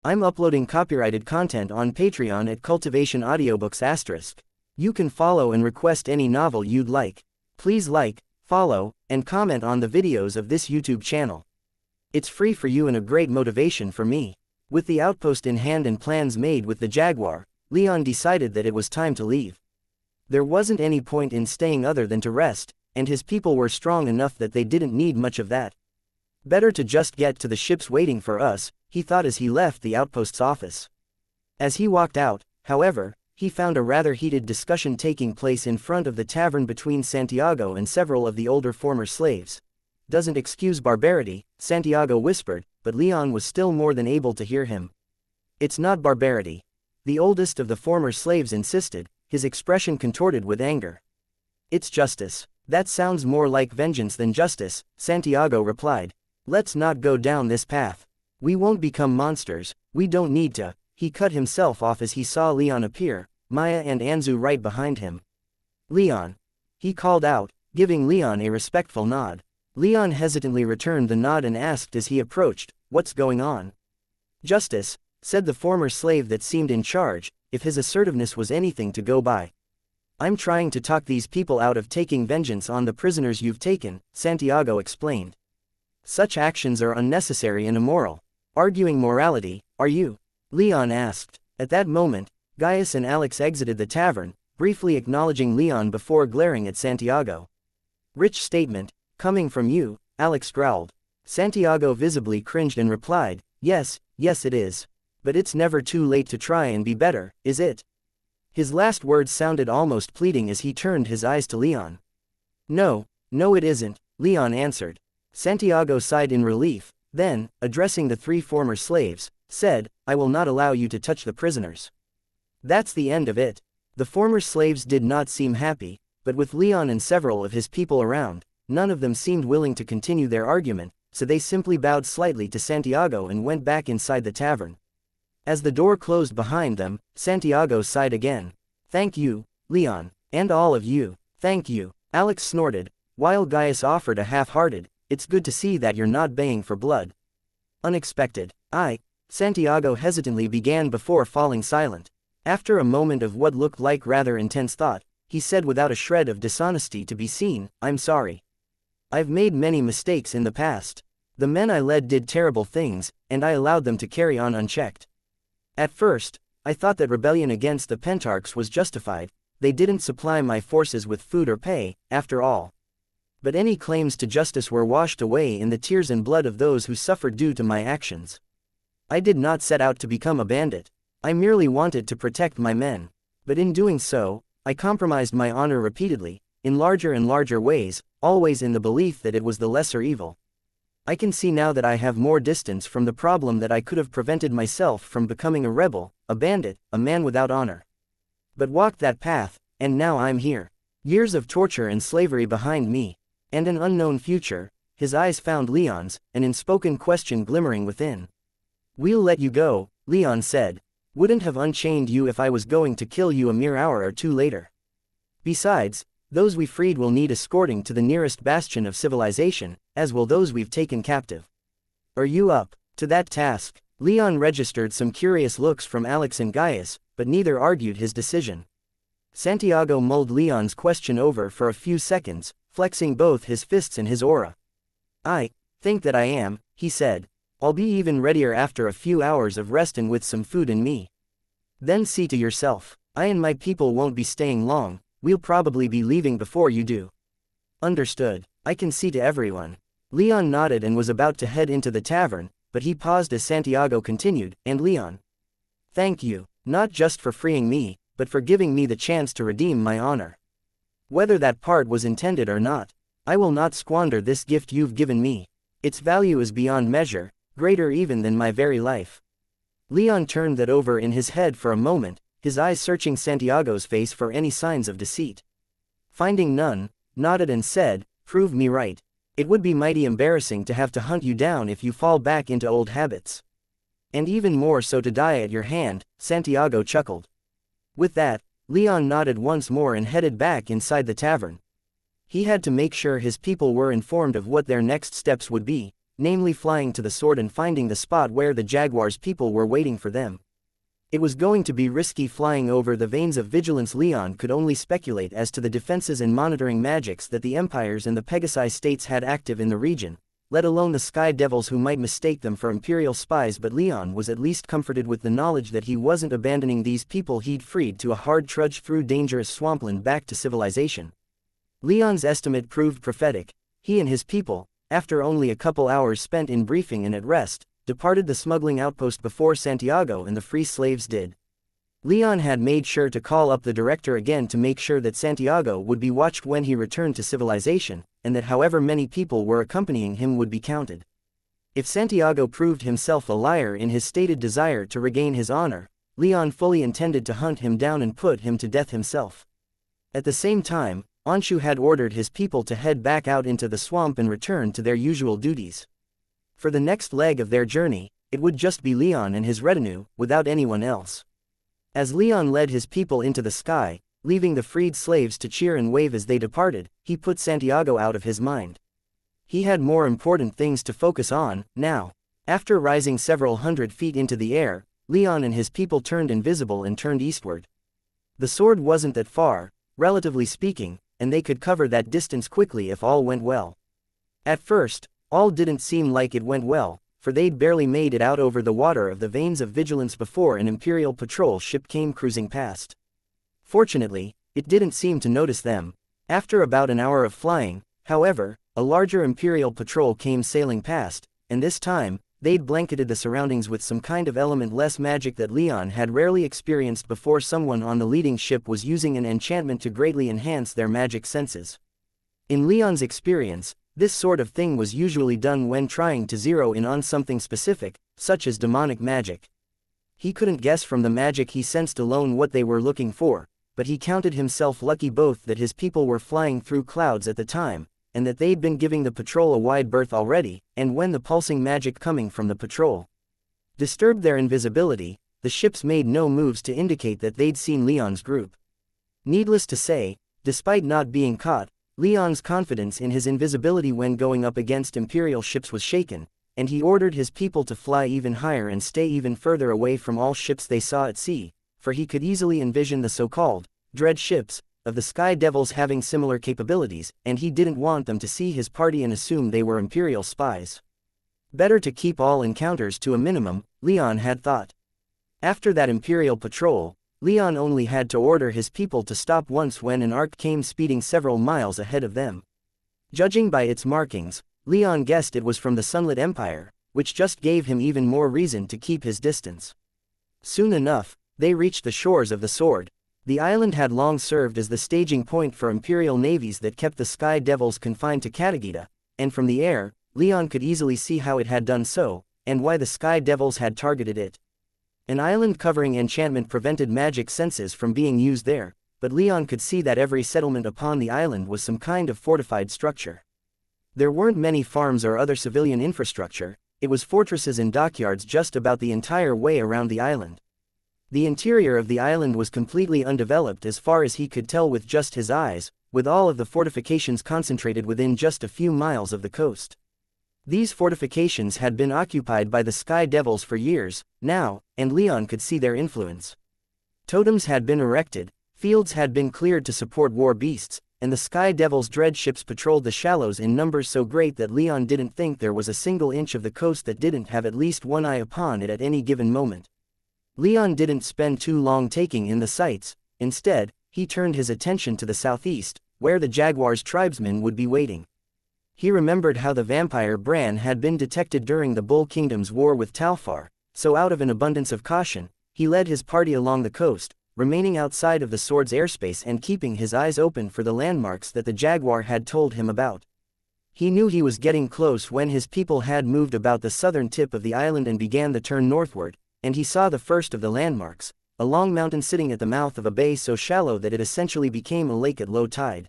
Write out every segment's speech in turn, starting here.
I'm uploading copyrighted content on Patreon at Cultivation Audiobooks*. You can follow and request any novel you'd like. Please like, follow, and comment on the videos of this YouTube channel. It's free for you and a great motivation for me. With the outpost in hand and plans made with the Jaguar, Leon decided that it was time to leave. There wasn't any point in staying other than to rest, and his people were strong enough that they didn't need much of that. Better to just get to the ships waiting for us, he thought as he left the outpost's office. As he walked out, however, he found a rather heated discussion taking place in front of the tavern between Santiago and several of the older former slaves. Doesn't excuse barbarity, Santiago whispered, but Leon was still more than able to hear him. It's not barbarity. The oldest of the former slaves insisted, his expression contorted with anger. It's justice. That sounds more like vengeance than justice, Santiago replied. Let's not go down this path. We won't become monsters, we don't need to. He cut himself off as he saw Leon appear, Maya and Anzu right behind him. Leon. He called out, giving Leon a respectful nod. Leon hesitantly returned the nod and asked as he approached, "What's going on?" "Justice," said the former slave that seemed in charge, if his assertiveness was anything to go by. "I'm trying to talk these people out of taking vengeance on the prisoners you've taken," Santiago explained. "Such actions are unnecessary and immoral. Arguing morality, are you?" Leon asked. At that moment, Gaius and Alex exited the tavern, briefly acknowledging Leon before glaring at Santiago. "Rich statement, coming from you," Alex growled. Santiago visibly cringed and replied, yes it is. But it's never too late to try and be better, is it?" His last words sounded almost pleading as he turned his eyes to Leon. No it isn't," Leon answered. Santiago sighed in relief, then, addressing the three former slaves, said, "I will not allow you to touch the prisoners." That's the end of it. The former slaves did not seem happy, but with Leon and several of his people around, none of them seemed willing to continue their argument, so they simply bowed slightly to Santiago and went back inside the tavern. As the door closed behind them, Santiago sighed again. "Thank you, Leon, and all of you, thank you," Alex snorted, while Gaius offered a half-hearted, "It's good to see that you're not baying for blood." "Unexpected. Santiago hesitantly began before falling silent. After a moment of what looked like rather intense thought, he said without a shred of dishonesty to be seen, "I'm sorry. I've made many mistakes in the past. The men I led did terrible things, and I allowed them to carry on unchecked. At first, I thought that rebellion against the Pentarchs was justified. They didn't supply my forces with food or pay, after all. But any claims to justice were washed away in the tears and blood of those who suffered due to my actions. I did not set out to become a bandit. I merely wanted to protect my men. But in doing so, I compromised my honor repeatedly, in larger and larger ways, always in the belief that it was the lesser evil. I can see now that I have more distance from the problem that I could have prevented myself from becoming a rebel, a bandit, a man without honor. But walked that path, and now I'm here. Years of torture and slavery behind me, and an unknown future." His eyes found Leon's, an unspoken question glimmering within. "We'll let you go," Leon said. "Wouldn't have unchained you if I was going to kill you a mere hour or two later. Besides, those we freed will need escorting to the nearest bastion of civilization, as will those we've taken captive. Are you up to that task?" Leon registered some curious looks from Alex and Gaius, but neither argued his decision. Santiago mulled Leon's question over for a few seconds, flexing both his fists and his aura. "I think that I am," he said. "I'll be even readier after a few hours of rest and with some food in me. Then see to yourself. I and my people won't be staying long, we'll probably be leaving before you do." "Understood. I can see to everyone." Leon nodded and was about to head into the tavern, but he paused as Santiago continued, "And Leon. Thank you, not just for freeing me, but for giving me the chance to redeem my honor. Whether that part was intended or not, I will not squander this gift you've given me. Its value is beyond measure, greater even than my very life." Leon turned that over in his head for a moment, his eyes searching Santiago's face for any signs of deceit. Finding none, nodded and said, "Prove me right. It would be mighty embarrassing to have to hunt you down if you fall back into old habits. And even more so to die at your hand," Santiago chuckled. With that, Leon nodded once more and headed back inside the tavern. He had to make sure his people were informed of what their next steps would be. namely flying to the sword and finding the spot where the Jaguar's people were waiting for them. It was going to be risky flying over the veins of vigilance. Leon could only speculate as to the defenses and monitoring magics that the empires and the Pegasi states had active in the region, let alone the Sky Devils who might mistake them for Imperial spies, but Leon was at least comforted with the knowledge that he wasn't abandoning these people he'd freed to a hard trudge through dangerous swampland back to civilization. Leon's estimate proved prophetic. He and his people, after only a couple hours spent in briefing and at rest, departed the smuggling outpost before Santiago and the free slaves did. Leon had made sure to call up the director again to make sure that Santiago would be watched when he returned to civilization, and that however many people were accompanying him would be counted. If Santiago proved himself a liar in his stated desire to regain his honor, Leon fully intended to hunt him down and put him to death himself. At the same time, Anshu had ordered his people to head back out into the swamp and return to their usual duties. For the next leg of their journey, it would just be Leon and his retinue, without anyone else. As Leon led his people into the sky, leaving the freed slaves to cheer and wave as they departed, he put Santiago out of his mind. He had more important things to focus on, now. After rising several hundred feet into the air, Leon and his people turned invisible and turned eastward. The sword wasn't that far, relatively speaking, and they could cover that distance quickly if all went well. At first, all didn't seem like it went well, for they'd barely made it out over the water of the veins of vigilance before an Imperial patrol ship came cruising past. Fortunately, it didn't seem to notice them. After about an hour of flying, however, a larger Imperial patrol came sailing past, and this time, they'd blanketed the surroundings with some kind of element-less magic that Leon had rarely experienced before. Someone on the leading ship was using an enchantment to greatly enhance their magic senses. In Leon's experience, this sort of thing was usually done when trying to zero in on something specific, such as demonic magic. He couldn't guess from the magic he sensed alone what they were looking for, but he counted himself lucky both that his people were flying through clouds at the time, and that they'd been giving the patrol a wide berth already, and when the pulsing magic coming from the patrol disturbed their invisibility, the ships made no moves to indicate that they'd seen Leon's group. Needless to say, despite not being caught, Leon's confidence in his invisibility when going up against Imperial ships was shaken, and he ordered his people to fly even higher and stay even further away from all ships they saw at sea, for he could easily envision the so-called dread ships of the Sky Devils having similar capabilities, and he didn't want them to see his party and assume they were Imperial spies. Better to keep all encounters to a minimum, Leon had thought. After that Imperial patrol, Leon only had to order his people to stop once when an arc came speeding several miles ahead of them. Judging by its markings, Leon guessed it was from the Sunlit Empire, which just gave him even more reason to keep his distance. Soon enough, they reached the shores of the Sword. The island had long served as the staging point for Imperial navies that kept the Sky Devils confined to Katagita, and from the air, Leon could easily see how it had done so, and why the Sky Devils had targeted it. An island-covering enchantment prevented magic senses from being used there, but Leon could see that every settlement upon the island was some kind of fortified structure. There weren't many farms or other civilian infrastructure, it was fortresses and dockyards just about the entire way around the island. The interior of the island was completely undeveloped as far as he could tell with just his eyes, with all of the fortifications concentrated within just a few miles of the coast. These fortifications had been occupied by the Sky Devils for years, now, and Leon could see their influence. Totems had been erected, fields had been cleared to support war beasts, and the Sky Devils' dread ships patrolled the shallows in numbers so great that Leon didn't think there was a single inch of the coast that didn't have at least one eye upon it at any given moment. Leon didn't spend too long taking in the sights. Instead, he turned his attention to the southeast, where the Jaguar's tribesmen would be waiting. He remembered how the vampire Bran had been detected during the Bull Kingdom's war with Talfar, so out of an abundance of caution, he led his party along the coast, remaining outside of the Sword's airspace and keeping his eyes open for the landmarks that the Jaguar had told him about. He knew he was getting close when his people had moved about the southern tip of the island and began the turn northward, and he saw the first of the landmarks, a long mountain sitting at the mouth of a bay so shallow that it essentially became a lake at low tide.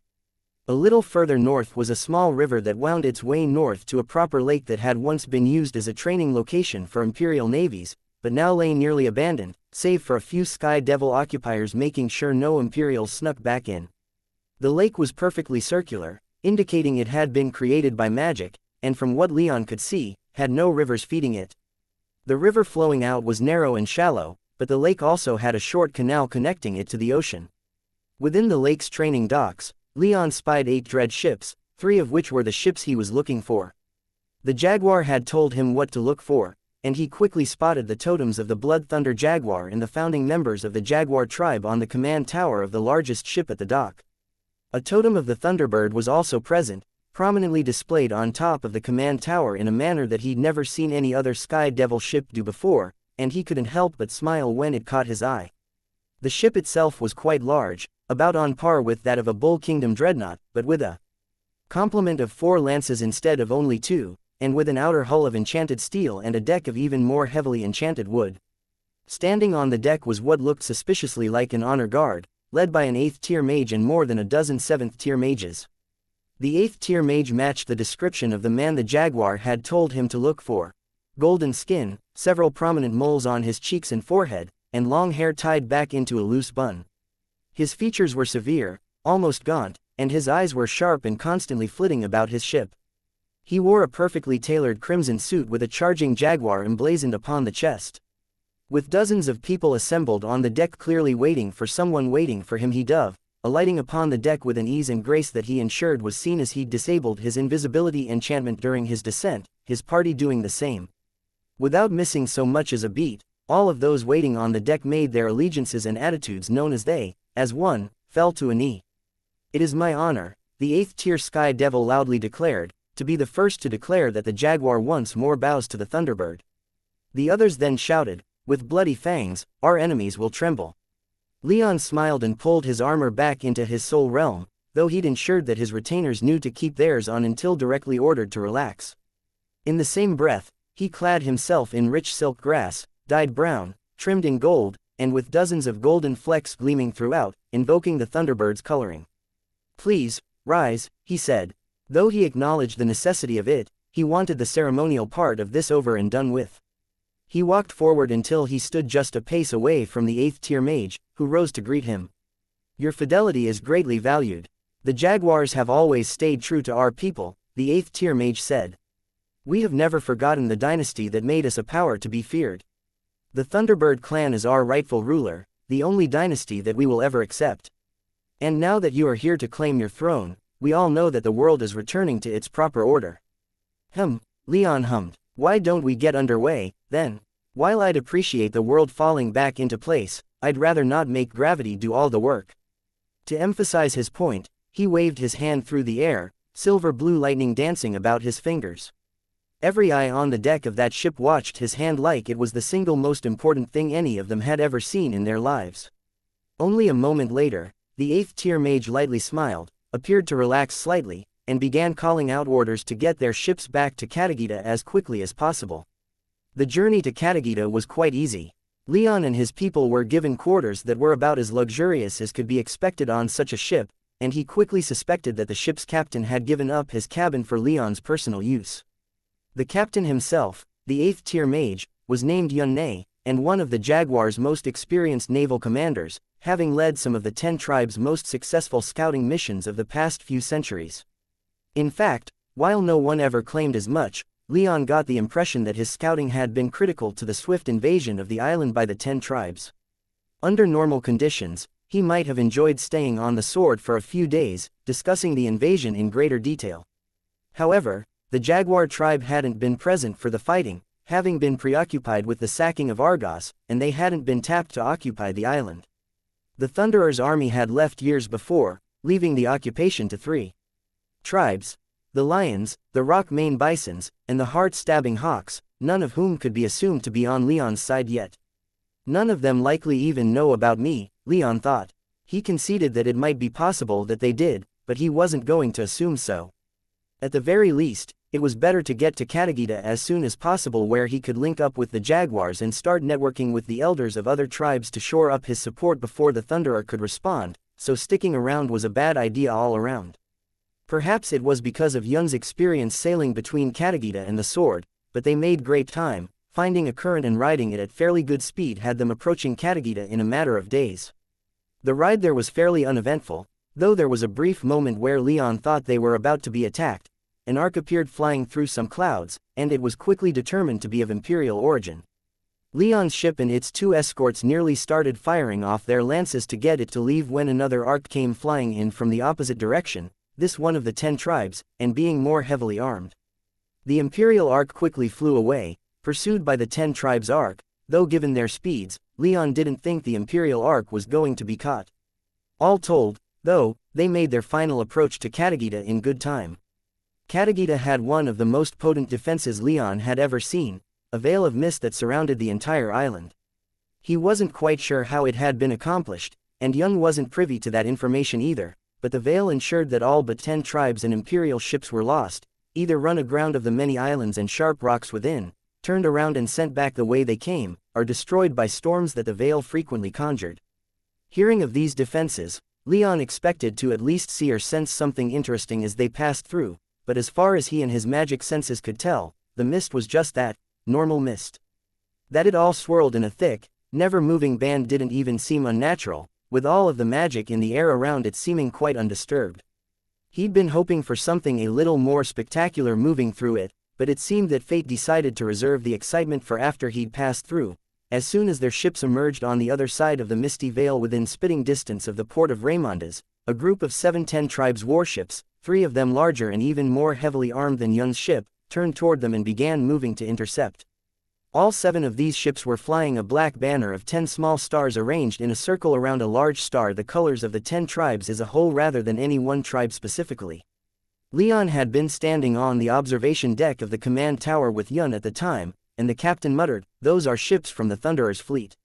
A little further north was a small river that wound its way north to a proper lake that had once been used as a training location for Imperial navies, but now lay nearly abandoned, save for a few Sky Devil occupiers making sure no Imperials snuck back in. The lake was perfectly circular, indicating it had been created by magic, and from what Leon could see, had no rivers feeding it. The river flowing out was narrow and shallow, but the lake also had a short canal connecting it to the ocean. Within the lake's training docks, Leon spied 8 dread ships, 3 of which were the ships he was looking for. The jaguar had told him what to look for, and he quickly spotted the totems of the Blood Thunder Jaguar and the founding members of the Jaguar tribe on the command tower of the largest ship at the dock. A totem of the Thunderbird was also present, prominently displayed on top of the command tower in a manner that he'd never seen any other Sky Devil ship do before, and he couldn't help but smile when it caught his eye. The ship itself was quite large, about on par with that of a Bull Kingdom dreadnought, but with a complement of 4 lances instead of only 2, and with an outer hull of enchanted steel and a deck of even more heavily enchanted wood. Standing on the deck was what looked suspiciously like an honor guard, led by an 8th tier mage and more than a dozen 7th tier mages. The 8th tier mage matched the description of the man the jaguar had told him to look for: golden skin, several prominent moles on his cheeks and forehead, and long hair tied back into a loose bun. His features were severe, almost gaunt, and his eyes were sharp and constantly flitting about his ship. He wore a perfectly tailored crimson suit with a charging jaguar emblazoned upon the chest. With dozens of people assembled on the deck clearly waiting for someone waiting for him, he dove, alighting upon the deck with an ease and grace that he ensured was seen as he disabled his invisibility enchantment during his descent, his party doing the same. Without missing so much as a beat, all of those waiting on the deck made their allegiances and attitudes known as they, as one, fell to a knee. "It is my honor," the 8th tier Sky Devil loudly declared, "to be the first to declare that the jaguar once more bows to the Thunderbird." The others then shouted, "With bloody fangs, our enemies will tremble." Leon smiled and pulled his armor back into his soul realm, though he'd ensured that his retainers knew to keep theirs on until directly ordered to relax. In the same breath, he clad himself in rich silk grass, dyed brown, trimmed in gold, and with dozens of golden flecks gleaming throughout, invoking the Thunderbird's coloring. "Please, rise," he said. Though he acknowledged the necessity of it, he wanted the ceremonial part of this over and done with. He walked forward until he stood just a pace away from the 8th tier mage, who rose to greet him. "Your fidelity is greatly valued. The jaguars have always stayed true to our people," the 8th tier mage said. "We have never forgotten the dynasty that made us a power to be feared. The Thunderbird clan is our rightful ruler, the only dynasty that we will ever accept. And now that you are here to claim your throne, we all know that the world is returning to its proper order." Leon hummed. "Why don't we get underway, then? While I'd appreciate the world falling back into place, I'd rather not make gravity do all the work." To emphasize his point, he waved his hand through the air, silver blue lightning dancing about his fingers. Every eye on the deck of that ship watched his hand like it was the single most important thing any of them had ever seen in their lives. Only a moment later, the 8th tier mage lightly smiled, appeared to relax slightly, and began calling out orders to get their ships back to Katagita as quickly as possible. The journey to Katagita was quite easy. Leon and his people were given quarters that were about as luxurious as could be expected on such a ship, and he quickly suspected that the ship's captain had given up his cabin for Leon's personal use. The captain himself, the 8th tier mage, was named Yun-Ne, and one of the Jaguar's most experienced naval commanders, having led some of the 10 tribes' most successful scouting missions of the past few centuries. In fact, while no one ever claimed as much, Leon got the impression that his scouting had been critical to the swift invasion of the island by the 10 tribes. Under normal conditions, he might have enjoyed staying on the sword for a few days, discussing the invasion in greater detail. However, the Jaguar tribe hadn't been present for the fighting, having been preoccupied with the sacking of Argos, and they hadn't been tapped to occupy the island. The Thunderer's army had left years before, leaving the occupation to 3 tribes: the Lions, the Rock-Mane Bisons, and the Heart-Stabbing Hawks, none of whom could be assumed to be on Leon's side yet. "None of them likely even know about me," Leon thought. He conceded that it might be possible that they did, but he wasn't going to assume so. At the very least, it was better to get to Katagita as soon as possible, where he could link up with the Jaguars and start networking with the elders of other tribes to shore up his support before the Thunderer could respond, so sticking around was a bad idea all around. Perhaps it was because of Yun's experience sailing between Katagita and the Sword, but they made great time. Finding a current and riding it at fairly good speed had them approaching Katagita in a matter of days. The ride there was fairly uneventful, though there was a brief moment where Leon thought they were about to be attacked, an arc appeared flying through some clouds, and it was quickly determined to be of Imperial origin. Leon's ship and its 2 escorts nearly started firing off their lances to get it to leave when another arc came flying in from the opposite direction, this one of the 10 tribes, and being more heavily armed. The Imperial arc quickly flew away, pursued by the 10 tribes arc, though given their speeds, Leon didn't think the Imperial arc was going to be caught. All told, though, they made their final approach to Katagita in good time. Katagita had one of the most potent defenses Leon had ever seen, a veil of mist that surrounded the entire island. He wasn't quite sure how it had been accomplished, and Young wasn't privy to that information either, but the veil ensured that all but 10 tribes and Imperial ships were lost, either run aground of the many islands and sharp rocks within, turned around and sent back the way they came, or destroyed by storms that the veil frequently conjured. Hearing of these defenses, Leon expected to at least see or sense something interesting as they passed through, but as far as he and his magic senses could tell, the mist was just that, normal mist. That it all swirled in a thick, never-moving band didn't even seem unnatural, with all of the magic in the air around it seeming quite undisturbed. He'd been hoping for something a little more spectacular moving through it, but it seemed that fate decided to reserve the excitement for after he'd passed through. As soon as their ships emerged on the other side of the misty veil within spitting distance of the port of Raymondas, a group of 7-10 tribes warships, 3 of them larger and even more heavily armed than Yun's ship, turned toward them and began moving to intercept. All 7 of these ships were flying a black banner of 10 small stars arranged in a circle around a large star, the colors of the 10 tribes as a whole rather than any one tribe specifically. Leon had been standing on the observation deck of the command tower with Yun at the time, and the captain muttered, "Those are ships from the Thunderer's fleet.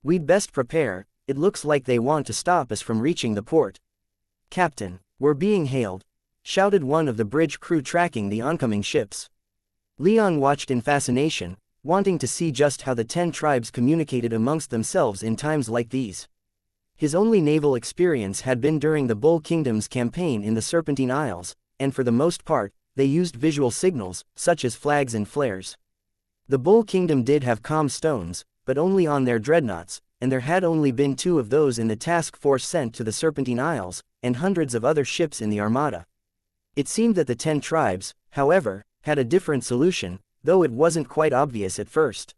We'd best prepare, it looks like they want to stop us from reaching the port." "Captain, we're being hailed," shouted one of the bridge crew tracking the oncoming ships. Leon watched in fascination, wanting to see just how the 10 tribes communicated amongst themselves in times like these. His only naval experience had been during the Bull Kingdom's campaign in the Serpentine Isles, and for the most part, they used visual signals, such as flags and flares. The Bull Kingdom did have comm stones, but only on their dreadnoughts, and there had only been 2 of those in the task force sent to the Serpentine Isles, and hundreds of other ships in the Armada. It seemed that the 10 tribes, however, had a different solution, though it wasn't quite obvious at first.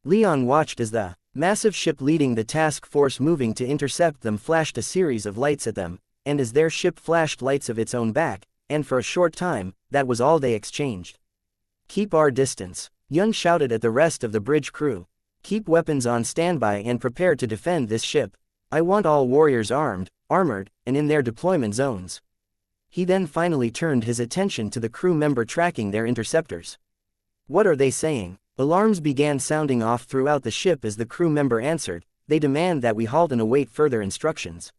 Leon watched as the massive ship leading the task force moving to intercept them flashed a series of lights at them, and as their ship flashed lights of its own back, and for a short time, that was all they exchanged. "Keep our distance," Yun shouted at the rest of the bridge crew. "Keep weapons on standby and prepare to defend this ship. I want all warriors armed, armored, and in their deployment zones." He then finally turned his attention to the crew member tracking their interceptors. "What are they saying?" Alarms began sounding off throughout the ship as the crew member answered, "They demand that we halt and await further instructions."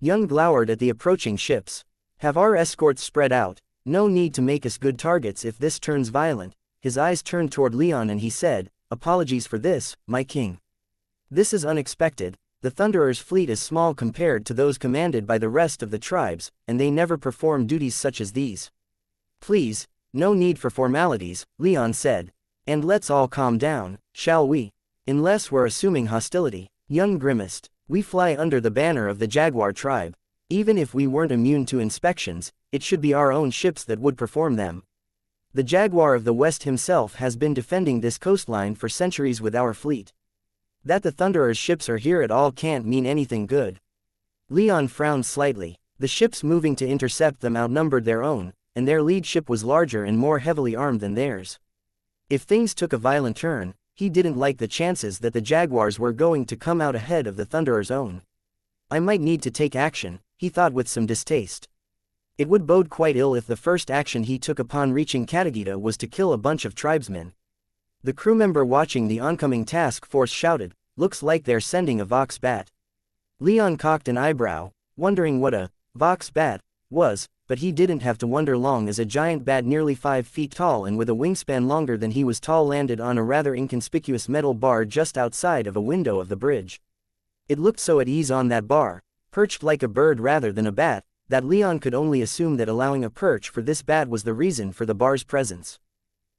Young glowered at the approaching ships. "Have our escorts spread out, no need to make us good targets if this turns violent." His eyes turned toward Leon and he said, "Apologies for this, my king. This is unexpected. The Thunderer's fleet is small compared to those commanded by the rest of the tribes, and they never perform duties such as these." "Please, no need for formalities," Leon said. "And let's all calm down, shall we? Unless we're assuming hostility." Young grimaced. "We fly under the banner of the Jaguar tribe. Even if we weren't immune to inspections, it should be our own ships that would perform them. The Jaguar of the West himself has been defending this coastline for centuries with our fleet. That the Thunderer's ships are here at all can't mean anything good." Leon frowned slightly. The ships moving to intercept them outnumbered their own, and their lead ship was larger and more heavily armed than theirs. If things took a violent turn, he didn't like the chances that the Jaguars were going to come out ahead of the Thunderer's own. "I might need to take action," he thought with some distaste. It would bode quite ill if the first action he took upon reaching Katagita was to kill a bunch of tribesmen. The crew member watching the oncoming task force shouted, "Looks like they're sending a Vox Bat." Leon cocked an eyebrow, wondering what a Vox Bat was, but he didn't have to wonder long as a giant bat nearly 5 feet tall and with a wingspan longer than he was tall landed on a rather inconspicuous metal bar just outside of a window of the bridge. It looked so at ease on that bar, perched like a bird rather than a bat, that Leon could only assume that allowing a perch for this bat was the reason for the bar's presence.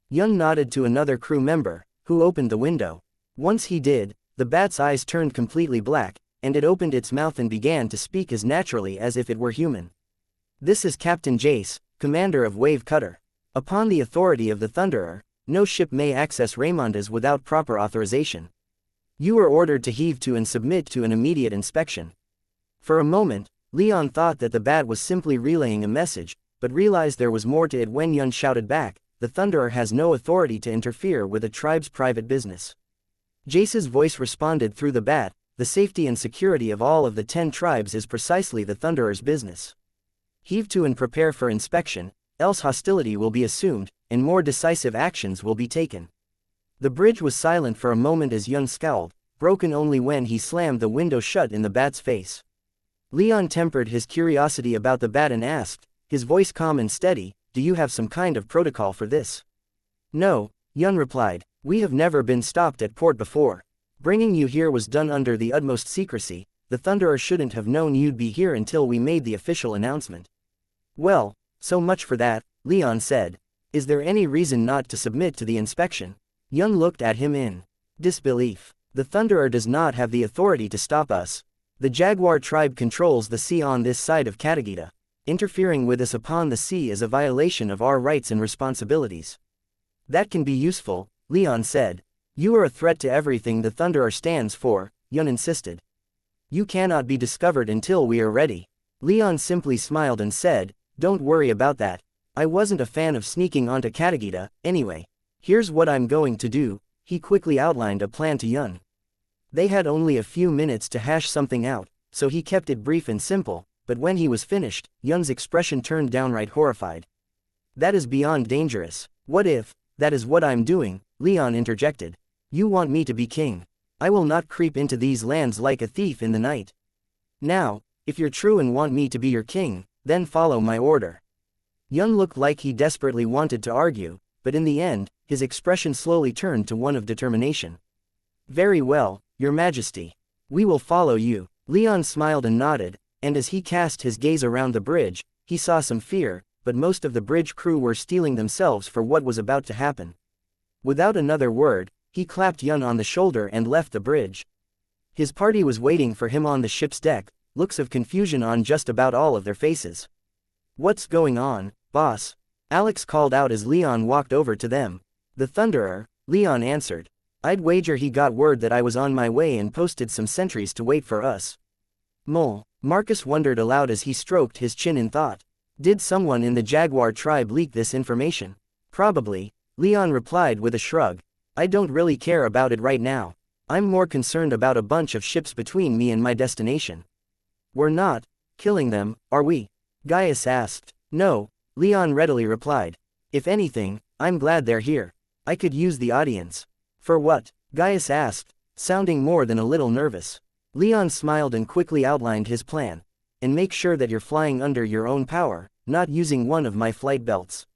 Young nodded to another crew member, who opened the window. Once he did, the bat's eyes turned completely black, and it opened its mouth and began to speak as naturally as if it were human. "This is Captain Jace, commander of Wave Cutter. Upon the authority of the Thunderer, no ship may access Raymondas without proper authorization. You are ordered to heave to and submit to an immediate inspection. For a moment, Leon thought that the bat was simply relaying a message, but realized there was more to it when Yun shouted back, "The Thunderer has no authority to interfere with a tribe's private business." Jace's voice responded through the bat, "The safety and security of all of the 10 tribes is precisely the Thunderer's business. Heave to and prepare for inspection, else hostility will be assumed, and more decisive actions will be taken." The bridge was silent for a moment as Yun scowled, broken only when he slammed the window shut in the bat's face. Leon tempered his curiosity about the bat and asked, his voice calm and steady, "Do you have some kind of protocol for this?" "No," Yun replied, "we have never been stopped at port before. Bringing you here was done under the utmost secrecy. The Thunderer shouldn't have known you'd be here until we made the official announcement." "Well, so much for that," Leon said. "Is there any reason not to submit to the inspection?" Yun looked at him in disbelief. "The Thunderer does not have the authority to stop us. The Jaguar tribe controls the sea on this side of Katagita. Interfering with us upon the sea is a violation of our rights and responsibilities." "That can be useful," Leon said. "You are a threat to everything the Thunderer stands for," Yun insisted. "You cannot be discovered until we are ready." Leon simply smiled and said, "Don't worry about that. I wasn't a fan of sneaking onto Katagita, anyway. Here's what I'm going to do." He quickly outlined a plan to Yun. They had only a few minutes to hash something out, so he kept it brief and simple, but when he was finished, Yun's expression turned downright horrified. "That is beyond dangerous. What if that is what I'm doing?" Leon interjected. "You want me to be king. I will not creep into these lands like a thief in the night. Now, if you're true and want me to be your king, then follow my order." Yun looked like he desperately wanted to argue, but in the end, his expression slowly turned to one of determination. "Very well, Your Majesty. We will follow you." Leon smiled and nodded, and as he cast his gaze around the bridge, he saw some fear, but most of the bridge crew were steeling themselves for what was about to happen. Without another word, he clapped Yun on the shoulder and left the bridge. His party was waiting for him on the ship's deck, looks of confusion on just about all of their faces. "What's going on, boss?" Alex called out as Leon walked over to them. "The Thunderer," Leon answered. "I'd wager he got word that I was on my way and posted some sentries to wait for us." Marcus wondered aloud as he stroked his chin in thought. "Did someone in the Jaguar tribe leak this information?" "Probably," Leon replied with a shrug. "I don't really care about it right now. I'm more concerned about a bunch of ships between me and my destination." "We're not killing them, are we?" Gaius asked. "No," Leon readily replied. "If anything, I'm glad they're here. I could use the audience." "For what?" Gaius asked, sounding more than a little nervous. Leon smiled and quickly outlined his plan. "And make sure that you're flying under your own power, not using one of my flight belts.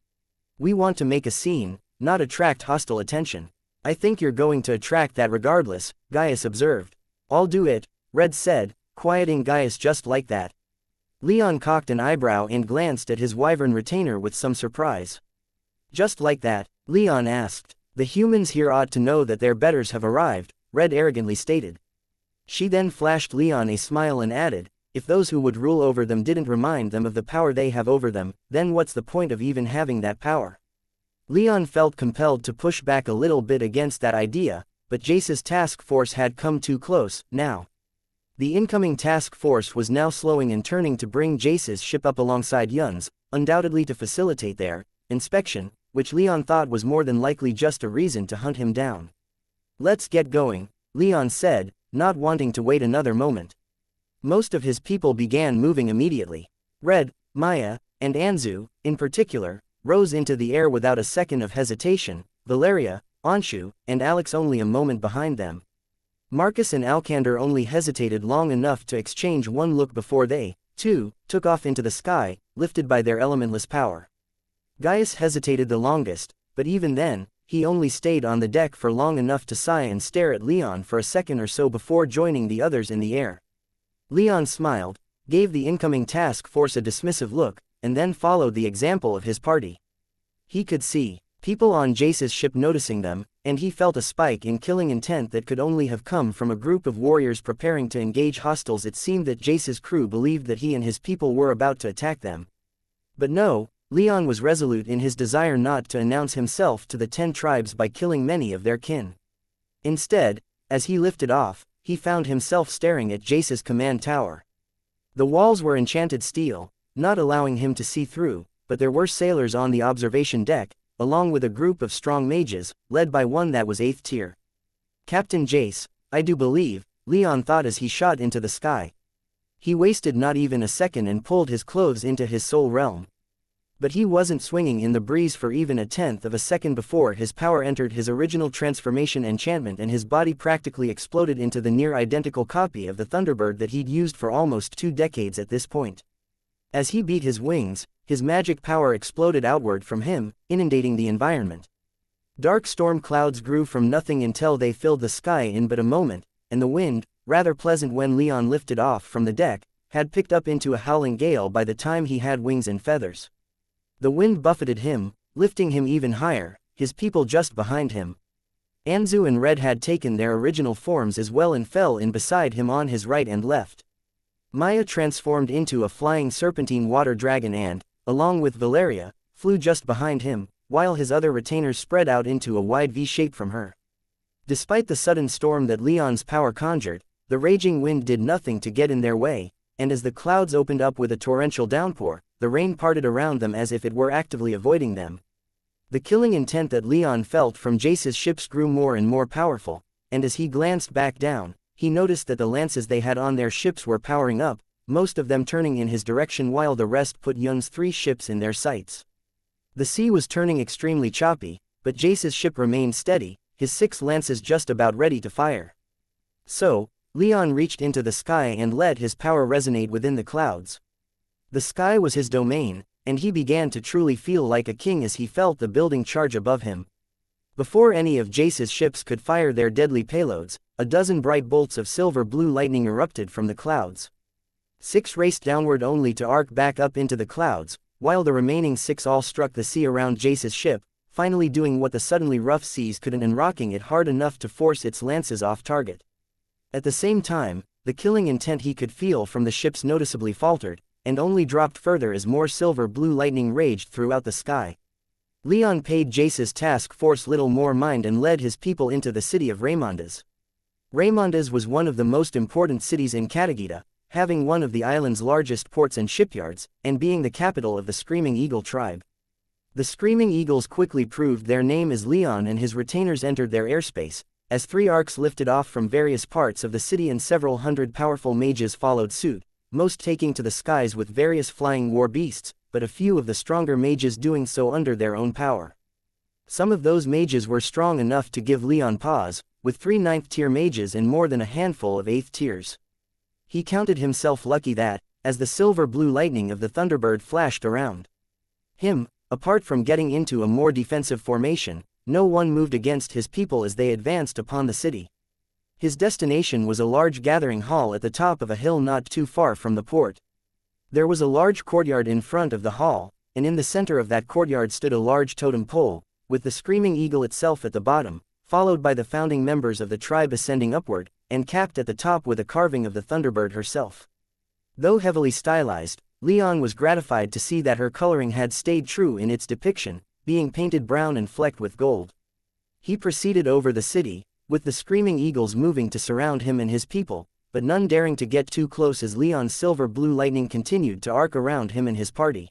We want to make a scene, not attract hostile attention." "I think you're going to attract that regardless," Gaius observed. "I'll do it," Red said, quieting Gaius just like that. Leon cocked an eyebrow and glanced at his wyvern retainer with some surprise. "Just like that?" Leon asked. "The humans here ought to know that their betters have arrived," Red arrogantly stated. She then flashed Leon a smile and added, "If those who would rule over them didn't remind them of the power they have over them, then what's the point of even having that power?" Leon felt compelled to push back a little bit against that idea, but Jace's task force had come too close, now. The incoming task force was now slowing and turning to bring Jace's ship up alongside Yun's, undoubtedly to facilitate their inspection, which Leon thought was more than likely just a reason to hunt him down. "Let's get going," Leon said, not wanting to wait another moment. Most of his people began moving immediately. Red, Maya, and Anzu, in particular, rose into the air without a second of hesitation, Valeria, Anshu, and Alex only a moment behind them. Marcus and Alcander only hesitated long enough to exchange one look before they, too, took off into the sky, lifted by their elementless power. Gaius hesitated the longest, but even then, he only stayed on the deck for long enough to sigh and stare at Leon for a second or so before joining the others in the air. Leon smiled, gave the incoming task force a dismissive look, and then followed the example of his party. He could see people on Jace's ship noticing them, and he felt a spike in killing intent that could only have come from a group of warriors preparing to engage hostiles. It seemed that Jace's crew believed that he and his people were about to attack them. But no, Leon was resolute in his desire not to announce himself to the 10 tribes by killing many of their kin. Instead, as he lifted off, he found himself staring at Jace's command tower. The walls were enchanted steel, not allowing him to see through, but there were sailors on the observation deck, along with a group of strong mages, led by one that was 8th tier. Captain Jace, I do believe, Leon thought as he shot into the sky. He wasted not even a second and pulled his clothes into his soul realm. But he wasn't swinging in the breeze for even a tenth of a second before his power entered his original transformation enchantment and his body practically exploded into the near-identical copy of the Thunderbird that he'd used for almost 2 decades at this point. As he beat his wings, his magic power exploded outward from him, inundating the environment. Dark storm clouds grew from nothing until they filled the sky in but a moment, and the wind, rather pleasant when Leon lifted off from the deck, had picked up into a howling gale by the time he had wings and feathers. The wind buffeted him, lifting him even higher, his people just behind him. Anzu and Red had taken their original forms as well and fell in beside him on his right and left. Maya transformed into a flying serpentine water dragon and, along with Valeria, flew just behind him, while his other retainers spread out into a wide V shape from her. Despite the sudden storm that Leon's power conjured, the raging wind did nothing to get in their way, and as the clouds opened up with a torrential downpour, the rain parted around them as if it were actively avoiding them. The killing intent that Leon felt from Jace's ships grew more and more powerful, and as he glanced back down, he noticed that the lances they had on their ships were powering up, most of them turning in his direction while the rest put Yun's 3 ships in their sights. The sea was turning extremely choppy, but Jace's ship remained steady, his 6 lances just about ready to fire. So, Leon reached into the sky and let his power resonate within the clouds. The sky was his domain, and he began to truly feel like a king as he felt the building charge above him. Before any of Jace's ships could fire their deadly payloads, a dozen bright bolts of silver-blue lightning erupted from the clouds. 6 raced downward only to arc back up into the clouds, while the remaining 6 all struck the sea around Jace's ship, finally doing what the suddenly rough seas couldn't and rocking it hard enough to force its lances off target. At the same time, the killing intent he could feel from the ships noticeably faltered, and only dropped further as more silver-blue lightning raged throughout the sky. Leon paid Jace's task force little more mind and led his people into the city of Raymondas. Raymondas was one of the most important cities in Katagita, having one of the island's largest ports and shipyards, and being the capital of the Screaming Eagle tribe. The Screaming Eagles quickly proved their name as Leon and his retainers entered their airspace, as 3 arcs lifted off from various parts of the city and several hundred powerful mages followed suit, most taking to the skies with various flying war beasts, but a few of the stronger mages doing so under their own power. Some of those mages were strong enough to give Leon pause, with 3 9th-tier mages and more than a handful of 8th tiers. He counted himself lucky that, as the silver-blue lightning of the Thunderbird flashed around him, apart from getting into a more defensive formation, no one moved against his people as they advanced upon the city. His destination was a large gathering hall at the top of a hill not too far from the port. There was a large courtyard in front of the hall, and in the center of that courtyard stood a large totem pole, with the Screaming Eagle itself at the bottom, followed by the founding members of the tribe ascending upward, and capped at the top with a carving of the Thunderbird herself. Though heavily stylized, Leon was gratified to see that her coloring had stayed true in its depiction, being painted brown and flecked with gold. He proceeded over the city, with the Screaming Eagles moving to surround him and his people, but none daring to get too close as Leon's silver-blue lightning continued to arc around him and his party.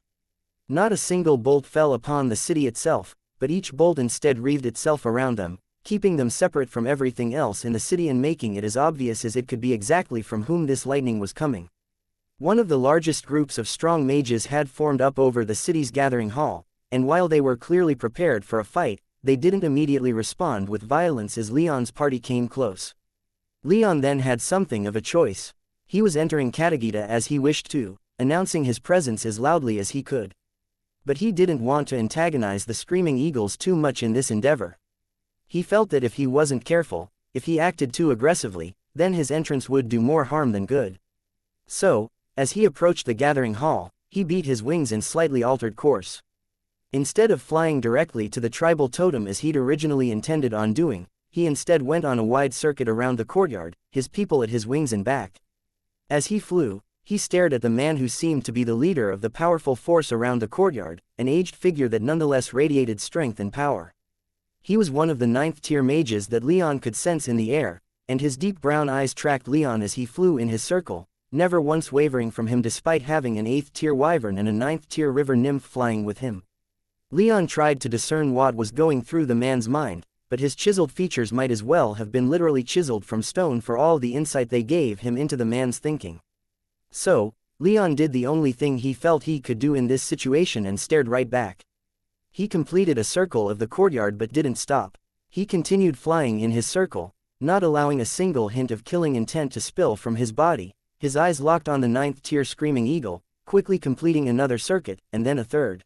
Not a single bolt fell upon the city itself, but each bolt instead wreathed itself around them, keeping them separate from everything else in the city and making it as obvious as it could be exactly from whom this lightning was coming. One of the largest groups of strong mages had formed up over the city's gathering hall, and while they were clearly prepared for a fight, they didn't immediately respond with violence as Leon's party came close. Leon then had something of a choice. He was entering Katagita as he wished to, announcing his presence as loudly as he could. But he didn't want to antagonize the Screaming Eagles too much in this endeavor. He felt that if he wasn't careful, if he acted too aggressively, then his entrance would do more harm than good. So, as he approached the gathering hall, he beat his wings and slightly altered course. Instead of flying directly to the tribal totem as he'd originally intended on doing, he instead went on a wide circuit around the courtyard, his people at his wings and back. As he flew, He stared at the man who seemed to be the leader of the powerful force around the courtyard, an aged figure that nonetheless radiated strength and power. He was one of the 9th-tier mages that Leon could sense in the air, and his deep brown eyes tracked Leon as he flew in his circle, never once wavering from him despite having an 8th-tier wyvern and a 9th-tier river nymph flying with him. Leon tried to discern what was going through the man's mind, but his chiseled features might as well have been literally chiseled from stone for all the insight they gave him into the man's thinking. So, Leon did the only thing he felt he could do in this situation and stared right back. He completed a circle of the courtyard but didn't stop. He continued flying in his circle, not allowing a single hint of killing intent to spill from his body. His eyes locked on the 9th-tier screaming eagle, quickly completing another circuit, and then a third.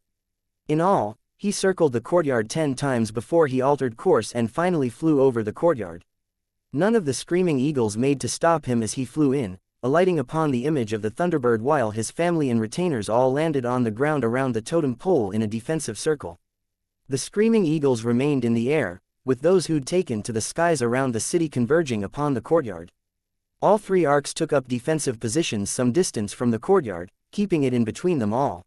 In all, he circled the courtyard 10 times before he altered course and finally flew over the courtyard. None of the screaming eagles made to stop him as he flew in, alighting upon the image of the Thunderbird while his family and retainers all landed on the ground around the totem pole in a defensive circle. The screaming eagles remained in the air, with those who'd taken to the skies around the city converging upon the courtyard. All 3 arcs took up defensive positions some distance from the courtyard, keeping it in between them all.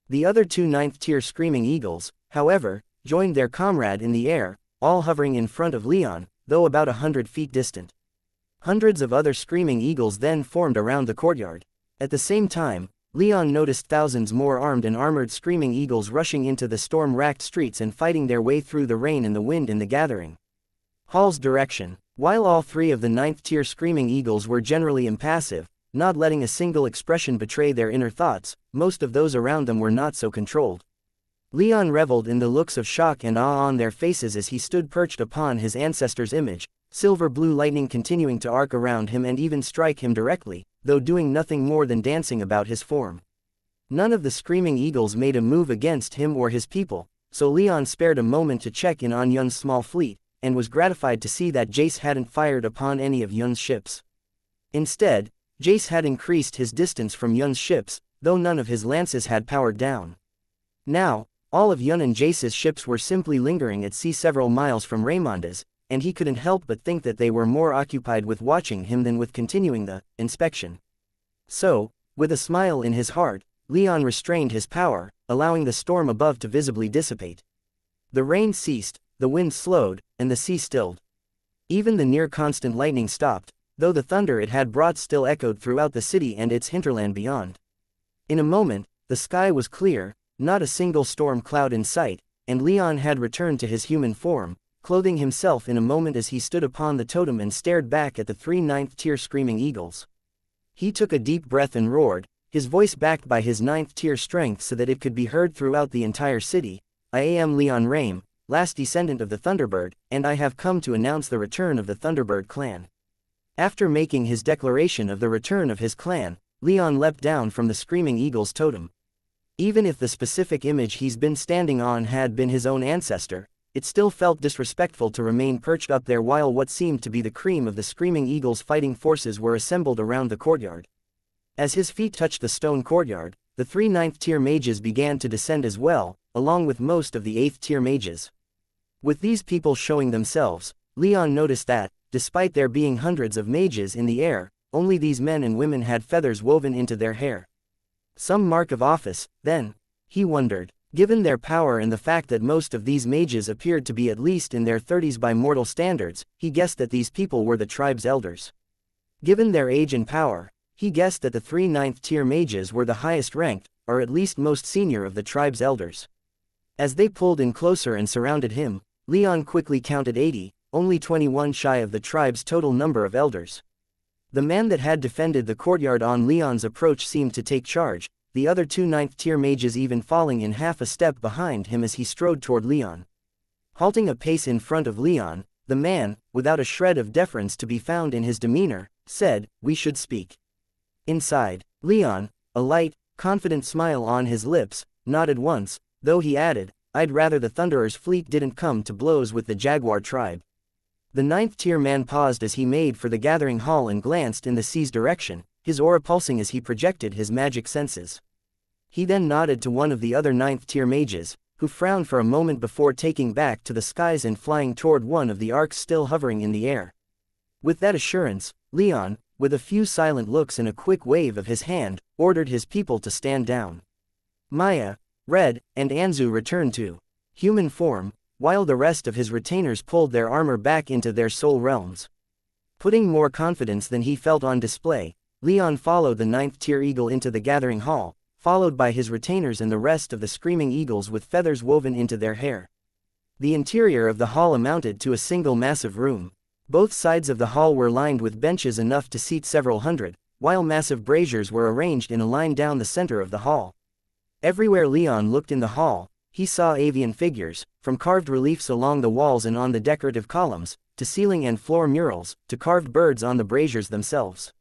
The other 2 9th-tier screaming eagles, however, joined their comrade in the air, all hovering in front of Leon, though about 100 feet distant. Hundreds of other screaming eagles then formed around the courtyard. At the same time, Leon noticed thousands more armed and armored screaming eagles rushing into the storm-racked streets and fighting their way through the rain and the wind in the gathering hall's direction. While all 3 of the 9th-tier screaming eagles were generally impassive, not letting a single expression betray their inner thoughts, most of those around them were not so controlled. Leon reveled in the looks of shock and awe on their faces as he stood perched upon his ancestor's image, silver-blue lightning continuing to arc around him and even strike him directly, though doing nothing more than dancing about his form. None of the screaming eagles made a move against him or his people, so Leon spared a moment to check in on Yun's small fleet, and was gratified to see that Jace hadn't fired upon any of Yun's ships. Instead, Jace had increased his distance from Yun's ships, though none of his lances had powered down. Now, all of Yun and Jace's ships were simply lingering at sea several miles from Raymonda's, and he couldn't help but think that they were more occupied with watching him than with continuing the inspection. So, with a smile in his heart, Leon restrained his power, allowing the storm above to visibly dissipate. The rain ceased, the wind slowed, and the sea stilled. Even the near-constant lightning stopped, though the thunder it had brought still echoed throughout the city and its hinterland beyond. In a moment, the sky was clear, not a single storm cloud in sight, and Leon had returned to his human form, clothing himself in a moment as he stood upon the totem and stared back at the 3 9th-tier screaming eagles. He took a deep breath and roared, his voice backed by his 9th-tier strength so that it could be heard throughout the entire city. I am Leon Rame, last descendant of the Thunderbird, and I have come to announce the return of the Thunderbird clan. After making his declaration of the return of his clan, Leon leapt down from the screaming eagle's totem. Even if the specific image he's been standing on had been his own ancestor, it still felt disrespectful to remain perched up there while what seemed to be the cream of the screaming eagle's fighting forces were assembled around the courtyard. As his feet touched the stone courtyard, the 3 9th-tier mages began to descend as well, along with most of the 8th-tier mages. With these people showing themselves, Leon noticed that, despite there being hundreds of mages in the air, only these men and women had feathers woven into their hair. Some mark of office, then? He wondered. Given their power and the fact that most of these mages appeared to be at least in their 30s by mortal standards, he guessed that these people were the tribe's elders. Given their age and power, he guessed that the 3 9th-tier mages were the highest ranked, or at least most senior of the tribe's elders. As they pulled in closer and surrounded him, Leon quickly counted 80, only 21 shy of the tribe's total number of elders. The man that had defended the courtyard on Leon's approach seemed to take charge, the other 2 9th-tier mages even falling in half a step behind him as he strode toward Leon. Halting a pace in front of Leon, the man, without a shred of deference to be found in his demeanor, said, "We should speak." Inside, Leon, a light, confident smile on his lips, nodded once, though he added, "I'd rather the Thunderer's fleet didn't come to blows with the Jaguar tribe." The 9th-tier man paused as he made for the gathering hall and glanced in the sea's direction, his aura pulsing as he projected his magic senses. He then nodded to one of the other 9th-tier mages, who frowned for a moment before taking back to the skies and flying toward one of the arcs still hovering in the air. With that assurance, Leon, with a few silent looks and a quick wave of his hand, ordered his people to stand down. Maya, Red, and Anzu returned to human form, while the rest of his retainers pulled their armor back into their soul realms. Putting more confidence than he felt on display, Leon followed the 9th tier eagle into the gathering hall, followed by his retainers and the rest of the screaming eagles with feathers woven into their hair. The interior of the hall amounted to a single massive room. Both sides of the hall were lined with benches enough to seat several hundred, while massive braziers were arranged in a line down the center of the hall. Everywhere Leon looked in the hall, he saw avian figures, from carved reliefs along the walls and on the decorative columns, to ceiling and floor murals, to carved birds on the braziers themselves.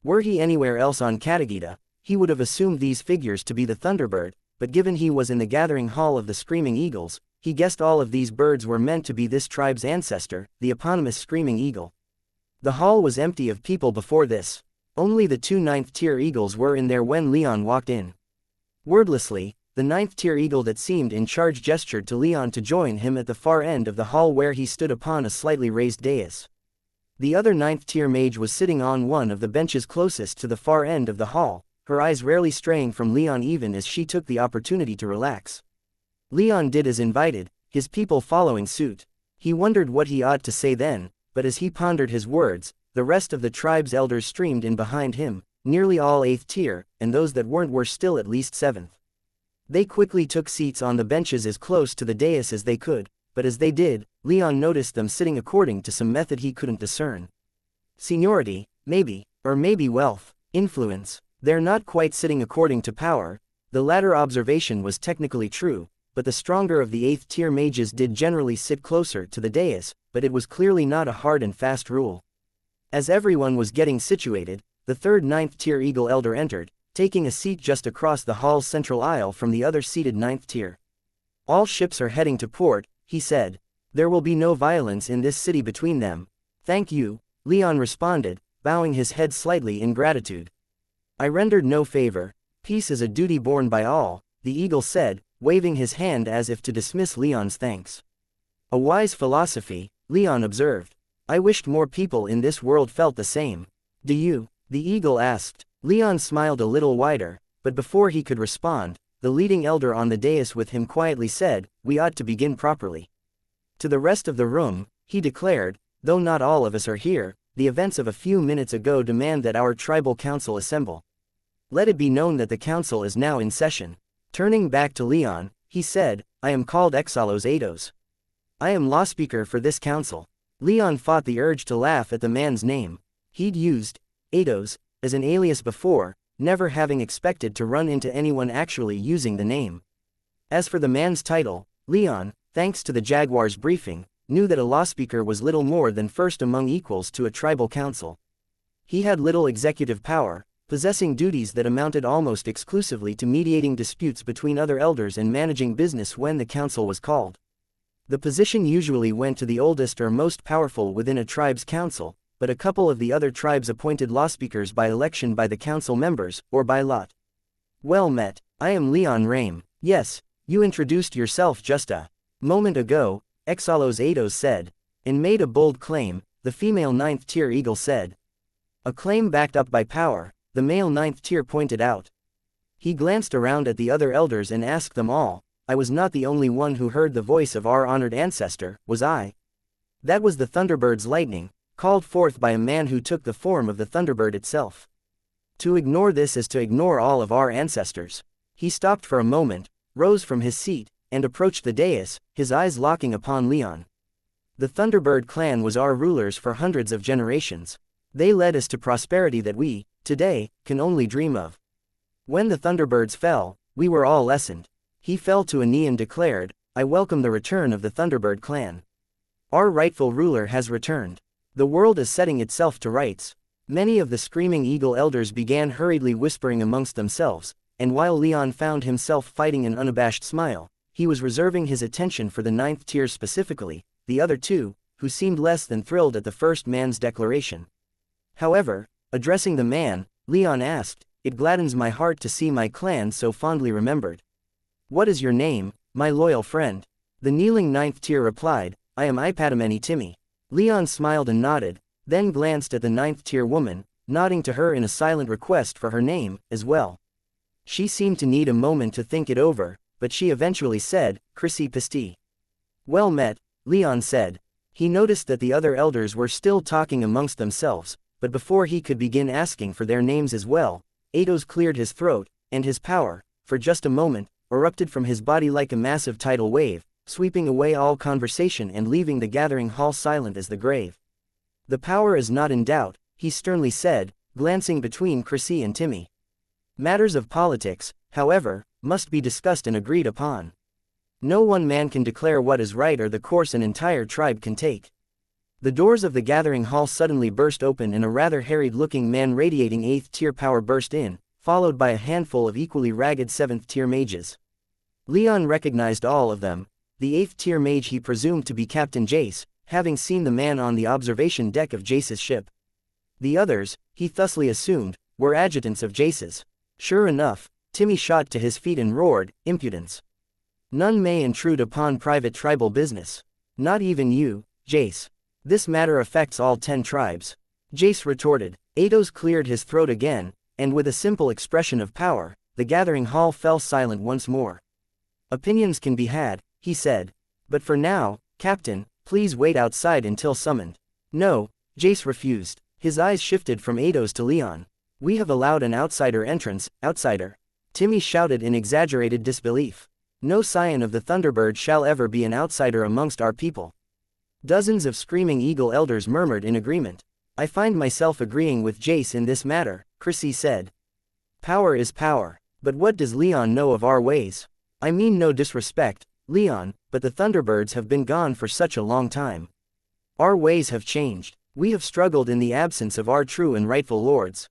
Were he anywhere else on Katagita, he would have assumed these figures to be the Thunderbird, but given he was in the gathering hall of the Screaming Eagles, he guessed all of these birds were meant to be this tribe's ancestor, the eponymous Screaming Eagle. The hall was empty of people before this. Only the 2 9th tier eagles were in there when Leon walked in. Wordlessly, the 9th tier eagle that seemed in charge gestured to Leon to join him at the far end of the hall where he stood upon a slightly raised dais. The other 9th tier mage was sitting on one of the benches closest to the far end of the hall, her eyes rarely straying from Leon even as she took the opportunity to relax. Leon did as invited, his people following suit. He wondered what he ought to say then, but as he pondered his words, the rest of the tribe's elders streamed in behind him, nearly all 8th tier, and those that weren't were still at least 7th. They quickly took seats on the benches as close to the dais as they could, but as they did, Leon noticed them sitting according to some method he couldn't discern. Seniority, maybe, or maybe wealth, influence. They're not quite sitting according to power. The latter observation was technically true, but the stronger of the 8th tier mages did generally sit closer to the dais, but it was clearly not a hard and fast rule. As everyone was getting situated, the 3rd 9th tier eagle elder entered, taking a seat just across the hall's central aisle from the other seated 9th tier. All ships are heading to port, he said. There will be no violence in this city between them. Thank you, Leon responded, bowing his head slightly in gratitude. I rendered no favor. Peace is a duty borne by all, the eagle said, waving his hand as if to dismiss Leon's thanks. A wise philosophy, Leon observed. I wished more people in this world felt the same. Do you? The eagle asked. Leon smiled a little wider, but before he could respond, the leading elder on the dais with him quietly said, we ought to begin properly. To the rest of the room, he declared, though not all of us are here, the events of a few minutes ago demand that our tribal council assemble. Let it be known that the council is now in session. Turning back to Leon, he said, I am called Exalos Ados. I am law speaker for this council. Leon fought the urge to laugh at the man's name. He'd used Ados as an alias before, never having expected to run into anyone actually using the name. As for the man's title, Leon, thanks to the Jaguar's briefing, knew that a law speaker was little more than first among equals to a tribal council. He had little executive power, possessing duties that amounted almost exclusively to mediating disputes between other elders and managing business when the council was called. The position usually went to the oldest or most powerful within a tribe's council, but a couple of the other tribes appointed lawspeakers by election by the council members, or by lot. Well met, I am Leon Rame. Yes, you introduced yourself just a moment ago, Exalos Ados said, and made a bold claim, the female 9th tier eagle said. A claim backed up by power, the male 9th tier pointed out. He glanced around at the other elders and asked them all, I was not the only one who heard the voice of our honored ancestor, was I? That was the Thunderbird's lightning, called forth by a man who took the form of the Thunderbird itself. To ignore this is to ignore all of our ancestors. He stopped for a moment, rose from his seat, and approached the dais, his eyes locking upon Leon. The Thunderbird clan was our rulers for hundreds of generations. They led us to prosperity that we, today, can only dream of. When the Thunderbirds fell, we were all lessened. He fell to a knee and declared, I welcome the return of the Thunderbird clan. Our rightful ruler has returned. The world is setting itself to rights. Many of the Screaming Eagle elders began hurriedly whispering amongst themselves, and while Leon found himself fighting an unabashed smile, he was reserving his attention for the 9th tier specifically, the other two, who seemed less than thrilled at the first man's declaration. However, addressing the man, Leon asked, It gladdens my heart to see my clan so fondly remembered. What is your name, my loyal friend? The kneeling 9th tier replied, I am Ipadameni Timmy. Leon smiled and nodded, then glanced at the 9th tier woman, nodding to her in a silent request for her name, as well. She seemed to need a moment to think it over, but she eventually said, Chrissy Pisti. Well met, Leon said. He noticed that the other elders were still talking amongst themselves, but before he could begin asking for their names as well, Ados cleared his throat, and his power, for just a moment, erupted from his body like a massive tidal wave, sweeping away all conversation and leaving the gathering hall silent as the grave. The power is not in doubt, he sternly said, glancing between Chrissy and Timmy. Matters of politics, however, must be discussed and agreed upon. No one man can declare what is right or the course an entire tribe can take. The doors of the gathering hall suddenly burst open and a rather harried-looking man radiating 8th tier power burst in, followed by a handful of equally ragged 7th tier mages. Leon recognized all of them. The 8th tier mage he presumed to be Captain Jace, having seen the man on the observation deck of Jace's ship. The others, he thusly assumed, were adjutants of Jace's. Sure enough, Timmy shot to his feet and roared, impudence. None may intrude upon private tribal business. Not even you, Jace. This matter affects all 10 tribes. Jace retorted. Ados cleared his throat again, and with a simple expression of power, the gathering hall fell silent once more. Opinions can be had, he said. But for now, Captain, please wait outside until summoned. No, Jace refused. His eyes shifted from Ados to Leon. We have allowed an outsider entrance, outsider. Timmy shouted in exaggerated disbelief. No scion of the Thunderbird shall ever be an outsider amongst our people. Dozens of screaming eagle elders murmured in agreement. I find myself agreeing with Jace in this matter, Chrissy said. Power is power, but what does Leon know of our ways? I mean no disrespect, Leon, but the Thunderbirds have been gone for such a long time. Our ways have changed. We have struggled in the absence of our true and rightful lords.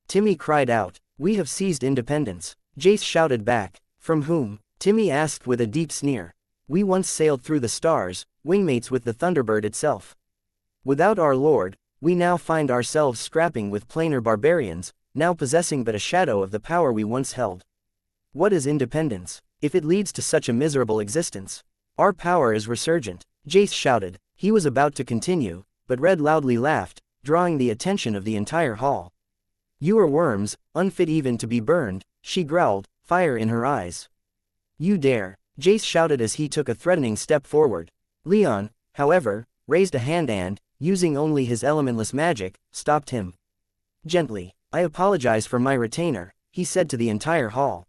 Timmy cried out. We have seized independence. Jace shouted back. From whom? Timmy asked with a deep sneer. We once sailed through the stars, wingmates with the Thunderbird itself. Without our lord, we now find ourselves scrapping with plainer barbarians, now possessing but a shadow of the power we once held. What is independence, if it leads to such a miserable existence? Our power is resurgent, Jace shouted. He was about to continue, but Red loudly laughed, drawing the attention of the entire hall. You are worms, unfit even to be burned, she growled, fire in her eyes. You dare, Jace shouted as he took a threatening step forward. Leon, however, raised a hand and, using only his elementless magic, stopped him. Gently, I apologize for my retainer, he said to the entire hall.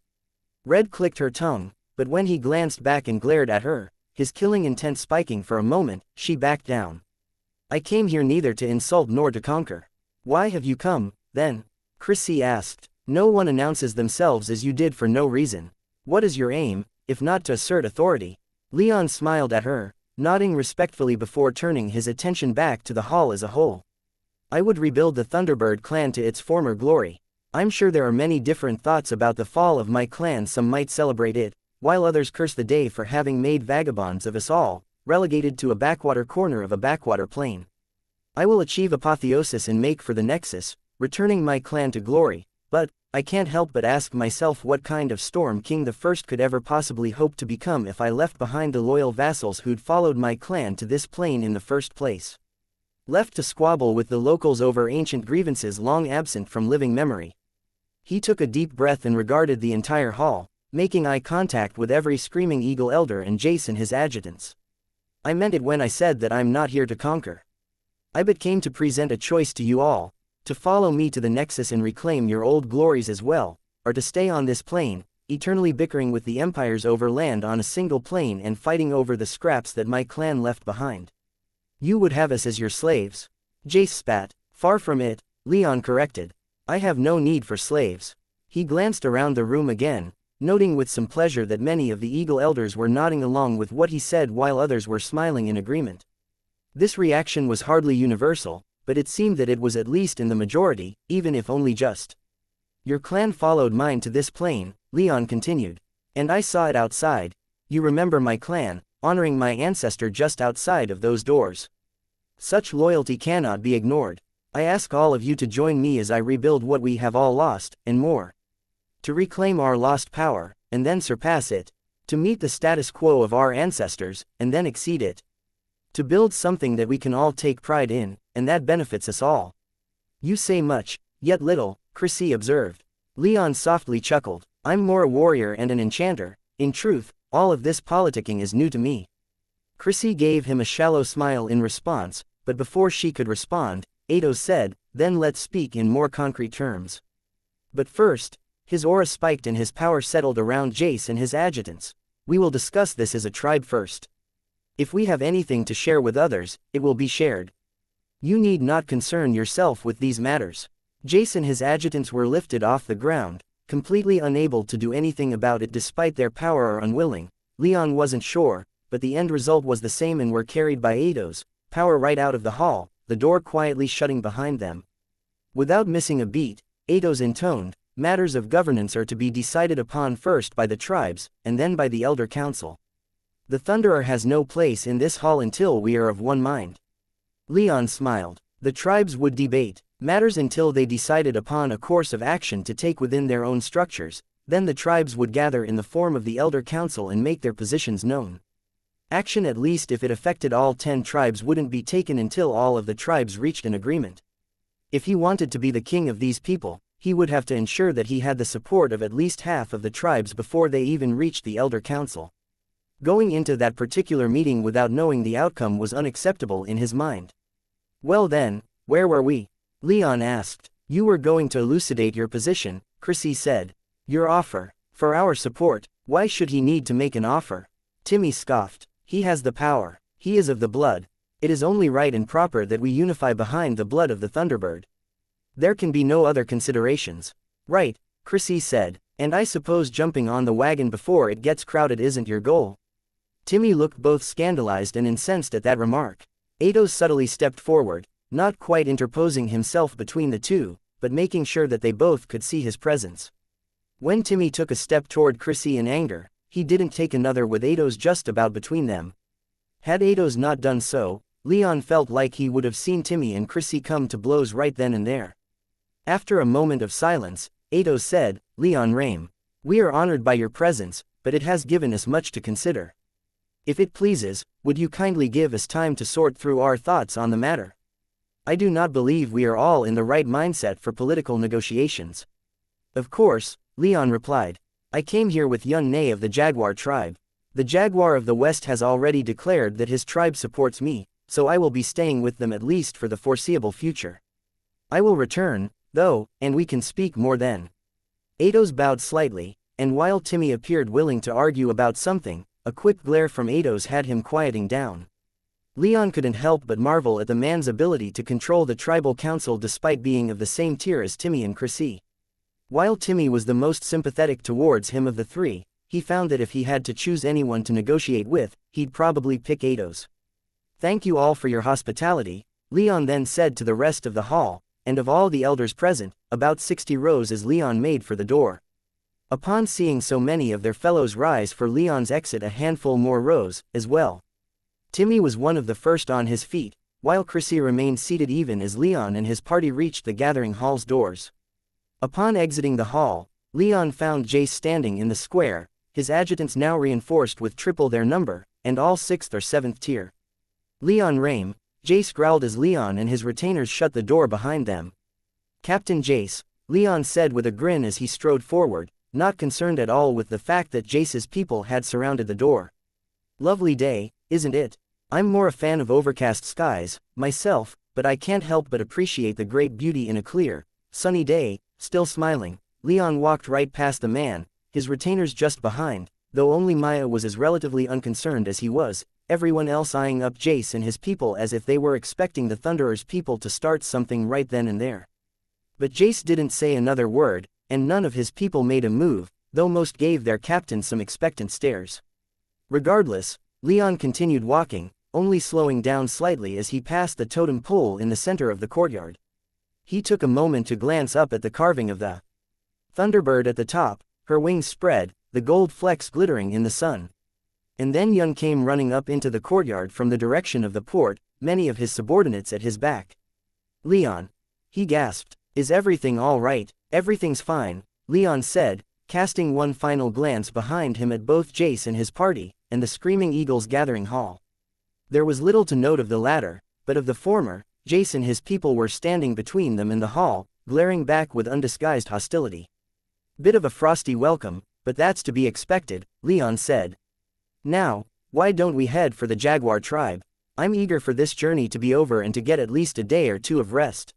Red clicked her tongue, but when he glanced back and glared at her, his killing intent spiking for a moment, she backed down. I came here neither to insult nor to conquer. Why have you come, then? Chrissy asked. No one announces themselves as you did for no reason. What is your aim, if not to assert authority? Leon smiled at her, nodding respectfully before turning his attention back to the hall as a whole. I would rebuild the Thunderbird clan to its former glory. I'm sure there are many different thoughts about the fall of my clan. Some might celebrate it, while others curse the day for having made vagabonds of us all, relegated to a backwater corner of a backwater plain. I will achieve apotheosis and make for the Nexus, returning my clan to glory, but, I can't help but ask myself what kind of Storm King the First could ever possibly hope to become if I left behind the loyal vassals who'd followed my clan to this plane in the first place. Left to squabble with the locals over ancient grievances long absent from living memory. He took a deep breath and regarded the entire hall, making eye contact with every screaming eagle elder and Jace and his adjutants. I meant it when I said that I'm not here to conquer. I but came to present a choice to you all, to follow me to the Nexus and reclaim your old glories as well, or to stay on this plane, eternally bickering with the empires over land on a single plane and fighting over the scraps that my clan left behind. You would have us as your slaves. Jace spat. Far from it, Leon corrected. I have no need for slaves. He glanced around the room again, noting with some pleasure that many of the Eagle Elders were nodding along with what he said while others were smiling in agreement. This reaction was hardly universal, but it seemed that it was at least in the majority, even if only just. Your clan followed mine to this plane, Leon continued. And I saw it outside. You remember my clan, honoring my ancestor just outside of those doors. Such loyalty cannot be ignored. I ask all of you to join me as I rebuild what we have all lost, and more. To reclaim our lost power, and then surpass it. To meet the status quo of our ancestors, and then exceed it. To build something that we can all take pride in, and that benefits us all. You say much, yet little, Chrissy observed. Leon softly chuckled. I'm more a warrior and an enchanter. In truth, all of this politicking is new to me. Chrissy gave him a shallow smile in response, but before she could respond, Ados said, then let's speak in more concrete terms. But first, his aura spiked and his power settled around Jace and his adjutants. We will discuss this as a tribe first. If we have anything to share with others, it will be shared. You need not concern yourself with these matters. Jace and his adjutants were lifted off the ground, completely unable to do anything about it despite their power or unwilling. Leon wasn't sure, but the end result was the same and were carried by Ados, power right out of the hall, the door quietly shutting behind them. Without missing a beat, Ados intoned, matters of governance are to be decided upon first by the tribes, and then by the Elder Council. The Thunderer has no place in this hall until we are of one mind. Leon smiled. The tribes would debate matters until they decided upon a course of action to take within their own structures, then the tribes would gather in the form of the Elder Council and make their positions known. Action, at least if it affected all 10 tribes, wouldn't be taken until all of the tribes reached an agreement. If he wanted to be the king of these people, he would have to ensure that he had the support of at least half of the tribes before they even reached the Elder Council. Going into that particular meeting without knowing the outcome was unacceptable in his mind. Well then, where were we? Leon asked. You were going to elucidate your position, Chrissy said. Your offer. For our support, why should he need to make an offer? Timmy scoffed. He has the power. He is of the blood. It is only right and proper that we unify behind the blood of the Thunderbird. There can be no other considerations. Right, Chrissy said. And I suppose jumping on the wagon before it gets crowded isn't your goal? Timmy looked both scandalized and incensed at that remark. Ados subtly stepped forward, not quite interposing himself between the two, but making sure that they both could see his presence. When Timmy took a step toward Chrissy in anger, he didn't take another with Ados just about between them. Had Ados not done so, Leon felt like he would have seen Timmy and Chrissy come to blows right then and there. After a moment of silence, Ados said, Leon Rame. We are honored by your presence, but it has given us much to consider. If it pleases, would you kindly give us time to sort through our thoughts on the matter? I do not believe we are all in the right mindset for political negotiations. Of course, Leon replied. I came here with young Nay of the Jaguar tribe. The Jaguar of the West has already declared that his tribe supports me, so I will be staying with them at least for the foreseeable future. I will return, though, and we can speak more then. Ados bowed slightly, and while Timmy appeared willing to argue about something, a quick glare from Ados had him quieting down. Leon couldn't help but marvel at the man's ability to control the tribal council despite being of the same tier as Timmy and Chrissy. While Timmy was the most sympathetic towards him of the three, he found that if he had to choose anyone to negotiate with, he'd probably pick Ados. Thank you all for your hospitality, Leon then said to the rest of the hall, and of all the elders present, about 60 rose as Leon made for the door. Upon seeing so many of their fellows rise for Leon's exit, a handful more rose, as well. Timmy was one of the first on his feet, while Chrissy remained seated even as Leon and his party reached the gathering hall's doors. Upon exiting the hall, Leon found Jace standing in the square, his adjutants now reinforced with triple their number, and all 6th or 7th tier. Leon Rame, Jace growled as Leon and his retainers shut the door behind them. Captain Jace, Leon said with a grin as he strode forward, not concerned at all with the fact that Jace's people had surrounded the door. Lovely day, isn't it? I'm more a fan of overcast skies, myself, but I can't help but appreciate the great beauty in a clear, sunny day. Still smiling, Leon walked right past the man, his retainers just behind, though only Maya was as relatively unconcerned as he was, everyone else eyeing up Jace and his people as if they were expecting the Thunderer's people to start something right then and there. But Jace didn't say another word, and none of his people made a move, though most gave their captain some expectant stares. Regardless, Leon continued walking, only slowing down slightly as he passed the totem pole in the center of the courtyard. He took a moment to glance up at the carving of the Thunderbird at the top, her wings spread, the gold flecks glittering in the sun. And then Young came running up into the courtyard from the direction of the port, many of his subordinates at his back. Leon. He gasped. Is everything all right? Everything's fine, Leon said, casting one final glance behind him at both Jace and his party, and the Screaming Eagles gathering hall. There was little to note of the latter, but of the former, Jace and his people were standing between them in the hall, glaring back with undisguised hostility. "Bit of a frosty welcome, but that's to be expected," Leon said. "Now, why don't we head for the Jaguar tribe? I'm eager for this journey to be over and to get at least a day or two of rest."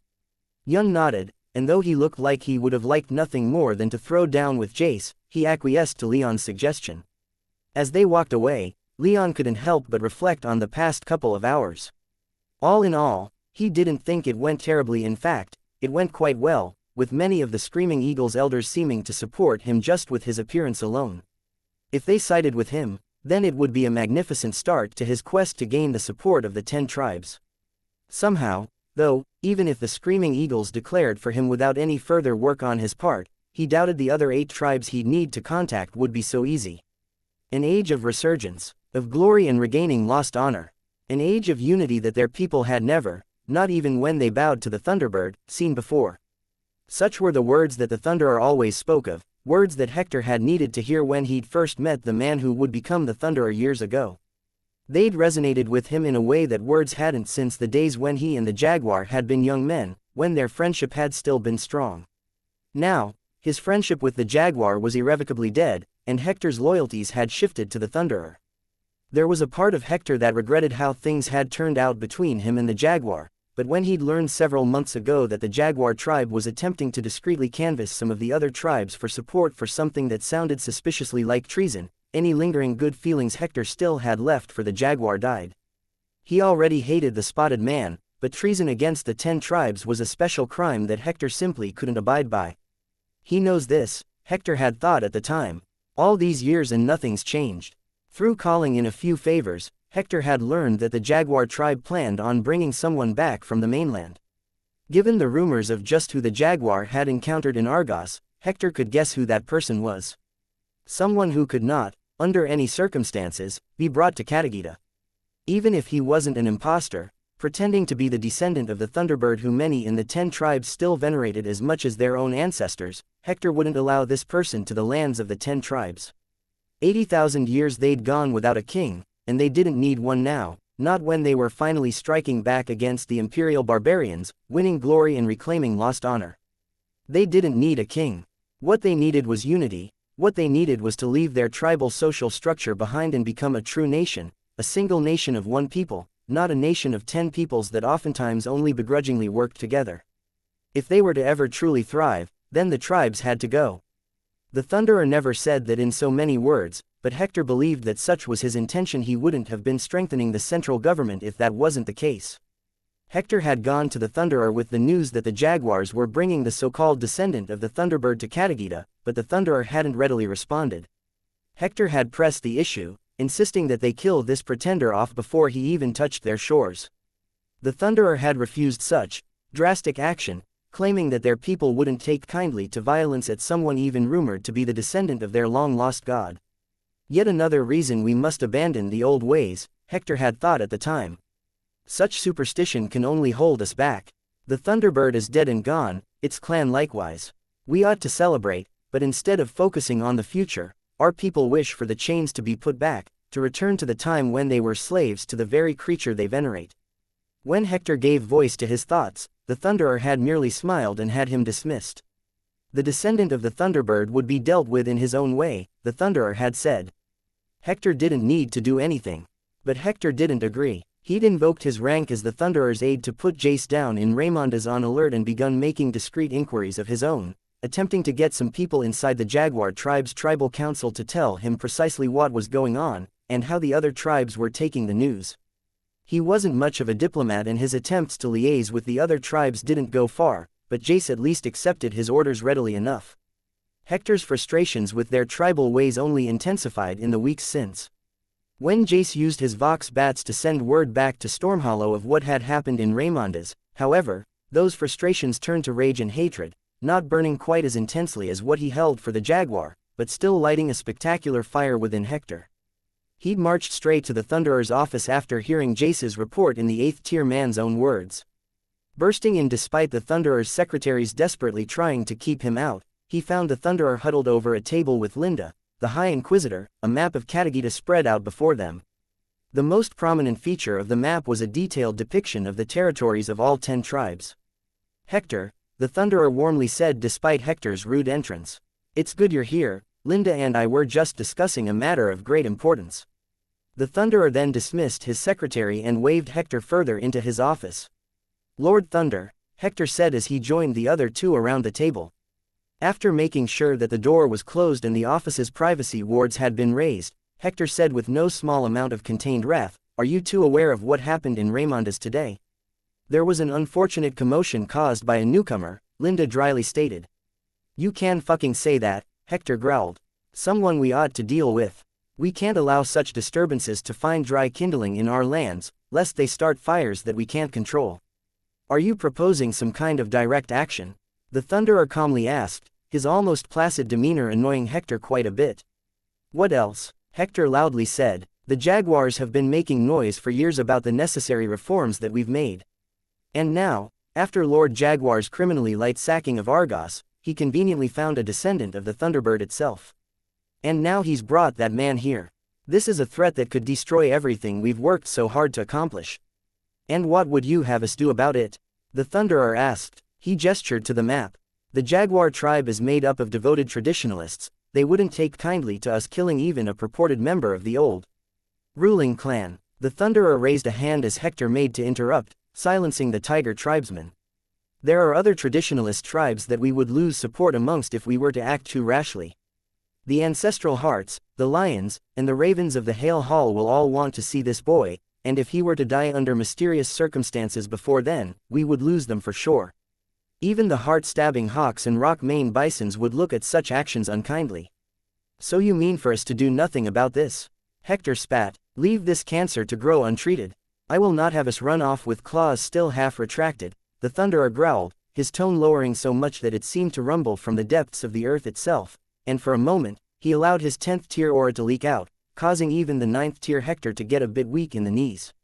Young nodded, and though he looked like he would have liked nothing more than to throw down with Jace, he acquiesced to Leon's suggestion. As they walked away, Leon couldn't help but reflect on the past couple of hours. All in all, he didn't think it went terribly. In fact, it went quite well, with many of the Screaming Eagle's elders seeming to support him just with his appearance alone. If they sided with him, then it would be a magnificent start to his quest to gain the support of the 10 tribes. Somehow, though, even if the Screaming Eagles declared for him without any further work on his part, he doubted the other 8 tribes he'd need to contact would be so easy. An age of resurgence, of glory and regaining lost honor. An age of unity that their people had never, not even when they bowed to the Thunderbird, seen before. Such were the words that the Thunderer always spoke of, words that Hector had needed to hear when he'd first met the man who would become the Thunderer years ago. They'd resonated with him in a way that words hadn't since the days when he and the Jaguar had been young men, when their friendship had still been strong. Now, his friendship with the Jaguar was irrevocably dead, and Hector's loyalties had shifted to the Thunderer. There was a part of Hector that regretted how things had turned out between him and the Jaguar, but when he'd learned several months ago that the Jaguar tribe was attempting to discreetly canvass some of the other tribes for support for something that sounded suspiciously like treason, any lingering good feelings Hector still had left for the Jaguar died. He already hated the Spotted Man, but treason against the 10 tribes was a special crime that Hector simply couldn't abide by. He knows this, Hector had thought at the time. All these years and nothing's changed. Through calling in a few favors, Hector had learned that the Jaguar tribe planned on bringing someone back from the mainland. Given the rumors of just who the Jaguar had encountered in Argos, Hector could guess who that person was. Someone who could not, under any circumstances, be brought to Katagita. Even if he wasn't an imposter, pretending to be the descendant of the Thunderbird who many in the 10 tribes still venerated as much as their own ancestors, Hector wouldn't allow this person to the lands of the 10 tribes. 80,000 years they'd gone without a king, and they didn't need one now, not when they were finally striking back against the Imperial barbarians, winning glory and reclaiming lost honor. They didn't need a king. What they needed was unity. What they needed was to leave their tribal social structure behind and become a true nation, a single nation of one people, not a nation of 10 peoples that oftentimes only begrudgingly worked together. If they were to ever truly thrive, then the tribes had to go. The Thunderer never said that in so many words, but Hector believed that such was his intention. He wouldn't have been strengthening the central government if that wasn't the case. Hector had gone to the Thunderer with the news that the Jaguars were bringing the so-called descendant of the Thunderbird to Katagita, but the Thunderer hadn't readily responded. Hector had pressed the issue, insisting that they kill this pretender off before he even touched their shores. The Thunderer had refused such drastic action, claiming that their people wouldn't take kindly to violence at someone even rumored to be the descendant of their long-lost god. Yet another reason we must abandon the old ways, Hector had thought at the time. Such superstition can only hold us back. The Thunderbird is dead and gone, its clan likewise. We ought to celebrate, but instead of focusing on the future, our people wish for the chains to be put back, to return to the time when they were slaves to the very creature they venerate. When Hector gave voice to his thoughts, the Thunderer had merely smiled and had him dismissed. The descendant of the Thunderbird would be dealt with in his own way, the Thunderer had said. Hector didn't need to do anything. But Hector didn't agree. He'd invoked his rank as the Thunderer's aide to put Jace down in Raymonda's on alert and begun making discreet inquiries of his own, attempting to get some people inside the Jaguar tribe's tribal council to tell him precisely what was going on, and how the other tribes were taking the news. He wasn't much of a diplomat and his attempts to liaise with the other tribes didn't go far, but Jace at least accepted his orders readily enough. Hector's frustrations with their tribal ways only intensified in the weeks since. When Jace used his Vox bats to send word back to Stormhollow of what had happened in Raymonda's, however, those frustrations turned to rage and hatred, not burning quite as intensely as what he held for the Jaguar, but still lighting a spectacular fire within Hector. He'd marched straight to the Thunderer's office after hearing Jace's report in the 8th-tier man's own words. Bursting in despite the Thunderer's secretaries desperately trying to keep him out, he found the Thunderer huddled over a table with Linda, the High Inquisitor, a map of Katagita spread out before them. The most prominent feature of the map was a detailed depiction of the territories of all 10 tribes. "Hector," the Thunderer warmly said despite Hector's rude entrance. "It's good you're here, Linda and I were just discussing a matter of great importance." The Thunderer then dismissed his secretary and waved Hector further into his office. "Lord Thunder," Hector said as he joined the other two around the table. After making sure that the door was closed and the office's privacy wards had been raised, Hector said with no small amount of contained wrath, "Are you two aware of what happened in Raymondas today?" "There was an unfortunate commotion caused by a newcomer," Linda dryly stated. "You can fucking say that," Hector growled. "Someone we ought to deal with. We can't allow such disturbances to find dry kindling in our lands, lest they start fires that we can't control." "Are you proposing some kind of direct action?" the Thunderer calmly asked, his almost placid demeanor annoying Hector quite a bit. "What else?" Hector loudly said. "The Jaguars have been making noise for years about the necessary reforms that we've made. And now, after Lord Jaguar's criminally light sacking of Argos, he conveniently found a descendant of the Thunderbird itself. And now he's brought that man here. This is a threat that could destroy everything we've worked so hard to accomplish." "And what would you have us do about it?" the Thunderer asked. He gestured to the map. "The Jaguar tribe is made up of devoted traditionalists. They wouldn't take kindly to us killing even a purported member of the old ruling clan." The Thunderer raised a hand as Hector made to interrupt, silencing the Tiger tribesman. "There are other traditionalist tribes that we would lose support amongst if we were to act too rashly. The Ancestral Hearts, the Lions, and the Ravens of the Hale Hall will all want to see this boy, and if he were to die under mysterious circumstances before then, we would lose them for sure. Even the heart-stabbing hawks and rock-maned bisons would look at such actions unkindly." "So you mean for us to do nothing about this?" Hector spat. "Leave this cancer to grow untreated. I will not have us run off with claws still half retracted," the Thunderer growled, his tone lowering so much that it seemed to rumble from the depths of the earth itself, and for a moment, he allowed his 10th tier aura to leak out, causing even the 9th tier Hector to get a bit weak in the knees.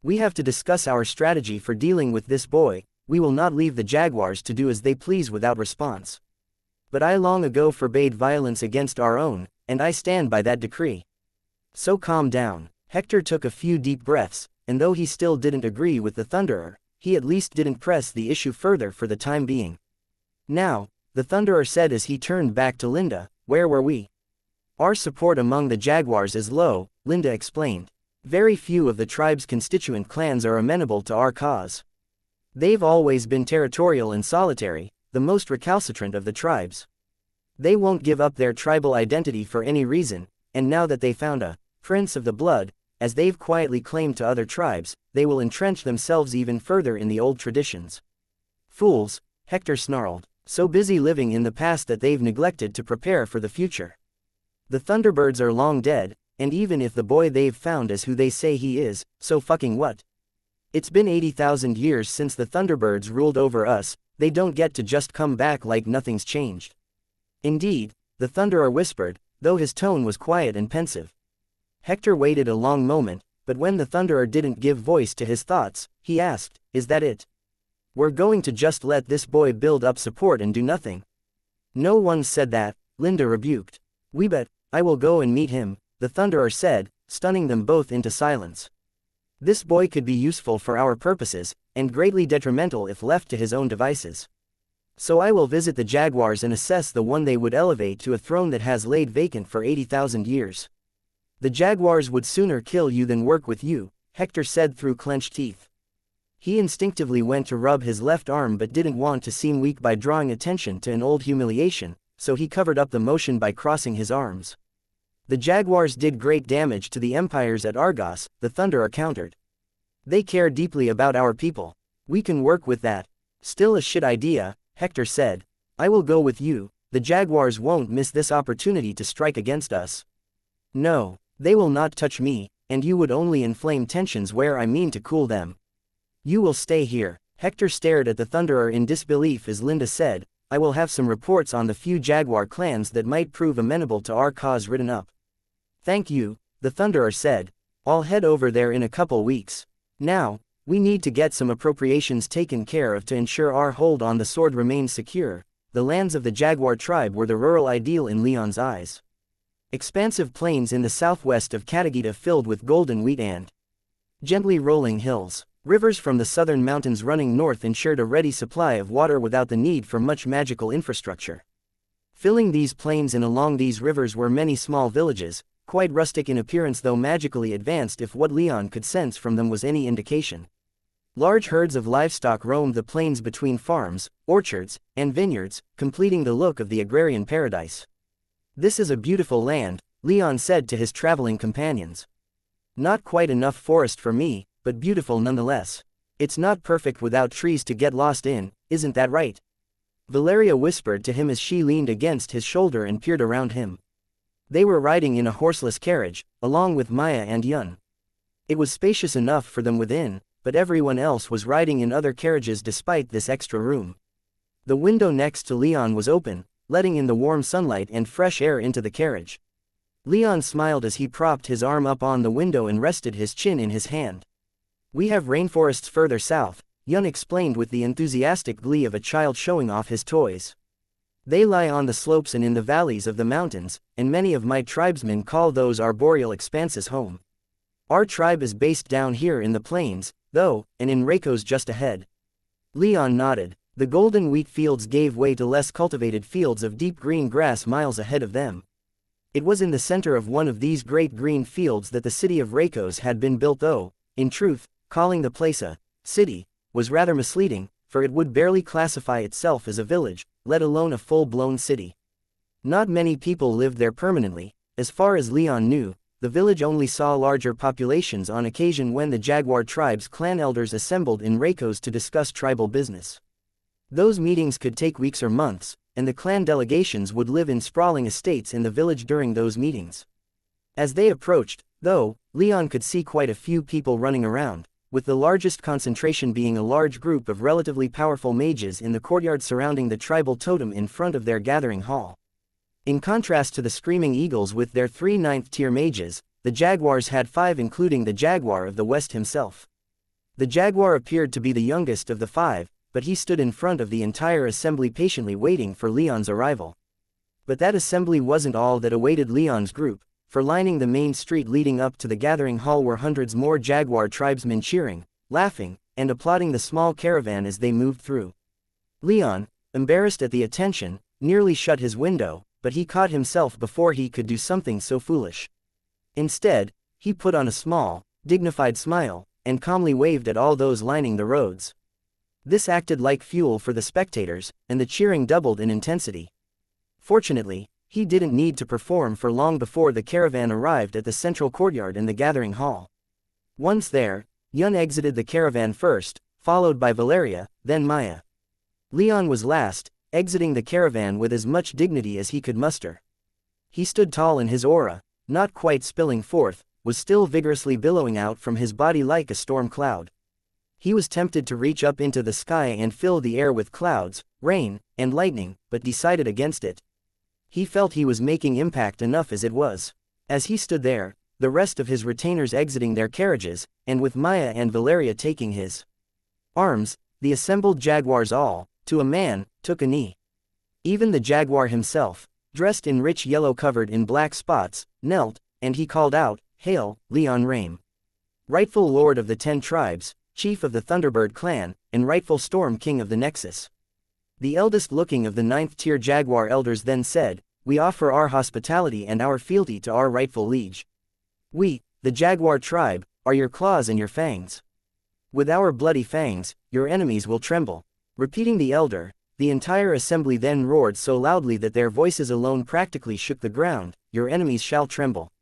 "We have to discuss our strategy for dealing with this boy. We will not leave the Jaguars to do as they please without response. But I long ago forbade violence against our own, and I stand by that decree. So calm down." Hector took a few deep breaths, and though he still didn't agree with the Thunderer, he at least didn't press the issue further for the time being. "Now," the Thunderer said as he turned back to Linda, "where were we?" "Our support among the Jaguars is low," Linda explained. "Very few of the tribe's constituent clans are amenable to our cause. They've always been territorial and solitary, the most recalcitrant of the tribes. They won't give up their tribal identity for any reason, and now that they found a prince of the blood, as they've quietly claimed to other tribes, they will entrench themselves even further in the old traditions." "Fools," Hector snarled, "so busy living in the past that they've neglected to prepare for the future. The Thunderbirds are long dead, and even if the boy they've found is who they say he is, so fucking what? It's been 80,000 years since the Thunderbirds ruled over us, they don't get to just come back like nothing's changed." "Indeed," the Thunderer whispered, though his tone was quiet and pensive. Hector waited a long moment, but when the Thunderer didn't give voice to his thoughts, he asked, "Is that it? We're going to just let this boy build up support and do nothing?" "No one said that," Linda rebuked. "We bet, I will go and meet him," the Thunderer said, stunning them both into silence. "This boy could be useful for our purposes, and greatly detrimental if left to his own devices. So I will visit the Jaguars and assess the one they would elevate to a throne that has laid vacant for 80,000 years. The Jaguars would sooner kill you than work with you," Hector said through clenched teeth. He instinctively went to rub his left arm but didn't want to seem weak by drawing attention to an old humiliation, so he covered up the motion by crossing his arms. "The Jaguars did great damage to the empires at Argos," the Thunderer countered. "They care deeply about our people. We can work with that." "Still a shit idea," Hector said. "I will go with you. The Jaguars won't miss this opportunity to strike against us." "No, they will not touch me, and you would only inflame tensions where I mean to cool them. You will stay here." Hector stared at the Thunderer in disbelief as Linda said, "I will have some reports on the few Jaguar clans that might prove amenable to our cause written up." "Thank you," the Thunderer said. "I'll head over there in a couple weeks. Now, we need to get some appropriations taken care of to ensure our hold on the sword remains secure." The lands of the Jaguar tribe were the rural ideal in Leon's eyes. Expansive plains in the southwest of Katagita filled with golden wheat and gently rolling hills. Rivers from the southern mountains running north ensured a ready supply of water without the need for much magical infrastructure. Filling these plains and along these rivers were many small villages, quite rustic in appearance though magically advanced if what Leon could sense from them was any indication. Large herds of livestock roamed the plains between farms, orchards, and vineyards, completing the look of the agrarian paradise. "This is a beautiful land," Leon said to his traveling companions. "Not quite enough forest for me, but beautiful nonetheless. It's not perfect without trees to get lost in, isn't that right?" Valeria whispered to him as she leaned against his shoulder and peered around him. They were riding in a horseless carriage, along with Maya and Yun. It was spacious enough for them within, but everyone else was riding in other carriages despite this extra room. The window next to Leon was open, letting in the warm sunlight and fresh air into the carriage. Leon smiled as he propped his arm up on the window and rested his chin in his hand. "We have rainforests further south," Yun explained with the enthusiastic glee of a child showing off his toys. "They lie on the slopes and in the valleys of the mountains, and many of my tribesmen call those arboreal expanses home. Our tribe is based down here in the plains, though, and in Reiko's just ahead." Leon nodded. The golden wheat fields gave way to less cultivated fields of deep green grass miles ahead of them. It was in the center of one of these great green fields that the city of Reiko's had been built though, in truth, calling the place a city was rather misleading, for it would barely classify itself as a village, let alone a full-blown city. Not many people lived there permanently. As far as Leon knew, the village only saw larger populations on occasion when the Jaguar tribe's clan elders assembled in Reiko's to discuss tribal business. Those meetings could take weeks or months, and the clan delegations would live in sprawling estates in the village during those meetings. As they approached, though, Leon could see quite a few people running around, with the largest concentration being a large group of relatively powerful mages in the courtyard surrounding the tribal totem in front of their gathering hall. In contrast to the Screaming Eagles with their 3 ninth-tier mages, the Jaguars had 5 including the Jaguar of the West himself. The Jaguar appeared to be the youngest of the 5, but he stood in front of the entire assembly patiently waiting for Leon's arrival. But that assembly wasn't all that awaited Leon's group, for lining the main street leading up to the gathering hall were hundreds more Jaguar tribesmen cheering, laughing, and applauding the small caravan as they moved through. Leon, embarrassed at the attention, nearly shut his window, but he caught himself before he could do something so foolish. Instead, he put on a small, dignified smile, and calmly waved at all those lining the roads. This acted like fuel for the spectators, and the cheering doubled in intensity. Fortunately, he didn't need to perform for long before the caravan arrived at the central courtyard in the gathering hall. Once there, Yun exited the caravan first, followed by Valeria, then Maya. Leon was last, exiting the caravan with as much dignity as he could muster. He stood tall in his aura, not quite spilling forth, was still vigorously billowing out from his body like a storm cloud. He was tempted to reach up into the sky and fill the air with clouds, rain, and lightning, but decided against it. He felt he was making impact enough as it was. As he stood there, the rest of his retainers exiting their carriages, and with Maya and Valeria taking his arms, the assembled Jaguars all, to a man, took a knee. Even the Jaguar himself, dressed in rich yellow covered in black spots, knelt, and he called out, "Hail, Leon Rame. Rightful Lord of the 10 Tribes, Chief of the Thunderbird clan, and rightful Storm King of the Nexus." The eldest looking of the 9th-tier Jaguar elders then said, "We offer our hospitality and our fealty to our rightful liege. We, the Jaguar tribe, are your claws and your fangs. With our bloody fangs, your enemies will tremble." Repeating the elder, the entire assembly then roared so loudly that their voices alone practically shook the ground, "Your enemies shall tremble."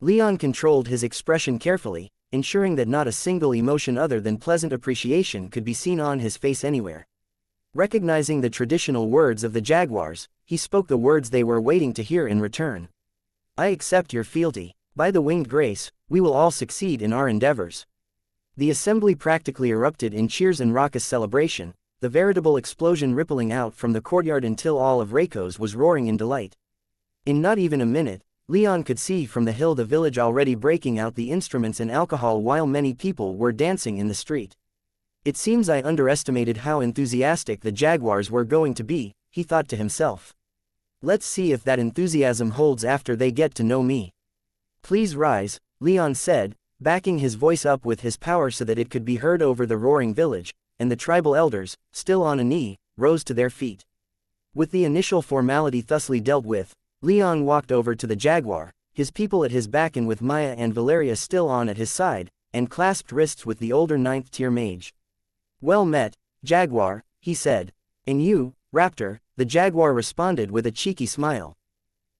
Leon controlled his expression carefully, ensuring that not a single emotion other than pleasant appreciation could be seen on his face anywhere. Recognizing the traditional words of the Jaguars, he spoke the words they were waiting to hear in return. "I accept your fealty. By the winged grace, we will all succeed in our endeavors." The assembly practically erupted in cheers and raucous celebration, the veritable explosion rippling out from the courtyard until all of Reiko's was roaring in delight. In not even a minute, Leon could see from the hill the village already breaking out the instruments and alcohol while many people were dancing in the street. "It seems I underestimated how enthusiastic the Jaguars were going to be," he thought to himself. Let's see if that enthusiasm holds after they get to know me. Please rise, Leon said, backing his voice up with his power so that it could be heard over the roaring village, and the tribal elders, still on a knee, rose to their feet. With the initial formality thusly dealt with, Leon walked over to the jaguar, his people at his back and with Maya and Valeria still on at his side, and clasped wrists with the older 9th tier mage. Well met, Jaguar, he said. And you, Raptor, the Jaguar responded with a cheeky smile.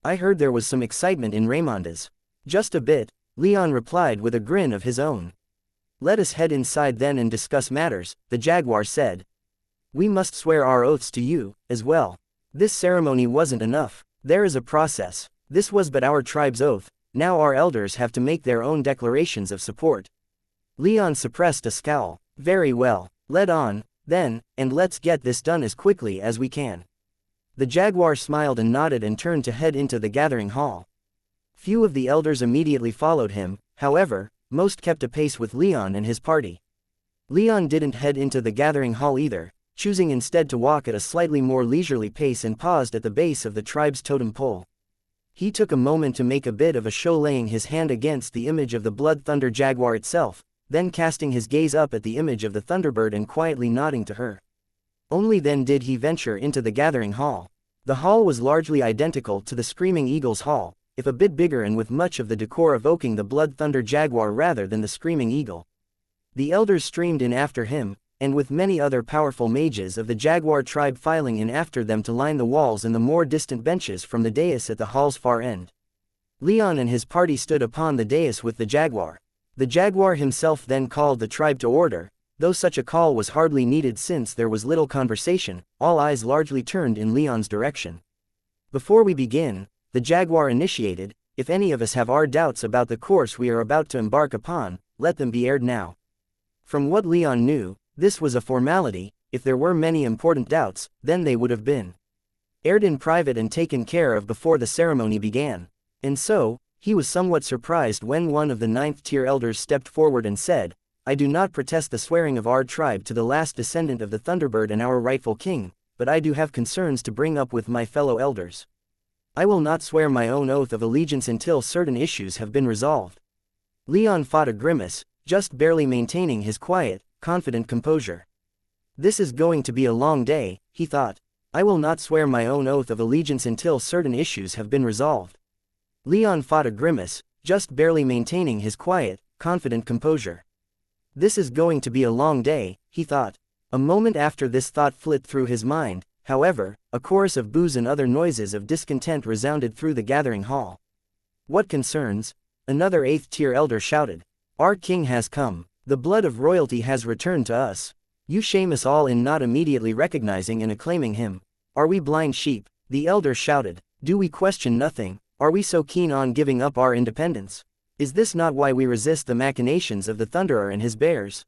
I heard there was some excitement in Raymonda's. Just a bit, Leon replied with a grin of his own. Let us head inside then and discuss matters, the Jaguar said. We must swear our oaths to you, as well. This ceremony wasn't enough. There is a process. This was but our tribe's oath, now our elders have to make their own declarations of support. Leon suppressed a scowl. Very well. Let on, then, and let's get this done as quickly as we can. The Jaguar smiled and nodded and turned to head into the gathering hall. Few of the elders immediately followed him, however, most kept a pace with Leon and his party. Leon didn't head into the gathering hall either, choosing instead to walk at a slightly more leisurely pace and paused at the base of the tribe's totem pole. He took a moment to make a bit of a show, laying his hand against the image of the Blood Thunder Jaguar itself, then casting his gaze up at the image of the Thunderbird and quietly nodding to her. Only then did he venture into the gathering hall. The hall was largely identical to the Screaming Eagle's hall, if a bit bigger and with much of the decor evoking the Blood Thunder Jaguar rather than the Screaming Eagle. The elders streamed in after him, and with many other powerful mages of the Jaguar tribe filing in after them to line the walls and the more distant benches from the dais at the hall's far end. Leon and his party stood upon the dais with the Jaguar. The Jaguar himself then called the tribe to order, though such a call was hardly needed since there was little conversation, all eyes largely turned in Leon's direction. Before we begin, the Jaguar initiated, if any of us have our doubts about the course we are about to embark upon, let them be aired now. From what Leon knew, this was a formality. If there were many important doubts, then they would have been aired in private and taken care of before the ceremony began. And so, he was somewhat surprised when one of the 9th tier elders stepped forward and said, I do not protest the swearing of our tribe to the last descendant of the Thunderbird and our rightful king, but I do have concerns to bring up with my fellow elders. I will not swear my own oath of allegiance until certain issues have been resolved. Leon fought a grimace, just barely maintaining his quiet, confident composure. This is going to be a long day, he thought. I will not swear my own oath of allegiance until certain issues have been resolved. Leon fought a grimace, just barely maintaining his quiet, confident composure. This is going to be a long day, he thought. A moment after this thought flit through his mind, however, a chorus of boos and other noises of discontent resounded through the gathering hall. What concerns? Another 8th tier elder shouted. Our king has come. The blood of royalty has returned to us. You shame us all in not immediately recognizing and acclaiming him. Are we blind sheep? The elder shouted. Do we question nothing? Are we so keen on giving up our independence? Is this not why we resist the machinations of the Thunderer and his bears?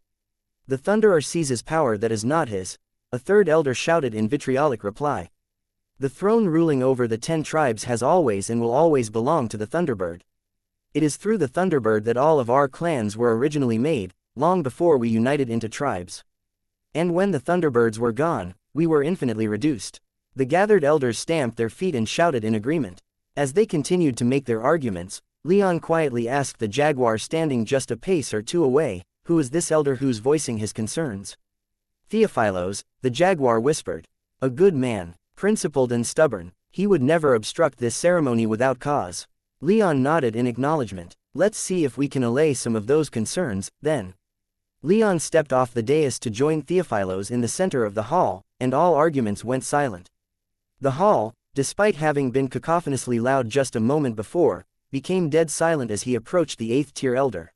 The Thunderer seizes power that is not his, a third elder shouted in vitriolic reply. The throne ruling over the 10 tribes has always and will always belong to the Thunderbird. It is through the Thunderbird that all of our clans were originally made, long before we united into tribes. And when the Thunderbirds were gone, we were infinitely reduced. The gathered elders stamped their feet and shouted in agreement. As they continued to make their arguments, Leon quietly asked the Jaguar standing just a pace or two away, who is this elder who's voicing his concerns? Theophilos, the Jaguar whispered. A good man, principled and stubborn, he would never obstruct this ceremony without cause. Leon nodded in acknowledgement. Let's see if we can allay some of those concerns, then. Leon stepped off the dais to join Theophilos in the center of the hall, and all arguments went silent. The hall, despite having been cacophonously loud just a moment before, became dead silent as he approached the 8th tier elder.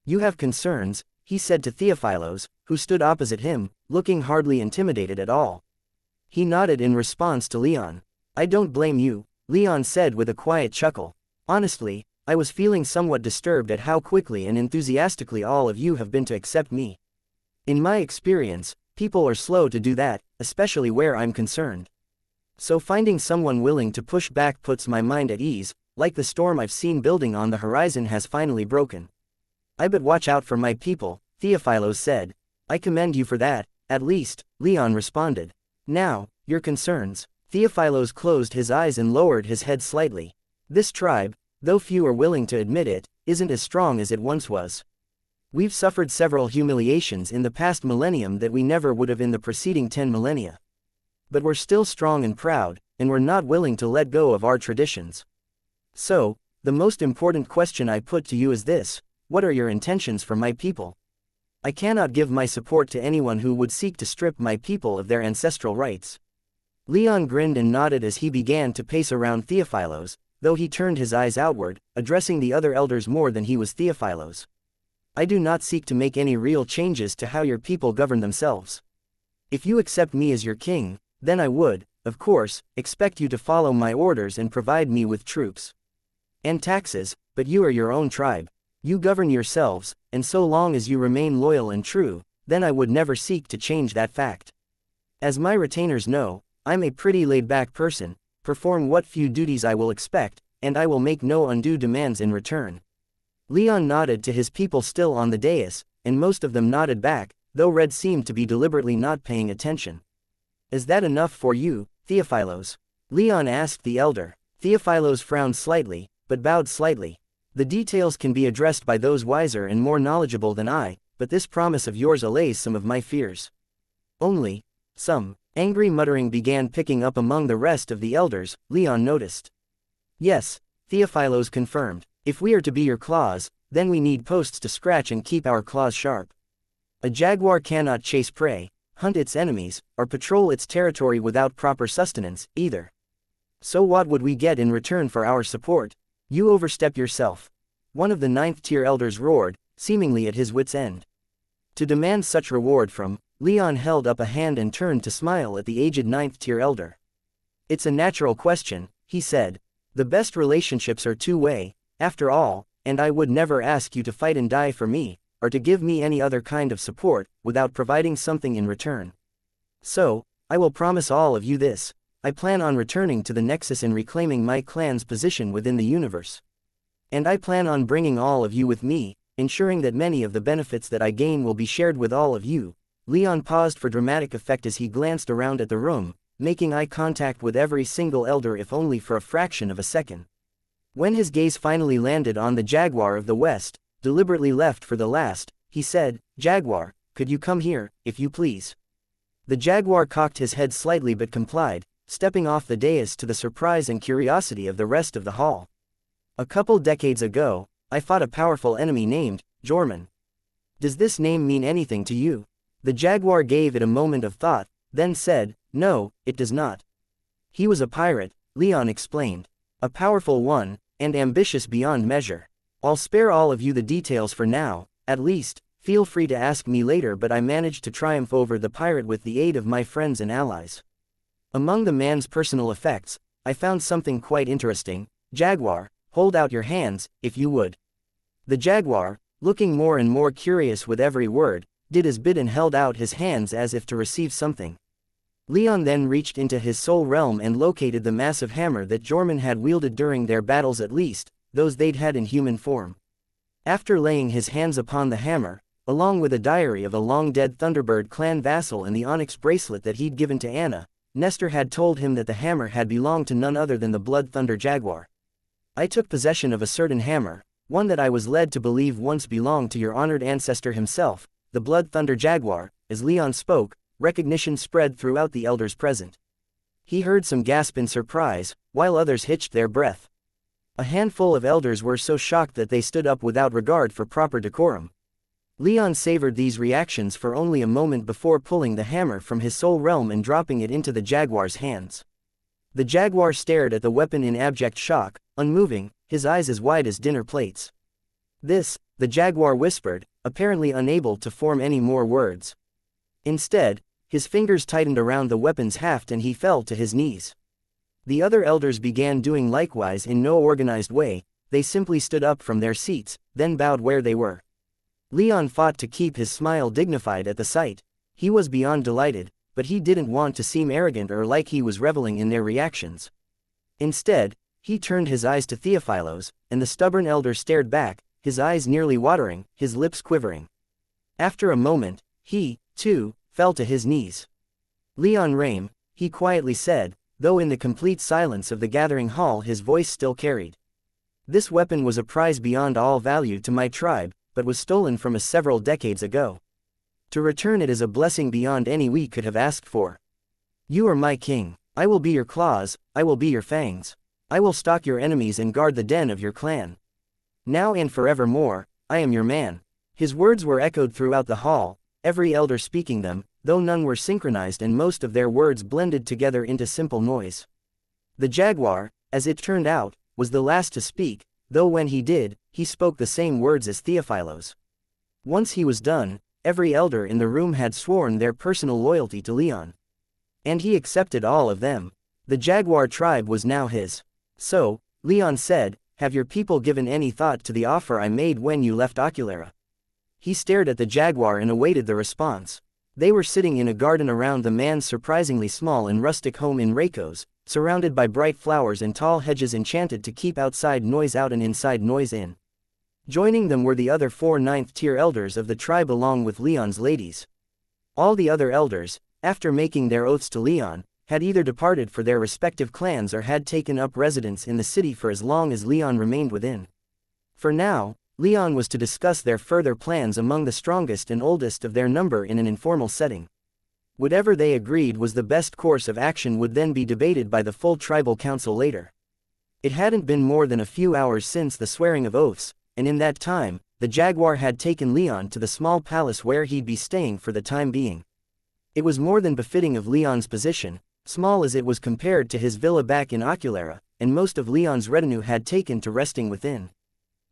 You have concerns, he said to Theophilos, who stood opposite him, looking hardly intimidated at all. He nodded in response to Leon. I don't blame you, Leon said with a quiet chuckle. Honestly, I was feeling somewhat disturbed at how quickly and enthusiastically all of you have been to accept me. In my experience, people are slow to do that, especially where I'm concerned. So finding someone willing to push back puts my mind at ease, like the storm I've seen building on the horizon has finally broken. I but watch out for my people, Theophilos said. I commend you for that, at least, Leon responded. Now, your concerns. Theophilos closed his eyes and lowered his head slightly. This tribe, though few are willing to admit it, isn't as strong as it once was. We've suffered several humiliations in the past millennium that we never would have in the preceding 10 millennia. But we're still strong and proud, and we're not willing to let go of our traditions. So, the most important question I put to you is this: what are your intentions for my people? I cannot give my support to anyone who would seek to strip my people of their ancestral rights. Leon grinned and nodded as he began to pace around Theophilos, though he turned his eyes outward, addressing the other elders more than he was Theophilos. I do not seek to make any real changes to how your people govern themselves. If you accept me as your king, then I would, of course, expect you to follow my orders and provide me with troops and taxes, but you are your own tribe. You govern yourselves, and so long as you remain loyal and true, then I would never seek to change that fact. As my retainers know, I'm a pretty laid-back person, perform what few duties I will expect, and I will make no undue demands in return. Leon nodded to his people still on the dais, and most of them nodded back, though Red seemed to be deliberately not paying attention. Is that enough for you, Theophilos? Leon asked the elder. Theophilos frowned slightly, but bowed slightly. The details can be addressed by those wiser and more knowledgeable than I, but this promise of yours allays some of my fears. Only some. Angry muttering began picking up among the rest of the elders, Leon noticed. Yes, Theophilos confirmed. If we are to be your claws, then we need posts to scratch and keep our claws sharp. A jaguar cannot chase prey, hunt its enemies, or patrol its territory without proper sustenance, either. So what would we get in return for our support? You overstep yourself. One of the 9th-tier elders roared, seemingly at his wit's end. To demand such reward from, Leon held up a hand and turned to smile at the aged 9th-tier elder. It's a natural question, he said. The best relationships are two-way, after all, and I would never ask you to fight and die for me, or to give me any other kind of support, without providing something in return. So, I will promise all of you this: I plan on returning to the Nexus and reclaiming my clan's position within the universe. And I plan on bringing all of you with me, ensuring that many of the benefits that I gain will be shared with all of you. Leon paused for dramatic effect as he glanced around at the room, making eye contact with every single elder if only for a fraction of a second. When his gaze finally landed on the Jaguar of the West, deliberately left for the last, he said, "Jaguar, could you come here, if you please?" The Jaguar cocked his head slightly but complied, stepping off the dais to the surprise and curiosity of the rest of the hall. A couple decades ago, I fought a powerful enemy named Jorman. Does this name mean anything to you? The Jaguar gave it a moment of thought, then said, "No, it does not." He was a pirate, Leon explained. A powerful one, and ambitious beyond measure. I'll spare all of you the details for now, at least. Feel free to ask me later, but I managed to triumph over the pirate with the aid of my friends and allies. Among the man's personal effects, I found something quite interesting. Jaguar, hold out your hands, if you would. The Jaguar, looking more and more curious with every word, did as bid and held out his hands as if to receive something. Leon then reached into his soul realm and located the massive hammer that Jorman had wielded during their battles, at least, those they'd had in human form. After laying his hands upon the hammer, along with a diary of a long-dead Thunderbird clan vassal and the onyx bracelet that he'd given to Anna, Nestor had told him that the hammer had belonged to none other than the Blood Thunder Jaguar. I took possession of a certain hammer, one that I was led to believe once belonged to your honored ancestor himself, the Blood Thunder Jaguar. As Leon spoke, recognition spread throughout the elders present. He heard some gasp in surprise, while others hitched their breath. A handful of elders were so shocked that they stood up without regard for proper decorum. Leon savored these reactions for only a moment before pulling the hammer from his soul realm and dropping it into the Jaguar's hands. The Jaguar stared at the weapon in abject shock, unmoving, his eyes as wide as dinner plates. "This," the Jaguar whispered, apparently unable to form any more words. Instead, his fingers tightened around the weapon's haft and he fell to his knees. The other elders began doing likewise in no organized way. They simply stood up from their seats, then bowed where they were. Leon fought to keep his smile dignified at the sight. He was beyond delighted, but he didn't want to seem arrogant or like he was reveling in their reactions. Instead, he turned his eyes to Theophilos, and the stubborn elder stared back, his eyes nearly watering, his lips quivering. After a moment, he, too, fell to his knees. "Leon Rame," he quietly said, though in the complete silence of the gathering hall his voice still carried. This weapon was a prize beyond all value to my tribe, but was stolen from us several decades ago. To return it is a blessing beyond any we could have asked for. You are my king. I will be your claws, I will be your fangs. I will stalk your enemies and guard the den of your clan. Now and forevermore, I am your man. His words were echoed throughout the hall, every elder speaking them, though none were synchronized and most of their words blended together into simple noise. The jaguar, as it turned out, was the last to speak, though when he did, he spoke the same words as Theophilos. Once he was done, every elder in the room had sworn their personal loyalty to Leon. And he accepted all of them. The jaguar tribe was now his. So, Leon said, have your people given any thought to the offer I made when you left Oculara? He stared at the jaguar and awaited the response. They were sitting in a garden around the man's surprisingly small and rustic home in Reikos, surrounded by bright flowers and tall hedges enchanted to keep outside noise out and inside noise in. Joining them were the other 4 ninth-tier elders of the tribe along with Leon's ladies. All the other elders, after making their oaths to Leon, had either departed for their respective clans or had taken up residence in the city for as long as Leon remained within. For now, Leon was to discuss their further plans among the strongest and oldest of their number in an informal setting. Whatever they agreed was the best course of action would then be debated by the full tribal council later. It hadn't been more than a few hours since the swearing of oaths, and in that time, the jaguar had taken Leon to the small palace where he'd be staying for the time being. It was more than befitting of Leon's position, small as it was compared to his villa back in Oculara, and most of Leon's retinue had taken to resting within.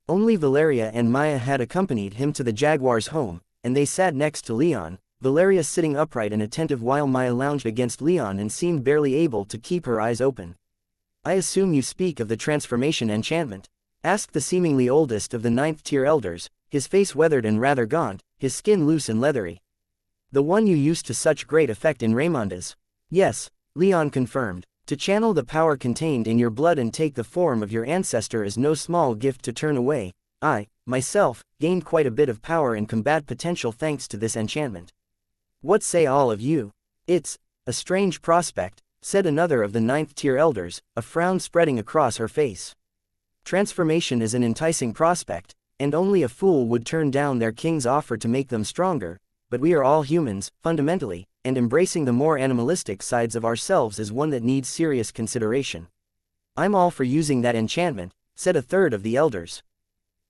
Only Valeria and Maya had accompanied him to the jaguar's home, and they sat next to Leon, Valeria sitting upright and attentive while Maya lounged against Leon and seemed barely able to keep her eyes open. I assume you speak of the transformation enchantment? Asked the seemingly oldest of the 9th-tier elders, his face weathered and rather gaunt, his skin loose and leathery. The one you used to such great effect in Raymonda's? Yes, Leon confirmed. To channel the power contained in your blood and take the form of your ancestor is no small gift to turn away. I, myself, gained quite a bit of power and combat potential thanks to this enchantment. What say all of you? It's a strange prospect, said another of the 9th-tier elders, a frown spreading across her face. Transformation is an enticing prospect, and only a fool would turn down their king's offer to make them stronger, but we are all humans, fundamentally, and embracing the more animalistic sides of ourselves is one that needs serious consideration. I'm all for using that enchantment, said a third of the elders.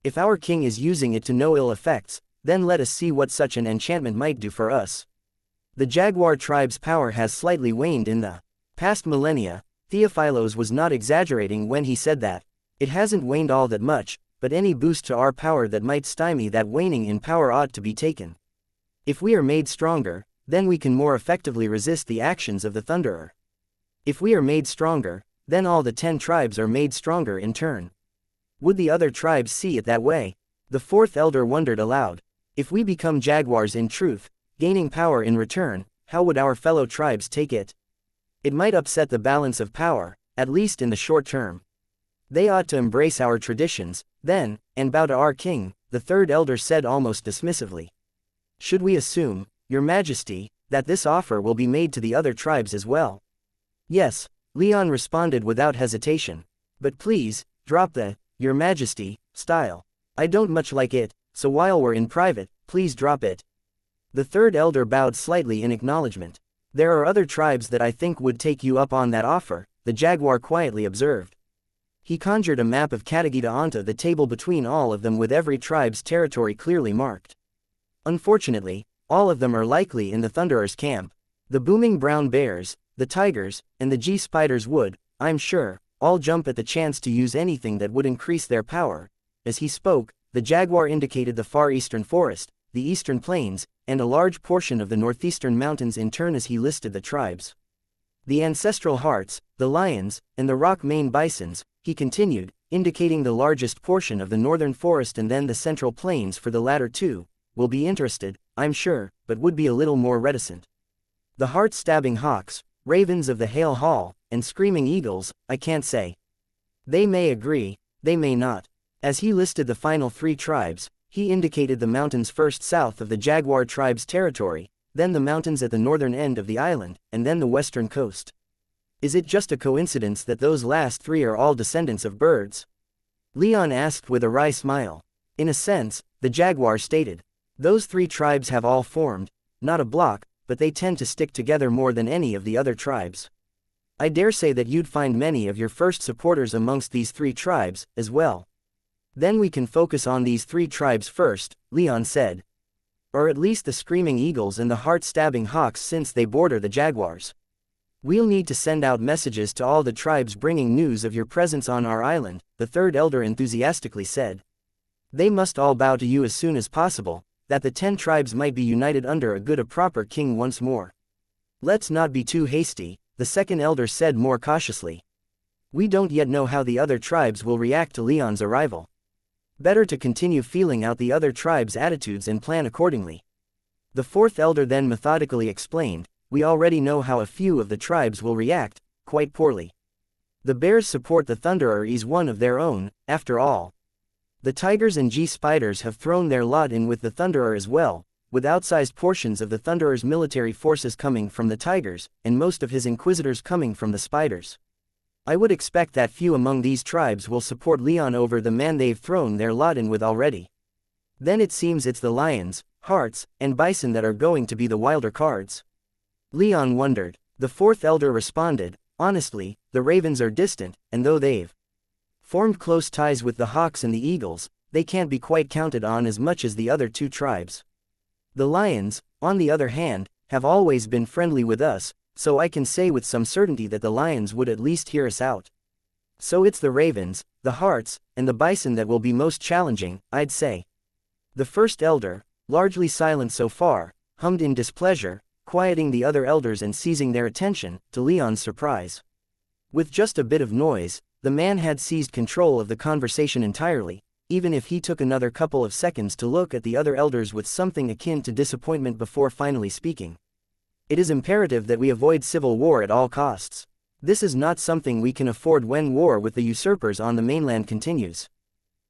If our king is using it to no ill effects, then let us see what such an enchantment might do for us. The jaguar tribe's power has slightly waned in the past millennia. Theophilos was not exaggerating when he said that. It hasn't waned all that much, but any boost to our power that might stymie that waning in power ought to be taken. If we are made stronger, then we can more effectively resist the actions of the Thunderer. If we are made stronger, then all the 10 tribes are made stronger in turn. Would the other tribes see it that way? The 4th elder wondered aloud. If we become jaguars in truth, gaining power in return, how would our fellow tribes take it? It might upset the balance of power, at least in the short term. They ought to embrace our traditions, then, and bow to our king, the 3rd elder said almost dismissively. Should we assume, Your Majesty, that this offer will be made to the other tribes as well? Yes, Leon responded without hesitation. But please, drop the, Your Majesty, style. I don't much like it, so while we're in private, please drop it. The 3rd elder bowed slightly in acknowledgement. There are other tribes that I think would take you up on that offer, the jaguar quietly observed. He conjured a map of Katagita onto the table between all of them with every tribe's territory clearly marked. Unfortunately, all of them are likely in the Thunderer's camp. The booming brown bears, the tigers, and the G-spiders would, I'm sure, all jump at the chance to use anything that would increase their power. As he spoke, the jaguar indicated the far eastern forest, the eastern plains, and a large portion of the northeastern mountains in turn as he listed the tribes. The ancestral hearts, the lions, and the rock mane bisons, he continued, indicating the largest portion of the northern forest and then the central plains for the latter two, will be interested, I'm sure, but would be a little more reticent. The heart-stabbing hawks, ravens of the Hail Hall, and screaming eagles, I can't say. They may agree, they may not. As he listed the final 3 tribes, he indicated the mountains first south of the jaguar tribe's territory, then the mountains at the northern end of the island, and then the western coast. Is it just a coincidence that those last three are all descendants of birds? Leon asked with a wry smile. In a sense, the jaguar stated. Those three tribes have all formed, not a block, but they tend to stick together more than any of the other tribes. I dare say that you'd find many of your first supporters amongst these three tribes, as well. Then we can focus on these three tribes first, Leon said. Or at least the screaming eagles and the heart-stabbing hawks, since they border the jaguars. We'll need to send out messages to all the tribes bringing news of your presence on our island, the third elder enthusiastically said. They must all bow to you as soon as possible, that the 10 tribes might be united under a proper king once more. Let's not be too hasty, the second elder said more cautiously. We don't yet know how the other tribes will react to Leon's arrival. Better to continue feeling out the other tribes' attitudes and plan accordingly. The fourth elder then methodically explained, we already know how a few of the tribes will react, quite poorly. The bears support the thunderer is one of their own, after all. The tigers and spiders have thrown their lot in with the thunderer as well, with outsized portions of the thunderer's military forces coming from the tigers, and most of his inquisitors coming from the spiders. I would expect that few among these tribes will support Leon over the man they've thrown their lot in with already. Then it seems it's the lions, hearts, and bison that are going to be the wilder cards. Leon wondered. The fourth elder responded, honestly, the ravens are distant, and though they've formed close ties with the hawks and the eagles, they can't be quite counted on as much as the other two tribes. The lions, on the other hand, have always been friendly with us, so I can say with some certainty that the lions would at least hear us out. So it's the ravens, the hearts, and the bison that will be most challenging, I'd say. The first elder, largely silent so far, hummed in displeasure, quieting the other elders and seizing their attention, to Leon's surprise. With just a bit of noise, the man had seized control of the conversation entirely, even if he took another couple of seconds to look at the other elders with something akin to disappointment before finally speaking. It is imperative that we avoid civil war at all costs. This is not something we can afford when war with the usurpers on the mainland continues.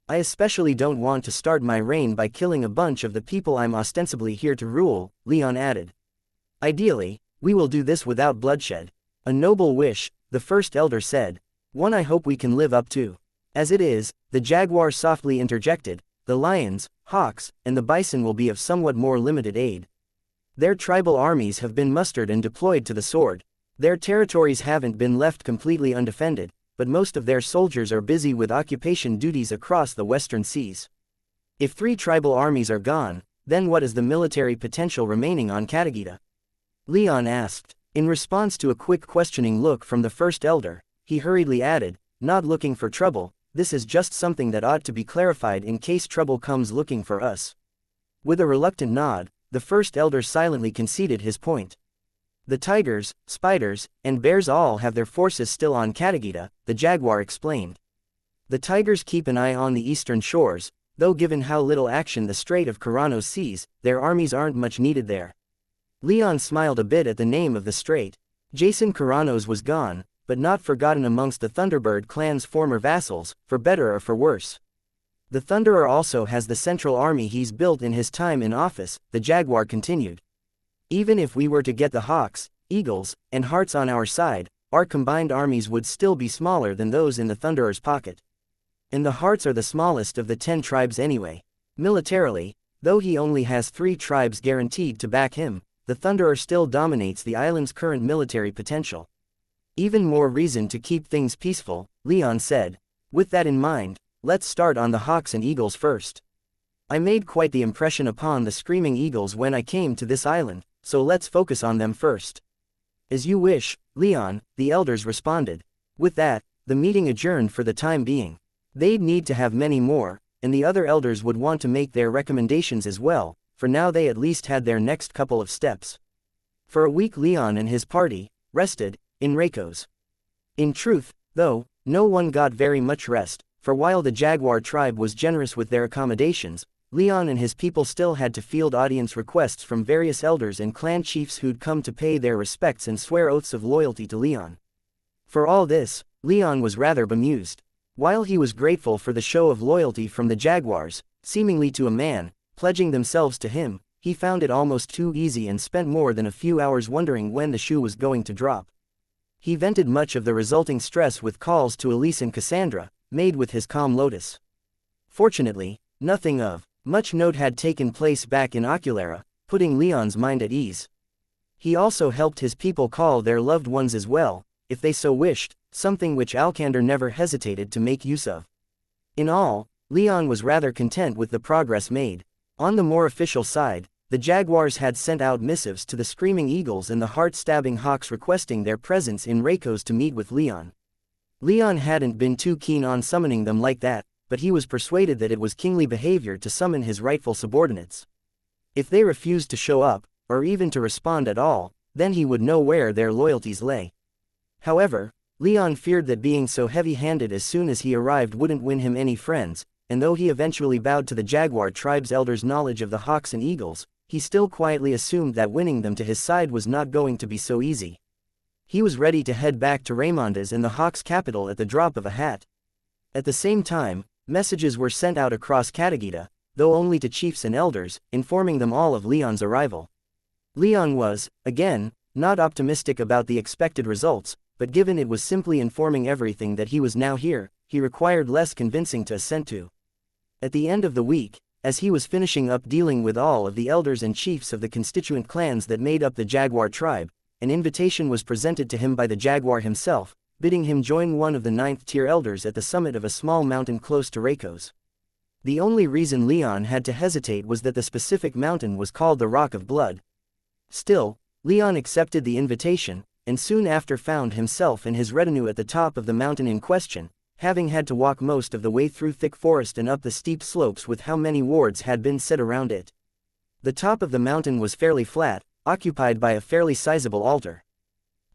I especially don't want to start my reign by killing a bunch of the people I'm ostensibly here to rule, Leon added. Ideally, we will do this without bloodshed. A noble wish, the first elder said. One I hope we can live up to. As it is, the jaguar softly interjected, the lions, hawks, and the bison will be of somewhat more limited aid. Their tribal armies have been mustered and deployed to the sword. Their territories haven't been left completely undefended, but most of their soldiers are busy with occupation duties across the western seas. If 3 tribal armies are gone, then what is the military potential remaining on Katagita? Leon asked. In response to a quick questioning look from the first elder, he hurriedly added, not looking for trouble, this is just something that ought to be clarified in case trouble comes looking for us. With a reluctant nod, the first elder silently conceded his point. The tigers, spiders, and bears all have their forces still on Katagita, the jaguar explained. The tigers keep an eye on the eastern shores, though given how little action the Strait of Carano sees, their armies aren't much needed there. Leon smiled a bit at the name of the strait. Jason Carano's was gone, but not forgotten amongst the Thunderbird clan's former vassals, for better or for worse. The Thunderer also has the central army he's built in his time in office, the jaguar continued. Even if we were to get the hawks, eagles, and hearts on our side, our combined armies would still be smaller than those in the Thunderer's pocket. And the hearts are the smallest of the 10 tribes anyway. Militarily, though he only has 3 tribes guaranteed to back him, the Thunderer still dominates the island's current military potential. Even more reason to keep things peaceful, Leon said. With that in mind, let's start on the hawks and eagles first. I made quite the impression upon the screaming eagles when I came to this island, so let's focus on them first. As you wish, Leon, the elders responded. With that, the meeting adjourned for the time being. They'd need to have many more, and the other elders would want to make their recommendations as well, for now they at least had their next couple of steps. For a week Leon and his party rested in Reikos. In truth, though, no one got very much rest, for while the Jaguar tribe was generous with their accommodations, Leon and his people still had to field audience requests from various elders and clan chiefs who'd come to pay their respects and swear oaths of loyalty to Leon. For all this, Leon was rather bemused. While he was grateful for the show of loyalty from the Jaguars, seemingly to a man, pledging themselves to him, he found it almost too easy and spent more than a few hours wondering when the shoe was going to drop. He vented much of the resulting stress with calls to Elise and Cassandra, made with his calm lotus. Fortunately, nothing of much note had taken place back in Oculara, putting Leon's mind at ease. He also helped his people call their loved ones as well, if they so wished, something which Alcander never hesitated to make use of. In all, Leon was rather content with the progress made. On the more official side, the Jaguars had sent out missives to the Screaming Eagles and the Heart-Stabbing Hawks requesting their presence in Reikos to meet with Leon. Leon hadn't been too keen on summoning them like that, but he was persuaded that it was kingly behavior to summon his rightful subordinates. If they refused to show up, or even to respond at all, then he would know where their loyalties lay. However, Leon feared that being so heavy-handed as soon as he arrived wouldn't win him any friends, and though he eventually bowed to the Jaguar tribe's elders' knowledge of the Hawks and Eagles, he still quietly assumed that winning them to his side was not going to be so easy. He was ready to head back to Raymonda's and the Hawks' capital at the drop of a hat. At the same time, messages were sent out across Katagita, though only to chiefs and elders, informing them all of Leon's arrival. Leon was, again, not optimistic about the expected results, but given it was simply informing everything that he was now here, he required less convincing to assent to. At the end of the week, as he was finishing up dealing with all of the elders and chiefs of the constituent clans that made up the Jaguar tribe, an invitation was presented to him by the Jaguar himself, bidding him join one of the 9th-tier elders at the summit of a small mountain close to Reikos. The only reason Leon had to hesitate was that the specific mountain was called the Rock of Blood. Still, Leon accepted the invitation, and soon after found himself and his retinue at the top of the mountain in question, having had to walk most of the way through thick forest and up the steep slopes with how many wards had been set around it. The top of the mountain was fairly flat, occupied by a fairly sizable altar.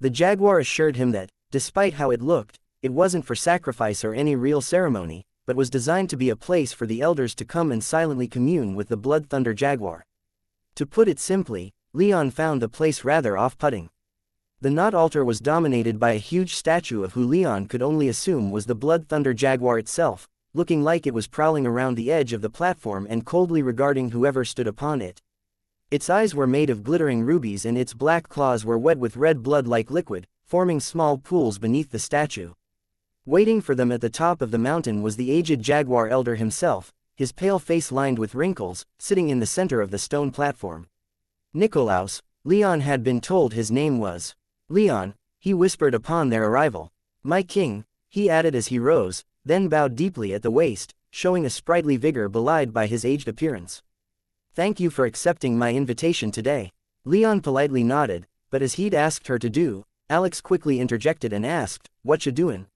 The Jaguar assured him that, despite how it looked, it wasn't for sacrifice or any real ceremony, but was designed to be a place for the elders to come and silently commune with the Blood Thunder Jaguar. To put it simply, Leon found the place rather off-putting. The knot altar was dominated by a huge statue of who Leon could only assume was the Blood Thunder Jaguar itself, looking like it was prowling around the edge of the platform and coldly regarding whoever stood upon it. Its eyes were made of glittering rubies and its black claws were wet with red blood-like liquid, forming small pools beneath the statue. Waiting for them at the top of the mountain was the aged Jaguar elder himself, his pale face lined with wrinkles, sitting in the center of the stone platform. Nikolaus, Leon had been told his name was. Leon, he whispered upon their arrival. My king, he added as he rose, then bowed deeply at the waist, showing a sprightly vigor belied by his aged appearance. Thank you for accepting my invitation today. Leon politely nodded, but as he'd asked her to do, Alex quickly interjected and asked, what you doing?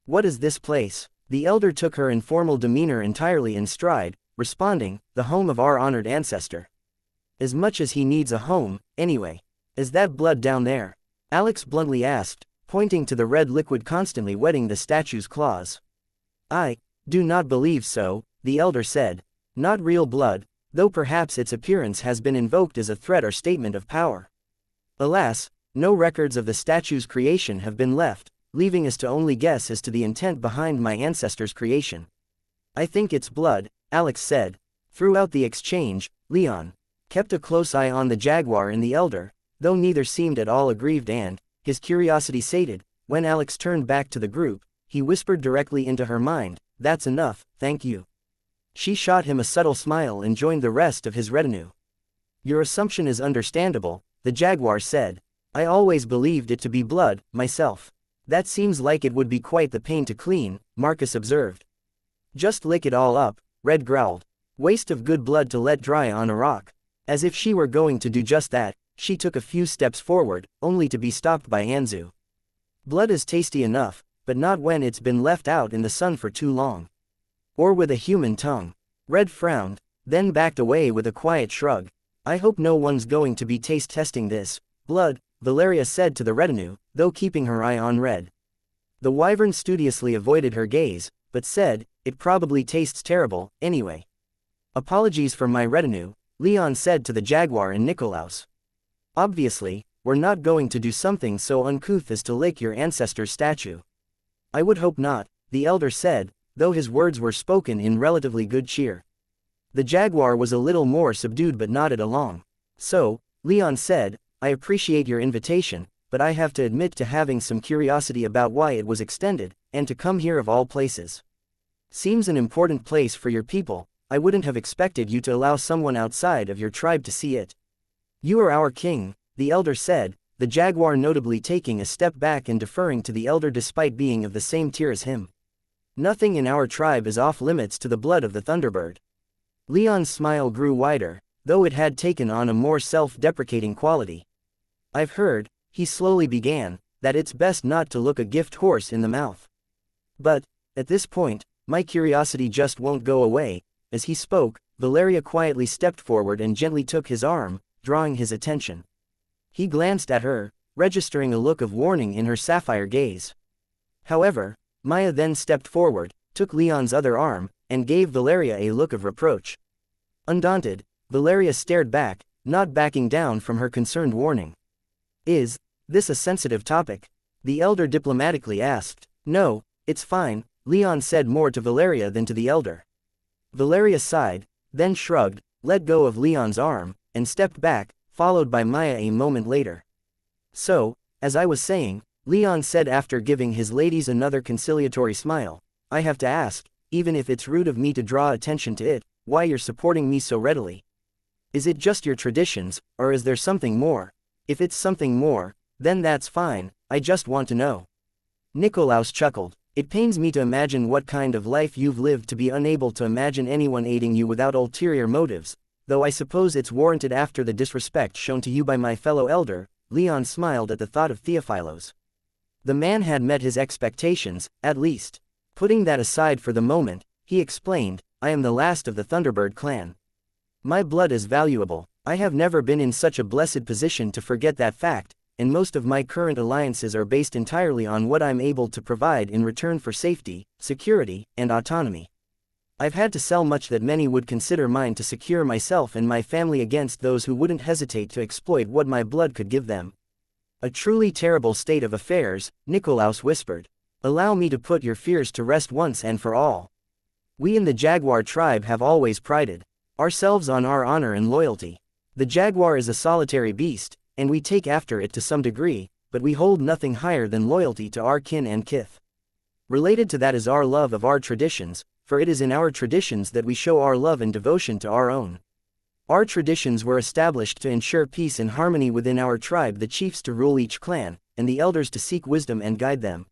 What is this place? The elder took her informal demeanor entirely in stride, responding, the home of our honored ancestor. As much as he needs a home, anyway. Is that blood down there? Alex bluntly asked, pointing to the red liquid constantly wetting the statue's claws. I do not believe so, the elder said. Not real blood, though perhaps its appearance has been invoked as a threat or statement of power. Alas, no records of the statue's creation have been left, leaving us to only guess as to the intent behind my ancestor's creation. I think it's blood, Alex said. Throughout the exchange, Leon kept a close eye on the Jaguar and the elder, though neither seemed at all aggrieved and, his curiosity sated, when Alex turned back to the group, he whispered directly into her mind, that's enough, thank you. She shot him a subtle smile and joined the rest of his retinue. Your assumption is understandable, the Jaguar said. I always believed it to be blood, myself. That seems like it would be quite the pain to clean, Marcus observed. Just lick it all up, Red growled. Waste of good blood to let dry on a rock. As if she were going to do just that, she took a few steps forward, only to be stopped by Anzu. Blood is tasty enough, but not when it's been left out in the sun for too long. Or with a human tongue. Red frowned, then backed away with a quiet shrug. I hope no one's going to be taste testing this blood, Valeria said to the retinue, though keeping her eye on Red. The wyvern studiously avoided her gaze, but said, it probably tastes terrible, anyway. Apologies for my retinue, Leon said to the Jaguar and Nikolaus. Obviously, we're not going to do something so uncouth as to lick your ancestor's statue. I would hope not, the elder said, though his words were spoken in relatively good cheer. The Jaguar was a little more subdued but nodded along. So, Leon said, I appreciate your invitation, but I have to admit to having some curiosity about why it was extended, and to come here of all places. Seems an important place for your people. I wouldn't have expected you to allow someone outside of your tribe to see it. You are our king, the elder said, the jaguar notably taking a step back and deferring to the elder despite being of the same tier as him. Nothing in our tribe is off limits to the blood of the Thunderbird. Leon's smile grew wider, though it had taken on a more self-deprecating quality. I've heard, he slowly began, that it's best not to look a gift horse in the mouth. But, at this point, my curiosity just won't go away. As he spoke, Valeria quietly stepped forward and gently took his arm, drawing his attention. He glanced at her, registering a look of warning in her sapphire gaze. However, Maya then stepped forward, took Leon's other arm, and gave Valeria a look of reproach. Undaunted, Valeria stared back, not backing down from her concerned warning. Is this a sensitive topic? The elder diplomatically asked. No, it's fine, Leon said more to Valeria than to the elder. Valeria sighed, then shrugged, let go of Leon's arm, and stepped back, followed by Maya a moment later. So, as I was saying, Leon said after giving his ladies another conciliatory smile, I have to ask, even if it's rude of me to draw attention to it, why you're supporting me so readily. Is it just your traditions, or is there something more? If it's something more, then that's fine, I just want to know. Nikolaus chuckled. It pains me to imagine what kind of life you've lived to be unable to imagine anyone aiding you without ulterior motives, though I suppose it's warranted after the disrespect shown to you by my fellow elder. Leon smiled at the thought of Theophilos. The man had met his expectations, at least. Putting that aside for the moment, he explained, I am the last of the Thunderbird clan. My blood is valuable. I have never been in such a blessed position to forget that fact, and most of my current alliances are based entirely on what I'm able to provide in return for safety, security, and autonomy. I've had to sell much that many would consider mine to secure myself and my family against those who wouldn't hesitate to exploit what my blood could give them. A truly terrible state of affairs, Nikolaus whispered. Allow me to put your fears to rest once and for all. We in the Jaguar tribe have always prided ourselves on our honor and loyalty. The jaguar is a solitary beast, and we take after it to some degree, but we hold nothing higher than loyalty to our kin and kith. Related to that is our love of our traditions, for it is in our traditions that we show our love and devotion to our own. Our traditions were established to ensure peace and harmony within our tribe, the chiefs to rule each clan, and the elders to seek wisdom and guide them.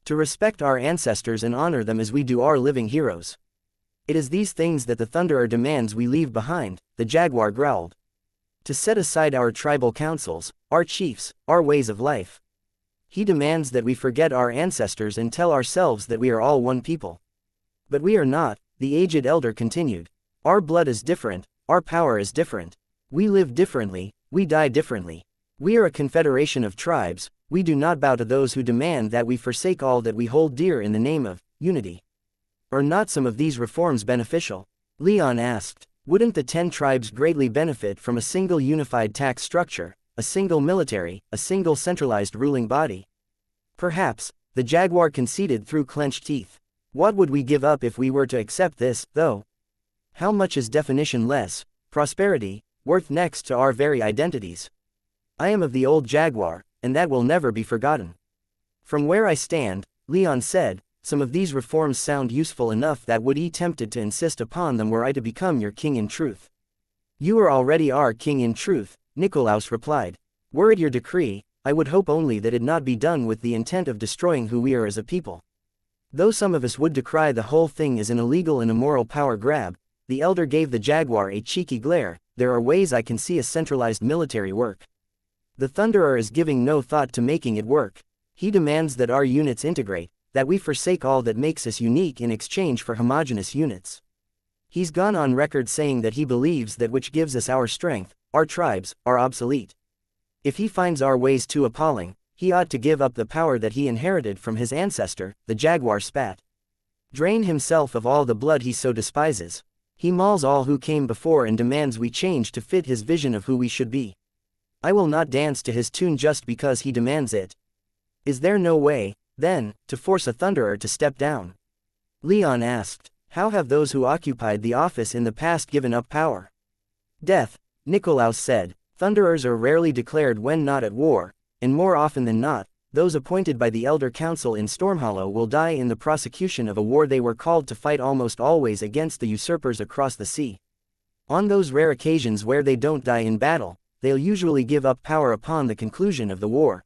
To respect our ancestors and honor them as we do our living heroes. It is these things that the Thunderer demands we leave behind, the jaguar growled. To set aside our tribal councils, our chiefs, our ways of life. He demands that we forget our ancestors and tell ourselves that we are all one people. But we are not, the aged elder continued. Our blood is different, our power is different. We live differently, we die differently. We are a confederation of tribes, we do not bow to those who demand that we forsake all that we hold dear in the name of unity. Are not some of these reforms beneficial? Leon asked. Wouldn't the 10 tribes greatly benefit from a single unified tax structure, a single military, a single centralized ruling body? Perhaps, the jaguar conceded through clenched teeth. What would we give up if we were to accept this, though? How much is definition-less prosperity worth next to our very identities? I am of the old jaguar, and that will never be forgotten. From where I stand, Leon said, some of these reforms sound useful enough that would be tempted to insist upon them were I to become your king in truth. You are already our king in truth, Nikolaus replied. Were it your decree, I would hope only that it not be done with the intent of destroying who we are as a people. Though some of us would decry the whole thing as an illegal and immoral power grab, the elder gave the jaguar a cheeky glare. There are ways I can see a centralized military work. The Thunderer is giving no thought to making it work. He demands that our units integrate, that we forsake all that makes us unique in exchange for homogeneous units. He's gone on record saying that he believes that which gives us our strength, our tribes, are obsolete. If he finds our ways too appalling, he ought to give up the power that he inherited from his ancestor, the jaguar spat. Drain himself of all the blood he so despises. He mauls all who came before and demands we change to fit his vision of who we should be. I will not dance to his tune just because he demands it. Is there no way, then, to force a Thunderer to step down? Leon asked. How have those who occupied the office in the past given up power? Death, Nikolaus said. Thunderers are rarely declared when not at war, and more often than not, those appointed by the Elder Council in Stormhollow will die in the prosecution of a war they were called to fight, almost always against the usurpers across the sea. On those rare occasions where they don't die in battle, they'll usually give up power upon the conclusion of the war.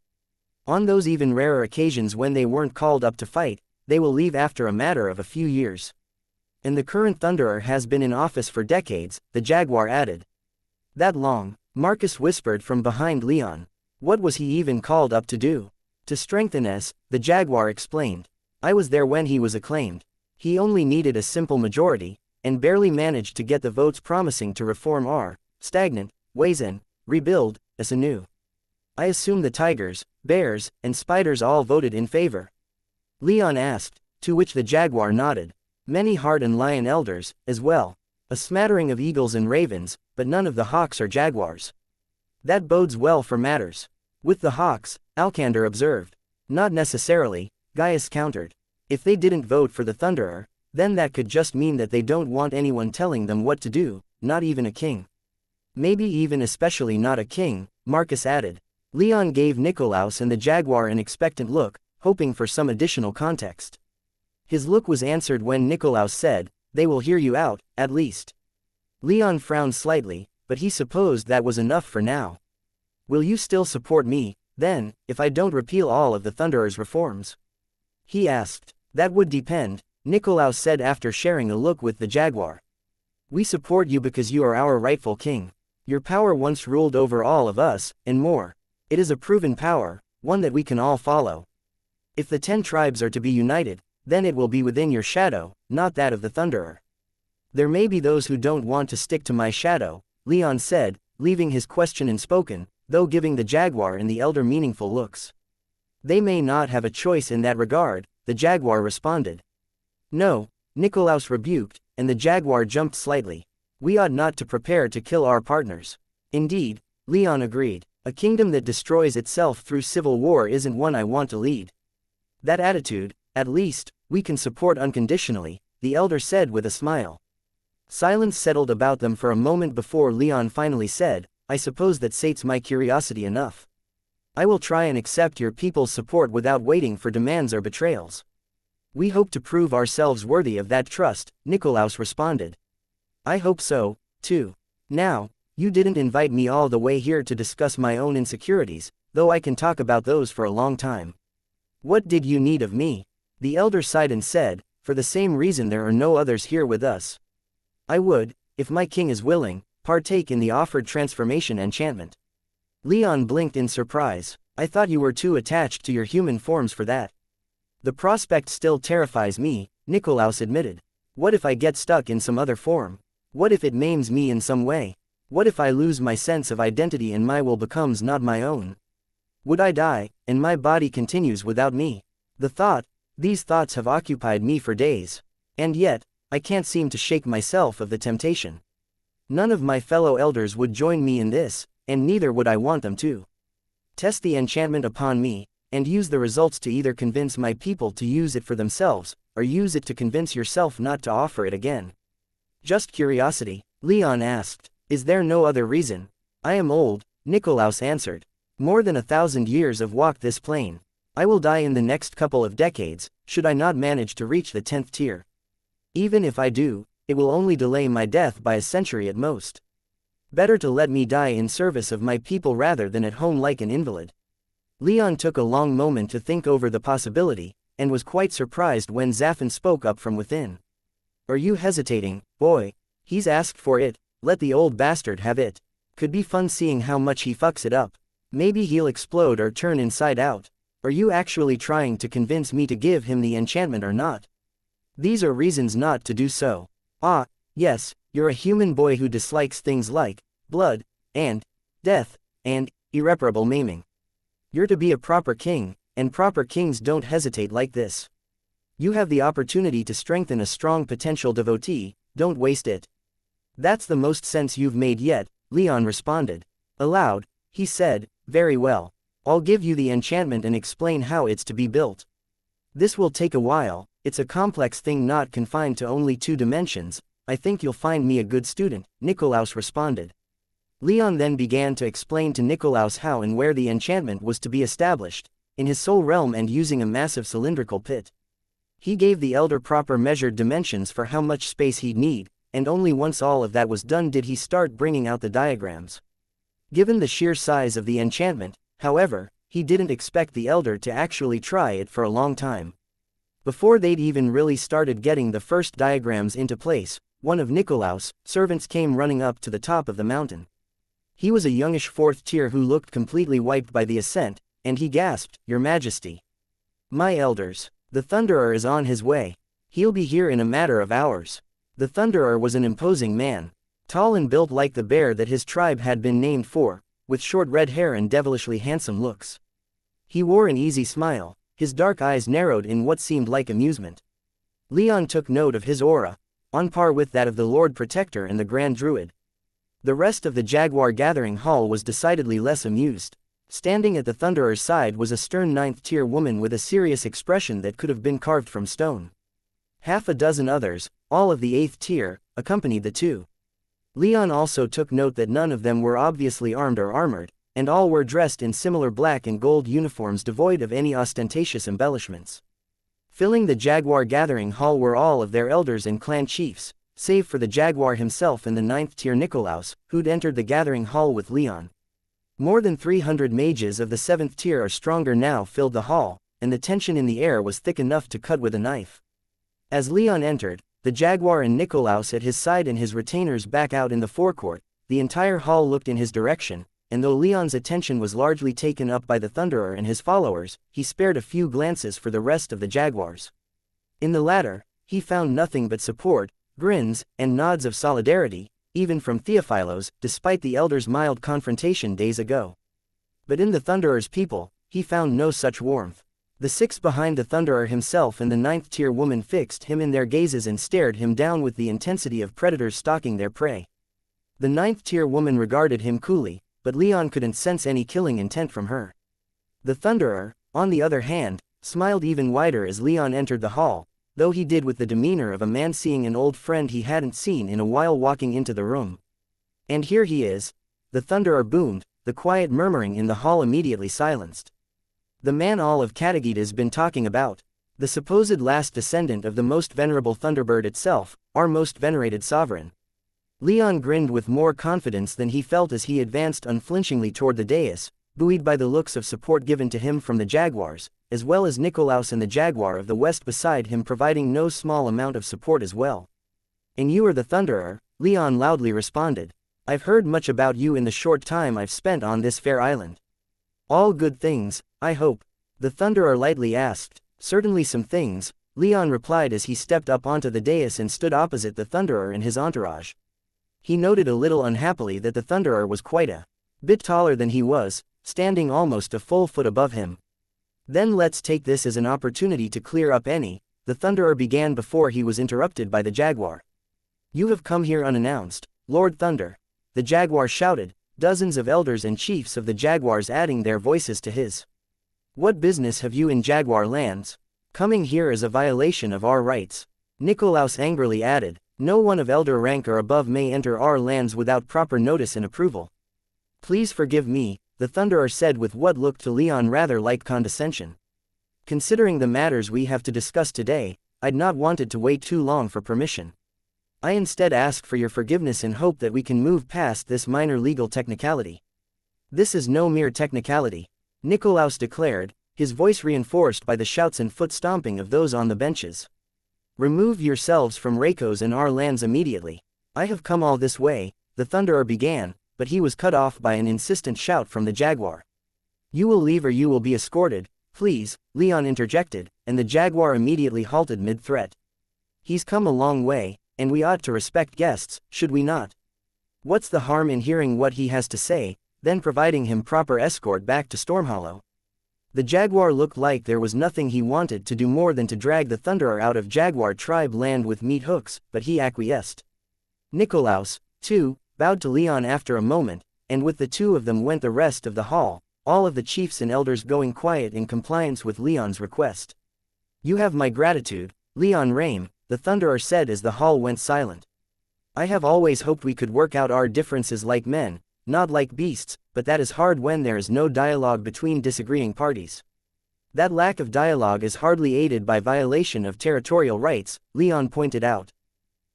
On those even rarer occasions when they weren't called up to fight, they will leave after a matter of a few years. And the current Thunderer has been in office for decades, the Jaguar added. That long? Marcus whispered from behind Leon. What was he even called up to do? To strengthen us, the Jaguar explained. I was there when he was acclaimed. He only needed a simple majority, and barely managed to get the votes promising to reform our stagnant ways and rebuild us anew. I assume the tigers, bears, and spiders all voted in favor. Leon asked, to which the Jaguar nodded. Many hart and lion elders, as well. A smattering of eagles and ravens, but none of the hawks or jaguars. That bodes well for matters. With the hawks, Alcander observed. Not necessarily, Gaius countered. If they didn't vote for the Thunderer, then that could just mean that they don't want anyone telling them what to do, not even a king. Maybe even especially not a king, Marcus added. Leon gave Nikolaus and the Jaguar an expectant look, hoping for some additional context. His look was answered when Nikolaus said, they will hear you out, at least. Leon frowned slightly, but he supposed that was enough for now. Will you still support me, then, if I don't repeal all of the Thunderer's reforms? He asked. That would depend, Nikolaus said after sharing a look with the Jaguar. We support you because you are our rightful king. Your power once ruled over all of us, and more. It is a proven power, one that we can all follow. If the 10 tribes are to be united, then it will be within your shadow, not that of the Thunderer. There may be those who don't want to stick to my shadow, Leon said, leaving his question unspoken, though giving the Jaguar and the Elder meaningful looks. They may not have a choice in that regard, the Jaguar responded. No, Nikolaus rebuked, and the Jaguar jumped slightly. We ought not to prepare to kill our partners. Indeed, Leon agreed. A kingdom that destroys itself through civil war isn't one I want to lead. That attitude, at least, we can support unconditionally, the Elder said with a smile. Silence settled about them for a moment before Leon finally said, I suppose that sates my curiosity enough. I will try and accept your people's support without waiting for demands or betrayals. We hope to prove ourselves worthy of that trust, Nikolaus responded. I hope so, too. Now, you didn't invite me all the way here to discuss my own insecurities, though I can talk about those for a long time. What did you need of me? The Elder sighed and said, for the same reason there are no others here with us. I would, if my king is willing, partake in the offered transformation enchantment. Leon blinked in surprise. I thought you were too attached to your human forms for that. The prospect still terrifies me, Nikolaus admitted. What if I get stuck in some other form? What if it maims me in some way? What if I lose my sense of identity and my will becomes not my own? Would I die, and my body continues without me? These thoughts have occupied me for days. And yet, I can't seem to shake myself of the temptation. None of my fellow elders would join me in this, and neither would I want them to. Test the enchantment upon me, and use the results to either convince my people to use it for themselves, or use it to convince yourself not to offer it again. Just curiosity, Leon asked. Is there no other reason? I am old, Nikolaus answered. More than 1,000 years have walked this plane. I will die in the next couple of decades, should I not manage to reach the 10th tier. Even if I do, it will only delay my death by a century at most. Better to let me die in service of my people rather than at home like an invalid. Leon took a long moment to think over the possibility, and was quite surprised when Zaphon spoke up from within. Are you hesitating, boy? He's asked for it. Let the old bastard have it. Could be fun seeing how much he fucks it up. Maybe he'll explode or turn inside out. Are you actually trying to convince me to give him the enchantment or not? These are reasons not to do so. Ah, yes, you're a human boy who dislikes things like blood, and death, and irreparable maiming. You're to be a proper king, and proper kings don't hesitate like this. You have the opportunity to strengthen a strong potential devotee, don't waste it. That's the most sense you've made yet, Leon responded. Aloud, he said, very well. I'll give you the enchantment and explain how it's to be built. This will take a while, it's a complex thing not confined to only 2 dimensions. I think you'll find me a good student, Nikolaus responded. Leon then began to explain to Nikolaus how and where the enchantment was to be established, in his soul realm and using a massive cylindrical pit. He gave the elder proper measured dimensions for how much space he'd need, and only once all of that was done did he start bringing out the diagrams. Given the sheer size of the enchantment, however, he didn't expect the elder to actually try it for a long time. Before they'd even really started getting the first diagrams into place, one of Nikolaus' servants came running up to the top of the mountain. He was a youngish fourth tier who looked completely wiped by the ascent, and he gasped, "Your Majesty. My elders. The Thunderer is on his way. He'll be here in a matter of hours." The Thunderer was an imposing man, tall and built like the bear that his tribe had been named for, with short red hair and devilishly handsome looks. He wore an easy smile, his dark eyes narrowed in what seemed like amusement. Leon took note of his aura, on par with that of the Lord Protector and the Grand Druid. The rest of the Jaguar Gathering Hall was decidedly less amused. Standing at the Thunderer's side was a stern 9th-tier woman with a serious expression that could have been carved from stone. Half a dozen others, all of the 8th tier, accompanied the two. Leon also took note that none of them were obviously armed or armored, and all were dressed in similar black and gold uniforms devoid of any ostentatious embellishments. Filling the Jaguar Gathering Hall were all of their elders and clan chiefs, save for the Jaguar himself and the 9th-tier Nikolaus, who'd entered the Gathering Hall with Leon. More than 300 mages of the 7th tier or stronger now filled the hall, and the tension in the air was thick enough to cut with a knife. As Leon entered, the Jaguar and Nikolaus at his side and his retainers back out in the forecourt, the entire hall looked in his direction, and though Leon's attention was largely taken up by the Thunderer and his followers, he spared a few glances for the rest of the Jaguars. In the latter, he found nothing but support, grins, and nods of solidarity, even from Theophilos, despite the elder's mild confrontation days ago. But in the Thunderer's people, he found no such warmth. The 6 behind the Thunderer himself and the 9th-tier woman fixed him in their gazes and stared him down with the intensity of predators stalking their prey. The 9th-tier woman regarded him coolly, but Leon couldn't sense any killing intent from her. The Thunderer, on the other hand, smiled even wider as Leon entered the hall, though he did with the demeanor of a man seeing an old friend he hadn't seen in a while walking into the room. "And here he is," the Thunderer boomed, the quiet murmuring in the hall immediately silenced. "The man all of Katagita's been talking about. The supposed last descendant of the most venerable Thunderbird itself, our most venerated sovereign." Leon grinned with more confidence than he felt as he advanced unflinchingly toward the dais, buoyed by the looks of support given to him from the Jaguars, as well as Nikolaus and the Jaguar of the West beside him providing no small amount of support as well. "And you are the Thunderer," Leon loudly responded. "I've heard much about you in the short time I've spent on this fair island." "All good things, I hope?" the Thunderer lightly asked. "Certainly some things," Leon replied as he stepped up onto the dais and stood opposite the Thunderer and his entourage. He noted a little unhappily that the Thunderer was quite a bit taller than he was, standing almost a full foot above him. "Then let's take this as an opportunity to clear up any," the Thunderer began before he was interrupted by the Jaguar. "You have come here unannounced, Lord Thunder," the Jaguar shouted, dozens of elders and chiefs of the Jaguars adding their voices to his. "What business have you in Jaguar lands? Coming here is a violation of our rights," Nikolaus angrily added. "No one of elder rank or above may enter our lands without proper notice and approval." "Please forgive me," the Thunderer said with what looked to Leon rather like condescension. "Considering the matters we have to discuss today, I'd not wanted to wait too long for permission. I instead ask for your forgiveness in hope that we can move past this minor legal technicality." "This is no mere technicality," Nikolaus declared, his voice reinforced by the shouts and foot stomping of those on the benches. "Remove yourselves from Reiko's and our lands immediately." "I have come all this way," the Thunderer began, but he was cut off by an insistent shout from the Jaguar. "You will leave or you will be escorted, please," Leon interjected, and the Jaguar immediately halted mid-threat. "He's come a long way, and we ought to respect guests, should we not? What's the harm in hearing what he has to say, then providing him proper escort back to Stormhollow?" The Jaguar looked like there was nothing he wanted to do more than to drag the Thunderer out of Jaguar tribe land with meat hooks, but he acquiesced. Nikolaus, too, bowed to Leon after a moment, and with the two of them went the rest of the hall, all of the chiefs and elders going quiet in compliance with Leon's request. "You have my gratitude, Leon Rame," the Thunderer said as the hall went silent. "I have always hoped we could work out our differences like men, not like beasts, but that is hard when there is no dialogue between disagreeing parties. That lack of dialogue is hardly aided by violation of territorial rights, Leon pointed out.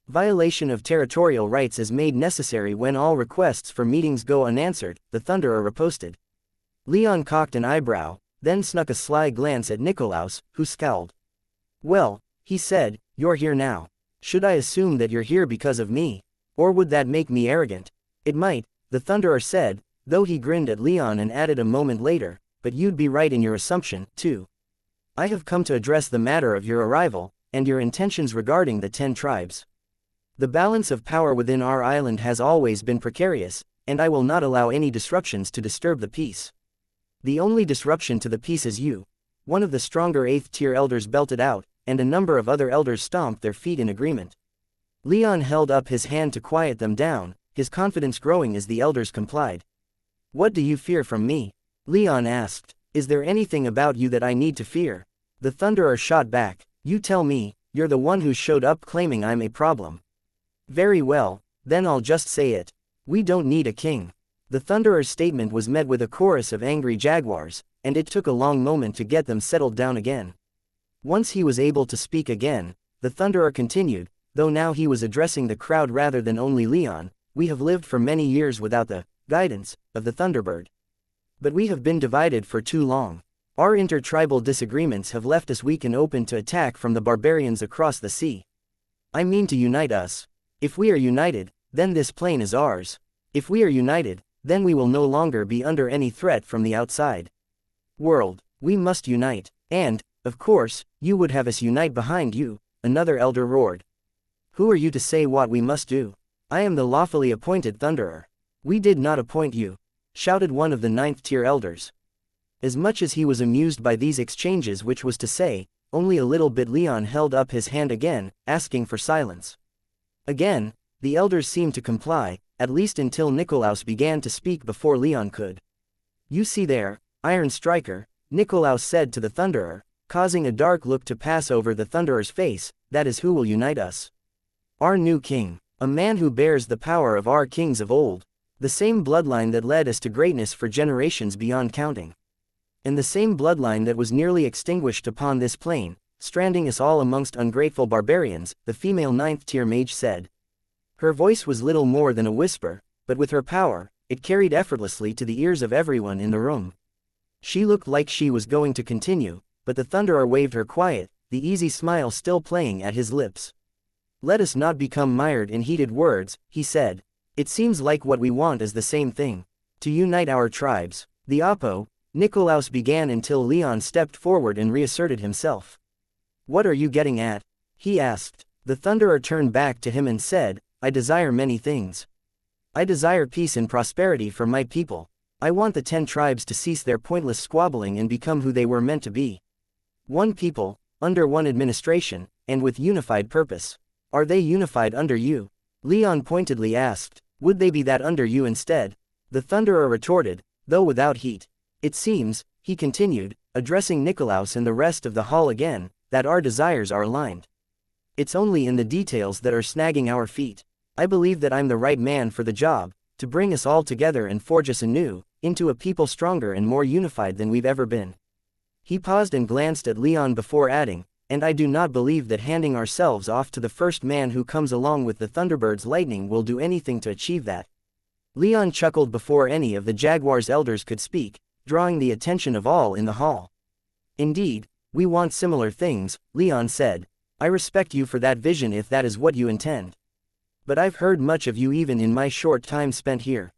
Violation of territorial rights is made necessary when all requests for meetings go unanswered, the Thunderer riposted. Leon cocked an eyebrow, then snuck a sly glance at Nikolaus, who scowled. Well, he said, you're here now. Should I assume that you're here because of me? Or would that make me arrogant? It might, the Thunderer said, though he grinned at Leon and added a moment later, but you'd be right in your assumption, too. I have come to address the matter of your arrival, and your intentions regarding the 10 tribes. The balance of power within our island has always been precarious, and I will not allow any disruptions to disturb the peace. The only disruption to the peace is you. One of the stronger 8th tier elders belted out, and a number of other elders stomped their feet in agreement. Leon held up his hand to quiet them down, his confidence growing as the elders complied. What do you fear from me? Leon asked. Is there anything about you that I need to fear? The Thunderer shot back. You tell me, you're the one who showed up claiming I'm a problem. Very well, then I'll just say it. We don't need a king. The Thunderer's statement was met with a chorus of angry jaguars, and it took a long moment to get them settled down again. Once he was able to speak again, the Thunderer continued, though now he was addressing the crowd rather than only Leon. We have lived for many years without the guidance of the Thunderbird. But we have been divided for too long. Our intertribal disagreements have left us weak and open to attack from the barbarians across the sea. I mean to unite us. If we are united, then this plain is ours. If we are united, then we will no longer be under any threat from the outside world. We must unite. And, of course, you would have us unite behind you, another elder roared. Who are you to say what we must do? I am the lawfully appointed Thunderer. We did not appoint you, shouted one of the 9th tier elders. As much as he was amused by these exchanges, which was to say, only a little bit, Leon held up his hand again, asking for silence. Again, the elders seemed to comply, at least until Nikolaus began to speak before Leon could. You see there, Iron Striker, Nikolaus said to the Thunderer, causing a dark look to pass over the Thunderer's face, that is who will unite us. Our new king, a man who bears the power of our kings of old, the same bloodline that led us to greatness for generations beyond counting. And the same bloodline that was nearly extinguished upon this plain, stranding us all amongst ungrateful barbarians, the female 9th tier mage said. Her voice was little more than a whisper, but with her power, it carried effortlessly to the ears of everyone in the room. She looked like she was going to continue, but the Thunderer waved her quiet, the easy smile still playing at his lips. Let us not become mired in heated words, he said. It seems like what we want is the same thing. To unite our tribes. The Oppo, Nikolaus began until Leon stepped forward and reasserted himself. What are you getting at? He asked. The Thunderer turned back to him and said, I desire many things. I desire peace and prosperity for my people. I want the 10 tribes to cease their pointless squabbling and become who they were meant to be. One people, under one administration, and with unified purpose. Are they unified under you? Leon pointedly asked. Would they be that under you instead? The Thunderer retorted, though without heat. It seems, he continued, addressing Nikolaus and the rest of the hall again, that our desires are aligned. It's only in the details that are snagging our feet. I believe that I'm the right man for the job, to bring us all together and forge us anew, into a people stronger and more unified than we've ever been. He paused and glanced at Leon before adding, and I do not believe that handing ourselves off to the first man who comes along with the Thunderbird's lightning will do anything to achieve that. Leon chuckled before any of the Jaguar's elders could speak, drawing the attention of all in the hall. Indeed, we want similar things, Leon said. I respect you for that vision if that is what you intend. But I've heard much of you even in my short time spent here.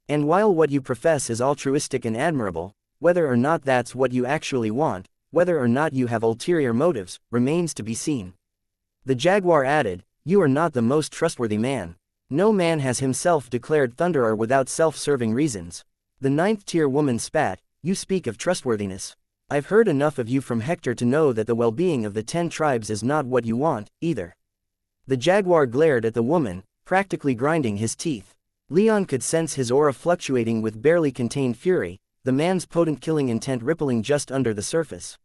And while what you profess is altruistic and admirable, whether or not that's what you actually want, whether or not you have ulterior motives, remains to be seen. The Jaguar added, you are not the most trustworthy man. No man has himself declared Thunderer without self-serving reasons. The 9th tier woman spat, you speak of trustworthiness. I've heard enough of you from Hector to know that the well-being of the 10 tribes is not what you want, either. The Jaguar glared at the woman, practically grinding his teeth. Leon could sense his aura fluctuating with barely contained fury, the man's potent killing intent rippling just under the surface.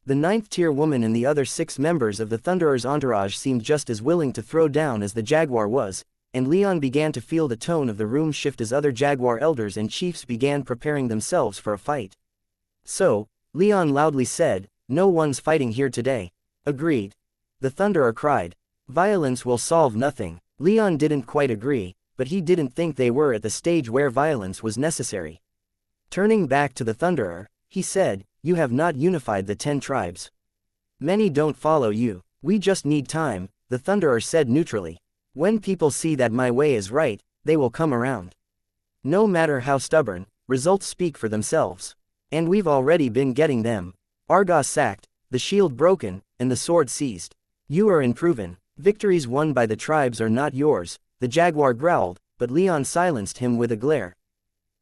The 9th tier woman and the other 6 members of the Thunderer's entourage seemed just as willing to throw down as the Jaguar was, and Leon began to feel the tone of the room shift as other jaguar elders and chiefs began preparing themselves for a fight. So, Leon loudly said, "No one's fighting here today." "Agreed." The Thunderer cried. "Violence will solve nothing." Leon didn't quite agree, but he didn't think they were at the stage where violence was necessary. Turning back to the Thunderer, he said, "You have not unified the 10 tribes. Many don't follow you. We just need time," the Thunderer said neutrally. "When people see that my way is right, they will come around. No matter how stubborn, results speak for themselves. And we've already been getting them. Argos sacked, the shield broken, and the sword seized. You are unproven. Victories won by the tribes are not yours," the jaguar growled, but Leon silenced him with a glare.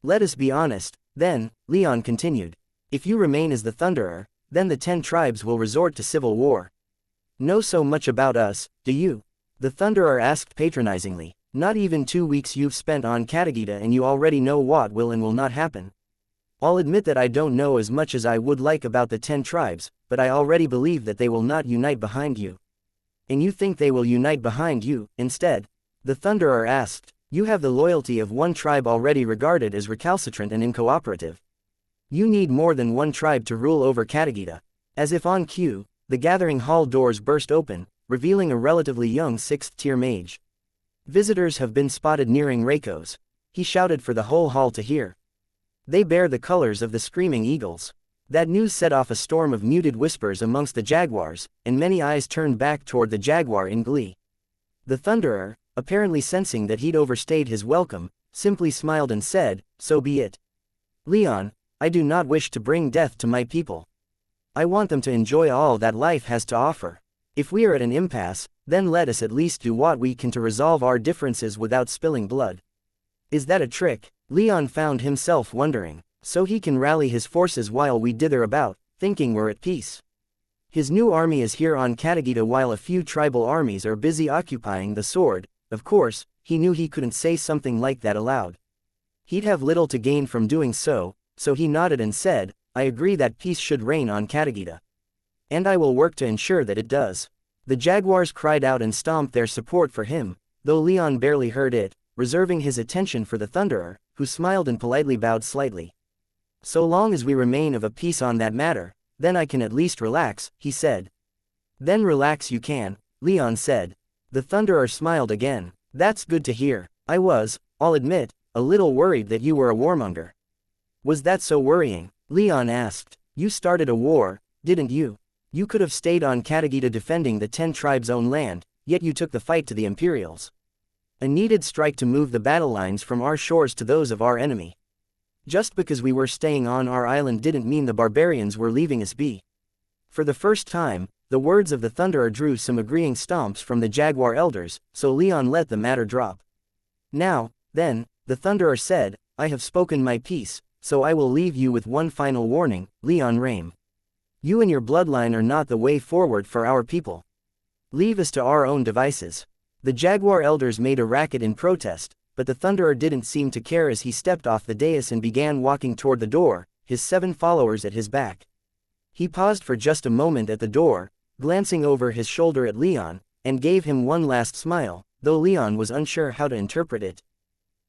"Let us be honest, then," Leon continued. "If you remain as the Thunderer, then the 10 tribes will resort to civil war. Know so much about us, do you?" The Thunderer asked patronizingly. "Not even 2 weeks you've spent on Katagita and you already know what will and will not happen." "I'll admit that I don't know as much as I would like about the 10 tribes, but I already believe that they will not unite behind you." "And you think they will unite behind you, instead?" the Thunderer asked. "You have the loyalty of one tribe already regarded as recalcitrant and incooperative. You need more than one tribe to rule over Katagita." As if on cue, the gathering hall doors burst open, revealing a relatively young 6th-tier mage. "Visitors have been spotted nearing Reiko's," he shouted for the whole hall to hear. "They bear the colors of the Screaming Eagles." That news set off a storm of muted whispers amongst the jaguars, and many eyes turned back toward the jaguar in glee. The Thunderer, apparently sensing that he'd overstayed his welcome, simply smiled and said, "So be it. Leon, I do not wish to bring death to my people. I want them to enjoy all that life has to offer. If we are at an impasse, then let us at least do what we can to resolve our differences without spilling blood." "Is that a trick?" Leon found himself wondering. "So he can rally his forces while we dither about, thinking we're at peace. His new army is here on Katagita while a few tribal armies are busy occupying the sword." Of course, he knew he couldn't say something like that aloud. He'd have little to gain from doing so, so he nodded and said, "I agree that peace should reign on Katagita. And I will work to ensure that it does." The jaguars cried out and stomped their support for him, though Leon barely heard it, reserving his attention for the Thunderer, who smiled and politely bowed slightly. "So long as we remain of a peace on that matter, then I can at least relax," he said. "Then relax you can," Leon said. The Thunderer smiled again. "That's good to hear. I'll admit, a little worried that you were a warmonger." "Was that so worrying?" Leon asked. "You started a war, didn't you? You could have stayed on Katagita defending the 10 tribes' own land, yet you took the fight to the Imperials. A needed strike to move the battle lines from our shores to those of our enemy. Just because we were staying on our island didn't mean the barbarians were leaving us be." For the first time, the words of the Thunderer drew some agreeing stomps from the jaguar elders, so Leon let the matter drop. "Now, then," the Thunderer said, "I have spoken my piece, so I will leave you with one final warning, Leon Rame. You and your bloodline are not the way forward for our people. Leave us to our own devices." The jaguar elders made a racket in protest, but the Thunderer didn't seem to care as he stepped off the dais and began walking toward the door, his 7 followers at his back. He paused for just a moment at the door, glancing over his shoulder at Leon, and gave him one last smile, though Leon was unsure how to interpret it.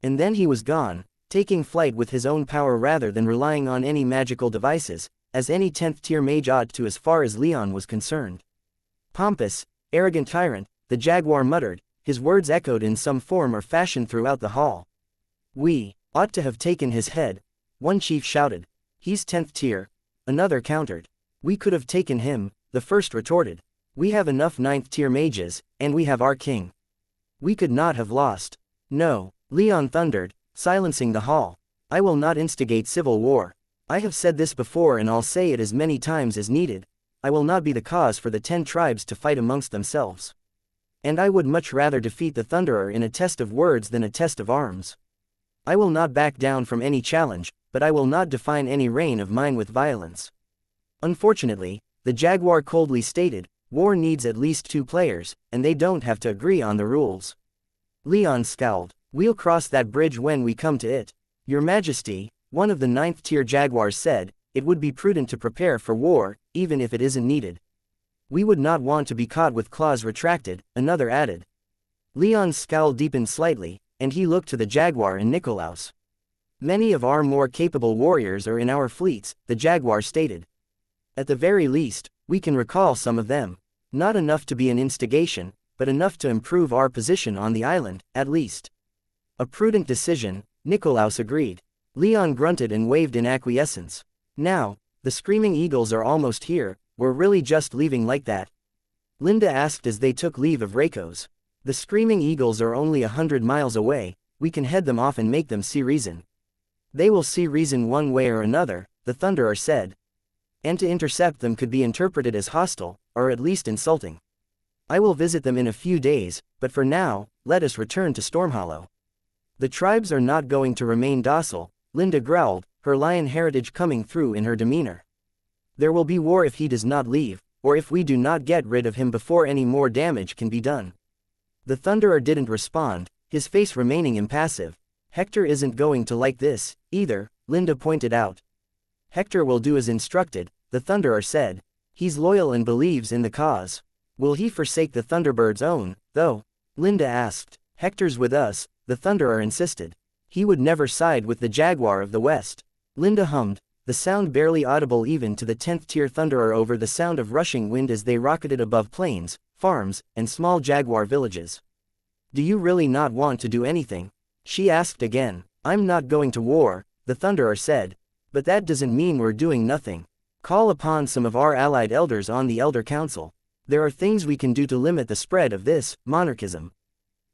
And then he was gone, taking flight with his own power rather than relying on any magical devices, as any 10th-tier mage ought to as far as Leon was concerned. "Pompous, arrogant tyrant," the jaguar muttered, his words echoed in some form or fashion throughout the hall. "We ought to have taken his head," one chief shouted. "He's 10th tier," another countered. "We could have taken him," the first retorted. "We have enough 9th-tier mages, and we have our king. We could not have lost." "No," Leon thundered, silencing the hall. "I will not instigate civil war. I have said this before and I'll say it as many times as needed. I will not be the cause for the 10 tribes to fight amongst themselves. And I would much rather defeat the Thunderer in a test of words than a test of arms. I will not back down from any challenge, but I will not define any reign of mine with violence." Unfortunately, the jaguar coldly stated, "War needs at least 2 players, and they don't have to agree on the rules." Leon scowled. "We'll cross that bridge when we come to it. Your Majesty," one of the 9th-tier jaguars said, "it would be prudent to prepare for war, even if it isn't needed." "We would not want to be caught with claws retracted," another added. Leon's scowl deepened slightly, and he looked to the Jaguar and Nikolaus. Many of our more capable warriors are in our fleets, the Jaguar stated. At the very least, we can recall some of them. Not enough to be an instigation, but enough to improve our position on the island, at least. A prudent decision, Nikolaus agreed. Leon grunted and waved in acquiescence. Now, the Screaming Eagles are almost here, we're really just leaving like that? Linda asked as they took leave of Reikos. The Screaming Eagles are only 100 miles away, we can head them off and make them see reason. They will see reason one way or another, the Thunderer said. And to intercept them could be interpreted as hostile, or at least insulting. I will visit them in a few days, but for now, let us return to Stormhollow. The tribes are not going to remain docile, Linda growled, her lion heritage coming through in her demeanor. There will be war if he does not leave, or if we do not get rid of him before any more damage can be done. The Thunderer didn't respond, his face remaining impassive. Hector isn't going to like this, either, Linda pointed out. Hector will do as instructed, the Thunderer said. He's loyal and believes in the cause. Will he forsake the Thunderbird's own, though? Linda asked. Hector's with us, the Thunderer insisted. He would never side with the Jaguar of the West. Linda hummed, the sound barely audible even to the 10th tier Thunderer over the sound of rushing wind as they rocketed above plains, farms, and small Jaguar villages. Do you really not want to do anything? She asked again. I'm not going to war, the Thunderer said. But that doesn't mean we're doing nothing. Call upon some of our allied elders on the Elder Council. There are things we can do to limit the spread of this monarchism.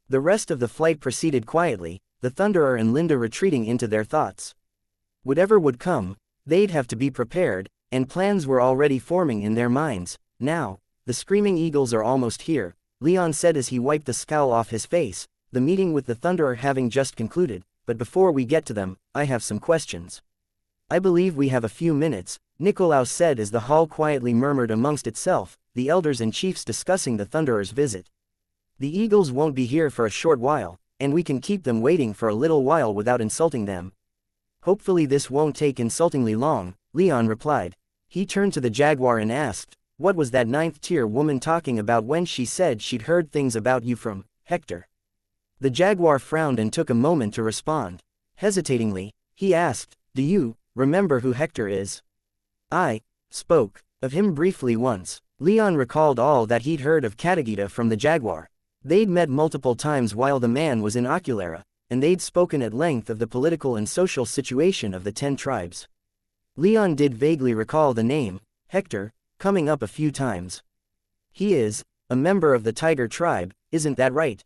The rest of the flight proceeded quietly, the Thunderer and Linda retreating into their thoughts. Whatever would come, they'd have to be prepared, and plans were already forming in their minds. Now, the Screaming Eagles are almost here, Leon said as he wiped the scowl off his face, the meeting with the Thunderer having just concluded, but before we get to them, I have some questions. I believe we have a few minutes, Nikolaus said as the hall quietly murmured amongst itself, the elders and chiefs discussing the Thunderer's visit. The Eagles won't be here for a short while, and we can keep them waiting for a little while without insulting them. Hopefully this won't take insultingly long, Leon replied. He turned to the Jaguar and asked, what was that 9th tier woman talking about when she said she'd heard things about you from Hector? The Jaguar frowned and took a moment to respond. Hesitatingly, he asked, do you remember who Hector is? I spoke of him briefly once. Leon recalled all that he'd heard of Katagita from the Jaguar. They'd met multiple times while the man was in Oculera, and they'd spoken at length of the political and social situation of the 10 tribes. Leon did vaguely recall the name, Hector, coming up a few times. He is a member of the Tiger tribe, isn't that right?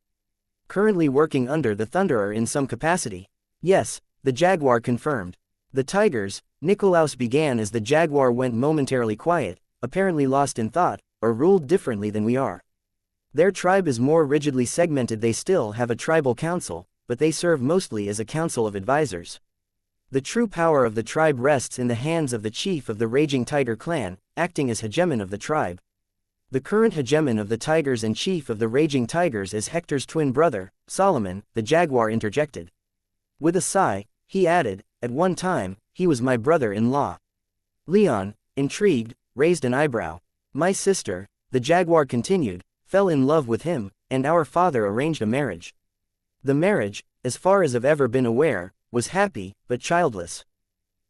Currently working under the Thunderer in some capacity. Yes, the Jaguar confirmed. The Tigers, Nikolaus began as the Jaguar went momentarily quiet, apparently lost in thought, or ruled differently than we are. Their tribe is more rigidly segmented. They still have a tribal council, but they serve mostly as a council of advisors. The true power of the tribe rests in the hands of the chief of the Raging Tiger clan, acting as hegemon of the tribe. The current hegemon of the Tigers and chief of the Raging Tigers is Hector's twin brother, Solomon, the Jaguar interjected. With a sigh, he added, at one time, he was my brother-in-law. Leon, intrigued, raised an eyebrow. My sister, the Jaguar continued, fell in love with him, and our father arranged a marriage. The marriage, as far as I've ever been aware, was happy, but childless.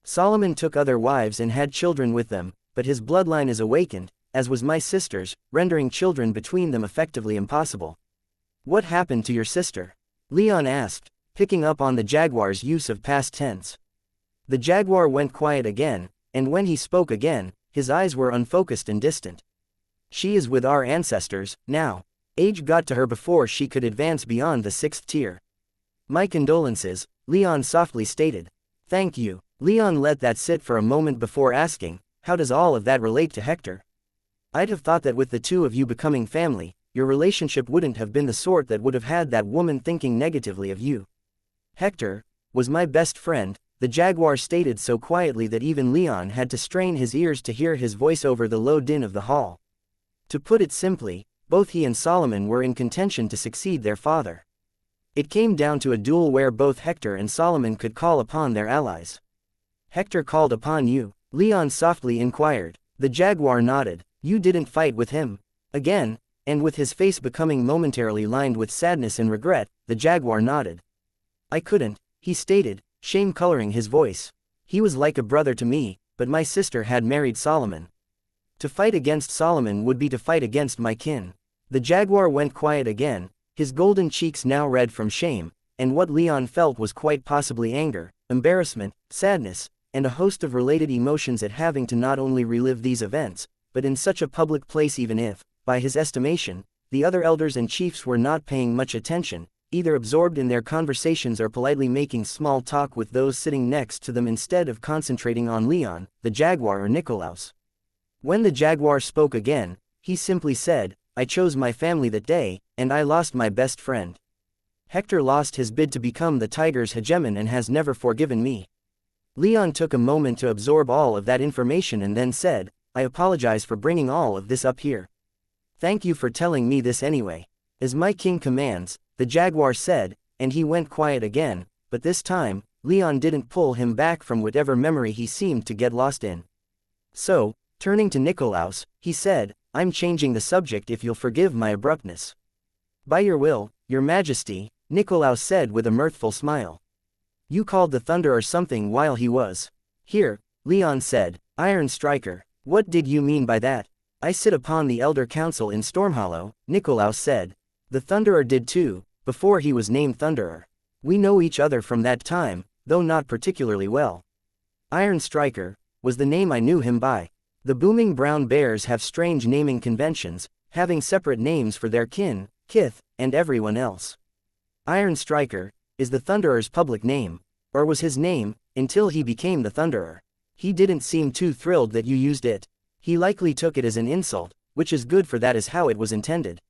Solomon took other wives and had children with them, but his bloodline is awakened, as was my sister's, rendering children between them effectively impossible. What happened to your sister? Leon asked, picking up on the Jaguar's use of past tense. The Jaguar went quiet again, and when he spoke again, his eyes were unfocused and distant. She is with our ancestors, now. Age got to her before she could advance beyond the 6th tier. My condolences, Leon softly stated. Thank you. Leon let that sit for a moment before asking, how does all of that relate to Hector? I'd have thought that with the two of you becoming family, your relationship wouldn't have been the sort that would have had that woman thinking negatively of you. Hector was my best friend, the Jaguar stated so quietly that even Leon had to strain his ears to hear his voice over the low din of the hall. To put it simply, both he and Solomon were in contention to succeed their father. It came down to a duel where both Hector and Solomon could call upon their allies. Hector called upon you, Leon softly inquired. The Jaguar nodded. You didn't fight with him. Again, and with his face becoming momentarily lined with sadness and regret, the jaguar nodded. I couldn't, he stated, shame coloring his voice. He was like a brother to me, but my sister had married Solomon. To fight against Solomon would be to fight against my kin. The jaguar went quiet again, his golden cheeks now red from shame, and what Leon felt was quite possibly anger, embarrassment, sadness, and a host of related emotions at having to not only relive these events, but in such a public place, even if, by his estimation, the other elders and chiefs were not paying much attention, either absorbed in their conversations or politely making small talk with those sitting next to them instead of concentrating on Leon, the jaguar, or Nikolaus. When the jaguar spoke again, he simply said, I chose my family that day, and I lost my best friend. Hector lost his bid to become the tiger's hegemon and has never forgiven me. Leon took a moment to absorb all of that information and then said, I apologize for bringing all of this up here. Thank you for telling me this anyway. As my king commands, the jaguar said, and he went quiet again, but this time, Leon didn't pull him back from whatever memory he seemed to get lost in. So, turning to Nikolaus, he said, I'm changing the subject if you'll forgive my abruptness. By your will, your majesty, Nikolaus said with a mirthful smile. You called the Thunderer something while he was here, Leon said. Iron Striker, what did you mean by that? I sit upon the Elder Council in Stormhollow, Nikolaus said. The Thunderer did too, before he was named Thunderer. We know each other from that time, though not particularly well. Iron Striker was the name I knew him by. The booming brown bears have strange naming conventions, having separate names for their kin, kith, and everyone else. Iron Striker is the Thunderer's public name, or was his name, until he became the Thunderer. He didn't seem too thrilled that you used it. He likely took it as an insult, which is good, for that is how it was intended.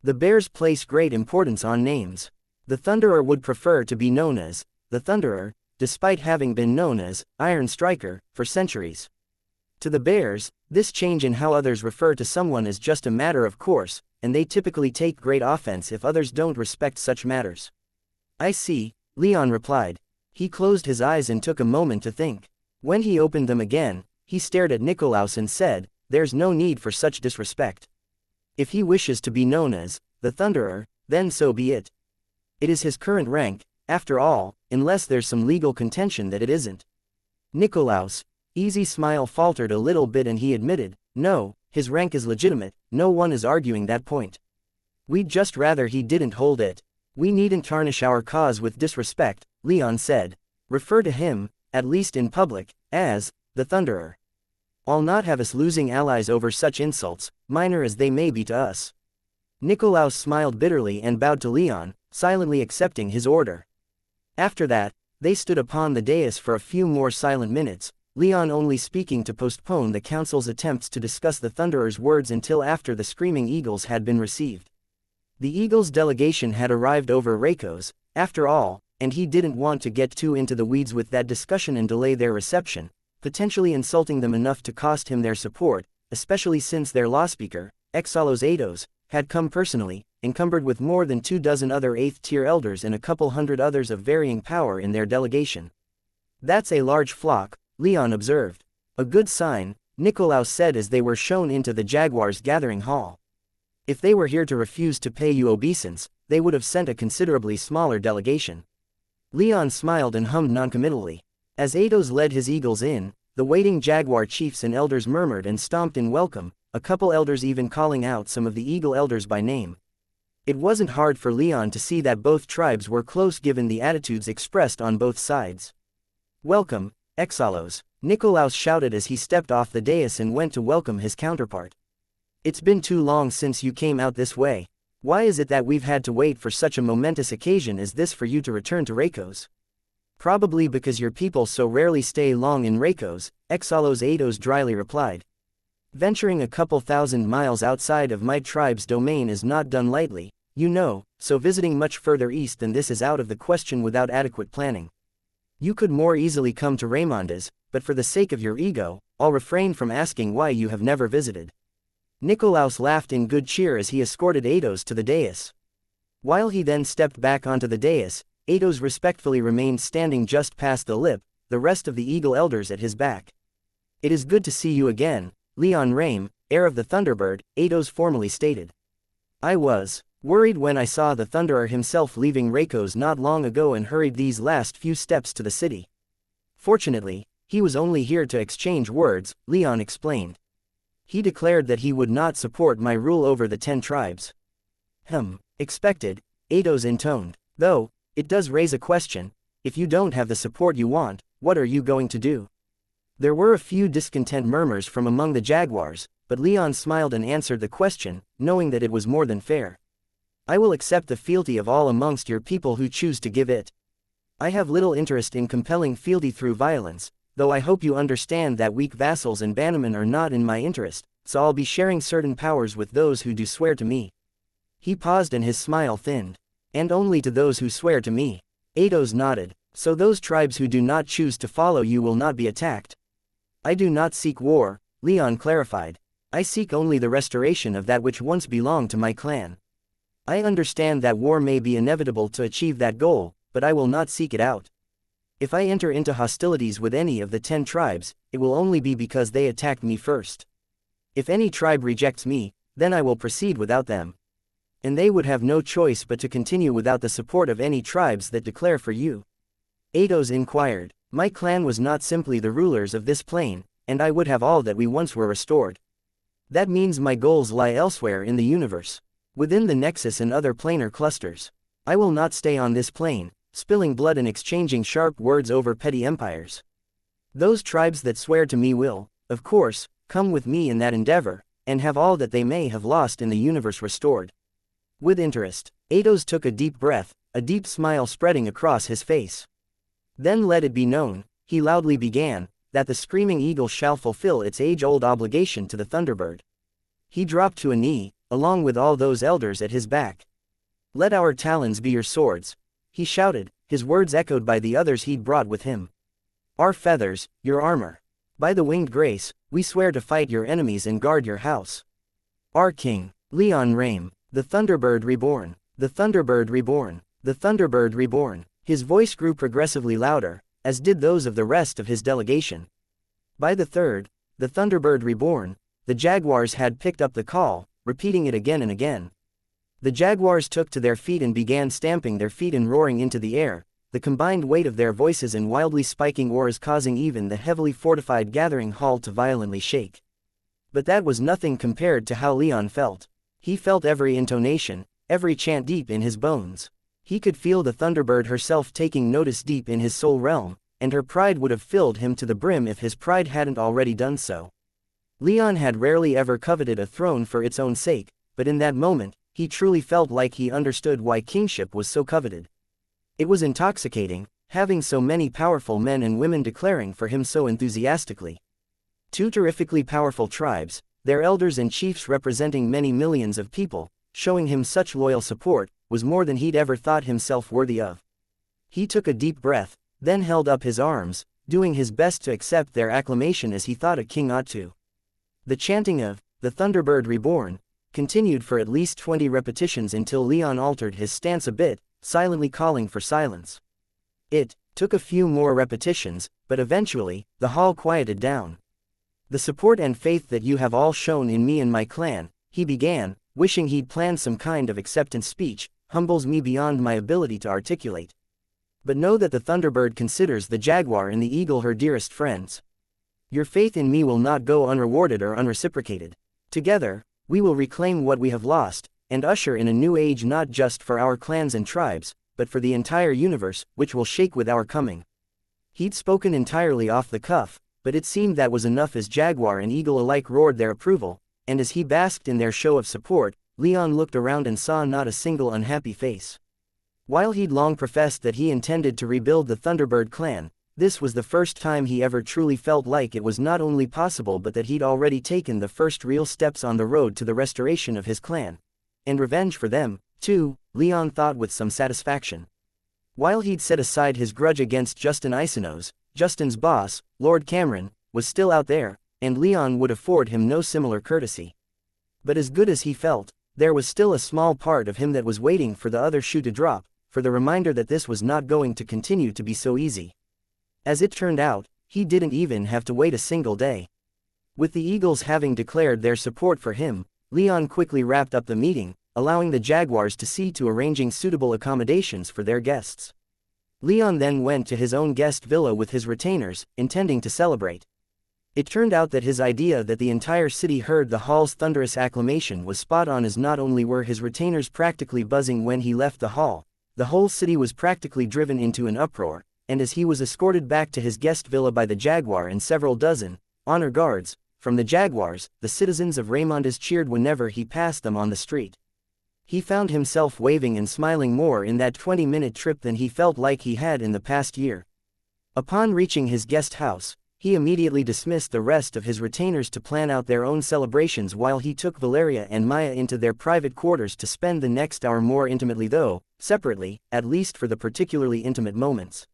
The bears place great importance on names. The Thunderer would prefer to be known as the Thunderer, despite having been known as Iron Striker for centuries. To the bears, this change in how others refer to someone is just a matter of course, and they typically take great offense if others don't respect such matters. I see, Leon replied. He closed his eyes and took a moment to think. When he opened them again, he stared at Nikolaus and said, there's no need for such disrespect. If he wishes to be known as the Thunderer, then so be it. It is his current rank, after all, unless there's some legal contention that it isn't. Nikolaus' easy smile faltered a little bit and he admitted, no, his rank is legitimate, no one is arguing that point. We'd just rather he didn't hold it. We needn't tarnish our cause with disrespect, Leon said. Refer to him, at least in public, as the Thunderer. I'll not have us losing allies over such insults, minor as they may be to us. Nikolaus smiled bitterly and bowed to Leon, silently accepting his order. After that, they stood upon the dais for a few more silent minutes, Leon only speaking to postpone the council's attempts to discuss the Thunderer's words until after the Screaming Eagles had been received. The Eagles' delegation had arrived over Reiko's, after all, and he didn't want to get too into the weeds with that discussion and delay their reception, potentially insulting them enough to cost him their support, especially since their lawspeaker, Exalos Ados, had come personally, encumbered with more than 24 other 8th-tier elders and a couple hundred others of varying power in their delegation. That's a large flock, Leon observed. A good sign, Nikolaus said as they were shown into the Jaguar's gathering hall. If they were here to refuse to pay you obeisance, they would have sent a considerably smaller delegation. Leon smiled and hummed noncommittally. As Ados led his eagles in, the waiting Jaguar chiefs and elders murmured and stomped in welcome, a couple elders even calling out some of the eagle elders by name. It wasn't hard for Leon to see that both tribes were close given the attitudes expressed on both sides. Welcome, Exalos, Nikolaus shouted as he stepped off the dais and went to welcome his counterpart. It's been too long since you came out this way. Why is it that we've had to wait for such a momentous occasion as this for you to return to Reiko's? Probably because your people so rarely stay long in Reiko's, Exalos Ados dryly replied. Venturing a couple thousand miles outside of my tribe's domain is not done lightly, you know, so visiting much further east than this is out of the question without adequate planning. You could more easily come to Raymonda's, but for the sake of your ego, I'll refrain from asking why you have never visited. Nikolaus laughed in good cheer as he escorted Ados to the dais. While he then stepped back onto the dais, Ados respectfully remained standing just past the lip, the rest of the eagle elders at his back. It is good to see you again, Leon Rame, heir of the Thunderbird, Ados formally stated. I was worried when I saw the Thunderer himself leaving Reiko's not long ago and hurried these last few steps to the city. Fortunately, he was only here to exchange words, Leon explained. He declared that he would not support my rule over the 10 tribes. Expected, Eidos intoned. Though, it does raise a question, if you don't have the support you want, what are you going to do? There were a few discontent murmurs from among the jaguars, but Leon smiled and answered the question, knowing that it was more than fair. I will accept the fealty of all amongst your people who choose to give it. I have little interest in compelling fealty through violence, though I hope you understand that weak vassals and bannermen are not in my interest, so I'll be sharing certain powers with those who do swear to me. He paused and his smile thinned. And only to those who swear to me. Eidos nodded. So those tribes who do not choose to follow you will not be attacked. I do not seek war, Leon clarified. I seek only the restoration of that which once belonged to my clan. I understand that war may be inevitable to achieve that goal, but I will not seek it out. If I enter into hostilities with any of the 10 tribes, it will only be because they attacked me first. If any tribe rejects me, then I will proceed without them. And they would have no choice but to continue without the support of any tribes that declare for you. Eidos inquired. My clan was not simply the rulers of this plane, and I would have all that we once were restored. That means my goals lie elsewhere in the universe. Within the Nexus and other planar clusters. I will not stay on this plane, spilling blood and exchanging sharp words over petty empires. Those tribes that swear to me will, of course, come with me in that endeavor, and have all that they may have lost in the universe restored. With interest, Eidos took a deep breath, a deep smile spreading across his face. Then let it be known, he loudly began, that the Screaming Eagle shall fulfill its age-old obligation to the Thunderbird. He dropped to a knee, along with all those elders at his back. Let our talons be your swords, he shouted, his words echoed by the others he'd brought with him. Our feathers, your armor. By the winged grace, we swear to fight your enemies and guard your house. Our king, Leon Rame, the Thunderbird reborn, the Thunderbird reborn, the Thunderbird reborn. His voice grew progressively louder, as did those of the rest of his delegation. By the third, the Thunderbird reborn, the jaguars had picked up the call, repeating it again and again. The jaguars took to their feet and began stamping their feet and roaring into the air, the combined weight of their voices and wildly spiking oars causing even the heavily fortified gathering hall to violently shake. But that was nothing compared to how Leon felt. He felt every intonation, every chant deep in his bones. He could feel the Thunderbird herself taking notice deep in his soul realm, and her pride would have filled him to the brim if his pride hadn't already done so. Leon had rarely ever coveted a throne for its own sake, but in that moment, he truly felt like he understood why kingship was so coveted. It was intoxicating, having so many powerful men and women declaring for him so enthusiastically. 2 terrifically powerful tribes, their elders and chiefs representing many millions of people, showing him such loyal support, was more than he'd ever thought himself worthy of. He took a deep breath, then held up his arms, doing his best to accept their acclamation as he thought a king ought to. The chanting of, the Thunderbird reborn, continued for at least 20 repetitions until Leon altered his stance a bit, silently calling for silence. It took a few more repetitions, but eventually, the hall quieted down. The support and faith that you have all shown in me and my clan, he began, wishing he'd planned some kind of acceptance speech, humbles me beyond my ability to articulate. But know that the Thunderbird considers the jaguar and the eagle her dearest friends. Your faith in me will not go unrewarded or unreciprocated. Together, we will reclaim what we have lost, and usher in a new age not just for our clans and tribes, but for the entire universe, which will shake with our coming. He'd spoken entirely off the cuff, but it seemed that was enough as jaguar and eagle alike roared their approval, and as he basked in their show of support, Leon looked around and saw not a single unhappy face. While he'd long professed that he intended to rebuild the Thunderbird clan, this was the first time he ever truly felt like it was not only possible but that he'd already taken the first real steps on the road to the restoration of his clan. And revenge for them, too, Leon thought with some satisfaction. While he'd set aside his grudge against Justin Isonos, Justin's boss, Lord Cameron, was still out there, and Leon would afford him no similar courtesy. But as good as he felt, there was still a small part of him that was waiting for the other shoe to drop, for the reminder that this was not going to continue to be so easy. As it turned out, he didn't even have to wait a single day. With the Eagles having declared their support for him, Leon quickly wrapped up the meeting, allowing the jaguars to see to arranging suitable accommodations for their guests. Leon then went to his own guest villa with his retainers, intending to celebrate. It turned out that his idea that the entire city heard the hall's thunderous acclamation was spot on, as not only were his retainers practically buzzing when he left the hall, the whole city was practically driven into an uproar, and as he was escorted back to his guest villa by the jaguar and several dozen honor guards from the jaguars, the citizens of Raymondes cheered whenever he passed them on the street. He found himself waving and smiling more in that 20-minute trip than he felt like he had in the past year. Upon reaching his guest house, he immediately dismissed the rest of his retainers to plan out their own celebrations, while he took Valeria and Maya into their private quarters to spend the next hour more intimately, though separately, at least for the particularly intimate moments.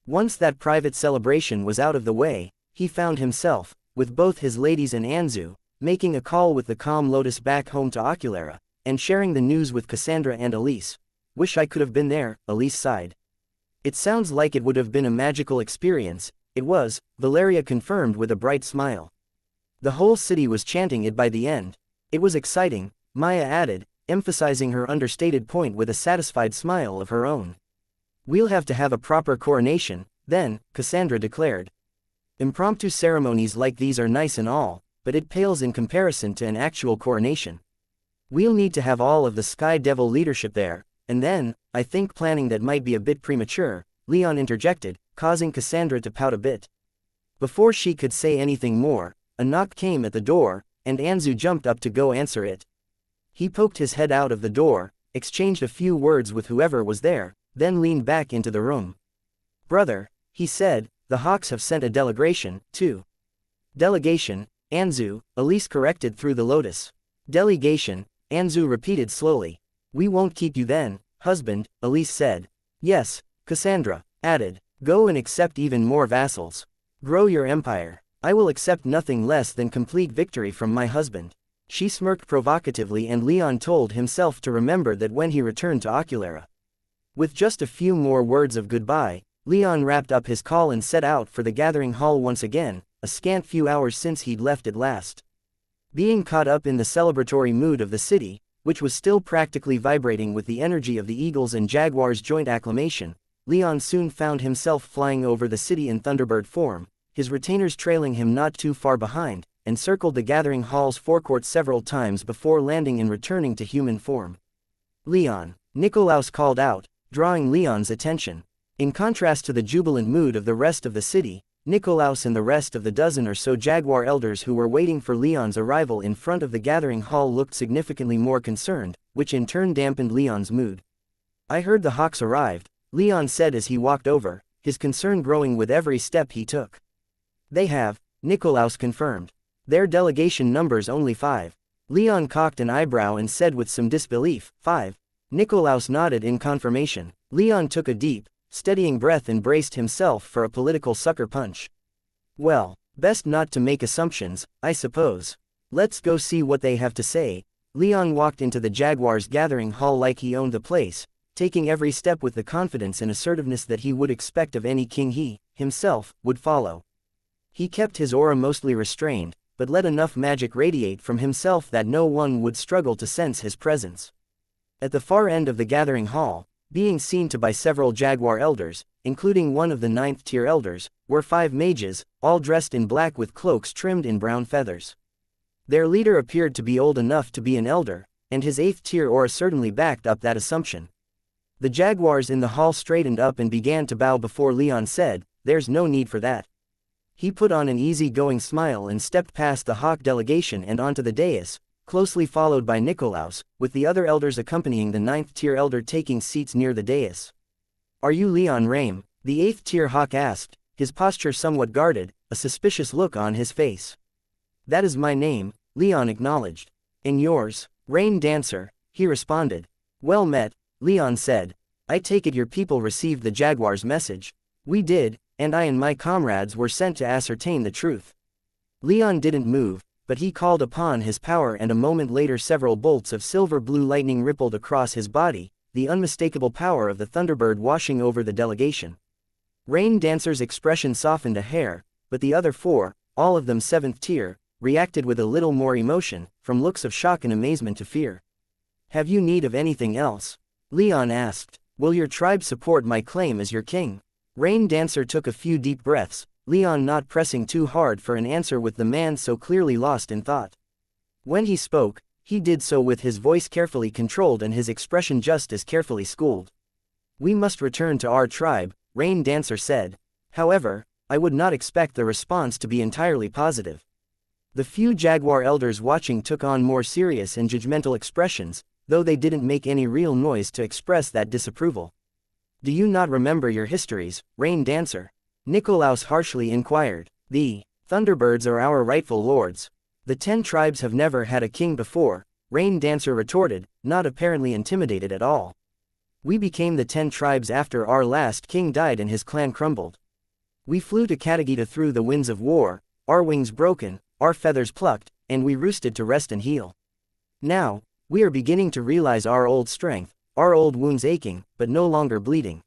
Once that private celebration was out of the way, he found himself, with both his ladies and Anzu, making a call with the calm Lotus back home to Oculera, and sharing the news with Cassandra and Elise. "Wish I could have been there," Elise sighed. "It sounds like it would have been a magical experience." "It was," Valeria confirmed with a bright smile. "The whole city was chanting it by the end." "It was exciting," Maya added, emphasizing her understated point with a satisfied smile of her own. "We'll have to have a proper coronation, then," Cassandra declared. "Impromptu ceremonies like these are nice and all, but it pales in comparison to an actual coronation. We'll need to have all of the Sky Devil leadership there, and then, I think planning that might be a bit premature," Leon interjected, causing Cassandra to pout a bit. Before she could say anything more, a knock came at the door, and Anzu jumped up to go answer it. He poked his head out of the door, exchanged a few words with whoever was there, then leaned back into the room. "Brother," he said, "the Hawks have sent a delegation, too." "Delegation," Anzu, Elise corrected through the Lotus. "Delegation," Anzu repeated slowly. "We won't keep you then, husband," Elise said. "Yes," Cassandra added. "Go and accept even more vassals. Grow your empire. I will accept nothing less than complete victory from my husband." She smirked provocatively, and Leon told himself to remember that when he returned to Oculera. With just a few more words of goodbye, Leon wrapped up his call and set out for the gathering hall once again, a scant few hours since he'd left it last. Being caught up in the celebratory mood of the city, which was still practically vibrating with the energy of the Eagles and Jaguars' joint acclamation, Leon soon found himself flying over the city in Thunderbird form, his retainers trailing him not too far behind, and circled the gathering hall's forecourt several times before landing and returning to human form. "Leon," Nikolaus called out, drawing Leon's attention. In contrast to the jubilant mood of the rest of the city, Nikolaus and the rest of the dozen or so Jaguar elders who were waiting for Leon's arrival in front of the gathering hall looked significantly more concerned, which in turn dampened Leon's mood. "I heard the Hawks arrived," Leon said as he walked over, his concern growing with every step he took. "They have," Nikolaus confirmed. "Their delegation numbers only 5. Leon cocked an eyebrow and said with some disbelief, "5. Nikolaus nodded in confirmation. Leon took a deep, steadying breath and braced himself for a political sucker punch. "Well, best not to make assumptions, I suppose. Let's go see what they have to say." Leon walked into the Jaguars' gathering hall like he owned the place, taking every step with the confidence and assertiveness that he would expect of any king he, himself, would follow. He kept his aura mostly restrained, but let enough magic radiate from himself that no one would struggle to sense his presence. At the far end of the gathering hall, being seen to by several Jaguar elders, including one of the 9th-tier elders, were 5 mages, all dressed in black with cloaks trimmed in brown feathers. Their leader appeared to be old enough to be an elder, and his 8th-tier aura certainly backed up that assumption. The Jaguars in the hall straightened up and began to bow before Leon said, "There's no need for that." He put on an easy-going smile and stepped past the Hawk delegation and onto the dais, closely followed by Nikolaus, with the other elders accompanying the 9th-tier elder taking seats near the dais. "Are you Leon Rame?" the 8th-tier Hawk asked, his posture somewhat guarded, a suspicious look on his face. "That is my name," Leon acknowledged. "And yours?" "Rain Dancer," he responded. "Well met," Leon said. "I take it your people received the Jaguar's message." "We did, and I and my comrades were sent to ascertain the truth." Leon didn't move, but he called upon his power, and a moment later several bolts of silver-blue lightning rippled across his body, the unmistakable power of the Thunderbird washing over the delegation. Rain Dancer's expression softened a hair, but the other 4, all of them 7th tier, reacted with a little more emotion, from looks of shock and amazement to fear. Have you need of anything else? Leon asked. Will your tribe support my claim as your king? Rain Dancer took a few deep breaths, Leon not pressing too hard for an answer with the man so clearly lost in thought. When he spoke, he did so with his voice carefully controlled and his expression just as carefully schooled. We must return to our tribe, Rain Dancer said. However, I would not expect the response to be entirely positive. The few jaguar elders watching took on more serious and judgmental expressions, though they didn't make any real noise to express that disapproval. Do you not remember your histories, Rain Dancer? Nikolaus harshly inquired. The Thunderbirds are our rightful lords. The 10 tribes have never had a king before, Rain Dancer retorted, not apparently intimidated at all. We became the 10 tribes after our last king died and his clan crumbled. We flew to Katagita through the winds of war, our wings broken, our feathers plucked, and we roosted to rest and heal. Now, we are beginning to realize our old strength, our old wounds aching, but no longer bleeding.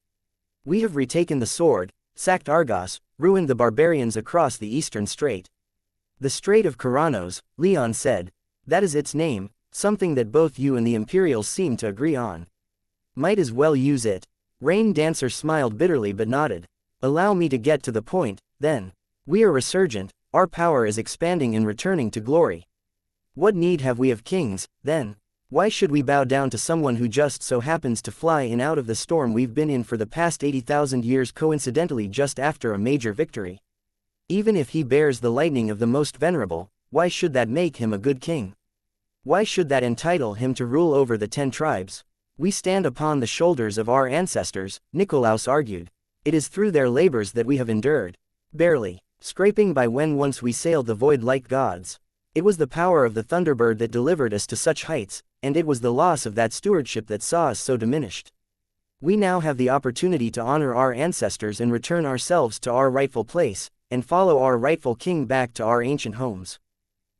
We have retaken the sword, sacked Argos, ruined the barbarians across the eastern strait. The Strait of Karanos, Leon said. That is its name, something that both you and the Imperials seem to agree on. Might as well use it. Rain Dancer smiled bitterly but nodded. Allow me to get to the point, then. We are resurgent, our power is expanding and returning to glory. What need have we of kings, then? Why should we bow down to someone who just so happens to fly in out of the storm we've been in for the past 80,000 years coincidentally just after a major victory? Even if he bears the lightning of the most venerable, why should that make him a good king? Why should that entitle him to rule over the 10 tribes? We stand upon the shoulders of our ancestors, Nikolaus argued. It is through their labors that we have endured. Barely, scraping by when once we sailed the void like gods. It was the power of the Thunderbird that delivered us to such heights, and it was the loss of that stewardship that saw us so diminished. We now have the opportunity to honor our ancestors and return ourselves to our rightful place, and follow our rightful king back to our ancient homes.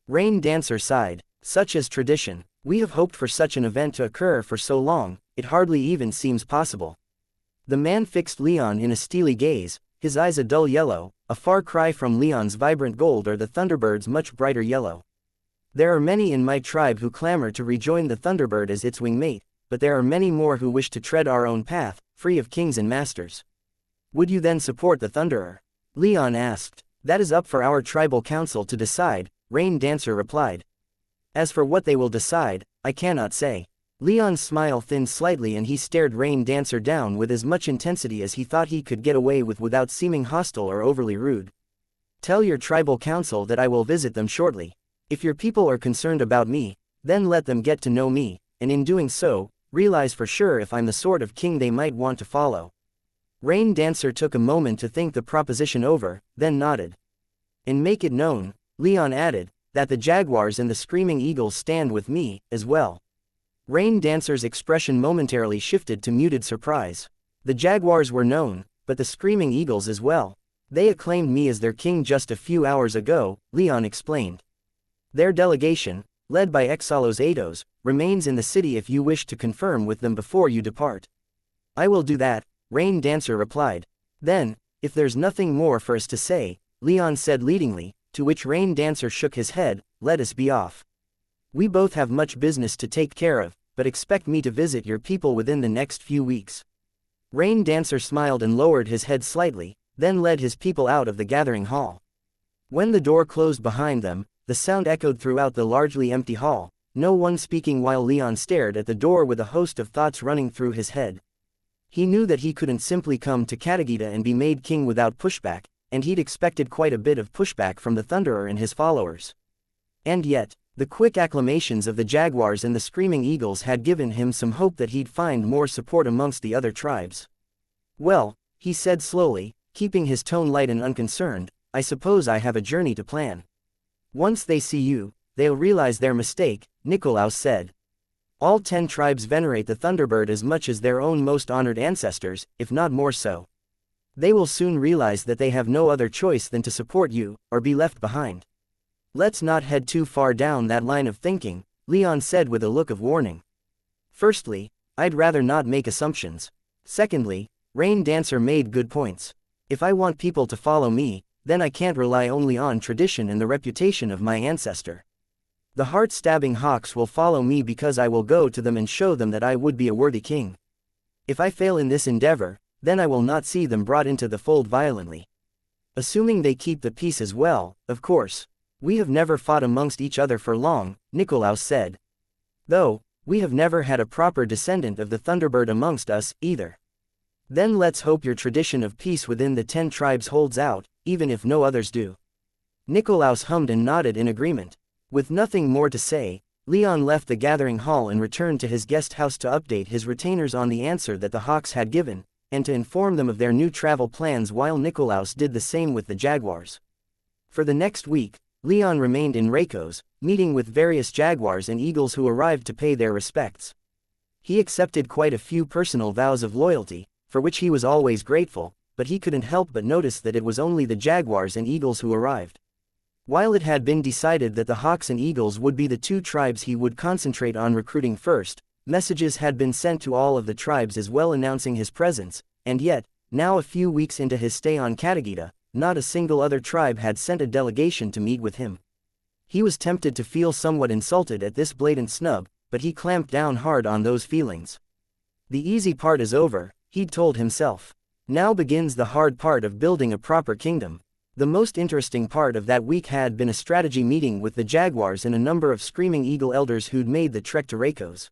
Rain Dancer sighed. Such is tradition. We have hoped for such an event to occur for so long, it hardly even seems possible. The man fixed Leon in a steely gaze, his eyes a dull yellow, a far cry from Leon's vibrant gold or the Thunderbird's much brighter yellow. There are many in my tribe who clamor to rejoin the Thunderbird as its wingmate, but there are many more who wish to tread our own path, free of kings and masters. Would you then support the Thunderer? Leon asked. That is up for our tribal council to decide, Rain Dancer replied. As for what they will decide, I cannot say. Leon's smile thinned slightly and he stared Rain Dancer down with as much intensity as he thought he could get away with without seeming hostile or overly rude. Tell your tribal council that I will visit them shortly. If your people are concerned about me, then let them get to know me, and in doing so, realize for sure if I'm the sort of king they might want to follow. Rain Dancer took a moment to think the proposition over, then nodded. And make it known, Leon added, that the jaguars and the screaming eagles stand with me, as well. Rain Dancer's expression momentarily shifted to muted surprise. The jaguars were known, but the screaming eagles as well. They acclaimed me as their king just a few hours ago, Leon explained. Their delegation, led by Exalos Ados, remains in the city if you wish to confirm with them before you depart. I will do that, Rain Dancer replied. Then, if there's nothing more for us to say, Leon said leadingly, to which Rain Dancer shook his head, let us be off. We both have much business to take care of, but expect me to visit your people within the next few weeks. Rain Dancer smiled and lowered his head slightly, then led his people out of the gathering hall. When the door closed behind them, the sound echoed throughout the largely empty hall, no one speaking while Leon stared at the door with a host of thoughts running through his head. He knew that he couldn't simply come to Katagita and be made king without pushback, and he'd expected quite a bit of pushback from the Thunderer and his followers. And yet, the quick acclamations of the jaguars and the screaming eagles had given him some hope that he'd find more support amongst the other tribes. Well, he said slowly, keeping his tone light and unconcerned, I suppose I have a journey to plan. Once they see you, they'll realize their mistake, Nikolaus said. All 10 tribes venerate the Thunderbird as much as their own most honored ancestors, if not more so. They will soon realize that they have no other choice than to support you, or be left behind. Let's not head too far down that line of thinking, Leon said with a look of warning. Firstly, I'd rather not make assumptions. Secondly, Rain Dancer made good points. If I want people to follow me, then I can't rely only on tradition and the reputation of my ancestor. The heart-stabbing hawks will follow me because I will go to them and show them that I would be a worthy king. If I fail in this endeavor, then I will not see them brought into the fold violently. Assuming they keep the peace as well, of course. We have never fought amongst each other for long, Nikolaus said. Though, we have never had a proper descendant of the Thunderbird amongst us, either. Then let's hope your tradition of peace within the 10 tribes holds out, even if no others do. Nikolaus hummed and nodded in agreement. With nothing more to say, Leon left the gathering hall and returned to his guest house to update his retainers on the answer that the hawks had given, and to inform them of their new travel plans while Nikolaus did the same with the jaguars. For the next week, Leon remained in Reikos, meeting with various jaguars and eagles who arrived to pay their respects. He accepted quite a few personal vows of loyalty, for which he was always grateful, but he couldn't help but notice that it was only the jaguars and eagles who arrived. While it had been decided that the hawks and eagles would be the 2 tribes he would concentrate on recruiting first, messages had been sent to all of the tribes as well announcing his presence, and yet, now a few weeks into his stay on Katagita, not a single other tribe had sent a delegation to meet with him. He was tempted to feel somewhat insulted at this blatant snub, but he clamped down hard on those feelings. The easy part is over, he'd told himself. Now begins the hard part of building a proper kingdom. The most interesting part of that week had been a strategy meeting with the jaguars and a number of screaming eagle elders who'd made the trek to Reikos.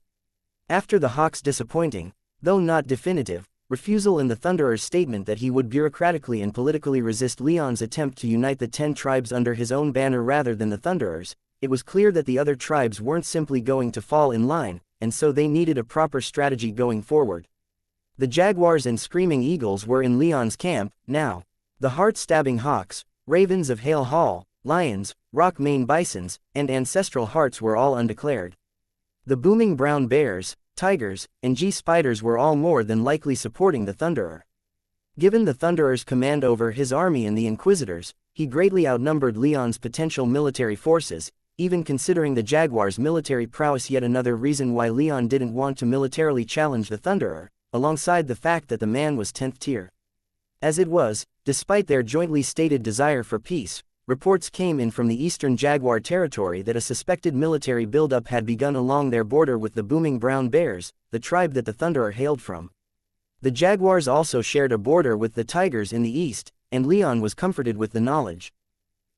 After the hawks' disappointing, though not definitive, refusal and the Thunderer's statement that he would bureaucratically and politically resist Leon's attempt to unite the 10 tribes under his own banner rather than the Thunderer's, it was clear that the other tribes weren't simply going to fall in line, and so they needed a proper strategy going forward. The jaguars and screaming eagles were in Leon's camp, now. The heart-stabbing hawks, ravens of Hale Hall, lions, rock-mane bisons, and ancestral hearts were all undeclared. The booming brown bears, tigers, and G-spiders were all more than likely supporting the Thunderer. Given the Thunderer's command over his army and the Inquisitors, he greatly outnumbered Leon's potential military forces, even considering the Jaguars' military prowess. Yet another reason why Leon didn't want to militarily challenge the Thunderer, alongside the fact that the man was 10th tier. As it was, despite their jointly stated desire for peace, reports came in from the eastern Jaguar territory that a suspected military buildup had begun along their border with the booming brown bears, the tribe that the Thunderer hailed from. The Jaguars also shared a border with the tigers in the east, and Leon was comforted with the knowledge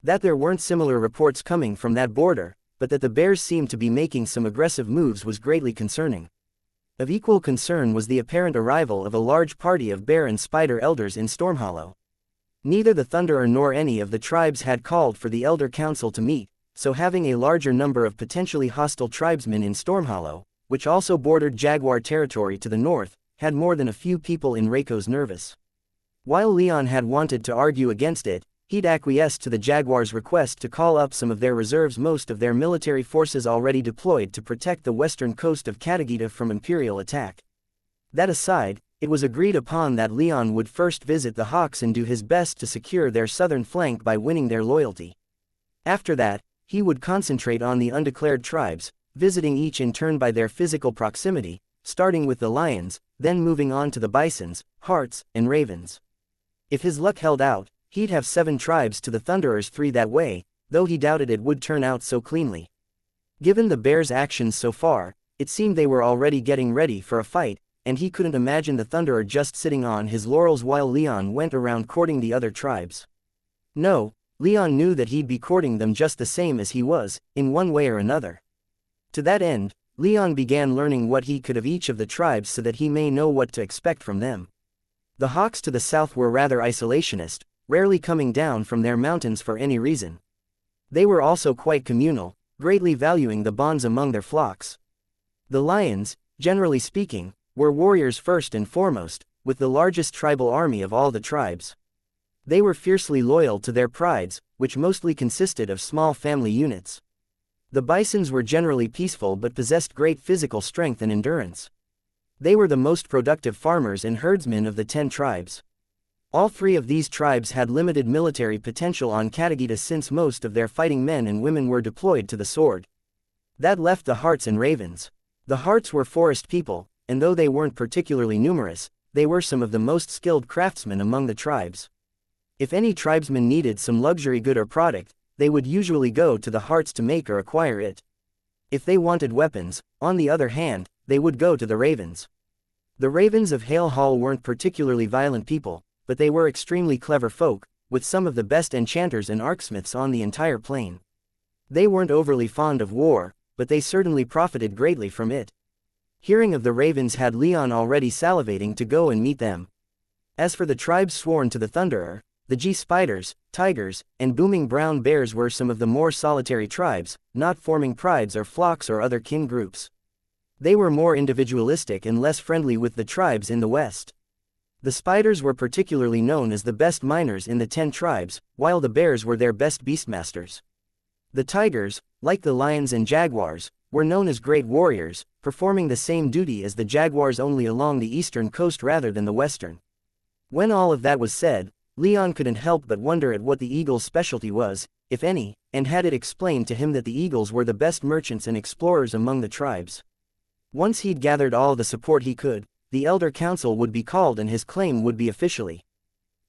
that there weren't similar reports coming from that border, but that the bears seemed to be making some aggressive moves was greatly concerning. Of equal concern was the apparent arrival of a large party of bear and spider elders in Stormhollow. Neither the Thunderer nor any of the tribes had called for the Elder Council to meet, so having a larger number of potentially hostile tribesmen in Stormhollow, which also bordered Jaguar territory to the north, had more than a few people in Reikos nervous. While Leon had wanted to argue against it, he'd acquiesced to the Jaguars' request to call up some of their reserves, most of their military forces already deployed to protect the western coast of Katagita from Imperial attack. That aside, it was agreed upon that Leon would first visit the Hawks and do his best to secure their southern flank by winning their loyalty. After that, he would concentrate on the undeclared tribes, visiting each in turn by their physical proximity, starting with the lions, then moving on to the bisons, hearts, and ravens. If his luck held out, he'd have 7 tribes to the Thunderer's 3 that way, though he doubted it would turn out so cleanly. Given the Bears' actions so far, it seemed they were already getting ready for a fight, and he couldn't imagine the Thunderer just sitting on his laurels while Leon went around courting the other tribes. No, Leon knew that he'd be courting them just the same as he was, in one way or another. To that end, Leon began learning what he could of each of the tribes so that he may know what to expect from them. The Hawks to the south were rather isolationist, rarely coming down from their mountains for any reason. They were also quite communal, greatly valuing the bonds among their flocks. The lions, generally speaking, were warriors first and foremost, with the largest tribal army of all the tribes. They were fiercely loyal to their prides, which mostly consisted of small family units. The bisons were generally peaceful but possessed great physical strength and endurance. They were the most productive farmers and herdsmen of the 10 tribes. All 3 of these tribes had limited military potential on Katagita since most of their fighting men and women were deployed to the sword. That left the Hearts and Ravens. The Hearts were forest people, and though they weren't particularly numerous, they were some of the most skilled craftsmen among the tribes. If any tribesman needed some luxury good or product, they would usually go to the Hearts to make or acquire it. If they wanted weapons, on the other hand, they would go to the ravens. The ravens of Hale Hall weren't particularly violent people, but they were extremely clever folk, with some of the best enchanters and arcsmiths on the entire plain. They weren't overly fond of war, but they certainly profited greatly from it. Hearing of the ravens had Leon already salivating to go and meet them. As for the tribes sworn to the Thunderer, the G-spiders, tigers, and booming brown bears were some of the more solitary tribes, not forming prides or flocks or other kin groups. They were more individualistic and less friendly with the tribes in the west. The spiders were particularly known as the best miners in the 10 tribes, while the bears were their best beastmasters. The tigers, like the lions and jaguars, were known as great warriors, performing the same duty as the jaguars only along the eastern coast rather than the western. When all of that was said, Leon couldn't help but wonder at what the eagle's specialty was, if any, and had it explained to him that the eagles were the best merchants and explorers among the tribes. Once he'd gathered all the support he could, the Elder Council would be called and his claim would be officially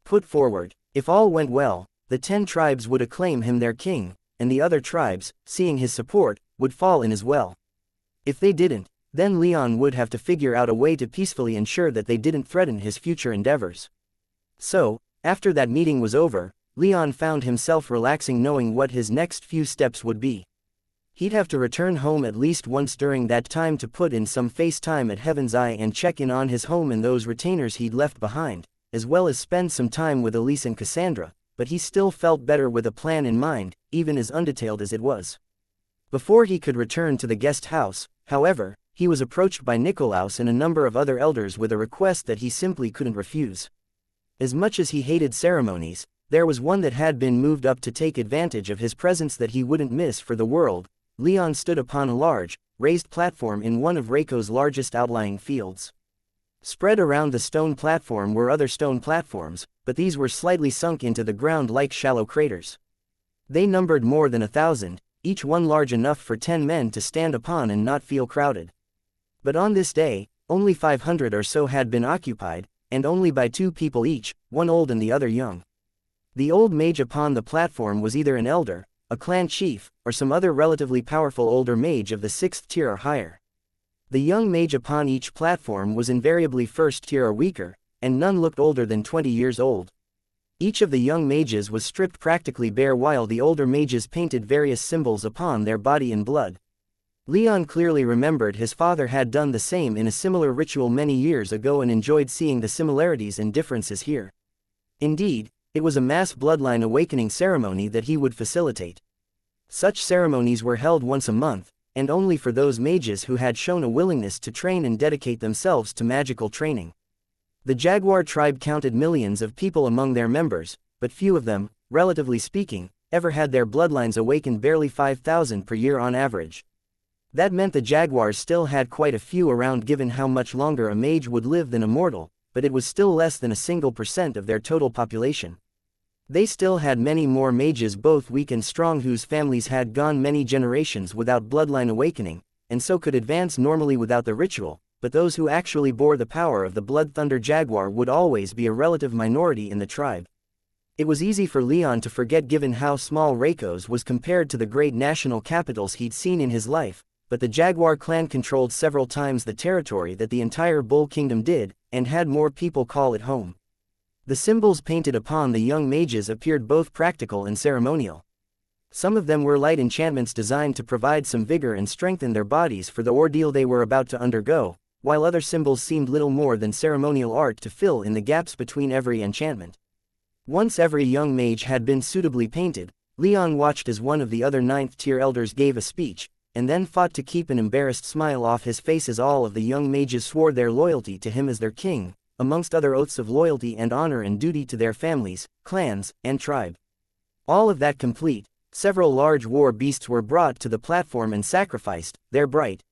put forward. If all went well, the 10 tribes would acclaim him their king, and the other tribes, seeing his support, would fall in as well. If they didn't, then Leon would have to figure out a way to peacefully ensure that they didn't threaten his future endeavors. So, after that meeting was over, Leon found himself relaxing knowing what his next few steps would be. He'd have to return home at least once during that time to put in some face time at Heaven's Eye and check in on his home and those retainers he'd left behind, as well as spend some time with Elise and Cassandra, but he still felt better with a plan in mind, even as undetailed as it was. Before he could return to the guest house, however, he was approached by Nikolaus and a number of other elders with a request that he simply couldn't refuse. As much as he hated ceremonies, there was one that had been moved up to take advantage of his presence that he wouldn't miss for the world. Leon stood upon a large, raised platform in one of Reiko's largest outlying fields. Spread around the stone platform were other stone platforms, but these were slightly sunk into the ground like shallow craters. They numbered more than 1,000, each one large enough for 10 men to stand upon and not feel crowded. But on this day, only 500 or so had been occupied, and only by 2 people each, one old and the other young. The old mage upon the platform was either an elder, a clan chief, or some other relatively powerful older mage of the 6th tier or higher. The young mage upon each platform was invariably 1st tier or weaker, and none looked older than 20 years old. Each of the young mages was stripped practically bare while the older mages painted various symbols upon their body in blood. Leon clearly remembered his father had done the same in a similar ritual many years ago and enjoyed seeing the similarities and differences here. Indeed, it was a mass bloodline awakening ceremony that he would facilitate. Such ceremonies were held once a month, and only for those mages who had shown a willingness to train and dedicate themselves to magical training. The Jaguar tribe counted millions of people among their members, but few of them, relatively speaking, ever had their bloodlines awakened, barely 5,000 per year on average. That meant the Jaguars still had quite a few around given how much longer a mage would live than a mortal, but it was still less than a single % of their total population. They still had many more mages both weak and strong whose families had gone many generations without bloodline awakening, and so could advance normally without the ritual, but those who actually bore the power of the Blood Thunder Jaguar would always be a relative minority in the tribe. It was easy for Leon to forget given how small Reiko's was compared to the great national capitals he'd seen in his life, but the Jaguar clan controlled several times the territory that the entire Bull Kingdom did, and had more people call it home. The symbols painted upon the young mages appeared both practical and ceremonial. Some of them were light enchantments designed to provide some vigor and strengthen their bodies for the ordeal they were about to undergo, while other symbols seemed little more than ceremonial art to fill in the gaps between every enchantment. Once every young mage had been suitably painted, Leon watched as one of the other 9th tier elders gave a speech, and then fought to keep an embarrassed smile off his face as all of the young mages swore their loyalty to him as their king, amongst other oaths of loyalty and honor and duty to their families, clans, and tribe. All of that complete, several large war beasts were brought to the platform and sacrificed, their bright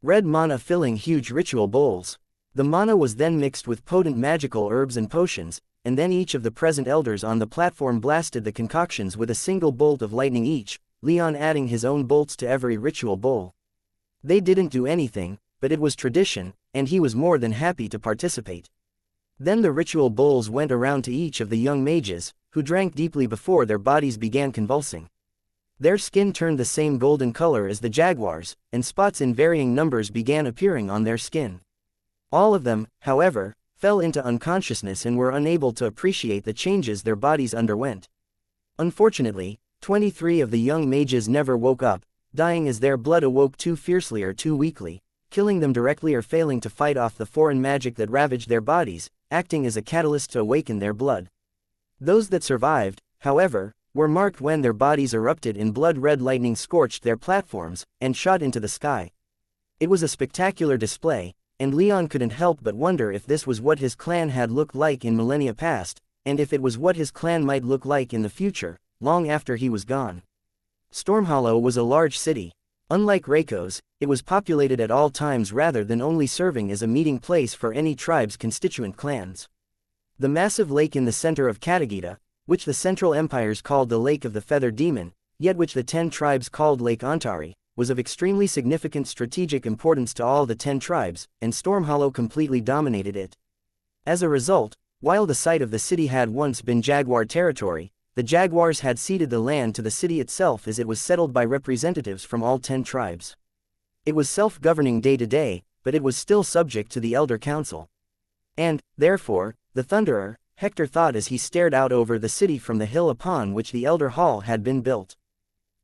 red mana filling huge ritual bowls. The mana was then mixed with potent magical herbs and potions, and then each of the present elders on the platform blasted the concoctions with a single bolt of lightning each, Leon adding his own bolts to every ritual bowl. They didn't do anything, but it was tradition, and he was more than happy to participate. Then the ritual bowls went around to each of the young mages, who drank deeply before their bodies began convulsing. Their skin turned the same golden color as the jaguars, and spots in varying numbers began appearing on their skin. All of them, however, fell into unconsciousness and were unable to appreciate the changes their bodies underwent. Unfortunately, 23 of the young mages never woke up, dying as their blood awoke too fiercely or too weakly, killing them directly or failing to fight off the foreign magic that ravaged their bodies, acting as a catalyst to awaken their blood. Those that survived, however, were marked when their bodies erupted in blood-red lightning scorched their platforms, and shot into the sky. It was a spectacular display, and Leon couldn't help but wonder if this was what his clan had looked like in millennia past, and if it was what his clan might look like in the future, long after he was gone. Stormhollow was a large city. Unlike Reiko's, it was populated at all times rather than only serving as a meeting place for any tribe's constituent clans. The massive lake in the center of Katagita, which the Central Empires called the Lake of the Feathered Demon, yet which the 10 tribes called Lake Ontari, was of extremely significant strategic importance to all the 10 tribes, and Stormhollow completely dominated it. As a result, while the site of the city had once been Jaguar territory, the Jaguars had ceded the land to the city itself as it was settled by representatives from all 10 tribes. It was self-governing day to day, but it was still subject to the Elder Council. And, therefore, the Thunderer, Hector thought as he stared out over the city from the hill upon which the Elder Hall had been built.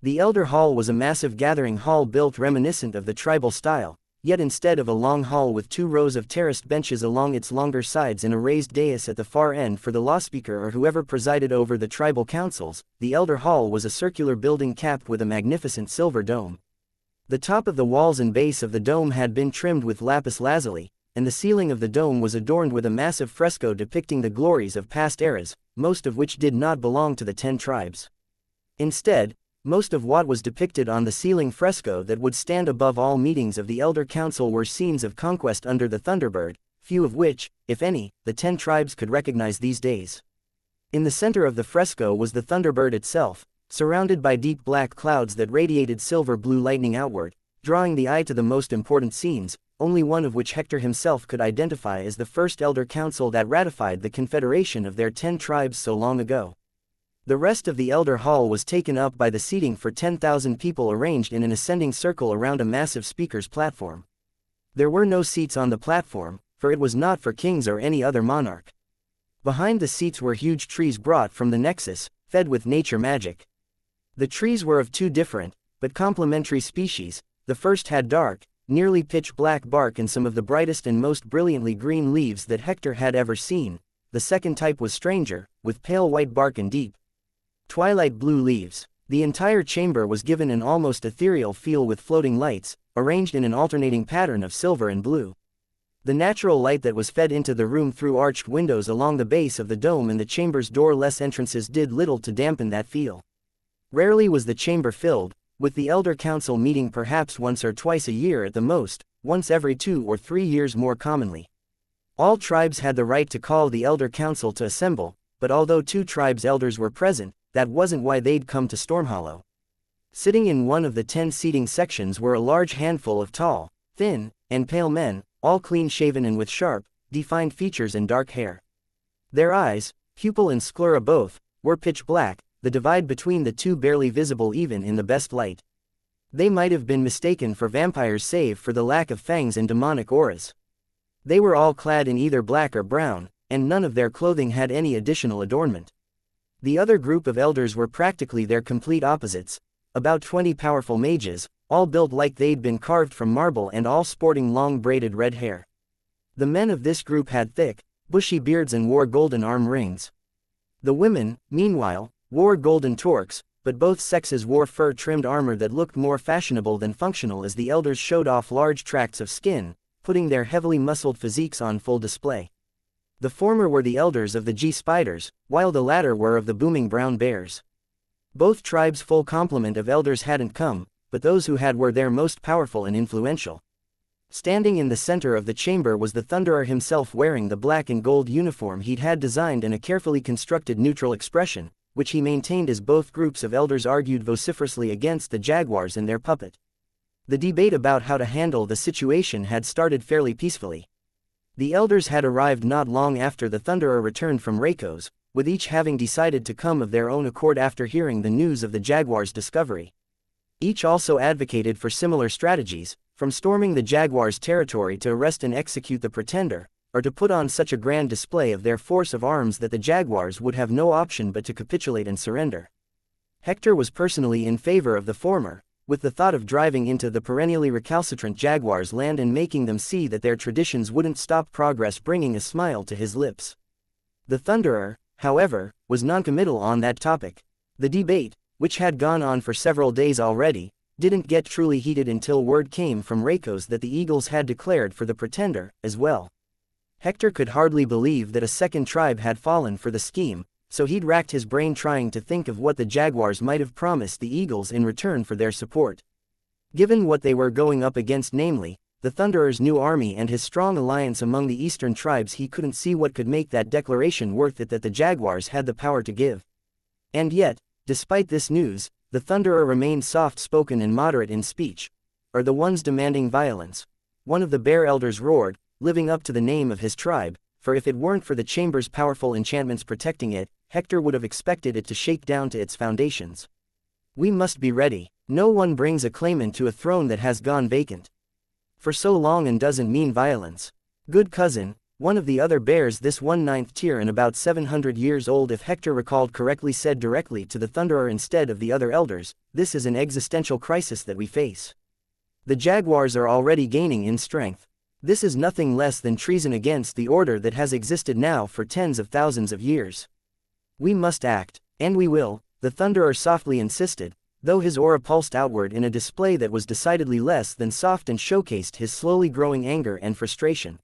The Elder Hall was a massive gathering hall built reminiscent of the tribal style, yet instead of a long hall with 2 rows of terraced benches along its longer sides and a raised dais at the far end for the lawspeaker or whoever presided over the tribal councils, the Elder Hall was a circular building capped with a magnificent silver dome. The top of the walls and base of the dome had been trimmed with lapis lazuli, and the ceiling of the dome was adorned with a massive fresco depicting the glories of past eras, most of which did not belong to the 10 tribes. Instead, most of what was depicted on the ceiling fresco that would stand above all meetings of the Elder Council were scenes of conquest under the Thunderbird, few of which, if any, the 10 tribes could recognize these days. In the center of the fresco was the Thunderbird itself, surrounded by deep black clouds that radiated silver-blue lightning outward, drawing the eye to the most important scenes, only one of which Hector himself could identify as the first Elder Council that ratified the confederation of their 10 tribes so long ago. The rest of the Elder Hall was taken up by the seating for 10,000 people arranged in an ascending circle around a massive speaker's platform. There were no seats on the platform, for it was not for kings or any other monarch. Behind the seats were huge trees brought from the Nexus, fed with nature magic. The trees were of 2 different, but complementary species. The first had dark, nearly pitch-black bark and some of the brightest and most brilliantly green leaves that Hector had ever seen. The second type was stranger, with pale white bark and deep, twilight blue leaves. The entire chamber was given an almost ethereal feel with floating lights, arranged in an alternating pattern of silver and blue. The natural light that was fed into the room through arched windows along the base of the dome and the chamber's door-less entrances did little to dampen that feel. Rarely was the chamber filled, with the Elder Council meeting perhaps once or twice a year at the most, once every 2 or 3 years more commonly. All tribes had the right to call the Elder Council to assemble, but although 2 tribes' elders were present, that wasn't why they'd come to Stormhollow. Sitting in one of the 10 seating sections were a large handful of tall, thin, and pale men, all clean-shaven and with sharp, defined features and dark hair. Their eyes, pupil and sclera both, were pitch black, the divide between the 2 barely visible even in the best light. They might have been mistaken for vampires save for the lack of fangs and demonic auras. They were all clad in either black or brown, and none of their clothing had any additional adornment. The other group of elders were practically their complete opposites, about 20 powerful mages, all built like they'd been carved from marble and all sporting long braided red hair. The men of this group had thick, bushy beards and wore golden arm rings. The women, meanwhile, wore golden torques, but both sexes wore fur-trimmed armor that looked more fashionable than functional as the elders showed off large tracts of skin, putting their heavily muscled physiques on full display. The former were the elders of the G-Spiders, while the latter were of the booming brown bears. Both tribes' full complement of elders hadn't come, but those who had were their most powerful and influential. Standing in the center of the chamber was the Thunderer himself wearing the black and gold uniform he'd had designed in a carefully constructed neutral expression, which he maintained as both groups of elders argued vociferously against the Jaguars and their puppet. The debate about how to handle the situation had started fairly peacefully. The elders had arrived not long after the Thunderer returned from Reiko's, with each having decided to come of their own accord after hearing the news of the jaguar's discovery. Each also advocated for similar strategies, from storming the jaguar's territory to arrest and execute the pretender, or to put on such a grand display of their force of arms that the jaguars would have no option but to capitulate and surrender. Hector was personally in favor of the former, with the thought of driving into the perennially recalcitrant jaguars' land and making them see that their traditions wouldn't stop progress, bringing a smile to his lips. The Thunderer, however, was noncommittal on that topic. The debate, which had gone on for several days already, didn't get truly heated until word came from Rakos that the Eagles had declared for the pretender, as well. Hector could hardly believe that a second tribe had fallen for the scheme, so he'd racked his brain trying to think of what the jaguars might have promised the Eagles in return for their support. Given what they were going up against, namely, the Thunderer's new army and his strong alliance among the eastern tribes, he couldn't see what could make that declaration worth it that the jaguars had the power to give. And yet, despite this news, the Thunderer remained soft-spoken and moderate in speech. "Are the ones demanding violence?" one of the bear elders roared, living up to the name of his tribe, for if it weren't for the chamber's powerful enchantments protecting it, Hector would have expected it to shake down to its foundations. "We must be ready. No one brings a claimant to a throne that has gone vacant for so long and doesn't mean violence." "Good cousin," one of the other bears, this one 9th tier and about 700 years old if Hector recalled correctly, said directly to the Thunderer instead of the other elders, "this is an existential crisis that we face. The jaguars are already gaining in strength. This is nothing less than treason against the order that has existed now for tens of thousands of years. We must act, and we will," the Thunderer softly insisted, though his aura pulsed outward in a display that was decidedly less than soft and showcased his slowly growing anger and frustration.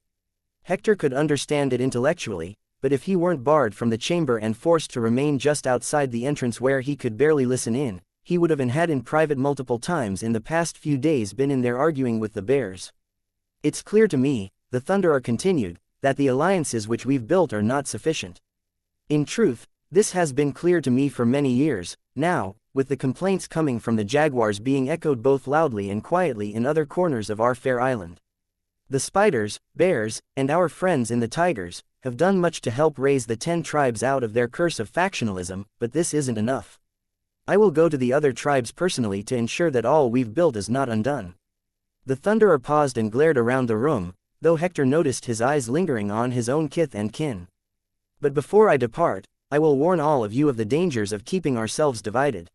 Hector could understand it intellectually, but if he weren't barred from the chamber and forced to remain just outside the entrance where he could barely listen in, he would have and had in private multiple times in the past few days been in there arguing with the bears. "It's clear to me," the Thunderer continued, "that the alliances which we've built are not sufficient. In truth, this has been clear to me for many years, now, with the complaints coming from the jaguars being echoed both loudly and quietly in other corners of our fair island. The spiders, bears, and our friends in the tigers, have done much to help raise the 10 tribes out of their curse of factionalism, but this isn't enough. I will go to the other tribes personally to ensure that all we've built is not undone." The Thunderer paused and glared around the room, though Hector noticed his eyes lingering on his own kith and kin. "But before I depart, I will warn all of you of the dangers of keeping ourselves divided.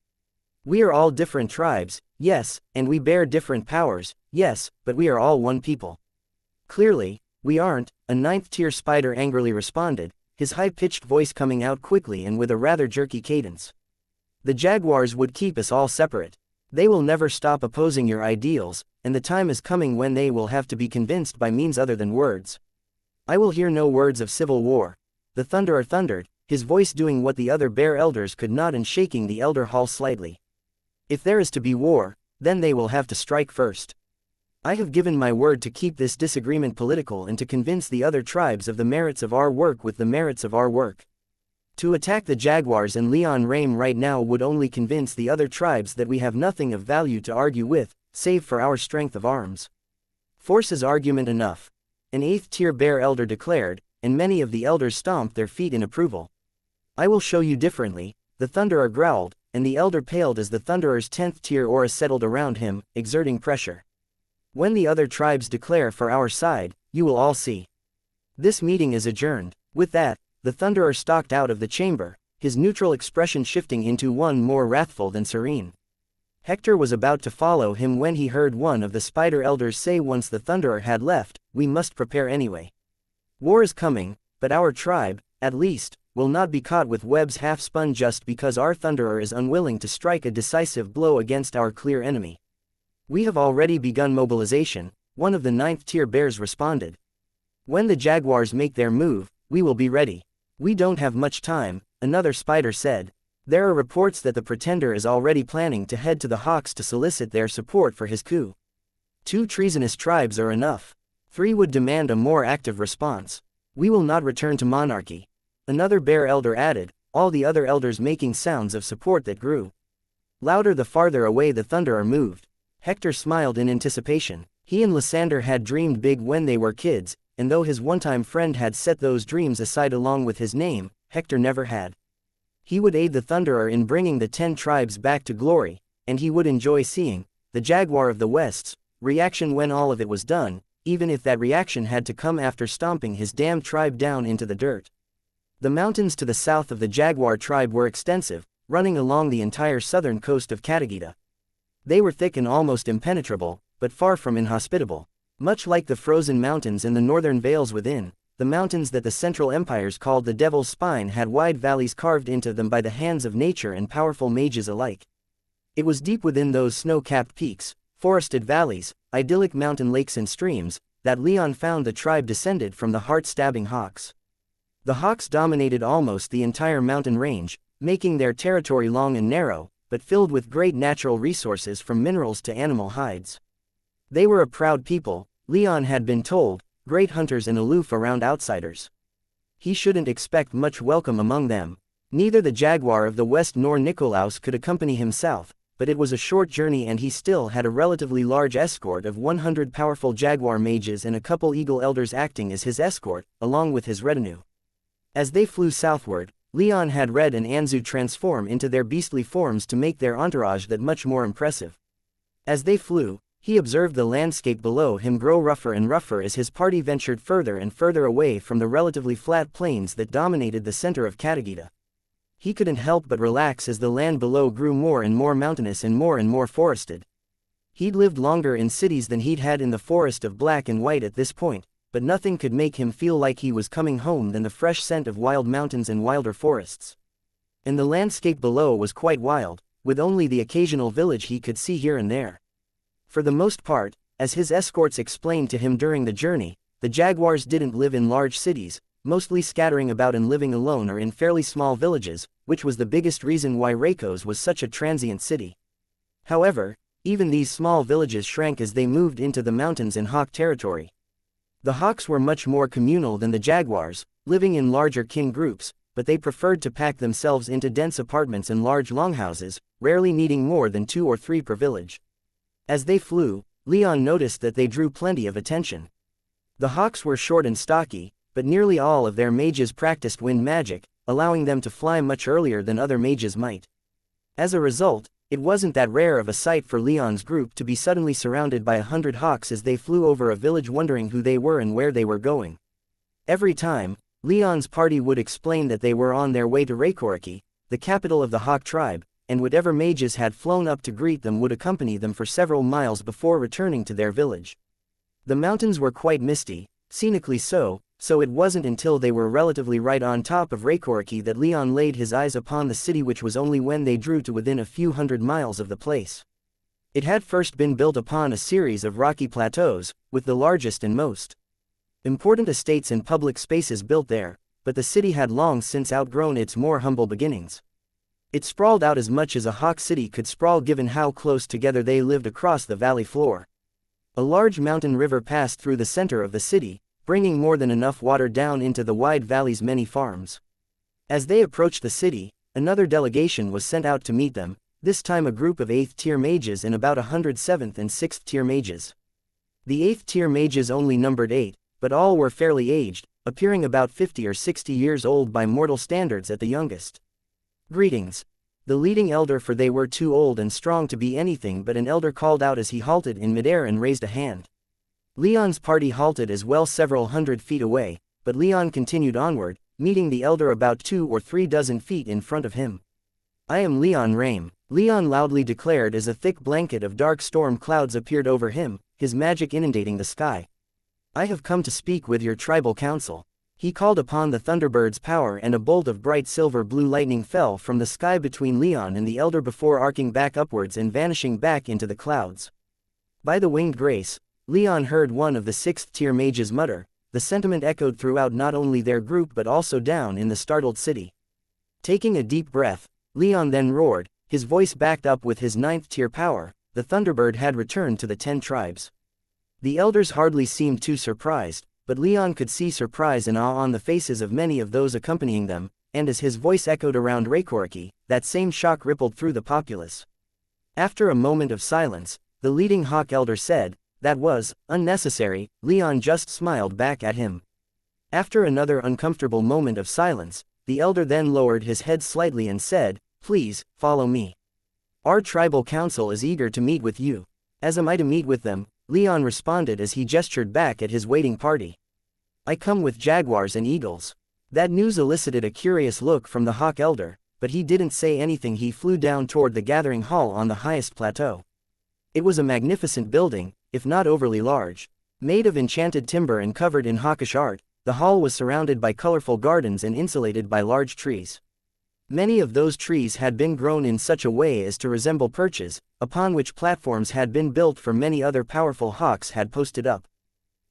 We are all different tribes, yes, and we bear different powers, yes, but we are all one people." "Clearly, we aren't," a 9th tier spider angrily responded, his high-pitched voice coming out quickly and with a rather jerky cadence. "The jaguars would keep us all separate. They will never stop opposing your ideals, and the time is coming when they will have to be convinced by means other than words. I will hear no words of civil war," the Thunderer thundered, his voice doing what the other bear elders could not and shaking the elder hall slightly. "If there is to be war, then they will have to strike first. I have given my word to keep this disagreement political and to convince the other tribes of the merits of our work with the merits of our work. To attack the jaguars and Leon Rame right now would only convince the other tribes that we have nothing of value to argue with, save for our strength of arms. Force is argument enough," an 8th tier bear elder declared, and many of the elders stomped their feet in approval. "I will show you differently," the Thunderer growled, and the elder paled as the Thunderer's 10th tier aura settled around him, exerting pressure. "When the other tribes declare for our side, you will all see. This meeting is adjourned." With that, the Thunderer stalked out of the chamber, his neutral expression shifting into one more wrathful than serene. Hector was about to follow him when he heard one of the spider elders say once the Thunderer had left, "We must prepare anyway. War is coming, but our tribe, at least, will not be caught with webs half spun just because our Thunderer is unwilling to strike a decisive blow against our clear enemy. We have already begun mobilization," one of the 9th tier bears responded. "When the jaguars make their move, we will be ready." "We don't have much time," another spider said. "There are reports that the pretender is already planning to head to the Hawks to solicit their support for his coup. 2 treasonous tribes are enough. 3 would demand a more active response. We will not return to monarchy," another bear elder added, all the other elders making sounds of support that grew louder the farther away the Thunderer moved. Hector smiled in anticipation. He and Lysander had dreamed big when they were kids, and though his one-time friend had set those dreams aside along with his name, Hector never had. He would aid the Thunderer in bringing the 10 tribes back to glory, and he would enjoy seeing the Jaguar of the West's reaction when all of it was done, even if that reaction had to come after stomping his damned tribe down into the dirt. The mountains to the south of the Jaguar tribe were extensive, running along the entire southern coast of Katagita. They were thick and almost impenetrable, but far from inhospitable. Much like the frozen mountains in the northern vales within, the mountains that the Central Empires called the Devil's Spine had wide valleys carved into them by the hands of nature and powerful mages alike. It was deep within those snow-capped peaks, forested valleys, idyllic mountain lakes and streams, that Leon found the tribe descended from the heart-stabbing hawks. The hawks dominated almost the entire mountain range, making their territory long and narrow, but filled with great natural resources from minerals to animal hides. They were a proud people, Leon had been told, great hunters and aloof around outsiders. He shouldn't expect much welcome among them. Neither the Jaguar of the West nor Nikolaus could accompany him south, but it was a short journey and he still had a relatively large escort of 100 powerful Jaguar mages and a couple Eagle Elders acting as his escort, along with his retinue. As they flew southward, Leon had Red and Anzu transform into their beastly forms to make their entourage that much more impressive. As they flew, he observed the landscape below him grow rougher and rougher as his party ventured further and further away from the relatively flat plains that dominated the center of Katagita. He couldn't help but relax as the land below grew more and more mountainous and more forested. He'd lived longer in cities than he'd had in the forest of black and white at this point, but nothing could make him feel like he was coming home than the fresh scent of wild mountains and wilder forests. And the landscape below was quite wild, with only the occasional village he could see here and there. For the most part, as his escorts explained to him during the journey, the Jaguars didn't live in large cities, mostly scattering about and living alone or in fairly small villages, which was the biggest reason why Reikos was such a transient city. However, even these small villages shrank as they moved into the mountains and hawk territory. The hawks were much more communal than the Jaguars, living in larger kin groups, but they preferred to pack themselves into dense apartments and large longhouses, rarely needing more than 2 or 3 per village. As they flew, Leon noticed that they drew plenty of attention. The hawks were short and stocky, but nearly all of their mages practiced wind magic, allowing them to fly much earlier than other mages might. As a result, it wasn't that rare of a sight for Leon's group to be suddenly surrounded by 100 hawks as they flew over a village wondering who they were and where they were going. Every time, Leon's party would explain that they were on their way to Reikoriki, the capital of the hawk tribe, and whatever mages had flown up to greet them would accompany them for several miles before returning to their village. The mountains were quite misty, scenically so it wasn't until they were relatively right on top of Reikoriki that Leon laid his eyes upon the city, which was only when they drew to within a few hundred miles of the place. It had first been built upon a series of rocky plateaus, with the largest and most important estates and public spaces built there, but the city had long since outgrown its more humble beginnings. It sprawled out as much as a hawk city could sprawl given how close together they lived across the valley floor. A large mountain river passed through the center of the city, bringing more than enough water down into the wide valley's many farms. As they approached the city, another delegation was sent out to meet them, this time a group of 8th-tier mages and about 100 7th and 6th-tier mages. The 8th-tier mages only numbered 8, but all were fairly aged, appearing about 50 or 60 years old by mortal standards at the youngest. "Greetings." The leading elder, for they were too old and strong to be anything but an elder, called out as he halted in midair and raised a hand. Leon's party halted as well several hundred feet away, but Leon continued onward, meeting the elder about 2 or 3 dozen feet in front of him. "I am Leon Rame," Leon loudly declared as a thick blanket of dark storm clouds appeared over him, his magic inundating the sky. "I have come to speak with your tribal council." He called upon the Thunderbird's power and a bolt of bright silver-blue lightning fell from the sky between Leon and the elder before arcing back upwards and vanishing back into the clouds. By the winged grace, Leon heard one of the 6th-tier mages mutter. The sentiment echoed throughout not only their group but also down in the startled city. Taking a deep breath, Leon then roared, his voice backed up with his 9th-tier power. The Thunderbird had returned to the 10 tribes. The elders hardly seemed too surprised, but Leon could see surprise and awe on the faces of many of those accompanying them, and as his voice echoed around Reikoriki, that same shock rippled through the populace. After a moment of silence, the leading hawk elder said, "That was unnecessary." Leon just smiled back at him. After another uncomfortable moment of silence, The elder then lowered his head slightly and said, "Please, follow me. Our tribal council is eager to meet with you." "As am I to meet with them?" Leon responded as he gestured back at his waiting party. "I come with jaguars and eagles." That news elicited a curious look from the hawk elder, but he didn't say anything. He flew down toward the gathering hall on the highest plateau. It was a magnificent building, if not overly large. Made of enchanted timber and covered in hawkish art, the hall was surrounded by colorful gardens and insulated by large trees. Many of those trees had been grown in such a way as to resemble perches, upon which platforms had been built for many other powerful hawks had posted up.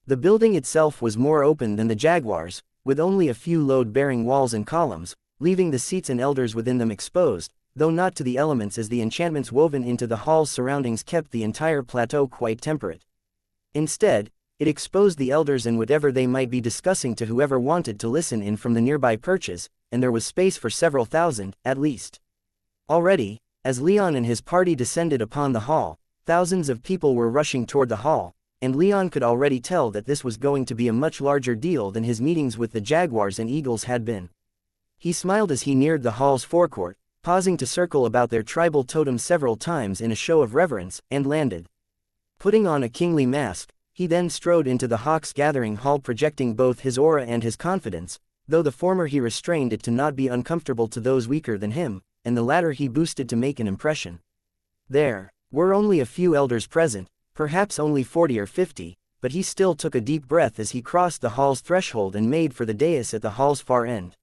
The building itself was more open than the jaguars, with only a few load-bearing walls and columns, leaving the seats and elders within them exposed, though not to the elements, as the enchantments woven into the hall's surroundings kept the entire plateau quite temperate. Instead, it exposed the elders and whatever they might be discussing to whoever wanted to listen in from the nearby perches, and there was space for several thousand, at least. Already, as Leon and his party descended upon the hall, thousands of people were rushing toward the hall, and Leon could already tell that this was going to be a much larger deal than his meetings with the jaguars and eagles had been. He smiled as he neared the hall's forecourt, pausing to circle about their tribal totem several times in a show of reverence, and landed. Putting on a kingly mask, he then strode into the hawks' gathering hall, projecting both his aura and his confidence, though the former he restrained it to not be uncomfortable to those weaker than him, and the latter he boosted to make an impression. There were only a few elders present, perhaps only 40 or 50, but he still took a deep breath as he crossed the hall's threshold and made for the dais at the hall's far end.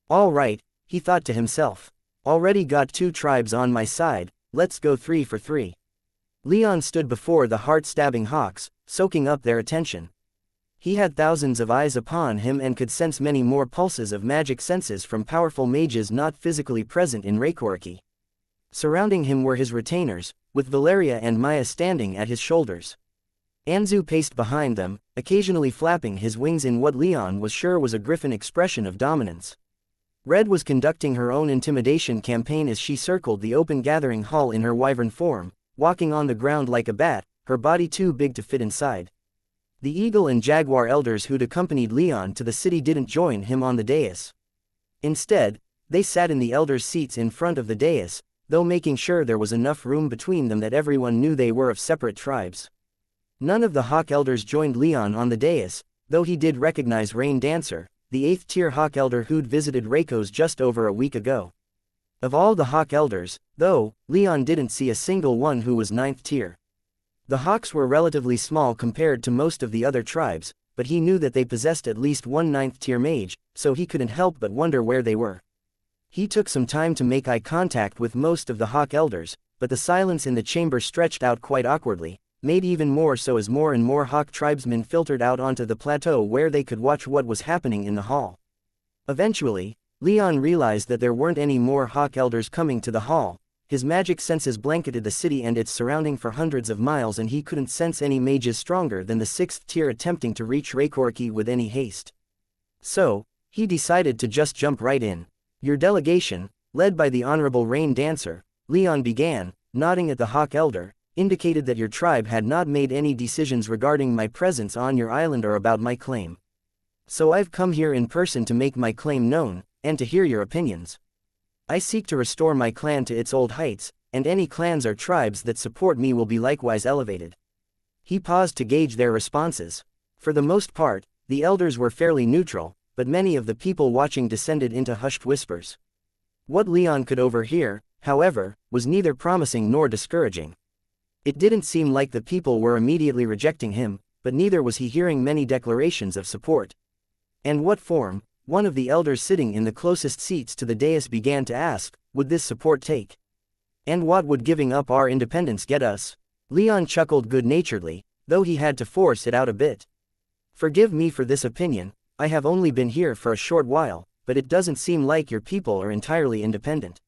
"All right," he thought to himself. "Already got 2 tribes on my side, let's go 3 for 3. Leon stood before the heart-stabbing hawks, soaking up their attention. He had thousands of eyes upon him and could sense many more pulses of magic senses from powerful mages not physically present in Reikouriki. Surrounding him were his retainers, with Valeria and Maya standing at his shoulders. Anzu paced behind them, occasionally flapping his wings in what Leon was sure was a griffin expression of dominance. Red was conducting her own intimidation campaign as she circled the open gathering hall in her wyvern form, walking on the ground like a bat, her body too big to fit inside. The eagle and jaguar elders who'd accompanied Leon to the city didn't join him on the dais. Instead, they sat in the elders' seats in front of the dais, though making sure there was enough room between them that everyone knew they were of separate tribes. None of the hawk elders joined Leon on the dais, though he did recognize Rain Dancer, the 8th-tier hawk elder who'd visited Reiko's just over a week ago. Of all the hawk elders, though, Leon didn't see a single one who was 9th tier. The hawks were relatively small compared to most of the other tribes, but he knew that they possessed at least one 9th-tier mage, so he couldn't help but wonder where they were. He took some time to make eye contact with most of the hawk elders, but the silence in the chamber stretched out quite awkwardly, made even more so as more and more hawk tribesmen filtered out onto the plateau where they could watch what was happening in the hall. Eventually, Leon realized that there weren't any more hawk elders coming to the hall. His magic senses blanketed the city and its surrounding for hundreds of miles, and he couldn't sense any mages stronger than the 6th tier attempting to reach Reikouriki with any haste. So, he decided to just jump right in. "Your delegation, led by the Honorable Rain Dancer," Leon began, nodding at the hawk elder, "indicated that your tribe had not made any decisions regarding my presence on your island or about my claim. So I've come here in person to make my claim known, and to hear your opinions. I seek to restore my clan to its old heights, and any clans or tribes that support me will be likewise elevated." He paused to gauge their responses. For the most part, the elders were fairly neutral, but many of the people watching descended into hushed whispers. What Leon could overhear, however, was neither promising nor discouraging. It didn't seem like the people were immediately rejecting him, but neither was he hearing many declarations of support. "And what form," one of the elders sitting in the closest seats to the dais began to ask, "would this support take? And what would giving up our independence get us?" Leon chuckled good-naturedly, though he had to force it out a bit. "Forgive me for this opinion, I have only been here for a short while, but it doesn't seem like your people are entirely independent.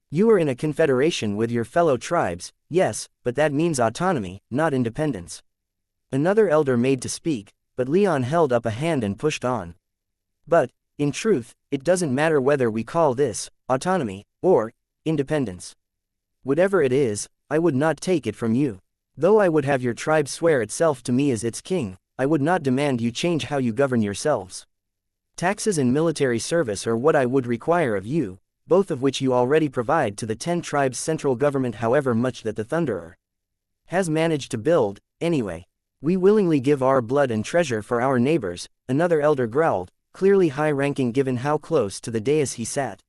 You are in a confederation with your fellow tribes, yes, but that means autonomy, not independence." Another elder made to speak, but Leon held up a hand and pushed on. "But, in truth, it doesn't matter whether we call this autonomy or independence. Whatever it is, I would not take it from you. Though I would have your tribe swear itself to me as its king, I would not demand you change how you govern yourselves. Taxes and military service are what I would require of you, both of which you already provide to the 10 tribes' central government, however much that the Thunderer has managed to build. Anyway, we willingly give our blood and treasure for our neighbors, another elder growled, clearly high-ranking given how close to the dais he sat.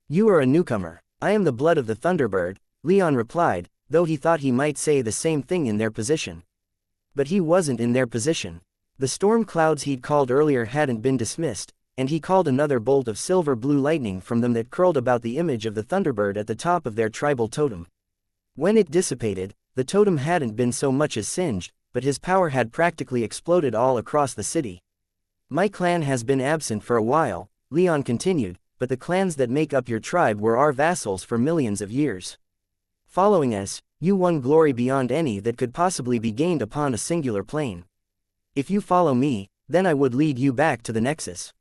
You are a newcomer. I am the blood of the Thunderbird, Leon replied, though he thought he might say the same thing in their position. But he wasn't in their position. The storm clouds he'd called earlier hadn't been dismissed, and he called another bolt of silver-blue lightning from them that curled about the image of the Thunderbird at the top of their tribal totem. When it dissipated, the totem hadn't been so much as singed, but his power had practically exploded all across the city. My clan has been absent for a while, Leon continued, but the clans that make up your tribe were our vassals for millions of years. Following us, you won glory beyond any that could possibly be gained upon a singular plane. If you follow me, then I would lead you back to the Nexus.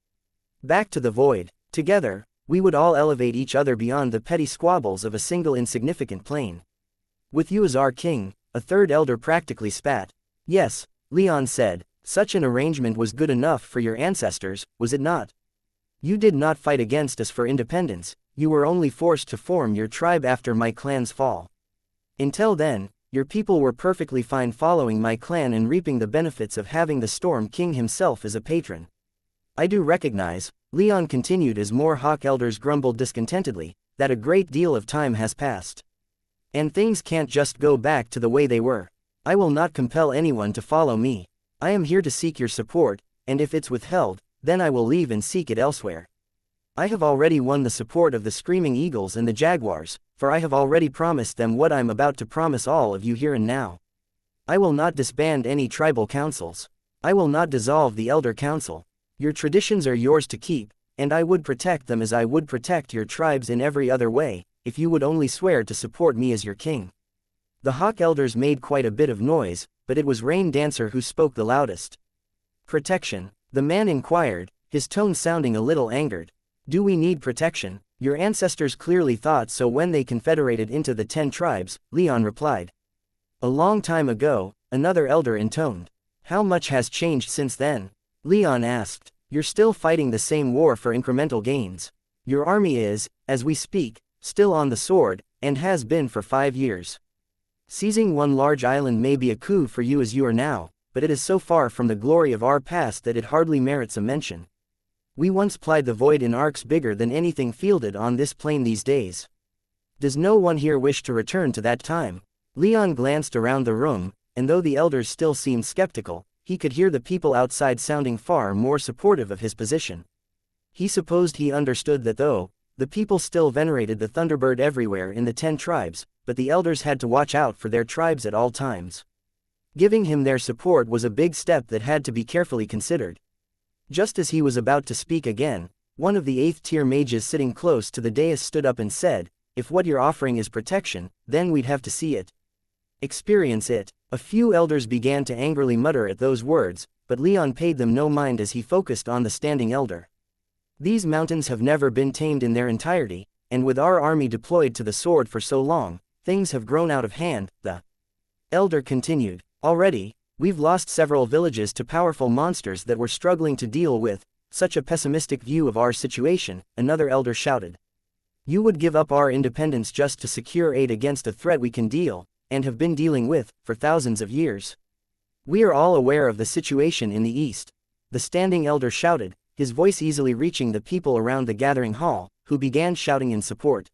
Back to the void. Together, we would all elevate each other beyond the petty squabbles of a single insignificant plane. With you as our king, a third elder practically spat. Yes, Leon said, such an arrangement was good enough for your ancestors, was it not? You did not fight against us for independence, you were only forced to form your tribe after my clan's fall. Until then, your people were perfectly fine following my clan and reaping the benefits of having the Storm King himself as a patron. I do recognize, Leon continued as more Hawk Elders grumbled discontentedly, that a great deal of time has passed. And things can't just go back to the way they were. I will not compel anyone to follow me. I am here to seek your support, and if it's withheld, then I will leave and seek it elsewhere. I have already won the support of the Screaming Eagles and the Jaguars, for I have already promised them what I'm about to promise all of you here and now. I will not disband any tribal councils. I will not dissolve the Elder Council. Your traditions are yours to keep, and I would protect them as I would protect your tribes in every other way, if you would only swear to support me as your king. The Hawk Elders made quite a bit of noise, but it was Rain Dancer who spoke the loudest. Protection? The man inquired, his tone sounding a little angered. Do we need protection? Your ancestors clearly thought so when they confederated into the 10 tribes, Leon replied. A long time ago, another elder intoned. How much has changed since then? Leon asked. You're still fighting the same war for incremental gains. Your army is, as we speak, still on the sword, and has been for 5 years. Seizing one large island may be a coup for you as you are now, but it is so far from the glory of our past that it hardly merits a mention. We once plied the void in arcs bigger than anything fielded on this plane these days. Does no one here wish to return to that time? Leon glanced around the room, and though the elders still seemed skeptical, he could hear the people outside sounding far more supportive of his position. He supposed he understood that though the people still venerated the Thunderbird everywhere in the 10 tribes, but the elders had to watch out for their tribes at all times. Giving him their support was a big step that had to be carefully considered. Just as he was about to speak again, one of the 8th-tier mages sitting close to the dais stood up and said, if what you're offering is protection, then we'd have to see it. Experience it. A few elders began to angrily mutter at those words, but Leon paid them no mind as he focused on the standing elder. These mountains have never been tamed in their entirety, and with our army deployed to the sword for so long, things have grown out of hand, the elder continued. Already, we've lost several villages to powerful monsters that we're struggling to deal with. Such a pessimistic view of our situation, another elder shouted. You would give up our independence just to secure aid against a threat we can deal, and have been dealing with, for thousands of years. We are all aware of the situation in the east. The standing elder shouted, his voice easily reaching the people around the gathering hall, who began shouting in support.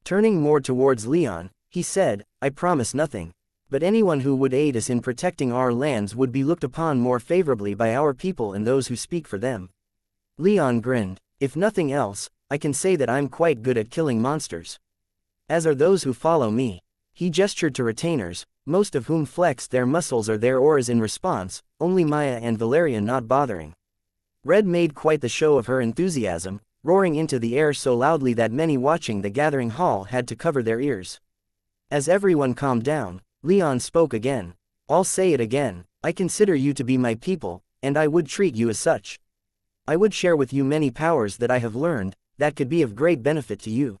Turning more towards Leon, he said, I promise nothing. But anyone who would aid us in protecting our lands would be looked upon more favorably by our people and those who speak for them. Leon grinned. If nothing else, I can say that I'm quite good at killing monsters. As are those who follow me. He gestured to retainers, most of whom flexed their muscles or their auras in response, only Maya and Valeria not bothering. Red made quite the show of her enthusiasm, roaring into the air so loudly that many watching the gathering hall had to cover their ears. As everyone calmed down, Leon spoke again. I'll say it again, I consider you to be my people, and I would treat you as such. I would share with you many powers that I have learned, that could be of great benefit to you.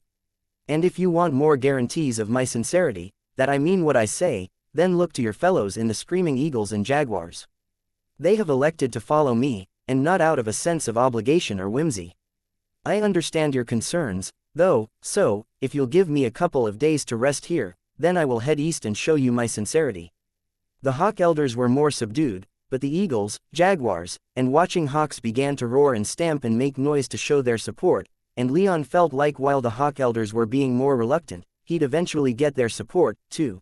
And if you want more guarantees of my sincerity, that I mean what I say, then look to your fellows in the Screaming Eagles and Jaguars. They have elected to follow me, and not out of a sense of obligation or whimsy. I understand your concerns, though, so, if you'll give me a couple of days to rest here, then I will head east and show you my sincerity. The hawk elders were more subdued, but the eagles, jaguars, and watching hawks began to roar and stamp and make noise to show their support, and Leon felt like while the hawk elders were being more reluctant, he'd eventually get their support, too.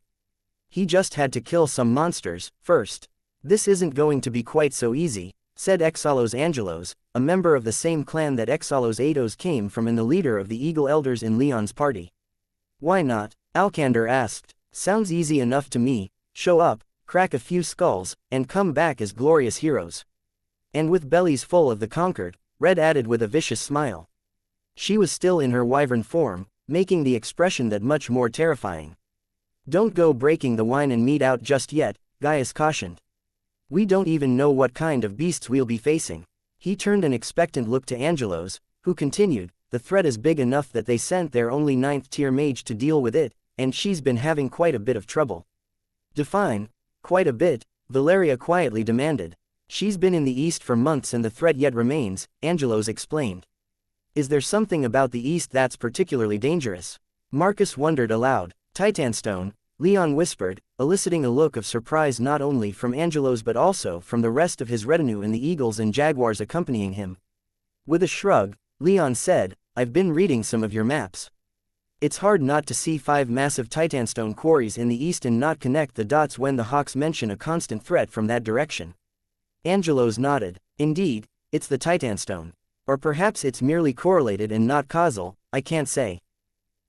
He just had to kill some monsters, first. This isn't going to be quite so easy, said Exalos Angelos, a member of the same clan that Exalos Atos came from and the leader of the eagle elders in Leon's party. Why not? Alcander asked. Sounds easy enough to me. Show up, crack a few skulls, and come back as glorious heroes. And with bellies full of the conquered, Red added with a vicious smile. She was still in her wyvern form, making the expression that much more terrifying. Don't go breaking the wine and meat out just yet, Gaius cautioned. We don't even know what kind of beasts we'll be facing. He turned an expectant look to Angelos, who continued, the threat is big enough that they sent their only 9th tier mage to deal with it, and she's been having quite a bit of trouble. Define, quite a bit, Valeria quietly demanded. She's been in the east for months and the threat yet remains, Angelos explained. Is there something about the east that's particularly dangerous? Marcus wondered aloud. Titanstone, Leon whispered, eliciting a look of surprise not only from Angelos but also from the rest of his retinue and the eagles and jaguars accompanying him. With a shrug, Leon said, I've been reading some of your maps. It's hard not to see 5 massive Titanstone quarries in the east and not connect the dots when the hawks mention a constant threat from that direction. Angelos nodded. Indeed, it's the Titanstone. Or perhaps it's merely correlated and not causal, I can't say.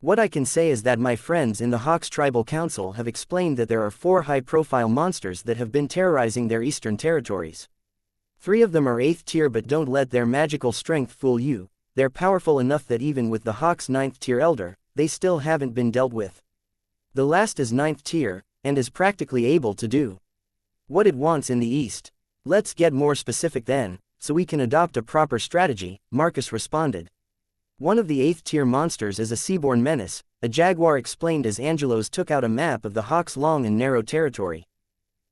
What I can say is that my friends in the Hawks Tribal Council have explained that there are 4 high-profile monsters that have been terrorizing their eastern territories. 3 of them are 8th tier, but don't let their magical strength fool you. They're powerful enough that even with the Hawks 9th tier elder, they still haven't been dealt with. The last is 9th tier, and is practically able to do what it wants in the east. Let's get more specific then, so we can adopt a proper strategy, Marcus responded. One of the 8th tier monsters is a seaborne menace, a jaguar explained as Angelos took out a map of the hawk's long and narrow territory.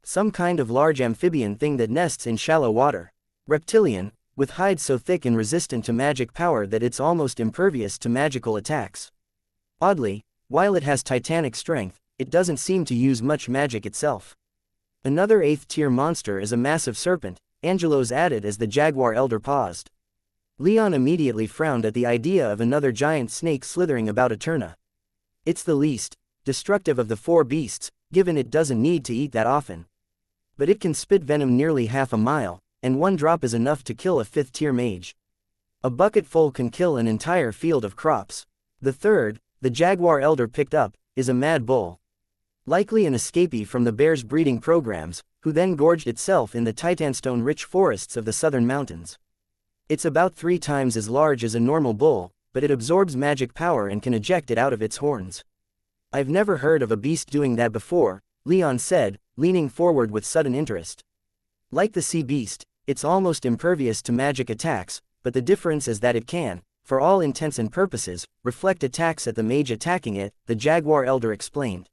Some kind of large amphibian thing that nests in shallow water. Reptilian, with hides so thick and resistant to magic power that it's almost impervious to magical attacks. Oddly, while it has titanic strength, it doesn't seem to use much magic itself. Another 8th tier monster is a massive serpent, Angelos added as the jaguar elder paused. Leon immediately frowned at the idea of another giant snake slithering about Eterna. It's the least destructive of the 4 beasts, given it doesn't need to eat that often. But it can spit venom nearly half a mile, and 1 drop is enough to kill a 5th tier mage. A bucketful can kill an entire field of crops. The third, the jaguar elder picked up, is a mad bull. Likely an escapee from the bear's breeding programs, who then gorged itself in the Titanstone-rich forests of the southern mountains. It's about 3 times as large as a normal bull, but it absorbs magic power and can eject it out of its horns. I've never heard of a beast doing that before, Leon said, leaning forward with sudden interest. Like the sea beast, it's almost impervious to magic attacks, but the difference is that it can, for all intents and purposes, reflect attacks at the mage attacking it, the jaguar elder explained.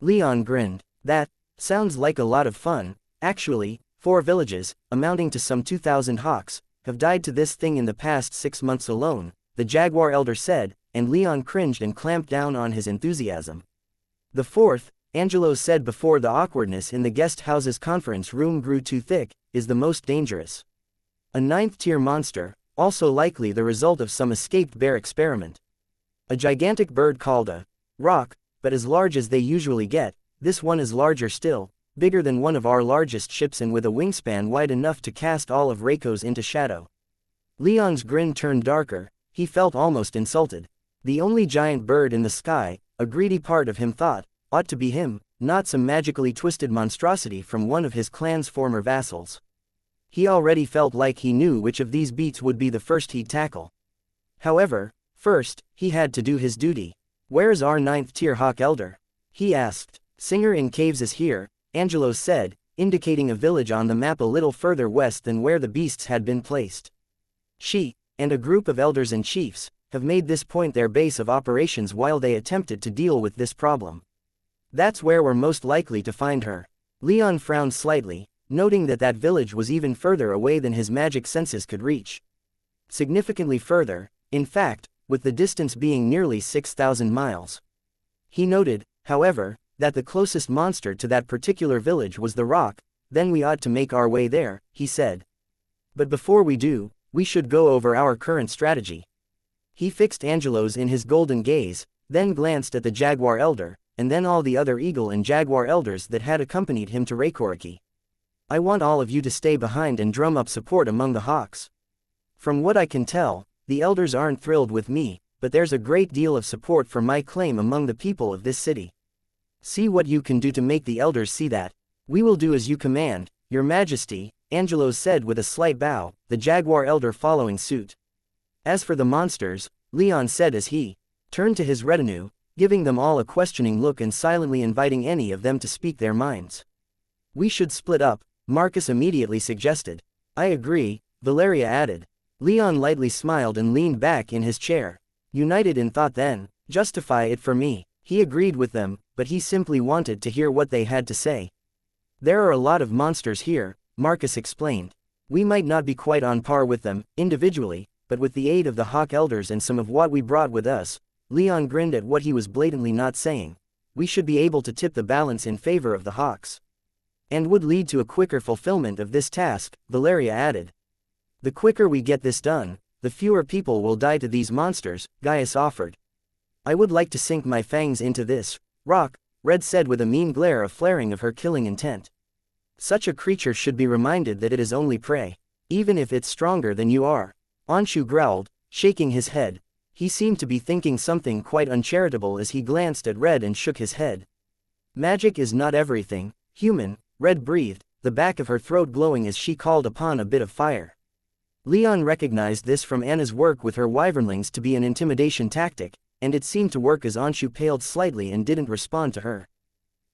Leon grinned. That sounds like a lot of fun. Actually, 4 villages, amounting to some 2,000 hawks, have died to this thing in the past 6 months alone, the jaguar elder said, and Leon cringed and clamped down on his enthusiasm. The 4th, Angelos said before the awkwardness in the guest house's conference room grew too thick, is the most dangerous. A 9th tier monster, also likely the result of some escaped bear experiment. A gigantic bird called a rock, but as large as they usually get, this one is larger still, bigger than one of our largest ships and with a wingspan wide enough to cast all of Reiko's into shadow. Leon's grin turned darker, he felt almost insulted. The only giant bird in the sky, a greedy part of him thought, ought to be him, not some magically twisted monstrosity from one of his clan's former vassals. He already felt like he knew which of these beats would be the first he'd tackle. However, first, he had to do his duty. Where's our 9th tier hawk elder? He asked. Singer in Caves is here, Angelos said, indicating a village on the map a little further west than where the beasts had been placed. She, and a group of elders and chiefs, have made this point their base of operations while they attempted to deal with this problem. That's where we're most likely to find her. Leon frowned slightly, noting that that village was even further away than his magic senses could reach. Significantly further, in fact, with the distance being nearly 6,000 miles. He noted, however, that the closest monster to that particular village was the rock. Then we ought to make our way there, he said. But before we do, we should go over our current strategy. He fixed Angelo's in his golden gaze, then glanced at the jaguar elder, and then all the other eagle and jaguar elders that had accompanied him to Reikoriki. I want all of you to stay behind and drum up support among the hawks. From what I can tell, the elders aren't thrilled with me, but there's a great deal of support for my claim among the people of this city. See what you can do to make the elders see that. We will do as you command, Your Majesty, Angelo said with a slight bow, the jaguar elder following suit. As for the monsters, Leon said as he turned to his retinue, giving them all a questioning look and silently inviting any of them to speak their minds. We should split up, Marcus immediately suggested. I agree, Valeria added. Leon lightly smiled and leaned back in his chair. United in thought then, justify it for me. He agreed with them, but he simply wanted to hear what they had to say. There are a lot of monsters here, Marcus explained. We might not be quite on par with them, individually, but with the aid of the Hawk Elders and some of what we brought with us, Leon grinned at what he was blatantly not saying, we should be able to tip the balance in favor of the Hawks. And would lead to a quicker fulfillment of this task, Valeria added. The quicker we get this done, the fewer people will die to these monsters, Gaius offered. I would like to sink my fangs into this rock, Red said with a mean glare of flaring of her killing intent. Such a creature should be reminded that it is only prey, even if it's stronger than you are. Anshu growled, shaking his head. He seemed to be thinking something quite uncharitable as he glanced at Red and shook his head. Magic is not everything, human, Red breathed, the back of her throat glowing as she called upon a bit of fire. Leon recognized this from Anna's work with her wyvernlings to be an intimidation tactic, and it seemed to work as Anshu paled slightly and didn't respond to her.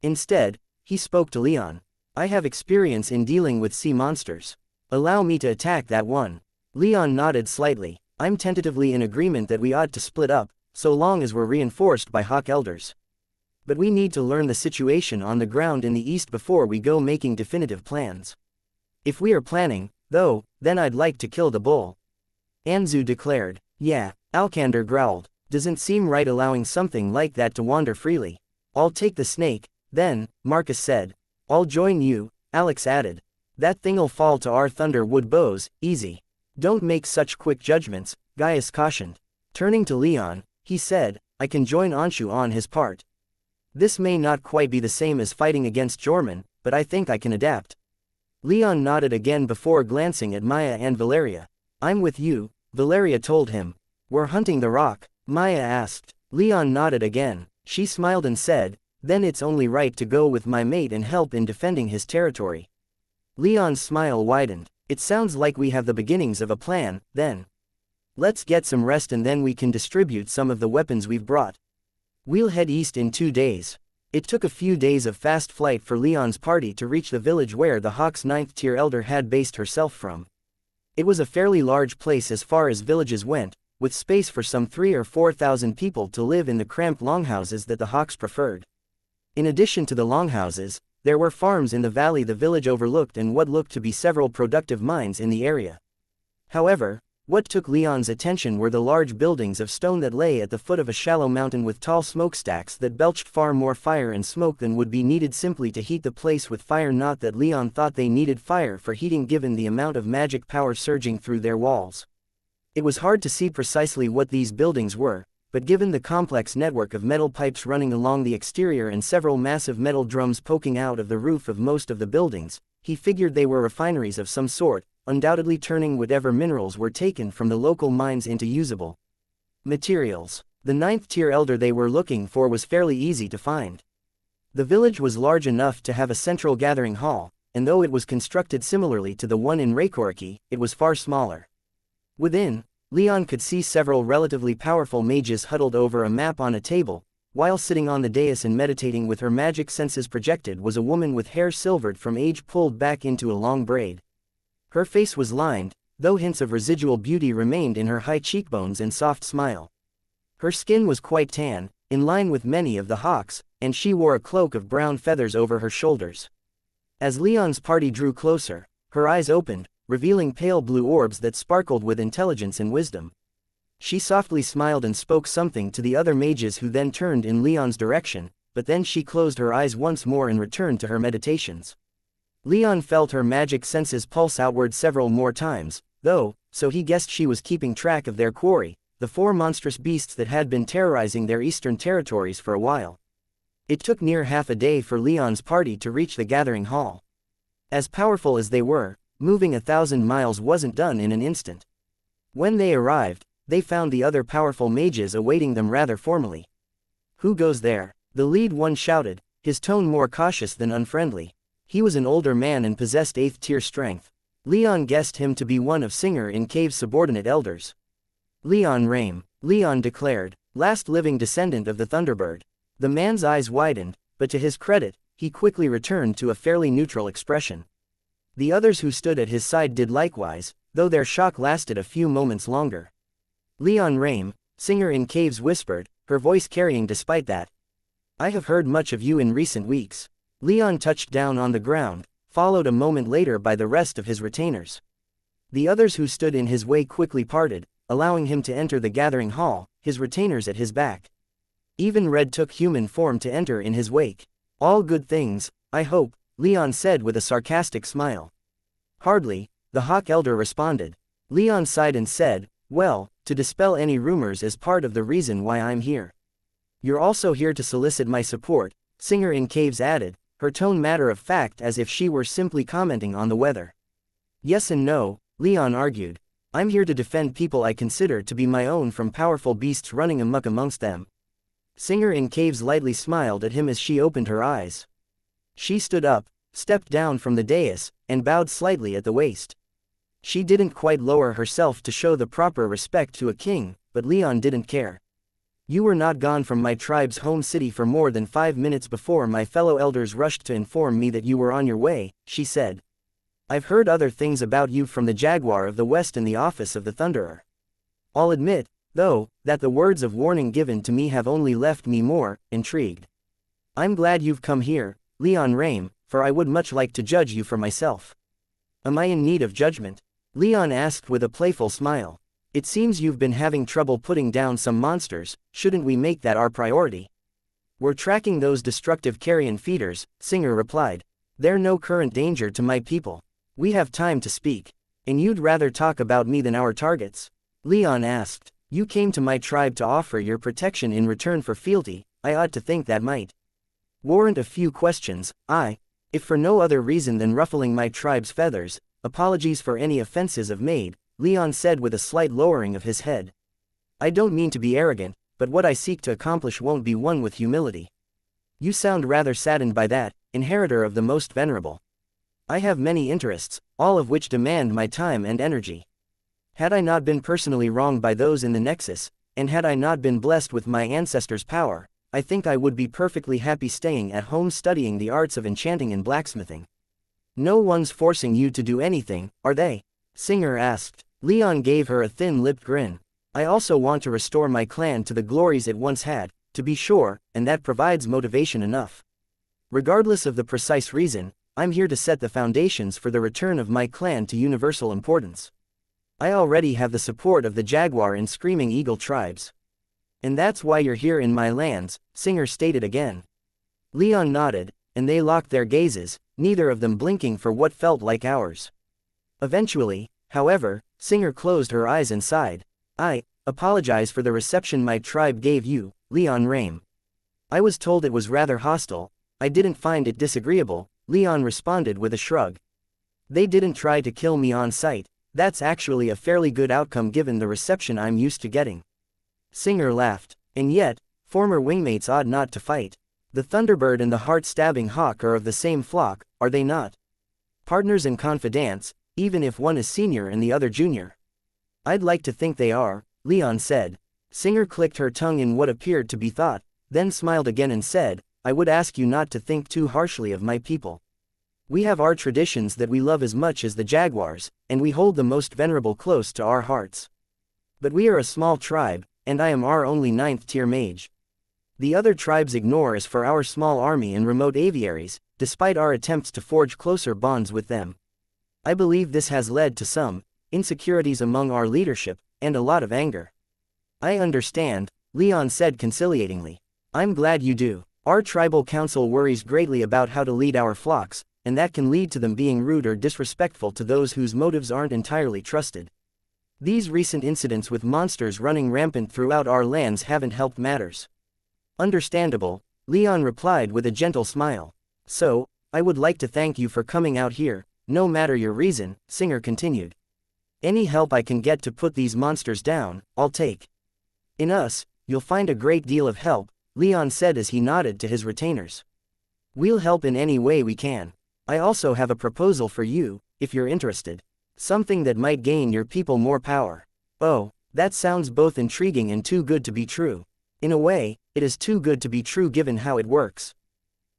Instead, he spoke to Leon. I have experience in dealing with sea monsters. Allow me to attack that one. Leon nodded slightly. I'm tentatively in agreement that we ought to split up, so long as we're reinforced by Hawk Elders. But we need to learn the situation on the ground in the east before we go making definitive plans. If we are planning, though, then I'd like to kill the bull. Anzu declared. Yeah, Alkander growled. Doesn't seem right allowing something like that to wander freely. I'll take the snake, then, Marcus said. I'll join you, Alex added. That thing'll fall to our thunderwood bows, easy. Don't make such quick judgments, Gaius cautioned. Turning to Leon, he said, I can join Anshu on his part. This may not quite be the same as fighting against Jorman, but I think I can adapt. Leon nodded again before glancing at Maya and Valeria. I'm with you, Valeria told him. We're hunting the rock, Maya asked. Leon nodded again. She smiled and said, then it's only right to go with my mate and help in defending his territory. Leon's smile widened. It sounds like we have the beginnings of a plan, then. Let's get some rest and then we can distribute some of the weapons we've brought. We'll head east in 2 days. It took a few days of fast flight for Leon's party to reach the village where the Hawk's 9th tier elder had based herself from. It was a fairly large place as far as villages went, with space for some 3,000 or 4,000 people to live in the cramped longhouses that the Hawks preferred. In addition to the longhouses, there were farms in the valley the village overlooked and what looked to be several productive mines in the area. However, what took Leon's attention were the large buildings of stone that lay at the foot of a shallow mountain with tall smokestacks that belched far more fire and smoke than would be needed simply to heat the place with fire. Not that Leon thought they needed fire for heating given the amount of magic power surging through their walls. It was hard to see precisely what these buildings were, but given the complex network of metal pipes running along the exterior and several massive metal drums poking out of the roof of most of the buildings, he figured they were refineries of some sort, undoubtedly turning whatever minerals were taken from the local mines into usable materials. The 9th tier elder they were looking for was fairly easy to find. The village was large enough to have a central gathering hall, and though it was constructed similarly to the one in Reikoriki, it was far smaller. Within, Leon could see several relatively powerful mages huddled over a map on a table. While sitting on the dais and meditating with her magic senses projected was a woman with hair silvered from age pulled back into a long braid. Her face was lined, though hints of residual beauty remained in her high cheekbones and soft smile. Her skin was quite tan, in line with many of the Hawks, and she wore a cloak of brown feathers over her shoulders. As Leon's party drew closer, her eyes opened, revealing pale blue orbs that sparkled with intelligence and wisdom. She softly smiled and spoke something to the other mages, who then turned in Leon's direction, but then she closed her eyes once more and returned to her meditations. Leon felt her magic senses pulse outward several more times, though, so he guessed she was keeping track of their quarry, the 4 monstrous beasts that had been terrorizing their eastern territories for a while. It took near half a day for Leon's party to reach the gathering hall. As powerful as they were, moving 1,000 miles wasn't done in an instant. When they arrived, they found the other powerful mages awaiting them rather formally. "Who goes there?" the lead one shouted, his tone more cautious than unfriendly. He was an older man and possessed 8th tier strength. Leon guessed him to be one of Singer in Cave's subordinate elders. "Leon Rame," Leon declared, last living descendant of the Thunderbird. The man's eyes widened, but to his credit, he quickly returned to a fairly neutral expression. The others who stood at his side did likewise, though their shock lasted a few moments longer. "Leon Rame," Singer in Caves whispered, her voice carrying despite that. "I have heard much of you in recent weeks." Leon touched down on the ground, followed a moment later by the rest of his retainers. The others who stood in his way quickly parted, allowing him to enter the gathering hall, his retainers at his back. Even Red took human form to enter in his wake. "All good things, I hope," Leon said with a sarcastic smile. "Hardly," the Hawk Elder responded. Leon sighed and said, "Well, to dispel any rumors is part of the reason why I'm here." "You're also here to solicit my support," Singer in Caves added, her tone matter of fact as if she were simply commenting on the weather. "Yes and no," Leon argued. "I'm here to defend people I consider to be my own from powerful beasts running amok amongst them." Singer in Caves lightly smiled at him as she opened her eyes. She stood up, stepped down from the dais, and bowed slightly at the waist. She didn't quite lower herself to show the proper respect to a king, but Leon didn't care. "You were not gone from my tribe's home city for more than 5 minutes before my fellow elders rushed to inform me that you were on your way," she said. "I've heard other things about you from the Jaguar of the West and the office of the Thunderer. I'll admit, though, that the words of warning given to me have only left me more intrigued. I'm glad you've come here, Leon Rame, for I would much like to judge you for myself." "Am I in need of judgment?" Leon asked with a playful smile. "It seems you've been having trouble putting down some monsters, shouldn't we make that our priority?" "We're tracking those destructive carrion feeders," Singer replied. "They're no current danger to my people. We have time to speak." "And you'd rather talk about me than our targets?" Leon asked. "You came to my tribe to offer your protection in return for fealty. I ought to think that might warrant a few questions. If for no other reason than ruffling my tribe's feathers, apologies for any offenses I've made," Leon said with a slight lowering of his head. "I don't mean to be arrogant, but what I seek to accomplish won't be won with humility." "You sound rather saddened by that, inheritor of the most venerable." "I have many interests, all of which demand my time and energy. Had I not been personally wronged by those in the Nexus, and had I not been blessed with my ancestors' power, I think I would be perfectly happy staying at home studying the arts of enchanting and blacksmithing." "No one's forcing you to do anything, are they?" Singer asked. Leon gave her a thin-lipped grin. "I also want to restore my clan to the glories it once had, to be sure, and that provides motivation enough. Regardless of the precise reason, I'm here to set the foundations for the return of my clan to universal importance. I already have the support of the Jaguar and Screaming Eagle tribes." "And that's why you're here in my lands," Singer stated again. Leon nodded, and they locked their gazes, neither of them blinking for what felt like hours. Eventually, however, Singer closed her eyes and sighed. "I apologize for the reception my tribe gave you, Leon Rame. I was told it was rather hostile. I didn't find it disagreeable," Leon responded with a shrug. "They didn't try to kill me on sight. That's actually a fairly good outcome given the reception I'm used to getting." Singer laughed. "And yet, former wingmates ought not to fight. The Thunderbird and the heart-stabbing Hawk are of the same flock, are they not? Partners and confidants, even if one is senior and the other junior." "I'd like to think they are," Leon said. Singer clicked her tongue in what appeared to be thought, then smiled again and said, "I would ask you not to think too harshly of my people. We have our traditions that we love as much as the Jaguars, and we hold the most venerable close to our hearts. But we are a small tribe, and I am our only 9th tier mage. The other tribes ignore us for our small army and remote aviaries, despite our attempts to forge closer bonds with them. I believe this has led to some insecurities among our leadership, and a lot of anger. I understand, Leon said conciliatingly. I'm glad you do. Our tribal council worries greatly about how to lead our flocks, and that can lead to them being rude or disrespectful to those whose motives aren't entirely trusted. These recent incidents with monsters running rampant throughout our lands haven't helped matters. Understandable, Leon replied with a gentle smile. So, I would like to thank you for coming out here, no matter your reason, Singer continued. Any help I can get to put these monsters down, I'll take. In us, you'll find a great deal of help, Leon said as he nodded to his retainers. We'll help in any way we can. I also have a proposal for you, if you're interested. Something that might gain your people more power. Oh, that sounds both intriguing and too good to be true. In a way, it is too good to be true given how it works.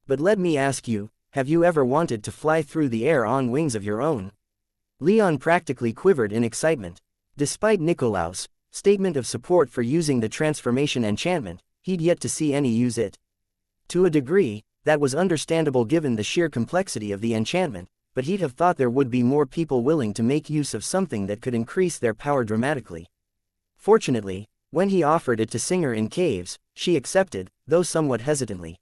But let me ask you, have you ever wanted to fly through the air on wings of your own? Leon practically quivered in excitement. Despite Nikolaus' statement of support for using the transformation enchantment, he'd yet to see any use it. To a degree, that was understandable given the sheer complexity of the enchantment, but he'd have thought there would be more people willing to make use of something that could increase their power dramatically. Fortunately, when he offered it to Singer in Caves, she accepted, though somewhat hesitantly.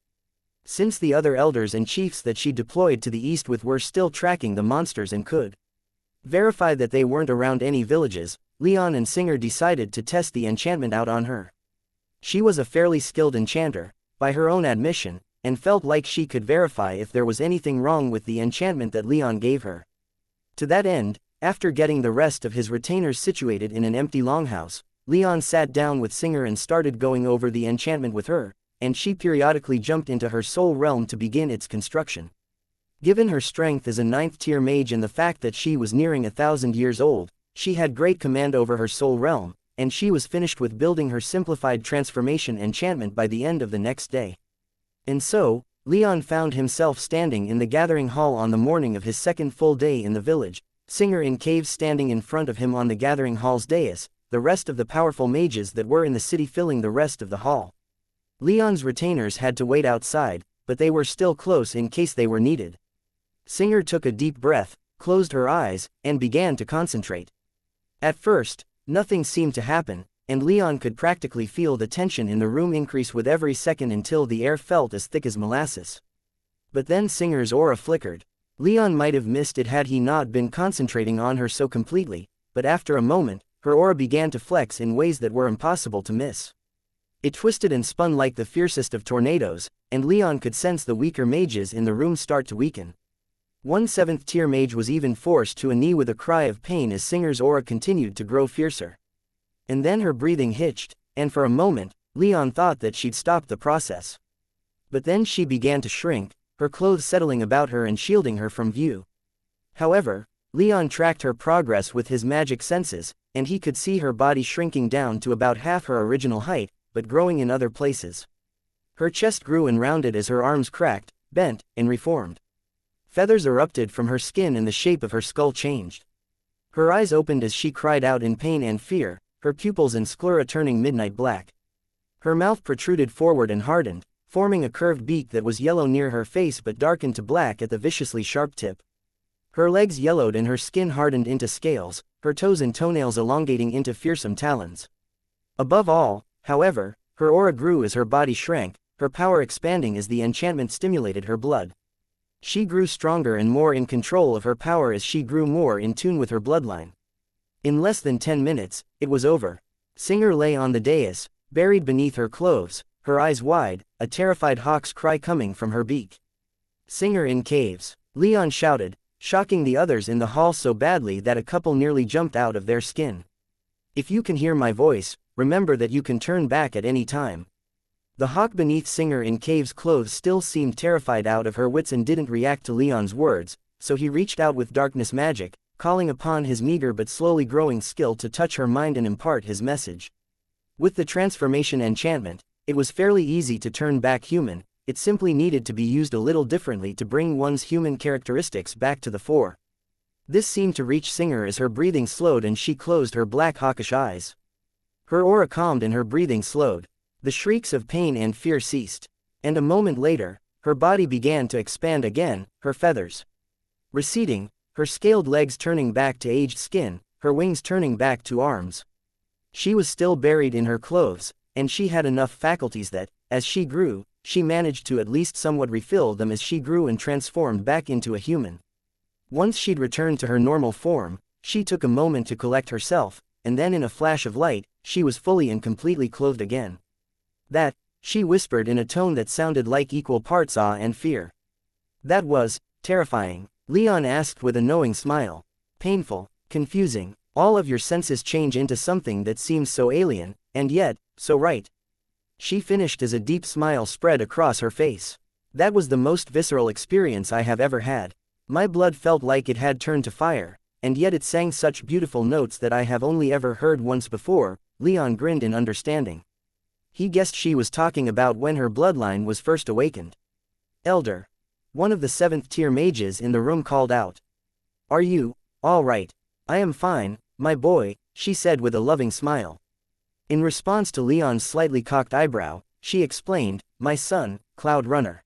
Since the other elders and chiefs that she deployed to the east with were still tracking the monsters and could verify that they weren't around any villages, Leon and Singer decided to test the enchantment out on her. She was a fairly skilled enchanter, by her own admission, and felt like she could verify if there was anything wrong with the enchantment that Leon gave her. To that end, after getting the rest of his retainers situated in an empty longhouse, Leon sat down with Singer and started going over the enchantment with her, and she periodically jumped into her soul realm to begin its construction. Given her strength as a 9th-tier mage and the fact that she was nearing 1,000 years old, she had great command over her soul realm, and she was finished with building her simplified transformation enchantment by the end of the next day. And so, Leon found himself standing in the gathering hall on the morning of his second full day in the village, Singer in Caves standing in front of him on the gathering hall's dais, the rest of the powerful mages that were in the city filling the rest of the hall. Leon's retainers had to wait outside, but they were still close in case they were needed. Singer took a deep breath, closed her eyes, and began to concentrate. At first, nothing seemed to happen, and Leon could practically feel the tension in the room increase with every second until the air felt as thick as molasses. But then Singer's aura flickered. Leon might have missed it had he not been concentrating on her so completely, but after a moment, her aura began to flex in ways that were impossible to miss. It twisted and spun like the fiercest of tornadoes, and Leon could sense the weaker mages in the room start to weaken. One 7th-tier mage was even forced to a knee with a cry of pain as Singer's aura continued to grow fiercer. And then her breathing hitched, and for a moment, Leon thought that she'd stopped the process. But then she began to shrink, her clothes settling about her and shielding her from view. However, Leon tracked her progress with his magic senses, and he could see her body shrinking down to about half her original height, but growing in other places. Her chest grew and rounded as her arms cracked, bent, and reformed. Feathers erupted from her skin and the shape of her skull changed. Her eyes opened as she cried out in pain and fear, her pupils and sclera turning midnight black. Her mouth protruded forward and hardened, forming a curved beak that was yellow near her face but darkened to black at the viciously sharp tip. Her legs yellowed and her skin hardened into scales, her toes and toenails elongating into fearsome talons. Above all, however, her aura grew as her body shrank, her power expanding as the enchantment stimulated her blood. She grew stronger and more in control of her power as she grew more in tune with her bloodline. In less than 10 minutes, it was over. Singer lay on the dais, buried beneath her clothes, her eyes wide, a terrified hawk's cry coming from her beak. Singer in Caves, Leon shouted, shocking the others in the hall so badly that a couple nearly jumped out of their skin. If you can hear my voice, remember that you can turn back at any time. The hawk beneath Singer in Cave's clothes still seemed terrified out of her wits and didn't react to Leon's words, so he reached out with darkness magic, calling upon his meager but slowly growing skill to touch her mind and impart his message. With the transformation enchantment, it was fairly easy to turn back human, it simply needed to be used a little differently to bring one's human characteristics back to the fore. This seemed to reach Singer as her breathing slowed and she closed her black hawkish eyes. Her aura calmed and her breathing slowed. The shrieks of pain and fear ceased. And a moment later, Her body began to expand again, her feathers receding, her scaled legs turning back to aged skin, her wings turning back to arms. She was still buried in her clothes, and she had enough faculties that, as she grew, she managed to at least somewhat refill them as she grew and transformed back into a human. Once she'd returned to her normal form, she took a moment to collect herself, and then in a flash of light, she was fully and completely clothed again. That, she whispered in a tone that sounded like equal parts awe and fear. That was terrifying, Leon asked with a knowing smile. Painful, confusing, all of your senses change into something that seems so alien, and yet, so right. She finished as a deep smile spread across her face. That was the most visceral experience I have ever had. My blood felt like it had turned to fire, and yet it sang such beautiful notes that I have only ever heard once before. Leon grinned in understanding. He guessed she was talking about when her bloodline was first awakened. Elder. One of the 7th-tier mages in the room called out. Are you, all right? I am fine, my boy, she said with a loving smile. In response to Leon's slightly cocked eyebrow, she explained, my son, Cloud Runner.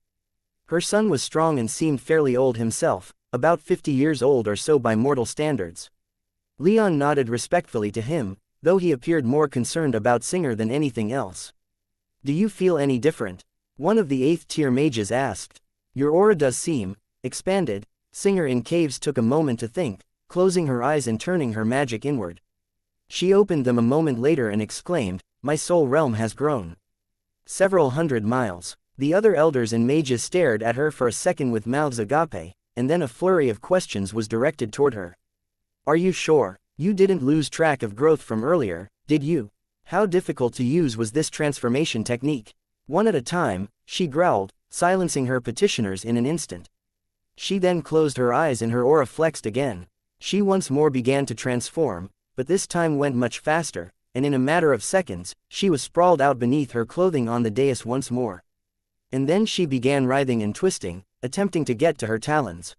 Her son was strong and seemed fairly old himself, about 50 years old or so by mortal standards. Leon nodded respectfully to him, though he appeared more concerned about Singer than anything else. Do you feel any different? One of the 8th-tier mages asked. Your aura does seem expanded. Singer in Caves took a moment to think, closing her eyes and turning her magic inward. She opened them a moment later and exclaimed, my soul realm has grown. Several hundred miles. The other elders and mages stared at her for a second with mouths agape, and then a flurry of questions was directed toward her. Are you sure? You didn't lose track of growth from earlier, did you? How difficult to use was this transformation technique? One at a time, she growled, silencing her petitioners in an instant. She then closed her eyes and her aura flexed again. She once more began to transform, but this time went much faster, and in a matter of seconds, she was sprawled out beneath her clothing on the dais once more. And then she began writhing and twisting, attempting to get to her talons.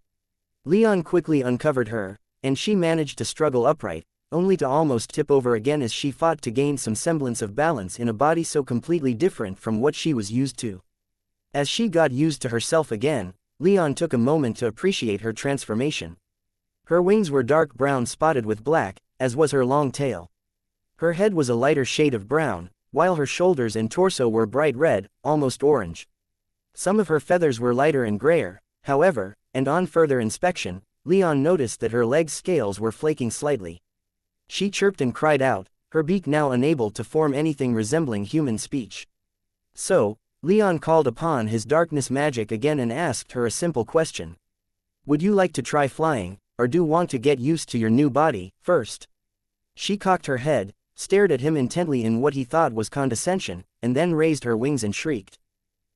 Leon quickly uncovered her, and she managed to struggle upright, only to almost tip over again as she fought to gain some semblance of balance in a body so completely different from what she was used to. As she got used to herself again, Leon took a moment to appreciate her transformation. Her wings were dark brown spotted with black, as was her long tail. Her head was a lighter shade of brown, while her shoulders and torso were bright red, almost orange. Some of her feathers were lighter and grayer, however, and on further inspection, Leon noticed that her legs' scales were flaking slightly. She chirped and cried out, her beak now unable to form anything resembling human speech. So, Leon called upon his darkness magic again and asked her a simple question. Would you like to try flying, or do you want to get used to your new body, first? She cocked her head, stared at him intently in what he thought was condescension, and then raised her wings and shrieked.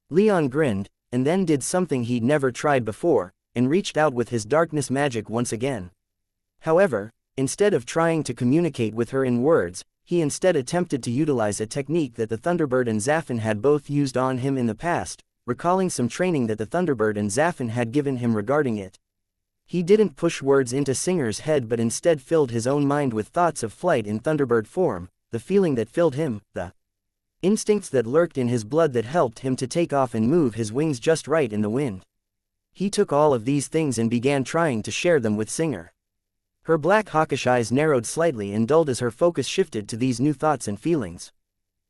Leon grinned, and then did something he'd never tried before, and reached out with his darkness magic once again. However, instead of trying to communicate with her in words, he instead attempted to utilize a technique that the Thunderbird and Zaffin had both used on him in the past, recalling some training that the Thunderbird and Zaffin had given him regarding it. He didn't push words into Singer's head but instead filled his own mind with thoughts of flight in Thunderbird form, the feeling that filled him, the instincts that lurked in his blood that helped him to take off and move his wings just right in the wind. He took all of these things and began trying to share them with Singer. Her black hawkish eyes narrowed slightly and dulled as her focus shifted to these new thoughts and feelings.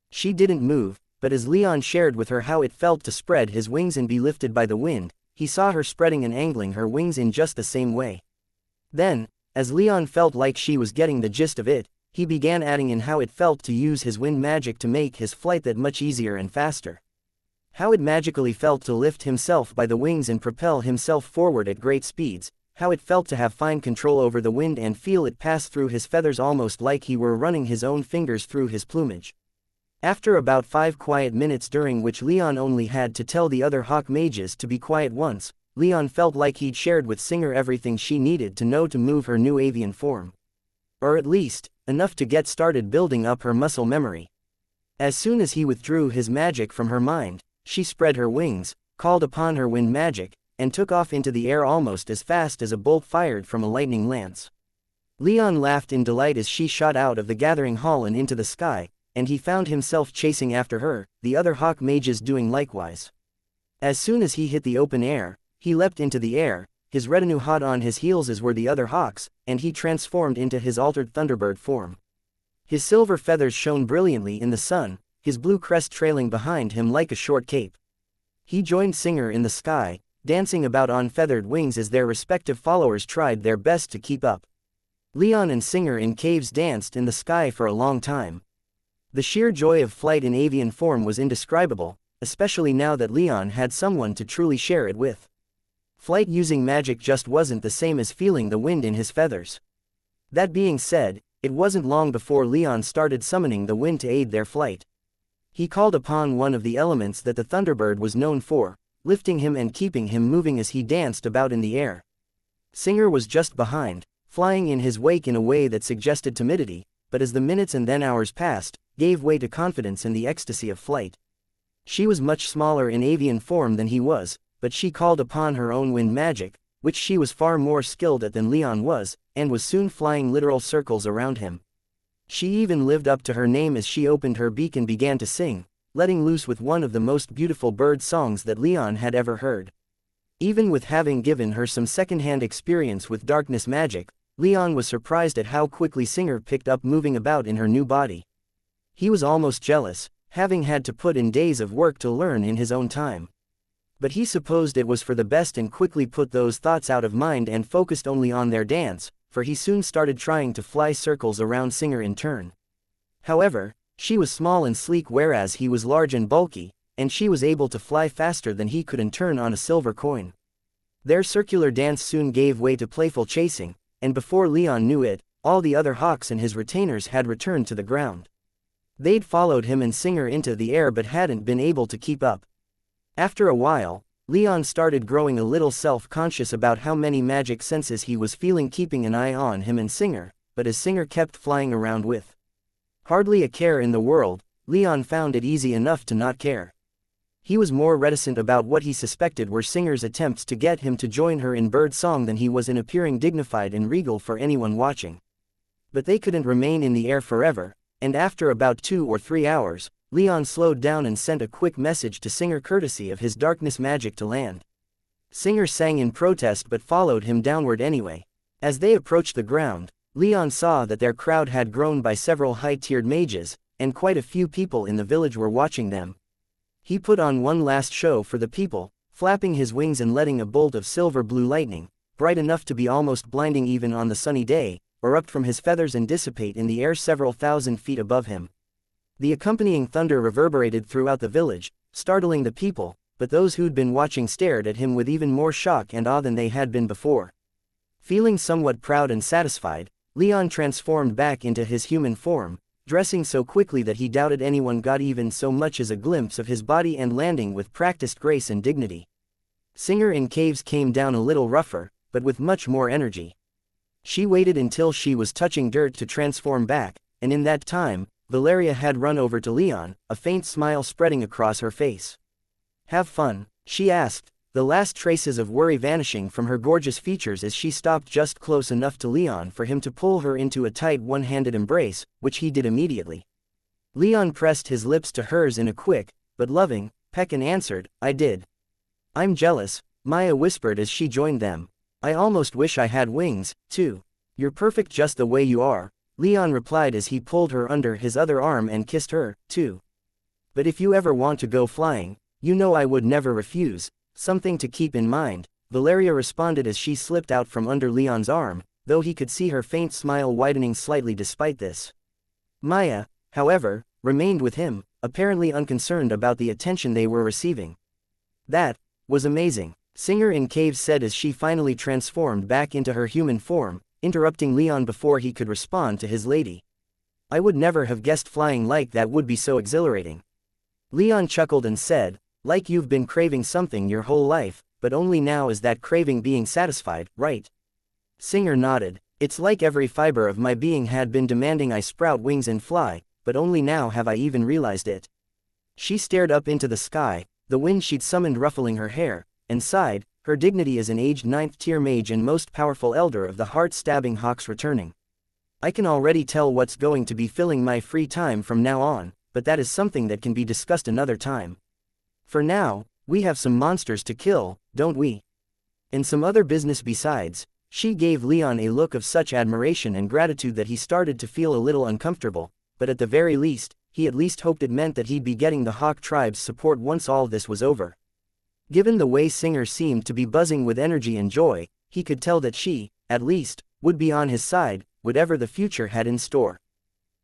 She didn't move, but as Leon shared with her how it felt to spread his wings and be lifted by the wind, he saw her spreading and angling her wings in just the same way. Then, as Leon felt like she was getting the gist of it, he began adding in how it felt to use his wind magic to make his flight that much easier and faster. How it magically felt to lift himself by the wings and propel himself forward at great speeds, how it felt to have fine control over the wind and feel it pass through his feathers almost like he were running his own fingers through his plumage. After about 5 quiet minutes during which Leon only had to tell the other hawk mages to be quiet once, Leon felt like he'd shared with Singer everything she needed to know to move her new avian form. Or at least, enough to get started building up her muscle memory. As soon as he withdrew his magic from her mind, she spread her wings, called upon her wind magic, and took off into the air almost as fast as a bolt fired from a lightning lance. Leon laughed in delight as she shot out of the gathering hall and into the sky, and he found himself chasing after her, the other hawk mages doing likewise. As soon as he hit the open air, he leapt into the air, his retinue hot on his heels as were the other hawks, and he transformed into his altered thunderbird form. His silver feathers shone brilliantly in the sun, his blue crest trailing behind him like a short cape. He joined Singer in the sky, dancing about on feathered wings as their respective followers tried their best to keep up. Leon and Singer in caves danced in the sky for a long time. The sheer joy of flight in avian form was indescribable, especially now that Leon had someone to truly share it with. Flight using magic just wasn't the same as feeling the wind in his feathers. That being said, it wasn't long before Leon started summoning the wind to aid their flight. He called upon one of the elements that the Thunderbird was known for, lifting him and keeping him moving as he danced about in the air. Singer was just behind, flying in his wake in a way that suggested timidity, but as the minutes and then hours passed, gave way to confidence in the ecstasy of flight. She was much smaller in avian form than he was, but she called upon her own wind magic, which she was far more skilled at than Leon was, and was soon flying literal circles around him. She even lived up to her name as she opened her beak and began to sing, letting loose with one of the most beautiful bird songs that Leon had ever heard. Even with having given her some second-hand experience with darkness magic, Leon was surprised at how quickly Singer picked up moving about in her new body. He was almost jealous, having had to put in days of work to learn in his own time. But he supposed it was for the best and quickly put those thoughts out of mind and focused only on their dance, for he soon started trying to fly circles around Singer in turn. However, she was small and sleek whereas he was large and bulky, and she was able to fly faster than he could in turn on a silver coin. Their circular dance soon gave way to playful chasing, and before Leon knew it, all the other hawks and his retainers had returned to the ground. They'd followed him and Singer into the air but hadn't been able to keep up. After a while, Leon started growing a little self-conscious about how many magic senses he was feeling keeping an eye on him and Singer, but as Singer kept flying around with hardly a care in the world, Leon found it easy enough to not care. He was more reticent about what he suspected were Singer's attempts to get him to join her in bird song than he was in appearing dignified and regal for anyone watching. But they couldn't remain in the air forever, and after about 2 or 3 hours, Leon slowed down and sent a quick message to Singer courtesy of his darkness magic to land. Singer sang in protest but followed him downward anyway. As they approached the ground, Leon saw that their crowd had grown by several high-tiered mages, and quite a few people in the village were watching them. He put on one last show for the people, flapping his wings and letting a bolt of silver blue lightning, bright enough to be almost blinding even on the sunny day, erupt from his feathers and dissipate in the air several thousand feet above him. The accompanying thunder reverberated throughout the village, startling the people, but those who'd been watching stared at him with even more shock and awe than they had been before. Feeling somewhat proud and satisfied, Leon transformed back into his human form, dressing so quickly that he doubted anyone got even so much as a glimpse of his body and landing with practiced grace and dignity. Singer in caves came down a little rougher, but with much more energy. She waited until she was touching dirt to transform back, and in that time, Valeria had run over to Leon, a faint smile spreading across her face. "Have fun?" she asked, the last traces of worry vanishing from her gorgeous features as she stopped just close enough to Leon for him to pull her into a tight one-handed embrace, which he did immediately. Leon pressed his lips to hers in a quick, but loving, peck and answered, "I did." "I'm jealous," Maya whispered as she joined them. "I almost wish I had wings, too." "You're perfect just the way you are," Leon replied as he pulled her under his other arm and kissed her, too. "But if you ever want to go flying, you know I would never refuse. Something to keep in mind," Valeria responded as she slipped out from under Leon's arm, though he could see her faint smile widening slightly despite this. Maya, however, remained with him, apparently unconcerned about the attention they were receiving. "That was amazing," Singer in Caves said as she finally transformed back into her human form, interrupting Leon before he could respond to his lady. "I would never have guessed flying like that would be so exhilarating." Leon chuckled and said, "Like you've been craving something your whole life, but only now is that craving being satisfied, right?" Singer nodded. "It's like every fiber of my being had been demanding I sprout wings and fly, but only now have I even realized it." She stared up into the sky, the wind she'd summoned ruffling her hair, and sighed, her dignity as an aged 9th-tier mage and most powerful elder of the heart-stabbing hawks returning. "I can already tell what's going to be filling my free time from now on, but that is something that can be discussed another time. For now, We have some monsters to kill, don't we? And some other business besides. She gave Leon a look of such admiration and gratitude that he started to feel a little uncomfortable, but at the very least, he at least hoped it meant that he'd be getting the Hawk tribe's support once all this was over. Given the way Singer seemed to be buzzing with energy and joy, he could tell that she, at least, would be on his side, whatever the future had in store.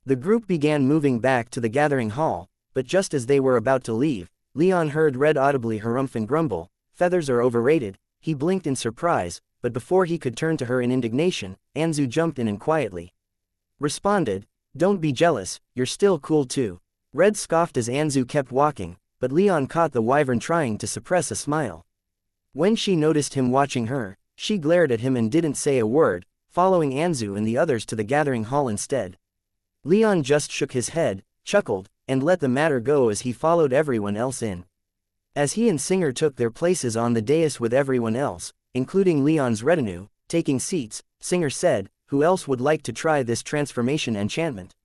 The group began moving back to the gathering hall, but just as they were about to leave, Leon heard Red audibly harumph and grumble, "Feathers are overrated." He blinked in surprise, but before he could turn to her in indignation, Anzu jumped in and quietly responded, "Don't be jealous, you're still cool too." Red scoffed as Anzu kept walking, but Leon caught the wyvern trying to suppress a smile. When she noticed him watching her, she glared at him and didn't say a word, following Anzu and the others to the gathering hall instead. Leon just shook his head, chuckled, and let the matter go as he followed everyone else in. As he and Singer took their places on the dais with everyone else, including Leon's retinue, taking seats, Singer said, "Who else would like to try this transformation enchantment?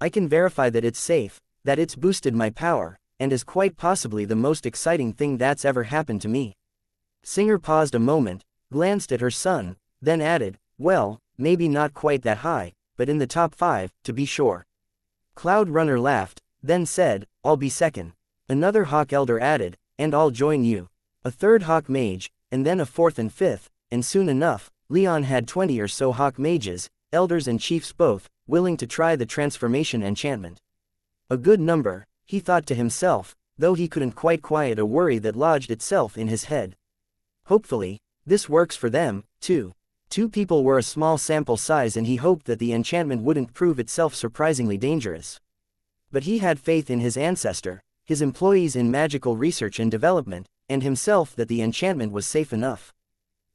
I can verify that it's safe, that it's boosted my power, and is quite possibly the most exciting thing that's ever happened to me." Singer paused a moment, glanced at her son, then added, "Well, maybe not quite that high, but in the top 5, to be sure." Cloud Runner laughed, then said, "I'll be second." Another Hawk Elder added, "And I'll join you." A third Hawk Mage, and then a fourth and fifth, and soon enough, Leon had 20 or so Hawk Mages, Elders and Chiefs both, willing to try the transformation enchantment. A good number, he thought to himself, though he couldn't quite quiet a worry that lodged itself in his head. Hopefully, this works for them, too. 2 people were a small sample size and he hoped that the enchantment wouldn't prove itself surprisingly dangerous. But he had faith in his ancestor, his employees in magical research and development, and himself that the enchantment was safe enough.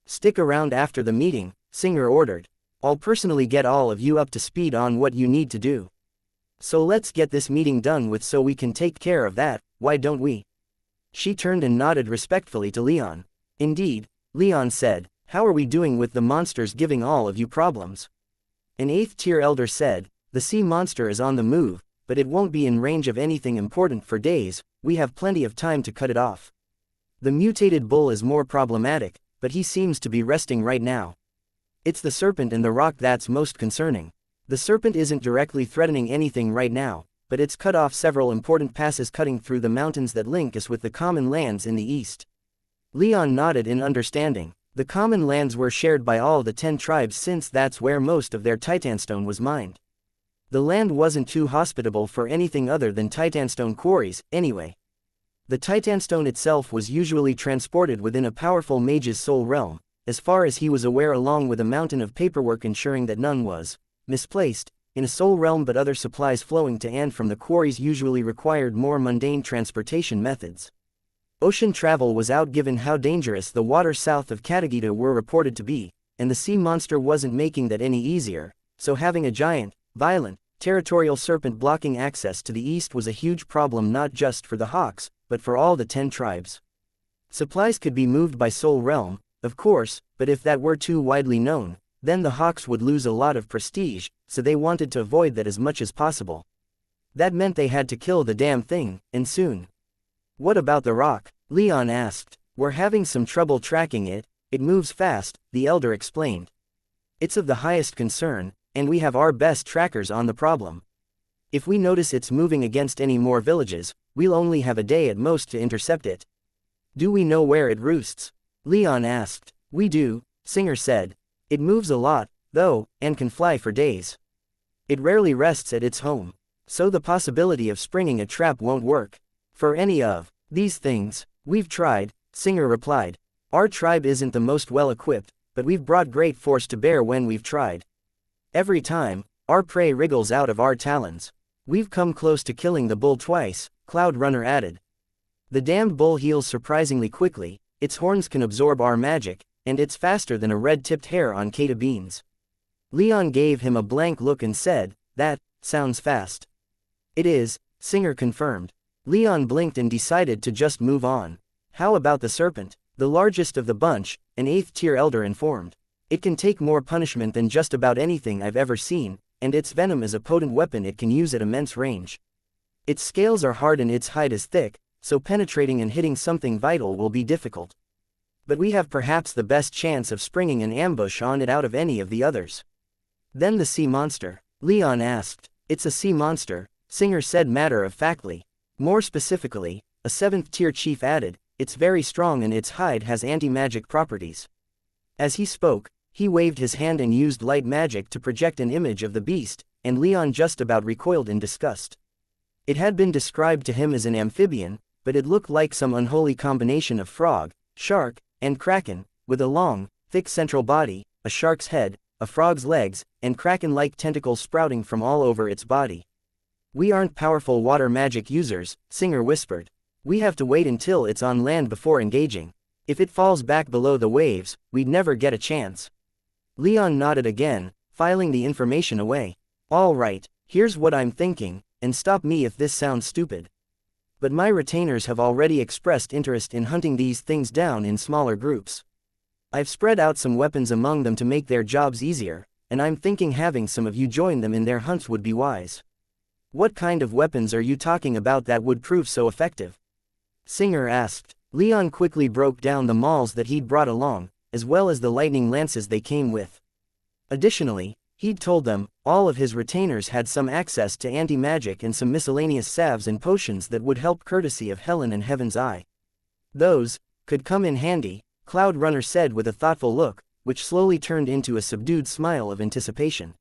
"Stick around after the meeting," Singer ordered. "I'll personally get all of you up to speed on what you need to do. So let's get this meeting done with so we can take care of that, why don't we?" She turned and nodded respectfully to Leon. "Indeed," Leon said, "how are we doing with the monsters giving all of you problems?" An 8th tier elder said, "The sea monster is on the move, but it won't be in range of anything important for days, we have plenty of time to cut it off. The mutated bull is more problematic, but he seems to be resting right now. It's the serpent and the rock that's most concerning. The serpent isn't directly threatening anything right now, but it's cut off several important passes cutting through the mountains that link us with the common lands in the east." Leon nodded in understanding. The common lands were shared by all the 10 tribes since that's where most of their titanstone was mined. The land wasn't too hospitable for anything other than titanstone quarries, anyway. The titanstone itself was usually transported within a powerful mage's soul realm, as far as he was aware, along with a mountain of paperwork ensuring that none was misplaced in a soul realm, but other supplies flowing to and from the quarries usually required more mundane transportation methods. Ocean travel was out given how dangerous the waters south of Katagita were reported to be, and the sea monster wasn't making that any easier, so having a giant, violent, territorial serpent blocking access to the east was a huge problem not just for the Hawks, but for all the 10 tribes. Supplies could be moved by Soul Realm, of course, but if that were too widely known, then the Hawks would lose a lot of prestige, so they wanted to avoid that as much as possible. That meant they had to kill the damn thing, and soon. "What about the rock?" Leon asked. "We're having some trouble tracking it, it moves fast," the elder explained. "It's of the highest concern, and we have our best trackers on the problem. If we notice it's moving against any more villages, we'll only have a day at most to intercept it." "Do we know where it roosts?" Leon asked. "We do," Singer said. "It moves a lot, though, and can fly for days. It rarely rests at its home, so the possibility of springing a trap won't work for any of these things." "We've tried," Singer replied. "Our tribe isn't the most well-equipped, but we've brought great force to bear when we've tried. Every time, our prey wriggles out of our talons. We've come close to killing the bull twice," Cloud Runner added. "The damned bull heals surprisingly quickly, its horns can absorb our magic, and it's faster than a red-tipped hare on Kata beans." Leon gave him a blank look and said, "That sounds fast." "It is," Singer confirmed. Leon blinked and decided to just move on. "How about the serpent?" The largest of the bunch, an 8th tier elder informed. "It can take more punishment than just about anything I've ever seen, and its venom is a potent weapon it can use at immense range. Its scales are hard and its hide is thick, so penetrating and hitting something vital will be difficult. But we have perhaps the best chance of springing an ambush on it out of any of the others. Then the sea monster? Leon asked. It's a sea monster, Singer said matter-of-factly. More specifically, a 7th-tier chief added, it's very strong and its hide has anti-magic properties. As he spoke, he waved his hand and used light magic to project an image of the beast, and Leon just about recoiled in disgust. It had been described to him as an amphibian, but it looked like some unholy combination of frog, shark, and kraken, with a long, thick central body, a shark's head, a frog's legs, and kraken-like tentacles sprouting from all over its body. We aren't powerful water magic users, Singer whispered. We have to wait until it's on land before engaging. If it falls back below the waves, we'd never get a chance. Leon nodded again, filing the information away. All right, here's what I'm thinking, and stop me if this sounds stupid. But my retainers have already expressed interest in hunting these things down in smaller groups. I've spread out some weapons among them to make their jobs easier, and I'm thinking having some of you join them in their hunts would be wise. What kind of weapons are you talking about that would prove so effective? Singer asked. Leon quickly broke down the mauls that he'd brought along, as well as the lightning lances they came with. Additionally, he'd told them, all of his retainers had some access to anti-magic and some miscellaneous salves and potions that would help courtesy of Helen and Heaven's Eye. Those could come in handy, Cloud Runner said with a thoughtful look, which slowly turned into a subdued smile of anticipation.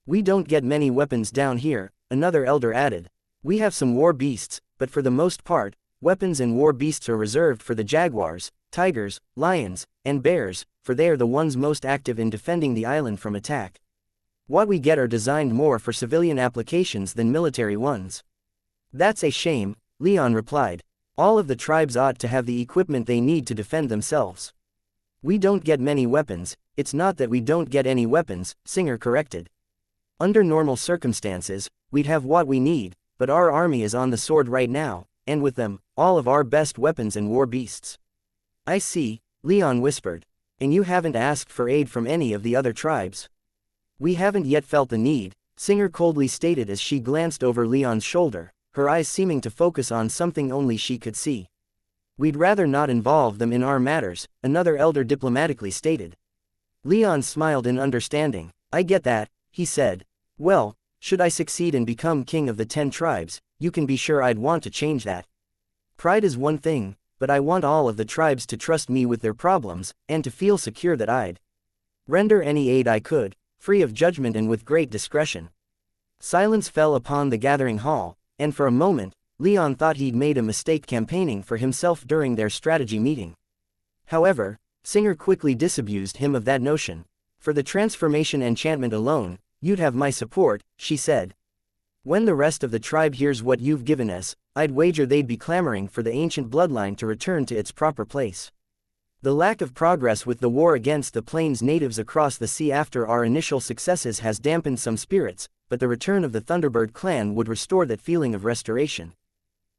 We don't get many weapons down here, another elder added. We have some war beasts, but for the most part, weapons and war beasts are reserved for the jaguars, tigers, lions, and bears, for they are the ones most active in defending the island from attack. What we get are designed more for civilian applications than military ones. That's a shame, Leon replied. All of the tribes ought to have the equipment they need to defend themselves. We don't get many weapons, it's not that we don't get any weapons, Singer corrected. Under normal circumstances, we'd have what we need, but our army is on the sword right now, and with them, all of our best weapons and war beasts. I see, Leon whispered. And you haven't asked for aid from any of the other tribes? We haven't yet felt the need, Singer coldly stated as she glanced over Leon's shoulder, her eyes seeming to focus on something only she could see. We'd rather not involve them in our matters, another elder diplomatically stated. Leon smiled in understanding. I get that, he said. Well, should I succeed and become king of the 10 tribes, you can be sure I'd want to change that. Pride is one thing, but I want all of the tribes to trust me with their problems, and to feel secure that I'd render any aid I could, free of judgment and with great discretion. Silence fell upon the gathering hall, and for a moment, Leon thought he'd made a mistake campaigning for himself during their strategy meeting. However, Singer quickly disabused him of that notion. For the transformation enchantment alone, you'd have my support, she said. When the rest of the tribe hears what you've given us, I'd wager they'd be clamoring for the ancient bloodline to return to its proper place. The lack of progress with the war against the plains natives across the sea after our initial successes has dampened some spirits, but the return of the Thunderbird clan would restore that feeling of restoration.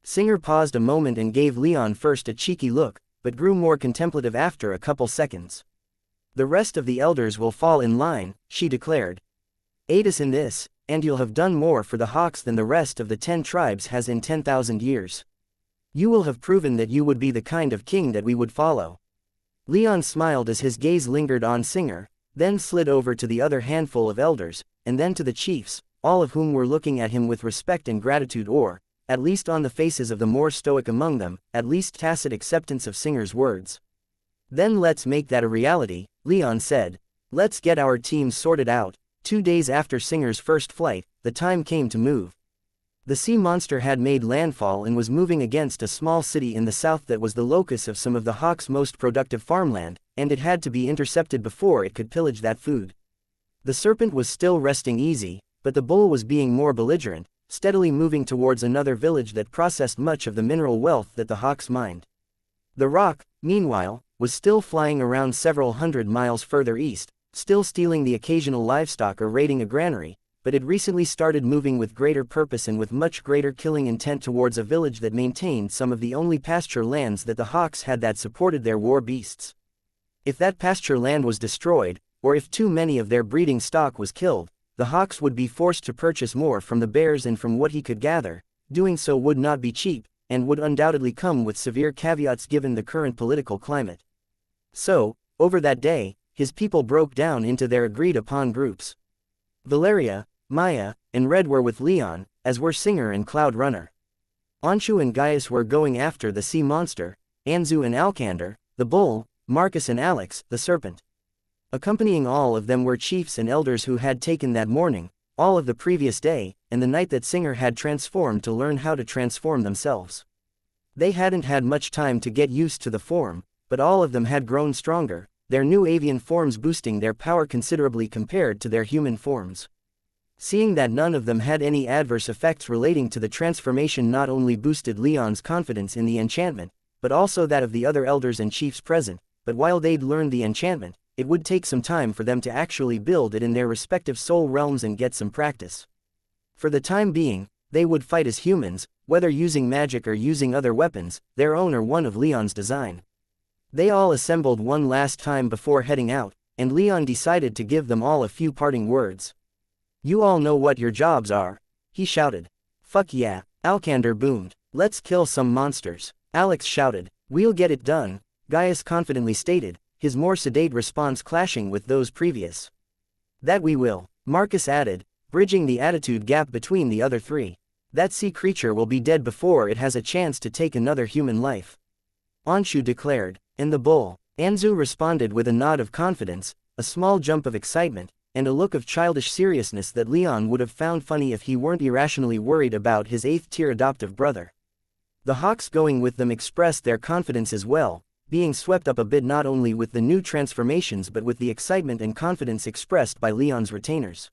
Singer paused a moment and gave Leon first a cheeky look, but grew more contemplative after a couple seconds. The rest of the elders will fall in line, she declared. Aid us in this, and you'll have done more for the Hawks than the rest of the 10 tribes has in 10,000 years. You will have proven that you would be the kind of king that we would follow. Leon smiled as his gaze lingered on Singer, then slid over to the other handful of elders, and then to the chiefs, all of whom were looking at him with respect and gratitude or, at least on the faces of the more stoic among them, at least tacit acceptance of Singer's words. Then let's make that a reality, Leon said. Let's get our teams sorted out. 2 days after Singer's first flight, the time came to move. The sea monster had made landfall and was moving against a small city in the south that was the locus of some of the Hawks' most productive farmland, and it had to be intercepted before it could pillage that food. The serpent was still resting easy, but the bull was being more belligerent, steadily moving towards another village that processed much of the mineral wealth that the Hawks mined. The rock, meanwhile, was still flying around several hundred miles further east, still stealing the occasional livestock or raiding a granary, but it recently started moving with greater purpose and with much greater killing intent towards a village that maintained some of the only pasture lands that the Hawks had that supported their war beasts. If that pasture land was destroyed, or if too many of their breeding stock was killed, the Hawks would be forced to purchase more from the bears and from what he could gather. Doing so would not be cheap, and would undoubtedly come with severe caveats given the current political climate. So, over that day, his people broke down into their agreed-upon groups. Valeria, Maya, and Red were with Leon, as were Singer and Cloud Runner. Anshu and Gaius were going after the sea monster, Anzu and Alkander, the bull, Marcus and Alex, the serpent. Accompanying all of them were chiefs and elders who had taken that morning, all of the previous day, and the night that Singer had transformed to learn how to transform themselves. They hadn't had much time to get used to the form, but all of them had grown stronger, their new avian forms boosting their power considerably compared to their human forms. Seeing that none of them had any adverse effects relating to the transformation not only boosted Leon's confidence in the enchantment, but also that of the other elders and chiefs present, but while they'd learned the enchantment, it would take some time for them to actually build it in their respective soul realms and get some practice. For the time being, they would fight as humans, whether using magic or using other weapons, their own or one of Leon's design. They all assembled one last time before heading out, and Leon decided to give them all a few parting words. "You all know what your jobs are," he shouted. "Fuck yeah," Alkander boomed. "Let's kill some monsters," Alex shouted. "We'll get it done," Gaius confidently stated, his more sedate response clashing with those previous. "That we will," Marcus added, bridging the attitude gap between the other three. "That sea creature will be dead before it has a chance to take another human life," Anshu declared. "And the bull," Anzu responded with a nod of confidence, a small jump of excitement, and a look of childish seriousness that Leon would have found funny if he weren't irrationally worried about his 8th-tier adoptive brother. The hawks going with them expressed their confidence as well, being swept up a bit not only with the new transformations but with the excitement and confidence expressed by Leon's retainers.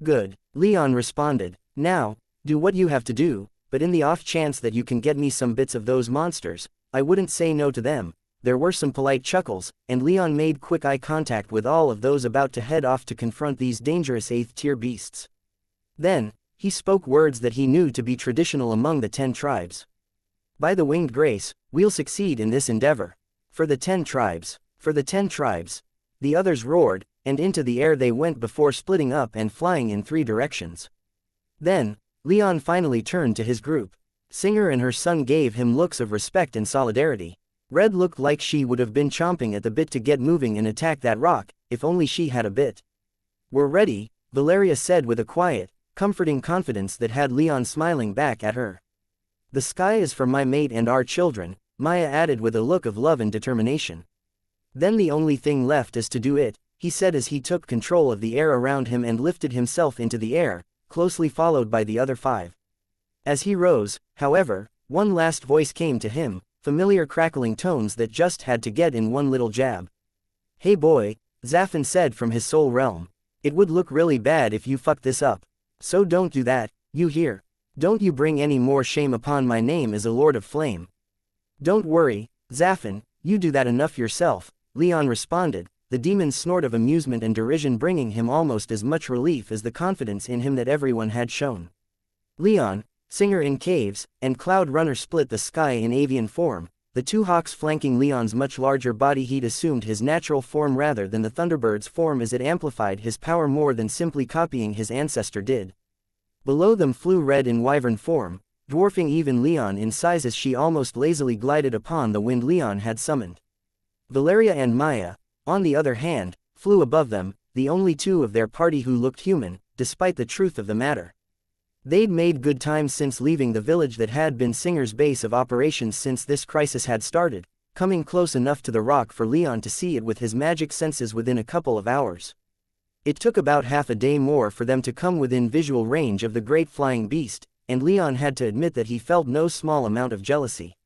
"Good," Leon responded. "Now, do what you have to do, but in the off chance that you can get me some bits of those monsters, I wouldn't say no to them." There were some polite chuckles, and Leon made quick eye contact with all of those about to head off to confront these dangerous 8th-tier beasts. Then, he spoke words that he knew to be traditional among the 10 tribes. "By the winged grace, we'll succeed in this endeavor. For the 10 tribes, for the 10 tribes." The others roared, and into the air they went before splitting up and flying in 3 directions. Then, Leon finally turned to his group. Singer and her son gave him looks of respect and solidarity. Red looked like she would have been chomping at the bit to get moving and attack that rock, if only she had a bit. "We're ready," Valeria said with a quiet, comforting confidence that had Leon smiling back at her. "The sky is for my mate and our children," Maya added with a look of love and determination. "Then the only thing left is to do it," he said as he took control of the air around him and lifted himself into the air, closely followed by the other 5. As he rose, however, one last voice came to him, familiar crackling tones that just had to get in one little jab. "Hey boy," Zafin said from his soul realm. "It would look really bad if you fucked this up. So don't do that, you hear? Don't you bring any more shame upon my name as a Lord of Flame." "Don't worry, Zafin, you do that enough yourself," Leon responded, the demon's snort of amusement and derision bringing him almost as much relief as the confidence in him that everyone had shown. Leon, Singer in caves, and Cloud Runner split the sky in avian form, the 2 hawks flanking Leon's much larger body. He'd assumed his natural form rather than the Thunderbird's form as it amplified his power more than simply copying his ancestor did. Below them flew Red in wyvern form, dwarfing even Leon in size as she almost lazily glided upon the wind Leon had summoned. Valeria and Maya, on the other hand, flew above them, the only 2 of their party who looked human, despite the truth of the matter. They'd made good time since leaving the village that had been Singer's base of operations since this crisis had started, coming close enough to the rock for Leon to see it with his magic senses within a couple of hours. It took about half a day more for them to come within visual range of the great flying beast, and Leon had to admit that he felt no small amount of jealousy.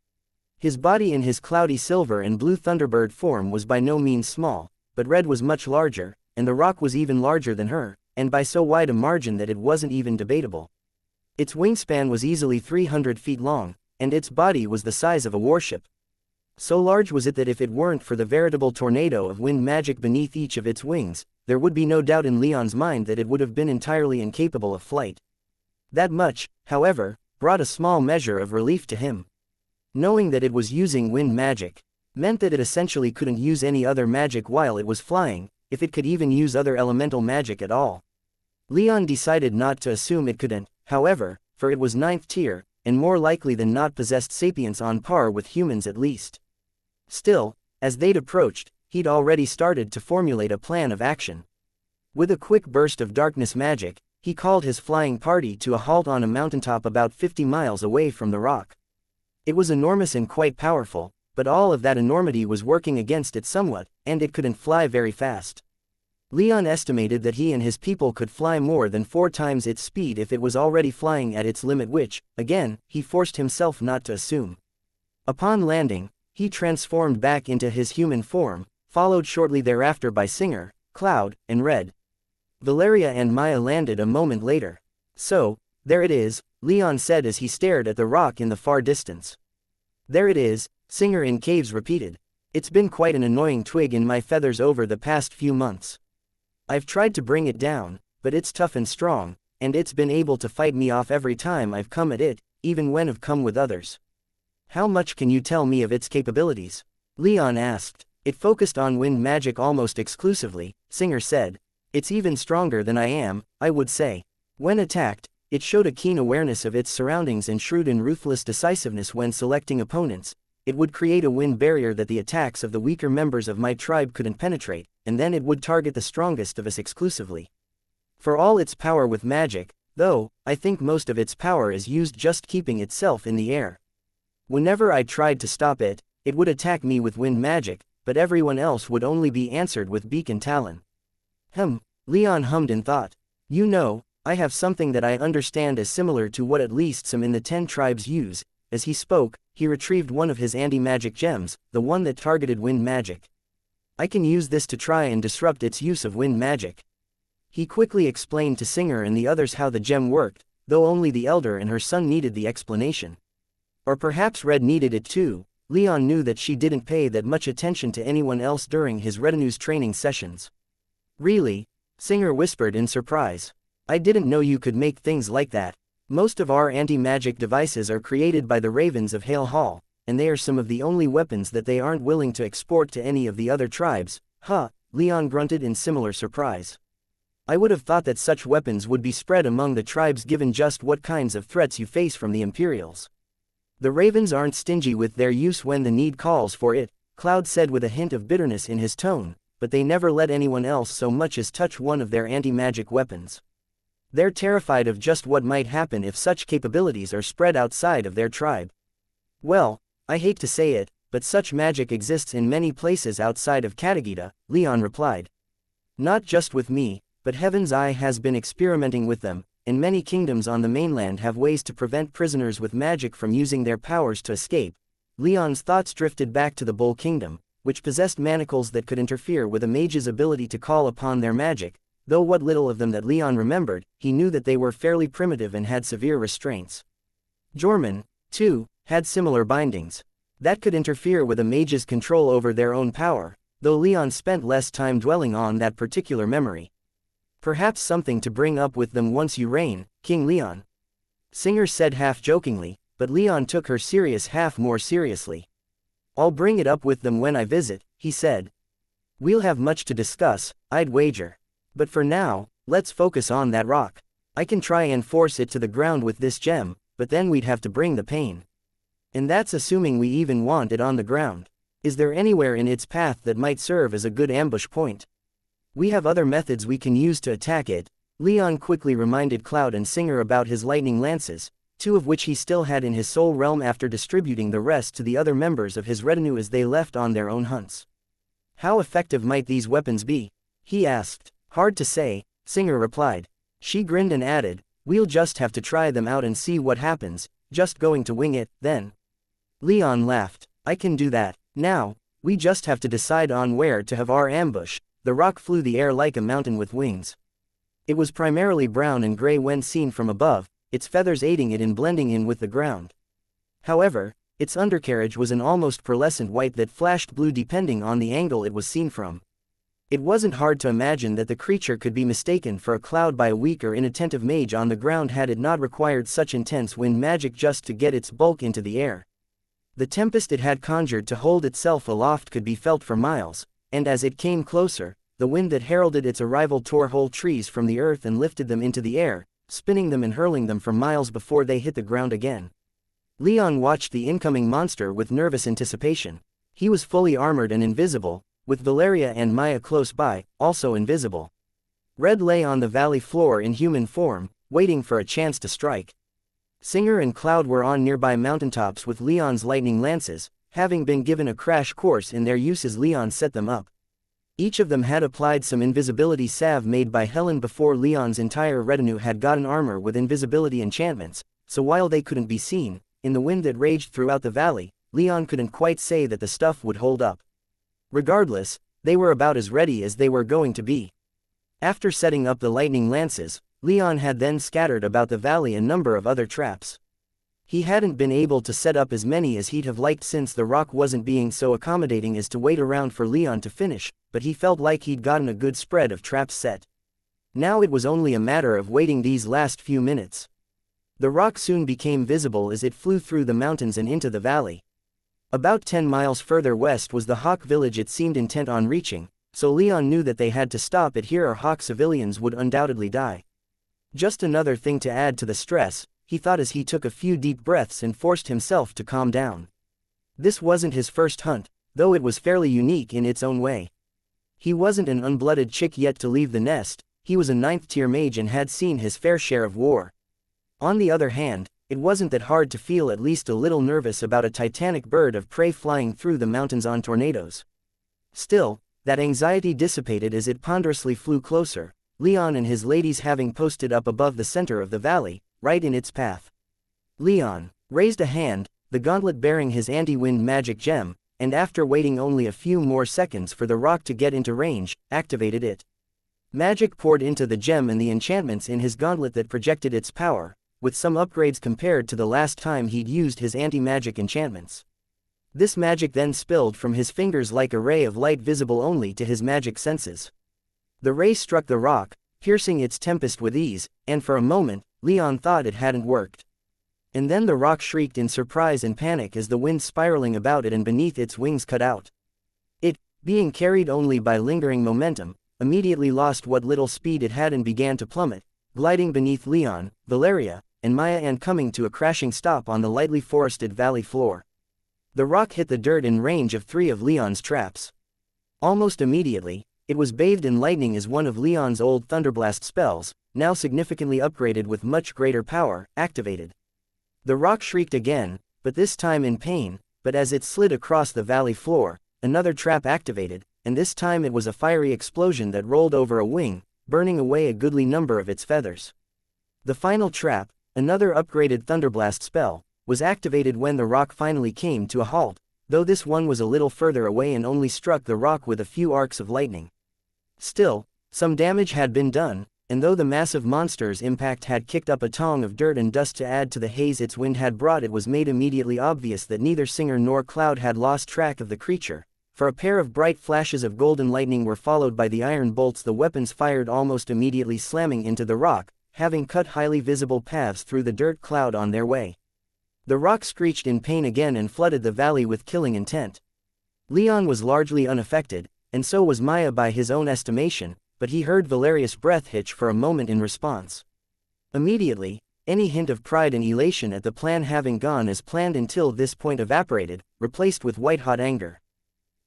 His body in his cloudy silver and blue Thunderbird form was by no means small, but Red was much larger, and the rock was even larger than her, and by so wide a margin that it wasn't even debatable. Its wingspan was easily 300 feet long, and its body was the size of a warship. So large was it that if it weren't for the veritable tornado of wind magic beneath each of its wings, there would be no doubt in Leon's mind that it would have been entirely incapable of flight. That much, however, brought a small measure of relief to him. Knowing that it was using wind magic meant that it essentially couldn't use any other magic while it was flying, if it could even use other elemental magic at all. Leon decided not to assume it couldn't, however, for it was 9th tier, and more likely than not possessed sapience on par with humans at least. Still, as they'd approached, he'd already started to formulate a plan of action. With a quick burst of darkness magic, he called his flying party to a halt on a mountaintop about 50 miles away from the rock. It was enormous and quite powerful, but all of that enormity was working against it somewhat, and it couldn't fly very fast. Leon estimated that he and his people could fly more than 4 times its speed if it was already flying at its limit, which, again, he forced himself not to assume. Upon landing, he transformed back into his human form, followed shortly thereafter by Singer, Cloud, and Red. Valeria and Maya landed a moment later. "So, there it is," Leon said as he stared at the rock in the far distance. "There it is," Singer in Caves repeated. "It's been quite an annoying twig in my feathers over the past few months. I've tried to bring it down, but it's tough and strong, and it's been able to fight me off every time I've come at it, even when I've come with others." "How much can you tell me of its capabilities?" Leon asked. "It focused on wind magic almost exclusively," Singer said. "It's even stronger than I am, I would say. When attacked, it showed a keen awareness of its surroundings and shrewd and ruthless decisiveness when selecting opponents. It would create a wind barrier that the attacks of the weaker members of my tribe couldn't penetrate, and then it would target the strongest of us exclusively. For all its power with magic, though, I think most of its power is used just keeping itself in the air. Whenever I tried to stop it, it would attack me with wind magic, but everyone else would only be answered with beak and talon." Leon hummed in thought. "You know, I have something that I understand as similar to what at least some in the 10 tribes use." As he spoke, he retrieved one of his anti-magic gems, the one that targeted wind magic. "I can use this to try and disrupt its use of wind magic." He quickly explained to Singer and the others how the gem worked, though only the elder and her son needed the explanation. Or perhaps Red needed it too. Leon knew that she didn't pay that much attention to anyone else during his retinue's training sessions. "Really?" Singer whispered in surprise. "I didn't know you could make things like that. Most of our anti-magic devices are created by the Ravens of Hale Hall, and they are some of the only weapons that they aren't willing to export to any of the other tribes." "Huh," Leon grunted in similar surprise. "I would have thought that such weapons would be spread among the tribes given just what kinds of threats you face from the Imperials. The Ravens aren't stingy with their use when the need calls for it," Cloud said with a hint of bitterness in his tone, "but they never let anyone else so much as touch one of their anti-magic weapons. They're terrified of just what might happen if such capabilities are spread outside of their tribe." "Well, I hate to say it, but such magic exists in many places outside of Katagita," Leon replied. "Not just with me, but Heaven's Eye has been experimenting with them, and many kingdoms on the mainland have ways to prevent prisoners with magic from using their powers to escape." Leon's thoughts drifted back to the Bull Kingdom, which possessed manacles that could interfere with a mage's ability to call upon their magic, though what little of them that Leon remembered, he knew that they were fairly primitive and had severe restraints. Jorman, too, had similar bindings that could interfere with a mage's control over their own power, though Leon spent less time dwelling on that particular memory. "Perhaps something to bring up with them once you reign, King Leon," Singer said half-jokingly, but Leon took her serious half more seriously. "I'll bring it up with them when I visit," he said. "We'll have much to discuss, I'd wager. But for now, let's focus on that rock. I can try and force it to the ground with this gem, but then we'd have to bring the pain. And that's assuming we even want it on the ground. Is there anywhere in its path that might serve as a good ambush point? We have other methods we can use to attack it." Leon quickly reminded Cloud and Singer about his lightning lances, 2 of which he still had in his soul realm after distributing the rest to the other members of his retinue as they left on their own hunts. "How effective might these weapons be?" he asked. "Hard to say," Singer replied. She grinned and added, "We'll just have to try them out and see what happens, just going to wing it, then." Leon laughed. "I can do that. Now, we just have to decide on where to have our ambush." The rock flew the air like a mountain with wings. It was primarily brown and gray when seen from above, its feathers aiding it in blending in with the ground. However, its undercarriage was an almost pearlescent white that flashed blue depending on the angle it was seen from. It wasn't hard to imagine that the creature could be mistaken for a cloud by a weak or inattentive mage on the ground had it not required such intense wind magic just to get its bulk into the air. The tempest it had conjured to hold itself aloft could be felt for miles, and as it came closer, the wind that heralded its arrival tore whole trees from the earth and lifted them into the air, spinning them and hurling them for miles before they hit the ground again. Leon watched the incoming monster with nervous anticipation. He was fully armored and invisible, with Valeria and Maya close by, also invisible. Red lay on the valley floor in human form, waiting for a chance to strike. Singer and Cloud were on nearby mountaintops with Leon's lightning lances, having been given a crash course in their use as Leon set them up. Each of them had applied some invisibility salve made by Helen before Leon's entire retinue had gotten armor with invisibility enchantments, so while they couldn't be seen, in the wind that raged throughout the valley, Leon couldn't quite say that the stuff would hold up. Regardless, they were about as ready as they were going to be. After setting up the lightning lances, Leon had then scattered about the valley a number of other traps. He hadn't been able to set up as many as he'd have liked since the rock wasn't being so accommodating as to wait around for Leon to finish, but he felt like he'd gotten a good spread of traps set. Now it was only a matter of waiting these last few minutes. The rock soon became visible as it flew through the mountains and into the valley. About 10 miles further west was the Hawk village it seemed intent on reaching, so Leon knew that they had to stop it here or Hawk civilians would undoubtedly die. Just another thing to add to the stress, he thought as he took a few deep breaths and forced himself to calm down. This wasn't his first hunt, though it was fairly unique in its own way. He wasn't an unblooded chick yet to leave the nest, he was a 9th-tier mage and had seen his fair share of war. On the other hand, it wasn't that hard to feel at least a little nervous about a titanic bird of prey flying through the mountains on tornadoes. Still, that anxiety dissipated as it ponderously flew closer, Leon and his ladies having posted up above the center of the valley, right in its path. Leon raised a hand, the gauntlet bearing his anti-wind magic gem, and after waiting only a few more seconds for the rock to get into range, activated it. Magic poured into the gem and the enchantments in his gauntlet that projected its power, with some upgrades compared to the last time he'd used his anti-magic enchantments. This magic then spilled from his fingers like a ray of light visible only to his magic senses. The ray struck the rock, piercing its tempest with ease, and for a moment, Leon thought it hadn't worked. And then the rock shrieked in surprise and panic as the wind spiraling about it and beneath its wings cut out. It, being carried only by lingering momentum, immediately lost what little speed it had and began to plummet, gliding beneath Leon, Valeria, and Maya and coming to a crashing stop on the lightly forested valley floor. The rock hit the dirt in range of 3 of Leon's traps. Almost immediately, it was bathed in lightning as one of Leon's old Thunderblast spells, now significantly upgraded with much greater power, activated. The rock shrieked again, but this time in pain, but as it slid across the valley floor, another trap activated, and this time it was a fiery explosion that rolled over a wing, burning away a goodly number of its feathers. The final trap, another upgraded Thunderblast spell, was activated when the rock finally came to a halt, though this one was a little further away and only struck the rock with a few arcs of lightning. Still, some damage had been done, and though the massive monster's impact had kicked up a tongue of dirt and dust to add to the haze its wind had brought, it was made immediately obvious that neither Singer nor Cloud had lost track of the creature, for a pair of bright flashes of golden lightning were followed by the iron bolts the weapons fired almost immediately slamming into the rock, having cut highly visible paths through the dirt cloud on their way. The rock screeched in pain again and flooded the valley with killing intent. Leon was largely unaffected, and so was Maya by his own estimation, but he heard Valerius' breath hitch for a moment in response. Immediately, any hint of pride and elation at the plan having gone as planned until this point evaporated, replaced with white-hot anger.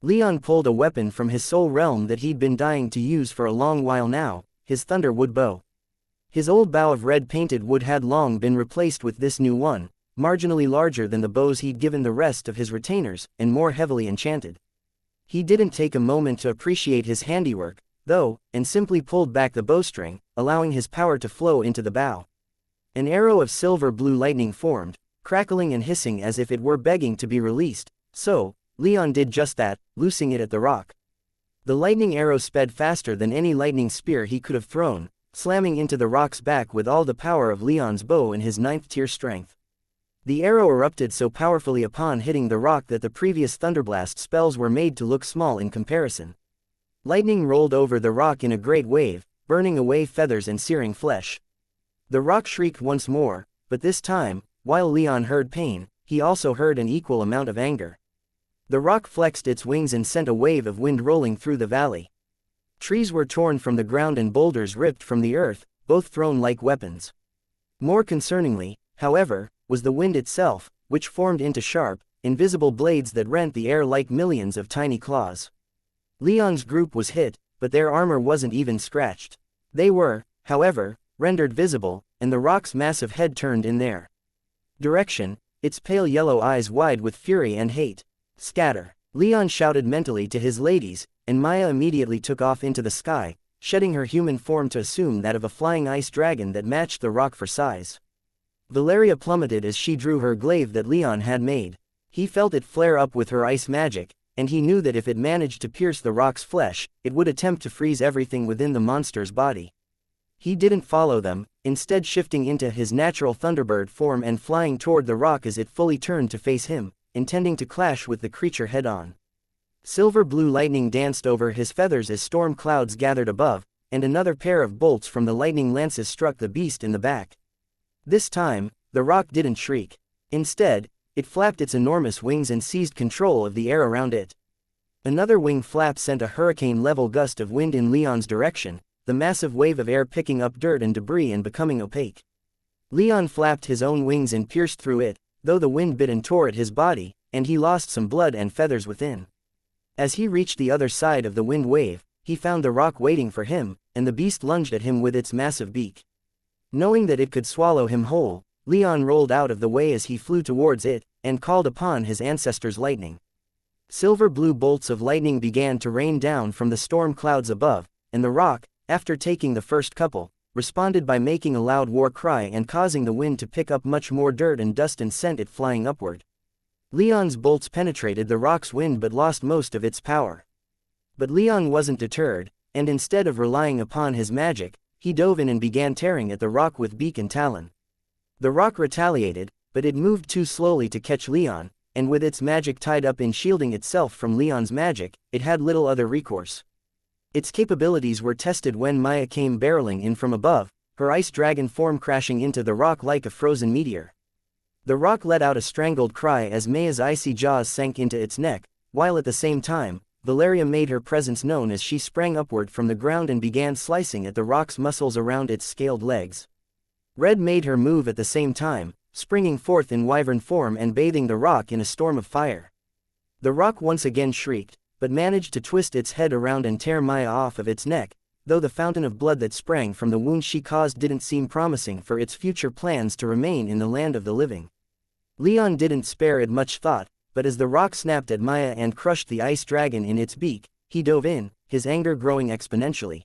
Leon pulled a weapon from his soul realm that he'd been dying to use for a long while now, his thunderwood bow. His old bow of red-painted wood had long been replaced with this new one, marginally larger than the bows he'd given the rest of his retainers, and more heavily enchanted. He didn't take a moment to appreciate his handiwork, though, and simply pulled back the bowstring, allowing his power to flow into the bow. An arrow of silver-blue lightning formed, crackling and hissing as if it were begging to be released, so, Leon did just that, loosing it at the rock. The lightning arrow sped faster than any lightning spear he could have thrown, slamming into the rock's back with all the power of Leon's bow and his 9th-tier strength. The arrow erupted so powerfully upon hitting the rock that the previous Thunderblast spells were made to look small in comparison. Lightning rolled over the rock in a great wave, burning away feathers and searing flesh. The rock shrieked once more, but this time, while Leon heard pain, he also heard an equal amount of anger. The rock flexed its wings and sent a wave of wind rolling through the valley. Trees were torn from the ground and boulders ripped from the earth, both thrown like weapons. More concerningly, however, was the wind itself, which formed into sharp, invisible blades that rent the air like millions of tiny claws. Leon's group was hit, but their armor wasn't even scratched. They were, however, rendered visible, and the rock's massive head turned in their direction, its pale yellow eyes wide with fury and hate. "Scatter!" Leon shouted mentally to his ladies, and Maya immediately took off into the sky, shedding her human form to assume that of a flying ice dragon that matched the rock for size. Valeria plummeted as she drew her glaive that Leon had made. He felt it flare up with her ice magic, and he knew that if it managed to pierce the rock's flesh, it would attempt to freeze everything within the monster's body. He didn't follow them, instead shifting into his natural Thunderbird form and flying toward the rock as it fully turned to face him, intending to clash with the creature head-on. Silver-blue lightning danced over his feathers as storm clouds gathered above, and another pair of bolts from the lightning lances struck the beast in the back. This time, the rock didn't shriek. Instead, it flapped its enormous wings and seized control of the air around it. Another wing flap sent a hurricane-level gust of wind in Leon's direction, the massive wave of air picking up dirt and debris and becoming opaque. Leon flapped his own wings and pierced through it, though the wind bit and tore at his body, and he lost some blood and feathers within. As he reached the other side of the wind wave, he found the rock waiting for him, and the beast lunged at him with its massive beak. Knowing that it could swallow him whole, Leon rolled out of the way as he flew towards it, and called upon his ancestors' lightning. Silver-blue bolts of lightning began to rain down from the storm clouds above, and the rock, after taking the first couple, responded by making a loud war cry and causing the wind to pick up much more dirt and dust and sent it flying upward. Leon's bolts penetrated the rock's wind but lost most of its power. But Leon wasn't deterred, and instead of relying upon his magic, he dove in and began tearing at the rock with beak and talon. The rock retaliated, but it moved too slowly to catch Leon, and with its magic tied up in shielding itself from Leon's magic, it had little other recourse. Its capabilities were tested when Maya came barreling in from above, her ice dragon form crashing into the rock like a frozen meteor. The rock let out a strangled cry as Maya's icy jaws sank into its neck, while at the same time, Valeria made her presence known as she sprang upward from the ground and began slicing at the rock's muscles around its scaled legs. Red made her move at the same time, springing forth in wyvern form and bathing the rock in a storm of fire. The rock once again shrieked, but managed to twist its head around and tear Maya off of its neck, though the fountain of blood that sprang from the wound she caused didn't seem promising for its future plans to remain in the land of the living. Leon didn't spare it much thought, but as the rock snapped at Maya and crushed the ice dragon in its beak, he dove in, his anger growing exponentially.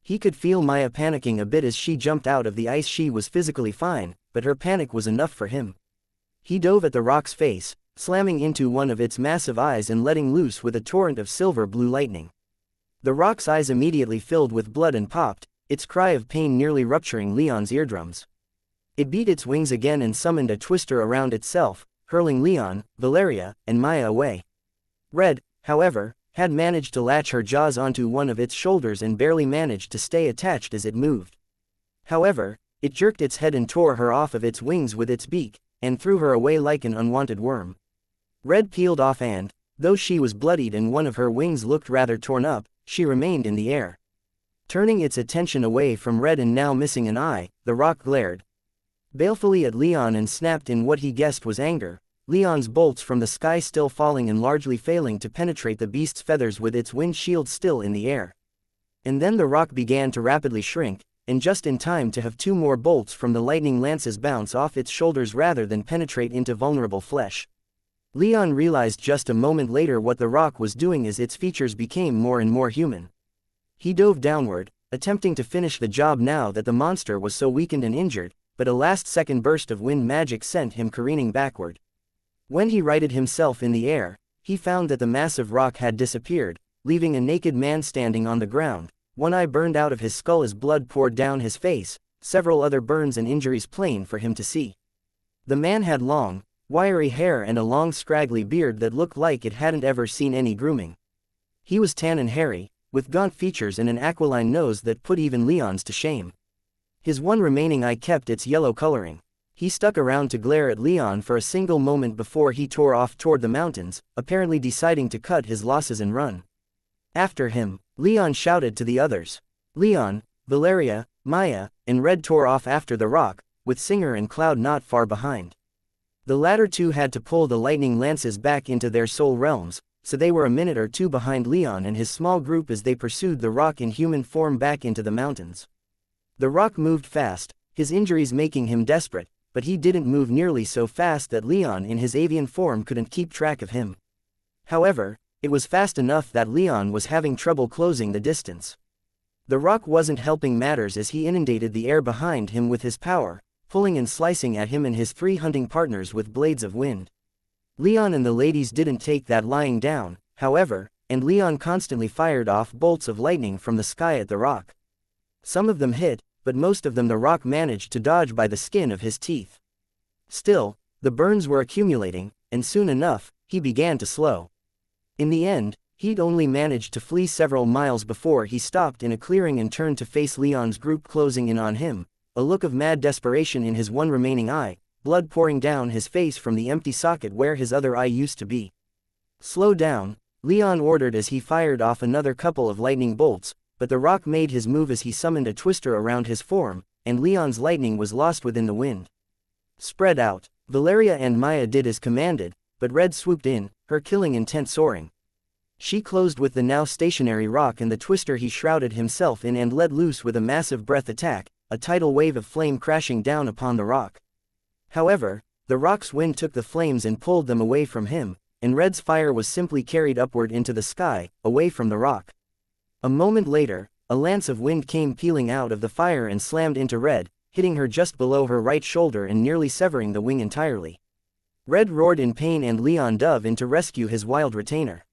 He could feel Maya panicking a bit as she jumped out of the ice. She was physically fine, but her panic was enough for him. He dove at the rock's face, slamming into one of its massive eyes and letting loose with a torrent of silver-blue lightning. The rock's eyes immediately filled with blood and popped, its cry of pain nearly rupturing Leon's eardrums. It beat its wings again and summoned a twister around itself, hurling Leon, Valeria, and Maya away. Red, however, had managed to latch her jaws onto one of its shoulders and barely managed to stay attached as it moved. However, it jerked its head and tore her off of its wings with its beak, and threw her away like an unwanted worm. Red peeled off and, though she was bloodied and one of her wings looked rather torn up, she remained in the air. Turning its attention away from Red and now missing an eye, the rock glared balefully at Leon and snapped in what he guessed was anger, Leon's bolts from the sky still falling and largely failing to penetrate the beast's feathers with its wind shield still in the air. And then the rock began to rapidly shrink, and just in time to have two more bolts from the lightning lances bounce off its shoulders rather than penetrate into vulnerable flesh. Leon realized just a moment later what the rock was doing as its features became more and more human. He dove downward, attempting to finish the job now that the monster was so weakened and injured, but a last-second burst of wind magic sent him careening backward. When he righted himself in the air, he found that the massive rock had disappeared, leaving a naked man standing on the ground, one eye burned out of his skull as blood poured down his face, several other burns and injuries plain for him to see. The man had long, wiry hair and a long scraggly beard that looked like it hadn't ever seen any grooming. He was tan and hairy, with gaunt features and an aquiline nose that put even Leon's to shame. His one remaining eye kept its yellow coloring. He stuck around to glare at Leon for a single moment before he tore off toward the mountains, apparently deciding to cut his losses and run. After him, Leon shouted to the others. Leon, Valeria, Maya, and Red tore off after the rock, with Singer and Cloud not far behind. The latter two had to pull the lightning lances back into their soul realms, so they were a minute or two behind Leon and his small group as they pursued the rock in human form back into the mountains. The rock moved fast, his injuries making him desperate, but he didn't move nearly so fast that Leon in his avian form couldn't keep track of him. However, it was fast enough that Leon was having trouble closing the distance. The rock wasn't helping matters as he inundated the air behind him with his power, pulling and slicing at him and his 3 hunting partners with blades of wind. Leon and the ladies didn't take that lying down, however, and Leon constantly fired off bolts of lightning from the sky at the rock. Some of them hit, but most of them the rock managed to dodge by the skin of his teeth. Still, the burns were accumulating, and soon enough, he began to slow. In the end, he'd only managed to flee several miles before he stopped in a clearing and turned to face Leon's group closing in on him, a look of mad desperation in his one remaining eye, blood pouring down his face from the empty socket where his other eye used to be. "Slow down," Leon ordered as he fired off another couple of lightning bolts, but the rock made his move as he summoned a twister around his form, and Leon's lightning was lost within the wind. Spread out, Valeria and Maya did as commanded, but Red swooped in, her killing intent soaring. She closed with the now stationary rock and the twister he shrouded himself in and let loose with a massive breath attack, a tidal wave of flame crashing down upon the rock. However, the rock's wind took the flames and pulled them away from him, and Red's fire was simply carried upward into the sky, away from the rock. A moment later, a lance of wind came peeling out of the fire and slammed into Red, hitting her just below her right shoulder and nearly severing the wing entirely. Red roared in pain and Leon dove in to rescue his wild retainer.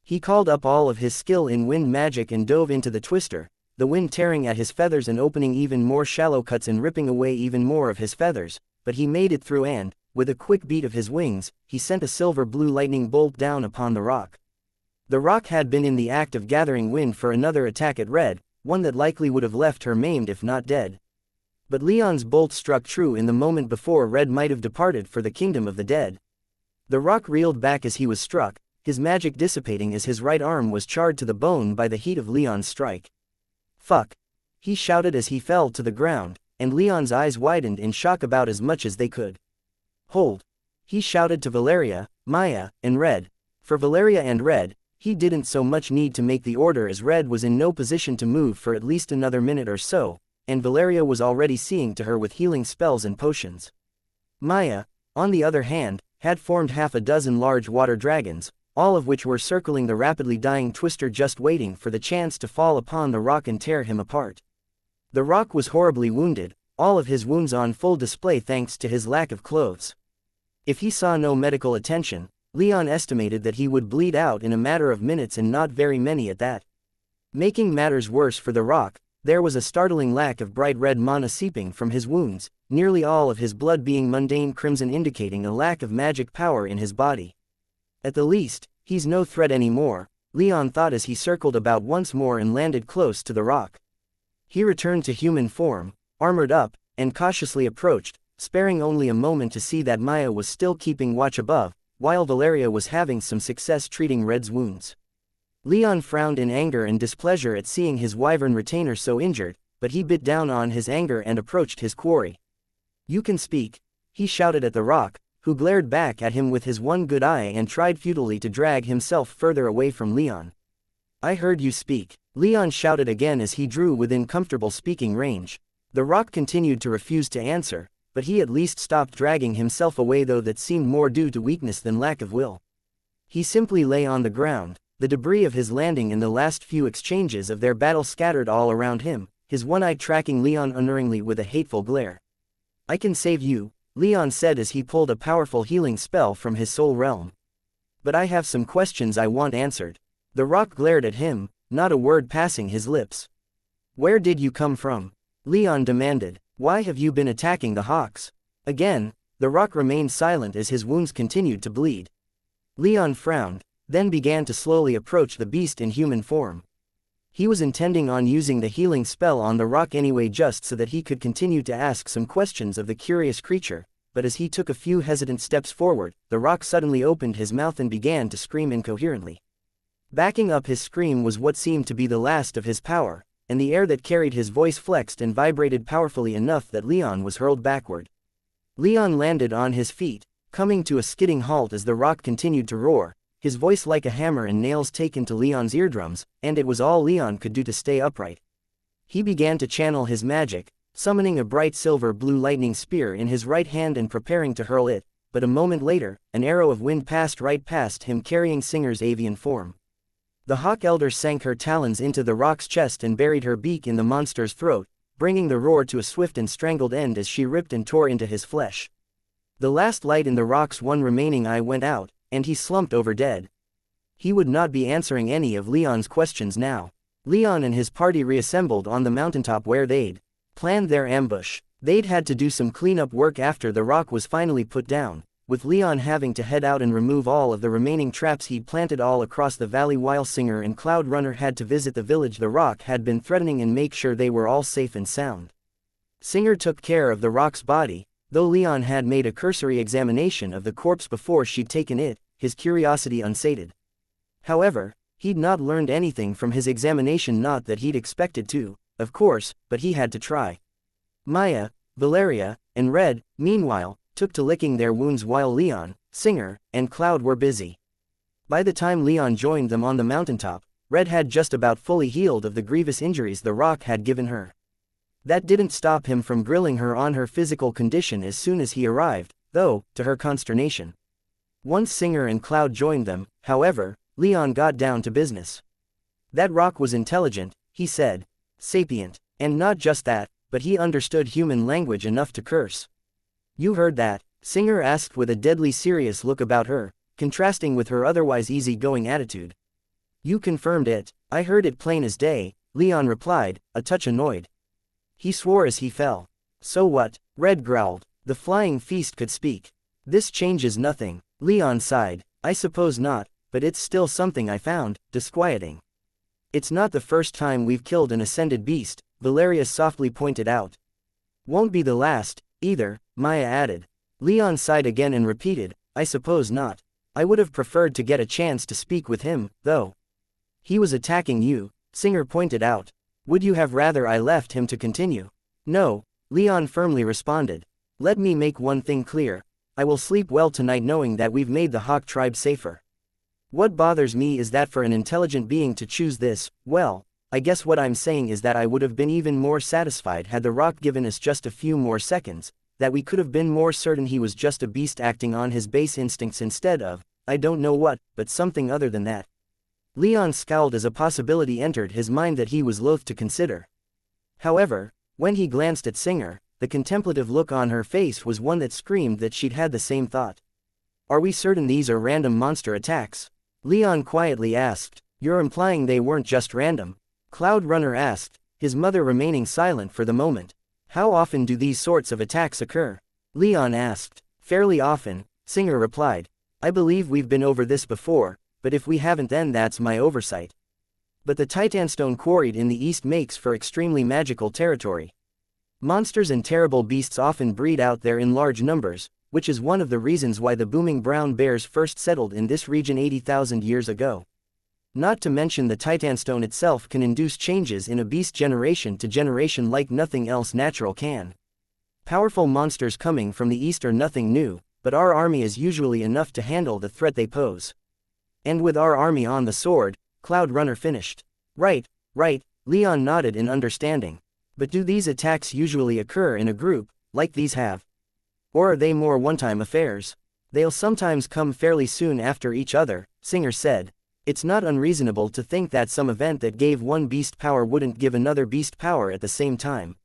He called up all of his skill in wind magic and dove into the twister, the wind tearing at his feathers and opening even more shallow cuts and ripping away even more of his feathers, but he made it through and, with a quick beat of his wings, he sent a silver-blue lightning bolt down upon the rock. The rock had been in the act of gathering wind for another attack at Red, one that likely would have left her maimed if not dead. But Leon's bolt struck true in the moment before Red might have departed for the kingdom of the dead. The rock reeled back as he was struck, his magic dissipating as his right arm was charred to the bone by the heat of Leon's strike. "Fuck!" he shouted as he fell to the ground, and Leon's eyes widened in shock about as much as they could. "Hold!" he shouted to Valeria, Maya, and Red. For Valeria and Red, he didn't so much need to make the order as Red was in no position to move for at least another minute or so, and Valeria was already seeing to her with healing spells and potions. Maya, on the other hand, had formed half a dozen large water dragons, all of which were circling the rapidly dying twister just waiting for the chance to fall upon the rock and tear him apart. The rock was horribly wounded, all of his wounds on full display thanks to his lack of clothes. If he saw no medical attention, Leon estimated that he would bleed out in a matter of minutes and not very many at that. Making matters worse for the rock, there was a startling lack of bright red mana seeping from his wounds, nearly all of his blood being mundane crimson indicating a lack of magic power in his body. At the least, he's no threat anymore, Leon thought as he circled about once more and landed close to the rock. He returned to human form, armored up, and cautiously approached, sparing only a moment to see that Maya was still keeping watch above, while Valeria was having some success treating Red's wounds. Leon frowned in anger and displeasure at seeing his wyvern retainer so injured, but he bit down on his anger and approached his quarry. "You can speak," he shouted at the rock, who glared back at him with his one good eye and tried futilely to drag himself further away from Leon. "I heard you speak," Leon shouted again as he drew within comfortable speaking range. The rock continued to refuse to answer, but he at least stopped dragging himself away, though that seemed more due to weakness than lack of will. He simply lay on the ground, the debris of his landing and the last few exchanges of their battle scattered all around him, his one eye tracking Leon unerringly with a hateful glare. "I can save you," Leon said as he pulled a powerful healing spell from his soul realm. "But I have some questions I want answered." The rock glared at him, not a word passing his lips. "Where did you come from?" Leon demanded. "Why have you been attacking the hawks?" Again, the rock remained silent as his wounds continued to bleed. Leon frowned, then began to slowly approach the beast in human form. He was intending on using the healing spell on the rock anyway just so that he could continue to ask some questions of the curious creature, but as he took a few hesitant steps forward, the rock suddenly opened his mouth and began to scream incoherently. Backing up his scream was what seemed to be the last of his power, and the air that carried his voice flexed and vibrated powerfully enough that Leon was hurled backward. Leon landed on his feet, coming to a skidding halt as the rock continued to roar, his voice like a hammer and nails taken to Leon's eardrums, and it was all Leon could do to stay upright. He began to channel his magic, summoning a bright silver-blue lightning spear in his right hand and preparing to hurl it, but a moment later, an arrow of wind passed right past him carrying Singer's avian form. The Hawk Elder sank her talons into the rock's chest and buried her beak in the monster's throat, bringing the roar to a swift and strangled end as she ripped and tore into his flesh. The last light in the rock's one remaining eye went out, and he slumped over dead. He would not be answering any of Leon's questions now. Leon and his party reassembled on the mountaintop where they'd planned their ambush. They'd had to do some cleanup work after the rock was finally put down, with Leon having to head out and remove all of the remaining traps he'd planted all across the valley while Singer and Cloud Runner had to visit the village the rock had been threatening and make sure they were all safe and sound. Singer took care of the rock's body, though Leon had made a cursory examination of the corpse before she'd taken it, his curiosity unsated. However, he'd not learned anything from his examination, not that he'd expected to, of course, but he had to try. Maya, Valeria, and Red, meanwhile, took to licking their wounds while Leon, Singer, and Cloud were busy. By the time Leon joined them on the mountaintop, Red had just about fully healed of the grievous injuries the rock had given her. That didn't stop him from grilling her on her physical condition as soon as he arrived, though, to her consternation. Once Singer and Cloud joined them, however, Leon got down to business. That rock was intelligent, he said. Sapient. And not just that, but he understood human language enough to curse. You heard that? Singer asked with a deadly serious look about her, contrasting with her otherwise easy-going attitude. You confirmed it. I heard it plain as day, Leon replied, a touch annoyed. He swore as he fell. So what? Red growled. The flying feast could speak. This changes nothing. Leon sighed. I suppose not, but it's still something I found disquieting. It's not the first time we've killed an ascended beast, Valeria softly pointed out. Won't be the last, either, Maya added. Leon sighed again and repeated, I suppose not. I would have preferred to get a chance to speak with him, though. He was attacking you, Singer pointed out. Would you have rather I left him to continue? No, Leon firmly responded. Let me make one thing clear. I will sleep well tonight knowing that we've made the Hawk tribe safer. What bothers me is that for an intelligent being to choose this, well, I guess what I'm saying is that I would have been even more satisfied had the rock given us just a few more seconds, that we could have been more certain he was just a beast acting on his base instincts instead of, I don't know what, but something other than that. Leon scowled as a possibility entered his mind that he was loath to consider. However, when he glanced at Singer, the contemplative look on her face was one that screamed that she'd had the same thought. Are we certain these are random monster attacks? Leon quietly asked. You're implying they weren't just random? Cloud Runner asked, his mother remaining silent for the moment. How often do these sorts of attacks occur? Leon asked. Fairly often, Singer replied. I believe we've been over this before, but if we haven't then that's my oversight. But the Titanstone quarried in the east makes for extremely magical territory. Monsters and terrible beasts often breed out there in large numbers, which is one of the reasons why the booming brown bears first settled in this region 80,000 years ago. Not to mention the Titanstone itself can induce changes in a beast generation to generation like nothing else natural can. Powerful monsters coming from the east are nothing new, but our army is usually enough to handle the threat they pose. And with our army on the sword, Cloud Runner finished. Right, Leon nodded in understanding. But do these attacks usually occur in a group, like these have? Or are they more one-time affairs? They'll sometimes come fairly soon after each other, Singer said. It's not unreasonable to think that some event that gave one beast power wouldn't give another beast power at the same time.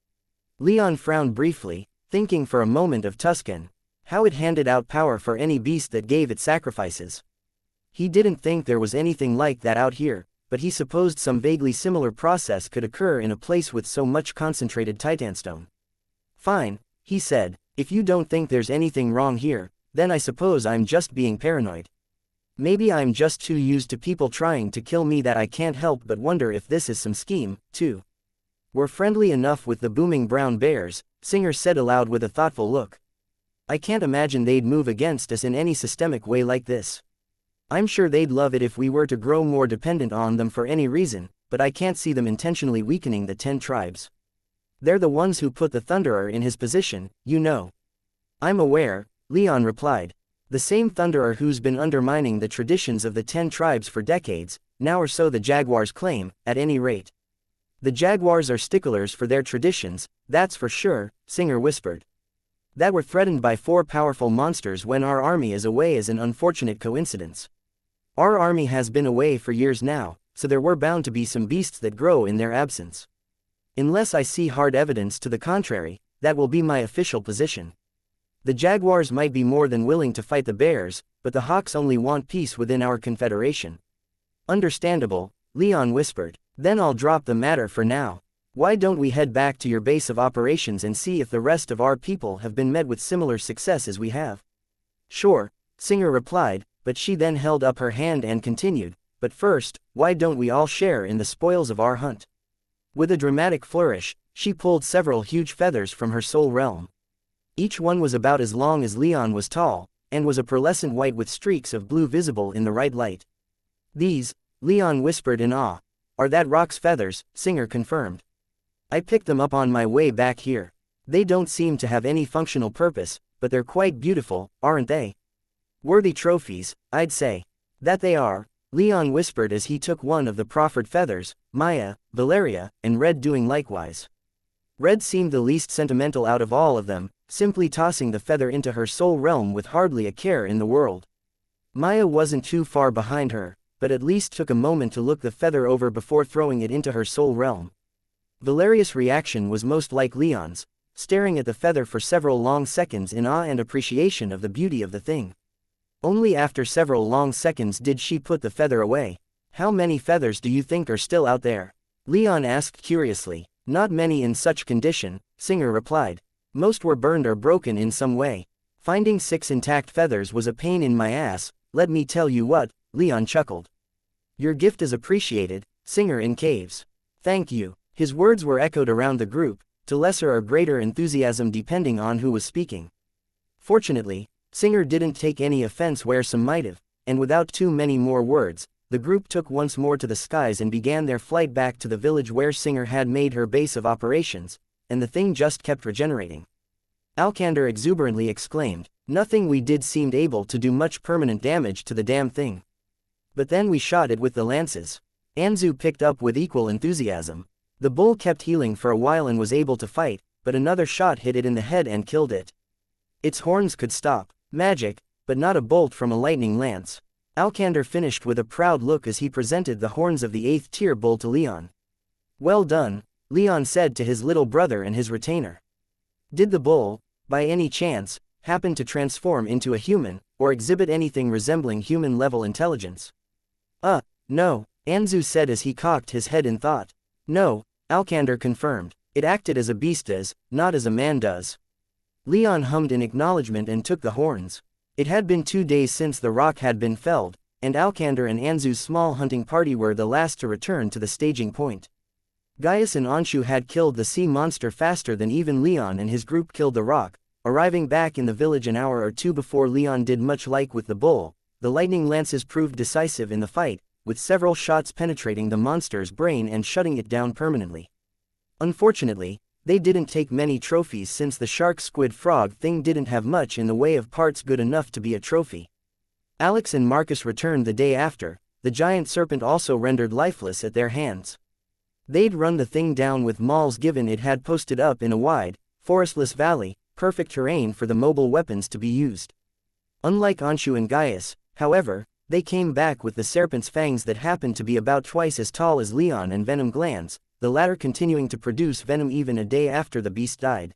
Leon frowned briefly, thinking for a moment of Tuscan. How it handed out power for any beast that gave it sacrifices. He didn't think there was anything like that out here, but he supposed some vaguely similar process could occur in a place with so much concentrated Titanstone. Fine, he said, if you don't think there's anything wrong here, then I suppose I'm just being paranoid. Maybe I'm just too used to people trying to kill me that I can't help but wonder if this is some scheme, too. We're friendly enough with the booming brown bears, Singer said aloud with a thoughtful look. I can't imagine they'd move against us in any systemic way like this. I'm sure they'd love it if we were to grow more dependent on them for any reason, but I can't see them intentionally weakening the 10 tribes. They're the ones who put the Thunderer in his position, you know. I'm aware, Leon replied. The same thunderer who's been undermining the traditions of the 10 tribes for decades, now or so the jaguars claim, at any rate. The jaguars are sticklers for their traditions, that's for sure, Singer whispered. That we're threatened by 4 powerful monsters when our army is away is an unfortunate coincidence. Our army has been away for years now, so there were bound to be some beasts that grow in their absence. Unless I see hard evidence to the contrary, that will be my official position. The jaguars might be more than willing to fight the bears, but the hawks only want peace within our confederation. Understandable, Leon whispered. Then I'll drop the matter for now. Why don't we head back to your base of operations and see if the rest of our people have been met with similar success as we have? Sure, Singer replied, but she then held up her hand and continued, but first, why don't we all share in the spoils of our hunt? With a dramatic flourish, she pulled several huge feathers from her soul realm. Each one was about as long as Leon was tall, and was a pearlescent white with streaks of blue visible in the right light. These, Leon whispered in awe. Are that rock's feathers, Singer confirmed. I picked them up on my way back here. They don't seem to have any functional purpose, but they're quite beautiful, aren't they? Worthy trophies, I'd say. That they are, Leon whispered as he took one of the proffered feathers, Maya, Valeria, and Red doing likewise. Red seemed the least sentimental out of all of them, simply tossing the feather into her soul realm with hardly a care in the world. Maya wasn't too far behind her, but at least took a moment to look the feather over before throwing it into her soul realm. Valeria's reaction was most like Leon's, staring at the feather for several long seconds in awe and appreciation of the beauty of the thing. Only after several long seconds did she put the feather away. How many feathers do you think are still out there? Leon asked curiously. Not many in such condition, Singer replied. Most were burned or broken in some way. Finding 6 intact feathers was a pain in my ass, let me tell you what, Leon chuckled. Your gift is appreciated, Singer in caves. Thank you. His words were echoed around the group, to lesser or greater enthusiasm depending on who was speaking. Fortunately, Singer didn't take any offense where some might have, and without too many more words, the group took once more to the skies and began their flight back to the village where Singer had made her base of operations, and the thing just kept regenerating. Alkander exuberantly exclaimed, nothing we did seemed able to do much permanent damage to the damn thing. But then we shot it with the lances. Anzu picked up with equal enthusiasm. The bull kept healing for a while and was able to fight, but another shot hit it in the head and killed it. Its horns could stop magic, but not a bolt from a lightning lance. Alkander finished with a proud look as he presented the horns of the 8th tier bull to Leon. Well done, Leon said to his little brother and his retainer. Did the bull, by any chance, happen to transform into a human, or exhibit anything resembling human-level intelligence? No, Anzu said as he cocked his head in thought. No, Alkander confirmed. It acted as a beast does, not as a man does. Leon hummed in acknowledgement and took the horns. It had been 2 days since the rock had been felled, and Alkander and Anzu's small hunting party were the last to return to the staging point. Gaius and Anshu had killed the sea monster faster than even Leon and his group killed the rock, arriving back in the village an hour or 2 before Leon did. Much like with the bull, the lightning lances proved decisive in the fight, with several shots penetrating the monster's brain and shutting it down permanently. Unfortunately, they didn't take many trophies since the shark squid frog thing didn't have much in the way of parts good enough to be a trophy. Alex and Marcus returned the day after, the giant serpent also rendered lifeless at their hands. They'd run the thing down with mauls given it had posted up in a wide, forestless valley, perfect terrain for the mobile weapons to be used. Unlike Anshu and Gaius, however, they came back with the serpent's fangs that happened to be about twice as tall as Leon and venom glands, the latter continuing to produce venom even a day after the beast died.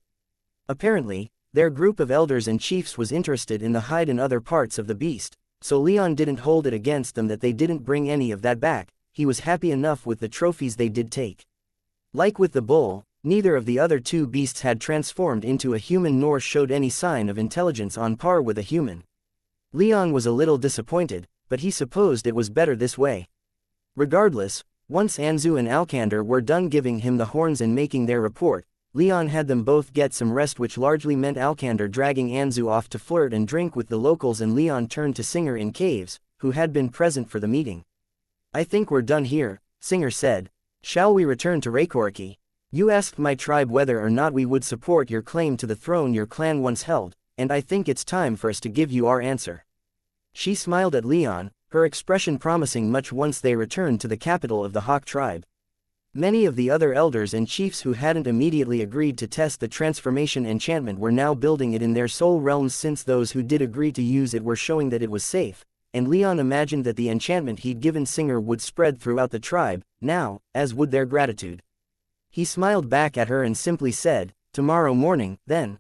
Apparently, their group of elders and chiefs was interested in the hide and other parts of the beast, so Leon didn't hold it against them that they didn't bring any of that back. He was happy enough with the trophies they did take. Like with the bull, neither of the other 2 beasts had transformed into a human nor showed any sign of intelligence on par with a human. Leon was a little disappointed, but he supposed it was better this way. Regardless, once Anzu and Alkander were done giving him the horns and making their report, Leon had them both get some rest, which largely meant Alkander dragging Anzu off to flirt and drink with the locals, and Leon turned to Singer in caves, who had been present for the meeting. I think we're done here, Singer said. Shall we return to Rekoriki? You asked my tribe whether or not we would support your claim to the throne your clan once held, and I think it's time for us to give you our answer." She smiled at Leon, her expression promising much once they returned to the capital of the Hawk tribe. Many of the other elders and chiefs who hadn't immediately agreed to test the transformation enchantment were now building it in their soul realms, since those who did agree to use it were showing that it was safe, and Leon imagined that the enchantment he'd given Singer would spread throughout the tribe, now, as would their gratitude. He smiled back at her and simply said, "Tomorrow morning, then.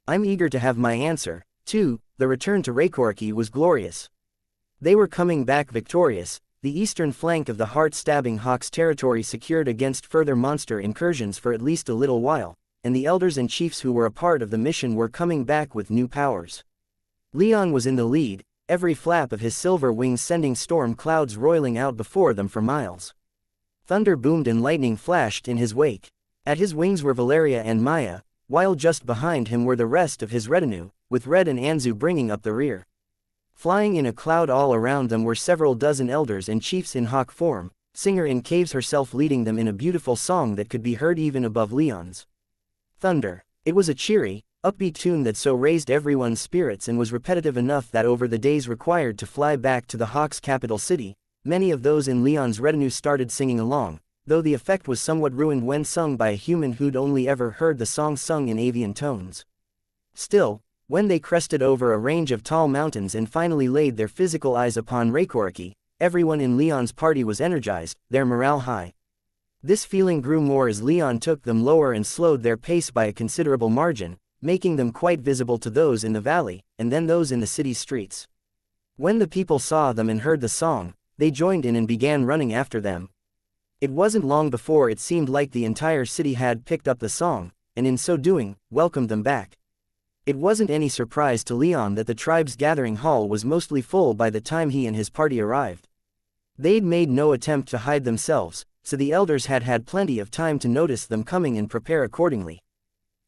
I'm eager to have my answer, too." The return to Rekoriki was glorious. They were coming back victorious, the eastern flank of the heart-stabbing Hawk's territory secured against further monster incursions for at least a little while, and the elders and chiefs who were a part of the mission were coming back with new powers. Leon was in the lead, every flap of his silver wings sending storm clouds roiling out before them for miles. Thunder boomed and lightning flashed in his wake. At his wings were Valeria and Maya, while just behind him were the rest of his retinue, with Red and Anzu bringing up the rear. Flying in a cloud all around them were several dozen elders and chiefs in Hawk form, Singer in caves herself leading them in a beautiful song that could be heard even above Leon's. Thunder. It was a cheery, upbeat tune that so raised everyone's spirits and was repetitive enough that over the days required to fly back to the Hawk's capital city, many of those in Leon's retinue started singing along, though the effect was somewhat ruined when sung by a human who'd only ever heard the song sung in avian tones. Still, when they crested over a range of tall mountains and finally laid their physical eyes upon Rekoriki, everyone in Leon's party was energized, their morale high. This feeling grew more as Leon took them lower and slowed their pace by a considerable margin, making them quite visible to those in the valley, and then those in the city's streets. When the people saw them and heard the song, they joined in and began running after them. It wasn't long before it seemed like the entire city had picked up the song, and in so doing, welcomed them back. It wasn't any surprise to Leon that the tribe's gathering hall was mostly full by the time he and his party arrived. They'd made no attempt to hide themselves, so the elders had had plenty of time to notice them coming and prepare accordingly.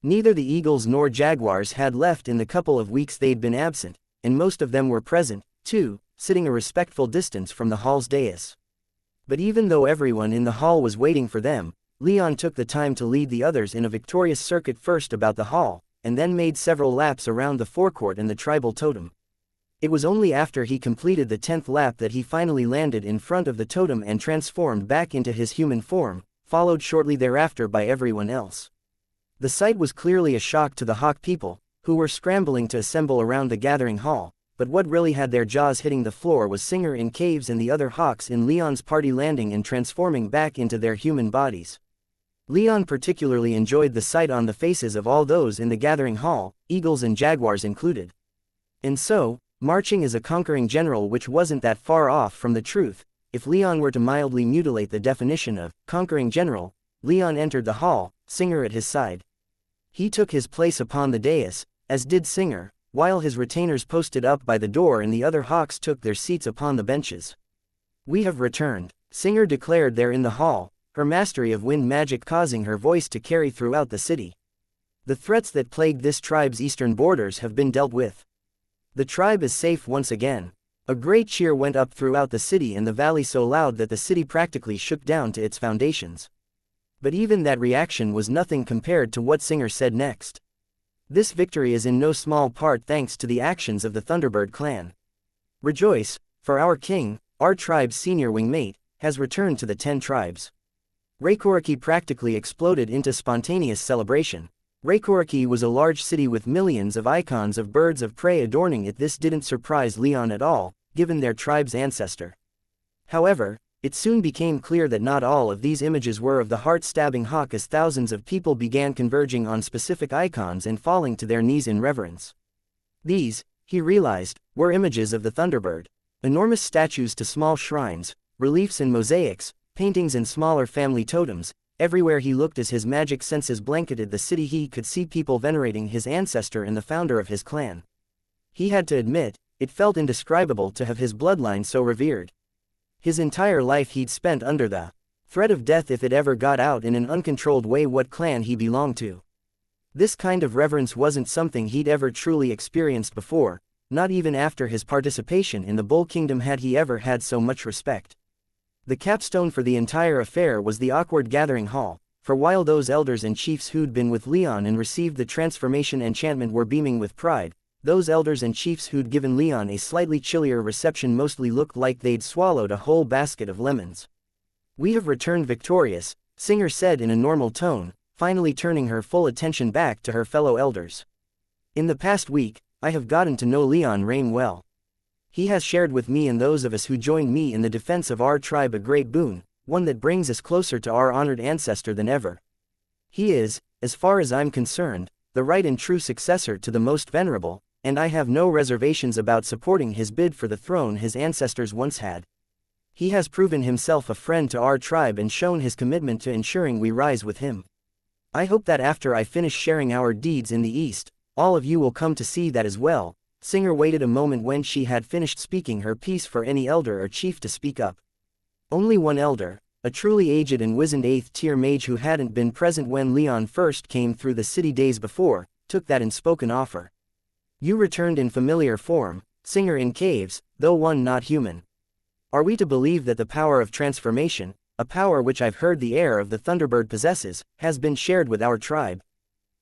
Neither the eagles nor jaguars had left in the couple of weeks they'd been absent, and most of them were present, too, sitting a respectful distance from the hall's dais. But even though everyone in the hall was waiting for them, Leon took the time to lead the others in a victorious circuit first about the hall, and then made several laps around the forecourt and the tribal totem. It was only after he completed the 10th lap that he finally landed in front of the totem and transformed back into his human form, followed shortly thereafter by everyone else. The sight was clearly a shock to the Hawk people, who were scrambling to assemble around the gathering hall, but what really had their jaws hitting the floor was Singer in caves and the other Hawks in Leon's party landing and transforming back into their human bodies. Leon particularly enjoyed the sight on the faces of all those in the gathering hall, eagles and jaguars included. And so, marching as a conquering general, which wasn't that far off from the truth, if Leon were to mildly mutilate the definition of conquering general. Leon entered the hall, Singer at his side. He took his place upon the dais, as did Singer, while his retainers posted up by the door and the other Hawks took their seats upon the benches. "We have returned," Singer declared there in the hall, her mastery of wind magic causing her voice to carry throughout the city. "The threats that plagued this tribe's eastern borders have been dealt with. The tribe is safe once again." A great cheer went up throughout the city and the valley, so loud that the city practically shook down to its foundations. But even that reaction was nothing compared to what Singer said next. "This victory is in no small part thanks to the actions of the Thunderbird clan. Rejoice, for our king, our tribe's senior wingmate, has returned to the 10 tribes." Rekoriki practically exploded into spontaneous celebration. Rekoriki was a large city with millions of icons of birds of prey adorning it. This didn't surprise Leon at all, given their tribe's ancestor. However, it soon became clear that not all of these images were of the heart-stabbing Hawk, as thousands of people began converging on specific icons and falling to their knees in reverence. These, he realized, were images of the Thunderbird. Enormous statues to small shrines, reliefs and mosaics, paintings and smaller family totems. Everywhere he looked as his magic senses blanketed the city, he could see people venerating his ancestor and the founder of his clan. He had to admit, it felt indescribable to have his bloodline so revered. His entire life he'd spent under the threat of death if it ever got out in an uncontrolled way what clan he belonged to. This kind of reverence wasn't something he'd ever truly experienced before, not even after his participation in the Bull Kingdom had he ever had so much respect. The capstone for the entire affair was the awkward gathering hall, for while those elders and chiefs who'd been with Leon and received the transformation enchantment were beaming with pride, those elders and chiefs who'd given Leon a slightly chillier reception mostly looked like they'd swallowed a whole basket of lemons. "We have returned victorious," Singer said in a normal tone, finally turning her full attention back to her fellow elders. "In the past week, I have gotten to know Leon Rame well. He has shared with me and those of us who joined me in the defense of our tribe a great boon, one that brings us closer to our honored ancestor than ever. He is, as far as I'm concerned, the right and true successor to the most venerable, and I have no reservations about supporting his bid for the throne his ancestors once had. He has proven himself a friend to our tribe and shown his commitment to ensuring we rise with him. I hope that after I finish sharing our deeds in the East, all of you will come to see that as well." Singer waited a moment when she had finished speaking her piece for any elder or chief to speak up. Only one elder, a truly aged and wizened 8th-tier mage who hadn't been present when Leon first came through the city days before, took that unspoken offer. "You returned in familiar form, Singer in caves, though one not human. Are we to believe that the power of transformation, a power which I've heard the heir of the Thunderbird possesses, has been shared with our tribe?"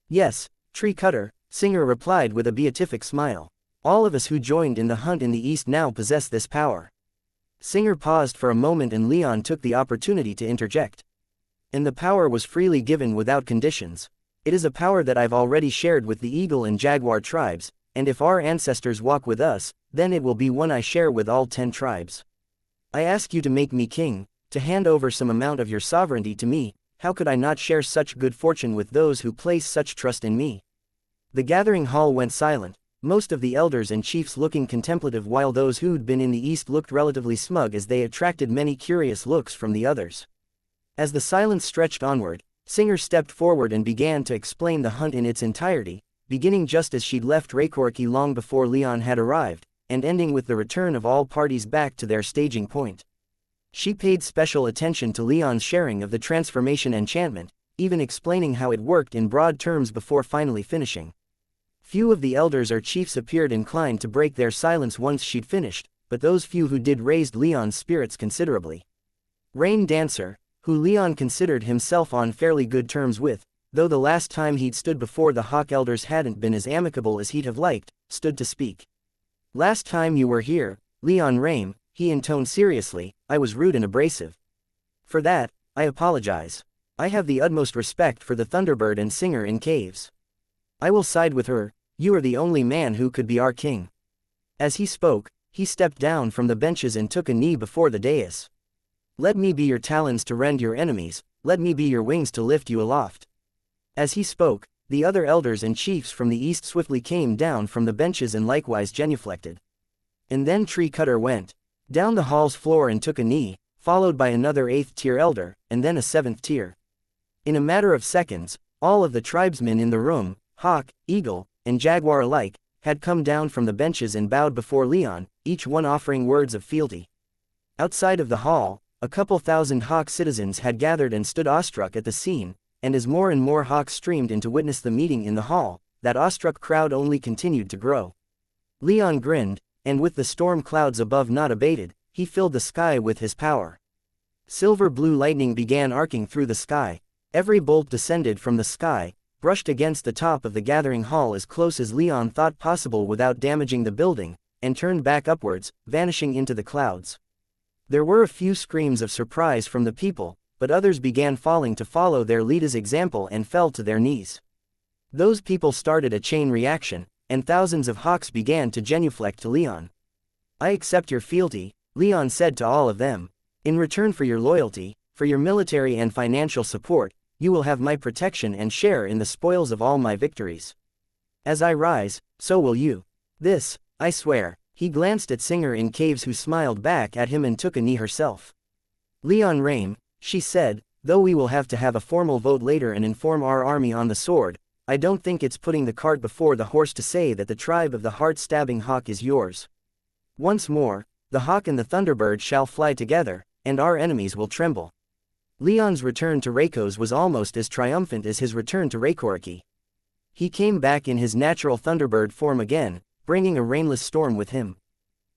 "Yes, Tree Cutter," Singer replied with a beatific smile. "All of us who joined in the hunt in the East now possess this power." Singer paused for a moment and Leon took the opportunity to interject. "And the power was freely given without conditions. It is a power that I've already shared with the Eagle and Jaguar tribes, and if our ancestors walk with us, then it will be one I share with all 10 tribes. I ask you to make me king, to hand over some amount of your sovereignty to me. How could I not share such good fortune with those who place such trust in me?" The gathering hall went silent, most of the elders and chiefs looking contemplative while those who'd been in the East looked relatively smug as they attracted many curious looks from the others. As the silence stretched onward, Singer stepped forward and began to explain the hunt in its entirety, beginning just as she'd left Raykorki long before Leon had arrived, and ending with the return of all parties back to their staging point. She paid special attention to Leon's sharing of the transformation enchantment, even explaining how it worked in broad terms before finally finishing. Few of the elders or chiefs appeared inclined to break their silence once she'd finished, but those few who did raised Leon's spirits considerably. Rain Dancer, who Leon considered himself on fairly good terms with, though the last time he'd stood before the Hawk elders hadn't been as amicable as he'd have liked, stood to speak. "Last time you were here, Leon Rame," he intoned seriously, "I was rude and abrasive. For that, I apologize. I have the utmost respect for the Thunderbird and Singer in caves. I will side with her. You are the only man who could be our king." As he spoke, he stepped down from the benches and took a knee before the dais. "Let me be your talons to rend your enemies, let me be your wings to lift you aloft." As he spoke, the other elders and chiefs from the East swiftly came down from the benches and likewise genuflected. And then Tree Cutter went down the hall's floor and took a knee, followed by another 8th-tier elder, and then a 7th tier. In a matter of seconds, all of the tribesmen in the room, Hawk, Eagle, and Jaguar alike, had come down from the benches and bowed before Leon, each one offering words of fealty. Outside of the hall, a couple thousand Hawk citizens had gathered and stood awestruck at the scene, and as more and more Hawks streamed in to witness the meeting in the hall, that awestruck crowd only continued to grow. Leon grinned, and with the storm clouds above not abated, he filled the sky with his power. Silver-blue lightning began arcing through the sky. Every bolt descended from the sky, brushed against the top of the gathering hall as close as Leon thought possible without damaging the building, and turned back upwards, vanishing into the clouds. There were a few screams of surprise from the people, but others began falling to follow their leader's example and fell to their knees. Those people started a chain reaction, and thousands of Hawks began to genuflect to Leon. "I accept your fealty," Leon said to all of them. "In return for your loyalty, for your military and financial support, you will have my protection and share in the spoils of all my victories. As I rise, so will you. This, I swear." He glanced at Singer in caves who smiled back at him and took a knee herself. "Leon Rame," she said, "though we will have to have a formal vote later and inform our army on the sword, I don't think it's putting the cart before the horse to say that the tribe of the heart-stabbing Hawk is yours. Once more, the Hawk and the Thunderbird shall fly together, and our enemies will tremble." Leon's return to Raycos was almost as triumphant as his return to Raykoriki. He came back in his natural Thunderbird form again, bringing a rainless storm with him.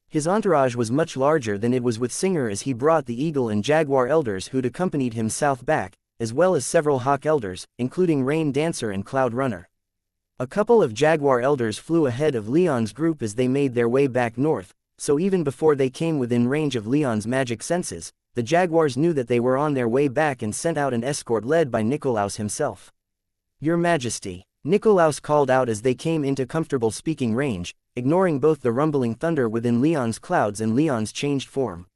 His entourage was much larger than it was with Singer as he brought the Eagle and Jaguar elders who'd accompanied him south back, as well as several Hawk elders, including Rain Dancer and Cloud Runner. A couple of jaguar elders flew ahead of Leon's group as they made their way back north, so even before they came within range of Leon's magic senses, the jaguars knew that they were on their way back and sent out an escort led by Nikolaus himself. "Your Majesty," Nikolaus called out as they came into comfortable speaking range, ignoring both the rumbling thunder within Leon's clouds and Leon's changed form.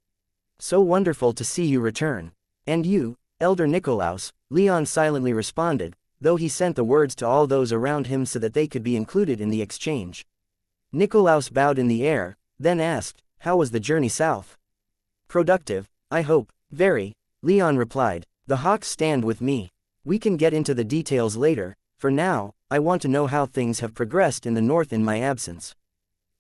"So wonderful to see you return. And you, Elder Nikolaus," Leon silently responded, though he sent the words to all those around him so that they could be included in the exchange. Nikolaus bowed in the air, then asked, "How was the journey south?" "Productive, I hope." "Very," Leon replied. "The hawks stand with me. We can get into the details later. For now, I want to know how things have progressed in the north in my absence."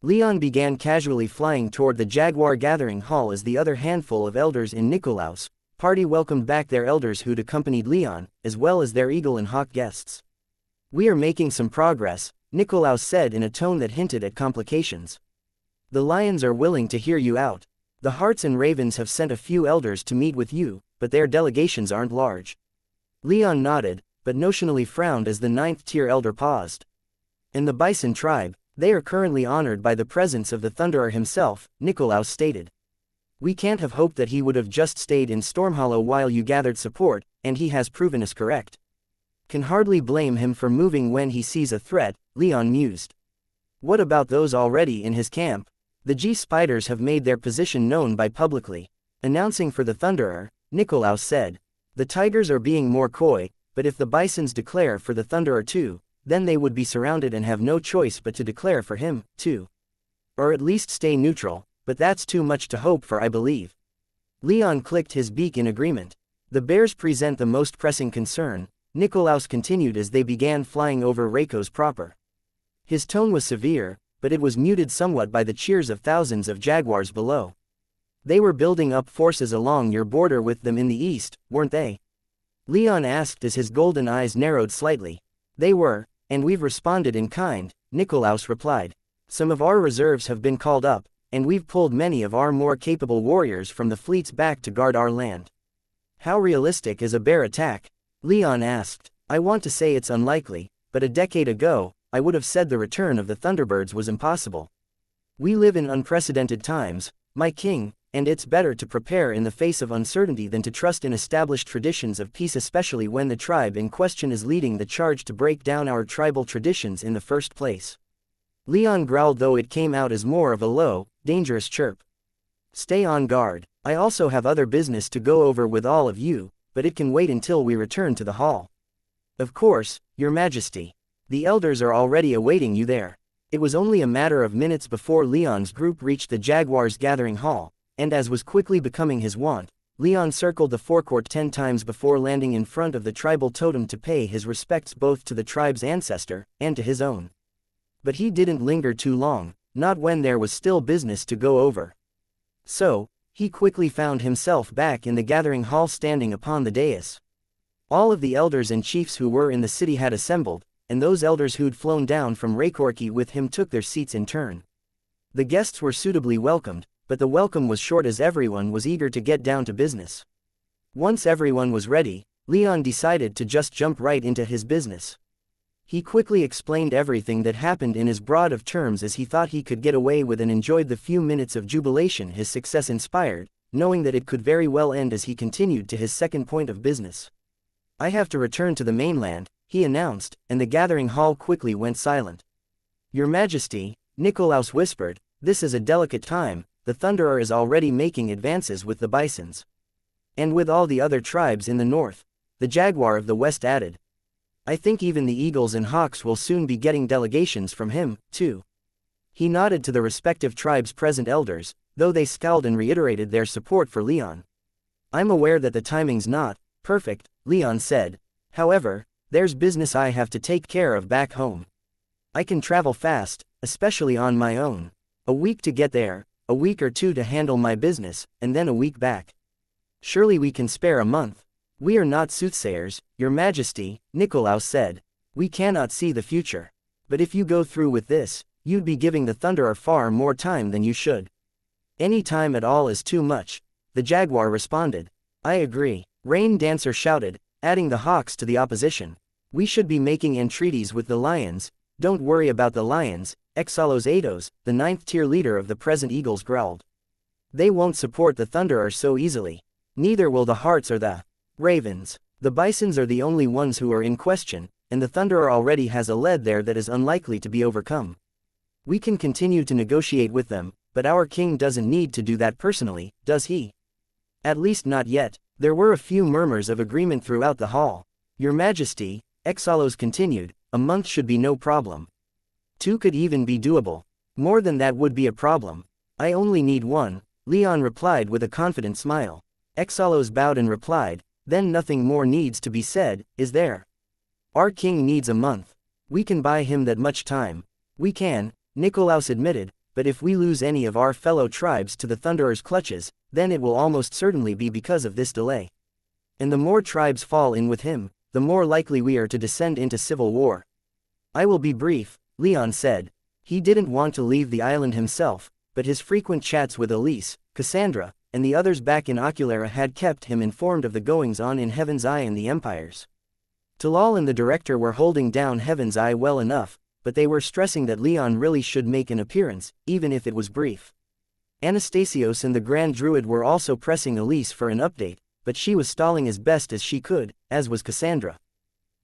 Leon began casually flying toward the Jaguar Gathering Hall as the other handful of elders in Nikolaus' party welcomed back their elders who'd accompanied Leon, as well as their eagle and hawk guests. "We are making some progress," Nikolaus said in a tone that hinted at complications. "The lions are willing to hear you out. The Hearts and Ravens have sent a few elders to meet with you, but their delegations aren't large." Leon nodded, but notionally frowned as the 9th-tier elder paused. "In the Bison tribe, they are currently honored by the presence of the Thunderer himself," Nikolaus stated. "We can't have hoped that he would have just stayed in Stormhollow while you gathered support, and he has proven us correct. Can hardly blame him for moving when he sees a threat," Leon mused. "What about those already in his camp? The G-Spiders have made their position known by publicly announcing for the Thunderer," Nikolaus said. "The Tigers are being more coy, but if the Bisons declare for the Thunderer too, then they would be surrounded and have no choice but to declare for him, too. Or at least stay neutral, but that's too much to hope for, I believe." Leon clicked his beak in agreement. "The bears present the most pressing concern," Nikolaus continued as they began flying over Reikos proper. His tone was severe, but it was muted somewhat by the cheers of thousands of jaguars below. "They were building up forces along your border with them in the east, weren't they?" Leon asked as his golden eyes narrowed slightly. "They were, and we've responded in kind," Nikolaus replied. "Some of our reserves have been called up, and we've pulled many of our more capable warriors from the fleets back to guard our land." "How realistic is a bear attack?" Leon asked. "I want to say it's unlikely, but a decade ago, I would have said the return of the Thunderbirds was impossible. We live in unprecedented times, my king, and it's better to prepare in the face of uncertainty than to trust in established traditions of peace, especially when the tribe in question is leading the charge to break down our tribal traditions in the first place." Leon growled, though it came out as more of a low, dangerous chirp. "Stay on guard. I also have other business to go over with all of you, but it can wait until we return to the hall." "Of course, Your Majesty. The elders are already awaiting you there." It was only a matter of minutes before Leon's group reached the Jaguars' gathering hall, and as was quickly becoming his wont, Leon circled the forecourt 10 times before landing in front of the tribal totem to pay his respects both to the tribe's ancestor and to his own. But he didn't linger too long, not when there was still business to go over. So, he quickly found himself back in the gathering hall standing upon the dais. All of the elders and chiefs who were in the city had assembled, and those elders who'd flown down from Raykorki with him took their seats in turn. The guests were suitably welcomed, but the welcome was short as everyone was eager to get down to business. Once everyone was ready, Leon decided to just jump right into his business. He quickly explained everything that happened in as broad of terms as he thought he could get away with and enjoyed the few minutes of jubilation his success inspired, knowing that it could very well end as he continued to his second point of business. "I have to return to the mainland," he announced, and the gathering hall quickly went silent. "Your Majesty," Nikolaus whispered, "this is a delicate time. The Thunderer is already making advances with the Bisons. And with all the other tribes in the north," the Jaguar of the West added. "I think even the Eagles and Hawks will soon be getting delegations from him, too." He nodded to the respective tribes' present elders, though they scowled and reiterated their support for Leon. "I'm aware that the timing's not perfect," Leon said. "However, there's business I have to take care of back home. I can travel fast, especially on my own. A week to get there, a week or two to handle my business, and then a week back. Surely we can spare a month." "We are not soothsayers, Your Majesty," Nikolaus said. "We cannot see the future. But if you go through with this, you'd be giving the Thunderer far more time than you should." "Any time at all is too much," the Jaguar responded. "I agree," Rain Dancer shouted, adding the Hawks to the opposition. "We should be making entreaties with the Lions, Don't worry about the lions, Exalos Atos, the 9th tier leader of the present eagles growled. They won't support the thunderers so easily. Neither will the hearts or the ravens. The bisons are the only ones who are in question, and the thunderer already has a lead there that is unlikely to be overcome. We can continue to negotiate with them, but our king doesn't need to do that personally, does he? At least not yet. There were a few murmurs of agreement throughout the hall. Your Majesty, Exalos continued, a month should be no problem. 2 could even be doable. More than that would be a problem. I only need 1, Leon replied with a confident smile. Exalos bowed and replied, then nothing more needs to be said, is there? Our king needs a month. We can buy him that much time. We can, Nikolaus admitted, but if we lose any of our fellow tribes to the Thunderer's clutches, then it will almost certainly be because of this delay. And the more tribes fall in with him, the more likely we are to descend into civil war. I will be brief, Leon said. He didn't want to leave the island himself, but his frequent chats with Elise, Cassandra, and the others back in Oculara had kept him informed of the goings-on in Heaven's Eye and the Empires. Talal and the director were holding down Heaven's Eye well enough, but they were stressing that Leon really should make an appearance, even if it was brief. Anastasios and the Grand Druid were also pressing Elise for an update, but she was stalling as best as she could, as was Cassandra.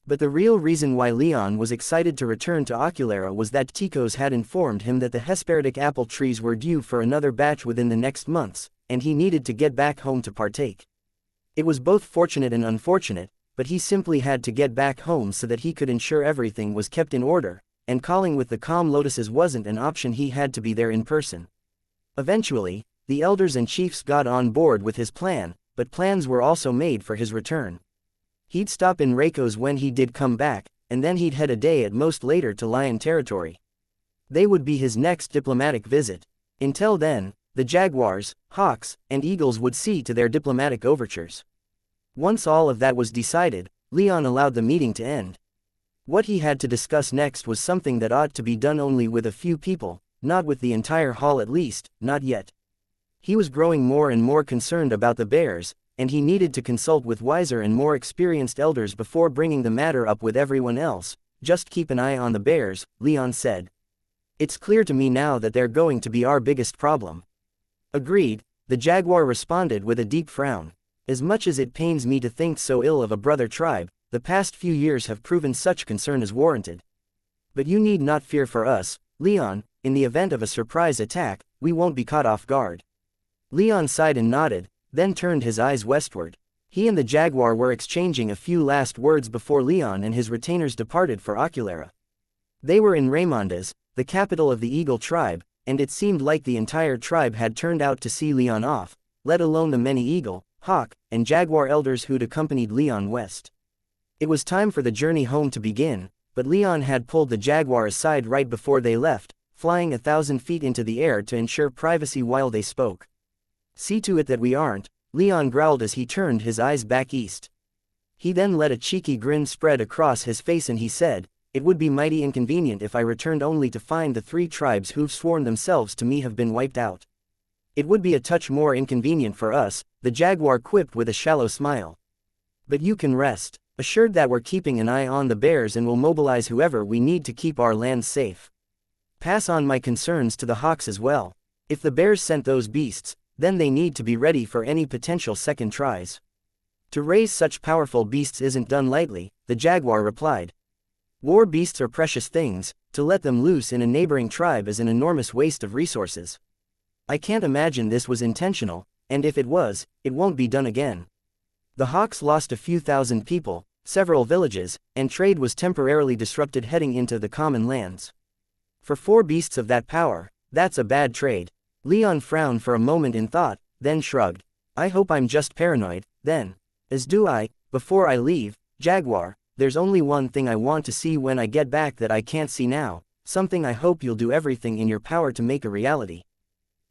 But the real reason why Leon was excited to return to Oculara was that Tychos had informed him that the Hesperidic apple trees were due for another batch within the next months, and he needed to get back home to partake. It was both fortunate and unfortunate, but he simply had to get back home so that he could ensure everything was kept in order, and calling with the Calm Lotuses wasn't an option. He had to be there in person. Eventually, the elders and chiefs got on board with his plan, but plans were also made for his return. He'd stop in Reikos when he did come back, and then he'd head a day at most later to Lion territory. They would be his next diplomatic visit. Until then, the jaguars, hawks, and eagles would see to their diplomatic overtures. Once all of that was decided, Leon allowed the meeting to end. What he had to discuss next was something that ought to be done only with a few people, not with the entire hall, at least, not yet. He was growing more and more concerned about the bears, and he needed to consult with wiser and more experienced elders before bringing the matter up with everyone else. Just keep an eye on the bears, Leon said. It's clear to me now that they're going to be our biggest problem. Agreed, the jaguar responded with a deep frown. As much as it pains me to think so ill of a brother tribe, the past few years have proven such concern is warranted. But you need not fear for us, Leon. In the event of a surprise attack, we won't be caught off guard. Leon sighed and nodded, then turned his eyes westward. He and the jaguar were exchanging a few last words before Leon and his retainers departed for Oculara. They were in Raimondas, the capital of the Eagle tribe, and it seemed like the entire tribe had turned out to see Leon off, let alone the many eagle, hawk, and jaguar elders who'd accompanied Leon west. It was time for the journey home to begin, but Leon had pulled the jaguar aside right before they left, flying 1,000 feet into the air to ensure privacy while they spoke. See to it that we aren't, Leon growled as he turned his eyes back east. He then let a cheeky grin spread across his face and he said, it would be mighty inconvenient if I returned only to find the 3 tribes who've sworn themselves to me have been wiped out. It would be a touch more inconvenient for us, the jaguar quipped with a shallow smile. But you can rest assured that we're keeping an eye on the bears and will mobilize whoever we need to keep our lands safe. Pass on my concerns to the hawks as well. If the bears sent those beasts, then they need to be ready for any potential second tries. To raise such powerful beasts isn't done lightly, the jaguar replied. War beasts are precious things, to let them loose in a neighboring tribe is an enormous waste of resources. I can't imagine this was intentional, and if it was, it won't be done again. The hawks lost a few thousand people, several villages, and trade was temporarily disrupted heading into the common lands. For 4 beasts of that power, that's a bad trade. Leon frowned for a moment in thought, then shrugged. I hope I'm just paranoid, then. As do I. Before I leave, Jaguar, there's only one thing I want to see when I get back that I can't see now, something I hope you'll do everything in your power to make a reality.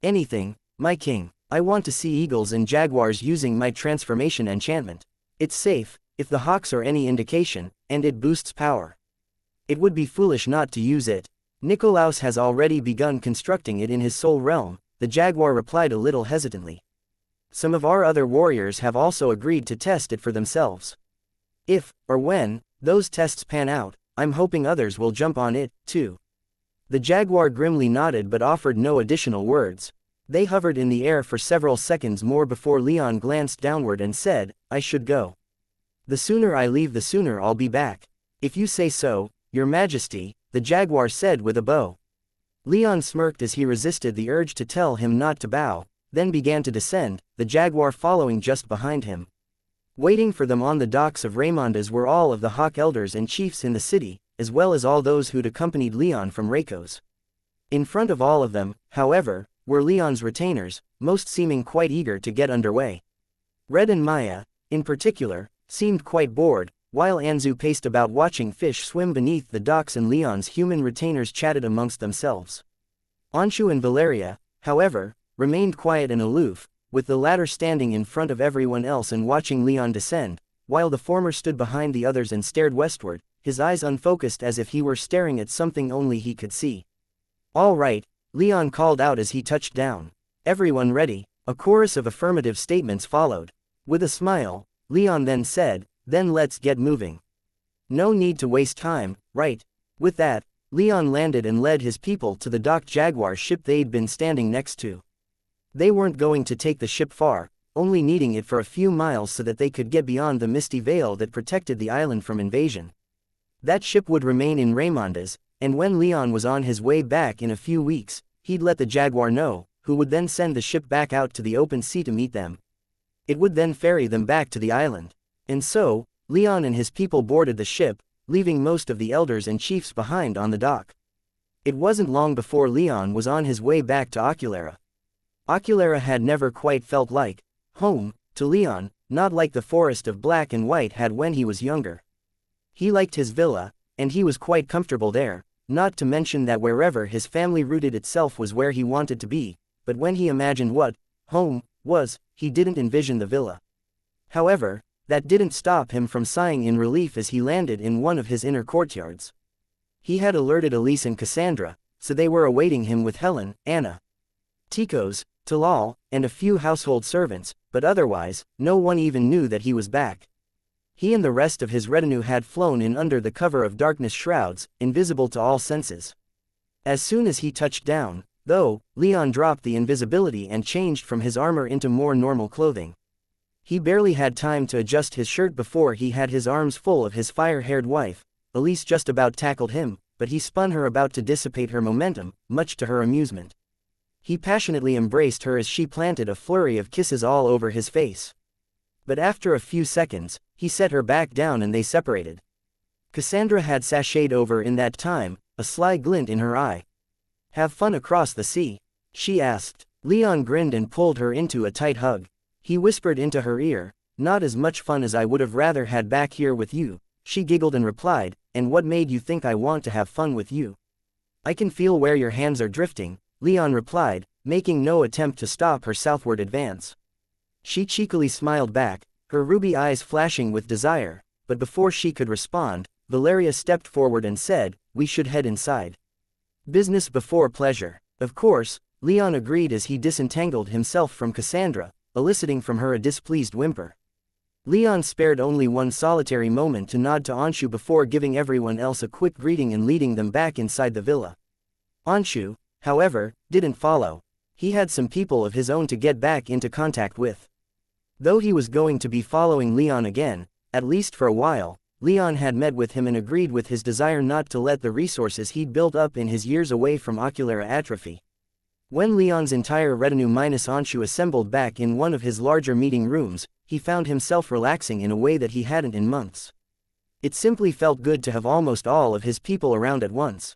Anything, my king. I want to see eagles and jaguars using my transformation enchantment. It's safe, if the hawks are any indication, and it boosts power. It would be foolish not to use it. Nikolaus has already begun constructing it in his soul realm, the jaguar replied a little hesitantly. Some of our other warriors have also agreed to test it for themselves. If, or when, those tests pan out, I'm hoping others will jump on it, too. The jaguar grimly nodded but offered no additional words. They hovered in the air for several seconds more before Leon glanced downward and said, I should go. The sooner I leave the sooner I'll be back. If you say so, Your Majesty, the jaguar said with a bow. Leon smirked as he resisted the urge to tell him not to bow, then began to descend, the jaguar following just behind him. Waiting for them on the docks of Raymonda's were all of the hawk elders and chiefs in the city, as well as all those who'd accompanied Leon from Reiko's. In front of all of them, however, were Leon's retainers, most seeming quite eager to get underway. Red and Maya, in particular, seemed quite bored, while Anzu paced about watching fish swim beneath the docks and Leon's human retainers chatted amongst themselves. Anshu and Valeria, however, remained quiet and aloof, with the latter standing in front of everyone else and watching Leon descend, while the former stood behind the others and stared westward, his eyes unfocused as if he were staring at something only he could see. All right, Leon called out as he touched down. Everyone ready? A chorus of affirmative statements followed. With a smile, Leon then said, then let's get moving. No need to waste time, right? With that, Leon landed and led his people to the docked jaguar ship they'd been standing next to. They weren't going to take the ship far, only needing it for a few miles so that they could get beyond the misty veil that protected the island from invasion. That ship would remain in Raymonda's, and when Leon was on his way back in a few weeks, he'd let the jaguar know, who would then send the ship back out to the open sea to meet them. It would then ferry them back to the island. And so, Leon and his people boarded the ship, leaving most of the elders and chiefs behind on the dock. It wasn't long before Leon was on his way back to Oculara. Oculara had never quite felt like home to Leon, not like the forest of black and white had when he was younger. He liked his villa, and he was quite comfortable there, not to mention that wherever his family rooted itself was where he wanted to be, but when he imagined what home was, he didn't envision the villa. However, that didn't stop him from sighing in relief as he landed in one of his inner courtyards. He had alerted Elise and Cassandra, so they were awaiting him with Helen, Anna, Tikos, Talal, and a few household servants, but otherwise, no one even knew that he was back. He and the rest of his retinue had flown in under the cover of darkness shrouds, invisible to all senses. As soon as he touched down, though, Leon dropped the invisibility and changed from his armor into more normal clothing. He barely had time to adjust his shirt before he had his arms full of his fire-haired wife. Elise just about tackled him, but he spun her about to dissipate her momentum, much to her amusement. He passionately embraced her as she planted a flurry of kisses all over his face. But after a few seconds, he set her back down and they separated. Cassandra had sashayed over in that time, a sly glint in her eye. Have fun across the sea? She asked. Leon grinned and pulled her into a tight hug. He whispered into her ear, not as much fun as I would have rather had back here with you. She giggled and replied, and what made you think I want to have fun with you? I can feel where your hands are drifting, Leon replied, making no attempt to stop her southward advance. She cheekily smiled back, her ruby eyes flashing with desire, but before she could respond, Valeria stepped forward and said, we should head inside. Business before pleasure. Of course, Leon agreed as he disentangled himself from Cassandra, eliciting from her a displeased whimper. Leon spared only one solitary moment to nod to Anshu before giving everyone else a quick greeting and leading them back inside the villa. Anshu, however, didn't follow. He had some people of his own to get back into contact with. Though he was going to be following Leon again, at least for a while, Leon had met with him and agreed with his desire not to let the resources he'd built up in his years away from ocular atrophy. When Leon's entire retinue minus Anshu assembled back in one of his larger meeting rooms, he found himself relaxing in a way that he hadn't in months. It simply felt good to have almost all of his people around at once.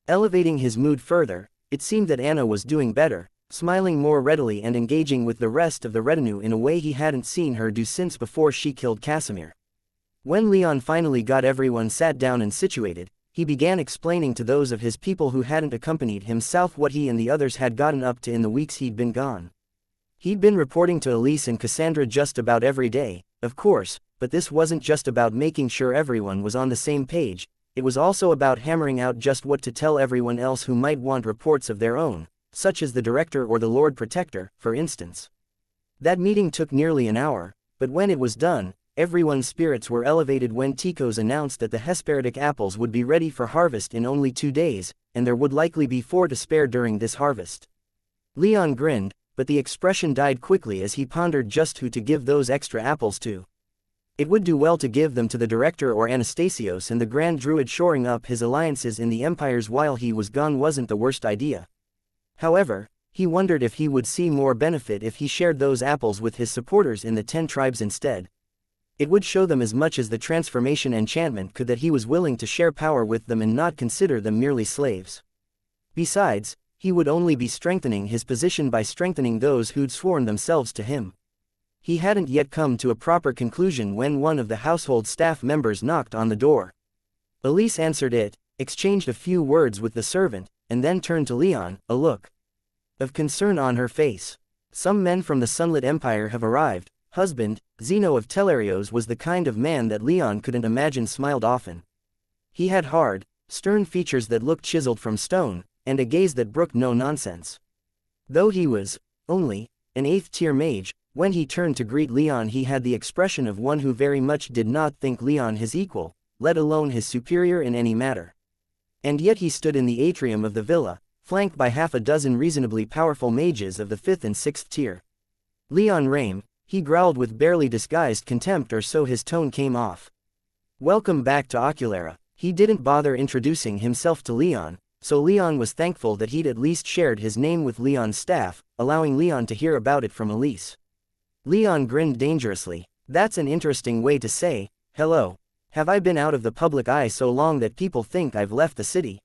Elevating his mood further, it seemed that Anna was doing better, smiling more readily and engaging with the rest of the retinue in a way he hadn't seen her do since before she killed Casimir. When Leon finally got everyone sat down and situated, he began explaining to those of his people who hadn't accompanied him south what he and the others had gotten up to in the weeks he'd been gone. He'd been reporting to Elise and Cassandra just about every day, of course, but this wasn't just about making sure everyone was on the same page, it was also about hammering out just what to tell everyone else who might want reports of their own, such as the director or the Lord Protector, for instance. That meeting took nearly an hour, but when it was done, everyone's spirits were elevated when Tychos announced that the Hesperidic apples would be ready for harvest in only 2 days, and there would likely be 4 to spare during this harvest. Leon grinned, but the expression died quickly as he pondered just who to give those extra apples to. It would do well to give them to the director or Anastasios, and the Grand Druid shoring up his alliances in the empires while he was gone wasn't the worst idea. However, he wondered if he would see more benefit if he shared those apples with his supporters in the 10 tribes instead. It would show them as much as the transformation enchantment could that he was willing to share power with them and not consider them merely slaves. Besides, he would only be strengthening his position by strengthening those who'd sworn themselves to him. He hadn't yet come to a proper conclusion when one of the household staff members knocked on the door. Elise answered it, exchanged a few words with the servant, and then turned to Leon, a look of concern on her face. "Some men from the Sunlit Empire have arrived, husband." Zeno of Telarios was the kind of man that Leon couldn't imagine smiled often. He had hard, stern features that looked chiseled from stone, and a gaze that brooked no nonsense. Though he was only an 8th-tier mage, when he turned to greet Leon he had the expression of one who very much did not think Leon his equal, let alone his superior in any matter. And yet he stood in the atrium of the villa, flanked by half a dozen reasonably powerful mages of the 5th and 6th tier. "Leon Rame," he growled with barely disguised contempt, or so his tone came off. "Welcome back to Oculara." He didn't bother introducing himself to Leon, so Leon was thankful that he'd at least shared his name with Leon's staff, allowing Leon to hear about it from Elise. Leon grinned dangerously. "That's an interesting way to say hello. Have I been out of the public eye so long that people think I've left the city?"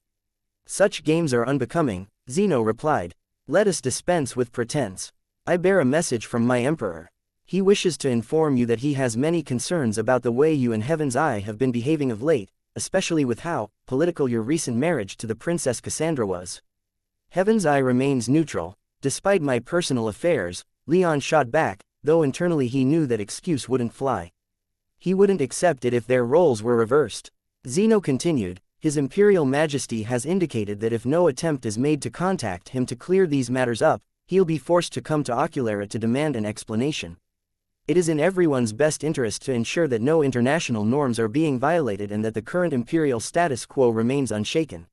"Such games are unbecoming," Zeno replied. "Let us dispense with pretense. I bear a message from my emperor. He wishes to inform you that he has many concerns about the way you and Heaven's Eye have been behaving of late, especially with how political your recent marriage to the Princess Cassandra was." "Heaven's Eye remains neutral, despite my personal affairs," Leon shot back, though internally he knew that excuse wouldn't fly. He wouldn't accept it if their roles were reversed. Zeno continued, "His Imperial Majesty has indicated that if no attempt is made to contact him to clear these matters up, he'll be forced to come to Oculara to demand an explanation. It is in everyone's best interest to ensure that no international norms are being violated and that the current imperial status quo remains unshaken."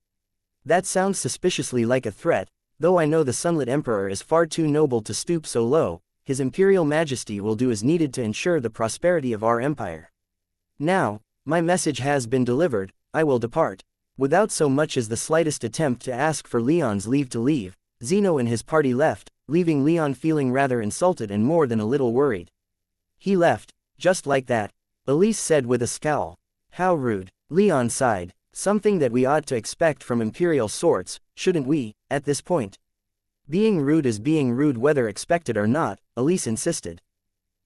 That sounds suspiciously like a threat, though I know the Sunlit Emperor is far too noble to stoop so low. His Imperial Majesty will do as needed to ensure the prosperity of our empire. Now, my message has been delivered, I will depart. Without so much as the slightest attempt to ask for Leon's leave to leave, Zeno and his party left, leaving Leon feeling rather insulted and more than a little worried. "He left, just like that," Elise said with a scowl. "How rude." Leon sighed. "Something that we ought to expect from imperial sorts, shouldn't we, at this point?" "Being rude is being rude whether expected or not," Elise insisted.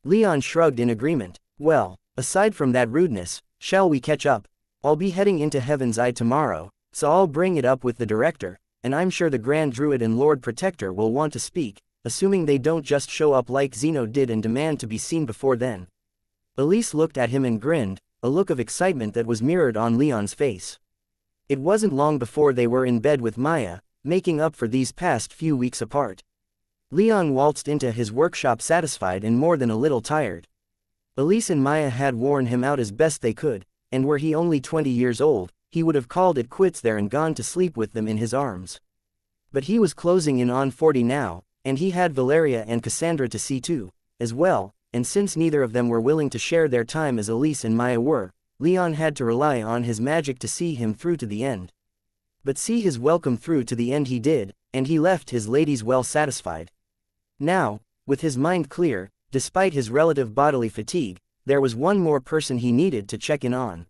Leon shrugged in agreement. "Well, aside from that rudeness, shall we catch up? I'll be heading into Heaven's Eye tomorrow, so I'll bring it up with the director, and I'm sure the Grand Druid and Lord Protector will want to speak, assuming they don't just show up like Zeno did and demand to be seen before then." Elise looked at him and grinned, a look of excitement that was mirrored on Leon's face. It wasn't long before they were in bed with Maya, making up for these past few weeks apart. Leon waltzed into his workshop satisfied and more than a little tired. Elise and Maya had worn him out as best they could, and were he only 20 years old, he would have called it quits there and gone to sleep with them in his arms. But he was closing in on 40 now, and he had Valeria and Cassandra to see to, as well, and since neither of them were willing to share their time as Elise and Maya were, Leon had to rely on his magic to see him through to the end. But see his welcome through to the end he did, and he left his ladies well satisfied. Now, with his mind clear, despite his relative bodily fatigue, there was one more person he needed to check in on.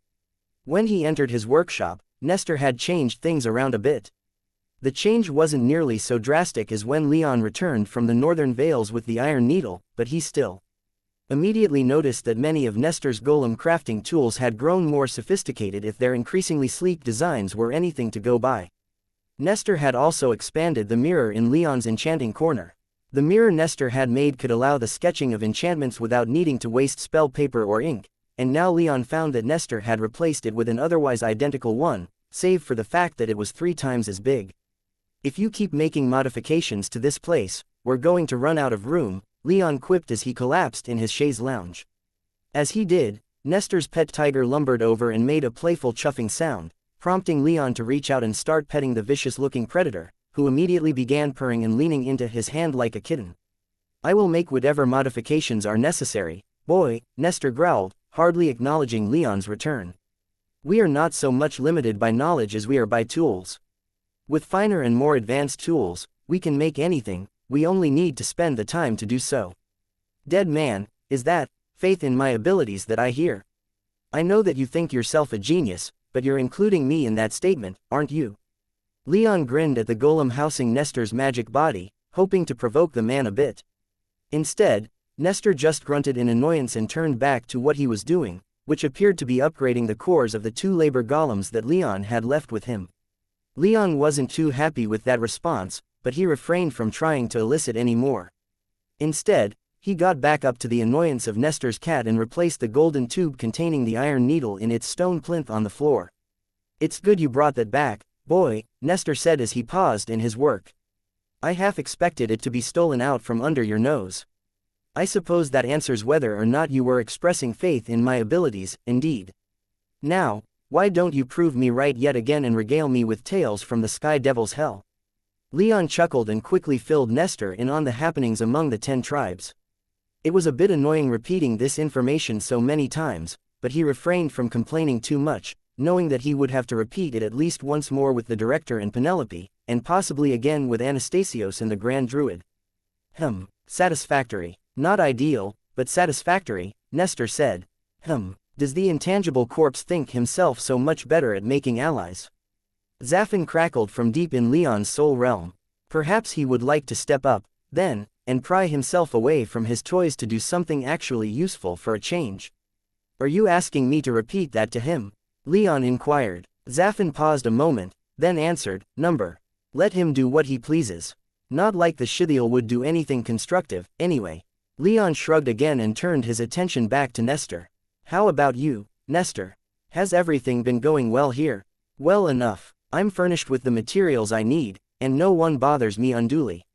When he entered his workshop, Nestor had changed things around a bit. The change wasn't nearly so drastic as when Leon returned from the Northern Vales with the Iron Needle, but he still immediately noticed that many of Nestor's golem crafting tools had grown more sophisticated if their increasingly sleek designs were anything to go by. Nestor had also expanded the mirror in Leon's enchanting corner. The mirror Nestor had made could allow the sketching of enchantments without needing to waste spell paper or ink, and now Leon found that Nestor had replaced it with an otherwise identical one, save for the fact that it was 3 times as big. "If you keep making modifications to this place, we're going to run out of room," Leon quipped as he collapsed in his chaise lounge. As he did, Nestor's pet tiger lumbered over and made a playful chuffing sound, prompting Leon to reach out and start petting the vicious-looking predator, who immediately began purring and leaning into his hand like a kitten. I will make whatever modifications are necessary, boy, Nestor growled, hardly acknowledging Leon's return. We are not so much limited by knowledge as we are by tools. With finer and more advanced tools, we can make anything, we only need to spend the time to do so. Dead man, is that faith in my abilities that I hear? I know that you think yourself a genius, but you're including me in that statement, aren't you? Leon grinned at the golem housing Nestor's magic body, hoping to provoke the man a bit. Instead, Nestor just grunted in annoyance and turned back to what he was doing, which appeared to be upgrading the cores of the 2 labor golems that Leon had left with him. Leon wasn't too happy with that response, but he refrained from trying to elicit any more. Instead, he got back up to the annoyance of Nestor's cat and replaced the golden tube containing the iron needle in its stone plinth on the floor. It's good you brought that back, boy, Nestor said as he paused in his work. I half expected it to be stolen out from under your nose. I suppose that answers whether or not you were expressing faith in my abilities, indeed. Now, why don't you prove me right yet again and regale me with tales from the Sky Devil's hell? Leon chuckled and quickly filled Nestor in on the happenings among the 10 tribes. It was a bit annoying repeating this information so many times, but he refrained from complaining too much, knowing that he would have to repeat it at least once more with the director and Penelope, and possibly again with Anastasios and the Grand Druid. Satisfactory. Not ideal, but satisfactory, Nestor said. Does the intangible corpse think himself so much better at making allies? Zaffin crackled from deep in Leon's soul realm. Perhaps he would like to step up, then, and pry himself away from his toys to do something actually useful for a change. Are you asking me to repeat that to him? Leon inquired. Zaffin paused a moment, then answered, Let him do what he pleases. Not like the Shithiel would do anything constructive, anyway. Leon shrugged again and turned his attention back to Nestor. How about you, Nestor? Has everything been going well here? Well enough. I'm furnished with the materials I need, and no one bothers me unduly.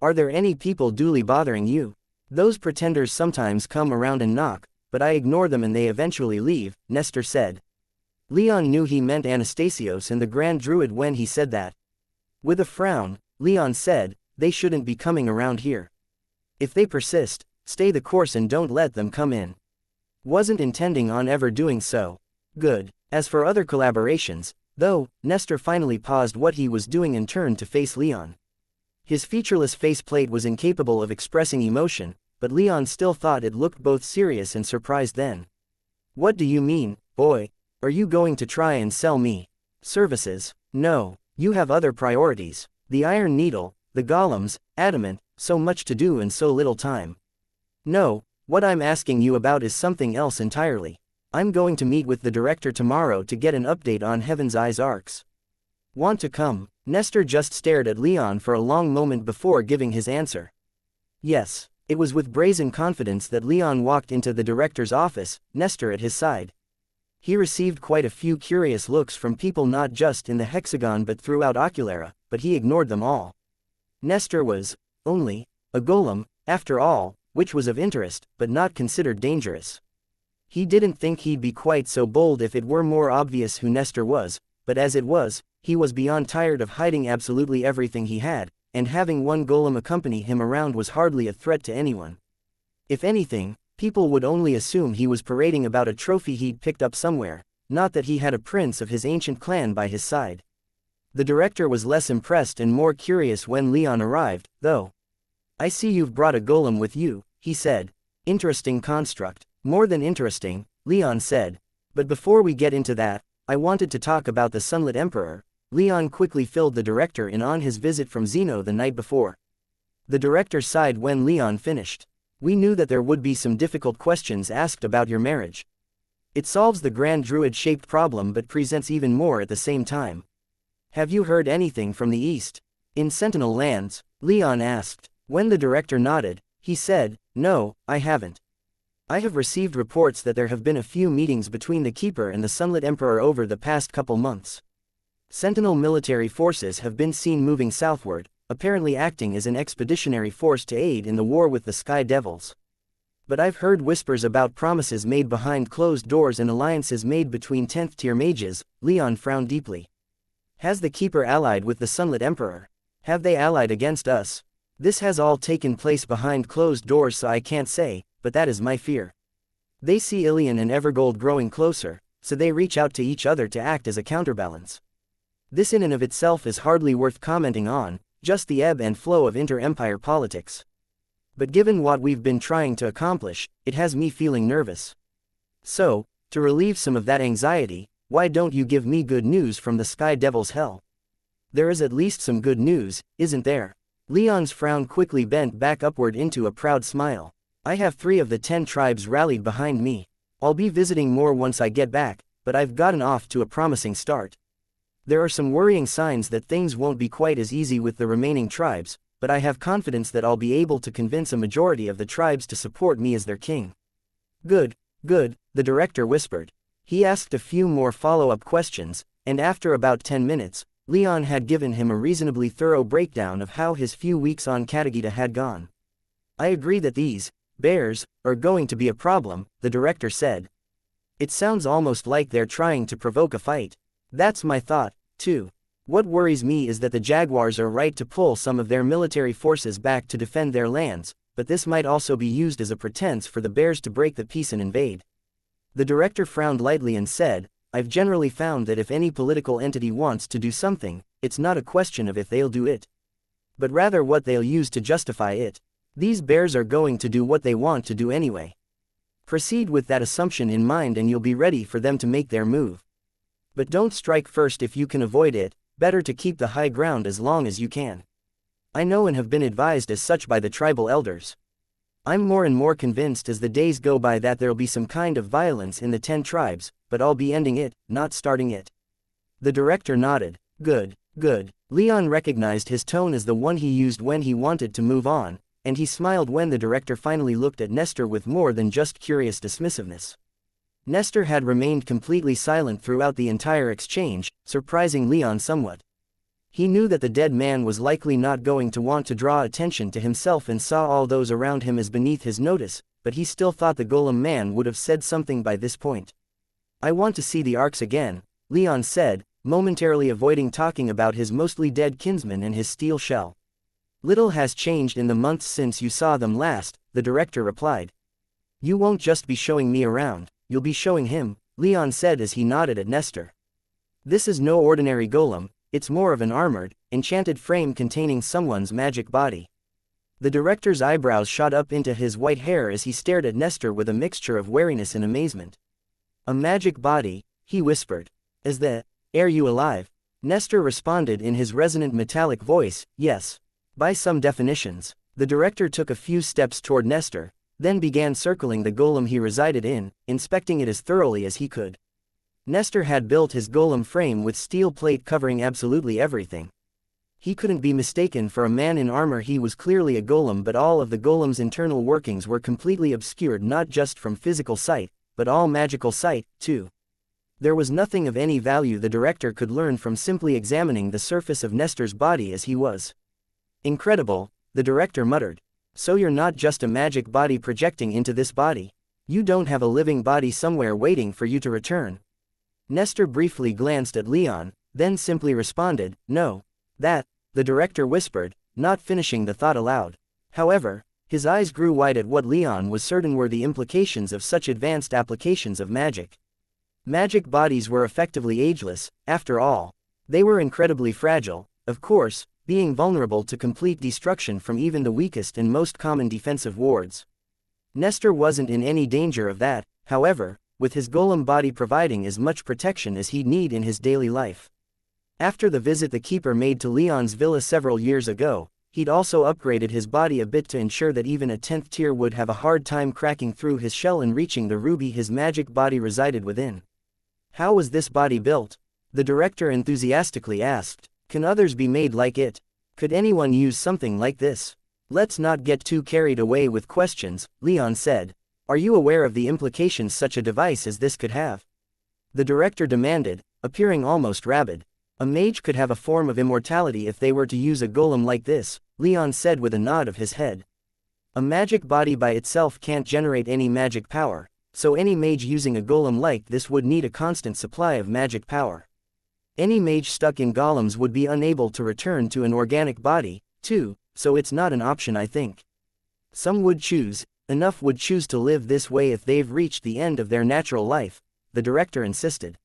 Are there any people duly bothering you? Those pretenders sometimes come around and knock, but I ignore them and they eventually leave, Nestor said. Leon knew he meant Anastasios and the Grand Druid when he said that. With a frown, Leon said, they shouldn't be coming around here. If they persist, stay the course and don't let them come in. Wasn't intending on ever doing so. Good. As for other collaborations, though, Nestor finally paused what he was doing and turned to face Leon. His featureless faceplate was incapable of expressing emotion, but Leon still thought it looked both serious and surprised then. What do you mean, boy? Are you going to try and sell me services? No, you have other priorities. The Iron Needle, the golems, adamant, so much to do and so little time. No, what I'm asking you about is something else entirely. I'm going to meet with the director tomorrow to get an update on Heaven's Eyes arcs. Want to come? Nestor just stared at Leon for a long moment before giving his answer. Yes, it was with brazen confidence that Leon walked into the director's office, Nestor at his side. He received quite a few curious looks from people not just in the hexagon but throughout Oculara, but he ignored them all. Nestor was only a golem, after all, which was of interest, but not considered dangerous. He didn't think he'd be quite so bold if it were more obvious who Nestor was, but as it was, he was beyond tired of hiding absolutely everything he had, and having one golem accompany him around was hardly a threat to anyone. If anything, people would only assume he was parading about a trophy he'd picked up somewhere, not that he had a prince of his ancient clan by his side. The director was less impressed and more curious when Leon arrived, though. I see you've brought a golem with you, he said. Interesting construct. More than interesting, Leon said. But before we get into that, I wanted to talk about the Sunlit Emperor. Leon quickly filled the director in on his visit from Zeno the night before. The director sighed when Leon finished. We knew that there would be some difficult questions asked about your marriage. It solves the Grand Druid-shaped problem but presents even more at the same time. Have you heard anything from the east? In Sentinel lands? Leon asked. When the director nodded, he said, No, I haven't. I have received reports that there have been a few meetings between the Keeper and the Sunlit Emperor over the past couple months. Sentinel military forces have been seen moving southward, apparently acting as an expeditionary force to aid in the war with the Sky Devils. But I've heard whispers about promises made behind closed doors and alliances made between 10th tier mages. Leon frowned deeply. Has the Keeper allied with the Sunlit Emperor? Have they allied against us? This has all taken place behind closed doors, so I can't say, but that is my fear. They see Ilion and Evergold growing closer, so they reach out to each other to act as a counterbalance. This in and of itself is hardly worth commenting on, just the ebb and flow of inter-empire politics. But given what we've been trying to accomplish, it has me feeling nervous. So, to relieve some of that anxiety, why don't you give me good news from the Sky Devil's hell? There is at least some good news, isn't there? Leon's frown quickly bent back upward into a proud smile. I have 3 of the 10 tribes rallied behind me. I'll be visiting more once I get back, but I've gotten off to a promising start. There are some worrying signs that things won't be quite as easy with the remaining tribes, but I have confidence that I'll be able to convince a majority of the tribes to support me as their king. Good, good, the director whispered. He asked a few more follow-up questions, and after about 10 minutes, Leon had given him a reasonably thorough breakdown of how his few weeks on Katagita had gone. I agree that these bears are going to be a problem, the director said. It sounds almost like they're trying to provoke a fight. That's my thought, too. What worries me is that the Jaguars are right to pull some of their military forces back to defend their lands, but this might also be used as a pretense for the bears to break the peace and invade. The director frowned lightly and said, I've generally found that if any political entity wants to do something, it's not a question of if they'll do it, but rather what they'll use to justify it. These bears are going to do what they want to do anyway. Proceed with that assumption in mind and you'll be ready for them to make their move. But don't strike first if you can avoid it, better to keep the high ground as long as you can. I know and have been advised as such by the tribal elders. I'm more and more convinced as the days go by that there'll be some kind of violence in the 10 tribes, but I'll be ending it, not starting it. The director nodded. Good, good. Leon recognized his tone as the one he used when he wanted to move on, and he smiled when the director finally looked at Nestor with more than just curious dismissiveness. Nestor had remained completely silent throughout the entire exchange, surprising Leon somewhat. He knew that the dead man was likely not going to want to draw attention to himself and saw all those around him as beneath his notice, but he still thought the golem man would have said something by this point. I want to see the arcs again, Leon said, momentarily avoiding talking about his mostly dead kinsman and his steel shell. Little has changed in the months since you saw them last, the director replied. You won't just be showing me around, you'll be showing him, Leon said as he nodded at Nestor. This is no ordinary golem, it's more of an armored, enchanted frame containing someone's magic body. The director's eyebrows shot up into his white hair as he stared at Nestor with a mixture of wariness and amazement. A magic body, he whispered. Are you alive? Nestor responded in his resonant metallic voice, yes. By some definitions. The director took a few steps toward Nestor, then began circling the golem he resided in, inspecting it as thoroughly as he could. Nestor had built his golem frame with steel plate covering absolutely everything. He couldn't be mistaken for a man in armor. He was clearly a golem, but all of the golem's internal workings were completely obscured not just from physical sight, but all magical sight, too. There was nothing of any value the director could learn from simply examining the surface of Nestor's body as he was. Incredible, the director muttered. So you're not just a magic body projecting into this body. You don't have a living body somewhere waiting for you to return. Nestor briefly glanced at Leon, then simply responded, no. That, the director whispered, not finishing the thought aloud. However, his eyes grew wide at what Leon was certain were the implications of such advanced applications of magic. Magic bodies were effectively ageless, after all. They were incredibly fragile, of course, being vulnerable to complete destruction from even the weakest and most common defensive wards. Nestor wasn't in any danger of that, however, with his golem body providing as much protection as he'd need in his daily life. After the visit the keeper made to Leon's villa several years ago, he'd also upgraded his body a bit to ensure that even a 10th tier would have a hard time cracking through his shell and reaching the ruby his magic body resided within. How was this body built? The director enthusiastically asked. Can others be made like it? Could anyone use something like this? Let's not get too carried away with questions, Leon said. Are you aware of the implications such a device as this could have? The director demanded, appearing almost rabid. A mage could have a form of immortality if they were to use a golem like this, Leon said with a nod of his head. A magic body by itself can't generate any magic power, so any mage using a golem like this would need a constant supply of magic power. Any mage stuck in golems would be unable to return to an organic body, too, so it's not an option I think. Enough would choose to live this way if they've reached the end of their natural life, the director insisted.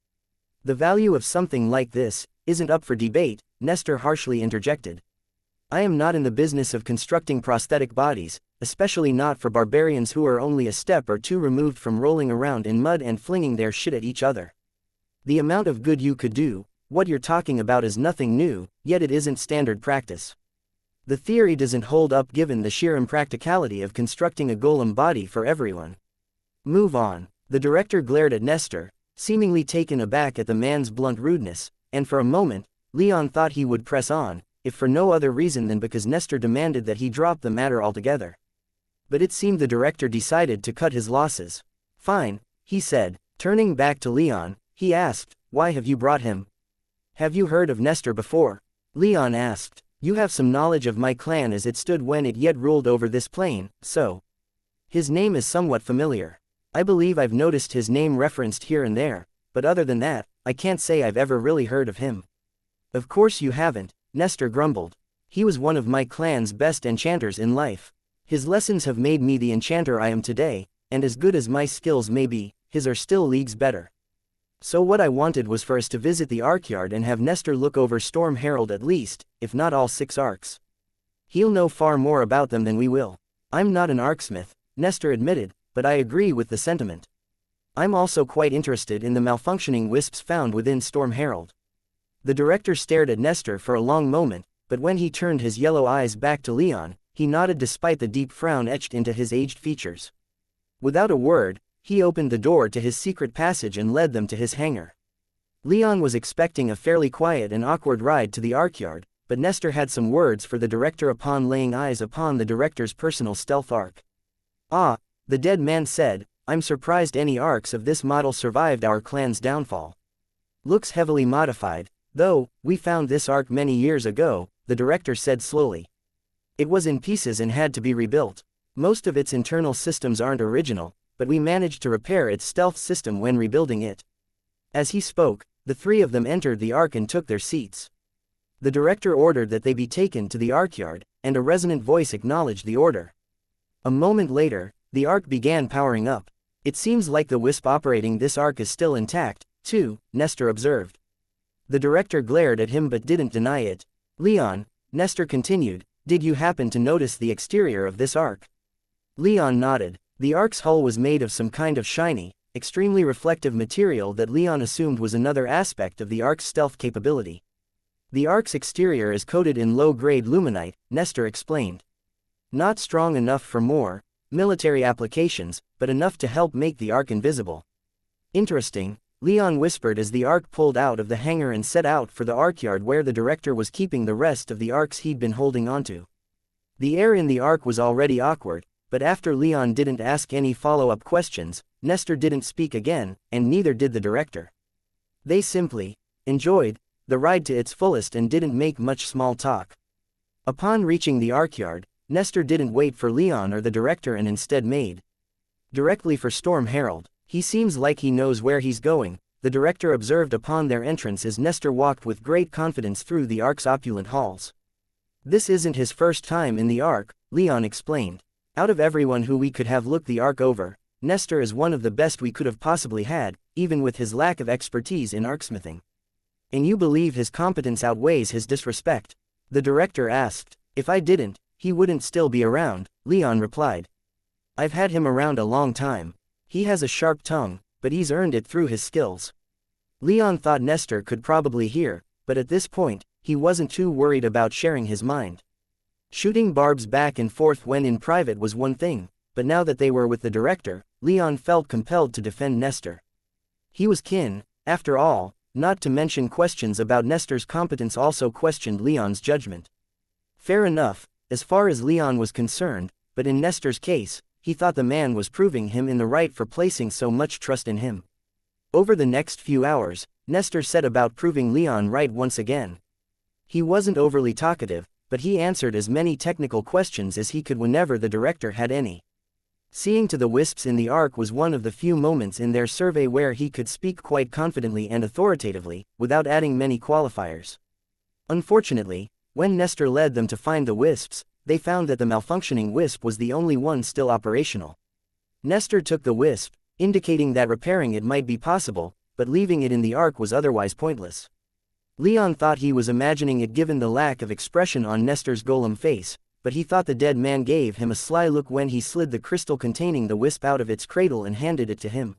The value of something like this isn't up for debate, Nestor harshly interjected. I am not in the business of constructing prosthetic bodies, especially not for barbarians who are only a step or two removed from rolling around in mud and flinging their shit at each other. The amount of good you could do, what you're talking about is nothing new, yet it isn't standard practice. The theory doesn't hold up given the sheer impracticality of constructing a golem body for everyone. Move on. The director glared at Nestor, seemingly taken aback at the man's blunt rudeness, and for a moment, Leon thought he would press on, if for no other reason than because Nestor demanded that he drop the matter altogether. But it seemed the director decided to cut his losses. Fine, he said. Turning back to Leon, he asked, why have you brought him? Have you heard of Nestor before? Leon asked. You have some knowledge of my clan as it stood when it yet ruled over this plane, so. His name is somewhat familiar. I believe I've noticed his name referenced here and there, but other than that, I can't say I've ever really heard of him. Of course you haven't, Nestor grumbled. He was one of my clan's best enchanters in life. His lessons have made me the enchanter I am today, and as good as my skills may be, his are still leagues better. So what I wanted was for us to visit the Arkyard and have Nestor look over Storm Herald at least, if not all 6 arcs. He'll know far more about them than we will. I'm not an arcsmith, Nestor admitted, but I agree with the sentiment. I'm also quite interested in the malfunctioning wisps found within Storm Herald. The director stared at Nestor for a long moment, but when he turned his yellow eyes back to Leon, he nodded despite the deep frown etched into his aged features. Without a word, he opened the door to his secret passage and led them to his hangar. Leon was expecting a fairly quiet and awkward ride to the Arkyard, but Nestor had some words for the director upon laying eyes upon the director's personal stealth arc. Ah, the dead man said, I'm surprised any arcs of this model survived our clan's downfall. Looks heavily modified, though, we found this arc many years ago, the director said slowly. It was in pieces and had to be rebuilt. Most of its internal systems aren't original, but we managed to repair its stealth system when rebuilding it. As he spoke, the 3 of them entered the ark and took their seats. The director ordered that they be taken to the Arkyard, and a resonant voice acknowledged the order. A moment later, the ark began powering up. It seems like the wisp operating this ark is still intact, too, Nestor observed. The director glared at him but didn't deny it. Leon, Nestor continued, did you happen to notice the exterior of this ark? Leon nodded. The ark's hull was made of some kind of shiny, extremely reflective material that Leon assumed was another aspect of the ark's stealth capability. The ark's exterior is coated in low-grade luminite, Nestor explained. Not strong enough for more military applications, but enough to help make the ark invisible. Interesting, Leon whispered as the ark pulled out of the hangar and set out for the Arkyard where the director was keeping the rest of the arks he'd been holding onto. The air in the ark was already awkward, but after Leon didn't ask any follow-up questions, Nestor didn't speak again, and neither did the director. They simply enjoyed the ride to its fullest and didn't make much small talk. Upon reaching the Arkyard, Nestor didn't wait for Leon or the director and instead made directly for Storm Herald. He seems like he knows where he's going, the director observed upon their entrance as Nestor walked with great confidence through the ark's opulent halls. This isn't his first time in the ark, Leon explained. Out of everyone who we could have looked the ark over, Nestor is one of the best we could have possibly had, even with his lack of expertise in arcsmithing. And you believe his competence outweighs his disrespect? The director asked. If I didn't, he wouldn't still be around, Leon replied. I've had him around a long time. He has a sharp tongue, but he's earned it through his skills. Leon thought Nestor could probably hear, but at this point, he wasn't too worried about sharing his mind. Shooting barbs back and forth when in private was one thing, but now that they were with the director, Leon felt compelled to defend Nestor. He was kin, after all, not to mention questions about Nestor's competence also questioned Leon's judgment. Fair enough, as far as Leon was concerned, but in Nestor's case, he thought the man was proving him in the right for placing so much trust in him. Over the next few hours, Nestor set about proving Leon right once again. He wasn't overly talkative, but he answered as many technical questions as he could whenever the director had any. Seeing to the wisps in the ark was one of the few moments in their survey where he could speak quite confidently and authoritatively, without adding many qualifiers. Unfortunately, when Nestor led them to find the wisps, they found that the malfunctioning wisp was the only one still operational. Nestor took the wisp, indicating that repairing it might be possible, but leaving it in the ark was otherwise pointless. Leon thought he was imagining it given the lack of expression on Nestor's golem face, but he thought the dead man gave him a sly look when he slid the crystal containing the wisp out of its cradle and handed it to him.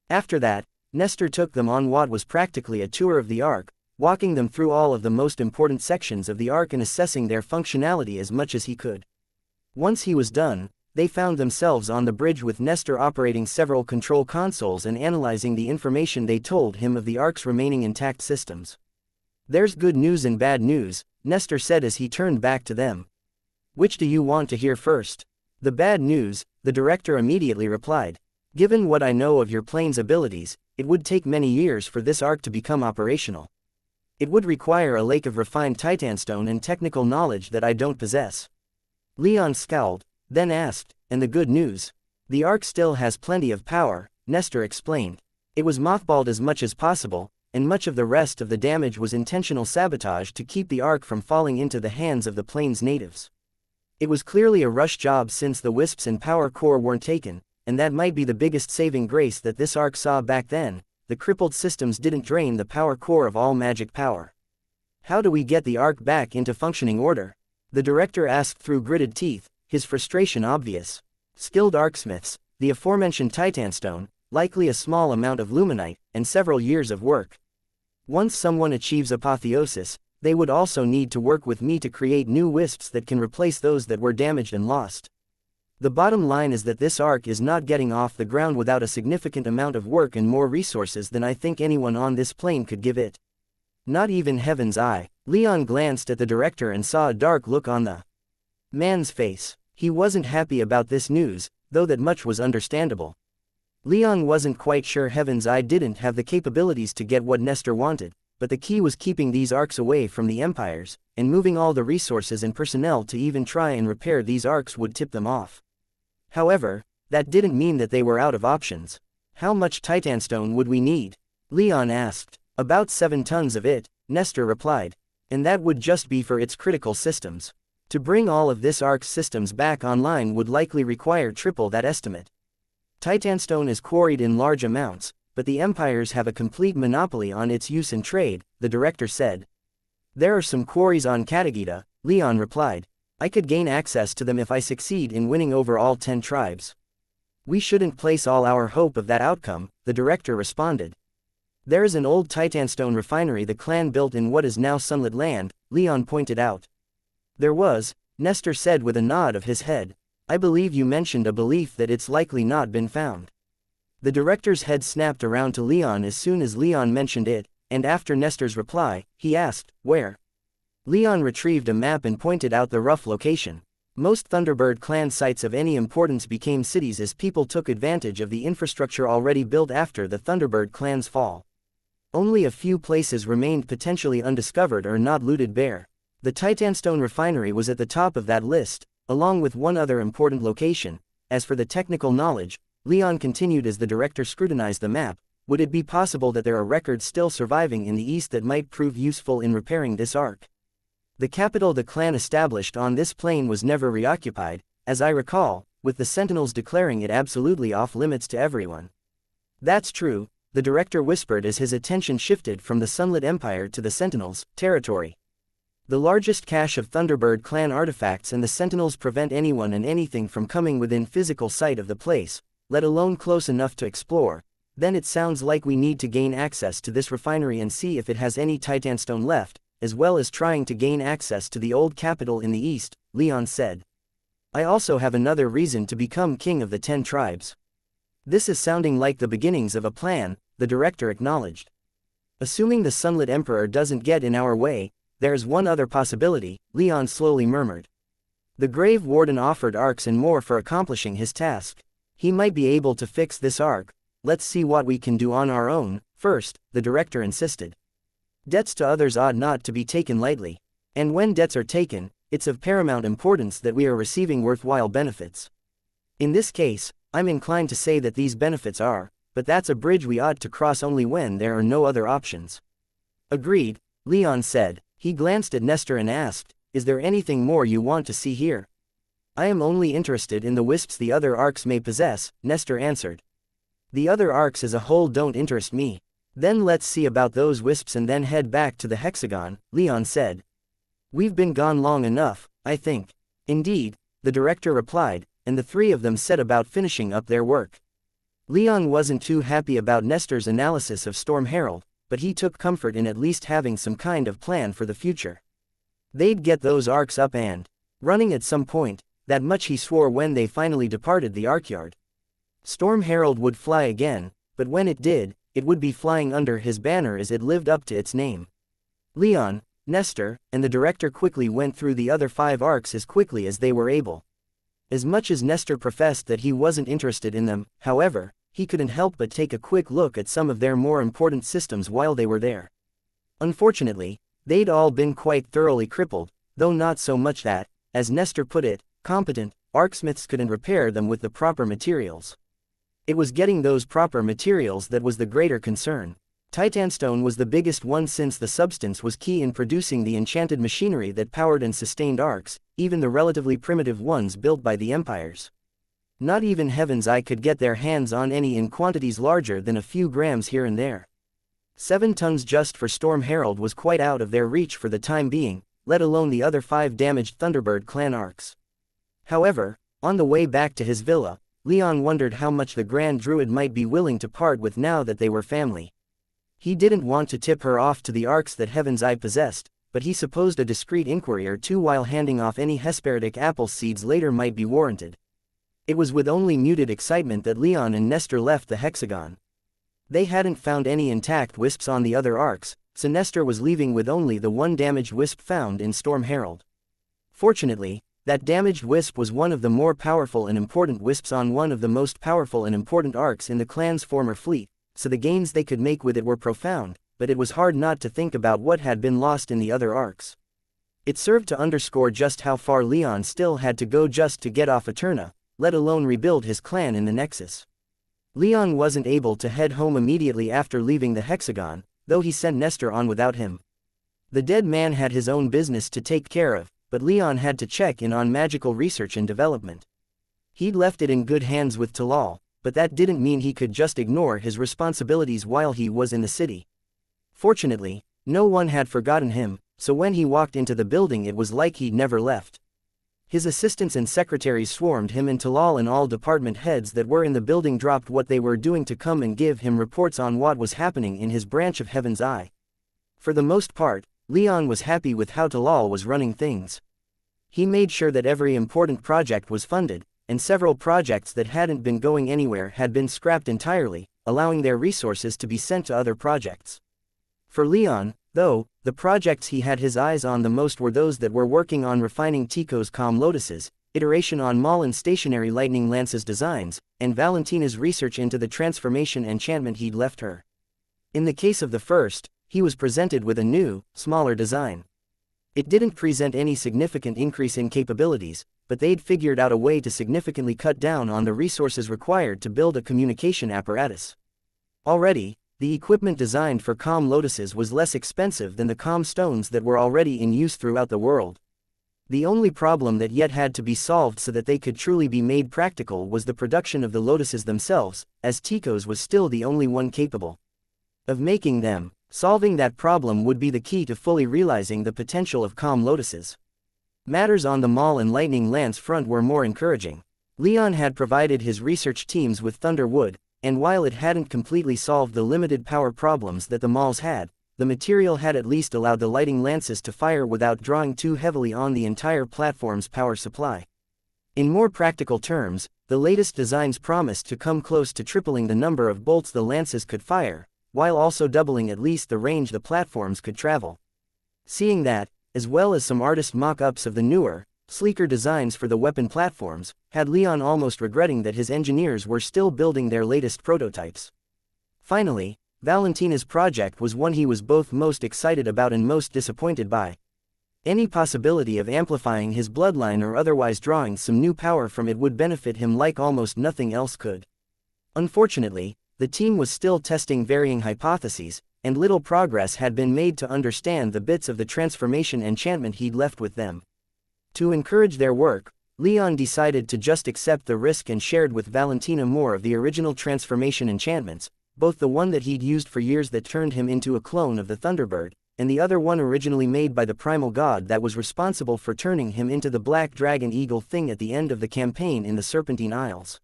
After that, Nestor took them on what was practically a tour of the ark, walking them through all of the most important sections of the ark and assessing their functionality as much as he could. Once he was done, they found themselves on the bridge with Nestor operating several control consoles and analyzing the information they told him of the ark's remaining intact systems. "There's good news and bad news," Nestor said as he turned back to them. "Which do you want to hear first?" "The bad news," the director immediately replied. "Given what I know of your plane's abilities, it would take many years for this ark to become operational. It would require a lake of refined titanstone and technical knowledge that I don't possess." Leon scowled, then asked, "And the good news?" "The ark still has plenty of power," Nestor explained. "It was mothballed as much as possible, and much of the rest of the damage was intentional sabotage to keep the ark from falling into the hands of the plane's natives. It was clearly a rush job since the wisps and power core weren't taken, and that might be the biggest saving grace that this ark saw back then. The crippled systems didn't drain the power core of all magic power." "How do we get the ark back into functioning order?" the director asked through gritted teeth, his frustration obvious. "Skilled arksmiths, the aforementioned titanstone, likely a small amount of luminite, and several years of work. Once someone achieves apotheosis, they would also need to work with me to create new wisps that can replace those that were damaged and lost. The bottom line is that this ark is not getting off the ground without a significant amount of work and more resources than I think anyone on this plane could give it." "Not even Heaven's Eye." Leon glanced at the director and saw a dark look on the man's face. He wasn't happy about this news, though that much was understandable. Leon wasn't quite sure Heaven's Eye didn't have the capabilities to get what Nestor wanted, but the key was keeping these arks away from the empires, and moving all the resources and personnel to even try and repair these arks would tip them off. However, that didn't mean that they were out of options. "How much titanstone would we need?" Leon asked. "About 7 tons of it," Nestor replied. "And that would just be for its critical systems. To bring all of this ark's systems back online would likely require triple that estimate. Titanstone is quarried in large amounts, but the empires have a complete monopoly on its use and trade," the director said. "There are some quarries on Katagita," Leon replied. "I could gain access to them if I succeed in winning over all 10 tribes." "We shouldn't place all our hope of that outcome," the director responded. "There is an old titanstone refinery the clan built in what is now Sunlit Land," Leon pointed out. "There was," Nestor said with a nod of his head. "I believe you mentioned a belief that it's likely not been found." The director's head snapped around to Leon as soon as Leon mentioned it, and after Nestor's reply, he asked, "Where?" Leon retrieved a map and pointed out the rough location. Most Thunderbird clan sites of any importance became cities as people took advantage of the infrastructure already built after the Thunderbird clan's fall. Only a few places remained potentially undiscovered or not looted bare. The Titanstone refinery was at the top of that list, along with one other important location. As for the technical knowledge, Leon continued as the director scrutinized the map, would it be possible that there are records still surviving in the east that might prove useful in repairing this ark? The capital the clan established on this plane was never reoccupied, as I recall, with the Sentinels declaring it absolutely off limits to everyone. "That's true," the director whispered as his attention shifted from the Sunlit Empire to the Sentinels' territory. "The largest cache of Thunderbird clan artifacts, and the Sentinels prevent anyone and anything from coming within physical sight of the place, let alone close enough to explore. Then it sounds like we need to gain access to this refinery and see if it has any titanstone left, as well as trying to gain access to the old capital in the east," Leon said. "I also have another reason to become king of the 10 tribes." "This is sounding like the beginnings of a plan," the director acknowledged. "Assuming the Sunlit Emperor doesn't get in our way, there's one other possibility," Leon slowly murmured. "The Grave Warden offered arcs and more for accomplishing his task. He might be able to fix this arc. Let's see what we can do on our own first," the director insisted. "Debts to others ought not to be taken lightly. And when debts are taken, it's of paramount importance that we are receiving worthwhile benefits. In this case, I'm inclined to say that these benefits are, but that's a bridge we ought to cross only when there are no other options. Agreed, Leon said. He glanced at Nestor and asked, is there anything more you want to see here? I am only interested in the wisps the other arcs may possess, Nestor answered. The other arcs as a whole don't interest me. Then let's see about those wisps and then head back to the hexagon, Leon said. We've been gone long enough, I think. Indeed, the director replied, and the three of them set about finishing up their work. Leon wasn't too happy about Nestor's analysis of Storm Herald, but he took comfort in at least having some kind of plan for the future. They'd get those arcs up and running at some point, that much he swore when they finally departed the archyard. Storm Herald would fly again, but when it did, it would be flying under his banner as it lived up to its name. Leon, Nestor, and the director quickly went through the other 5 arcs as quickly as they were able. As much as Nestor professed that he wasn't interested in them, however, he couldn't help but take a quick look at some of their more important systems while they were there. Unfortunately, they'd all been quite thoroughly crippled, though not so much that, as Nestor put it, competent arcsmiths couldn't repair them with the proper materials. It was getting those proper materials that was the greater concern. Titanstone was the biggest one since the substance was key in producing the enchanted machinery that powered and sustained arcs, even the relatively primitive ones built by the empires. Not even Heaven's Eye could get their hands on any in quantities larger than a few grams here and there. 7 tons just for Storm Herald was quite out of their reach for the time being, let alone the other 5 damaged Thunderbird clan arcs. However, on the way back to his villa, Leon wondered how much the Grand Druid might be willing to part with now that they were family. He didn't want to tip her off to the arcs that Heaven's Eye possessed, but he supposed a discreet inquiry or two while handing off any Hesperidic apple seeds later might be warranted. It was with only muted excitement that Leon and Nestor left the hexagon. They hadn't found any intact wisps on the other arcs, so Nestor was leaving with only the one damaged wisp found in Storm Herald. Fortunately, that damaged wisp was one of the more powerful and important wisps on one of the most powerful and important arcs in the clan's former fleet, so the gains they could make with it were profound, but it was hard not to think about what had been lost in the other arcs. It served to underscore just how far Leon still had to go just to get off Eterna, let alone rebuild his clan in the Nexus. Leon wasn't able to head home immediately after leaving the hexagon, though he sent Nestor on without him. The dead man had his own business to take care of, but Leon had to check in on magical research and development. He'd left it in good hands with Talal, but that didn't mean he could just ignore his responsibilities while he was in the city. Fortunately, no one had forgotten him, so when he walked into the building it was like he'd never left. His assistants and secretaries swarmed him, and Talal and all department heads that were in the building dropped what they were doing to come and give him reports on what was happening in his branch of Heaven's Eye. For the most part, Leon was happy with how Talal was running things. He made sure that every important project was funded, and several projects that hadn't been going anywhere had been scrapped entirely, allowing their resources to be sent to other projects. For Leon, though, the projects he had his eyes on the most were those that were working on refining Tico's Calm Lotuses, iteration on Malin's stationary lightning lances designs, and Valentina's research into the transformation enchantment he'd left her. In the case of the first, he was presented with a new, smaller design. It didn't present any significant increase in capabilities, but they'd figured out a way to significantly cut down on the resources required to build a communication apparatus. Already, the equipment designed for Calm Lotuses was less expensive than the Calm Stones that were already in use throughout the world. The only problem that yet had to be solved so that they could truly be made practical was the production of the lotuses themselves, as Tico's was still the only one capable of making them. Solving that problem would be the key to fully realizing the potential of Calm Lotuses. Matters on the Mal and Lightning Lance front were more encouraging. Leon had provided his research teams with Thunder Wood, and while it hadn't completely solved the limited power problems that the Mals had, the material had at least allowed the Lightning Lances to fire without drawing too heavily on the entire platform's power supply. In more practical terms, the latest designs promised to come close to tripling the number of bolts the lances could fire, while also doubling at least the range the platforms could travel. Seeing that, as well as some artist mock-ups of the newer, sleeker designs for the weapon platforms, had Leon almost regretting that his engineers were still building their latest prototypes. Finally, Valentina's project was one he was both most excited about and most disappointed by. Any possibility of amplifying his bloodline or otherwise drawing some new power from it would benefit him like almost nothing else could. Unfortunately, the team was still testing varying hypotheses, and little progress had been made to understand the bits of the transformation enchantment he'd left with them. To encourage their work, Leon decided to just accept the risk and shared with Valentina more of the original transformation enchantments, both the one that he'd used for years that turned him into a clone of the Thunderbird, and the other one originally made by the primal god that was responsible for turning him into the black dragon eagle thing at the end of the campaign in the Serpentine Isles.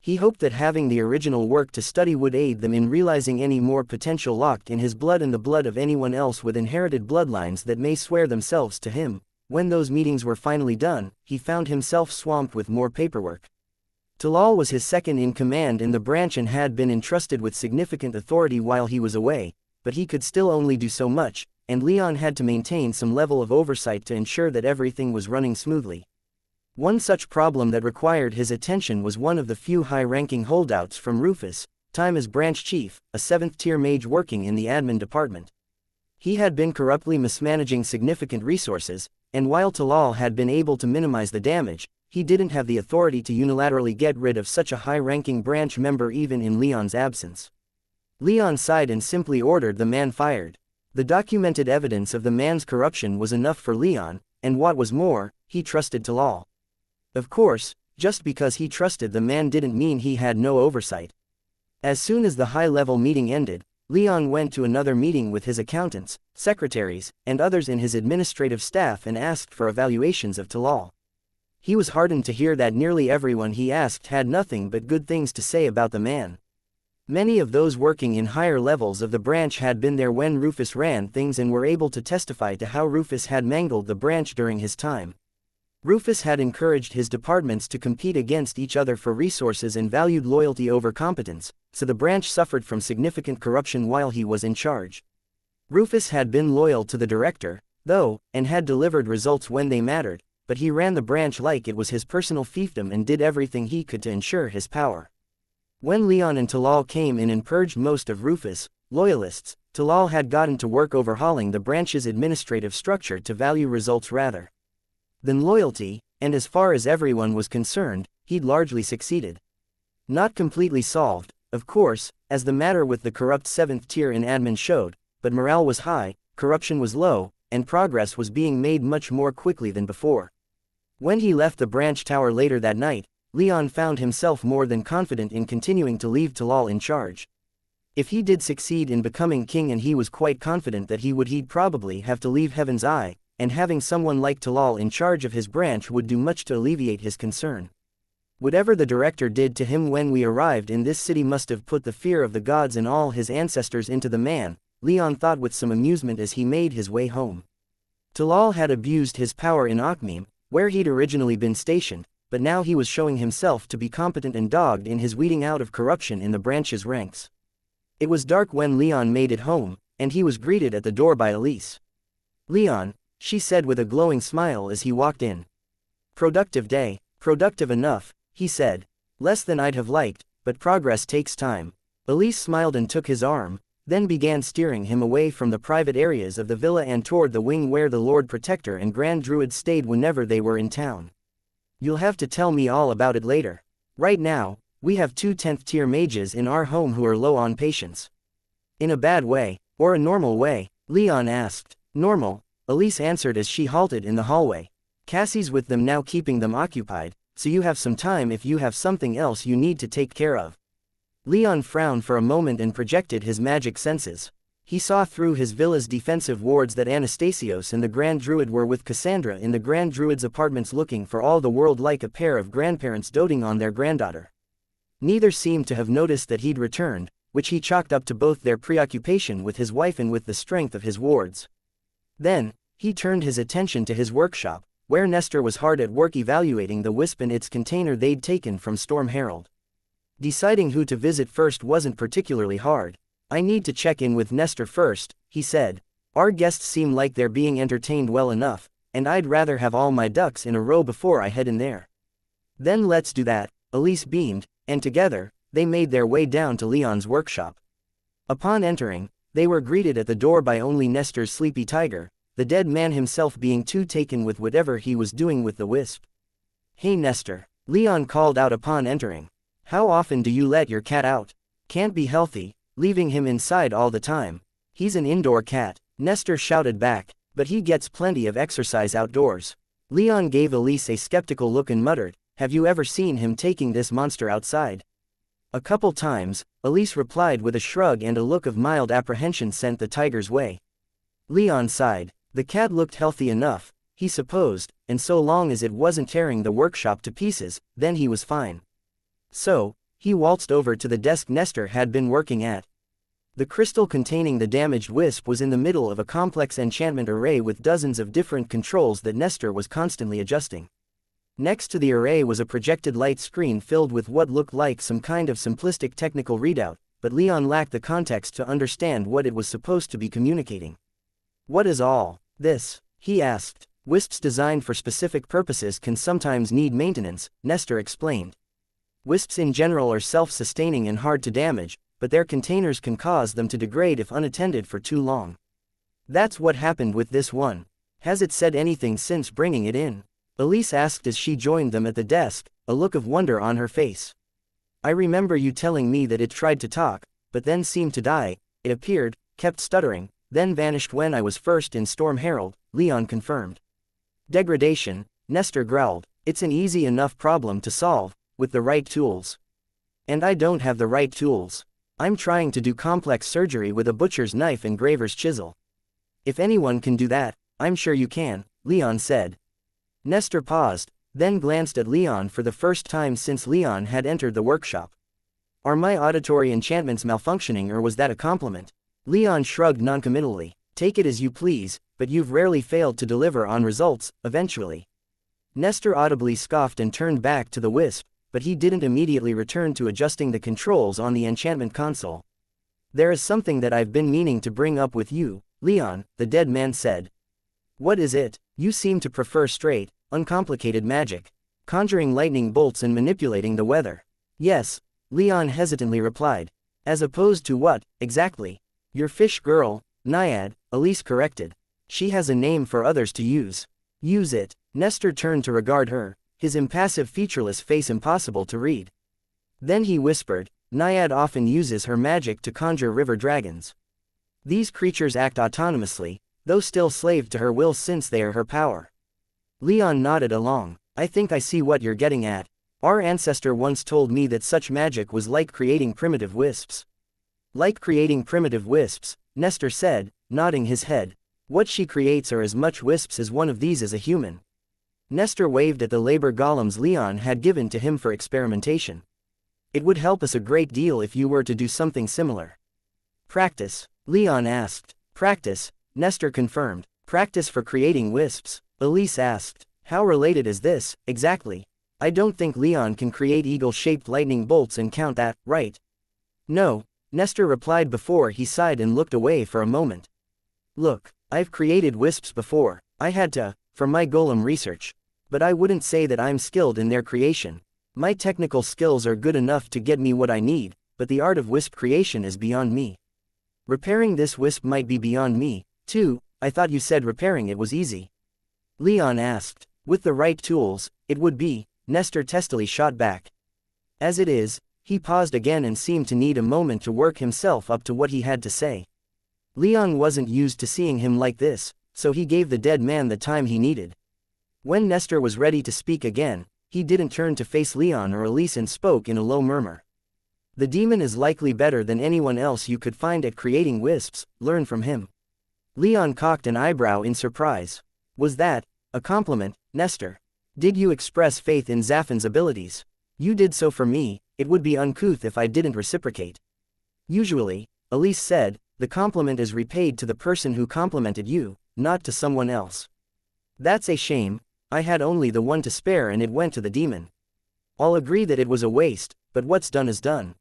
He hoped that having the original work to study would aid them in realizing any more potential locked in his blood and the blood of anyone else with inherited bloodlines that may swear themselves to him. When those meetings were finally done, he found himself swamped with more paperwork. Talal was his second in command in the branch and had been entrusted with significant authority while he was away, but he could still only do so much, and Leon had to maintain some level of oversight to ensure that everything was running smoothly. One such problem that required his attention was one of the few high-ranking holdouts from Rufus, time as branch chief, a 7th-tier mage working in the admin department. He had been corruptly mismanaging significant resources, and while Talal had been able to minimize the damage, he didn't have the authority to unilaterally get rid of such a high-ranking branch member even in Leon's absence. Leon sighed and simply ordered the man fired. The documented evidence of the man's corruption was enough for Leon, and what was more, he trusted Talal. Of course, just because he trusted the man didn't mean he had no oversight. As soon as the high-level meeting ended, Leon went to another meeting with his accountants, secretaries, and others in his administrative staff and asked for evaluations of Talal. He was heartened to hear that nearly everyone he asked had nothing but good things to say about the man. Many of those working in higher levels of the branch had been there when Rufus ran things and were able to testify to how Rufus had mangled the branch during his time. Rufus had encouraged his departments to compete against each other for resources and valued loyalty over competence, so the branch suffered from significant corruption while he was in charge. Rufus had been loyal to the director, though, and had delivered results when they mattered, but he ran the branch like it was his personal fiefdom and did everything he could to ensure his power. When Leon and Talal came in and purged most of Rufus' loyalists, Talal had gotten to work overhauling the branch's administrative structure to value results rather than loyalty, and as far as everyone was concerned, he'd largely succeeded. Not completely solved, of course, as the matter with the corrupt 7th tier in admin showed, but morale was high, corruption was low, and progress was being made much more quickly than before. When he left the branch tower later that night, Leon found himself more than confident in continuing to leave Talal in charge. If he did succeed in becoming king, and he was quite confident that he'd probably have to leave Heaven's Eye, and having someone like Talal in charge of his branch would do much to alleviate his concern. Whatever the director did to him when we arrived in this city must have put the fear of the gods and all his ancestors into the man, Leon thought with some amusement as he made his way home. Talal had abused his power in Akhmim, where he'd originally been stationed, but now he was showing himself to be competent and dogged in his weeding out of corruption in the branch's ranks. It was dark when Leon made it home, and he was greeted at the door by Elise. "Leon," she said with a glowing smile as he walked in. "Productive day." "Productive enough," he said. "Less than I'd have liked, but progress takes time." Elise smiled and took his arm, then began steering him away from the private areas of the villa and toward the wing where the Lord Protector and Grand Druid stayed whenever they were in town. "You'll have to tell me all about it later. Right now, we have 2 10th-tier mages in our home who are low on patience." "In a bad way, or a normal way?" Leon asked. "Normal," Elise answered as she halted in the hallway. "Cassie's with them now keeping them occupied, so you have some time if you have something else you need to take care of." Leon frowned for a moment and projected his magic senses. He saw through his villa's defensive wards that Anastasios and the Grand Druid were with Cassandra in the Grand Druid's apartments looking for all the world like a pair of grandparents doting on their granddaughter. Neither seemed to have noticed that he'd returned, which he chalked up to both their preoccupation with his wife and with the strength of his wards. Then, he turned his attention to his workshop, where Nestor was hard at work evaluating the wisp and its container they'd taken from Storm Herald. Deciding who to visit first wasn't particularly hard. "I need to check in with Nestor first," he said. "Our guests seem like they're being entertained well enough, and I'd rather have all my ducks in a row before I head in there." "Then let's do that," Elise beamed, and together, they made their way down to Leon's workshop. Upon entering, they were greeted at the door by only Nestor's sleepy tiger, the dead man himself being too taken with whatever he was doing with the wisp. "Hey Nestor," Leon called out upon entering. "How often do you let your cat out? Can't be healthy, leaving him inside all the time. He's an indoor cat," Nestor shouted back, "but he gets plenty of exercise outdoors." Leon gave Elise a skeptical look and muttered, "Have you ever seen him taking this monster outside?" "A couple times," Elise replied with a shrug, and a look of mild apprehension sent the tiger's way. Leon sighed. The cat looked healthy enough, he supposed, and so long as it wasn't tearing the workshop to pieces, then he was fine. So, he waltzed over to the desk Nestor had been working at. The crystal containing the damaged wisp was in the middle of a complex enchantment array with dozens of different controls that Nestor was constantly adjusting. Next to the array was a projected light screen filled with what looked like some kind of simplistic technical readout, but Leon lacked the context to understand what it was supposed to be communicating. "What is all this?" he asked. "Wisps designed for specific purposes can sometimes need maintenance," Nestor explained. "Wisps in general are self-sustaining and hard to damage, but their containers can cause them to degrade if unattended for too long. That's what happened with this one. Has it said anything since bringing it in?" Elise asked as she joined them at the desk, a look of wonder on her face. "I remember you telling me that it tried to talk, but then seemed to die. It appeared, kept stuttering, then vanished when I was first in Storm Herald," Leon confirmed. "Degradation," Nestor growled. "It's an easy enough problem to solve, with the right tools. And I don't have the right tools. I'm trying to do complex surgery with a butcher's knife and graver's chisel." "If anyone can do that, I'm sure you can," Leon said. Nestor paused, then glanced at Leon for the first time since Leon had entered the workshop. "Are my auditory enchantments malfunctioning, or was that a compliment?" Leon shrugged noncommittally. "Take it as you please, but you've rarely failed to deliver on results, eventually." Nestor audibly scoffed and turned back to the wisp, but he didn't immediately return to adjusting the controls on the enchantment console. "There is something that I've been meaning to bring up with you, Leon," the dead man said. "What is it?" "You seem to prefer straight, uncomplicated magic. Conjuring lightning bolts and manipulating the weather." "Yes," Leon hesitantly replied. "As opposed to what, exactly?" "Your fish girl, Naiad," Elise corrected. "She has a name for others to use." "Use it." Nestor turned to regard her, his impassive featureless face impossible to read. Then he whispered, "Naiad often uses her magic to conjure river dragons. These creatures act autonomously, though still slave to her will since they are her power." Leon nodded along. "I think I see what you're getting at. Our ancestor once told me that such magic was like creating primitive wisps." "Like creating primitive wisps," Nestor said, nodding his head. "What she creates are as much wisps as one of these is a human." Nestor waved at the labor golems Leon had given to him for experimentation. "It would help us a great deal if you were to do something similar." "Practice?" Leon asked. "Practice," Nestor confirmed. "Practice for creating wisps?" Elise asked. "How related is this, exactly? I don't think Leon can create eagle-shaped lightning bolts and count that, right?" "No," Nestor replied before he sighed and looked away for a moment. "Look, I've created wisps before. I had to, for my golem research. But I wouldn't say that I'm skilled in their creation. My technical skills are good enough to get me what I need, but the art of wisp creation is beyond me. Repairing this wisp might be beyond me, too. I thought you said repairing it was easy." Leon asked. "With the right tools, it would be," Nestor testily shot back. "As it is," he paused again and seemed to need a moment to work himself up to what he had to say. Leon wasn't used to seeing him like this, so he gave the dead man the time he needed. When Nestor was ready to speak again, he didn't turn to face Leon or Elise and spoke in a low murmur. "The demon is likely better than anyone else you could find at creating wisps, learn from him." Leon cocked an eyebrow in surprise. "Was that a compliment, Nestor? Did you express faith in Zaffin's abilities?" "You did so for me, it would be uncouth if I didn't reciprocate." "Usually," Elise said, "the compliment is repaid to the person who complimented you, not to someone else." "That's a shame. I had only the one to spare and it went to the demon." "I'll agree that it was a waste, but what's done is done."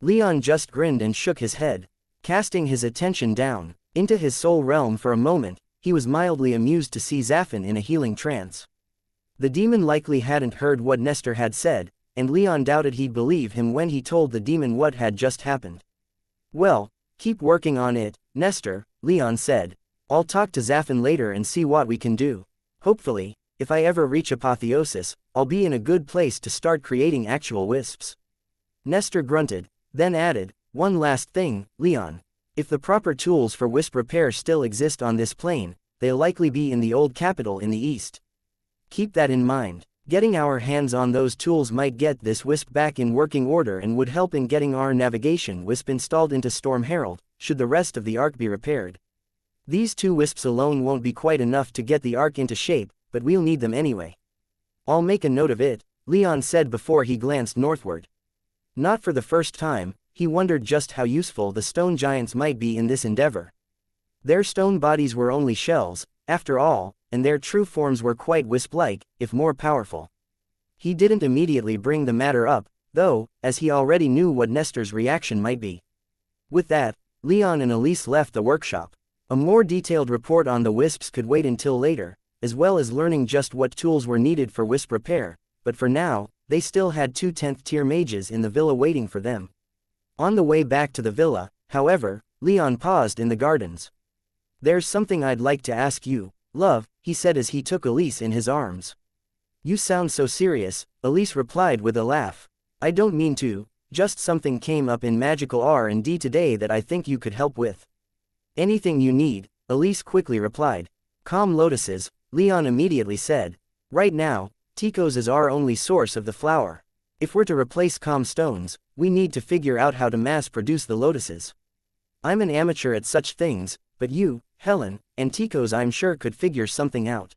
Leon just grinned and shook his head. Casting his attention down into his soul realm for a moment, he was mildly amused to see Zaffin in a healing trance. The demon likely hadn't heard what Nestor had said, and Leon doubted he'd believe him when he told the demon what had just happened. "Well, keep working on it, Nestor," Leon said. I'll talk to Zaffin later and see what we can do. Hopefully, if I ever reach apotheosis, I'll be in a good place to start creating actual wisps. Nestor grunted, then added, one last thing, Leon. If the proper tools for wisp repair still exist on this plane, they'll likely be in the old capital in the east. Keep that in mind. Getting our hands on those tools might get this wisp back in working order and would help in getting our navigation wisp installed into Storm Herald, should the rest of the Ark be repaired. These 2 wisps alone won't be quite enough to get the Ark into shape, but we'll need them anyway. I'll make a note of it, Leon said before he glanced northward. Not for the first time, he wondered just how useful the stone giants might be in this endeavor. Their stone bodies were only shells, after all, and their true forms were quite wisp-like, if more powerful. He didn't immediately bring the matter up, though, as he already knew what Nestor's reaction might be. With that, Leon and Elise left the workshop. A more detailed report on the wisps could wait until later, as well as learning just what tools were needed for wisp repair, but for now, they still had 2 10th-tier mages in the villa waiting for them. On the way back to the villa, however, Leon paused in the gardens. There's something I'd like to ask you, love, he said as he took Elise in his arms. You sound so serious, Elise replied with a laugh. I don't mean to, just something came up in magical R&D today that I think you could help with. Anything you need, Elise quickly replied. Calm lotuses, Leon immediately said. Right now, Ticos is our only source of the flower. If we're to replace calm stones, we need to figure out how to mass produce the lotuses. I'm an amateur at such things, but you, Helen, and Ticos I'm sure could figure something out.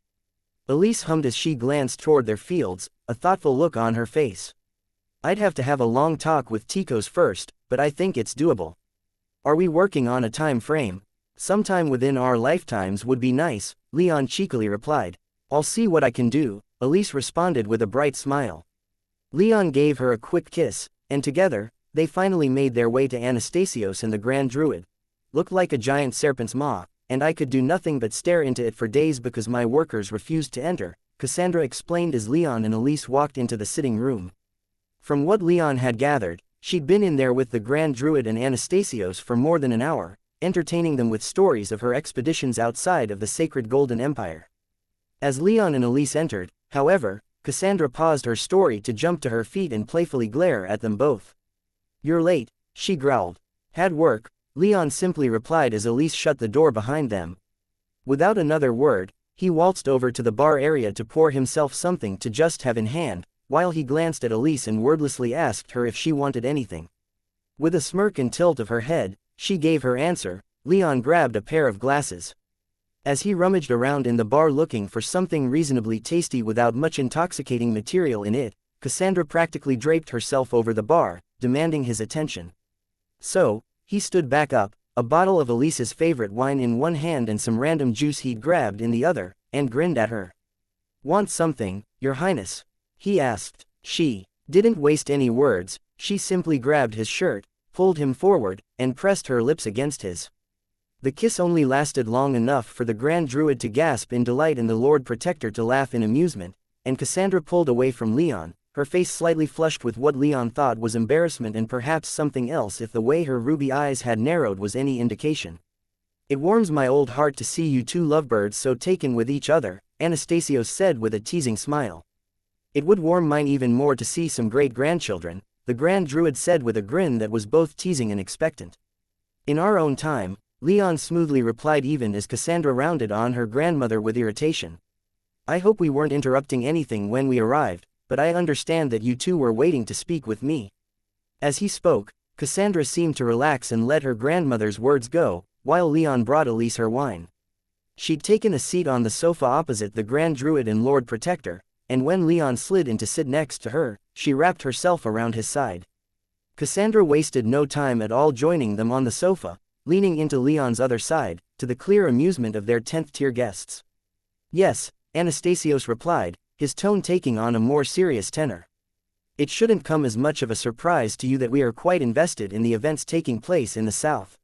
Elise hummed as she glanced toward their fields, a thoughtful look on her face. I'd have to have a long talk with Ticos first, but I think it's doable. Are we working on a time frame? Sometime within our lifetimes would be nice, Leon cheekily replied. I'll see what I can do, Elise responded with a bright smile. Leon gave her a quick kiss, and together, they finally made their way to Anastasios and the Grand Druid. Looked like a giant serpent's maw, and I could do nothing but stare into it for days because my workers refused to enter, Cassandra explained as Leon and Elise walked into the sitting room. From what Leon had gathered, she'd been in there with the Grand Druid and Anastasios for more than an hour, entertaining them with stories of her expeditions outside of the sacred Golden Empire. As Leon and Elise entered, however, Cassandra paused her story to jump to her feet and playfully glare at them both. You're late, she growled. Had work, Leon simply replied as Elise shut the door behind them. Without another word, he waltzed over to the bar area to pour himself something to just have in hand, while he glanced at Elise and wordlessly asked her if she wanted anything. With a smirk and tilt of her head, she gave her answer. Leon grabbed a pair of glasses. As he rummaged around in the bar looking for something reasonably tasty without much intoxicating material in it, Cassandra practically draped herself over the bar, demanding his attention. So, he stood back up, a bottle of Elise's favorite wine in one hand and some random juice he'd grabbed in the other, and grinned at her. Want something, Your Highness? He asked. She didn't waste any words, she simply grabbed his shirt, pulled him forward, and pressed her lips against his. The kiss only lasted long enough for the Grand Druid to gasp in delight and the Lord Protector to laugh in amusement, and Cassandra pulled away from Leon, her face slightly flushed with what Leon thought was embarrassment and perhaps something else if the way her ruby eyes had narrowed was any indication. It warms my old heart to see you 2 lovebirds so taken with each other, Anastasios said with a teasing smile. It would warm mine even more to see some great-grandchildren, the Grand Druid said with a grin that was both teasing and expectant. In our own time, Leon smoothly replied even as Cassandra rounded on her grandmother with irritation. I hope we weren't interrupting anything when we arrived, but I understand that you 2 were waiting to speak with me. As he spoke, Cassandra seemed to relax and let her grandmother's words go, while Leon brought Elise her wine. She'd taken a seat on the sofa opposite the Grand Druid and Lord Protector, and when Leon slid in to sit next to her, she wrapped herself around his side. Cassandra wasted no time at all joining them on the sofa, leaning into Leon's other side, to the clear amusement of their 10th-tier guests. Yes, Anastasios replied, his tone taking on a more serious tenor. It shouldn't come as much of a surprise to you that we are quite invested in the events taking place in the south.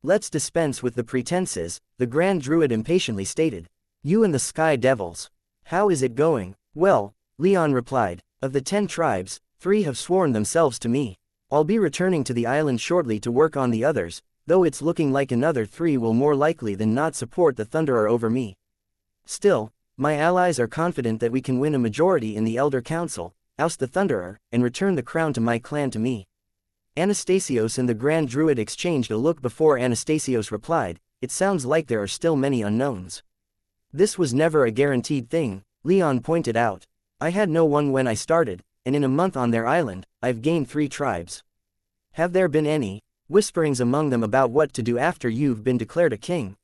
Let's dispense with the pretenses, the Grand Druid impatiently stated. You and the Sky Devils. How is it going? Well, Leon replied, of the 10 tribes, 3 have sworn themselves to me. I'll be returning to the island shortly to work on the others, though it's looking like another 3 will more likely than not support the Thunderer over me. Still, my allies are confident that we can win a majority in the Elder Council, oust the Thunderer, and return the crown to my clan to me." Anastasios and the Grand Druid exchanged a look before Anastasios replied, "It sounds like there are still many unknowns." "This was never a guaranteed thing," Leon pointed out. "I had no one when I started, and in a month on their island, I've gained 3 tribes. Have there been any whisperings among them about what to do after you've been declared a king?"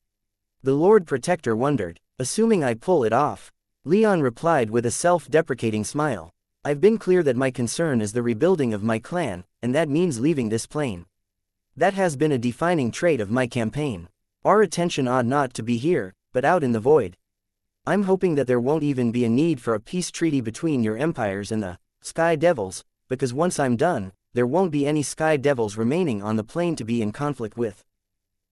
The Lord Protector wondered. "Assuming I pull it off," Leon replied with a self-deprecating smile. "I've been clear that my concern is the rebuilding of my clan, and that means leaving this plane. That has been a defining trait of my campaign. Our attention ought not to be here, but out in the void. I'm hoping that there won't even be a need for a peace treaty between your empires and the Sky Devils, because once I'm done, there won't be any Sky Devils remaining on the plane to be in conflict with."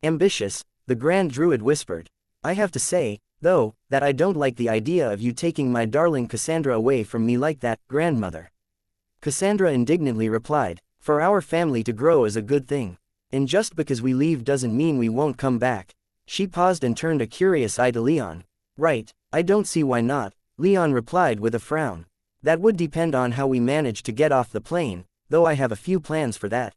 "Ambitious," the Grand Druid whispered. "I have to say, though, that I don't like the idea of you taking my darling Cassandra away from me like that, grandmother." Cassandra indignantly replied, "For our family to grow is a good thing. And just because we leave doesn't mean we won't come back." She paused and turned a curious eye to Leon. "Right, I don't see why not," Leon replied with a frown. "That would depend on how we manage to get off the plane, though I have a few plans for that.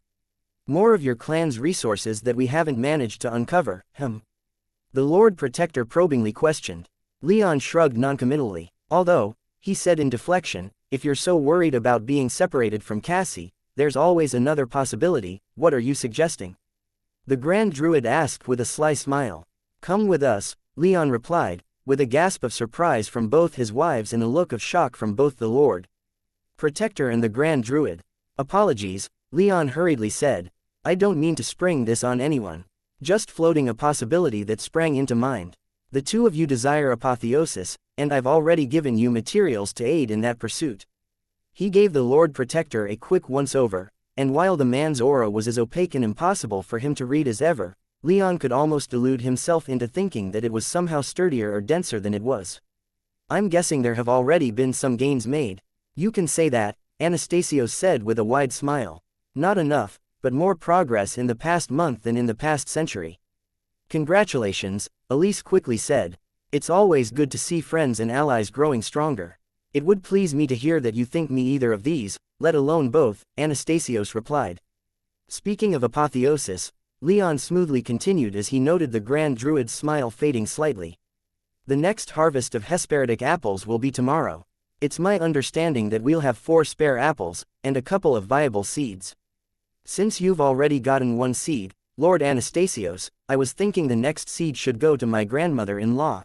More of your clan's resources that we haven't managed to uncover, The Lord Protector probingly questioned. Leon shrugged noncommittally. "Although," he said in deflection, "if you're so worried about being separated from Cassie, there's always another possibility. What are you suggesting?" The Grand Druid asked with a sly smile. "Come with us," Leon replied, with a gasp of surprise from both his wives and a look of shock from both the Lord Protector and the Grand Druid. "Apologies," Leon hurriedly said. "I don't mean to spring this on anyone. Just floating a possibility that sprang into mind. The 2 of you desire apotheosis, and I've already given you materials to aid in that pursuit." He gave the Lord Protector a quick once-over, and while the man's aura was as opaque and impossible for him to read as ever, Leon could almost delude himself into thinking that it was somehow sturdier or denser than it was. "I'm guessing there have already been some gains made." "You can say that," Anastasios said with a wide smile. "Not enough, but more progress in the past month than in the past century." "Congratulations," Elise quickly said. "It's always good to see friends and allies growing stronger." "It would please me to hear that you think me either of these, let alone both," Anastasios replied. Speaking of apotheosis, Leon smoothly continued as he noted the Grand Druid's smile fading slightly. "The next harvest of Hesperidic apples will be tomorrow. It's my understanding that we'll have 4 spare apples, and a couple of viable seeds. Since you've already gotten 1 seed, Lord Anastasios, I was thinking the next seed should go to my grandmother-in-law."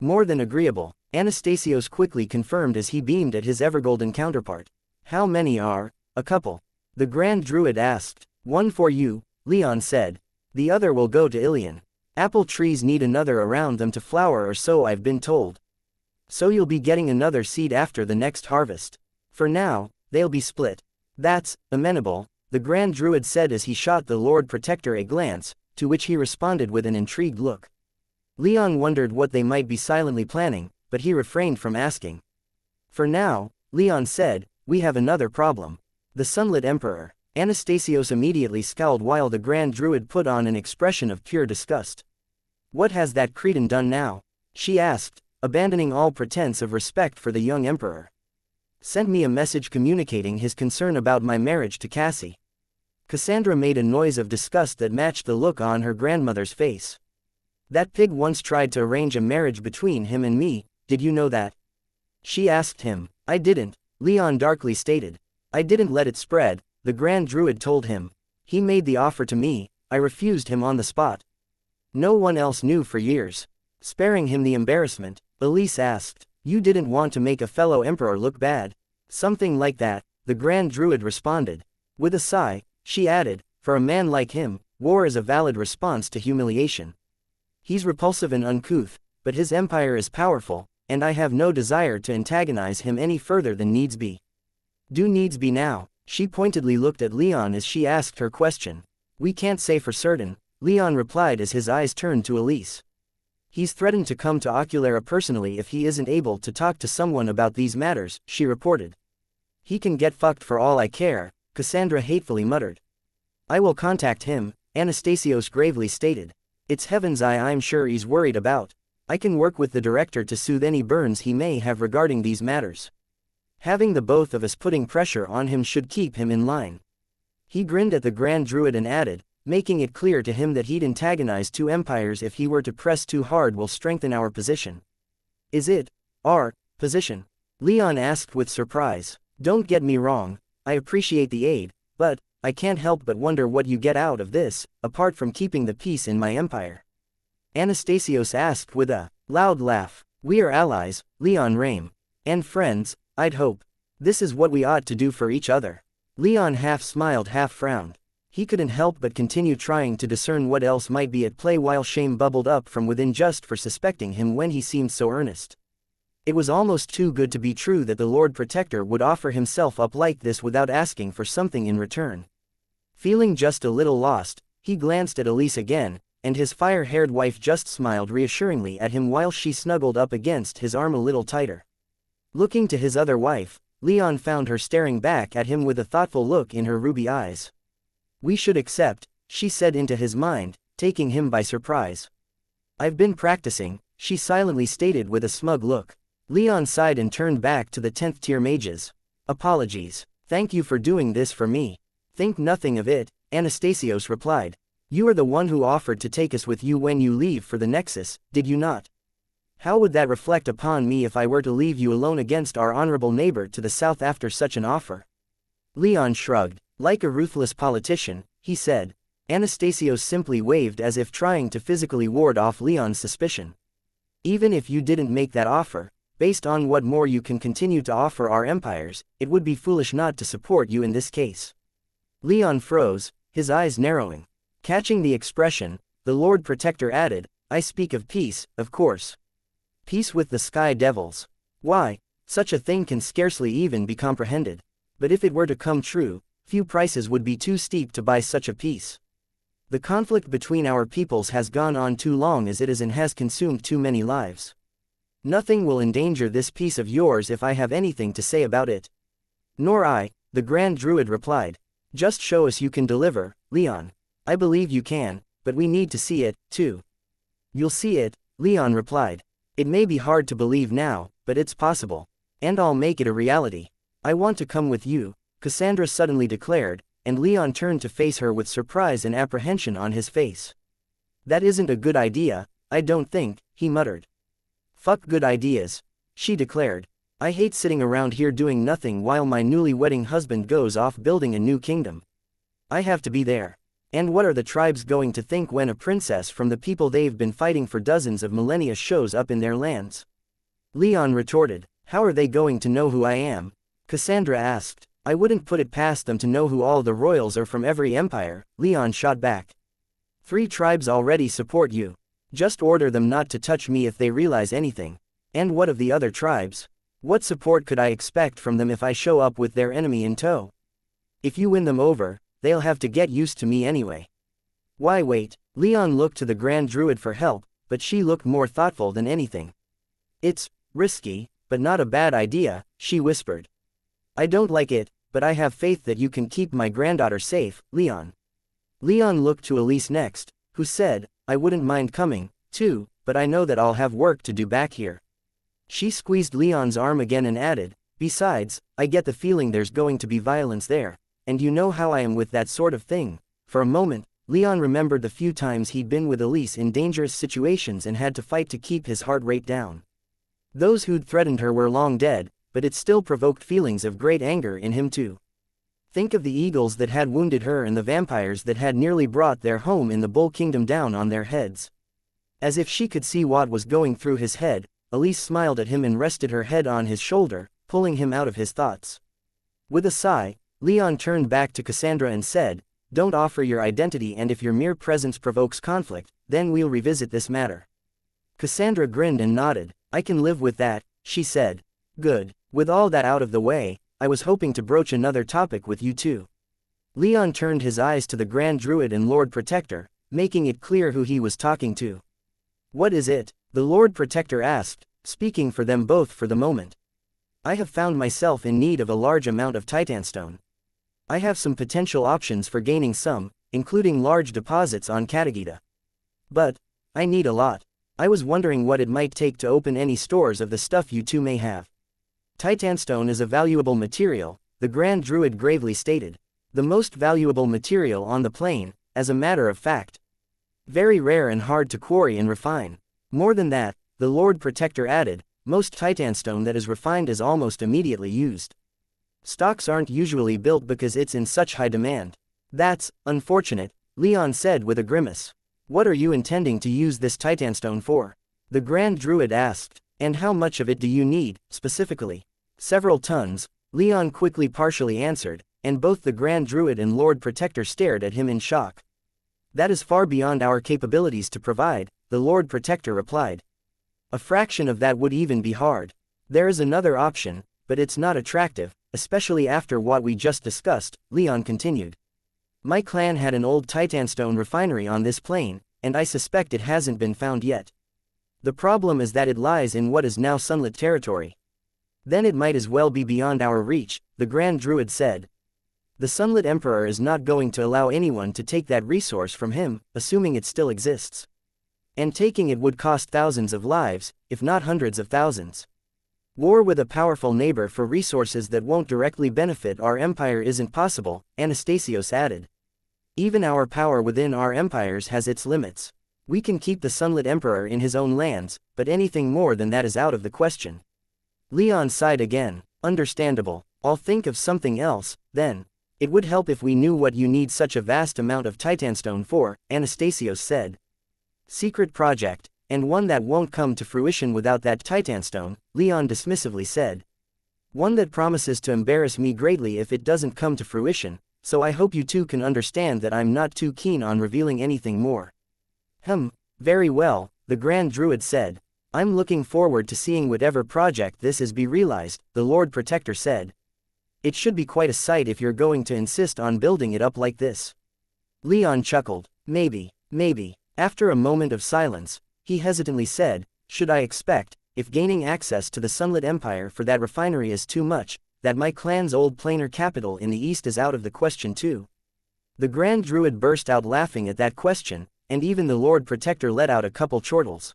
"More than agreeable," Anastasios quickly confirmed as he beamed at his Evergolden counterpart. "How many are?" "A couple," the Grand Druid asked. "One for you," Leon said. "The other will go to Ilion. Apple trees need another around them to flower, or so I've been told. So you'll be getting another seed after the next harvest. For now, they'll be split." "That's amenable," the Grand Druid said as he shot the Lord Protector a glance, to which he responded with an intrigued look. Leon wondered what they might be silently planning, but he refrained from asking. "For now," Leon said, "we have another problem. The Sunlit Emperor." Anastasios immediately scowled while the Grand Druid put on an expression of pure disgust. "What has that cretin done now?" she asked, abandoning all pretense of respect for the young emperor. "Sent me a message communicating his concern about my marriage to Cassie." Cassandra made a noise of disgust that matched the look on her grandmother's face. "That pig once tried to arrange a marriage between him and me, did you know that?" she asked him. "I didn't," Leon darkly stated. "I didn't let it spread," the Grand Druid told him. "He made the offer to me, I refused him on the spot. No one else knew for years." Sparing him the embarrassment, Elise asked, "You didn't want to make a fellow emperor look bad?" "Something like that," the Grand Druid responded. With a sigh, she added, "For a man like him, war is a valid response to humiliation. He's repulsive and uncouth, but his empire is powerful, and I have no desire to antagonize him any further than needs be." "Do needs be now?" She pointedly looked at Leon as she asked her question. "We can't say for certain," Leon replied as his eyes turned to Elise. "He's threatened to come to Oculera personally if he isn't able to talk to someone about these matters," she reported. "He can get fucked for all I care," Cassandra hatefully muttered. "I will contact him," Anastasios gravely stated. It's Heaven's Eye I'm sure he's worried about. I can work with the director to soothe any burns he may have regarding these matters. Having the both of us putting pressure on him should keep him in line. He grinned at the Grand Druid and added, making it clear to him that he'd antagonize two empires if he were to press too hard will strengthen our position. Is it our position? Leon asked with surprise. Don't get me wrong, I appreciate the aid, but I can't help but wonder what you get out of this, apart from keeping the peace in my empire. Anastasios asked with a loud laugh. We are allies, Leon Rame. And friends, I'd hope. This is what we ought to do for each other. Leon half smiled, half frowned. He couldn't help but continue trying to discern what else might be at play while shame bubbled up from within just for suspecting him when he seemed so earnest. It was almost too good to be true that the Lord Protector would offer himself up like this without asking for something in return. Feeling just a little lost, he glanced at Elise again, and his fire-haired wife just smiled reassuringly at him while she snuggled up against his arm a little tighter. Looking to his other wife, Leon found her staring back at him with a thoughtful look in her ruby eyes. We should accept, she said into his mind, taking him by surprise. I've been practicing, she silently stated with a smug look. Leon sighed and turned back to the 10th tier mages. Apologies. Thank you for doing this for me. Think nothing of it, Anastasios replied. You are the one who offered to take us with you when you leave for the Nexus, did you not? How would that reflect upon me if I were to leave you alone against our honorable neighbor to the south after such an offer? Leon shrugged. Like a ruthless politician, he said. Anastasios simply waved as if trying to physically ward off Leon's suspicion. Even if you didn't make that offer, based on what more you can continue to offer our empires, it would be foolish not to support you in this case. Leon froze, his eyes narrowing. Catching the expression, the Lord Protector added, I speak of peace, of course. Peace with the Sky Devils. Why, such a thing can scarcely even be comprehended. But if it were to come true, few prices would be too steep to buy such a peace. The conflict between our peoples has gone on too long as it is and has consumed too many lives. Nothing will endanger this peace of yours if I have anything to say about it. Nor I, the Grand Druid replied. Just show us you can deliver, Leon. I believe you can, but we need to see it, too. You'll see it, Leon replied. It may be hard to believe now, but it's possible. And I'll make it a reality. I want to come with you, Cassandra suddenly declared, and Leon turned to face her with surprise and apprehension on his face. That isn't a good idea, I don't think, he muttered. Fuck good ideas, she declared. I hate sitting around here doing nothing while my newly wedding husband goes off building a new kingdom. I have to be there. And what are the tribes going to think when a princess from the people they've been fighting for dozens of millennia shows up in their lands? Leon retorted. How are they going to know who I am? Cassandra asked. I wouldn't put it past them to know who all the royals are from every empire, Leon shot back. 3 tribes already support you. Just order them not to touch me if they realize anything. And what of the other tribes? What support could I expect from them if I show up with their enemy in tow? If you win them over, they'll have to get used to me anyway. Why wait? Leon looked to the Grand Druid for help, but she looked more thoughtful than anything. It's risky, but not a bad idea, she whispered. I don't like it, but I have faith that you can keep my granddaughter safe, Leon. Leon looked to Elise next, who said, I wouldn't mind coming, too, but I know that I'll have work to do back here. She squeezed Leon's arm again and added, besides, I get the feeling there's going to be violence there, and you know how I am with that sort of thing. For a moment, Leon remembered the few times he'd been with Elise in dangerous situations and had to fight to keep his heart rate down. Those who'd threatened her were long dead, but it still provoked feelings of great anger in him too. Think of the eagles that had wounded her and the vampires that had nearly brought their home in the Bull Kingdom down on their heads. As if she could see what was going through his head, Elise smiled at him and rested her head on his shoulder, pulling him out of his thoughts. With a sigh, Leon turned back to Cassandra and said, don't offer your identity, and if your mere presence provokes conflict, then we'll revisit this matter. Cassandra grinned and nodded. I can live with that, she said. Good. With all that out of the way, I was hoping to broach another topic with you too. Leon turned his eyes to the Grand Druid and Lord Protector, making it clear who he was talking to. What is it? The Lord Protector asked, speaking for them both for the moment. I have found myself in need of a large amount of titanstone. I have some potential options for gaining some, including large deposits on Katagita. But I need a lot. I was wondering what it might take to open any stores of the stuff you two may have. Titanstone is a valuable material, the Grand Druid gravely stated. The most valuable material on the plane, as a matter of fact. Very rare and hard to quarry and refine. More than that, the Lord Protector added, most Titanstone that is refined is almost immediately used. Stocks aren't usually built because it's in such high demand. That's unfortunate, Leon said with a grimace. What are you intending to use this Titanstone for? The Grand Druid asked. And how much of it do you need, specifically? Several tons, Leon quickly partially answered, and both the Grand Druid and Lord Protector stared at him in shock. That is far beyond our capabilities to provide, the Lord Protector replied. A fraction of that would even be hard. There is another option, but it's not attractive, especially after what we just discussed, Leon continued. My clan had an old Titanstone refinery on this plane, and I suspect it hasn't been found yet. The problem is that it lies in what is now sunlit territory. Then it might as well be beyond our reach, the Grand Druid said. The Sunlit Emperor is not going to allow anyone to take that resource from him, assuming it still exists. And taking it would cost thousands of lives, if not hundreds of thousands. War with a powerful neighbor for resources that won't directly benefit our empire isn't possible, Anastasios added. Even our power within our empires has its limits. We can keep the Sunlit Emperor in his own lands, but anything more than that is out of the question. Leon sighed again. Understandable. I'll think of something else, then. It would help if we knew what you need such a vast amount of Titanstone for, Anastasios said. Secret project, and one that won't come to fruition without that Titanstone, Leon dismissively said. One that promises to embarrass me greatly if it doesn't come to fruition, so I hope you two can understand that I'm not too keen on revealing anything more. Very well, the Grand Druid said. I'm looking forward to seeing whatever project this is be realized, the Lord Protector said. It should be quite a sight if you're going to insist on building it up like this. Leon chuckled. Maybe. After a moment of silence, he hesitantly said, should I expect, if gaining access to the Sunlit Empire for that refinery is too much, that my clan's old planar capital in the east is out of the question too? The Grand Druid burst out laughing at that question, and even the Lord Protector let out a couple chortles.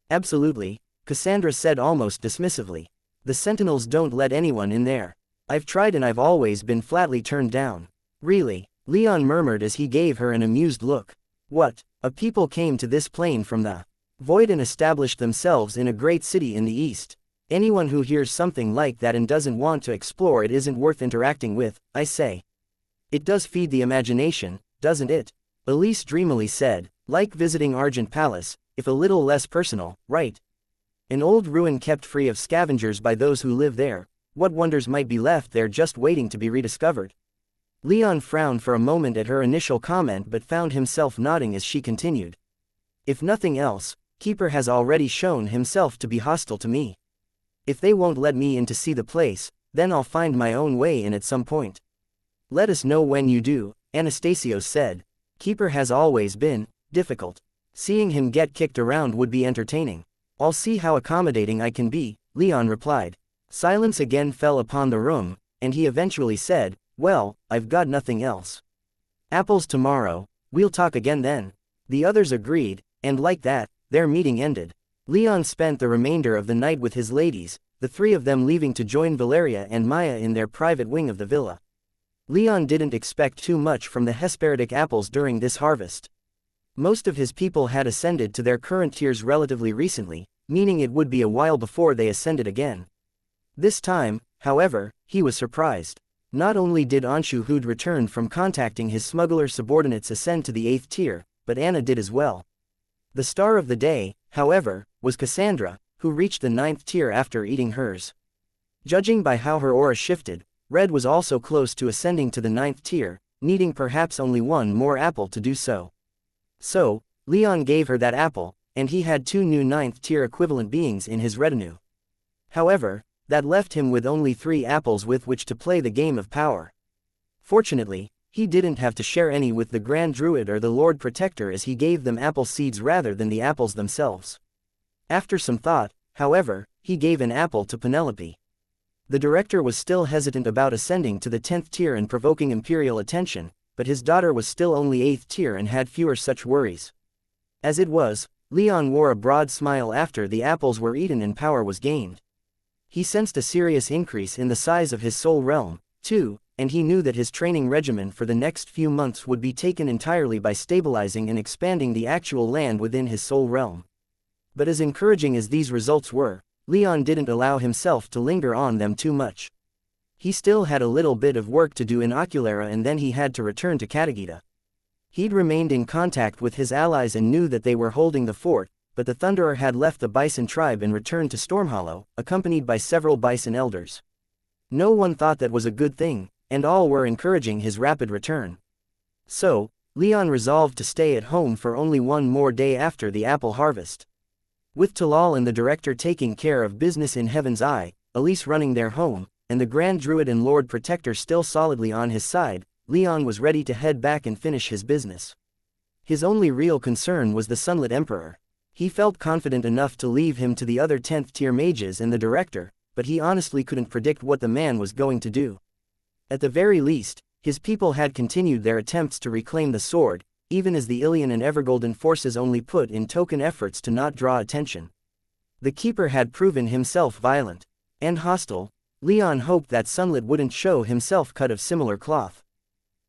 Absolutely, Cassandra said almost dismissively. The Sentinels don't let anyone in there. I've tried and I've always been flatly turned down. Really? Leon murmured as he gave her an amused look. What? A people came to this plane from the void and established themselves in a great city in the east. Anyone who hears something like that and doesn't want to explore it isn't worth interacting with, I say. It does feed the imagination, doesn't it? Elise dreamily said, like visiting Argent Palace, if a little less personal, right? An old ruin kept free of scavengers by those who live there. What wonders might be left there just waiting to be rediscovered? Leon frowned for a moment at her initial comment but found himself nodding as she continued. If nothing else, Keeper has already shown himself to be hostile to me. If they won't let me in to see the place, then I'll find my own way in at some point. Let us know when you do, Anastasios said. Keeper has always been difficult. Seeing him get kicked around would be entertaining. I'll see how accommodating I can be, Leon replied. Silence again fell upon the room, and he eventually said, well, I've got nothing else. Apples tomorrow, we'll talk again then. The others agreed, and like that, their meeting ended. Leon spent the remainder of the night with his ladies, the three of them leaving to join Valeria and Maya in their private wing of the villa. Leon didn't expect too much from the Hesperidic apples during this harvest. Most of his people had ascended to their current tiers relatively recently, meaning it would be a while before they ascended again. This time, however, he was surprised. Not only did Anshu who'd returned from contacting his smuggler subordinates ascend to the 8th tier, but Anna did as well. The star of the day, however, was Cassandra, who reached the 9th tier after eating hers. Judging by how her aura shifted, Red was also close to ascending to the 9th tier, needing perhaps only one more apple to do so. So, Leon gave her that apple, and he had 2 new 9th tier equivalent beings in his retinue. However, that left him with only 3 apples with which to play the game of power. Fortunately, he didn't have to share any with the Grand Druid or the Lord Protector as he gave them apple seeds rather than the apples themselves. After some thought, however, he gave an apple to Penelope. The director was still hesitant about ascending to the 10th tier and provoking imperial attention, but his daughter was still only 8th tier and had fewer such worries. As it was, Leon wore a broad smile after the apples were eaten and power was gained. He sensed a serious increase in the size of his soul realm, too, and he knew that his training regimen for the next few months would be taken entirely by stabilizing and expanding the actual land within his soul realm. But as encouraging as these results were, Leon didn't allow himself to linger on them too much. He still had a little bit of work to do in Oculara and then he had to return to Katagita. He'd remained in contact with his allies and knew that they were holding the fort, but the Thunderer had left the Bison tribe and returned to Stormhollow, accompanied by several Bison elders. No one thought that was a good thing, and all were encouraging his rapid return. So, Leon resolved to stay at home for only one more day after the apple harvest. With Talal and the director taking care of business in Heaven's Eye, Elise running their home, and the Grand Druid and Lord Protector still solidly on his side, Leon was ready to head back and finish his business. His only real concern was the Sunlit Emperor. He felt confident enough to leave him to the other 10th tier mages and the director, but he honestly couldn't predict what the man was going to do. At the very least, his people had continued their attempts to reclaim the sword, even as the Ilian and Evergolden forces only put in token efforts to not draw attention. The Keeper had proven himself violent and hostile. Leon hoped that Sunlit wouldn't show himself cut of similar cloth.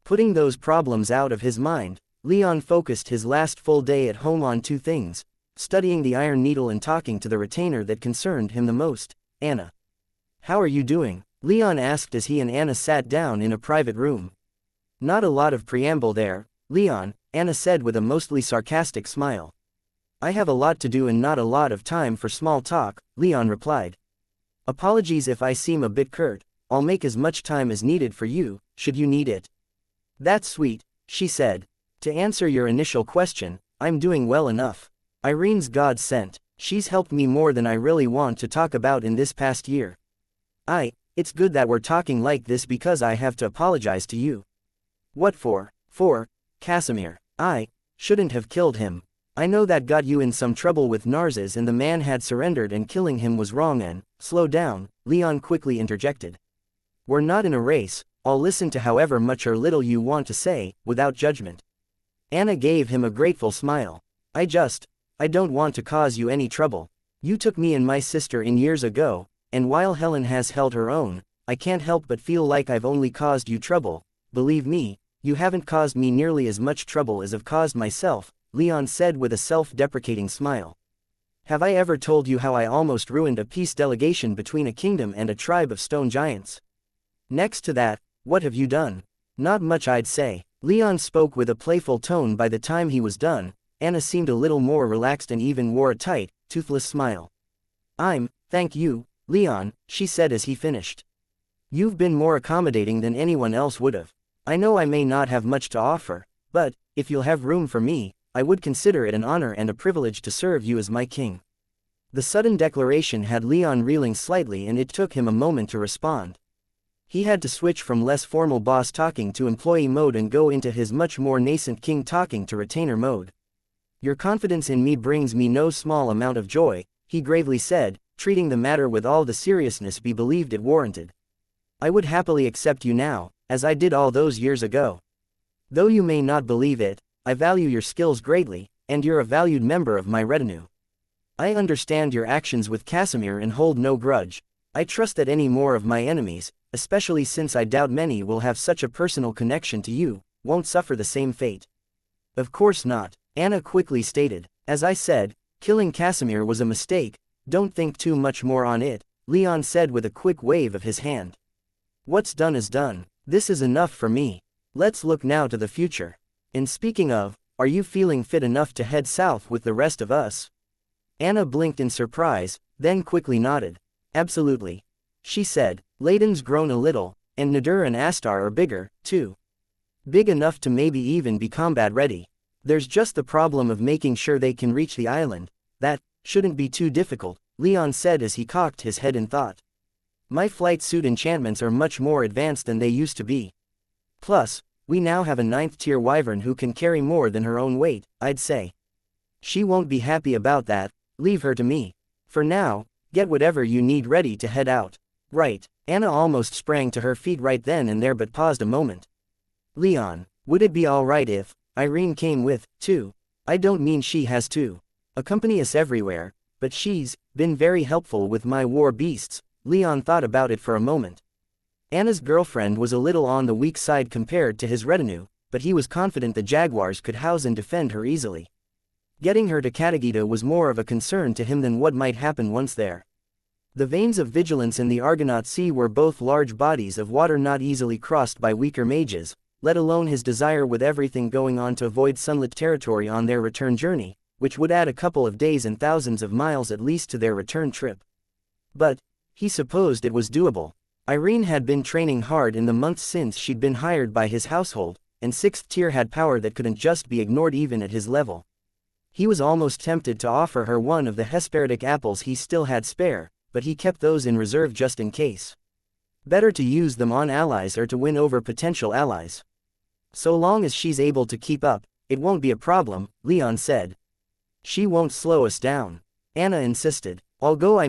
Putting those problems out of his mind, Leon focused his last full day at home on two things: studying the Iron Needle and talking to the retainer that concerned him the most, Anna. "How are you doing?" Leon asked as he and Anna sat down in a private room. "Not a lot of preamble there, Leon," Anna said with a mostly sarcastic smile. "I have a lot to do and not a lot of time for small talk," Leon replied. "Apologies if I seem a bit curt. I'll make as much time as needed for you, should you need it." "That's sweet," she said. "To answer your initial question, I'm doing well enough. Irene's God sent. She's helped me more than I really want to talk about in this past year. It's good that we're talking like this because I have to apologize to you." "What for?" "For Casimir. I shouldn't have killed him. I know that got you in some trouble with Narses and the man had surrendered and killing him was wrong and..." "Slow down," Leon quickly interjected. "We're not in a race, I'll listen to however much or little you want to say, without judgment." Anna gave him a grateful smile. I don't want to cause you any trouble. You took me and my sister in years ago, and while Helen has held her own, I can't help but feel like I've only caused you trouble. Believe me, you haven't caused me nearly as much trouble as I've caused myself," Leon said with a self-deprecating smile. "Have I ever told you how I almost ruined a peace delegation between a kingdom and a tribe of stone giants? Next to that, what have you done? Not much, I'd say." Leon spoke with a playful tone. By the time he was done, Anna seemed a little more relaxed and even wore a tight, toothless smile. Thank you, Leon," she said as he finished. "You've been more accommodating than anyone else would have. I know I may not have much to offer, but, if you'll have room for me, I would consider it an honor and a privilege to serve you as my king." The sudden declaration had Leon reeling slightly and it took him a moment to respond. He had to switch from less formal boss talking to employee mode and go into his much more nascent king talking to retainer mode. "Your confidence in me brings me no small amount of joy," he gravely said, treating the matter with all the seriousness he believed it warranted. "I would happily accept you now, as I did all those years ago. Though you may not believe it, I value your skills greatly, and you're a valued member of my retinue. I understand your actions with Casimir and hold no grudge. I trust that any more of my enemies, especially since I doubt many will have such a personal connection to you, won't suffer the same fate." "Of course not," Anna quickly stated. "As I said, killing Casimir was a mistake. Don't think too much more on it," Leon said with a quick wave of his hand. "What's done is done. This is enough for me. Let's look now to the future. And speaking of, are you feeling fit enough to head south with the rest of us?" Anna blinked in surprise, then quickly nodded. "Absolutely," she said. "Layden's grown a little, and Nadur and Astar are bigger, too. Big enough to maybe even be combat ready. There's just the problem of making sure they can reach the island. That shouldn't be too difficult," Leon said as he cocked his head in thought. "My flight suit enchantments are much more advanced than they used to be. Plus, we now have a 9th tier wyvern who can carry more than her own weight, I'd say. She won't be happy about that. Leave her to me. For now, get whatever you need ready to head out." "Right." Anna almost sprang to her feet right then and there but paused a moment. "Leon, Would it be alright if Irene came with, too? I don't mean she has to accompany us everywhere, but she's been very helpful with my war beasts. Leon thought about it for a moment. Anna's girlfriend was a little on the weak side compared to his retinue, but he was confident the jaguars could house and defend her easily. Getting her to Katagita was more of a concern to him than what might happen once there. The veins of vigilance in the Argonaut Sea were both large bodies of water not easily crossed by weaker mages, let alone his desire with everything going on to avoid sunlit territory on their return journey, which would add a couple of days and thousands of miles at least to their return trip. But he supposed it was doable. Irene had been training hard in the months since she'd been hired by his household, and 6th tier had power that couldn't just be ignored even at his level. He was almost tempted to offer her one of the Hesperidic apples he still had spare, but he kept those in reserve just in case. Better to use them on allies or to win over potential allies. So long as she's able to keep up, it won't be a problem, Leon said. She won't slow us down. Anna insisted. Although I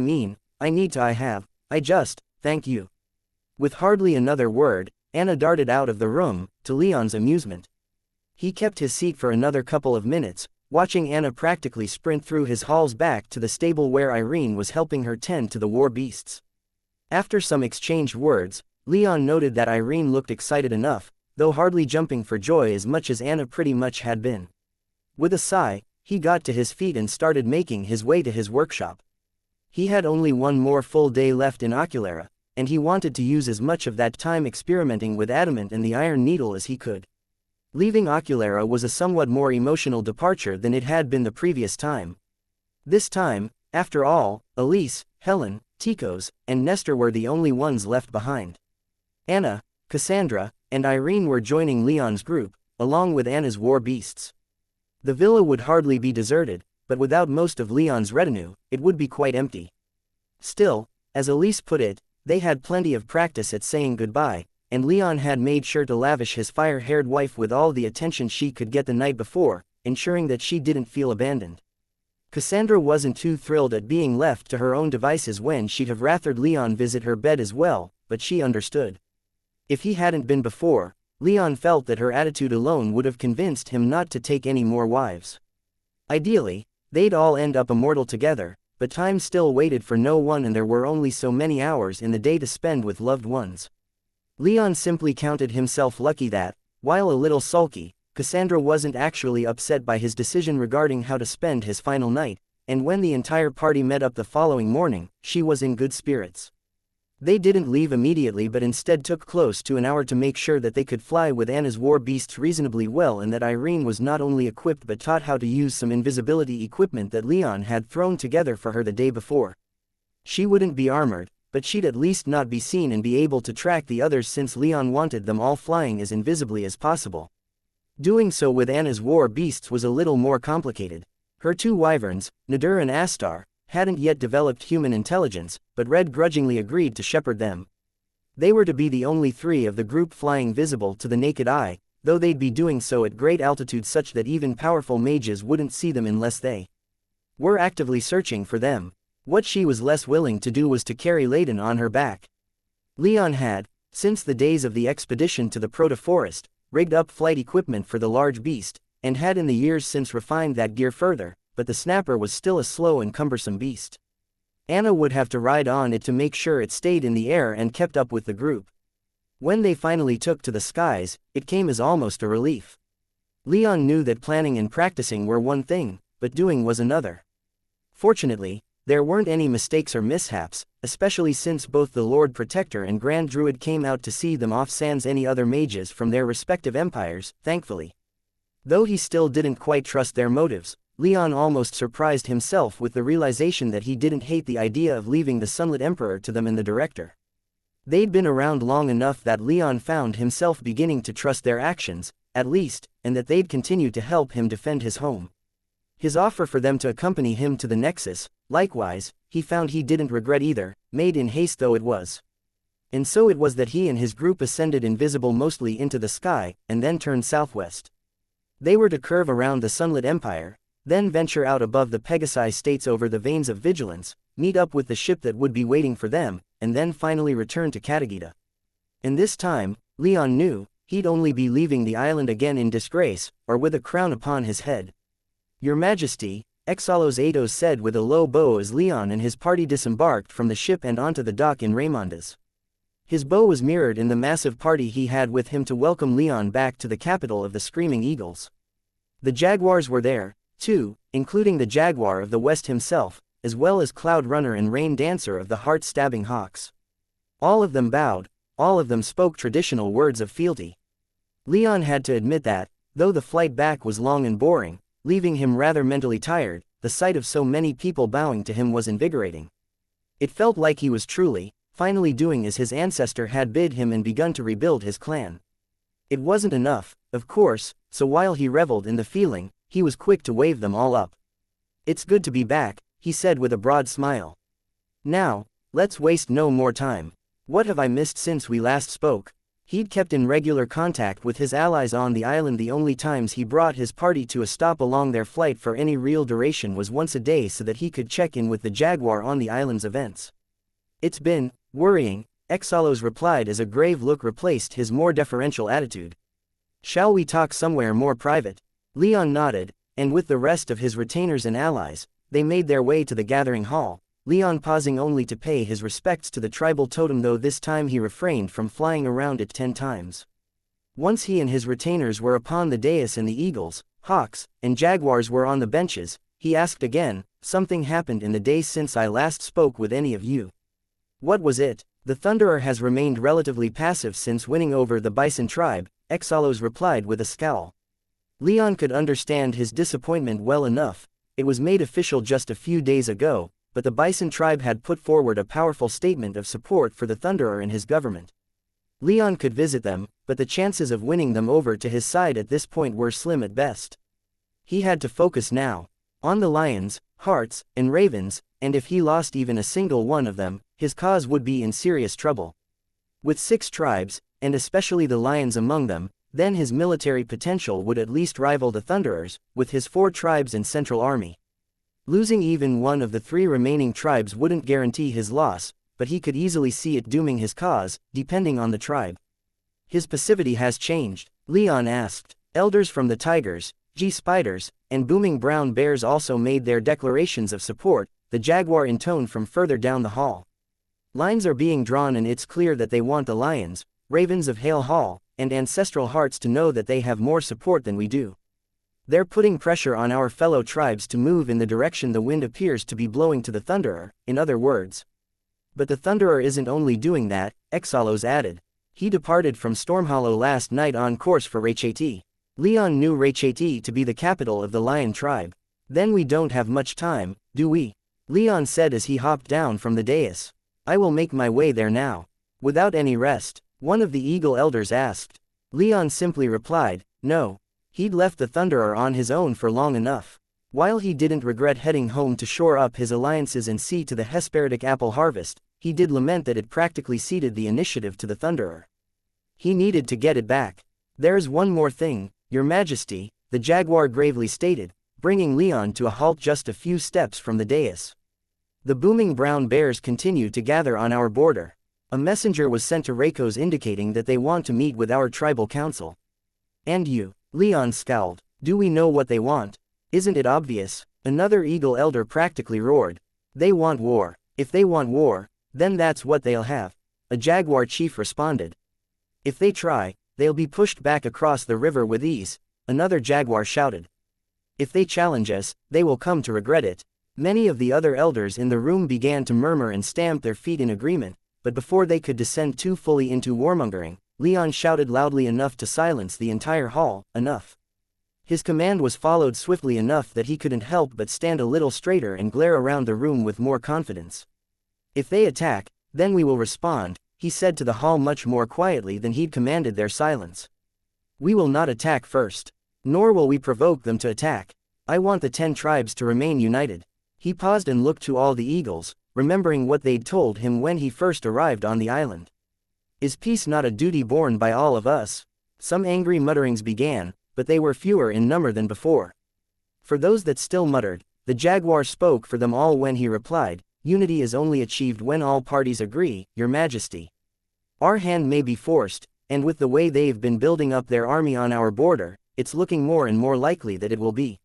just, thank you. With hardly another word, Anna darted out of the room, to Leon's amusement. He kept his seat for another couple of minutes, watching Anna practically sprint through his halls back to the stable where Irene was helping her tend to the war beasts. After some exchanged words, Leon noted that Irene looked excited enough, though hardly jumping for joy as much as Anna pretty much had been. With a sigh, he got to his feet and started making his way to his workshop. He had only one more full day left in Oculara, and he wanted to use as much of that time experimenting with adamant and the iron needle as he could. Leaving Oculara was a somewhat more emotional departure than it had been the previous time. This time, after all, Elise, Helen, Tikos, and Nestor were the only ones left behind. Anna, Cassandra, and Irene were joining Leon's group, along with Anna's war beasts. The villa would hardly be deserted, but without most of Leon's retinue, it would be quite empty. Still, as Elise put it, they had plenty of practice at saying goodbye, and Leon had made sure to lavish his fire-haired wife with all the attention she could get the night before, ensuring that she didn't feel abandoned. Cassandra wasn't too thrilled at being left to her own devices when she'd have rathered Leon visit her bed as well, but she understood. If he hadn't been before, Leon felt that her attitude alone would have convinced him not to take any more wives. Ideally, they'd all end up immortal together, but time still waited for no one and there were only so many hours in the day to spend with loved ones. Leon simply counted himself lucky that, while a little sulky, Cassandra wasn't actually upset by his decision regarding how to spend his final night, and when the entire party met up the following morning, she was in good spirits. They didn't leave immediately but instead took close to an hour to make sure that they could fly with Anna's war beasts reasonably well and that Irene was not only equipped but taught how to use some invisibility equipment that Leon had thrown together for her the day before. She wouldn't be armored, but she'd at least not be seen and be able to track the others since Leon wanted them all flying as invisibly as possible. Doing so with Anna's war beasts was a little more complicated. Her two wyverns, Nadir and Astar, hadn't yet developed human intelligence, but Red grudgingly agreed to shepherd them. They were to be the only three of the group flying visible to the naked eye, though they'd be doing so at great altitude such that even powerful mages wouldn't see them unless they were actively searching for them. What she was less willing to do was to carry Layden on her back. Leon had, since the days of the expedition to the Protoforest, rigged up flight equipment for the large beast, and had in the years since refined that gear further, but the snapper was still a slow and cumbersome beast. Anna would have to ride on it to make sure it stayed in the air and kept up with the group. When they finally took to the skies, it came as almost a relief. Leon knew that planning and practicing were one thing, but doing was another. Fortunately, there weren't any mistakes or mishaps, especially since both the Lord Protector and Grand Druid came out to see them off sans any other mages from their respective empires, thankfully. Though he still didn't quite trust their motives, Leon almost surprised himself with the realization that he didn't hate the idea of leaving the Sunlit Emperor to them and the Director. They'd been around long enough that Leon found himself beginning to trust their actions, at least, and that they'd continue to help him defend his home. His offer for them to accompany him to the Nexus, likewise, he found he didn't regret either, made in haste though it was. And so it was that he and his group ascended invisible mostly into the sky, and then turned southwest. They were to curve around the Sunlit Empire, then venture out above the Pegasi states over the Veins of Vigilance, meet up with the ship that would be waiting for them, and then finally return to Katagita. And this time, Leon knew, he'd only be leaving the island again in disgrace, or with a crown upon his head. Your Majesty, Exalos Atos said with a low bow as Leon and his party disembarked from the ship and onto the dock in Raimondas. His bow was mirrored in the massive party he had with him to welcome Leon back to the capital of the Screaming Eagles. The jaguars were there, too, including the jaguar of the West himself, as well as Cloud Runner and Rain Dancer of the heart-stabbing hawks. All of them bowed, all of them spoke traditional words of fealty. Leon had to admit that, though the flight back was long and boring, leaving him rather mentally tired, the sight of so many people bowing to him was invigorating. It felt like he was truly, finally doing as his ancestor had bid him and begun to rebuild his clan. It wasn't enough, of course, so while he reveled in the feeling, he was quick to wave them all up. "It's good to be back," he said with a broad smile. "Now, let's waste no more time. What have I missed since we last spoke?" He'd kept in regular contact with his allies on the island. The only times he brought his party to a stop along their flight for any real duration was once a day so that he could check in with the jaguar on the island's events. "It's been worrying," Exalos replied as a grave look replaced his more deferential attitude. "Shall we talk somewhere more private?" Leon nodded, and with the rest of his retainers and allies, they made their way to the gathering hall, Leon pausing only to pay his respects to the tribal totem, though this time he refrained from flying around it 10 times. Once he and his retainers were upon the dais and the eagles, hawks, and jaguars were on the benches, he asked again, "Something happened in the days since I last spoke with any of you. What was it?" "The Thunderer has remained relatively passive since winning over the Bison tribe," Exalos replied with a scowl. Leon could understand his disappointment well enough. It was made official just a few days ago, but the Bison tribe had put forward a powerful statement of support for the Thunderer and his government. Leon could visit them, but the chances of winning them over to his side at this point were slim at best. He had to focus now on the lions, hearts, and ravens, and if he lost even a single one of them, his cause would be in serious trouble. With 6 tribes, and especially the lions among them, then his military potential would at least rival the Thunderer's, with his 4 tribes and central army. Losing even one of the 3 remaining tribes wouldn't guarantee his loss, but he could easily see it dooming his cause, depending on the tribe. "His passivity has changed?" Leon asked. Elders from the tigers, spiders, and booming brown bears also made their declarations of support, the jaguar intoned from further down the hall. "Lines are being drawn and it's clear that they want the lions, ravens of Hale Hall, and ancestral hearts to know that they have more support than we do. They're putting pressure on our fellow tribes to move in the direction the wind appears to be blowing to the Thunderer, in other words." "But the Thunderer isn't only doing that," Exalos added. "He departed from Stormhollow last night on course for Racheti." Leon knew Racheti to be the capital of the Lion tribe. "Then we don't have much time, do we?" Leon said as he hopped down from the dais. "I will make my way there now." "Without any rest?" one of the Eagle Elders asked. Leon simply replied, "No." He'd left the Thunderer on his own for long enough. While he didn't regret heading home to shore up his alliances and see to the Hesperidic apple harvest, he did lament that it practically ceded the initiative to the Thunderer. He needed to get it back. "There's one more thing, Your Majesty," the jaguar gravely stated, bringing Leon to a halt just a few steps from the dais. "The booming brown bears continue to gather on our border. A messenger was sent to Rakos indicating that they want to meet with our tribal council." "And you?" Leon scowled. "Do we know what they want? Isn't it obvious?" Another Eagle Elder practically roared. "They want war. If they want war, then that's what they'll have," a jaguar chief responded. "If they try, they'll be pushed back across the river with ease," another jaguar shouted. "If they challenge us, they will come to regret it." Many of the other elders in the room began to murmur and stamp their feet in agreement, but before they could descend too fully into warmongering, Leon shouted loudly enough to silence the entire hall, "Enough." His command was followed swiftly enough that he couldn't help but stand a little straighter and glare around the room with more confidence. "If they attack, then we will respond," he said to the hall much more quietly than he'd commanded their silence. "We will not attack first. Nor will we provoke them to attack. I want the 10 tribes to remain united." He paused and looked to all the eagles, remembering what they'd told him when he first arrived on the island. "Is peace not a duty borne by all of us?" Some angry mutterings began, but they were fewer in number than before. For those that still muttered, the jaguar spoke for them all when he replied, "Unity is only achieved when all parties agree, Your Majesty. Our hand may be forced, and with the way they've been building up their army on our border, it's looking more and more likely that it will be.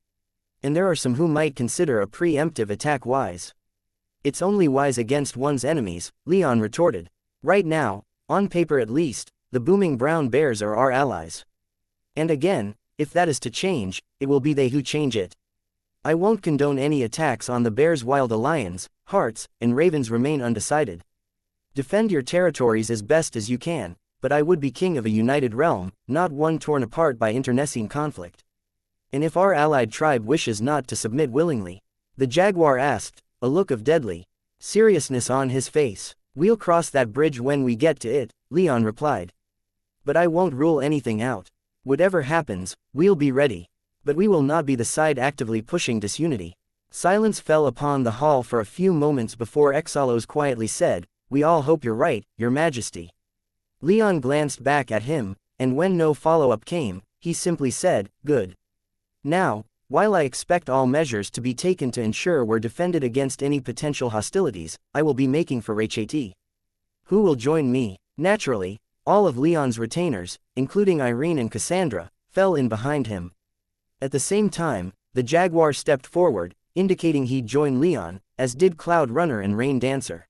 And there are some who might consider a preemptive attack wise. It's only wise against one's enemies, Leon retorted. Right now, on paper at least, the booming brown bears are our allies. And again, if that is to change, it will be they who change it. I won't condone any attacks on the bears while the lions, hearts, and ravens remain undecided. Defend your territories as best as you can, but I would be king of a united realm, not one torn apart by internecine conflict. And if our allied tribe wishes not to submit willingly? The jaguar asked, a look of deadly seriousness on his face. We'll cross that bridge when we get to it, Leon replied. But I won't rule anything out. Whatever happens, we'll be ready. But we will not be the side actively pushing disunity. Silence fell upon the hall for a few moments before Exalos quietly said, We all hope you're right, Your Majesty. Leon glanced back at him, and when no follow-up came, he simply said, Good. Now, while I expect all measures to be taken to ensure we're defended against any potential hostilities, I will be making for Rachete. Who will join me? Naturally, all of Leon's retainers, including Irene and Cassandra, fell in behind him. At the same time, the jaguar stepped forward, indicating he'd join Leon, as did Cloud Runner and Rain Dancer.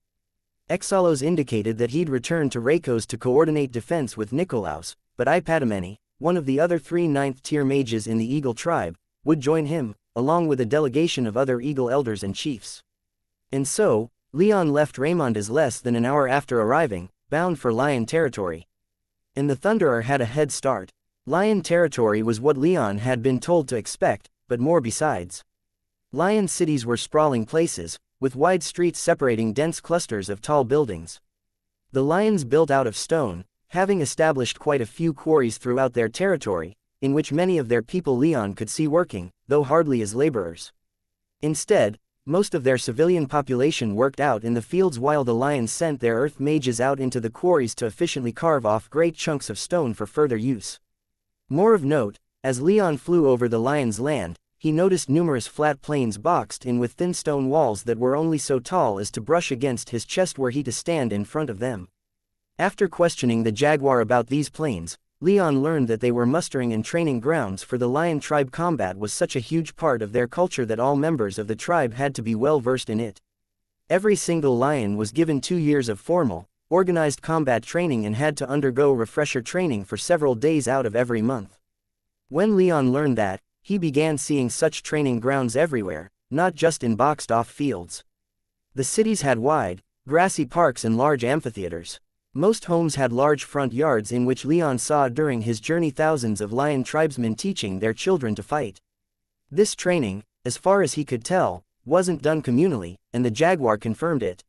Exalos indicated that he'd return to Reikos to coordinate defense with Nikolaos, but Ipatameni, one of the other 3 9th-tier mages in the Eagle tribe, would join him, along with a delegation of other Eagle elders and chiefs. And so, Leon left Raymondes less than an hour after arriving, bound for Lion territory. And the Thunderer had a head start. Lion territory was what Leon had been told to expect, but more besides. Lion cities were sprawling places, with wide streets separating dense clusters of tall buildings. The lions built out of stone, having established quite a few quarries throughout their territory, in which many of their people Leon could see working, though hardly as laborers. Instead, most of their civilian population worked out in the fields while the lions sent their earth mages out into the quarries to efficiently carve off great chunks of stone for further use. More of note, as Leon flew over the lion's land, he noticed numerous flat plains boxed in with thin stone walls that were only so tall as to brush against his chest were he to stand in front of them. After questioning the jaguar about these plains, Leon learned that they were mustering and training grounds for the lion tribe. Combat was such a huge part of their culture that all members of the tribe had to be well versed in it. Every single lion was given 2 years of formal, organized combat training and had to undergo refresher training for several days out of every month. When Leon learned that, he began seeing such training grounds everywhere, not just in boxed-off fields. The cities had wide, grassy parks and large amphitheaters. Most homes had large front yards in which Leon saw during his journey thousands of lion tribesmen teaching their children to fight. This training, as far as he could tell, wasn't done communally, and the jaguar confirmed it.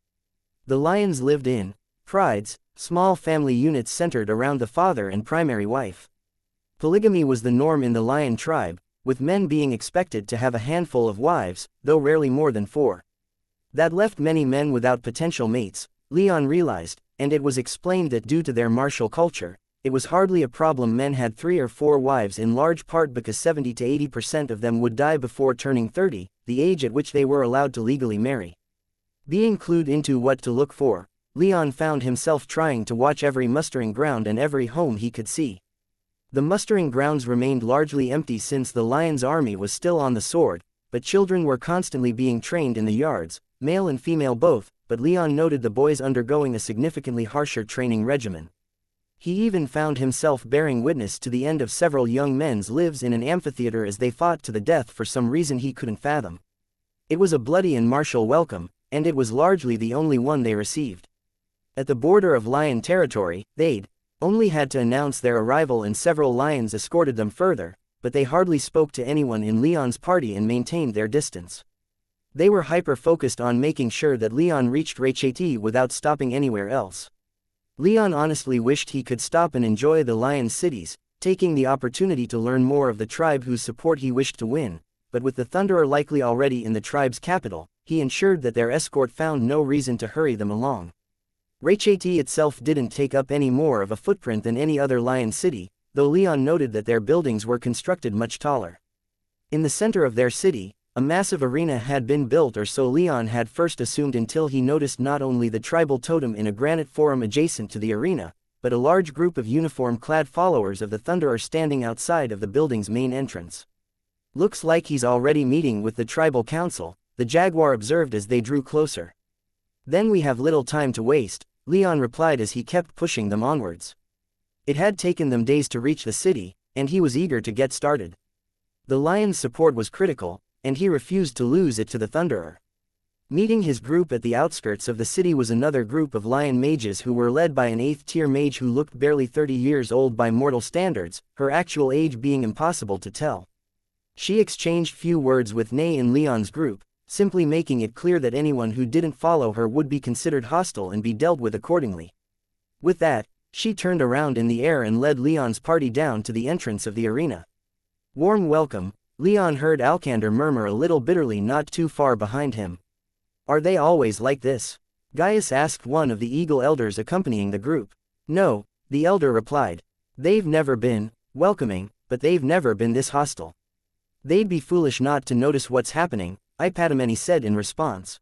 The lions lived in prides, small family units centered around the father and primary wife. Polygamy was the norm in the lion tribe, with men being expected to have a handful of wives, though rarely more than 4. That left many men without potential mates, Leon realized, and it was explained that due to their martial culture, it was hardly a problem men had 3 or 4 wives, in large part because 70 to 80% of them would die before turning 30, the age at which they were allowed to legally marry. Being clued into what to look for, Leon found himself trying to watch every mustering ground and every home he could see. The mustering grounds remained largely empty since the lion's army was still on the sword, but children were constantly being trained in the yards, male and female both, but Leon noted the boys undergoing a significantly harsher training regimen. He even found himself bearing witness to the end of several young men's lives in an amphitheater as they fought to the death for some reason he couldn't fathom. It was a bloody and martial welcome, and it was largely the only one they received. At the border of lion territory, they'd only had to announce their arrival and several lions escorted them further, but they hardly spoke to anyone in Leon's party and maintained their distance. They were hyper-focused on making sure that Leon reached Rachete without stopping anywhere else. Leon honestly wished he could stop and enjoy the lion cities, taking the opportunity to learn more of the tribe whose support he wished to win, but with the Thunderer likely already in the tribe's capital, he ensured that their escort found no reason to hurry them along. Rachete itself didn't take up any more of a footprint than any other lion city, though Leon noted that their buildings were constructed much taller. In the center of their city, a massive arena had been built, or so Leon had first assumed until he noticed not only the tribal totem in a granite forum adjacent to the arena, but a large group of uniform-clad followers of the Thunderer standing outside of the building's main entrance. "Looks like he's already meeting with the tribal council," the jaguar observed as they drew closer. "Then we have little time to waste," Leon replied as he kept pushing them onwards. It had taken them days to reach the city, and he was eager to get started. The lion's support was critical, and he refused to lose it to the Thunderer. Meeting his group at the outskirts of the city was another group of lion mages who were led by an 8th-tier mage who looked barely 30 years old by mortal standards, her actual age being impossible to tell. She exchanged few words with Ney in Leon's group, simply making it clear that anyone who didn't follow her would be considered hostile and be dealt with accordingly. With that, she turned around in the air and led Leon's party down to the entrance of the arena. "Warm welcome," Leon heard Alcander murmur a little bitterly not too far behind him. "Are they always like this?" Gaius asked one of the Eagle elders accompanying the group. "No," the elder replied. "They've never been welcoming, but they've never been this hostile." "They'd be foolish not to notice what's happening," Ipatamene said in response.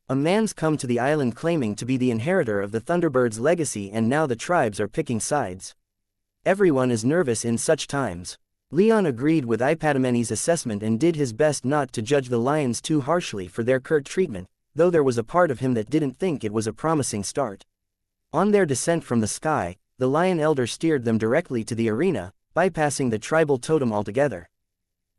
"A man's come to the island claiming to be the inheritor of the Thunderbird's legacy, and now the tribes are picking sides. Everyone is nervous in such times." Leon agreed with Ipatamene's assessment and did his best not to judge the lions too harshly for their curt treatment, though there was a part of him that didn't think it was a promising start. On their descent from the sky, the lion elder steered them directly to the arena, bypassing the tribal totem altogether.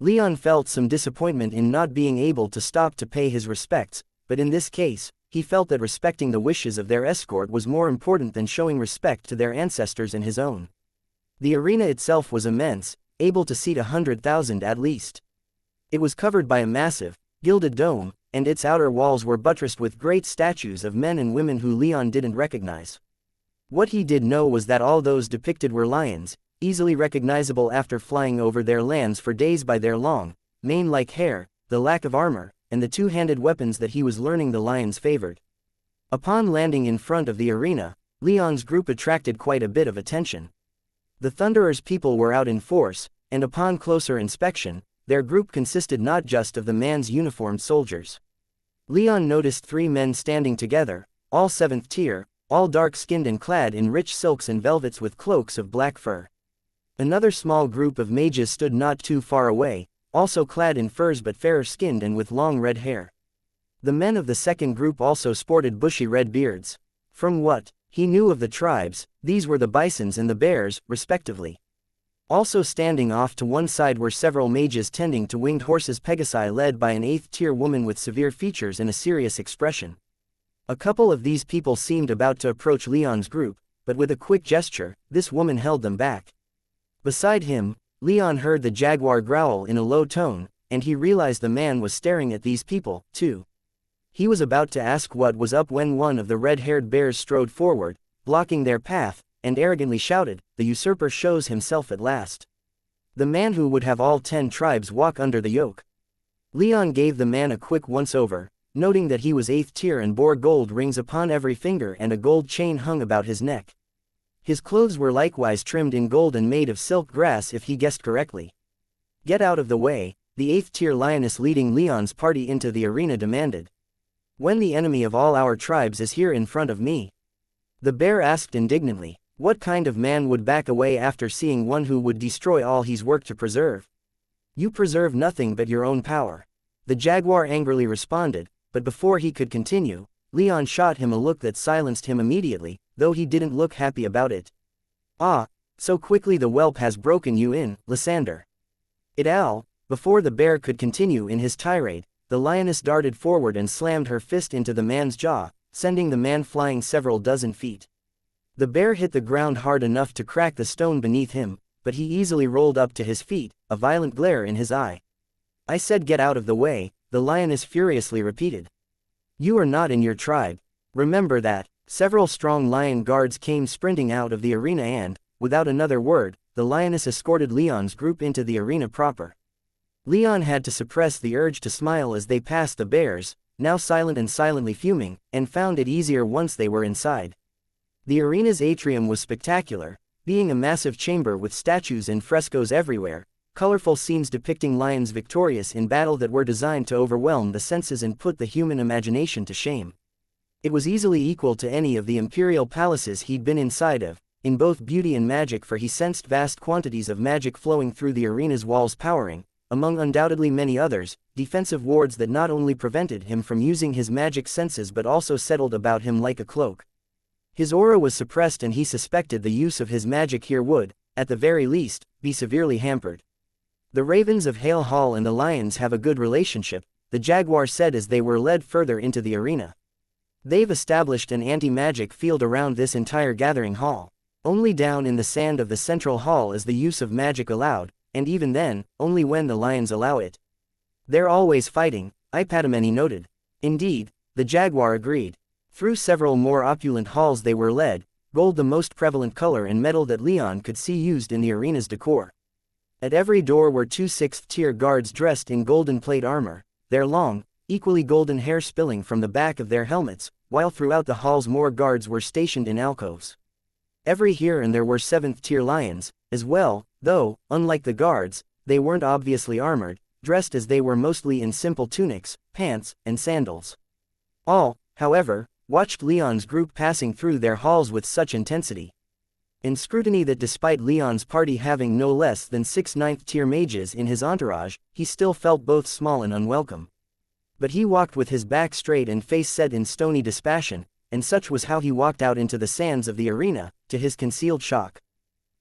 Leon felt some disappointment in not being able to stop to pay his respects, but in this case, he felt that respecting the wishes of their escort was more important than showing respect to their ancestors and his own. The arena itself was immense, able to seat 100,000 at least. It was covered by a massive, gilded dome, and its outer walls were buttressed with great statues of men and women who Leon didn't recognize. What he did know was that all those depicted were lions, easily recognizable after flying over their lands for days by their long, mane-like hair, the lack of armor, and the two-handed weapons that he was learning the lions favored. Upon landing in front of the arena, Leon's group attracted quite a bit of attention. The Thunderer's people were out in force, and upon closer inspection, their group consisted not just of the man's uniformed soldiers. Leon noticed 3 men standing together, all 7th tier, all dark-skinned and clad in rich silks and velvets with cloaks of black fur. Another small group of mages stood not too far away, also clad in furs but fairer-skinned and with long red hair. The men of the second group also sported bushy red beards. From what he knew of the tribes, these were the bisons and the bears, respectively. Also standing off to one side were several mages tending to winged horses Pegasi led by an 8th-tier woman with severe features and a serious expression. A couple of these people seemed about to approach Leon's group, but with a quick gesture, this woman held them back. Beside him, Leon heard the jaguar growl in a low tone, and he realized the man was staring at these people, too. He was about to ask what was up when one of the red-haired bears strode forward, blocking their path, and arrogantly shouted, "The usurper shows himself at last. The man who would have all 10 tribes walk under the yoke." Leon gave the man a quick once-over, noting that he was 8th tier and bore gold rings upon every finger and a gold chain hung about his neck. His clothes were likewise trimmed in gold and made of silk grass if he guessed correctly. "Get out of the way," the 8th-tier lioness leading Leon's party into the arena demanded. "When the enemy of all our tribes is here in front of me?" The bear asked indignantly. What kind of man would back away after seeing one who would destroy all he's worked to preserve? "You preserve nothing but your own power," the jaguar angrily responded, but before he could continue, Leon shot him a look that silenced him immediately, though he didn't look happy about it. "Ah, so quickly the whelp has broken you in, Lysander." Before the bear could continue in his tirade, the lioness darted forward and slammed her fist into the man's jaw, sending the man flying several dozen feet. The bear hit the ground hard enough to crack the stone beneath him, but he easily rolled up to his feet, a violent glare in his eye. "I said get out of the way," the lioness furiously repeated. "You are not in your tribe. Remember that." Several strong lion guards came sprinting out of the arena and, without another word, the lioness escorted Leon's group into the arena proper. Leon had to suppress the urge to smile as they passed the bears, now silent and silently fuming, and found it easier once they were inside. The arena's atrium was spectacular, being a massive chamber with statues and frescoes everywhere, colorful scenes depicting lions victorious in battle that were designed to overwhelm the senses and put the human imagination to shame. It was easily equal to any of the imperial palaces he'd been inside of, in both beauty and magic, for he sensed vast quantities of magic flowing through the arena's walls, powering, among undoubtedly many others, defensive wards that not only prevented him from using his magic senses but also settled about him like a cloak. His aura was suppressed, and he suspected the use of his magic here would, at the very least, be severely hampered. "The ravens of Hale Hall and the lions have a good relationship," the jaguar said as they were led further into the arena. "They've established an anti-magic field around this entire gathering hall. Only down in the sand of the central hall is the use of magic allowed, and even then, only when the lions allow it. They're always fighting," Ipatameni noted. "Indeed," the jaguar agreed. Through several more opulent halls they were led, gold the most prevalent color and metal that Leon could see used in the arena's decor. At every door were 2 6th-tier guards dressed in golden plate armor, their long, equally golden hair spilling from the back of their helmets, while throughout the halls more guards were stationed in alcoves. Every here and there were 7th-tier lions, as well, though, unlike the guards, they weren't obviously armored, dressed as they were mostly in simple tunics, pants, and sandals. All, however, watched Leon's group passing through their halls with such intensity and scrutiny that despite Leon's party having no less than 6 9th-tier mages in his entourage, he still felt both small and unwelcome. But he walked with his back straight and face set in stony dispassion, and such was how he walked out into the sands of the arena, to his concealed shock.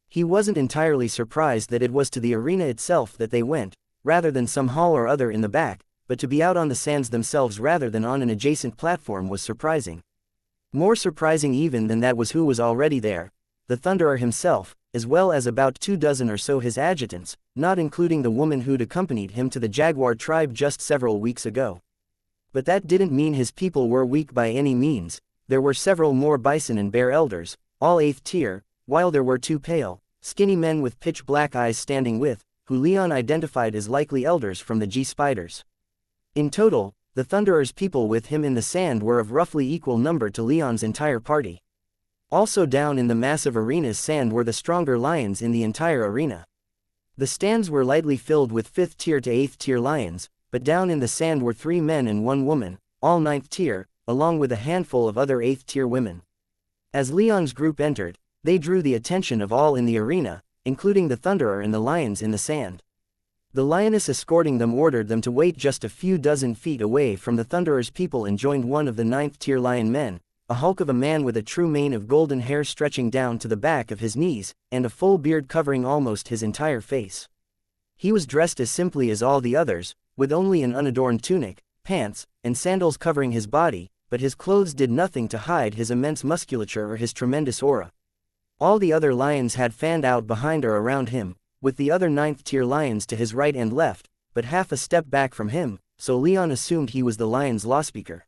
He wasn't entirely surprised that it was to the arena itself that they went, rather than some hall or other in the back, but to be out on the sands themselves rather than on an adjacent platform was surprising. More surprising even than that was who was already there: the Thunderer himself, as well as about 24 or so his adjutants, not including the woman who'd accompanied him to the Jaguar tribe just several weeks ago. But that didn't mean his people were weak by any means. There were several more bison and bear elders, all 8th tier, while there were 2 pale, skinny men with pitch-black eyes standing with, who Leon identified as likely elders from the G-Spiders. In total, the Thunderer's people with him in the sand were of roughly equal number to Leon's entire party. Also down in the massive arena's sand were the stronger lions in the entire arena. The stands were lightly filled with 5th tier to 8th tier lions, but down in the sand were 3 men and 1 woman, all 9th tier, along with a handful of other 8th tier women. As Leon's group entered, they drew the attention of all in the arena, including the Thunderer and the lions in the sand. The lioness escorting them ordered them to wait just a few dozen feet away from the Thunderer's people and joined one of the 9th tier lion men, a hulk of a man with a true mane of golden hair stretching down to the back of his knees, and a full beard covering almost his entire face. He was dressed as simply as all the others, with only an unadorned tunic, pants, and sandals covering his body, but his clothes did nothing to hide his immense musculature or his tremendous aura. All the other lions had fanned out behind or around him, with the other 9th tier lions to his right and left, but half a step back from him, so Leon assumed he was the lion's lawspeaker.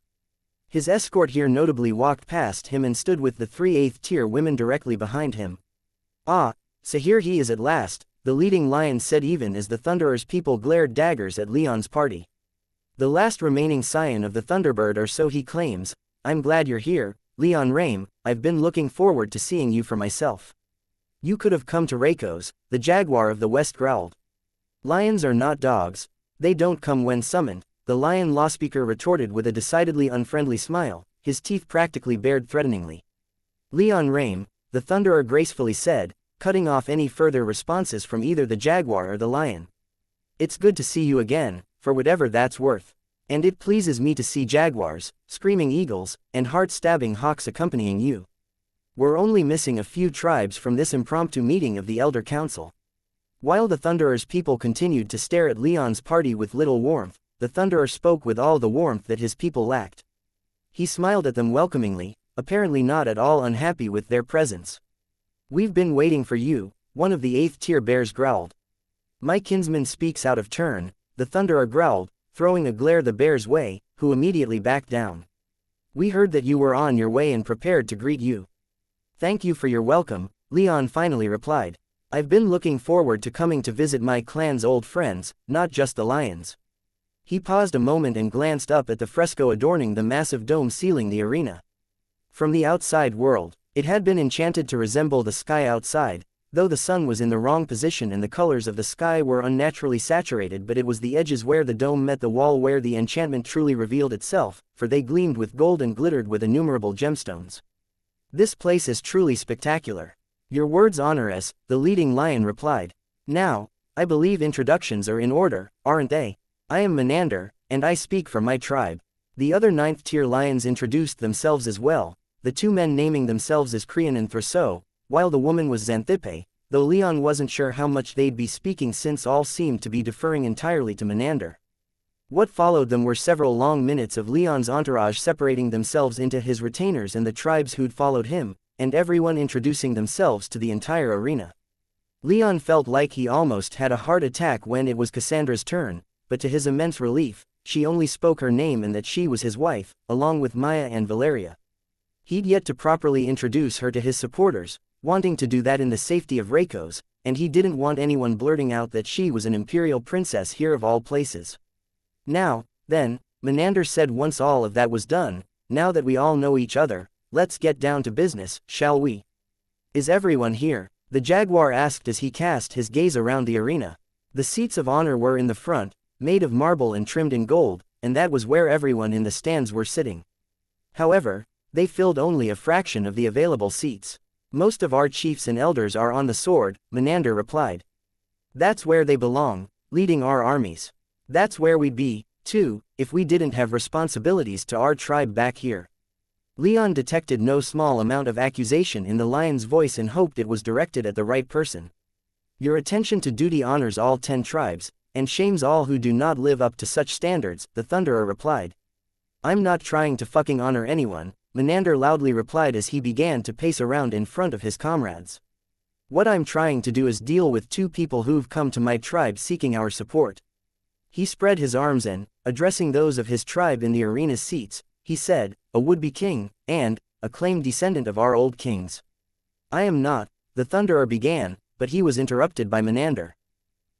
His escort here notably walked past him and stood with the 3 8th tier women directly behind him. "Ah, so here he is at last," the leading lion said even as the Thunderer's people glared daggers at Leon's party. "The last remaining scion of the Thunderbird, or so he claims. I'm glad you're here, Leon Rame. I've been looking forward to seeing you for myself." "You could have come to Reiko's," the Jaguar of the West growled. "Lions are not dogs. They don't come when summoned," the lion lawspeaker retorted with a decidedly unfriendly smile, his teeth practically bared threateningly. "Leon Rame," the Thunderer gracefully said, cutting off any further responses from either the Jaguar or the lion. "It's good to see you again, for whatever that's worth. And it pleases me to see jaguars, screaming eagles, and heart-stabbing hawks accompanying you. We're only missing a few tribes from this impromptu meeting of the Elder Council." While the Thunderer's people continued to stare at Leon's party with little warmth, the Thunderer spoke with all the warmth that his people lacked. He smiled at them welcomingly, apparently not at all unhappy with their presence. "We've been waiting for you," one of the 8th tier bears growled. "My kinsman speaks out of turn," the Thunderer growled, throwing a glare the bear's way, who immediately backed down. "We heard that you were on your way and prepared to greet you." "Thank you for your welcome," Leon finally replied. "I've been looking forward to coming to visit my clan's old friends, not just the lions." He paused a moment and glanced up at the fresco adorning the massive dome sealing the arena. From the outside world, it had been enchanted to resemble the sky outside, though the sun was in the wrong position and the colors of the sky were unnaturally saturated, but it was the edges where the dome met the wall where the enchantment truly revealed itself, for they gleamed with gold and glittered with innumerable gemstones. "This place is truly spectacular." Your words honor us, the leading lion replied. Now, I believe introductions are in order, aren't they? I am Menander, and I speak for my tribe. The other 9th tier lions introduced themselves as well, the 2 men naming themselves as Creon and Thraso, while the woman was Xanthippe, though Leon wasn't sure how much they'd be speaking since all seemed to be deferring entirely to Menander. What followed them were several long minutes of Leon's entourage separating themselves into his retainers and the tribes who'd followed him, and everyone introducing themselves to the entire arena. Leon felt like he almost had a heart attack when it was Cassandra's turn, but to his immense relief, she only spoke her name and that she was his wife, along with Maya and Valeria. He'd yet to properly introduce her to his supporters, wanting to do that in the safety of Reiko's, and he didn't want anyone blurting out that she was an imperial princess here of all places. Now, then, Menander said once all of that was done, now that we all know each other, let's get down to business, shall we? Is everyone here? The jaguar asked as he cast his gaze around the arena. The seats of honor were in the front, made of marble and trimmed in gold, and that was where everyone in the stands were sitting. However, they filled only a fraction of the available seats. Most of our chiefs and elders are on the sword, Menander replied. That's where they belong, leading our armies. That's where we'd be, too, if we didn't have responsibilities to our tribe back here. Leon detected no small amount of accusation in the lion's voice and hoped it was directed at the right person. Your attention to duty honors all 10 tribes, and shames all who do not live up to such standards, the Thunderer replied. I'm not trying to fucking honor anyone, Menander loudly replied as he began to pace around in front of his comrades. What I'm trying to do is deal with 2 people who've come to my tribe seeking our support. He spread his arms and, addressing those of his tribe in the arena's seats, he said, a would-be king, and, a claimed descendant of our old kings. I am not, the Thunderer began, but he was interrupted by Menander.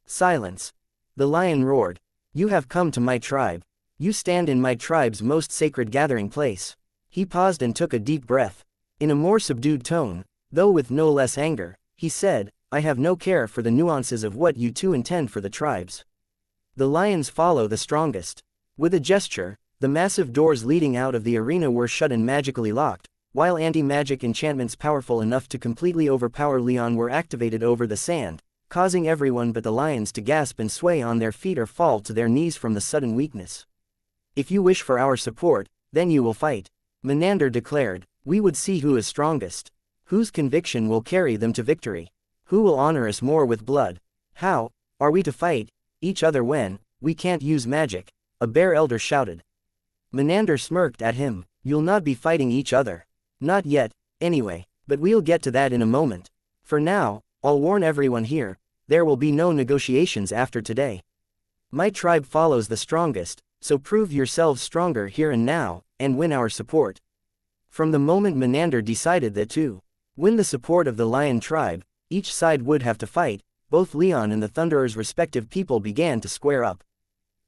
Silence. The lion roared. You have come to my tribe. You stand in my tribe's most sacred gathering place. He paused and took a deep breath. In a more subdued tone, though with no less anger, he said, I have no care for the nuances of what you 2 intend for the tribes. The lions follow the strongest. With a gesture, the massive doors leading out of the arena were shut and magically locked, while anti-magic enchantments powerful enough to completely overpower Leon were activated over the sand, causing everyone but the lions to gasp and sway on their feet or fall to their knees from the sudden weakness. If you wish for our support, then you will fight, Menander declared. We would see who is strongest. Whose conviction will carry them to victory. Who will honor us more with blood. How are we to fight each other when we can't use magic? A bear elder shouted. Menander smirked at him. You'll not be fighting each other. Not yet, anyway, but we'll get to that in a moment. For now, I'll warn everyone here, there will be no negotiations after today. My tribe follows the strongest, so prove yourselves stronger here and now, and win our support. From the moment Menander decided that to win the support of the lion tribe, each side would have to fight, both Leon and the Thunderer's respective people began to square up.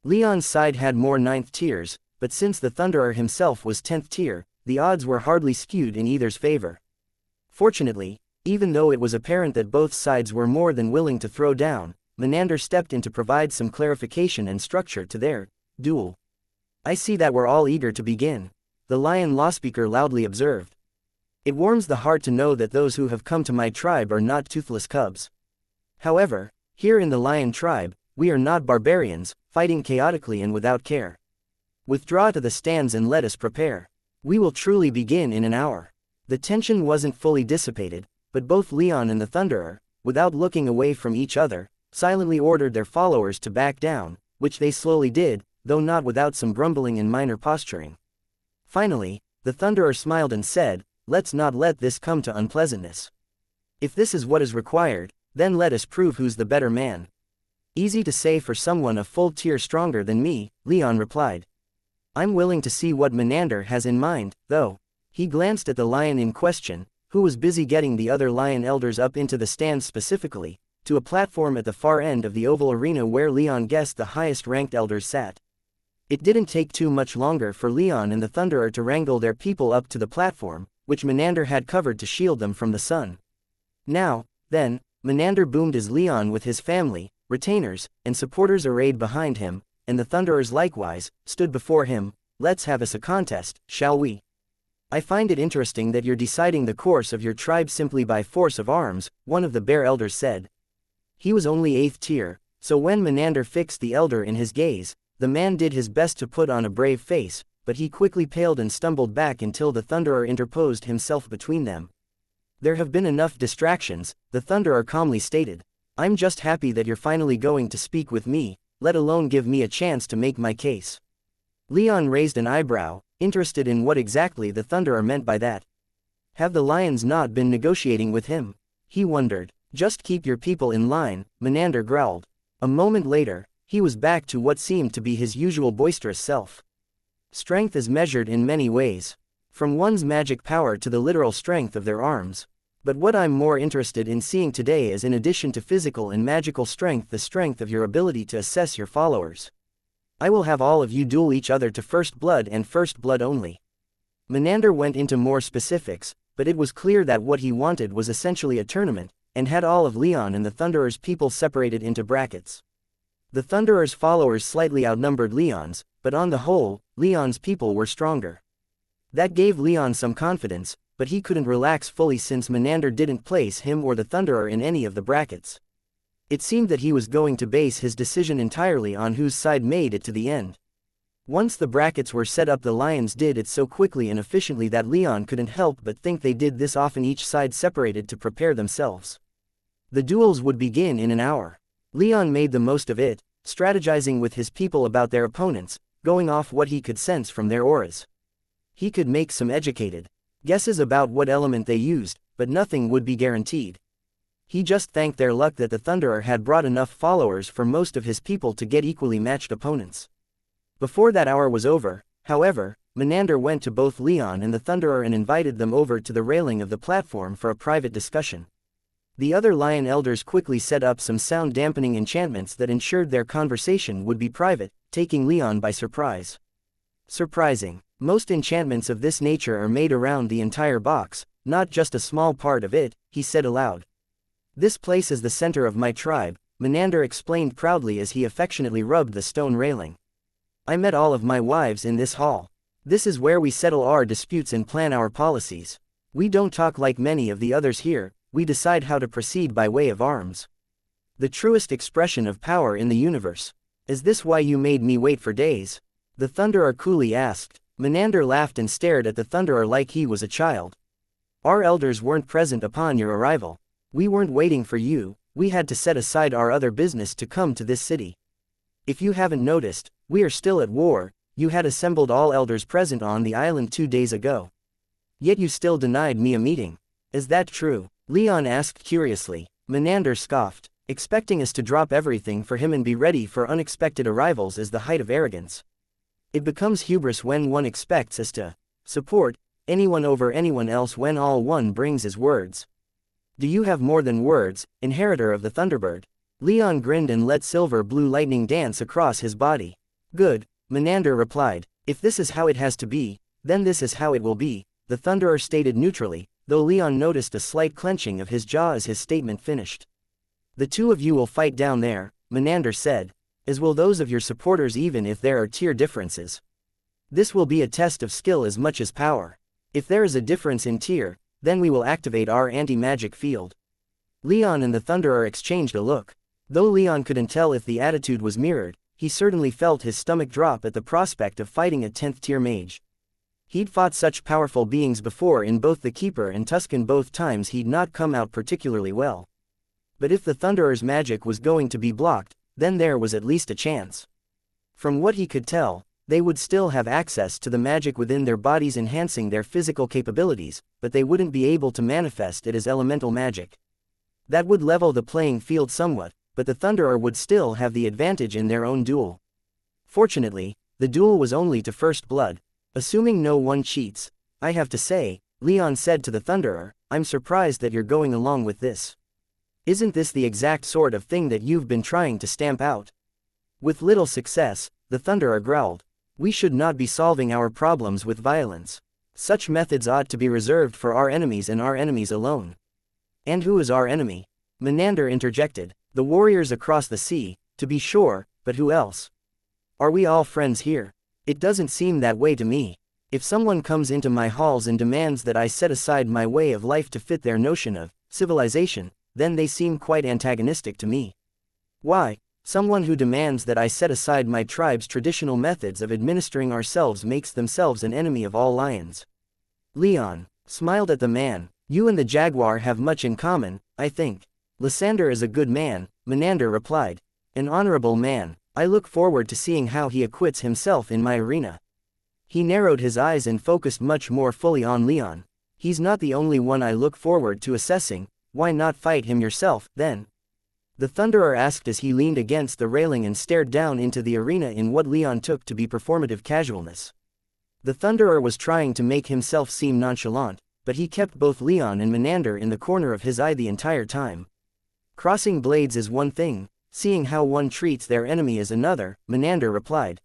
Leon's side had more 9th tiers, but since the Thunderer himself was 10th tier, the odds were hardly skewed in either's favor. Fortunately, even though it was apparent that both sides were more than willing to throw down, Menander stepped in to provide some clarification and structure to their duel. I see that we're all eager to begin, the lion lawspeaker loudly observed. It warms the heart to know that those who have come to my tribe are not toothless cubs. However, here in the lion tribe, we are not barbarians, fighting chaotically and without care. Withdraw to the stands and let us prepare. We will truly begin in an hour. The tension wasn't fully dissipated, but both Leon and the Thunderer, without looking away from each other, silently ordered their followers to back down, which they slowly did, though not without some grumbling and minor posturing. Finally, the Thunderer smiled and said, let's not let this come to unpleasantness. If this is what is required, then let us prove who's the better man. Easy to say for someone a full tier stronger than me, Leon replied. I'm willing to see what Menander has in mind, though. He glanced at the lion in question, who was busy getting the other lion elders up into the stands specifically, to a platform at the far end of the oval arena where Leon guessed the highest-ranked elders sat. It didn't take too much longer for Leon and the Thunderer to wrangle their people up to the platform, which Menander had covered to shield them from the sun. Now, then, Menander boomed as Leon with his family, retainers, and supporters arrayed behind him, and the Thunderers likewise, stood before him. Let's have us a contest, shall we? I find it interesting that you're deciding the course of your tribe simply by force of arms, one of the bear elders said. He was only 8th tier, so when Menander fixed the elder in his gaze, the man did his best to put on a brave face, but he quickly paled and stumbled back until the Thunderer interposed himself between them. There have been enough distractions, the Thunderer calmly stated. I'm just happy that you're finally going to speak with me, let alone give me a chance to make my case. Leon raised an eyebrow, interested in what exactly the Thunderer meant by that. Have the lions not been negotiating with him? He wondered. Just keep your people in line, Menander growled. A moment later, he was back to what seemed to be his usual boisterous self. Strength is measured in many ways. From one's magic power to the literal strength of their arms. But what I'm more interested in seeing today is, in addition to physical and magical strength, the strength of your ability to assess your followers. I will have all of you duel each other to first blood and first blood only. Menander went into more specifics, but it was clear that what he wanted was essentially a tournament, and had all of Leon and the Thunderer's people separated into brackets. The Thunderer's followers slightly outnumbered Leon's, but on the whole, Leon's people were stronger. That gave Leon some confidence, but he couldn't relax fully since Menander didn't place him or the Thunderer in any of the brackets. It seemed that he was going to base his decision entirely on whose side made it to the end. Once the brackets were set up, the lions did it so quickly and efficiently that Leon couldn't help but think they did this often, each side separated to prepare themselves. The duels would begin in an hour. Leon made the most of it, strategizing with his people about their opponents, going off what he could sense from their auras. He could make some educated guesses about what element they used, but nothing would be guaranteed. He just thanked their luck that the Thunderer had brought enough followers for most of his people to get equally matched opponents. Before that hour was over, however, Menander went to both Leon and the Thunderer and invited them over to the railing of the platform for a private discussion. The other lion elders quickly set up some sound-dampening enchantments that ensured their conversation would be private, taking Leon by surprise. Surprising. Most enchantments of this nature are made around the entire box, not just a small part of it, he said aloud. This place is the center of my tribe, Menander explained proudly as he affectionately rubbed the stone railing. I met all of my wives in this hall. This is where we settle our disputes and plan our policies. We don't talk like many of the others here, we decide how to proceed by way of arms. The truest expression of power in the universe. Is this why you made me wait for days? The Thunderer coolly asked. Menander laughed and stared at the Thunderer like he was a child. Our elders weren't present upon your arrival. We weren't waiting for you, we had to set aside our other business to come to this city. If you haven't noticed, we are still at war, you had assembled all elders present on the island 2 days ago. Yet you still denied me a meeting. Is that true? Leon asked curiously. Menander scoffed. Expecting us to drop everything for him and be ready for unexpected arrivals is the height of arrogance. It becomes hubris when one expects us to support anyone over anyone else when all one brings is words. Do you have more than words, inheritor of the Thunderbird? Leon grinned and let silver blue lightning dance across his body. Good, Menander replied. If this is how it has to be, then this is how it will be, the Thunderer stated neutrally, though Leon noticed a slight clenching of his jaw as his statement finished. The two of you will fight down there, Menander said. As will those of your supporters, even if there are tier differences. This will be a test of skill as much as power. If there is a difference in tier, then we will activate our anti-magic field. Leon and the Thunderer exchanged a look. Though Leon couldn't tell if the attitude was mirrored, he certainly felt his stomach drop at the prospect of fighting a 10th tier mage. He'd fought such powerful beings before in both the Keeper and Tuscan, both times he'd not come out particularly well. But if the Thunderer's magic was going to be blocked, then there was at least a chance. From what he could tell, they would still have access to the magic within their bodies, enhancing their physical capabilities, but they wouldn't be able to manifest it as elemental magic. That would level the playing field somewhat, but the Thunderer would still have the advantage in their own duel. Fortunately, the duel was only to first blood, assuming no one cheats. I have to say, Leon said to the Thunderer, I'm surprised that you're going along with this. Isn't this the exact sort of thing that you've been trying to stamp out? With little success, the Thunderer growled. We should not be solving our problems with violence. Such methods ought to be reserved for our enemies and our enemies alone. And who is our enemy? Menander interjected. The warriors across the sea, to be sure, but who else? Are we all friends here? It doesn't seem that way to me. If someone comes into my halls and demands that I set aside my way of life to fit their notion of civilization, then they seem quite antagonistic to me. Why? Someone who demands that I set aside my tribe's traditional methods of administering ourselves makes themselves an enemy of all lions. Leon smiled at the man. You and the jaguar have much in common, I think. Lysander is a good man, Menander replied. An honorable man. I look forward to seeing how he acquits himself in my arena. He narrowed his eyes and focused much more fully on Leon. He's not the only one I look forward to assessing. Why not fight him yourself, then? The Thunderer asked as he leaned against the railing and stared down into the arena in what Leon took to be performative casualness. The Thunderer was trying to make himself seem nonchalant, but he kept both Leon and Menander in the corner of his eye the entire time. Crossing blades is one thing, seeing how one treats their enemy is another, Menander replied.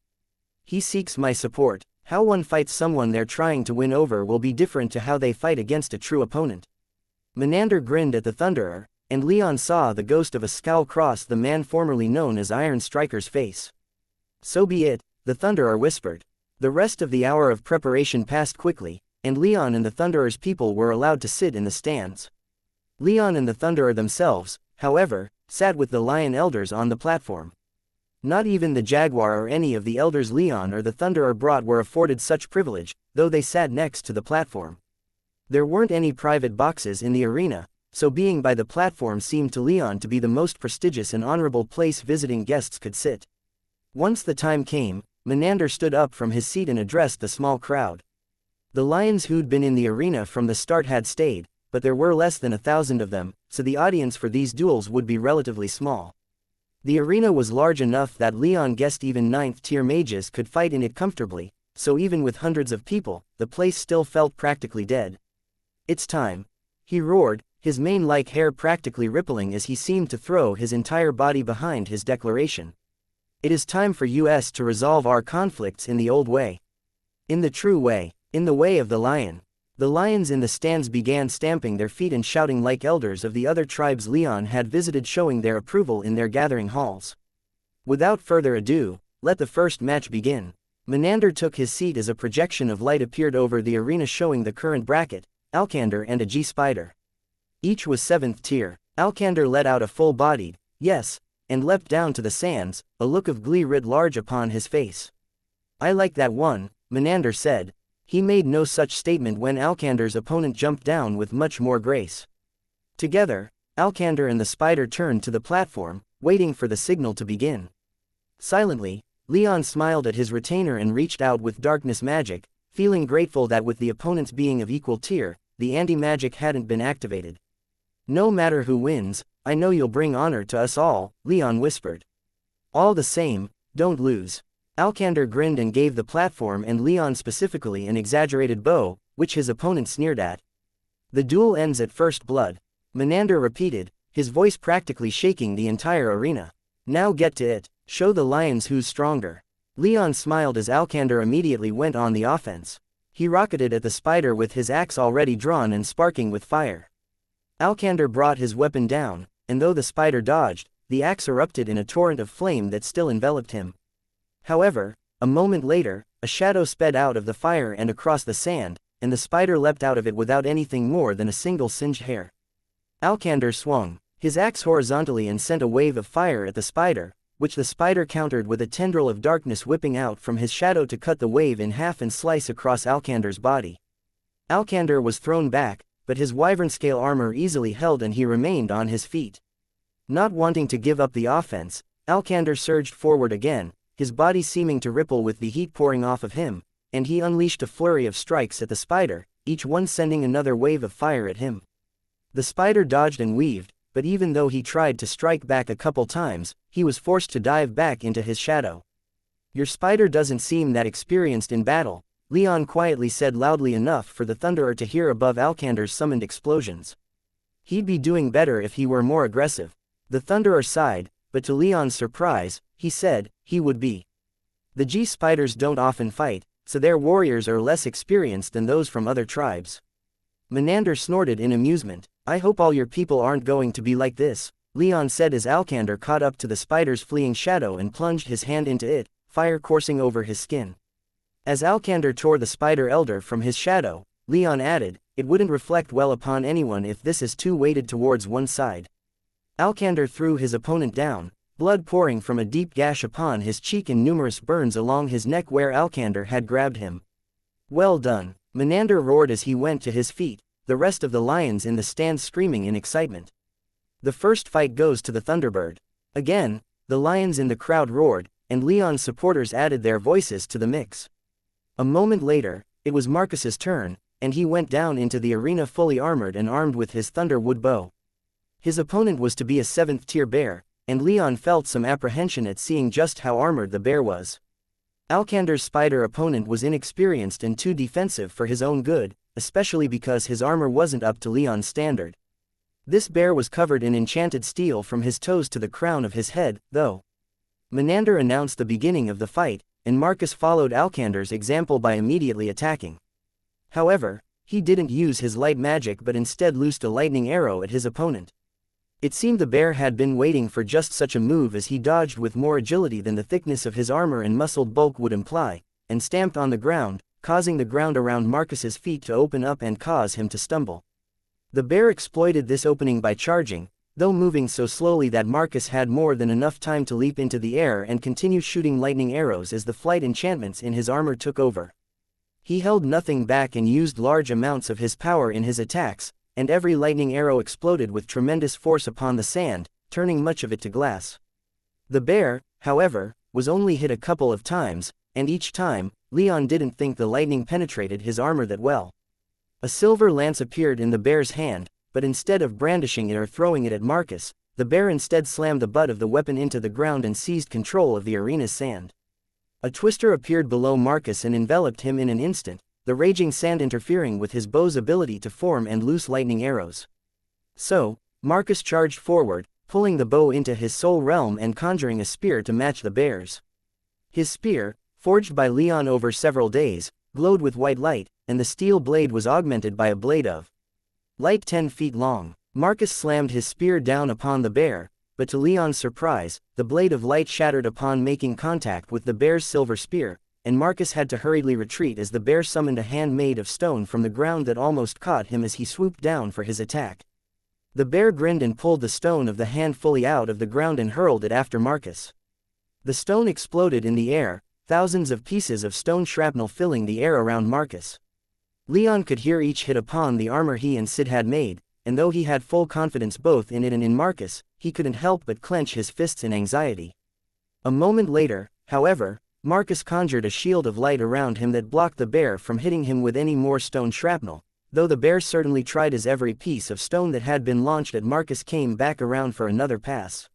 He seeks my support. How one fights someone they're trying to win over will be different to how they fight against a true opponent. Menander grinned at the Thunderer, and Leon saw the ghost of a scowl cross the man formerly known as Iron Striker's face. So be it, the Thunderer whispered. The rest of the hour of preparation passed quickly, and Leon and the Thunderer's people were allowed to sit in the stands. Leon and the Thunderer themselves, however, sat with the Lion Elders on the platform. Not even the Jaguar or any of the Elders Leon or the Thunderer brought were afforded such privilege, though they sat next to the platform. There weren't any private boxes in the arena, so being by the platform seemed to Leon to be the most prestigious and honorable place visiting guests could sit. Once the time came, Menander stood up from his seat and addressed the small crowd. The lions who'd been in the arena from the start had stayed, but there were less than 1,000 of them, so the audience for these duels would be relatively small. The arena was large enough that Leon guessed even 9th-tier mages could fight in it comfortably, so even with hundreds of people, the place still felt practically dead. It's time. He roared, his mane-like hair practically rippling as he seemed to throw his entire body behind his declaration. It is time for us to resolve our conflicts in the old way. In the true way, in the way of the lion. The lions in the stands began stamping their feet and shouting like elders of the other tribes Leon had visited, showing their approval in their gathering halls. Without further ado, let the first match begin. Menander took his seat as a projection of light appeared over the arena showing the current bracket, Alcander and a G-Spider. Each was 7th tier. Alcander let out a full-bodied, yes, and leapt down to the sands, a look of glee writ large upon his face. I like that one, Menander said. He made no such statement when Alcander's opponent jumped down with much more grace. Together, Alcander and the spider turned to the platform, waiting for the signal to begin. Silently, Leon smiled at his retainer and reached out with darkness magic, feeling grateful that with the opponent's being of equal tier, the anti-magic hadn't been activated. No matter who wins, I know you'll bring honor to us all, Leon whispered. All the same, don't lose. Alcander grinned and gave the platform and Leon specifically an exaggerated bow, which his opponent sneered at. The duel ends at first blood. Menander repeated, his voice practically shaking the entire arena. Now get to it, show the lions who's stronger. Leon smiled as Alcander immediately went on the offense. He rocketed at the spider with his axe already drawn and sparking with fire. Alcander brought his weapon down, and though the spider dodged, the axe erupted in a torrent of flame that still enveloped him. However, a moment later, a shadow sped out of the fire and across the sand, and the spider leapt out of it without anything more than a single singed hair. Alcander swung his axe horizontally and sent a wave of fire at the spider, which the spider countered with a tendril of darkness whipping out from his shadow to cut the wave in half and slice across Alcander's body. Alcander was thrown back, but his wyvern-scale armor easily held and he remained on his feet. Not wanting to give up the offense, Alcander surged forward again, his body seeming to ripple with the heat pouring off of him, and he unleashed a flurry of strikes at the spider, each one sending another wave of fire at him. The spider dodged and weaved, but even though he tried to strike back a couple times, he was forced to dive back into his shadow. Your spider doesn't seem that experienced in battle, Leon quietly said loudly enough for the Thunderer to hear above Alcander's summoned explosions. He'd be doing better if he were more aggressive. The Thunderer sighed, but to Leon's surprise, he said, he would be. The G-Spiders don't often fight, so their warriors are less experienced than those from other tribes. Menander snorted in amusement. I hope all your people aren't going to be like this, Leon said as Alcander caught up to the spider's fleeing shadow and plunged his hand into it, fire coursing over his skin. As Alcander tore the spider elder from his shadow, Leon added, "It wouldn't reflect well upon anyone if this is too weighted towards one side." Alcander threw his opponent down, blood pouring from a deep gash upon his cheek and numerous burns along his neck where Alcander had grabbed him. "Well done," Menander roared as he went to his feet, the rest of the lions in the stand screaming in excitement. "The first fight goes to the Thunderbird." Again, the lions in the crowd roared, and Leon's supporters added their voices to the mix. A moment later, it was Marcus's turn, and he went down into the arena fully armored and armed with his Thunderwood bow. His opponent was to be a 7th-tier bear, and Leon felt some apprehension at seeing just how armored the bear was. Alcander's spider opponent was inexperienced and too defensive for his own good, especially because his armor wasn't up to Leon's standard. This bear was covered in enchanted steel from his toes to the crown of his head, though. Menander announced the beginning of the fight, and Marcus followed Alcander's example by immediately attacking. However, he didn't use his light magic but instead loosed a lightning arrow at his opponent. It seemed the bear had been waiting for just such a move as he dodged with more agility than the thickness of his armor and muscled bulk would imply, and stamped on the ground, causing the ground around Marcus's feet to open up and cause him to stumble. The bear exploited this opening by charging, though moving so slowly that Marcus had more than enough time to leap into the air and continue shooting lightning arrows as the flight enchantments in his armor took over. He held nothing back and used large amounts of his power in his attacks, and every lightning arrow exploded with tremendous force upon the sand, turning much of it to glass. The bear, however, was only hit a couple of times, and each time, Leon didn't think the lightning penetrated his armor that well. A silver lance appeared in the bear's hand, but instead of brandishing it or throwing it at Marcus, the bear instead slammed the butt of the weapon into the ground and seized control of the arena's sand. A twister appeared below Marcus and enveloped him in an instant, the raging sand interfering with his bow's ability to form and loose lightning arrows. So, Marcus charged forward, pulling the bow into his soul realm and conjuring a spear to match the bear's. His spear, forged by Leon over several days, glowed with white light, and the steel blade was augmented by a blade of light 10 feet long. Marcus slammed his spear down upon the bear, but to Leon's surprise, the blade of light shattered upon making contact with the bear's silver spear, and Marcus had to hurriedly retreat as the bear summoned a hand made of stone from the ground that almost caught him as he swooped down for his attack. The bear grinned and pulled the stone of the hand fully out of the ground and hurled it after Marcus. The stone exploded in the air, thousands of pieces of stone shrapnel filling the air around Marcus. Leon could hear each hit upon the armor he and Sid had made, and though he had full confidence both in it and in Marcus, he couldn't help but clench his fists in anxiety. A moment later, however, Marcus conjured a shield of light around him that blocked the bear from hitting him with any more stone shrapnel, though the bear certainly tried as every piece of stone that had been launched at Marcus came back around for another pass.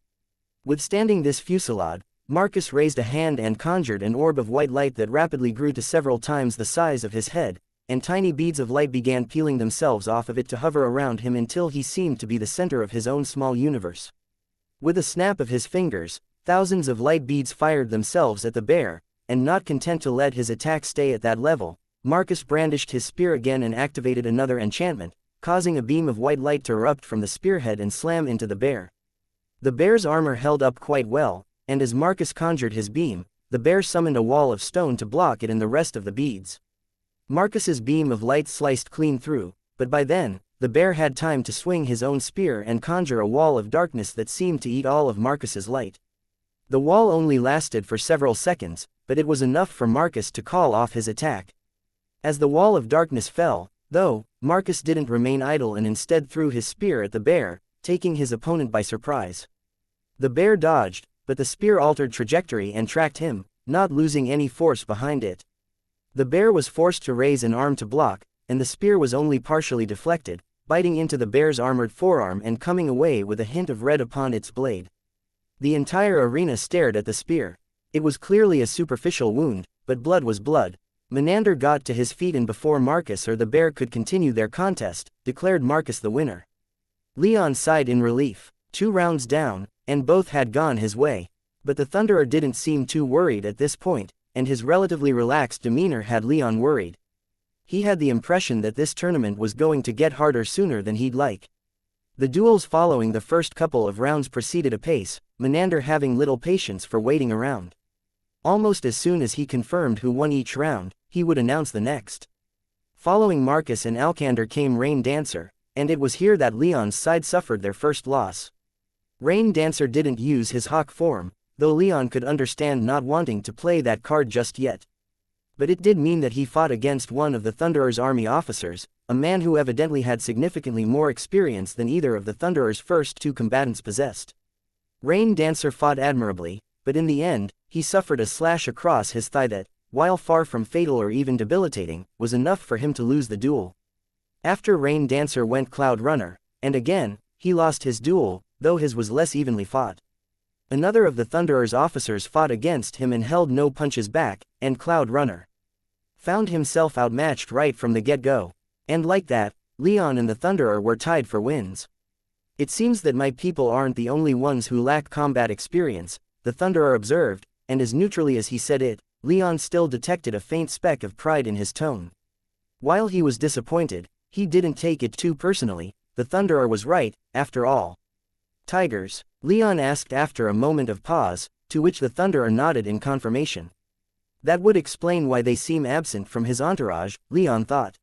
Withstanding this fusillade, Marcus raised a hand and conjured an orb of white light that rapidly grew to several times the size of his head, and tiny beads of light began peeling themselves off of it to hover around him until he seemed to be the center of his own small universe. With a snap of his fingers, thousands of light beads fired themselves at the bear, and not content to let his attack stay at that level, Marcus brandished his spear again and activated another enchantment, causing a beam of white light to erupt from the spearhead and slam into the bear. The bear's armor held up quite well, and as Marcus conjured his beam, the bear summoned a wall of stone to block it and the rest of the beads. Marcus's beam of light sliced clean through, but by then, the bear had time to swing his own spear and conjure a wall of darkness that seemed to eat all of Marcus's light. The wall only lasted for several seconds, but it was enough for Marcus to call off his attack. As the wall of darkness fell, though, Marcus didn't remain idle and instead threw his spear at the bear, taking his opponent by surprise. The bear dodged, but the spear altered trajectory and tracked him, not losing any force behind it. The bear was forced to raise an arm to block, and the spear was only partially deflected, biting into the bear's armored forearm and coming away with a hint of red upon its blade. The entire arena stared at the spear. It was clearly a superficial wound, but blood was blood. Menander got to his feet and before Marcus or the bear could continue their contest, declared Marcus the winner. Leon sighed in relief. 2 rounds down, and both had gone his way. But the Thunderer didn't seem too worried at this point, and his relatively relaxed demeanor had Leon worried. He had the impression that this tournament was going to get harder sooner than he'd like. The duels following the first couple of rounds proceeded apace, Menander having little patience for waiting around. Almost as soon as he confirmed who won each round, he would announce the next. Following Marcus and Alcander came Rain Dancer, and it was here that Leon's side suffered their first loss. Rain Dancer didn't use his hawk form, though Leon could understand not wanting to play that card just yet. But it did mean that he fought against one of the Thunderer's army officers, a man who evidently had significantly more experience than either of the Thunderer's first two combatants possessed. Rain Dancer fought admirably, but in the end, he suffered a slash across his thigh that, while far from fatal or even debilitating, was enough for him to lose the duel. After Rain Dancer went Cloud Runner, and again, he lost his duel, though his was less evenly fought. Another of the Thunderer's officers fought against him and held no punches back, and Cloud Runner found himself outmatched right from the get-go. And like that, Leon and the Thunderer were tied for wins. It seems that my people aren't the only ones who lack combat experience, the Thunderer observed, and as neutrally as he said it, Leon still detected a faint speck of pride in his tone. While he was disappointed, he didn't take it too personally. The Thunderer was right, after all. Tigers? Leon asked after a moment of pause, to which the Thunderer nodded in confirmation. That would explain why they seem absent from his entourage, Leon thought.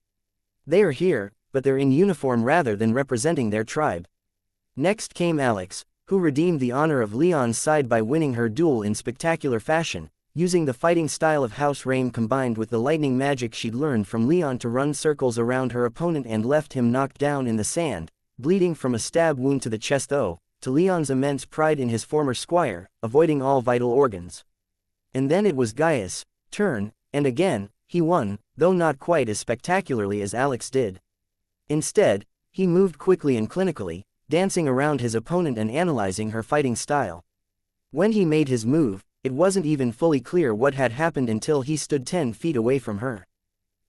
They are here, but they're in uniform rather than representing their tribe. Next came Alex, who redeemed the honor of Leon's side by winning her duel in spectacular fashion, using the fighting style of House Rain combined with the lightning magic she'd learned from Leon to run circles around her opponent and left him knocked down in the sand, bleeding from a stab wound to the chest though, to Leon's immense pride in his former squire, avoiding all vital organs. And then it was Gaius' turn, and again, he won, though not quite as spectacularly as Alex did. Instead, he moved quickly and clinically, dancing around his opponent and analyzing her fighting style. When he made his move, it wasn't even fully clear what had happened until he stood 10 feet away from her.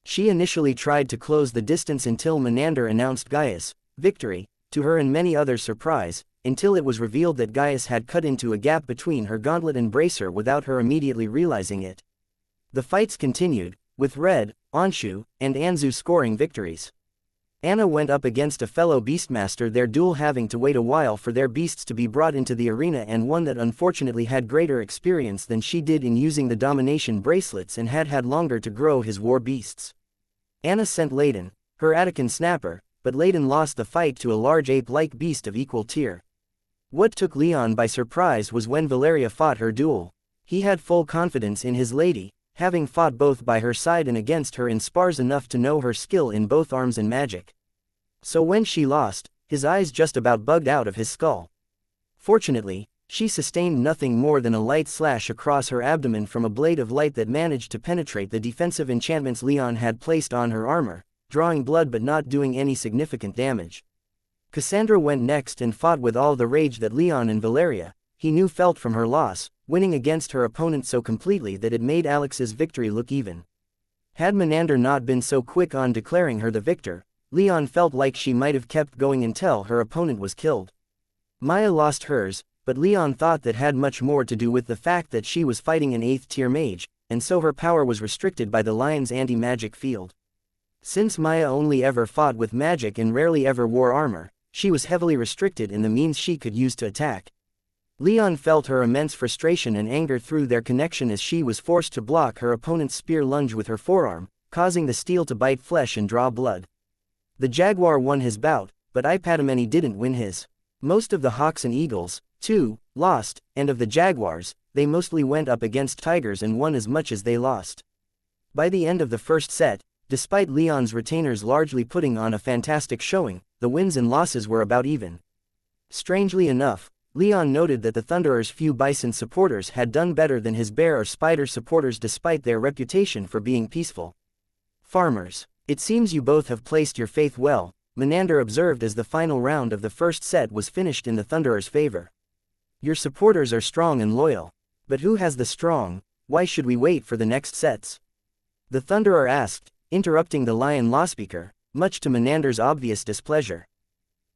She initially tried to close the distance until Menander announced Gaius' victory, to her and many others' surprise, until it was revealed that Gaius had cut into a gap between her gauntlet and bracer without her immediately realizing it. The fights continued, with Red, Anshu, and Anzu scoring victories. Anna went up against a fellow beastmaster, their duel having to wait a while for their beasts to be brought into the arena, and one that unfortunately had greater experience than she did in using the domination bracelets and had had longer to grow his war beasts. Anna sent Layden, her Attican snapper, but Layden lost the fight to a large ape-like beast of equal tier. What took Leon by surprise was when Valeria fought her duel. He had full confidence in his lady, having fought both by her side and against her in spars enough to know her skill in both arms and magic. So when she lost, his eyes just about bugged out of his skull. Fortunately, she sustained nothing more than a light slash across her abdomen from a blade of light that managed to penetrate the defensive enchantments Leon had placed on her armor, drawing blood but not doing any significant damage. Cassandra went next and fought with all the rage that Leon and Valeria, he knew, felt from her loss, winning against her opponent so completely that it made Alex's victory look even. Had Menander not been so quick on declaring her the victor, Leon felt like she might have kept going until her opponent was killed. Maya lost hers, but Leon thought that had much more to do with the fact that she was fighting an 8th tier mage, and so her power was restricted by the lion's anti-magic field. Since Maya only ever fought with magic and rarely ever wore armor, she was heavily restricted in the means she could use to attack. Leon felt her immense frustration and anger through their connection as she was forced to block her opponent's spear lunge with her forearm, causing the steel to bite flesh and draw blood. The jaguar won his bout, but Ipadameni didn't win his. Most of the hawks and eagles, too, lost, and of the jaguars, they mostly went up against tigers and won as much as they lost. By the end of the first set, despite Leon's retainers largely putting on a fantastic showing, the wins and losses were about even. Strangely enough, Leon noted that the Thunderer's few bison supporters had done better than his bear or spider supporters despite their reputation for being peaceful. Farmers, it seems you both have placed your faith well, Menander observed as the final round of the first set was finished in the Thunderer's favor. Your supporters are strong and loyal. But who has the strong? Why should we wait for the next sets? The Thunderer asked, interrupting the lion lawspeaker, much to Menander's obvious displeasure.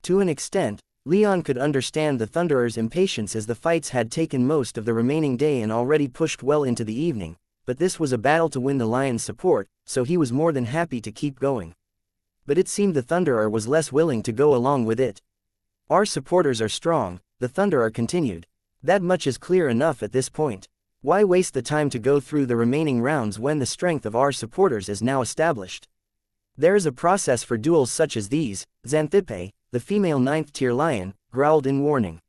To an extent, Leon could understand the Thunderer's impatience as the fights had taken most of the remaining day and already pushed well into the evening, but this was a battle to win the lion's support, so he was more than happy to keep going. But it seemed the Thunderer was less willing to go along with it. Our supporters are strong, the Thunderer continued. That much is clear enough at this point. Why waste the time to go through the remaining rounds when the strength of our supporters is now established? There is a process for duels such as these, Xanthippe, the female 9th tier lion, growled in warning.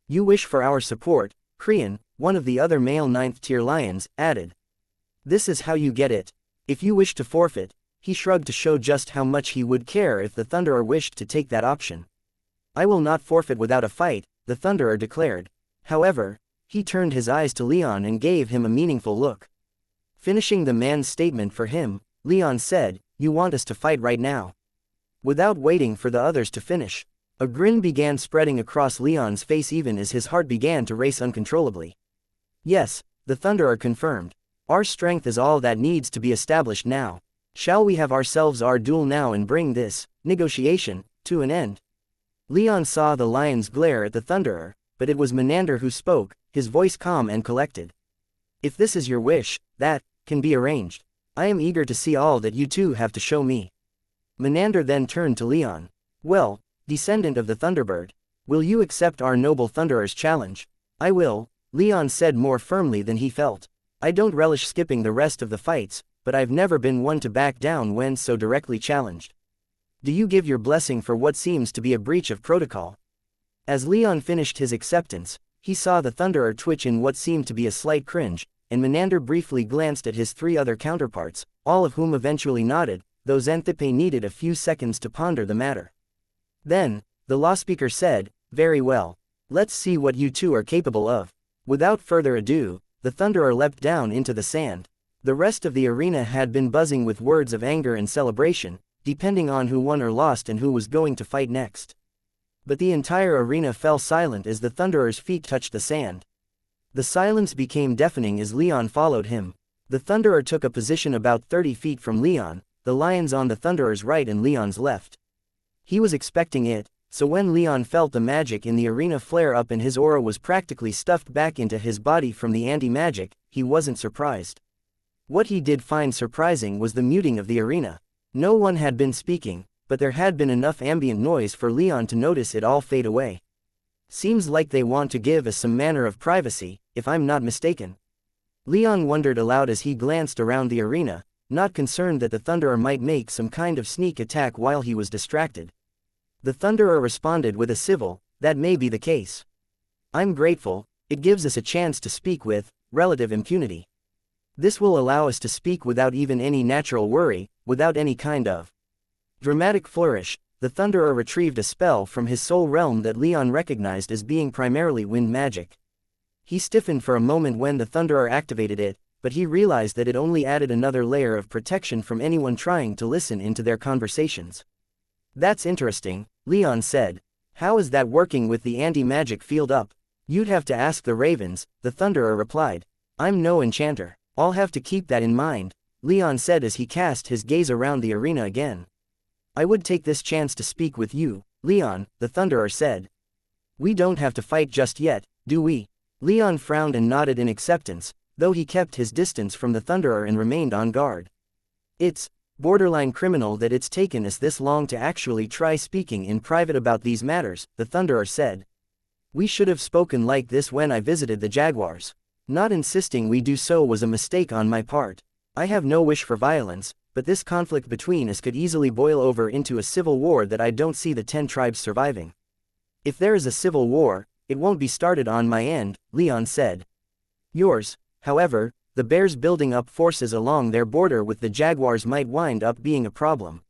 You wish for our support, Krian, one of the other male 9th tier lions, added. This is how you get it. If you wish to forfeit, he shrugged to show just how much he would care if the Thunderer wished to take that option. I will not forfeit without a fight, the Thunderer declared. However, he turned his eyes to Leon and gave him a meaningful look. Finishing the man's statement for him, Leon said, You want us to fight right now? Without waiting for the others to finish, a grin began spreading across Leon's face even as his heart began to race uncontrollably. Yes, the Thunderer confirmed. Our strength is all that needs to be established now. Shall we have ourselves our duel now and bring this negotiation to an end? Leon saw the lions glare at the Thunderer, but it was Menander who spoke, his voice calm and collected. If this is your wish, that can be arranged. I am eager to see all that you two have to show me. Menander then turned to Leon. Well, descendant of the Thunderbird, will you accept our noble Thunderer's challenge? I will, Leon said more firmly than he felt. I don't relish skipping the rest of the fights, but I've never been one to back down when so directly challenged. Do you give your blessing for what seems to be a breach of protocol? As Leon finished his acceptance, he saw the Thunderer twitch in what seemed to be a slight cringe, and Menander briefly glanced at his 3 other counterparts, all of whom eventually nodded, though Xanthippe needed a few seconds to ponder the matter. Then, the lawspeaker said, Very well. Let's see what you two are capable of. Without further ado, the Thunderer leapt down into the sand. The rest of the arena had been buzzing with words of anger and celebration, depending on who won or lost and who was going to fight next. But the entire arena fell silent as the Thunderer's feet touched the sand. The silence became deafening as Leon followed him. The Thunderer took a position about 30 feet from Leon, the lions on the Thunderer's right and Leon's left. He was expecting it, so when Leon felt the magic in the arena flare up and his aura was practically stuffed back into his body from the anti-magic, he wasn't surprised. What he did find surprising was the muting of the arena. No one had been speaking, but there had been enough ambient noise for Leon to notice it all fade away. Seems like they want to give us some manner of privacy, if I'm not mistaken. Leon wondered aloud as he glanced around the arena, not concerned that the Thunderer might make some kind of sneak attack while he was distracted. The Thunderer responded with a civil, that may be the case. I'm grateful, it gives us a chance to speak with relative impunity. This will allow us to speak without even any natural worry, without any kind of dramatic flourish. The Thunderer retrieved a spell from his soul realm that Leon recognized as being primarily wind magic. He stiffened for a moment when the Thunderer activated it, but he realized that it only added another layer of protection from anyone trying to listen into their conversations. That's interesting, Leon said. How is that working with the anti-magic field up? You'd have to ask the ravens, the Thunderer replied. I'm no enchanter. I'll have to keep that in mind, Leon said as he cast his gaze around the arena again. I would take this chance to speak with you, Leon, the Thunderer said. We don't have to fight just yet, do we? Leon frowned and nodded in acceptance, though he kept his distance from the Thunderer and remained on guard. It's borderline criminal that it's taken us this long to actually try speaking in private about these matters, the Thunderer said. We should have spoken like this when I visited the jaguars. Not insisting we do so was a mistake on my part. I have no wish for violence, but this conflict between us could easily boil over into a civil war that I don't see the 10 tribes surviving. If there is a civil war, it won't be started on my end, Leon said. Yours, however, the bears building up forces along their border with the jaguars might wind up being a problem.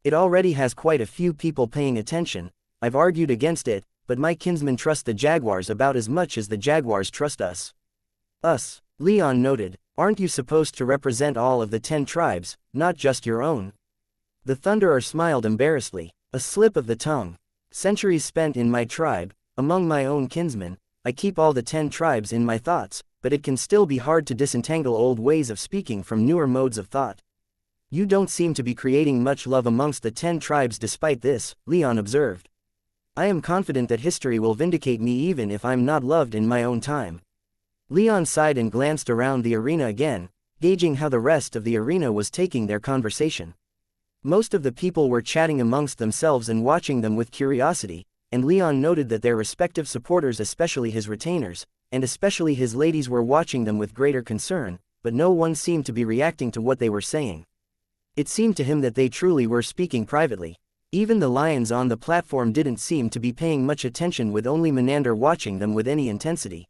It already has quite a few people paying attention. I've argued against it, but my kinsmen trust the jaguars about as much as the jaguars trust us. Us, Leon noted. Aren't you supposed to represent all of the 10 tribes, not just your own? The Thunderer smiled embarrassedly. A slip of the tongue. Centuries spent in my tribe, among my own kinsmen, I keep all the 10 tribes in my thoughts, but it can still be hard to disentangle old ways of speaking from newer modes of thought. You don't seem to be creating much love amongst the 10 tribes despite this, Leon observed. I am confident that history will vindicate me even if I'm not loved in my own time. Leon sighed and glanced around the arena again, gauging how the rest of the arena was taking their conversation. Most of the people were chatting amongst themselves and watching them with curiosity, and Leon noted that their respective supporters, especially his retainers, and especially his ladies were watching them with greater concern, but no one seemed to be reacting to what they were saying. It seemed to him that they truly were speaking privately. Even the lions on the platform didn't seem to be paying much attention, with only Menander watching them with any intensity.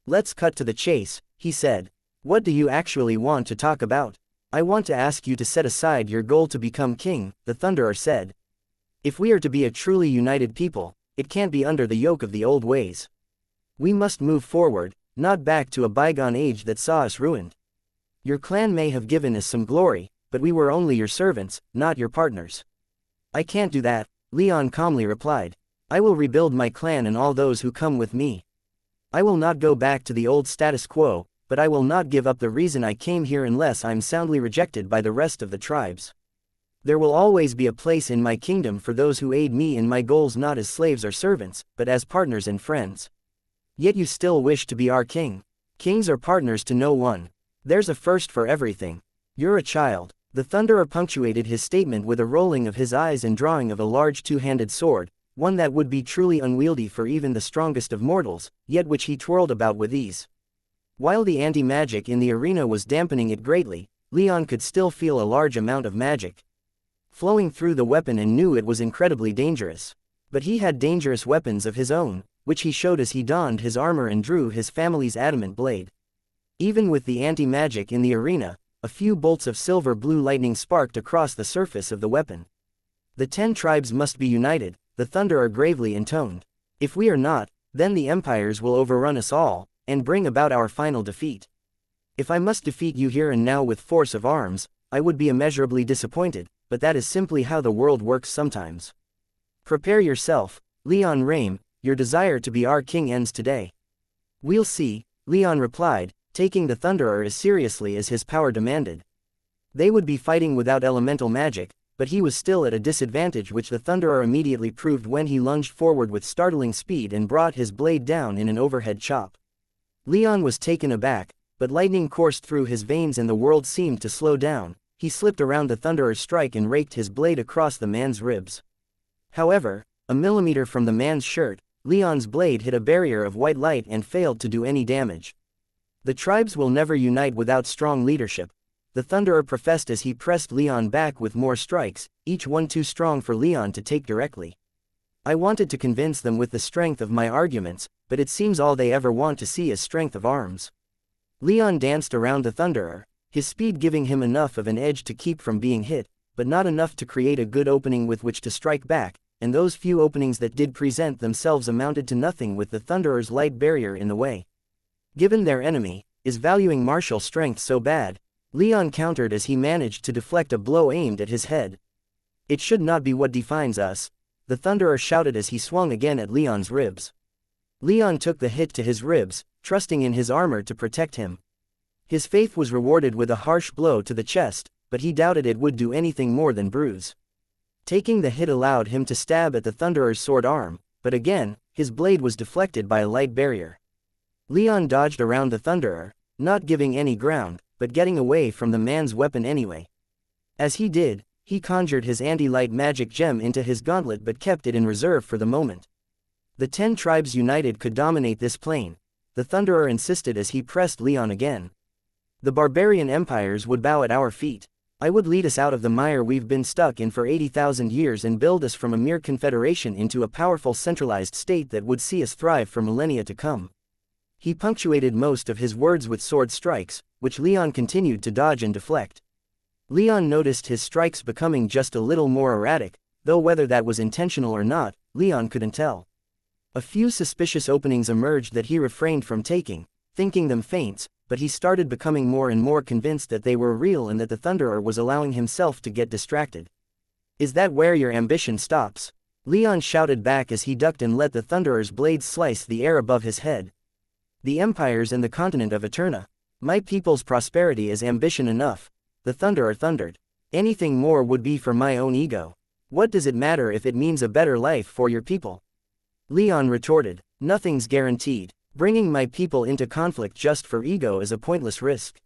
"Let's cut to the chase," he said. "What do you actually want to talk about?" "I want to ask you to set aside your goal to become king," the Thunderer said. "If we are to be a truly united people, it can't be under the yoke of the old ways. We must move forward, not back to a bygone age that saw us ruined. Your clan may have given us some glory, but we were only your servants, not your partners." "I can't do that," Leon calmly replied. "I will rebuild my clan and all those who come with me. I will not go back to the old status quo, but I will not give up the reason I came here unless I'm soundly rejected by the rest of the tribes. There will always be a place in my kingdom for those who aid me in my goals, not as slaves or servants, but as partners and friends." "Yet you still wish to be our king. Kings are partners to no one. There's a first for everything. You're a child." The Thunderer punctuated his statement with a rolling of his eyes and drawing of a large two-handed sword, one that would be truly unwieldy for even the strongest of mortals, yet which he twirled about with ease. While the anti-magic in the arena was dampening it greatly, Leon could still feel a large amount of magic flowing through the weapon and knew it was incredibly dangerous. But he had dangerous weapons of his own, which he showed as he donned his armor and drew his family's adamant blade. Even with the anti-magic in the arena, a few bolts of silver-blue lightning sparked across the surface of the weapon. "The 10 tribes must be united," the Thunderer gravely intoned. "If we are not, then the empires will overrun us all, and bring about our final defeat. If I must defeat you here and now with force of arms, I would be immeasurably disappointed, but that is simply how the world works sometimes. Prepare yourself, Leon Rame, your desire to be our king ends today." "We'll see," Leon replied, taking the Thunderer as seriously as his power demanded. They would be fighting without elemental magic, but he was still at a disadvantage, which the Thunderer immediately proved when he lunged forward with startling speed and brought his blade down in an overhead chop. Leon was taken aback, but lightning coursed through his veins and the world seemed to slow down. He slipped around the Thunderer's strike and raked his blade across the man's ribs. However, a millimeter from the man's shirt, Leon's blade hit a barrier of white light and failed to do any damage. "The tribes will never unite without strong leadership," the Thunderer professed as he pressed Leon back with more strikes, each one too strong for Leon to take directly. "I wanted to convince them with the strength of my arguments, but it seems all they ever want to see is strength of arms." Leon danced around the Thunderer, his speed giving him enough of an edge to keep from being hit, but not enough to create a good opening with which to strike back, and those few openings that did present themselves amounted to nothing with the Thunderer's light barrier in the way. Given their enemy, is valuing martial strength so bad? Leon countered as he managed to deflect a blow aimed at his head. "It should not be what defines us," the Thunderer shouted as he swung again at Leon's ribs. Leon took the hit to his ribs, trusting in his armor to protect him. His faith was rewarded with a harsh blow to the chest, but he doubted it would do anything more than bruise. Taking the hit allowed him to stab at the Thunderer's sword arm, but again, his blade was deflected by a light barrier. Leon dodged around the Thunderer, not giving any ground, but getting away from the man's weapon anyway. As he did, he conjured his anti-light magic gem into his gauntlet but kept it in reserve for the moment. The 10 tribes united could dominate this plane, the Thunderer insisted as he pressed Leon again. "The barbarian empires would bow at our feet. I would lead us out of the mire we've been stuck in for 80,000 years and build us from a mere confederation into a powerful centralized state that would see us thrive for millennia to come." He punctuated most of his words with sword strikes, which Leon continued to dodge and deflect. Leon noticed his strikes becoming just a little more erratic, though whether that was intentional or not, Leon couldn't tell. A few suspicious openings emerged that he refrained from taking, thinking them feints, but he started becoming more and more convinced that they were real and that the Thunderer was allowing himself to get distracted. "Is that where your ambition stops?" Leon shouted back as he ducked and let the Thunderer's blade slice the air above his head. "The empires and the continent of Eterna. My people's prosperity is ambition enough," the Thunderer thundered. "Anything more would be for my own ego. What does it matter if it means a better life for your people?" Leon retorted, "Nothing's guaranteed. Bringing my people into conflict just for ego is a pointless risk."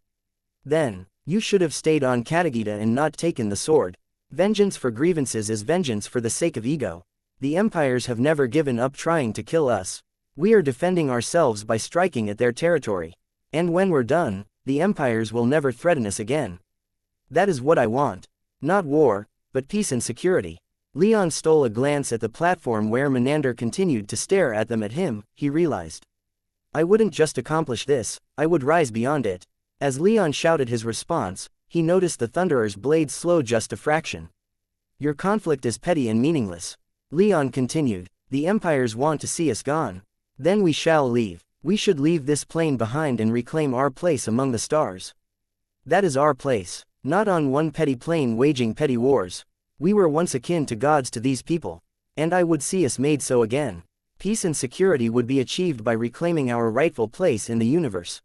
"Then, you should have stayed on Katagita and not taken the sword. Vengeance for grievances is vengeance for the sake of ego. The empires have never given up trying to kill us. We are defending ourselves by striking at their territory. And when we're done, the empires will never threaten us again. That is what I want. Not war, but peace and security. Leon stole a glance at the platform where Menander continued to stare at them. At him, he realized. I wouldn't just accomplish this, I would rise beyond it. As Leon shouted his response, he noticed the Thunderer's blade slow just a fraction. Your conflict is petty and meaningless. Leon continued. The empires want to see us gone. Then we shall leave. We should leave this plane behind and reclaim our place among the stars. That is our place. Not on one petty plane waging petty wars. We were once akin to gods to these people. And I would see us made so again. Peace and security would be achieved by reclaiming our rightful place in the universe.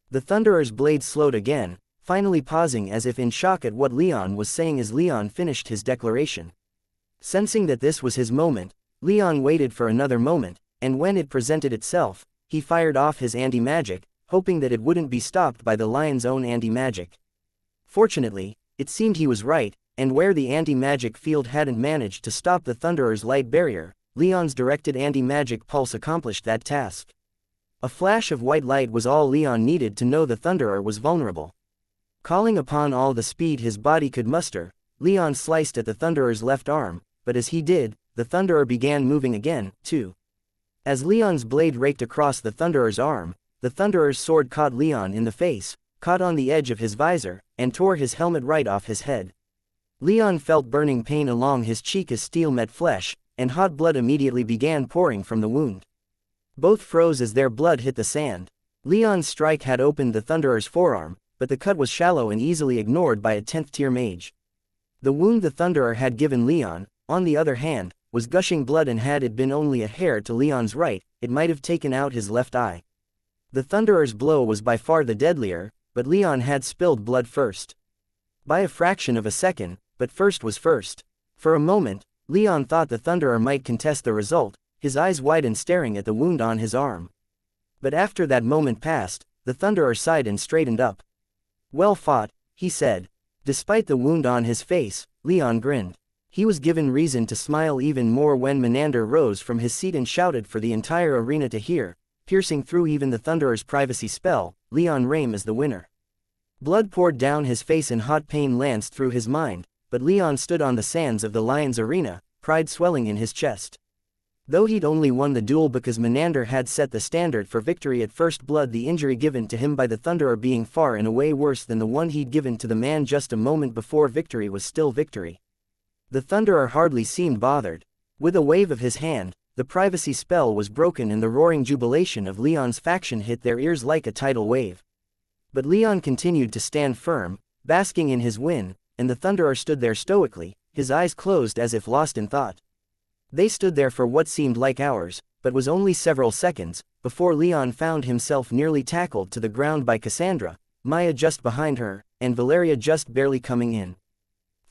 The Thunderer's blade slowed again, finally pausing as if in shock at what Leon was saying as Leon finished his declaration. Sensing that this was his moment, Leon waited for another moment, and when it presented itself, he fired off his anti-magic, hoping that it wouldn't be stopped by the lion's own anti-magic. Fortunately, it seemed he was right, and where the anti-magic field hadn't managed to stop the Thunderer's light barrier, Leon's directed anti-magic pulse accomplished that task. A flash of white light was all Leon needed to know the Thunderer was vulnerable. Calling upon all the speed his body could muster, Leon sliced at the Thunderer's left arm, but as he did, the Thunderer began moving again, too. As Leon's blade raked across the Thunderer's arm, the Thunderer's sword caught Leon in the face, caught on the edge of his visor, and tore his helmet right off his head. Leon felt burning pain along his cheek as steel met flesh, and hot blood immediately began pouring from the wound. Both froze as their blood hit the sand. Leon's strike had opened the Thunderer's forearm, but the cut was shallow and easily ignored by a 10th-tier mage. The wound the Thunderer had given Leon, on the other hand, was gushing blood, and had it been only a hair to Leon's right, it might have taken out his left eye. The Thunderer's blow was by far the deadlier, but Leon had spilled blood first. By a fraction of a second, but first was first. For a moment, Leon thought the Thunderer might contest the result, his eyes widened staring at the wound on his arm. But after that moment passed, the Thunderer sighed and straightened up. Well fought, he said. Despite the wound on his face, Leon grinned. He was given reason to smile even more when Menander rose from his seat and shouted for the entire arena to hear, piercing through even the Thunderer's privacy spell, Leon Rame is the winner. Blood poured down his face and hot pain lanced through his mind, but Leon stood on the sands of the Lion's arena, pride swelling in his chest. Though he'd only won the duel because Menander had set the standard for victory at first blood, the injury given to him by the Thunderer being far and away worse than the one he'd given to the man just a moment before victory was still victory. The Thunderer hardly seemed bothered. With a wave of his hand, the privacy spell was broken and the roaring jubilation of Leon's faction hit their ears like a tidal wave. But Leon continued to stand firm, basking in his win, and the Thunderer stood there stoically, his eyes closed as if lost in thought. They stood there for what seemed like hours, but was only several seconds, before Leon found himself nearly tackled to the ground by Cassandra, Maya just behind her, and Valeria just barely coming in.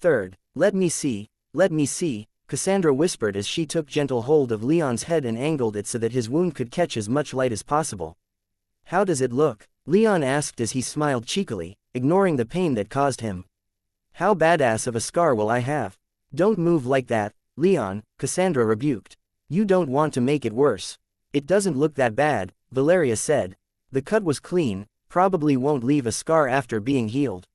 Third, let me see, Cassandra whispered as she took gentle hold of Leon's head and angled it so that his wound could catch as much light as possible. How does it look? Leon asked as he smiled cheekily, ignoring the pain that caused him. How badass of a scar will I have? Don't move like that, Leon, Cassandra rebuked. You don't want to make it worse. It doesn't look that bad, Valeria said. The cut was clean, probably won't leave a scar after being healed.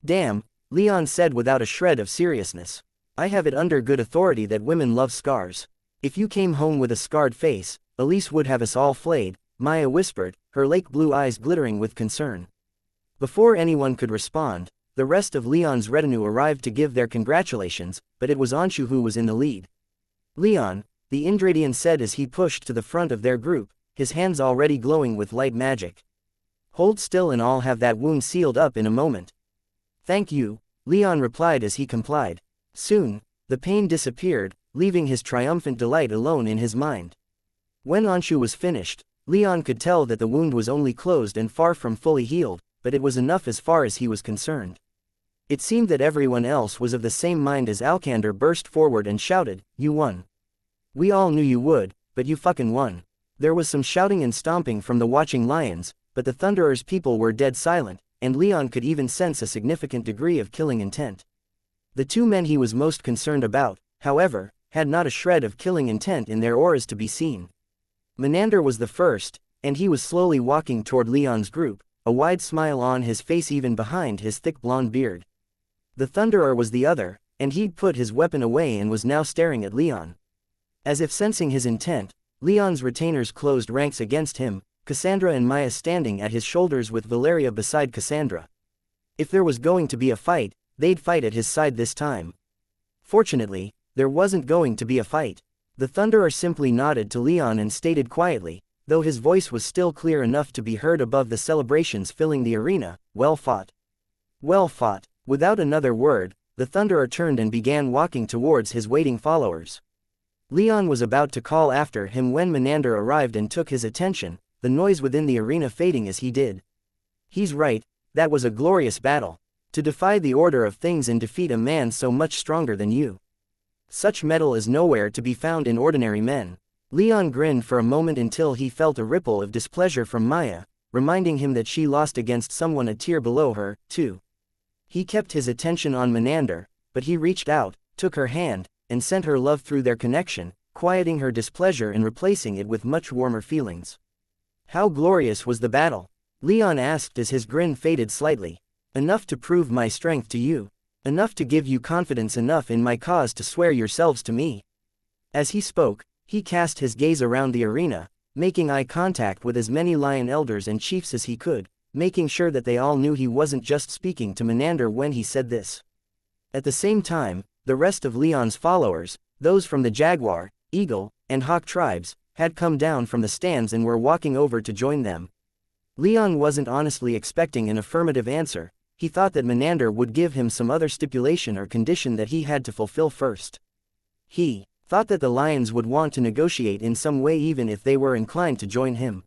Damn, Leon said without a shred of seriousness. I have it under good authority that women love scars. If you came home with a scarred face, Elise would have us all flayed, Maya whispered, her lake blue eyes glittering with concern. Before anyone could respond, the rest of Leon's retinue arrived to give their congratulations, but it was Anshu who was in the lead. Leon, the Indradian said as he pushed to the front of their group, his hands already glowing with light magic. Hold still and I'll have that wound sealed up in a moment. Thank you, Leon replied as he complied. Soon, the pain disappeared, leaving his triumphant delight alone in his mind. When Anshu was finished, Leon could tell that the wound was only closed and far from fully healed, but it was enough as far as he was concerned. It seemed that everyone else was of the same mind as Alkander burst forward and shouted, "You won. We all knew you would, but you fucking won." There was some shouting and stomping from the watching lions, but the Thunderer's people were dead silent, and Leon could even sense a significant degree of killing intent. The two men he was most concerned about, however, had not a shred of killing intent in their auras to be seen. Menander was the first, and he was slowly walking toward Leon's group, a wide smile on his face even behind his thick blonde beard. The Thunderer was the other, and he'd put his weapon away and was now staring at Leon. As if sensing his intent, Leon's retainers closed ranks against him, Cassandra and Maya standing at his shoulders with Valeria beside Cassandra. If there was going to be a fight, they'd fight at his side this time. Fortunately, there wasn't going to be a fight. The Thunderer simply nodded to Leon and stated quietly, though his voice was still clear enough to be heard above the celebrations filling the arena, "Well fought. Well fought." Without another word, the Thunderer turned and began walking towards his waiting followers. Leon was about to call after him when Menander arrived and took his attention, the noise within the arena fading as he did. "He's right, that was a glorious battle. To defy the order of things and defeat a man so much stronger than you. Such mettle is nowhere to be found in ordinary men." Leon grinned for a moment until he felt a ripple of displeasure from Maya, reminding him that she lost against someone a tier below her, too. He kept his attention on Menander, but he reached out, took her hand, and sent her love through their connection, quieting her displeasure and replacing it with much warmer feelings. "How glorious was the battle?" Leon asked as his grin faded slightly. "Enough to prove my strength to you. Enough to give you confidence enough in my cause to swear yourselves to me." As he spoke, he cast his gaze around the arena, making eye contact with as many lion elders and chiefs as he could, making sure that they all knew he wasn't just speaking to Menander when he said this. At the same time, the rest of Leon's followers, those from the Jaguar, Eagle, and Hawk tribes, had come down from the stands and were walking over to join them. Leon wasn't honestly expecting an affirmative answer. He thought that Menander would give him some other stipulation or condition that he had to fulfill first. He thought that the lions would want to negotiate in some way even if they were inclined to join him.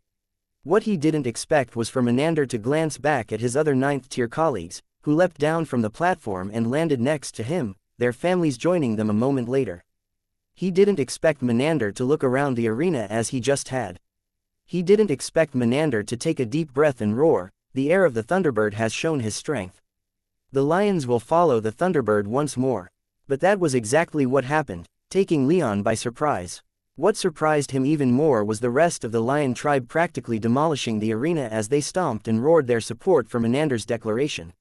What he didn't expect was for Menander to glance back at his other 9th-tier colleagues, who leapt down from the platform and landed next to him, their families joining them a moment later. He didn't expect Menander to look around the arena as he just had. He didn't expect Menander to take a deep breath and roar, "The air of the Thunderbird has shown his strength. The lions will follow the Thunderbird once more." But that was exactly what happened, taking Leon by surprise. What surprised him even more was the rest of the lion tribe practically demolishing the arena as they stomped and roared their support for Menander's declaration.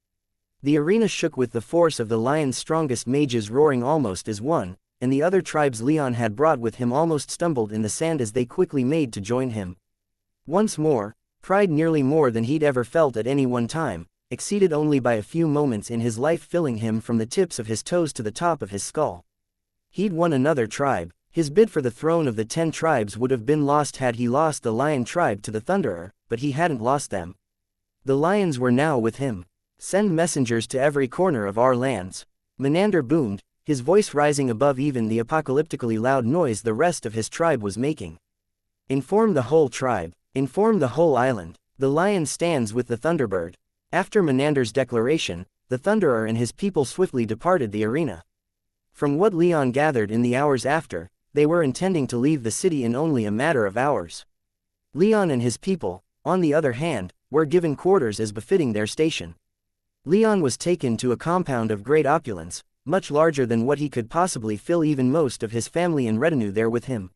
The arena shook with the force of the lion's strongest mages roaring almost as one, and the other tribes Leon had brought with him almost stumbled in the sand as they quickly made to join him. Once more, pride nearly more than he'd ever felt at any one time, exceeded only by a few moments in his life, filling him from the tips of his toes to the top of his skull. He'd won another tribe. His bid for the throne of the 10 tribes would have been lost had he lost the lion tribe to the Thunderer, but he hadn't lost them. The lions were now with him. "Send messengers to every corner of our lands." Menander boomed, his voice rising above even the apocalyptically loud noise the rest of his tribe was making. "Inform the whole tribe. Inform the whole island. The lion stands with the Thunderbird." After Menander's declaration, the Thunderer and his people swiftly departed the arena. From what Leon gathered in the hours after, they were intending to leave the city in only a matter of hours. Leon and his people, on the other hand, were given quarters as befitting their station. Leon was taken to a compound of great opulence, much larger than what he could possibly fill, even most of his family and retinue there with him.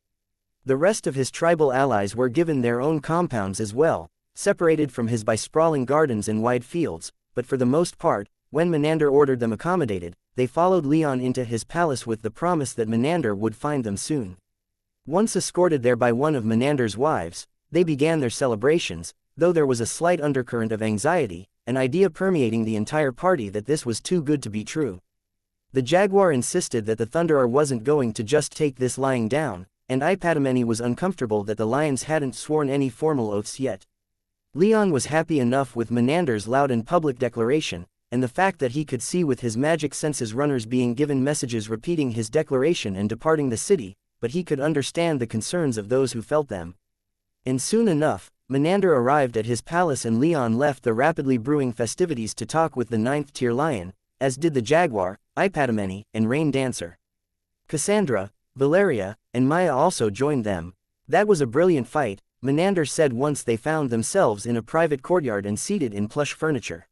The rest of his tribal allies were given their own compounds as well, separated from his by sprawling gardens and wide fields, but for the most part, when Menander ordered them accommodated, they followed Leon into his palace with the promise that Menander would find them soon. Once escorted there by one of Menander's wives, they began their celebrations, though there was a slight undercurrent of anxiety, an idea permeating the entire party that this was too good to be true. The Jaguar insisted that the Thunderer wasn't going to just take this lying down, and Ipatameni was uncomfortable that the lions hadn't sworn any formal oaths yet. Leon was happy enough with Menander's loud and public declaration, and the fact that he could see with his magic senses runners being given messages repeating his declaration and departing the city, but he could understand the concerns of those who felt them. And soon enough, Menander arrived at his palace and Leon left the rapidly brewing festivities to talk with the 9th-tier lion, as did the Jaguar, Ipatameni, and Rain Dancer. Cassandra, Valeria, and Maya also joined them. "That was a brilliant fight," Menander said once they found themselves in a private courtyard and seated in plush furniture.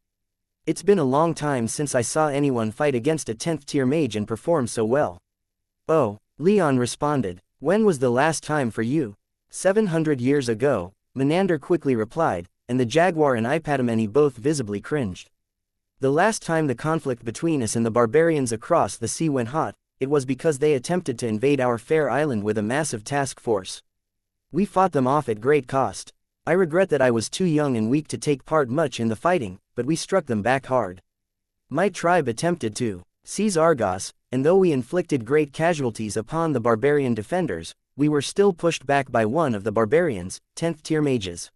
"It's been a long time since I saw anyone fight against a 10th-tier mage and perform so well." "Oh," Leon responded, "when was the last time for you?" 700 years ago, Menander quickly replied, and the jaguar and Ipatamene both visibly cringed. The last time the conflict between us and the barbarians across the sea went hot, it was because they attempted to invade our fair island with a massive task force. We fought them off at great cost. I regret that I was too young and weak to take part much in the fighting, but we struck them back hard. My tribe attempted to seize Argos, and though we inflicted great casualties upon the barbarian defenders, we were still pushed back by one of the barbarians, 10th tier mages.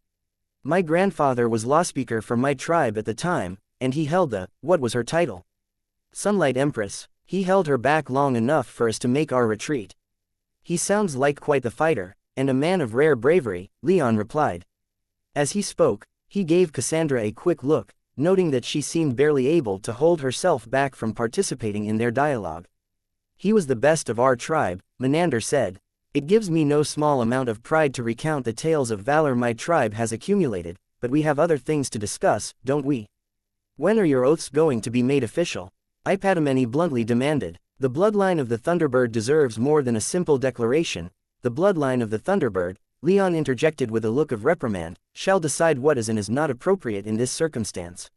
My grandfather was lawspeaker for my tribe at the time, and he held what was her title? Sunlight Empress. He held her back long enough for us to make our retreat. He sounds like quite the fighter, and a man of rare bravery, Leon replied. As he spoke, he gave Cassandra a quick look, noting that she seemed barely able to hold herself back from participating in their dialogue. He was the best of our tribe, Menander said. It gives me no small amount of pride to recount the tales of valor my tribe has accumulated, but we have other things to discuss, don't we? When are your oaths going to be made official? Ipatamene bluntly demanded. The bloodline of the Thunderbird deserves more than a simple declaration. The bloodline of the Thunderbird, Leon interjected with a look of reprimand, shall decide what is and is not appropriate in this circumstance.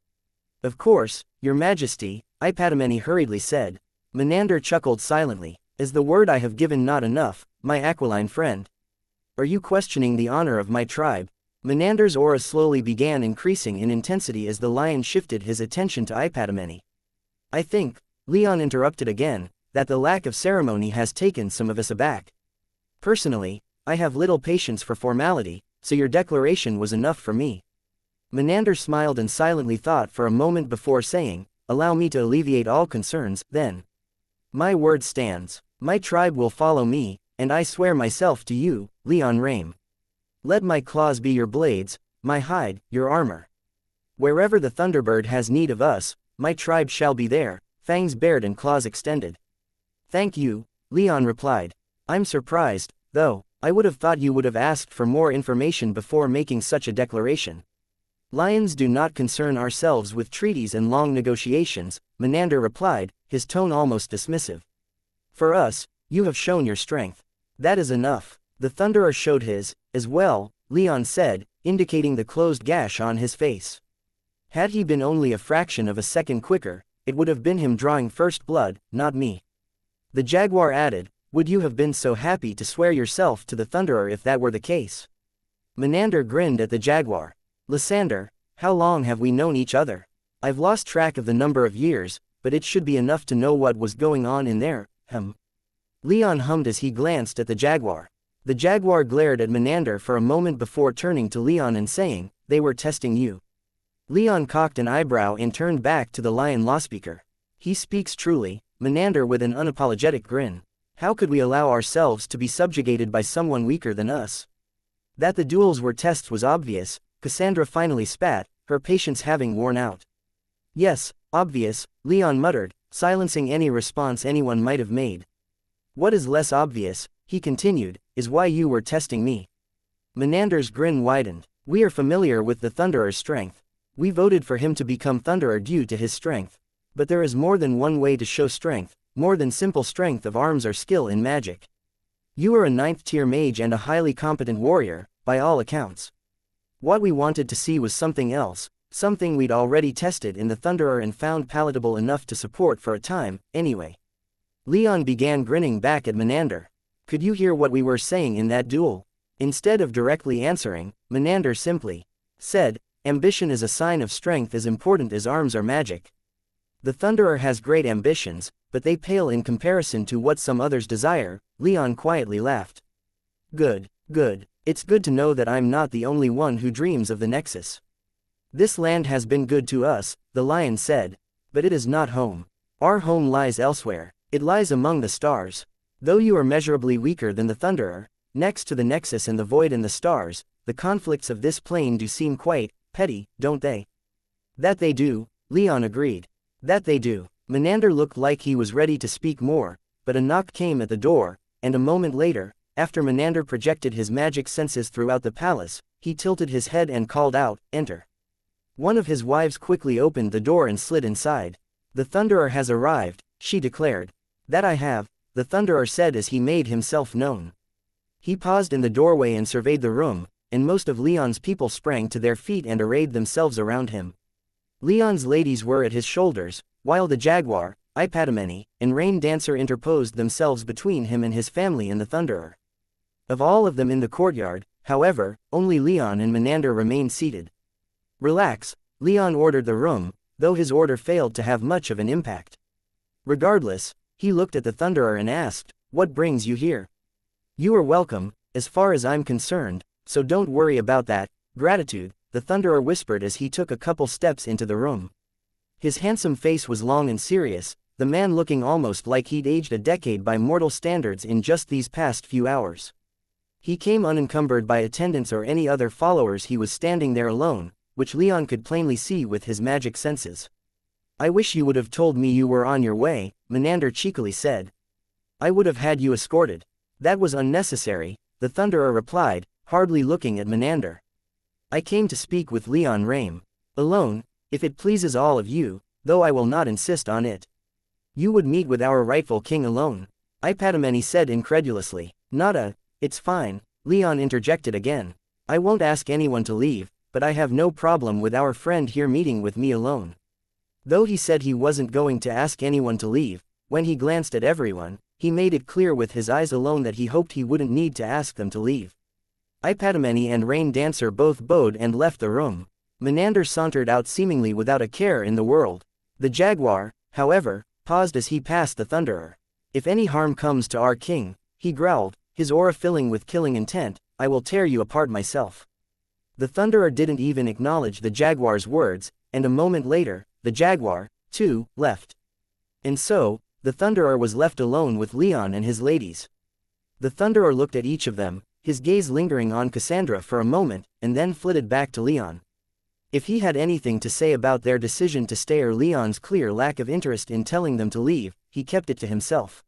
Of course, your majesty, Ipatamene hurriedly said. Menander chuckled silently. Is the word I have given not enough, my aquiline friend? Are you questioning the honor of my tribe? Menander's aura slowly began increasing in intensity as the lion shifted his attention to Ipatamene. I think, Leon interrupted again, that the lack of ceremony has taken some of us aback. Personally, I have little patience for formality, so your declaration was enough for me. Menander smiled and silently thought for a moment before saying, allow me to alleviate all concerns, then. My word stands. My tribe will follow me, and I swear myself to you, Leon Rame. Let my claws be your blades, my hide, your armor. Wherever the Thunderbird has need of us, my tribe shall be there, fangs bared and claws extended. Thank you, Leon replied. I'm surprised, though. I would have thought you would have asked for more information before making such a declaration. Lions do not concern ourselves with treaties and long negotiations, Menander replied, his tone almost dismissive. For us, you have shown your strength. That is enough. The Thunderer showed his, as well, Leon said, indicating the closed gash on his face. Had he been only a fraction of a second quicker, it would have been him drawing first blood, not me. The Jaguar added, would you have been so happy to swear yourself to the Thunderer if that were the case? Menander grinned at the Jaguar. Lysander, how long have we known each other? I've lost track of the number of years, but it should be enough to know what was going on in there, Leon hummed as he glanced at the Jaguar. The Jaguar glared at Menander for a moment before turning to Leon and saying, they were testing you. Leon cocked an eyebrow and turned back to the lion lawspeaker. He speaks truly, Menander with an unapologetic grin. How could we allow ourselves to be subjugated by someone weaker than us? That the duels were tests was obvious, Cassandra finally spat, her patience having worn out. Yes, obvious, Leon muttered, silencing any response anyone might have made. What is less obvious, he continued, is why you were testing me. Menander's grin widened. We are familiar with the Thunderer's strength. We voted for him to become Thunderer due to his strength. But there is more than one way to show strength, more than simple strength of arms or skill in magic. You are a 9th tier mage and a highly competent warrior, by all accounts. What we wanted to see was something else, something we'd already tested in the Thunderer and found palatable enough to support for a time, anyway. Leon began grinning back at Menander. Could you hear what we were saying in that duel? Instead of directly answering, Menander simply said, ambition is a sign of strength as important as arms or magic. The Thunderer has great ambitions, but they pale in comparison to what some others desire, Leon quietly laughed. Good, good. It's good to know that I'm not the only one who dreams of the Nexus. This land has been good to us, the lion said, but it is not home. Our home lies elsewhere. It lies among the stars. Though you are measurably weaker than the Thunderer, next to the Nexus and the Void and the stars, the conflicts of this plane do seem quite petty, don't they? That they do, Leon agreed. That they do. Menander looked like he was ready to speak more, but a knock came at the door, and a moment later, after Menander projected his magic senses throughout the palace, he tilted his head and called out, enter. One of his wives quickly opened the door and slid inside. The Thunderer has arrived, she declared. That I have, the Thunderer said as he made himself known. He paused in the doorway and surveyed the room, and most of Leon's people sprang to their feet and arrayed themselves around him. Leon's ladies were at his shoulders, while the jaguar, Ipatameni, and Rain Dancer interposed themselves between him and his family and the Thunderer. Of all of them in the courtyard, however, only Leon and Menander remained seated. Relax, Leon ordered the room, though his order failed to have much of an impact. Regardless, he looked at the Thunderer and asked, "What brings you here?" "You are welcome, as far as I'm concerned, so don't worry about that." "Gratitude," the Thunderer whispered as he took a couple steps into the room. His handsome face was long and serious, the man looking almost like he'd aged a decade by mortal standards in just these past few hours. He came unencumbered by attendants or any other followers. He was standing there alone, which Leon could plainly see with his magic senses. "I wish you would have told me you were on your way," Menander cheekily said. "I would have had you escorted." "That was unnecessary," the Thunderer replied, hardly looking at Menander. "I came to speak with Leon Rame. Alone, if it pleases all of you, though I will not insist on it." "You would meet with our rightful king alone," Ipatameni said incredulously. "Nada, it's fine," Leon interjected again. "I won't ask anyone to leave, but I have no problem with our friend here meeting with me alone." Though he said he wasn't going to ask anyone to leave, when he glanced at everyone, he made it clear with his eyes alone that he hoped he wouldn't need to ask them to leave. Ipatameni and Rain Dancer both bowed and left the room. Menander sauntered out seemingly without a care in the world. The jaguar, however, paused as he passed the Thunderer. "If any harm comes to our king," he growled, his aura filling with killing intent, "I will tear you apart myself." The Thunderer didn't even acknowledge the jaguar's words, and a moment later, the jaguar, too, left. And so, the Thunderer was left alone with Leon and his ladies. The Thunderer looked at each of them, his gaze lingering on Cassandra for a moment, and then flitted back to Leon. If he had anything to say about their decision to stay or Leon's clear lack of interest in telling them to leave, he kept it to himself.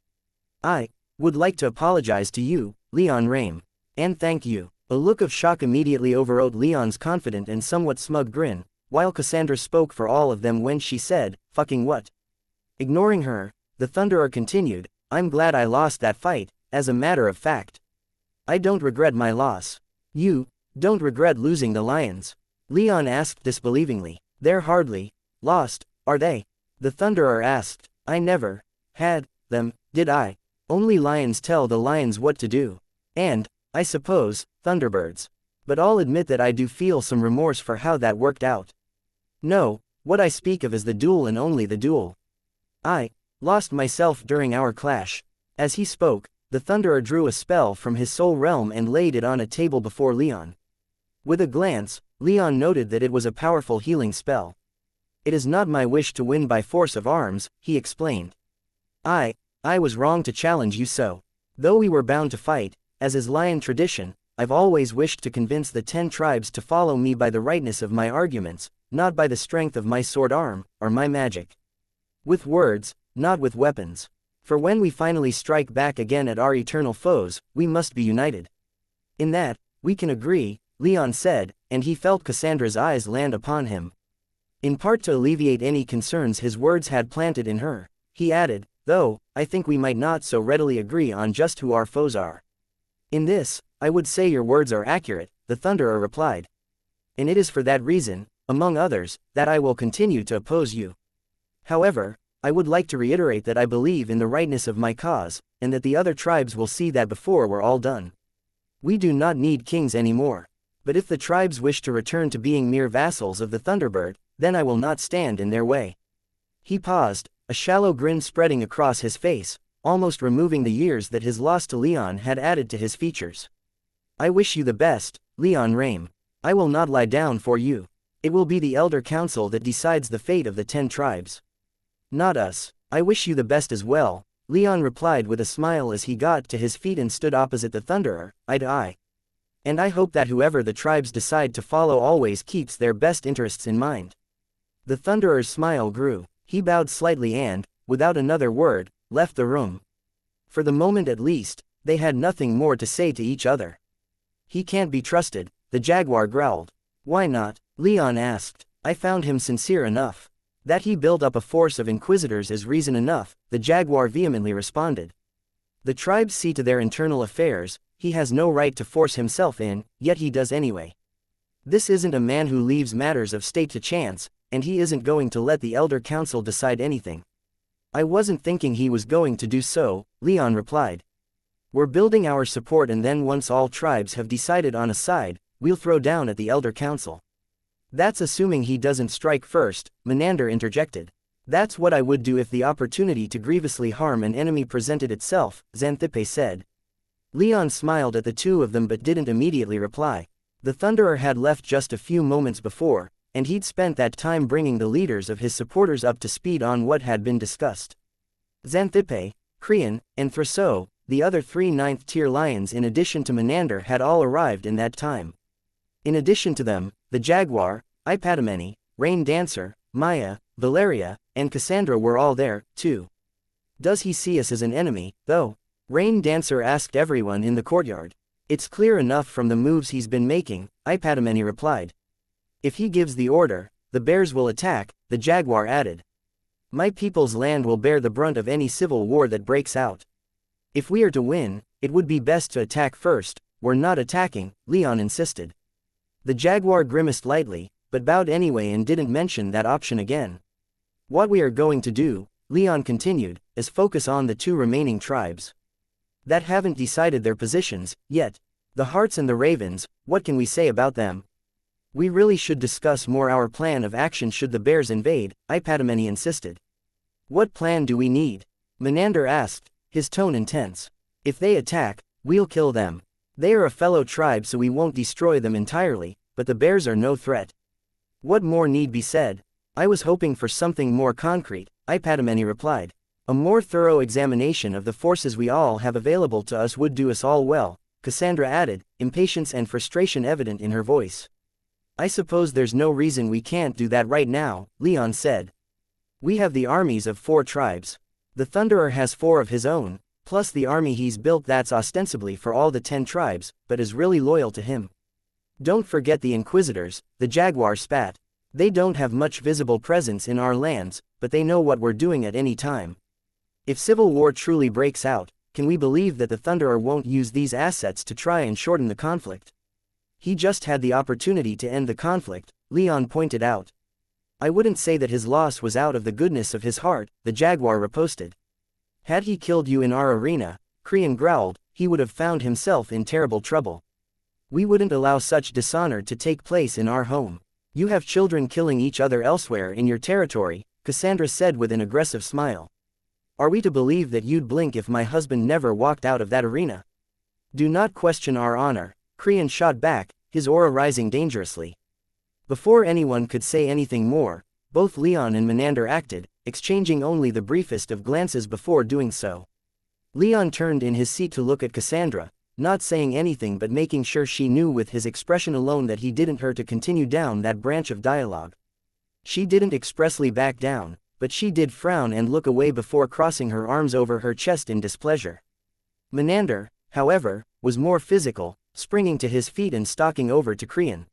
"I would like to apologize to you, Leon Rame. And thank you." A look of shock immediately overrode Leon's confident and somewhat smug grin, while Cassandra spoke for all of them when she said, "Fucking what?" Ignoring her, the Thunderer continued, "I'm glad I lost that fight, as a matter of fact. I don't regret my loss." "You don't regret losing the lions?" Leon asked disbelievingly. "They're hardly lost, are they?" the Thunderer asked. "I never had them, did I? Only lions tell the lions what to do. And, I suppose, Thunderbirds. But I'll admit that I do feel some remorse for how that worked out. No, what I speak of is the duel and only the duel. I lost myself during our clash." As he spoke, the Thunderer drew a spell from his soul realm and laid it on a table before Leon. With a glance, Leon noted that it was a powerful healing spell. "It is not my wish to win by force of arms," he explained. I was wrong to challenge you so. Though we were bound to fight, as is lion tradition, I've always wished to convince the 10 tribes to follow me by the rightness of my arguments, not by the strength of my sword arm, or my magic. With words, not with weapons. For when we finally strike back again at our eternal foes, we must be united. In that, we can agree," Leon said, and he felt Cassandra's eyes land upon him. In part to alleviate any concerns his words had planted in her, he added, "Though, I think we might not so readily agree on just who our foes are." "In this, I would say your words are accurate," the Thunderer replied. "And it is for that reason, among others, that I will continue to oppose you. However, I would like to reiterate that I believe in the rightness of my cause, and that the other tribes will see that before we're all done. We do not need kings anymore. But if the tribes wish to return to being mere vassals of the Thunderbird, then I will not stand in their way." He paused, a shallow grin spreading across his face, almost removing the years that his loss to Leon had added to his features. "I wish you the best, Leon Rame. I will not lie down for you. It will be the Elder Council that decides the fate of the 10 tribes. Not us." "I wish you the best as well," Leon replied with a smile as he got to his feet and stood opposite the Thunderer, eye to eye. "And I hope that whoever the tribes decide to follow always keeps their best interests in mind." The Thunderer's smile grew. He bowed slightly and, without another word, left the room. For the moment at least, they had nothing more to say to each other. "He can't be trusted," the jaguar growled. "Why not?" Leon asked. "I found him sincere enough. That he built up a force of inquisitors is reason enough," the jaguar vehemently responded. "The tribes see to their internal affairs," he has no right to force himself in, yet he does anyway. This isn't a man who leaves matters of state to chance, and he isn't going to let the Elder Council decide anything. I wasn't thinking he was going to do so, Leon replied. We're building our support, and then once all tribes have decided on a side, we'll throw down at the Elder Council. That's assuming he doesn't strike first, Menander interjected. That's what I would do if the opportunity to grievously harm an enemy presented itself, Xanthippe said. Leon smiled at the two of them but didn't immediately reply. The Thunderer had left just a few moments before, and he'd spent that time bringing the leaders of his supporters up to speed on what had been discussed. Xanthippe, Creon, and Thraso, the other 3 9th-tier lions in addition to Menander, had all arrived in that time. In addition to them, the Jaguar, Ipatomene, Rain Dancer, Maya, Valeria, and Cassandra were all there, too. Does he see us as an enemy, though? Rain Dancer asked everyone in the courtyard. It's clear enough from the moves he's been making, Ipatomene replied. If he gives the order, the bears will attack, the Jaguar added. My people's land will bear the brunt of any civil war that breaks out. If we are to win, it would be best to attack first. We're not attacking, Leon insisted. The Jaguar grimaced lightly, but bowed anyway and didn't mention that option again. What we are going to do, Leon continued, is focus on the 2 remaining tribes that haven't decided their positions yet. The Hearts and the Ravens, what can we say about them? We really should discuss more our plan of action should the bears invade, Ipatomene insisted. What plan do we need? Menander asked, his tone intense. If they attack, we'll kill them. They are a fellow tribe, so we won't destroy them entirely, but the bears are no threat. What more need be said? I was hoping for something more concrete, Ipatomene replied. A more thorough examination of the forces we all have available to us would do us all well, Cassandra added, impatience and frustration evident in her voice. I suppose there's no reason we can't do that right now, Leon said. We have the armies of 4 tribes. The Thunderer has 4 of his own, plus the army he's built that's ostensibly for all the 10 tribes, but is really loyal to him. Don't forget the Inquisitors, the Jaguar spat. They don't have much visible presence in our lands, but they know what we're doing at any time. If civil war truly breaks out, can we believe that the Thunderer won't use these assets to try and shorten the conflict? He just had the opportunity to end the conflict, Leon pointed out. I wouldn't say that his loss was out of the goodness of his heart, the Jaguar riposted. Had he killed you in our arena, Creon growled, he would have found himself in terrible trouble. We wouldn't allow such dishonor to take place in our home. You have children killing each other elsewhere in your territory, Cassandra said with an aggressive smile. Are we to believe that you'd blink if my husband never walked out of that arena? Do not question our honor, Creon shot back, his aura rising dangerously. Before anyone could say anything more, both Leon and Menander acted, exchanging only the briefest of glances before doing so. Leon turned in his seat to look at Cassandra, not saying anything but making sure she knew with his expression alone that he didn't her to continue down that branch of dialogue. She didn't expressly back down, but she did frown and look away before crossing her arms over her chest in displeasure. Menander, however, was more physical, springing to his feet and stalking over to Creon.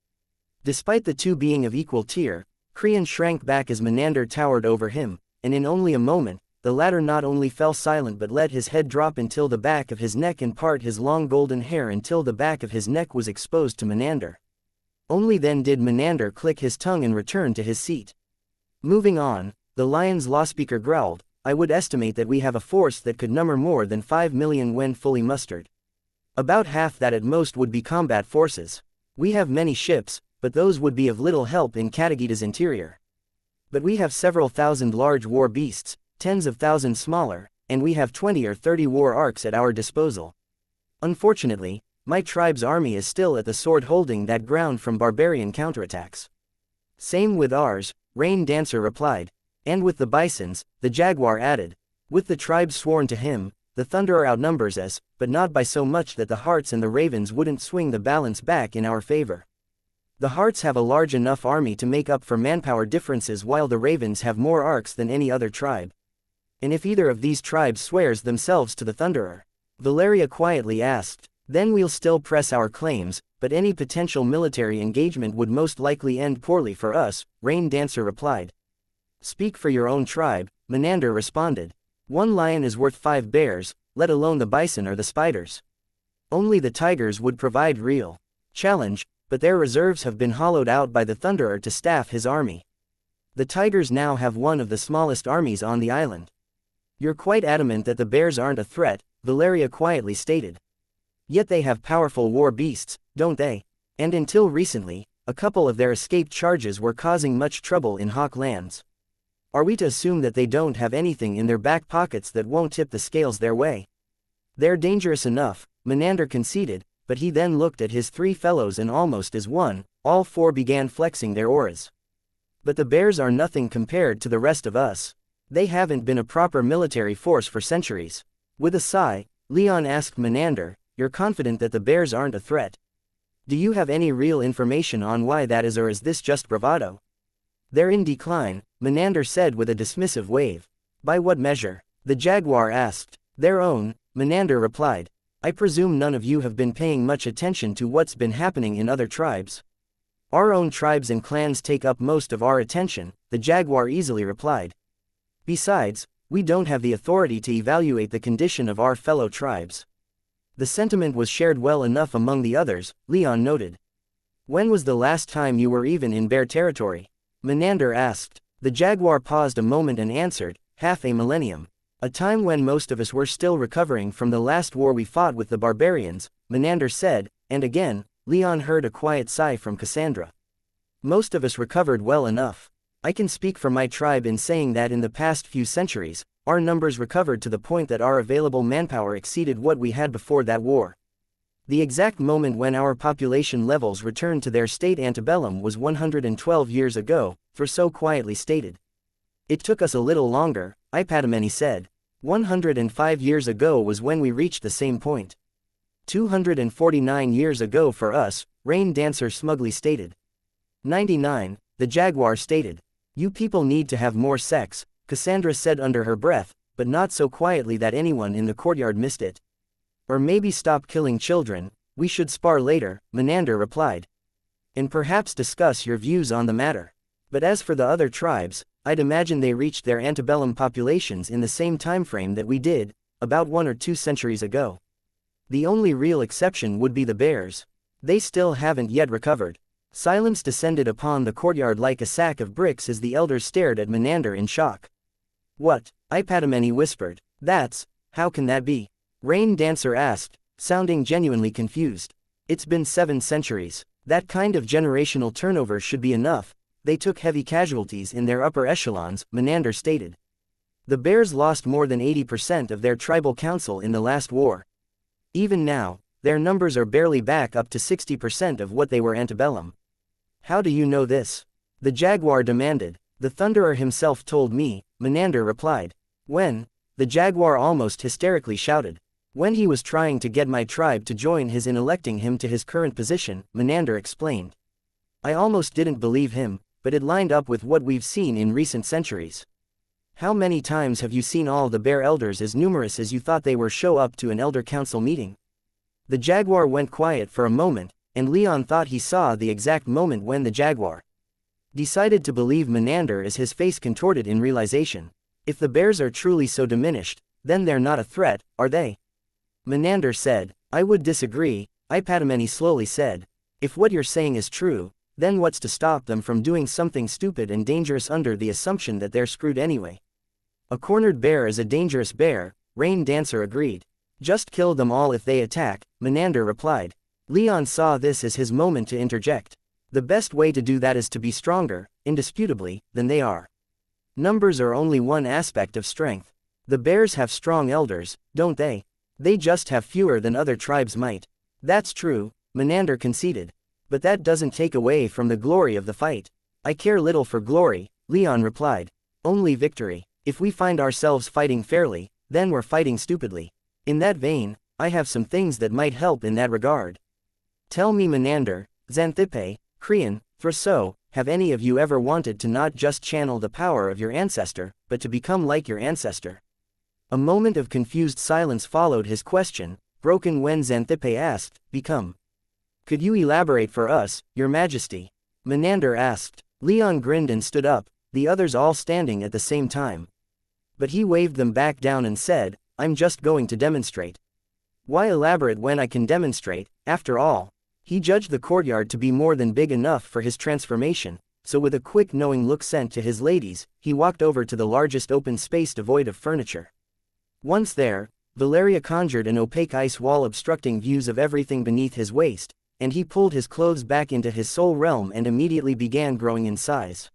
Despite the 2 being of equal tier, Creon shrank back as Menander towered over him, and in only a moment, the latter not only fell silent but let his head drop until the back of his neck and part his long golden hair until the back of his neck was exposed to Menander. Only then did Menander click his tongue and return to his seat. Moving on, the lion's lawspeaker growled, I would estimate that we have a force that could number more than 5 million when fully mustered. About half that at most would be combat forces. We have many ships, but those would be of little help in Katagita's interior. But we have several thousand large war beasts, tens of thousands smaller, and we have 20 or 30 war arcs at our disposal. Unfortunately, my tribe's army is still at the sword holding that ground from barbarian counterattacks. Same with ours, Rain Dancer replied. And with the bisons, the Jaguar added. With the tribes sworn to him, the Thunderer outnumbers us, but not by so much that the Hearts and the Ravens wouldn't swing the balance back in our favor. The Hearts have a large enough army to make up for manpower differences while the Ravens have more arcs than any other tribe. And if either of these tribes swears themselves to the Thunderer? Valeria quietly asked. Then we'll still press our claims, but any potential military engagement would most likely end poorly for us, Rain Dancer replied. Speak for your own tribe, Menander responded. 1 lion is worth 5 bears, let alone the bison or the spiders. Only the tigers would provide real challenge, but their reserves have been hollowed out by the Thunderer to staff his army. The tigers now have one of the smallest armies on the island. You're quite adamant that the bears aren't a threat, Valeria quietly stated. Yet they have powerful war beasts, don't they? And until recently, a couple of their escaped charges were causing much trouble in Hawk Lands. Are we to assume that they don't have anything in their back pockets that won't tip the scales their way? They're dangerous enough, Menander conceded, but he then looked at his three fellows and almost as one, all four began flexing their auras. But the bears are nothing compared to the rest of us. They haven't been a proper military force for centuries. With a sigh, Leon asked Menander, "You're confident that the bears aren't a threat? Do you have any real information on why that is, or is this just bravado?" "They're in decline," Menander said with a dismissive wave. "By what measure?" the jaguar asked. "Their own," Menander replied. "I presume none of you have been paying much attention to what's been happening in other tribes." "Our own tribes and clans take up most of our attention," the jaguar easily replied. "Besides, we don't have the authority to evaluate the condition of our fellow tribes." The sentiment was shared well enough among the others, Leon noted. "When was the last time you were even in bear territory?" Menander asked. The jaguar paused a moment and answered, "Half a millennium. A time when most of us were still recovering from the last war we fought with the barbarians," Menander said, and again, Leon heard a quiet sigh from Cassandra. "Most of us recovered well enough. I can speak for my tribe in saying that in the past few centuries, our numbers recovered to the point that our available manpower exceeded what we had before that war. The exact moment when our population levels returned to their state antebellum was 112 years ago, Thurso quietly stated. "It took us a little longer," Ipadamene said. 105 years ago was when we reached the same point. 249 years ago for us," Rain Dancer smugly stated. 99, the jaguar stated. "You people need to have more sex," Cassandra said under her breath, but not so quietly that anyone in the courtyard missed it. "Or maybe stop killing children. We should spar later," Menander replied. "And perhaps discuss your views on the matter. But as for the other tribes, I'd imagine they reached their antebellum populations in the same timeframe that we did, about 1 or 2 centuries ago. The only real exception would be the bears. They still haven't yet recovered." Silence descended upon the courtyard like a sack of bricks as the elders stared at Menander in shock. "What?" Ipadamene whispered. How can that be?" Rain Dancer asked, sounding genuinely confused. "It's been 7 centuries. That kind of generational turnover should be enough. They took heavy casualties in their upper echelons," Menander stated. "The bears lost more than 80% of their tribal council in the last war. Even now, their numbers are barely back up to 60% of what they were antebellum." "How do you know this?" the jaguar demanded. "The Thunderer himself told me," Menander replied. "When?" the jaguar almost hysterically shouted. "When he was trying to get my tribe to join his in electing him to his current position," Menander explained. "I almost didn't believe him, but it lined up with what we've seen in recent centuries." "How many times have you seen all the bear elders as numerous as you thought they were show up to an elder council meeting?" The jaguar went quiet for a moment, and Leon thought he saw the exact moment when the jaguar decided to believe Menander as his face contorted in realization. "If the bears are truly so diminished, then they're not a threat, are they?" Menander said. "I would disagree," Ipadamene slowly said. "If what you're saying is true, then what's to stop them from doing something stupid and dangerous under the assumption that they're screwed anyway?" "A cornered bear is a dangerous bear," Rain Dancer agreed. "Just kill them all if they attack," Menander replied. Leon saw this as his moment to interject. "The best way to do that is to be stronger, indisputably, than they are. Numbers are only one aspect of strength. The bears have strong elders, don't they? They just have fewer than other tribes might." "That's true," Menander conceded. "But that doesn't take away from the glory of the fight." "I care little for glory," Leon replied. "Only victory. If we find ourselves fighting fairly, then we're fighting stupidly. In that vein, I have some things that might help in that regard." "Tell me, Menander, Xanthippe, Creon, Thurso, have any of you ever wanted to not just channel the power of your ancestor, but to become like your ancestor?" A moment of confused silence followed his question, broken when Xanthippe asked, "Become?" "Could you elaborate for us, your majesty?" Menander asked. Leon grinned and stood up, the others all standing at the same time. But he waved them back down and said, "I'm just going to demonstrate." Why elaborate when I can demonstrate? After all, he judged the courtyard to be more than big enough for his transformation, so with a quick knowing look sent to his ladies, he walked over to the largest open space devoid of furniture. Once there, Valeria conjured an opaque ice wall obstructing views of everything beneath his waist, and he pulled his clothes back into his soul realm and immediately began growing in size.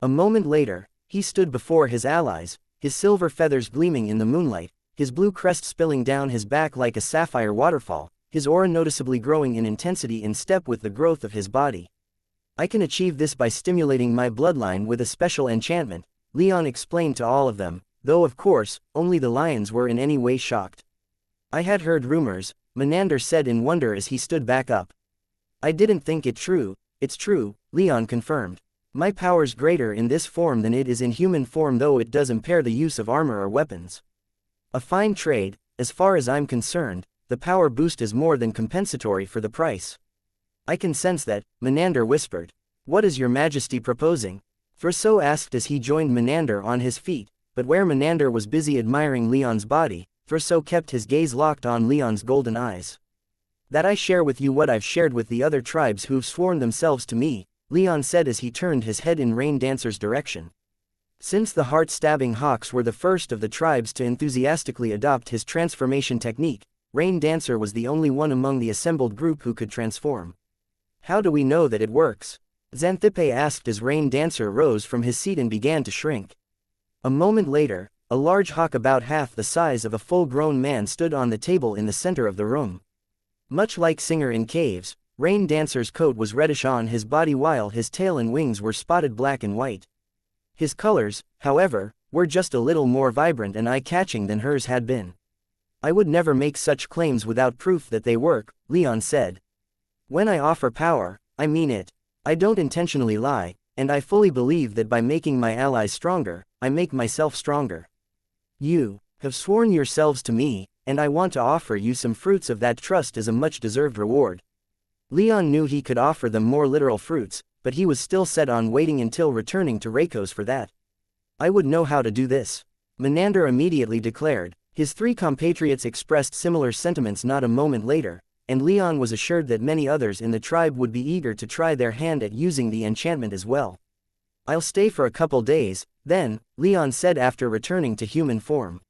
A moment later, he stood before his allies, his silver feathers gleaming in the moonlight, his blue crest spilling down his back like a sapphire waterfall, his aura noticeably growing in intensity in step with the growth of his body. I can achieve this by stimulating my bloodline with a special enchantment, Leon explained to all of them, though of course, only the lions were in any way shocked. I had heard rumors, Menander said in wonder as he stood back up. I didn't think it true. It's true, Leon confirmed. My power's greater in this form than it is in human form, though it does impair the use of armor or weapons. A fine trade. As far as I'm concerned, the power boost is more than compensatory for the price. I can sense that, Menander whispered. What is your majesty proposing? Verso asked as he joined Menander on his feet, but where Menander was busy admiring Leon's body, Verso kept his gaze locked on Leon's golden eyes. That I share with you what I've shared with the other tribes who've sworn themselves to me, Leon said as he turned his head in Rain Dancer's direction. Since the heart-stabbing hawks were the first of the tribes to enthusiastically adopt his transformation technique, Rain Dancer was the only one among the assembled group who could transform. How do we know that it works? Xanthippe asked as Rain Dancer rose from his seat and began to shrink. A moment later, a large hawk about half the size of a full-grown man stood on the table in the center of the room. Much like Singer in caves, Rain Dancer's coat was reddish on his body while his tail and wings were spotted black and white. His colors, however, were just a little more vibrant and eye-catching than hers had been. I would never make such claims without proof that they work, Leon said. When I offer power, I mean it. I don't intentionally lie, and I fully believe that by making my allies stronger, I make myself stronger. You have sworn yourselves to me, and I want to offer you some fruits of that trust as a much-deserved reward. Leon knew he could offer them more literal fruits, but he was still set on waiting until returning to Reikos for that. I would know how to do this, Menander immediately declared. His three compatriots expressed similar sentiments not a moment later, and Leon was assured that many others in the tribe would be eager to try their hand at using the enchantment as well. I'll stay for a couple days, then, Leon said after returning to human form.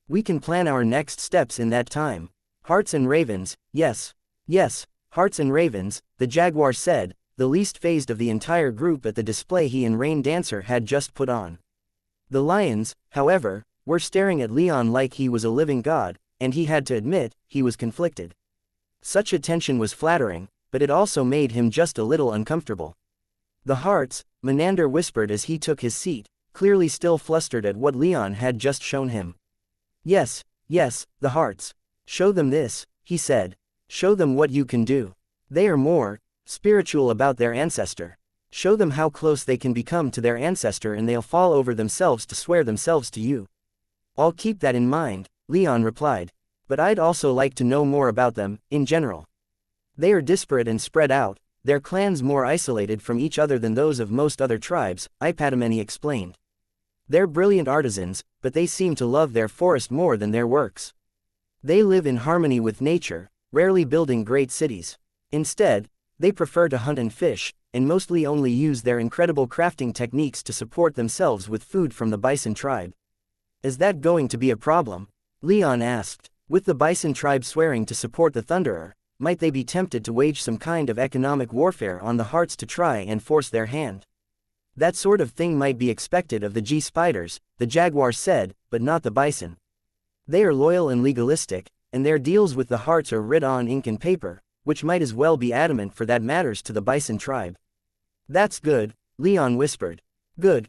We can plan our next steps in that time. Hearts and ravens, yes. Yes, hearts and ravens, the jaguar said, the least phased of the entire group at the display he and Rain Dancer had just put on. The lions, however, were staring at Leon like he was a living god, and he had to admit, he was conflicted. Such attention was flattering, but it also made him just a little uncomfortable. The hearts, Menander whispered as he took his seat, clearly still flustered at what Leon had just shown him. Yes, the hearts. Show them this, he said. Show them what you can do. They are more spiritual about their ancestor. Show them how close they can become to their ancestor and they'll fall over themselves to swear themselves to you. I'll keep that in mind, Leon replied. But I'd also like to know more about them, in general. They are disparate and spread out, their clans more isolated from each other than those of most other tribes, Ipadameni explained. They're brilliant artisans, but they seem to love their forest more than their works. They live in harmony with nature, rarely building great cities. Instead, they prefer to hunt and fish, and mostly only use their incredible crafting techniques to support themselves with food from the bison tribe. Is that going to be a problem? Leon asked. With the bison tribe swearing to support the Thunderer, might they be tempted to wage some kind of economic warfare on the hearts to try and force their hand? That sort of thing might be expected of the G-spiders, the jaguar said, but not the bison. They are loyal and legalistic, and their deals with the hearts are writ on ink and paper, which might as well be adamant for that matters to the bison tribe. That's good, Leon whispered. Good,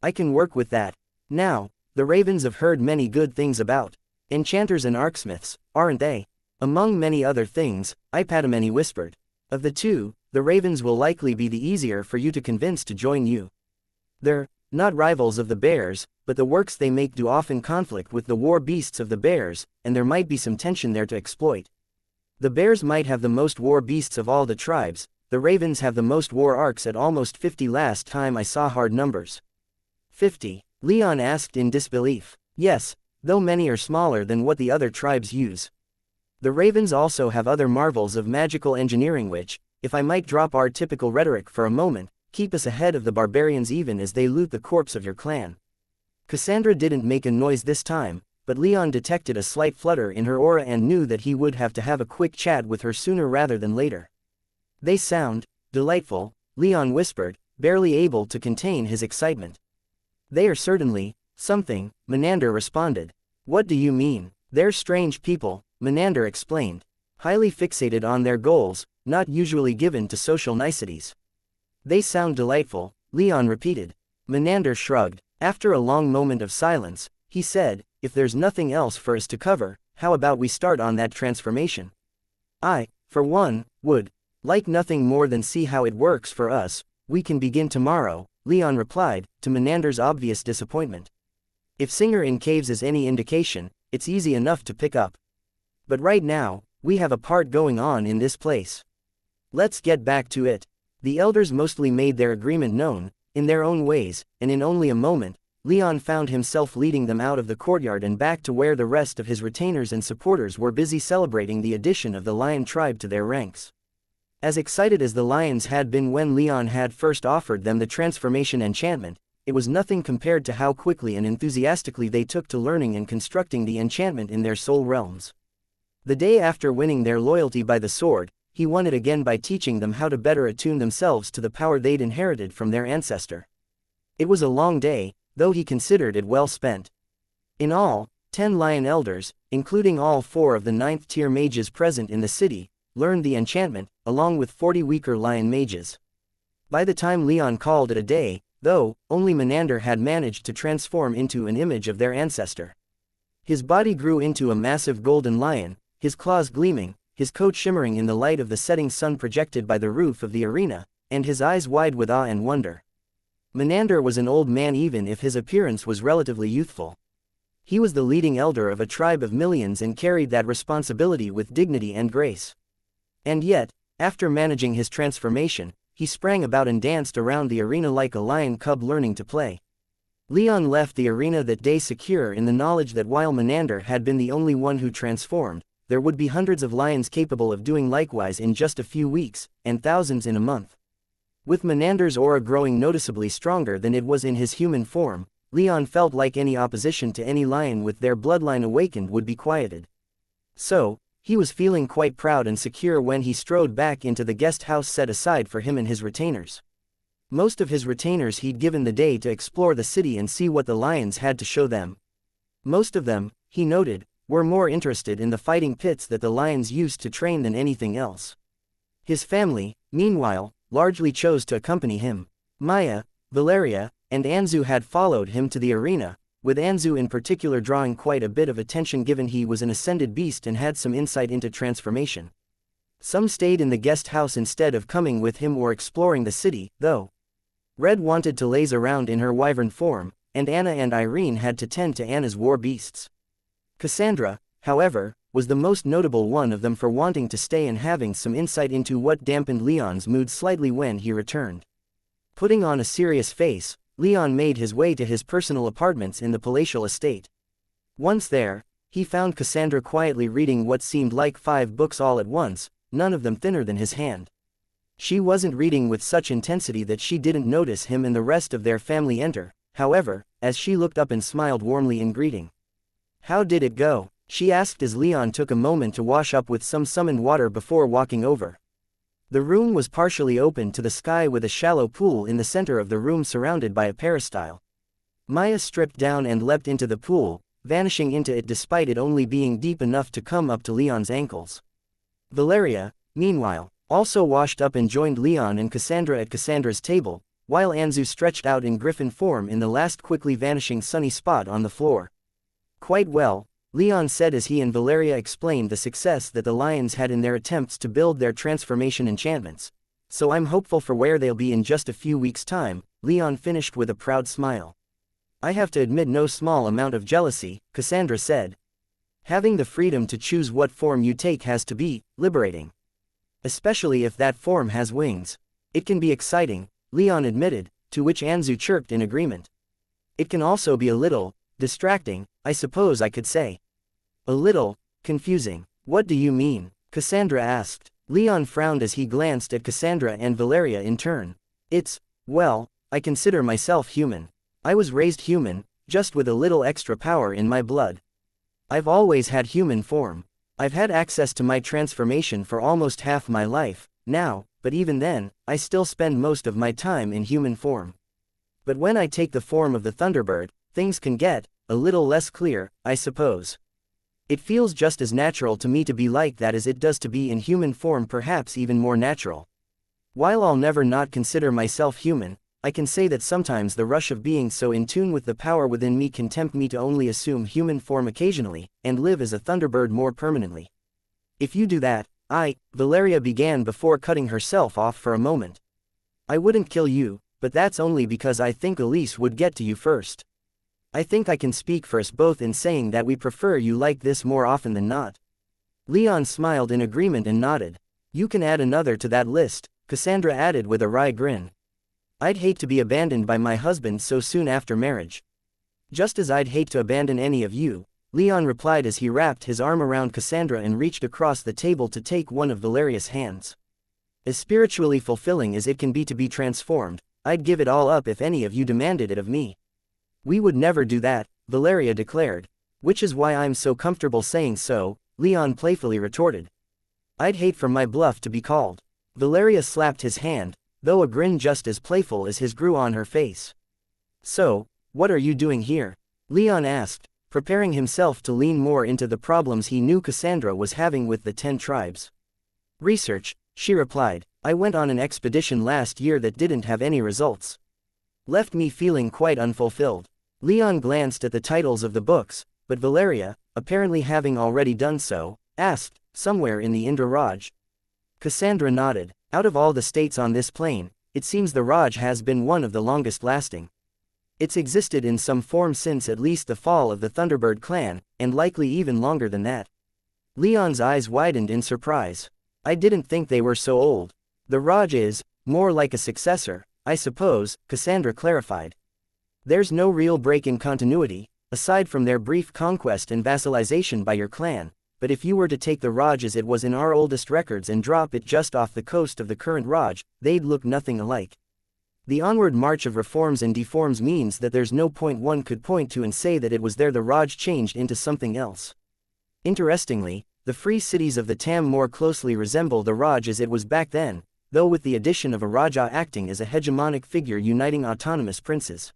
I can work with that. Now, the ravens have heard many good things about enchanters and arcsmiths, aren't they? Among many other things, Ipadameni whispered. Of the two, the ravens will likely be the easier for you to convince to join you. They're not rivals of the bears, but the works they make do often conflict with the war beasts of the bears, and there might be some tension there to exploit. The bears might have the most war beasts of all the tribes, the ravens have the most war arcs at almost 50 last time I saw hard numbers. 50? Leon asked in disbelief. Yes, though many are smaller than what the other tribes use. The ravens also have other marvels of magical engineering which, if I might drop our typical rhetoric for a moment, keep us ahead of the barbarians even as they loot the corpse of your clan. Cassandra didn't make a noise this time, but Leon detected a slight flutter in her aura and knew that he would have to have a quick chat with her sooner rather than later. They sound delightful, Leon whispered, barely able to contain his excitement. They are certainly something, Menander responded. What do you mean? They're strange people, Menander explained. Highly fixated on their goals, not usually given to social niceties. They sound delightful, Leon repeated. Menander shrugged. After a long moment of silence, he said, if there's nothing else for us to cover, how about we start on that transformation? I, for one, would like nothing more than see how it works for us. We can begin tomorrow, Leon replied, to Menander's obvious disappointment. If Singer in Caves is any indication, it's easy enough to pick up. But right now, we have a part going on in this place. Let's get back to it. The elders mostly made their agreement known, in their own ways, and in only a moment, Leon found himself leading them out of the courtyard and back to where the rest of his retainers and supporters were busy celebrating the addition of the lion tribe to their ranks. As excited as the lions had been when Leon had first offered them the transformation enchantment, it was nothing compared to how quickly and enthusiastically they took to learning and constructing the enchantment in their soul realms. The day after winning their loyalty by the sword, he won it again by teaching them how to better attune themselves to the power they'd inherited from their ancestor. It was a long day, though he considered it well spent. In all, 10 lion elders, including all 4 of the 9th-tier mages present in the city, learned the enchantment, along with 40 weaker lion mages. By the time Leon called it a day, though, only Menander had managed to transform into an image of their ancestor. His body grew into a massive golden lion, his claws gleaming, his coat shimmering in the light of the setting sun projected by the roof of the arena, and his eyes wide with awe and wonder. Menander was an old man even if his appearance was relatively youthful. He was the leading elder of a tribe of millions and carried that responsibility with dignity and grace. And yet, after managing his transformation, he sprang about and danced around the arena like a lion cub learning to play. Leon left the arena that day secure in the knowledge that while Menander had been the only one who transformed, there would be hundreds of lions capable of doing likewise in just a few weeks, and thousands in a month. With Menander's aura growing noticeably stronger than it was in his human form, Leon felt like any opposition to any lion with their bloodline awakened would be quieted. So, he was feeling quite proud and secure when he strode back into the guest house set aside for him and his retainers. Most of his retainers he'd given the day to explore the city and see what the lions had to show them. Most of them, he noted, were more interested in the fighting pits that the lions used to train than anything else. His family, meanwhile, largely chose to accompany him. Maya, Valeria, and Anzu had followed him to the arena, with Anzu in particular drawing quite a bit of attention given he was an ascended beast and had some insight into transformation. Some stayed in the guest house instead of coming with him or exploring the city, though. Red wanted to laze around in her wyvern form, and Anna and Irene had to tend to Anna's war beasts. Cassandra, however, was the most notable one of them for wanting to stay and having some insight into what dampened Leon's mood slightly when he returned. Putting on a serious face, Leon made his way to his personal apartments in the palatial estate. Once there, he found Cassandra quietly reading what seemed like 5 books all at once, none of them thinner than his hand. She wasn't reading with such intensity that she didn't notice him and the rest of their family enter, however, as she looked up and smiled warmly in greeting. "How did it go?" she asked as Leon took a moment to wash up with some summoned water before walking over. The room was partially open to the sky with a shallow pool in the center of the room surrounded by a peristyle. Maya stripped down and leapt into the pool, vanishing into it despite it only being deep enough to come up to Leon's ankles. Valeria, meanwhile, also washed up and joined Leon and Cassandra at Cassandra's table, while Anzu stretched out in griffin form in the last quickly vanishing sunny spot on the floor. "Quite well," Leon said as he and Valeria explained the success that the lions had in their attempts to build their transformation enchantments. "So I'm hopeful for where they'll be in just a few weeks' time," Leon finished with a proud smile. "I have to admit no small amount of jealousy," Cassandra said. "Having the freedom to choose what form you take has to be liberating. Especially if that form has wings. It can be exciting," Leon admitted, to which Anzu chirped in agreement. "It can also be a little distracting, I suppose I could say. A little confusing," What do you mean? Cassandra asked. Leon frowned as he glanced at Cassandra and Valeria in turn. Well, I consider myself human. I was raised human, just with a little extra power in my blood. I've always had human form. I've had access to my transformation for almost half my life, now, but even then, I still spend most of my time in human form. But when I take the form of the Thunderbird, things can get a little less clear, I suppose. It feels just as natural to me to be like that as it does to be in human form, perhaps even more natural. While I'll never not consider myself human, I can say that sometimes the rush of being so in tune with the power within me can tempt me to only assume human form occasionally, and live as a Thunderbird more permanently. If you do that, Valeria began before cutting herself off for a moment. I wouldn't kill you, but that's only because I think Elise would get to you first. I think I can speak for us both in saying that we prefer you like this more often than not. Leon smiled in agreement and nodded. You can add another to that list, Cassandra added with a wry grin. I'd hate to be abandoned by my husband so soon after marriage. Just as I'd hate to abandon any of you, Leon replied as he wrapped his arm around Cassandra and reached across the table to take one of Valeria's hands. As spiritually fulfilling as it can be to be transformed, I'd give it all up if any of you demanded it of me. We would never do that, Valeria declared. Which is why I'm so comfortable saying so, Leon playfully retorted. I'd hate for my bluff to be called. Valeria slapped his hand, though a grin just as playful as his grew on her face. So, what are you doing here? Leon asked, preparing himself to lean more into the problems he knew Cassandra was having with the 10 tribes. Research, she replied. I went on an expedition last year that didn't have any results. Left me feeling quite unfulfilled. Leon glanced at the titles of the books, but Valeria, apparently having already done so, asked, somewhere in the Indra Raj. Cassandra nodded. Out of all the states on this plane, it seems the Raj has been one of the longest lasting. It's existed in some form since at least the fall of the Thunderbird clan, and likely even longer than that. Leon's eyes widened in surprise. I didn't think they were so old. The Raj is more like a successor, I suppose, Cassandra clarified. There's no real break in continuity, aside from their brief conquest and vassalization by your clan, but if you were to take the Raj as it was in our oldest records and drop it just off the coast of the current Raj, they'd look nothing alike. The onward march of reforms and deforms means that there's no point one could point to and say that it was there the Raj changed into something else. Interestingly, the free cities of the Tam more closely resemble the Raj as it was back then, though with the addition of a Raja acting as a hegemonic figure uniting autonomous princes.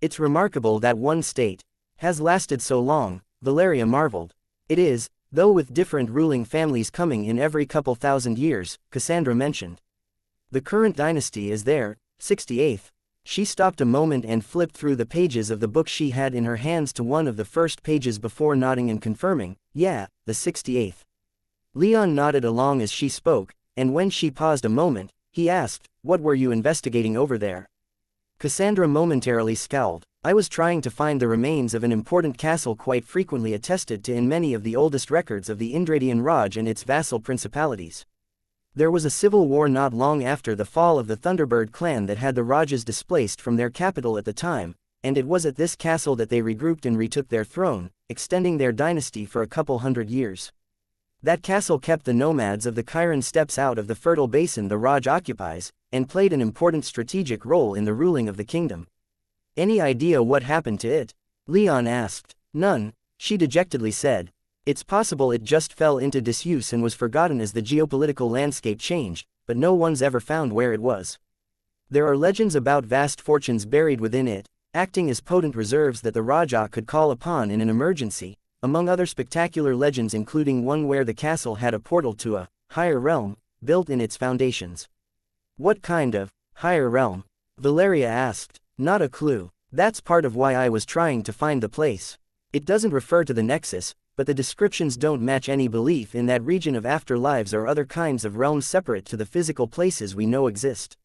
It's remarkable that one state has lasted so long, Valeria marveled. It is, though, with different ruling families coming in every couple thousand years, Cassandra mentioned. The current dynasty is their 68th. She stopped a moment and flipped through the pages of the book she had in her hands to one of the first pages before nodding and confirming, yeah, the 68th. Leon nodded along as she spoke, and when she paused a moment, he asked, what were you investigating over there? Cassandra momentarily scowled. I was trying to find the remains of an important castle quite frequently attested to in many of the oldest records of the Indradian Raj and its vassal principalities. There was a civil war not long after the fall of the Thunderbird clan that had the Rajas displaced from their capital at the time, and it was at this castle that they regrouped and retook their throne, extending their dynasty for a couple hundred years. That castle kept the nomads of the Kiran steppes out of the fertile basin the Raj occupies, and played an important strategic role in the ruling of the kingdom. Any idea what happened to it? Leon asked. None, she dejectedly said. It's possible it just fell into disuse and was forgotten as the geopolitical landscape changed, but no one's ever found where it was. There are legends about vast fortunes buried within it, acting as potent reserves that the Raja could call upon in an emergency, among other spectacular legends including one where the castle had a portal to a higher realm built in its foundations. What kind of higher realm? Valeria asked. Not a clue. That's part of why I was trying to find the place. It doesn't refer to the Nexus, but the descriptions don't match any belief in that region of afterlives or other kinds of realms separate to the physical places we know exist.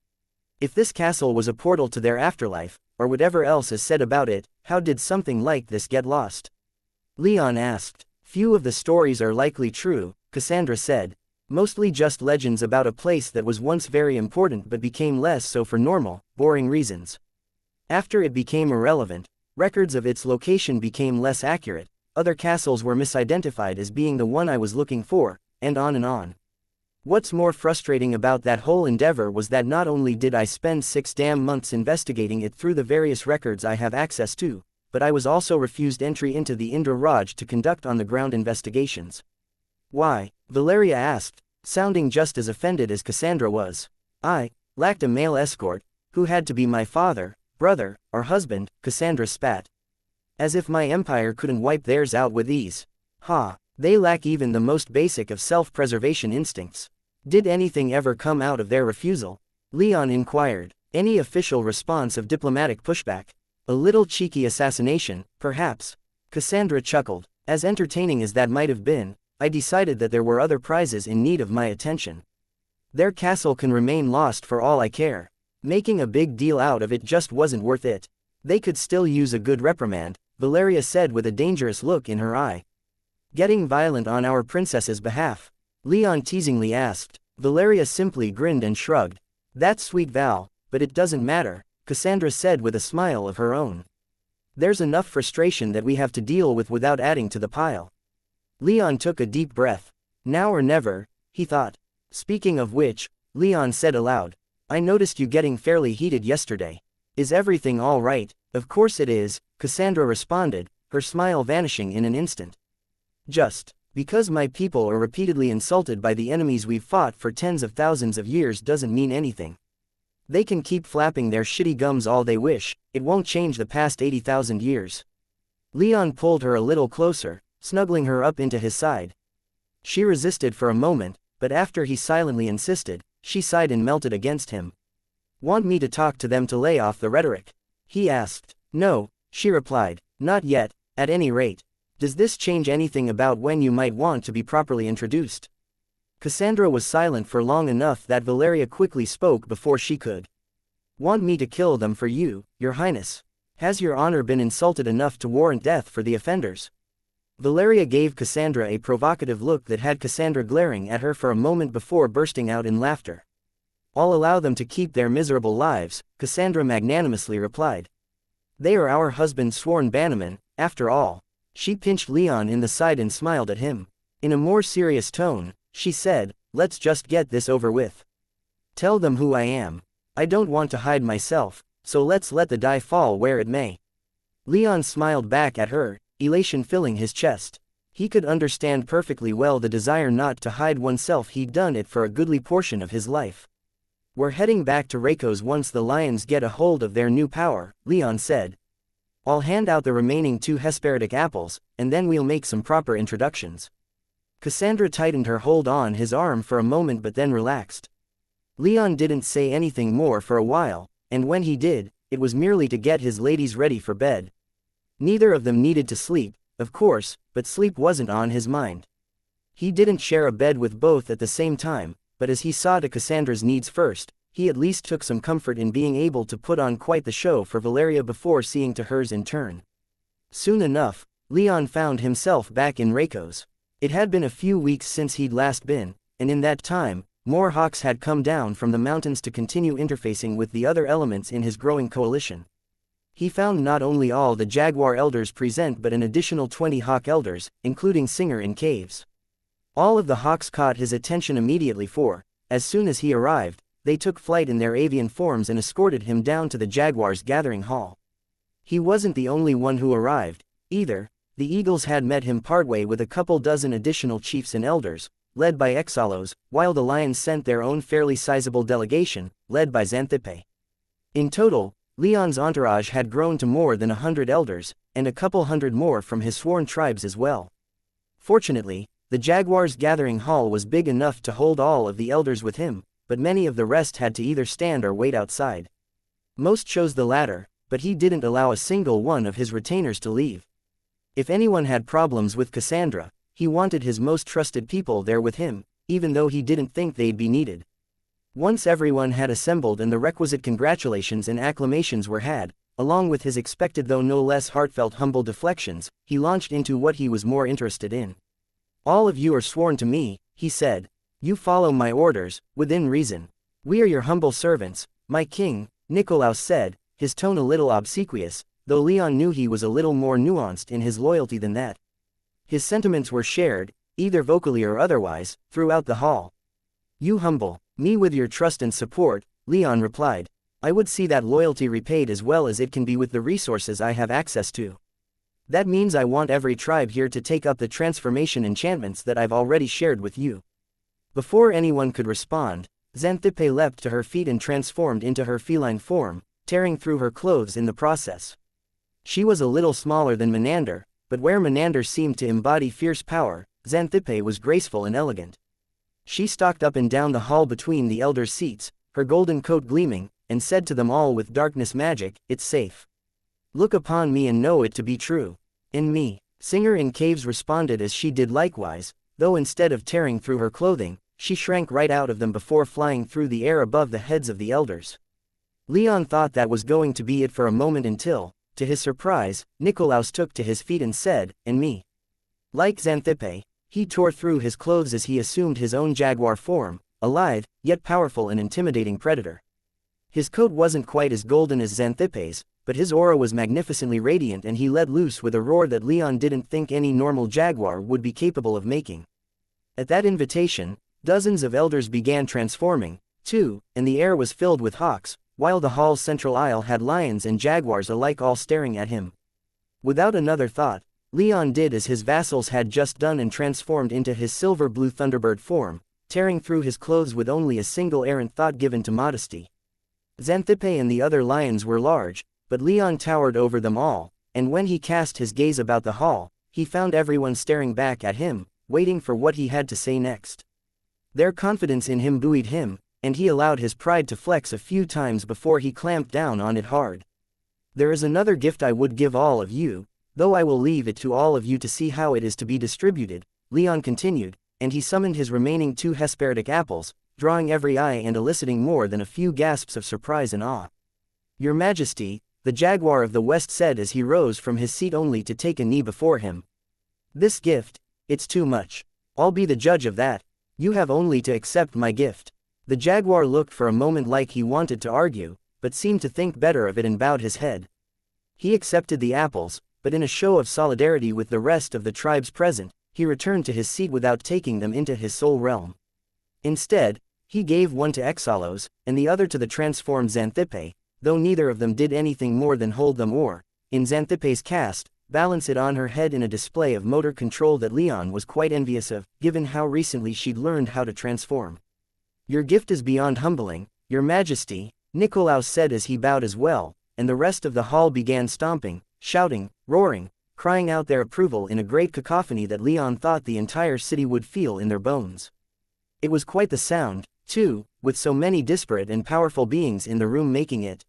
If this castle was a portal to their afterlife, or whatever else is said about it, how did something like this get lost? Leon asked. Few of the stories are likely true, Cassandra said. Mostly just legends about a place that was once very important but became less so for normal, boring reasons. After it became irrelevant, records of its location became less accurate. other castles were misidentified as being the one I was looking for, and on and on. What's more frustrating about that whole endeavor was that not only did I spend 6 damn months investigating it through the various records I have access to, but I was also refused entry into the Indra Raj to conduct on-the-ground investigations. Why? Valeria asked, sounding just as offended as Cassandra was. I lacked a male escort, who had to be my father, brother, or husband, Cassandra spat. As if my empire couldn't wipe theirs out with ease. Ha, they lack even the most basic of self-preservation instincts. Did anything ever come out of their refusal? Leon inquired. Any official response of diplomatic pushback? A little cheeky assassination, perhaps. Cassandra chuckled. As entertaining as that might have been, I decided that there were other prizes in need of my attention. Their castle can remain lost for all I care. Making a big deal out of it just wasn't worth it. They could still use a good reprimand, Valeria said with a dangerous look in her eye. Getting violent on our princess's behalf? Leon teasingly asked. Valeria simply grinned and shrugged. That's sweet, Val, but it doesn't matter, Cassandra said with a smile of her own. There's enough frustration that we have to deal with without adding to the pile. Leon took a deep breath. Now or never, he thought. Speaking of which, Leon said aloud, I noticed you getting fairly heated yesterday. Is everything all right? Of course it is, Cassandra responded, her smile vanishing in an instant. Just because my people are repeatedly insulted by the enemies we've fought for tens of thousands of years doesn't mean anything. They can keep flapping their shitty gums all they wish, it won't change the past 80,000 years. Leon pulled her a little closer, snuggling her up into his side. She resisted for a moment, but after he silently insisted, she sighed and melted against him. Want me to talk to them to lay off the rhetoric? He asked. No, she replied, not yet, at any rate. Does this change anything about when you might want to be properly introduced? Cassandra was silent for long enough that Valeria quickly spoke before she could. Want me to kill them for you, your highness? Has your honor been insulted enough to warrant death for the offenders? Valeria gave Cassandra a provocative look that had Cassandra glaring at her for a moment before bursting out in laughter. I'll allow them to keep their miserable lives, Cassandra magnanimously replied. They are our husband's sworn bannermen, after all. She pinched Leon in the side and smiled at him. In a more serious tone, she said, let's just get this over with. Tell them who I am. I don't want to hide myself, so let's let the die fall where it may. Leon smiled back at her, elation filling his chest. He could understand perfectly well the desire not to hide oneself. He'd done it for a goodly portion of his life. We're heading back to Reiko's once the lions get a hold of their new power, Leon said. I'll hand out the remaining 2 Hesperidic apples, and then we'll make some proper introductions. Cassandra tightened her hold on his arm for a moment but then relaxed. Leon didn't say anything more for a while, and when he did, it was merely to get his ladies ready for bed. Neither of them needed to sleep, of course, but sleep wasn't on his mind. He didn't share a bed with both at the same time, but as he saw to Cassandra's needs first, he at least took some comfort in being able to put on quite the show for Valeria before seeing to hers in turn. Soon enough, Leon found himself back in Reiko's. It had been a few weeks since he'd last been, and in that time, more hawks had come down from the mountains to continue interfacing with the other elements in his growing coalition. He found not only all the jaguar elders present but an additional 20 hawk elders, including Singer in caves. All of the hawks caught his attention immediately for, as soon as he arrived, they took flight in their avian forms and escorted him down to the jaguars' gathering hall. He wasn't the only one who arrived, either. The eagles had met him partway with a couple dozen additional chiefs and elders, led by Exalos, while the lions sent their own fairly sizable delegation, led by Xanthippe. In total, Leon's entourage had grown to more than 100 elders, and a couple hundred more from his sworn tribes as well. Fortunately, the jaguars' gathering hall was big enough to hold all of the elders with him, but many of the rest had to either stand or wait outside. Most chose the latter, but he didn't allow a single one of his retainers to leave. If anyone had problems with Cassandra, he wanted his most trusted people there with him, even though he didn't think they'd be needed. Once everyone had assembled and the requisite congratulations and acclamations were had, along with his expected though no less heartfelt humble deflections, he launched into what he was more interested in. All of you are sworn to me, he said. You follow my orders, within reason. We are your humble servants, my king, Nikolaus said, his tone a little obsequious, though Leon knew he was a little more nuanced in his loyalty than that. His sentiments were shared, either vocally or otherwise, throughout the hall. You humble me with your trust and support, Leon replied. I would see that loyalty repaid as well as it can be with the resources I have access to. That means I want every tribe here to take up the transformation enchantments that I've already shared with you. Before anyone could respond, Xanthippe leapt to her feet and transformed into her feline form, tearing through her clothes in the process. She was a little smaller than Menander, but where Menander seemed to embody fierce power, Xanthippe was graceful and elegant. She stalked up and down the hall between the elders' seats, her golden coat gleaming, and said to them all with darkness magic, "It's safe. Look upon me and know it to be true." "In me," Singer in Caves responded as she did likewise, though instead of tearing through her clothing, she shrank right out of them before flying through the air above the heads of the elders. Leon thought that was going to be it for a moment until, to his surprise, Nikolaus took to his feet and said, "And me." Like Xanthippe, he tore through his clothes as he assumed his own jaguar form, a lithe, yet powerful and intimidating predator. His coat wasn't quite as golden as Xanthippe's, but his aura was magnificently radiant and he let loose with a roar that Leon didn't think any normal jaguar would be capable of making. At that invitation, dozens of elders began transforming, too, and the air was filled with hawks, while the hall's central aisle had lions and jaguars alike all staring at him. Without another thought, Leon did as his vassals had just done and transformed into his silver-blue thunderbird form, tearing through his clothes with only a single errant thought given to modesty. Xanthippe and the other lions were large, but Leon towered over them all, and when he cast his gaze about the hall, he found everyone staring back at him, waiting for what he had to say next. Their confidence in him buoyed him, and he allowed his pride to flex a few times before he clamped down on it hard. "There is another gift I would give all of you, though I will leave it to all of you to see how it is to be distributed," Leon continued, and he summoned his remaining 2 Hesperidic apples, drawing every eye and eliciting more than a few gasps of surprise and awe. "Your Majesty," the Jaguar of the West said as he rose from his seat only to take a knee before him. "This gift, it's too much. I'll be the judge of that. You have only to accept my gift." The Jaguar looked for a moment like he wanted to argue, but seemed to think better of it and bowed his head. He accepted the apples, but in a show of solidarity with the rest of the tribes present, he returned to his seat without taking them into his soul realm. Instead, he gave one to Exalos, and the other to the transformed Xanthippe, though neither of them did anything more than hold them or, in Xanthippe's cast, balance it on her head in a display of motor control that Leon was quite envious of, given how recently she'd learned how to transform. "Your gift is beyond humbling, Your Majesty," Nikolaus said as he bowed as well, and the rest of the hall began stomping, shouting, roaring, crying out their approval in a great cacophony that Leon thought the entire city would feel in their bones. It was quite the sound, too, with so many disparate and powerful beings in the room making it.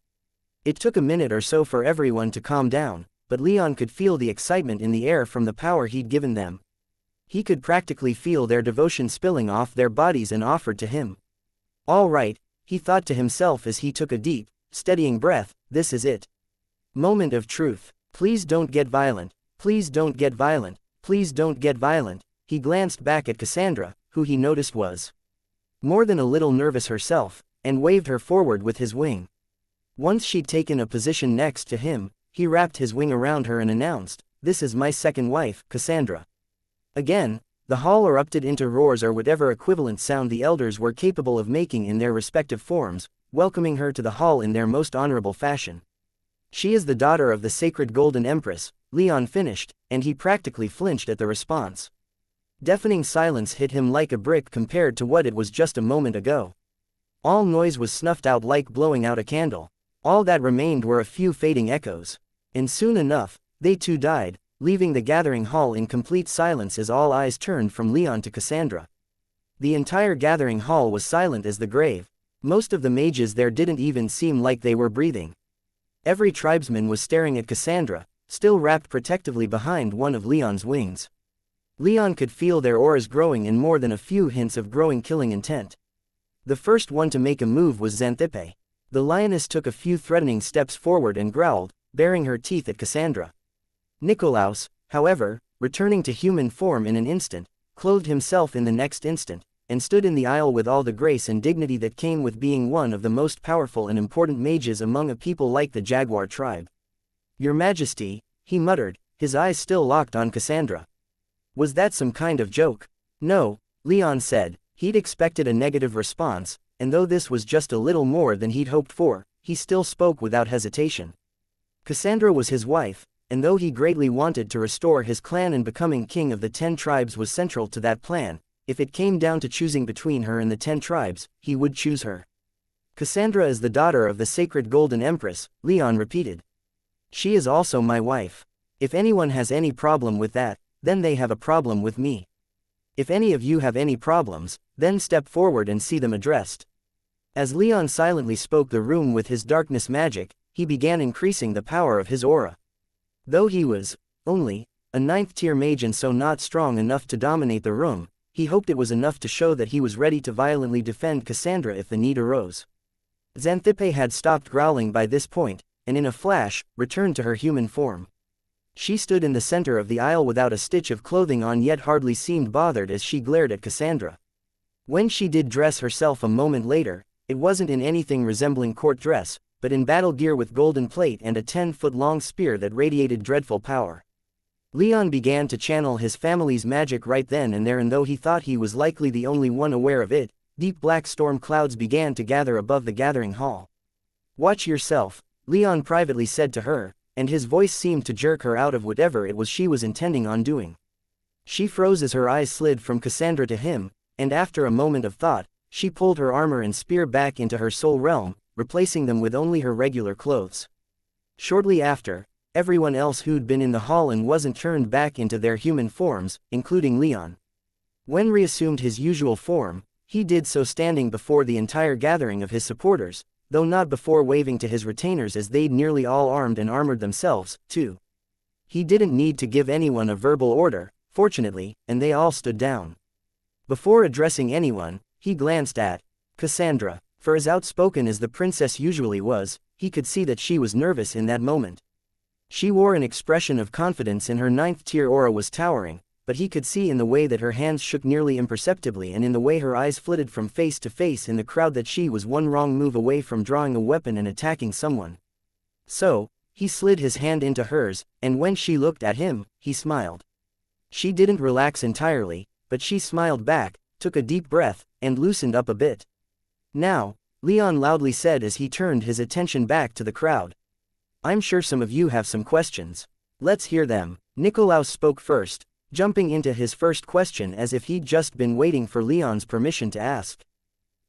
It took a minute or so for everyone to calm down, but Leon could feel the excitement in the air from the power he'd given them. He could practically feel their devotion spilling off their bodies and offered to him. "All right," he thought to himself as he took a deep, steadying breath, "this is it. Moment of truth. Please don't get violent, please don't get violent, please don't get violent." He glanced back at Cassandra, who he noticed was more than a little nervous herself, and waved her forward with his wing. Once she'd taken a position next to him, he wrapped his wing around her and announced, "This is my second wife, Cassandra." Again, the hall erupted into roars or whatever equivalent sound the elders were capable of making in their respective forms, welcoming her to the hall in their most honorable fashion. "She is the daughter of the sacred Golden Empress," Leon finished, and he practically flinched at the response. Deafening silence hit him like a brick compared to what it was just a moment ago. All noise was snuffed out like blowing out a candle. All that remained were a few fading echoes. And soon enough, they too died, leaving the gathering hall in complete silence as all eyes turned from Leon to Cassandra. The entire gathering hall was silent as the grave. Most of the mages there didn't even seem like they were breathing. Every tribesman was staring at Cassandra, still wrapped protectively behind one of Leon's wings. Leon could feel their auras growing and more than a few hints of growing killing intent. The first one to make a move was Xanthippe. The lioness took a few threatening steps forward and growled, baring her teeth at Cassandra. Nikolaus, however, returning to human form in an instant, clothed himself in the next instant, and stood in the aisle with all the grace and dignity that came with being one of the most powerful and important mages among a people like the Jaguar tribe. "Your Majesty," he muttered, his eyes still locked on Cassandra. Was that some kind of joke? No, Leon said. He'd expected a negative response, and though this was just a little more than he'd hoped for, he still spoke without hesitation. Cassandra was his wife, and though he greatly wanted to restore his clan and becoming king of the 10 tribes was central to that plan, if it came down to choosing between her and the 10 tribes, he would choose her. Cassandra is the daughter of the sacred Golden Empress, Leon repeated. She is also my wife. If anyone has any problem with that, then they have a problem with me. If any of you have any problems, then step forward and see them addressed. As Leon silently spoke the room with his darkness magic, he began increasing the power of his aura. Though he was only a 9th tier mage and so not strong enough to dominate the room, he hoped it was enough to show that he was ready to violently defend Cassandra if the need arose. Xanthippe had stopped growling by this point, and in a flash, returned to her human form. She stood in the center of the aisle without a stitch of clothing on yet hardly seemed bothered as she glared at Cassandra. When she did dress herself a moment later, it wasn't in anything resembling court dress, but in battle gear with golden plate and a 10-foot-long spear that radiated dreadful power. Leon began to channel his family's magic right then and there, and though he thought he was likely the only one aware of it, deep black storm clouds began to gather above the gathering hall. "Watch yourself," Leon privately said to her, and his voice seemed to jerk her out of whatever it was she was intending on doing. She froze as her eyes slid from Cassandra to him, and after a moment of thought, she pulled her armor and spear back into her soul realm, replacing them with only her regular clothes. Shortly after, everyone else who'd been in the hall and wasn't turned back into their human forms, including Leon. When reassumed his usual form, he did so standing before the entire gathering of his supporters, though not before waving to his retainers as they'd nearly all armed and armored themselves, too. He didn't need to give anyone a verbal order, fortunately, and they all stood down. Before addressing anyone, he glanced at Cassandra. For as outspoken as the princess usually was, he could see that she was nervous in that moment. She wore an expression of confidence and her 9th tier aura was towering, but he could see in the way that her hands shook nearly imperceptibly and in the way her eyes flitted from face to face in the crowd that she was one wrong move away from drawing a weapon and attacking someone. So, he slid his hand into hers, and when she looked at him, he smiled. She didn't relax entirely, but she smiled back, took a deep breath, and loosened up a bit. "Now," Leon loudly said as he turned his attention back to the crowd. "I'm sure some of you have some questions. Let's hear them." Nikolaus spoke first, jumping into his first question as if he'd just been waiting for Leon's permission to ask.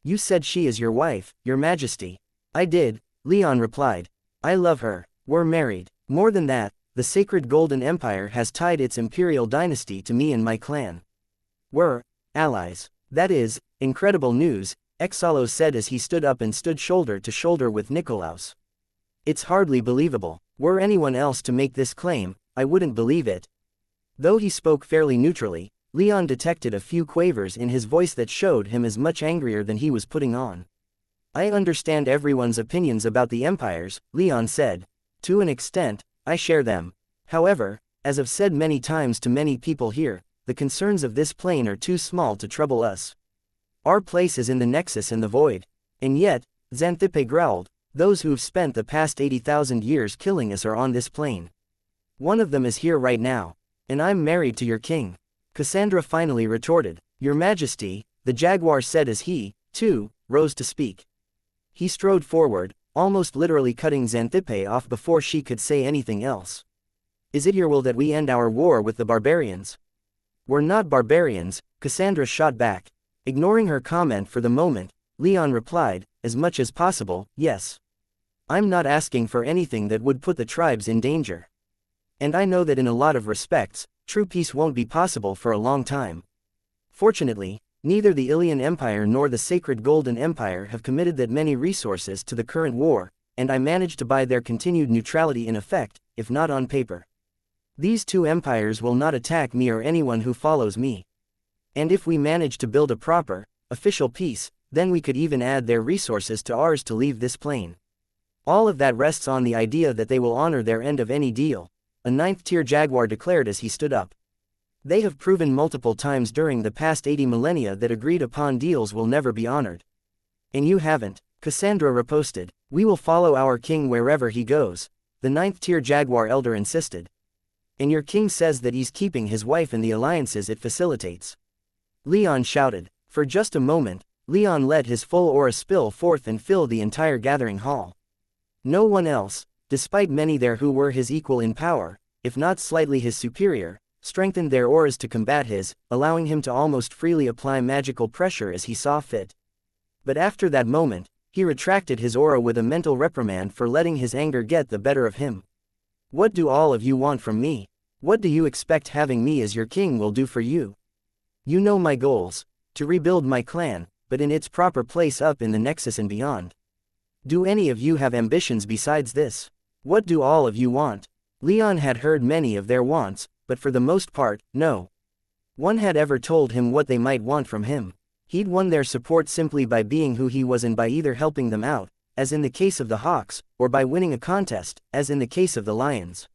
"You said she is your wife, your majesty." "I did," Leon replied. "I love her. We're married. More than that, the sacred Golden Empire has tied its imperial dynasty to me and my clan. We're allies." "That is incredible news," Exalos said as he stood up and stood shoulder to shoulder with Nikolaus. "It's hardly believable. Were anyone else to make this claim, I wouldn't believe it." Though he spoke fairly neutrally, Leon detected a few quavers in his voice that showed him as much angrier than he was putting on. "I understand everyone's opinions about the empires," Leon said. "To an extent, I share them. However, as I've said many times to many people here, the concerns of this plane are too small to trouble us. Our place is in the Nexus and the Void. And yet," Xanthippe growled, "those who've spent the past 80,000 years killing us are on this plane. One of them is here right now. And I'm married to your king." Cassandra finally retorted. "Your Majesty," the jaguar said as he, too, rose to speak. He strode forward, almost literally cutting Xanthippe off before she could say anything else. "Is it your will that we end our war with the barbarians?" "We're not barbarians," Cassandra shot back. Ignoring her comment for the moment, Leon replied, "As much as possible, yes. I'm not asking for anything that would put the tribes in danger. And I know that in a lot of respects, true peace won't be possible for a long time. Fortunately, neither the Ilian Empire nor the Sacred Golden Empire have committed that many resources to the current war, and I managed to buy their continued neutrality in effect, if not on paper. These two empires will not attack me or anyone who follows me. And if we manage to build a proper, official peace, then we could even add their resources to ours to leave this plane. All of that rests on the idea that they will honor their end of any deal," a 9th tier jaguar declared as he stood up. "They have proven multiple times during the past 80 millennia that agreed upon deals will never be honored. And you haven't," Cassandra riposted. "We will follow our king wherever he goes," the 9th tier jaguar elder insisted. And your king says that he's keeping his wife and the alliances it facilitates. Leon shouted. For just a moment, Leon let his full aura spill forth and fill the entire gathering hall. No one else, despite many there who were his equal in power, if not slightly his superior, strengthened their auras to combat his, allowing him to almost freely apply magical pressure as he saw fit. But after that moment, he retracted his aura with a mental reprimand for letting his anger get the better of him. What do all of you want from me? What do you expect having me as your king will do for you? You know my goals, to rebuild my clan, but in its proper place up in the Nexus and beyond. Do any of you have ambitions besides this? What do all of you want? Leon had heard many of their wants, but for the most part, no one had ever told him what they might want from him. He'd won their support simply by being who he was and by either helping them out, as in the case of the Hawks, or by winning a contest, as in the case of the Lions.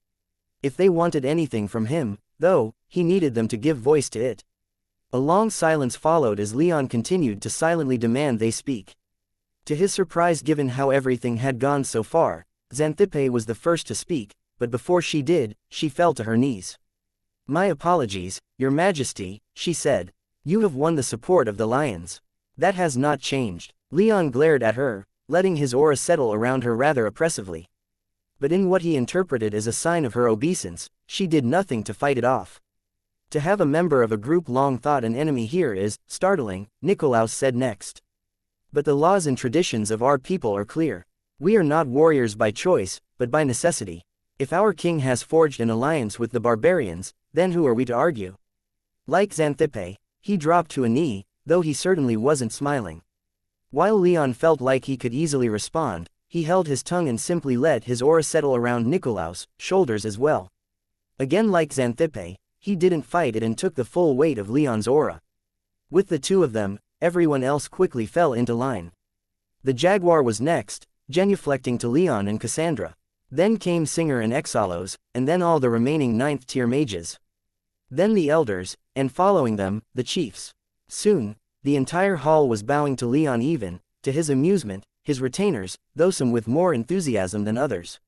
If they wanted anything from him, though, he needed them to give voice to it. A long silence followed as Leon continued to silently demand they speak. To his surprise, given how everything had gone so far, Xanthippe was the first to speak, but before she did, she fell to her knees. My apologies, Your Majesty, she said. You have won the support of the Lions. That has not changed. Leon glared at her, letting his aura settle around her rather oppressively. But in what he interpreted as a sign of her obeisance, she did nothing to fight it off. To have a member of a group long thought an enemy here is startling, Nikolaus said next. But the laws and traditions of our people are clear. We are not warriors by choice, but by necessity. If our king has forged an alliance with the barbarians, then who are we to argue? Like Xanthippe, he dropped to a knee, though he certainly wasn't smiling. While Leon felt like he could easily respond, he held his tongue and simply let his aura settle around Nikolaus' shoulders as well. Again, like Xanthippe, he didn't fight it and took the full weight of Leon's aura. With the two of them, everyone else quickly fell into line. The Jaguar was next, genuflecting to Leon and Cassandra. Then came Singer and Exalos, and then all the remaining 9th-tier mages. Then the elders, and following them, the chiefs. Soon, the entire hall was bowing to Leon even, to his amusement, his retainers, though some with more enthusiasm than others.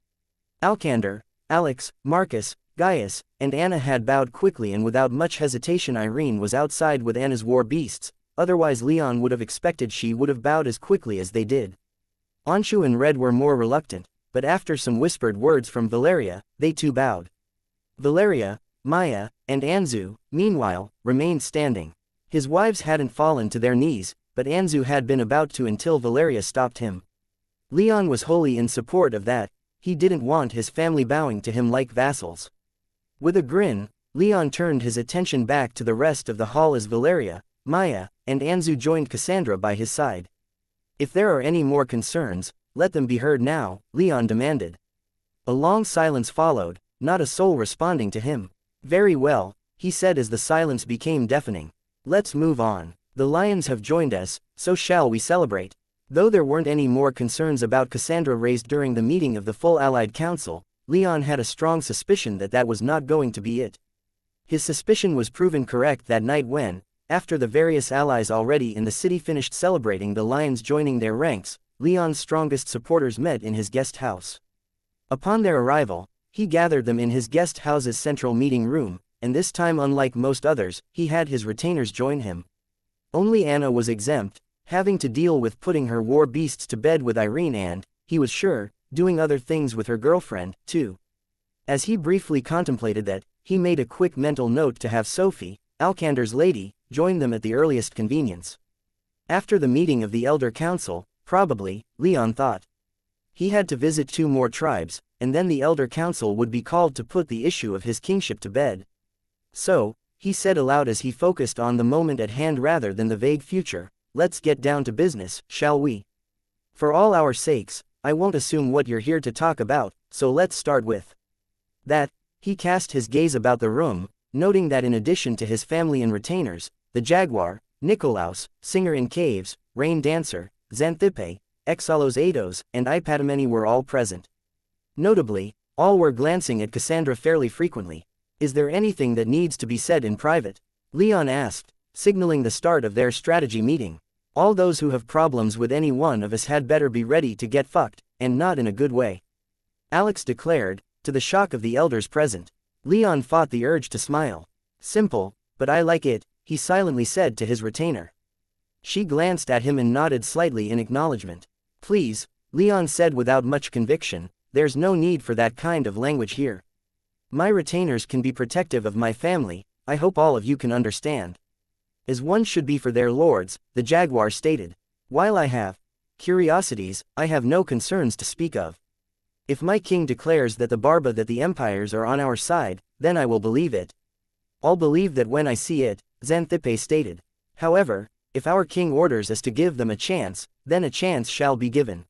Alcander, Alex, Marcus, Gaius, and Anna had bowed quickly, and without much hesitation Irene was outside with Anna's war beasts, otherwise Leon would have expected she would have bowed as quickly as they did. Anshu and Red were more reluctant, but after some whispered words from Valeria, they too bowed. Valeria, Maya, and Anzu, meanwhile, remained standing. His wives hadn't fallen to their knees, but Anzu had been about to until Valeria stopped him. Leon was wholly in support of that. He didn't want his family bowing to him like vassals. With a grin, Leon turned his attention back to the rest of the hall as Valeria, Maya, and Anzu joined Cassandra by his side. If there are any more concerns, let them be heard now, Leon demanded. A long silence followed, not a soul responding to him. Very well, he said as the silence became deafening. Let's move on. The Lions have joined us, so shall we celebrate. Though there weren't any more concerns about Cassandra raised during the meeting of the full Allied Council, Leon had a strong suspicion that that was not going to be it. His suspicion was proven correct that night when, after the various allies already in the city finished celebrating the Lions joining their ranks, Leon's strongest supporters met in his guest house. Upon their arrival, he gathered them in his guest house's central meeting room, and this time, unlike most others, he had his retainers join him. Only Anna was exempt, having to deal with putting her war beasts to bed with Irene and, he was sure, doing other things with her girlfriend, too. As he briefly contemplated that, he made a quick mental note to have Sophie, Alcander's lady, join them at the earliest convenience. After the meeting of the Elder Council, probably, Leon thought. He had to visit 2 more tribes, and then the Elder Council would be called to put the issue of his kingship to bed. So, he said aloud as he focused on the moment at hand rather than the vague future, let's get down to business, shall we? For all our sakes, I won't assume what you're here to talk about, so let's start with that. He cast his gaze about the room, noting that in addition to his family and retainers, the Jaguar, Nikolaus, Singer in Caves, Rain Dancer, Xanthippe, Exalos Ados, and Ipadameni were all present. Notably, all were glancing at Cassandra fairly frequently. Is there anything that needs to be said in private? Leon asked, signaling the start of their strategy meeting. All those who have problems with any one of us had better be ready to get fucked, and not in a good way. Alex declared, to the shock of the elders present. Leon fought the urge to smile. Simple, but I like it, he silently said to his retainer. She glanced at him and nodded slightly in acknowledgement. Please, Leon said without much conviction, there's no need for that kind of language here. My retainers can be protective of my family, I hope all of you can understand. As one should be for their lords, the jaguar stated. While I have curiosities, I have no concerns to speak of. If my king declares that the empires are on our side, then I will believe it. I'll believe that when I see it, Xanthippe stated. However, if our king orders us to give them a chance, then a chance shall be given.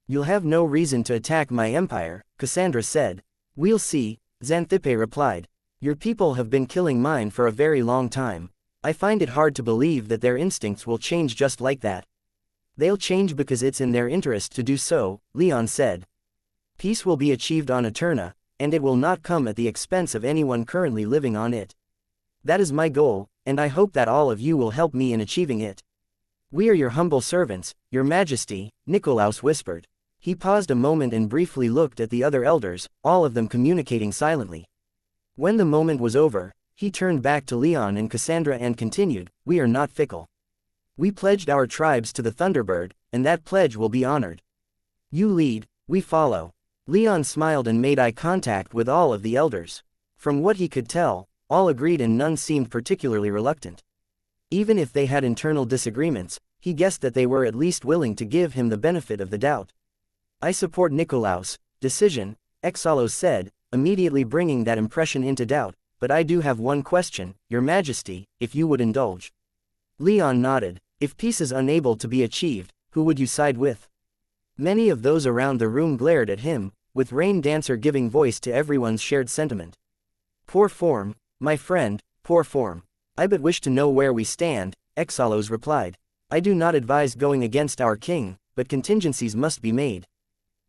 You'll have no reason to attack my empire, Cassandra said. We'll see, Xanthippe replied. Your people have been killing mine for a very long time. I find it hard to believe that their instincts will change just like that. They'll change because it's in their interest to do so, Leon said. Peace will be achieved on Eterna, and it will not come at the expense of anyone currently living on it. That is my goal, and I hope that all of you will help me in achieving it. We are your humble servants, your majesty, Nikolaus whispered. He paused a moment and briefly looked at the other elders, all of them communicating silently. When the moment was over, he turned back to Leon and Cassandra and continued, we are not fickle. We pledged our tribes to the Thunderbird, and that pledge will be honored. You lead, we follow. Leon smiled and made eye contact with all of the elders. From what he could tell, all agreed and none seemed particularly reluctant. Even if they had internal disagreements, he guessed that they were at least willing to give him the benefit of the doubt. I support Nikolaus' decision, Exalos said, immediately bringing that impression into doubt, but I do have one question, Your Majesty, if you would indulge. Leon nodded. If peace is unable to be achieved, who would you side with? Many of those around the room glared at him, with Rain Dancer giving voice to everyone's shared sentiment. Poor form, my friend, poor form. I but wish to know where we stand, Exalos replied. I do not advise going against our king, but contingencies must be made.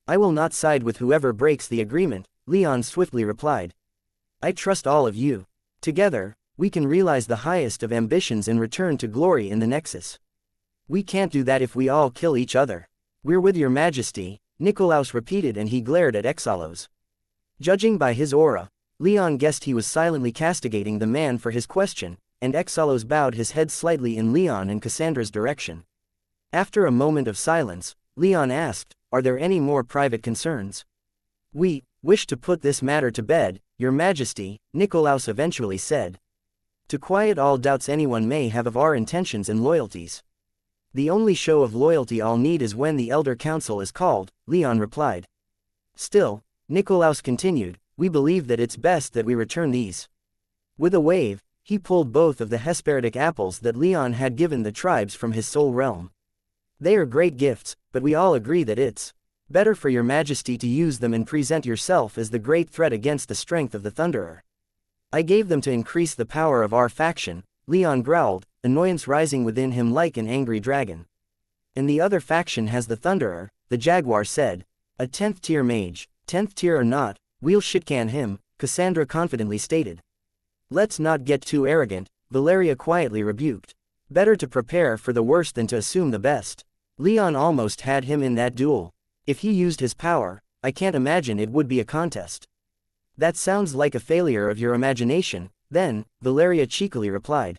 I will not side with whoever breaks the agreement, Leon swiftly replied. I trust all of you. Together, we can realize the highest of ambitions and return to glory in the Nexus. We can't do that if we all kill each other. We're with your majesty, Nikolaus repeated, and he glared at Exalos. Judging by his aura, Leon guessed he was silently castigating the man for his question, and Exalos bowed his head slightly in Leon and Cassandra's direction. After a moment of silence, Leon asked, are there any more private concerns? We wish to put this matter to bed, your majesty, Nikolaus eventually said. To quiet all doubts anyone may have of our intentions and loyalties. The only show of loyalty I'll need is when the Elder Council is called, Leon replied. Still, Nikolaus continued, we believe that it's best that we return these. With a wave, he pulled both of the Hesperitic apples that Leon had given the tribes from his soul realm. They are great gifts, but we all agree that it's better for your majesty to use them and present yourself as the great threat against the strength of the Thunderer. I gave them to increase the power of our faction, Leon growled, annoyance rising within him like an angry dragon. And the other faction has the Thunderer, the Jaguar said. A 10th tier mage, 10th tier or not, we'll shitcan him, Cassandra confidently stated. Let's not get too arrogant, Valeria quietly rebuked. Better to prepare for the worst than to assume the best. Leon almost had him in that duel. If he used his power, I can't imagine it would be a contest. That sounds like a failure of your imagination, then, Valeria cheekily replied.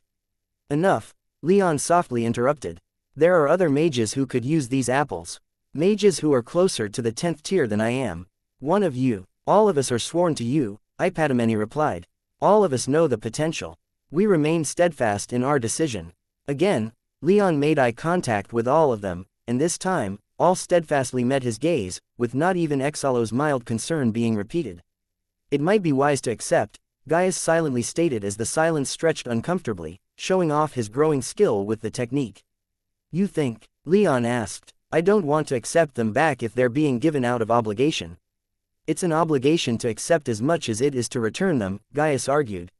Enough, Leon softly interrupted. There are other mages who could use these apples. Mages who are closer to the 10th tier than I am. One of you, all of us are sworn to you, Ipadameni replied. All of us know the potential. We remain steadfast in our decision. Again, Leon made eye contact with all of them, and this time, all steadfastly met his gaze, with not even Exalo's mild concern being repeated. It might be wise to accept, Gaius silently stated as the silence stretched uncomfortably, showing off his growing skill with the technique. You think? Leon asked. I don't want to accept them back if they're being given out of obligation. It's an obligation to accept as much as it is to return them, Gaius argued.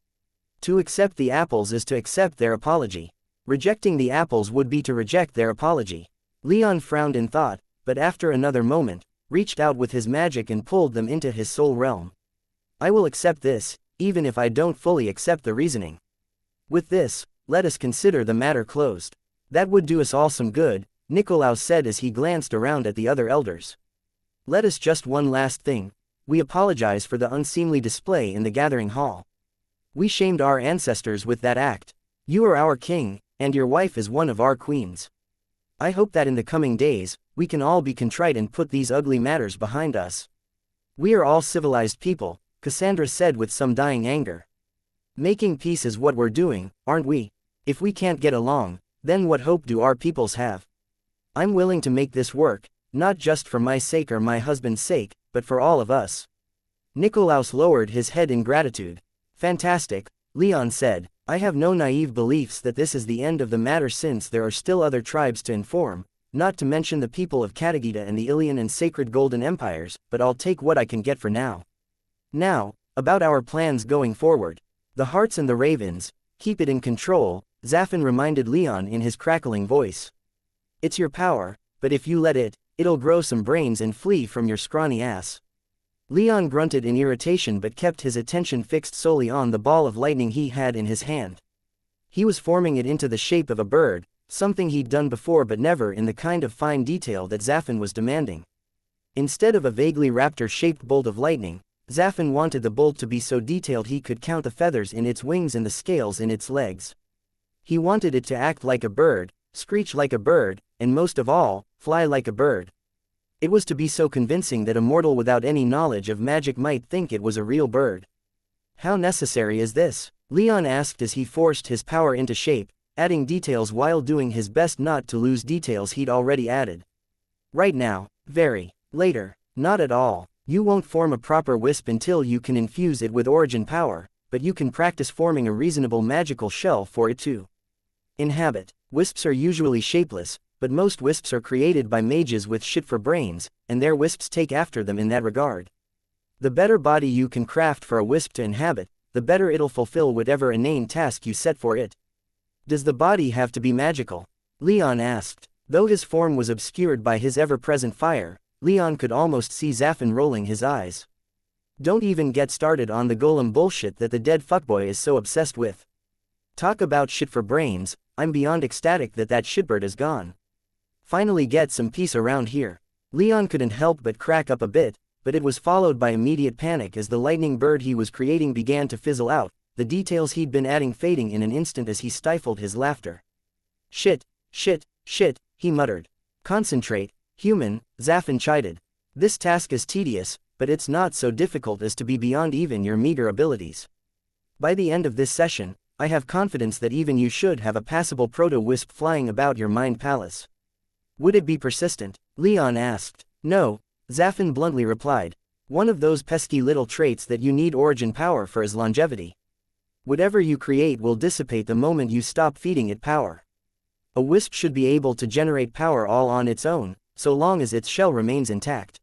To accept the apples is to accept their apology. Rejecting the apples would be to reject their apology. Leon frowned in thought, but after another moment, reached out with his magic and pulled them into his soul realm. I will accept this, even if I don't fully accept the reasoning. With this, let us consider the matter closed. That would do us all some good, Nikolaus said as he glanced around at the other elders. Let us just one last thing. we apologize for the unseemly display in the gathering hall. We shamed our ancestors with that act. You are our king, and your wife is one of our queens. I hope that in the coming days, we can all be contrite and put these ugly matters behind us. We are all civilized people, Cassandra said with some dying anger. Making peace is what we're doing, aren't we? If we can't get along, then what hope do our peoples have? I'm willing to make this work, not just for my sake or my husband's sake, but for all of us. Nikolaus lowered his head in gratitude. Fantastic, Leon said. I have no naive beliefs that this is the end of the matter since there are still other tribes to inform, not to mention the people of Katagita and the Ilian and Sacred Golden Empires, but I'll take what I can get for now. Now, about our plans going forward. The Hearts and the Ravens, keep it in control, Zafin reminded Leon in his crackling voice. It's your power, but if you let it, it'll grow some brains and flee from your scrawny ass. Leon grunted in irritation but kept his attention fixed solely on the ball of lightning he had in his hand. He was forming it into the shape of a bird, something he'd done before but never in the kind of fine detail that Zafin was demanding. Instead of a vaguely raptor-shaped bolt of lightning, Zafin wanted the bolt to be so detailed he could count the feathers in its wings and the scales in its legs. He wanted it to act like a bird, screech like a bird, and most of all, fly like a bird. It was to be so convincing that a mortal without any knowledge of magic might think it was a real bird. How necessary is this? Leon asked as he forced his power into shape, adding details while doing his best not to lose details he'd already added. Right now, very. Later, not at all. You won't form a proper wisp until you can infuse it with origin power, but you can practice forming a reasonable magical shell for it to inhabit. Wisps are usually shapeless, but most wisps are created by mages with shit for brains, and their wisps take after them in that regard. The better body you can craft for a wisp to inhabit, the better it'll fulfill whatever inane task you set for it. Does the body have to be magical? Leon asked. Though his form was obscured by his ever-present fire, Leon could almost see Zafin rolling his eyes. Don't even get started on the golem bullshit that the dead fuckboy is so obsessed with. Talk about shit for brains, I'm beyond ecstatic that that shitbird is gone. Finally get some peace around here. Leon couldn't help but crack up a bit, but it was followed by immediate panic as the lightning bird he was creating began to fizzle out, the details he'd been adding fading in an instant as he stifled his laughter. Shit, shit, shit, he muttered. Concentrate, human, Zafin chided. This task is tedious, but it's not so difficult as to be beyond even your meager abilities. By the end of this session, I have confidence that even you should have a passable proto-wisp flying about your mind palace. Would it be persistent? Leon asked. No, Zafin bluntly replied. One of those pesky little traits that you need origin power for is longevity. Whatever you create will dissipate the moment you stop feeding it power. A wisp should be able to generate power all on its own, so long as its shell remains intact.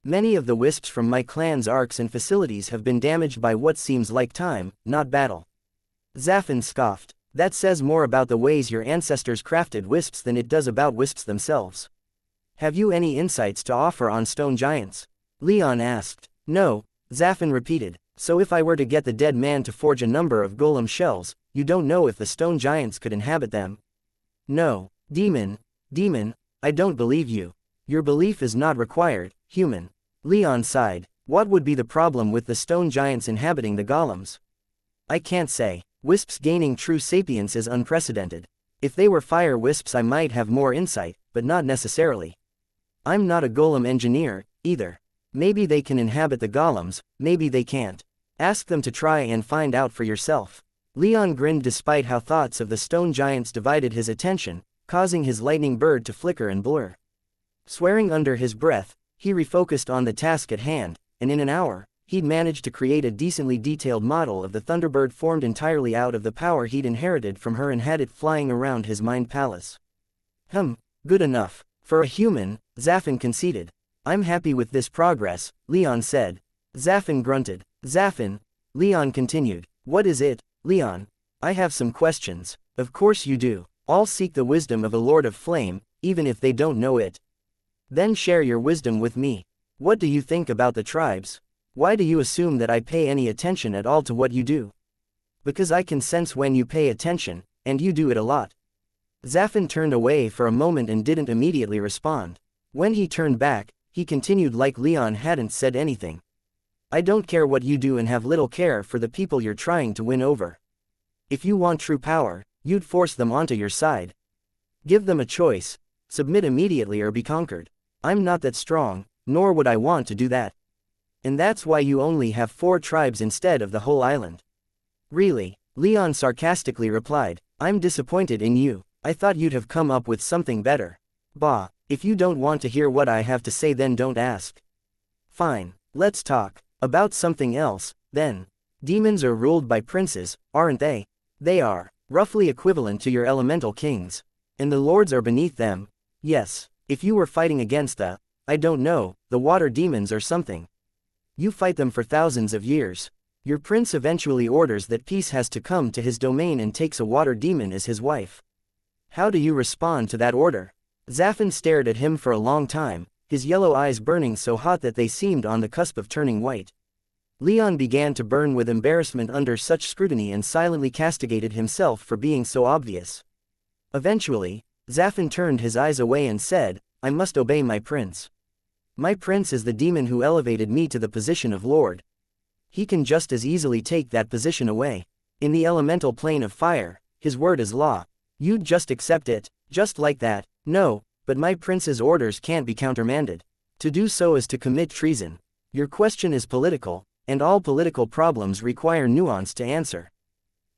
Many of the wisps from my clan's arcs and facilities have been damaged by what seems like time, not battle. Zafin scoffed. That says more about the ways your ancestors crafted wisps than it does about wisps themselves. Have you any insights to offer on stone giants? Leon asked. No, Zafin repeated. So if I were to get the dead man to forge a number of golem shells, you don't know if the stone giants could inhabit them? No, demon, I don't believe you. Your belief is not required, human. Leon sighed. What would be the problem with the stone giants inhabiting the golems? I can't say. Wisps gaining true sapience is unprecedented. If they were fire wisps I might have more insight, but not necessarily. I'm not a golem engineer, either. Maybe they can inhabit the golems, maybe they can't. Ask them to try and find out for yourself. Leon grinned despite how thoughts of the stone giants divided his attention, causing his lightning bird to flicker and blur. Swearing under his breath, he refocused on the task at hand, and in an hour, he'd managed to create a decently detailed model of the Thunderbird formed entirely out of the power he'd inherited from her and had it flying around his mind palace. Good enough. For a human, Zafin conceded. I'm happy with this progress, Leon said. Zafin grunted. Zafin, Leon continued. What is it, Leon? I have some questions. Of course you do. All seek the wisdom of a Lord of Flame, even if they don't know it. Then share your wisdom with me. What do you think about the tribes? Why do you assume that I pay any attention at all to what you do? Because I can sense when you pay attention, and you do it a lot. Zafin turned away for a moment and didn't immediately respond. When he turned back, he continued like Leon hadn't said anything. I don't care what you do and have little care for the people you're trying to win over. If you want true power, you'd force them onto your side. Give them a choice, submit immediately or be conquered. I'm not that strong, nor would I want to do that. And that's why you only have 4 tribes instead of the whole island. Really? Leon sarcastically replied, I'm disappointed in you. I thought you'd have come up with something better. Bah, if you don't want to hear what I have to say then don't ask. Fine, let's talk about something else, then. Demons are ruled by princes, aren't they? They are, roughly equivalent to your elemental kings. And the lords are beneath them. Yes, if you were fighting against the, I don't know, the water demons or something. You fight them for thousands of years. Your prince eventually orders that peace has to come to his domain and takes a water demon as his wife. How do you respond to that order? Zafin stared at him for a long time, his yellow eyes burning so hot that they seemed on the cusp of turning white. Leon began to burn with embarrassment under such scrutiny and silently castigated himself for being so obvious. Eventually, Zafin turned his eyes away and said, I must obey my prince. My prince is the demon who elevated me to the position of lord. He can just as easily take that position away. In the elemental plane of fire, his word is law. You'd just accept it, just like that. No, but my prince's orders can't be countermanded. To do so is to commit treason. Your question is political, and all political problems require nuance to answer.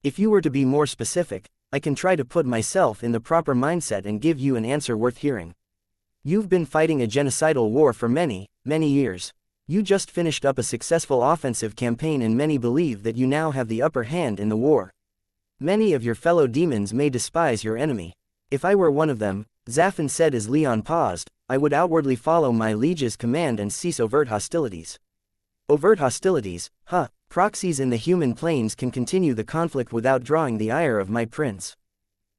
If you were to be more specific, I can try to put myself in the proper mindset and give you an answer worth hearing. You've been fighting a genocidal war for many, many years. You just finished up a successful offensive campaign and many believe that you now have the upper hand in the war. Many of your fellow demons may despise your enemy. If I were one of them, Zafin said as Leon paused, I would outwardly follow my liege's command and cease overt hostilities. Overt hostilities, huh? Proxies in the human planes can continue the conflict without drawing the ire of my prince.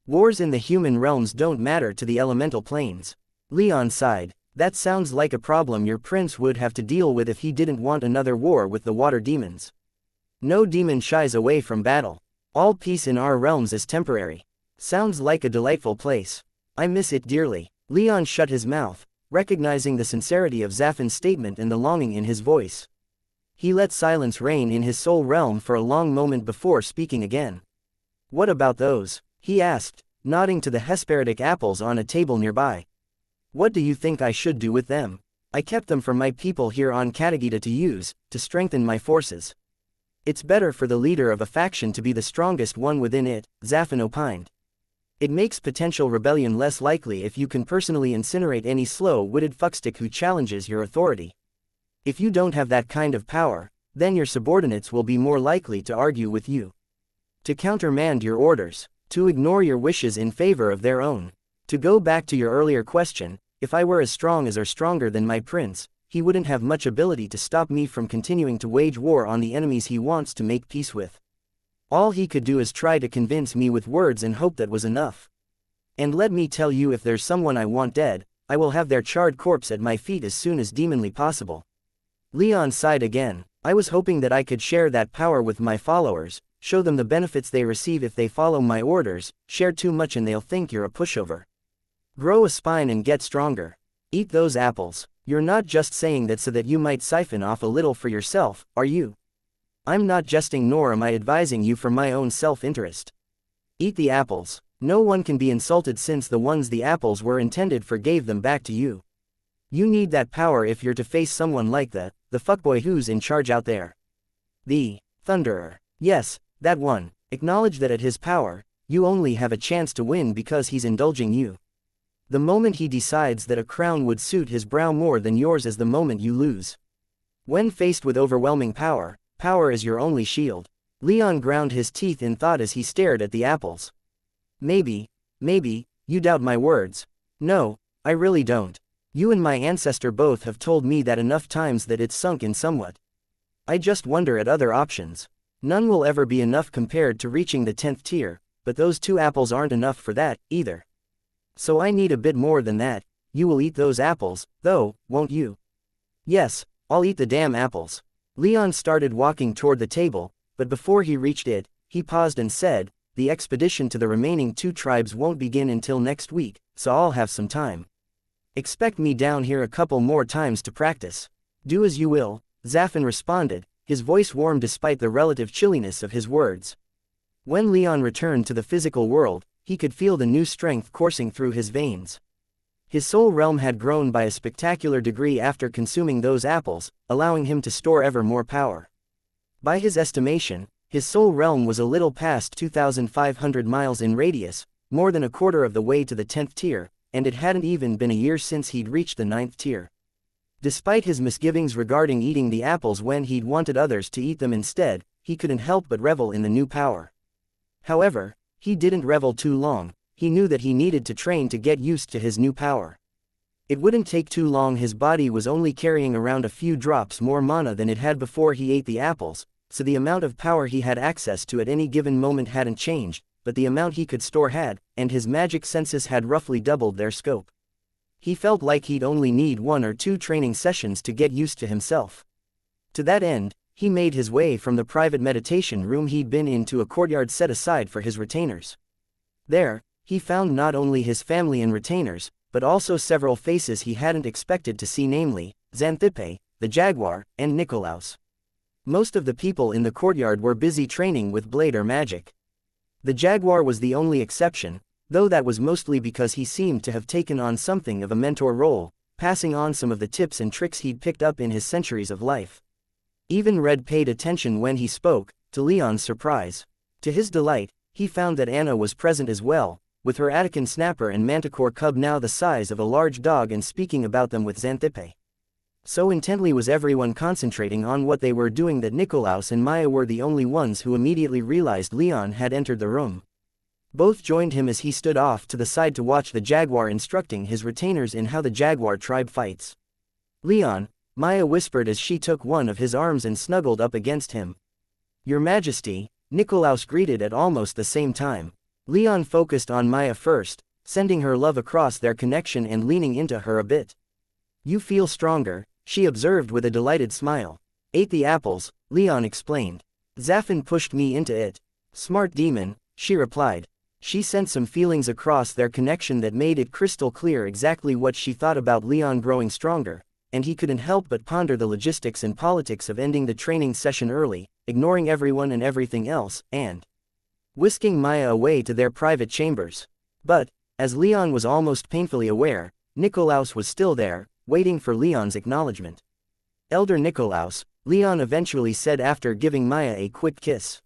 Wars in the human realms don't matter to the elemental planes. Leon sighed. That sounds like a problem your prince would have to deal with if he didn't want another war with the water demons. No demon shies away from battle. All peace in our realms is temporary. Sounds like a delightful place. I miss it dearly. Leon shut his mouth, recognizing the sincerity of Zafin's statement and the longing in his voice. He let silence reign in his soul realm for a long moment before speaking again. What about those? He asked, nodding to the Hesperidic apples on a table nearby. What do you think I should do with them? I kept them for my people here on Katagita to use, to strengthen my forces. It's better for the leader of a faction to be the strongest one within it, Zafin opined. It makes potential rebellion less likely if you can personally incinerate any slow-witted fuckstick who challenges your authority. If you don't have that kind of power, then your subordinates will be more likely to argue with you. To countermand your orders, to ignore your wishes in favor of their own. To go back to your earlier question, if I were as strong as or stronger than my prince, he wouldn't have much ability to stop me from continuing to wage war on the enemies he wants to make peace with. All he could do is try to convince me with words and hope that was enough. And let me tell you, if there's someone I want dead, I will have their charred corpse at my feet as soon as demonly possible. Leon sighed again. I was hoping that I could share that power with my followers, show them the benefits they receive if they follow my orders. Share too much and they'll think you're a pushover. Grow a spine and get stronger. Eat those apples. You're not just saying that so that you might siphon off a little for yourself, are you? I'm not jesting, nor am I advising you for my own self-interest. Eat the apples. No one can be insulted since the ones the apples were intended for gave them back to you. You need that power if you're to face someone like the fuckboy who's in charge out there. The Thunderer. Yes, that one. Acknowledge that at his power, you only have a chance to win because he's indulging you. The moment he decides that a crown would suit his brow more than yours is the moment you lose. When faced with overwhelming power, power is your only shield. Leon ground his teeth in thought as he stared at the apples. Maybe, you doubt my words. No, I really don't. You and my ancestor both have told me that enough times that it's sunk in somewhat. I just wonder at other options. None will ever be enough compared to reaching the 10th tier, but those 2 apples aren't enough for that, either. So I need a bit more than that. You will eat those apples, though, won't you? Yes, I'll eat the damn apples. Leon started walking toward the table, but before he reached it, he paused and said, the expedition to the remaining 2 tribes won't begin until next week, so I'll have some time. Expect me down here a couple more times to practice. Do as you will, Zafin responded, his voice warm despite the relative chilliness of his words. When Leon returned to the physical world, he could feel the new strength coursing through his veins. His soul realm had grown by a spectacular degree after consuming those apples, allowing him to store ever more power. By his estimation, his soul realm was a little past 2,500 miles in radius, more than a quarter of the way to the 10th tier, and it hadn't even been a year since he'd reached the 9th tier. Despite his misgivings regarding eating the apples when he'd wanted others to eat them instead, he couldn't help but revel in the new power. However, he didn't revel too long. He knew that he needed to train to get used to his new power. It wouldn't take too long. His body was only carrying around a few drops more mana than it had before he ate the apples, so the amount of power he had access to at any given moment hadn't changed, but the amount he could store had, and his magic senses had roughly doubled their scope. He felt like he'd only need 1 or 2 training sessions to get used to himself. To that end, he made his way from the private meditation room he'd been in to a courtyard set aside for his retainers. There, he found not only his family and retainers, but also several faces he hadn't expected to see, namely, Xanthippe, the jaguar, and Nikolaus. Most of the people in the courtyard were busy training with blade or magic. The jaguar was the only exception, though that was mostly because he seemed to have taken on something of a mentor role, passing on some of the tips and tricks he'd picked up in his centuries of life. Even Red paid attention when he spoke, to Leon's surprise. To his delight, he found that Anna was present as well, with her Attican snapper and manticore cub now the size of a large dog and speaking about them with Xanthippe. So intently was everyone concentrating on what they were doing that Nikolaus and Maya were the only ones who immediately realized Leon had entered the room. Both joined him as he stood off to the side to watch the jaguar instructing his retainers in how the jaguar tribe fights. Leon, Maya whispered as she took one of his arms and snuggled up against him. Your Majesty, Nikolaus greeted at almost the same time. Leon focused on Maya first, sending her love across their connection and leaning into her a bit. You feel stronger, she observed with a delighted smile. Ate the apples, Leon explained. Zafin pushed me into it. Smart demon, she replied. She sent some feelings across their connection that made it crystal clear exactly what she thought about Leon growing stronger, and he couldn't help but ponder the logistics and politics of ending the training session early, ignoring everyone and everything else, and whisking Maya away to their private chambers. But, as Leon was almost painfully aware, Nikolaus was still there, waiting for Leon's acknowledgement. Elder Nikolaus, Leon eventually said after giving Maya a quick kiss.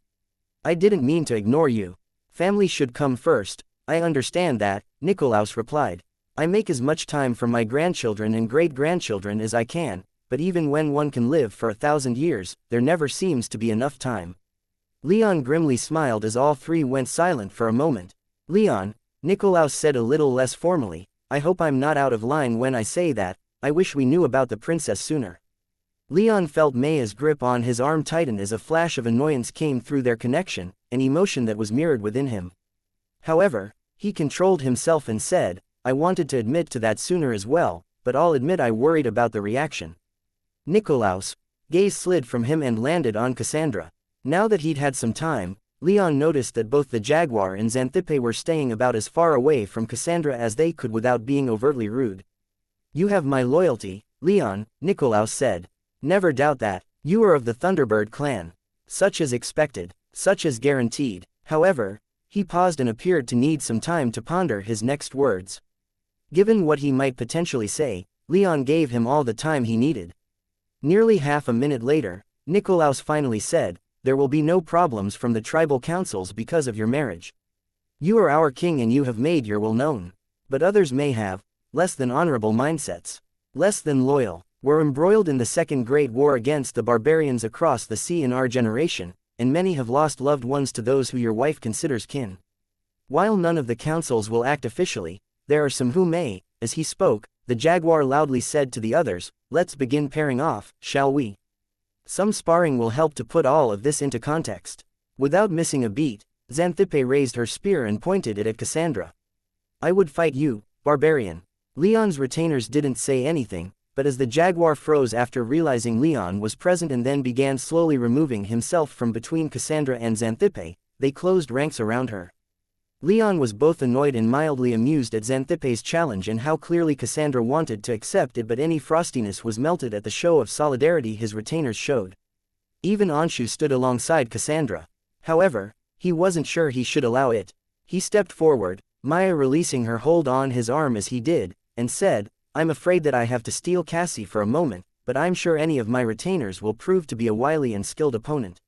I didn't mean to ignore you. Family should come first, I understand that, Nikolaus replied. I make as much time for my grandchildren and great-grandchildren as I can, but even when one can live for 1,000 years, there never seems to be enough time. Leon grimly smiled as all three went silent for a moment. Leon, Nikolaus said a little less formally, I hope I'm not out of line when I say that, I wish we knew about the princess sooner. Leon felt Maya's grip on his arm tighten as a flash of annoyance came through their connection, an emotion that was mirrored within him. However, he controlled himself and said, I wanted to admit to that sooner as well, but I'll admit I worried about the reaction. Nikolaus' gaze slid from him and landed on Cassandra. Now that he'd had some time, Leon noticed that both the jaguar and Xanthippe were staying about as far away from Cassandra as they could without being overtly rude. You have my loyalty, Leon, Nikolaus said. Never doubt that. You are of the Thunderbird clan. Such as expected, such as guaranteed. However, he paused and appeared to need some time to ponder his next words. Given what he might potentially say, Leon gave him all the time he needed. Nearly half a minute later, Nikolaus finally said, there will be no problems from the tribal councils because of your marriage. You are our king and you have made your will known. But others may have, less than honorable mindsets. Less than loyal. We're embroiled in the Second Great War against the barbarians across the sea in our generation, and many have lost loved ones to those who your wife considers kin. While none of the councils will act officially, there are some who may. As he spoke, the jaguar loudly said to the others, let's begin pairing off, shall we? Some sparring will help to put all of this into context. Without missing a beat, Xanthippe raised her spear and pointed it at Cassandra. I would fight you, barbarian. Leon's retainers didn't say anything, but as the jaguar froze after realizing Leon was present and then began slowly removing himself from between Cassandra and Xanthippe, they closed ranks around her. Leon was both annoyed and mildly amused at Xanthippei's challenge and how clearly Cassandra wanted to accept it, but any frostiness was melted at the show of solidarity his retainers showed. Even Anshu stood alongside Cassandra. However, he wasn't sure he should allow it. He stepped forward, Maya releasing her hold on his arm as he did, and said, "I'm afraid that I have to steal Cassie for a moment, but I'm sure any of my retainers will prove to be a wily and skilled opponent."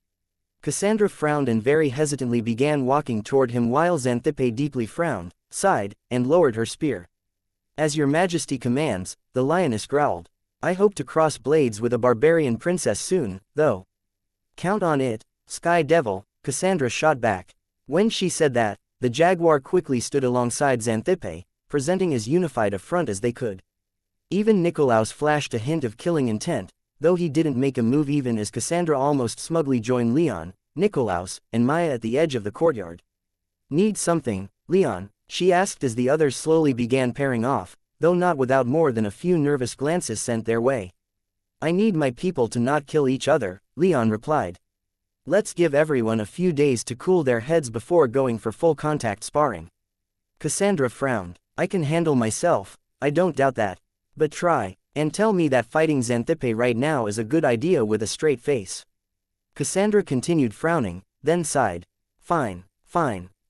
Cassandra frowned and very hesitantly began walking toward him while Xanthippe deeply frowned, sighed, and lowered her spear. "As your majesty commands," the lioness growled. "I hope to cross blades with a barbarian princess soon, though." "Count on it, Sky Devil," Cassandra shot back. When she said that, the jaguar quickly stood alongside Xanthippe, presenting as unified a front as they could. Even Nikolaus flashed a hint of killing intent, though he didn't make a move even as Cassandra almost smugly joined Leon, Nikolaus, and Maya at the edge of the courtyard. "Need something, Leon?" she asked as the others slowly began pairing off, though not without more than a few nervous glances sent their way. "I need my people to not kill each other," Leon replied. "Let's give everyone a few days to cool their heads before going for full contact sparring." Cassandra frowned. "I can handle myself, I don't doubt that. But try, and tell me that fighting Xanthippe right now is a good idea with a straight face." Cassandra continued frowning, then sighed. Fine,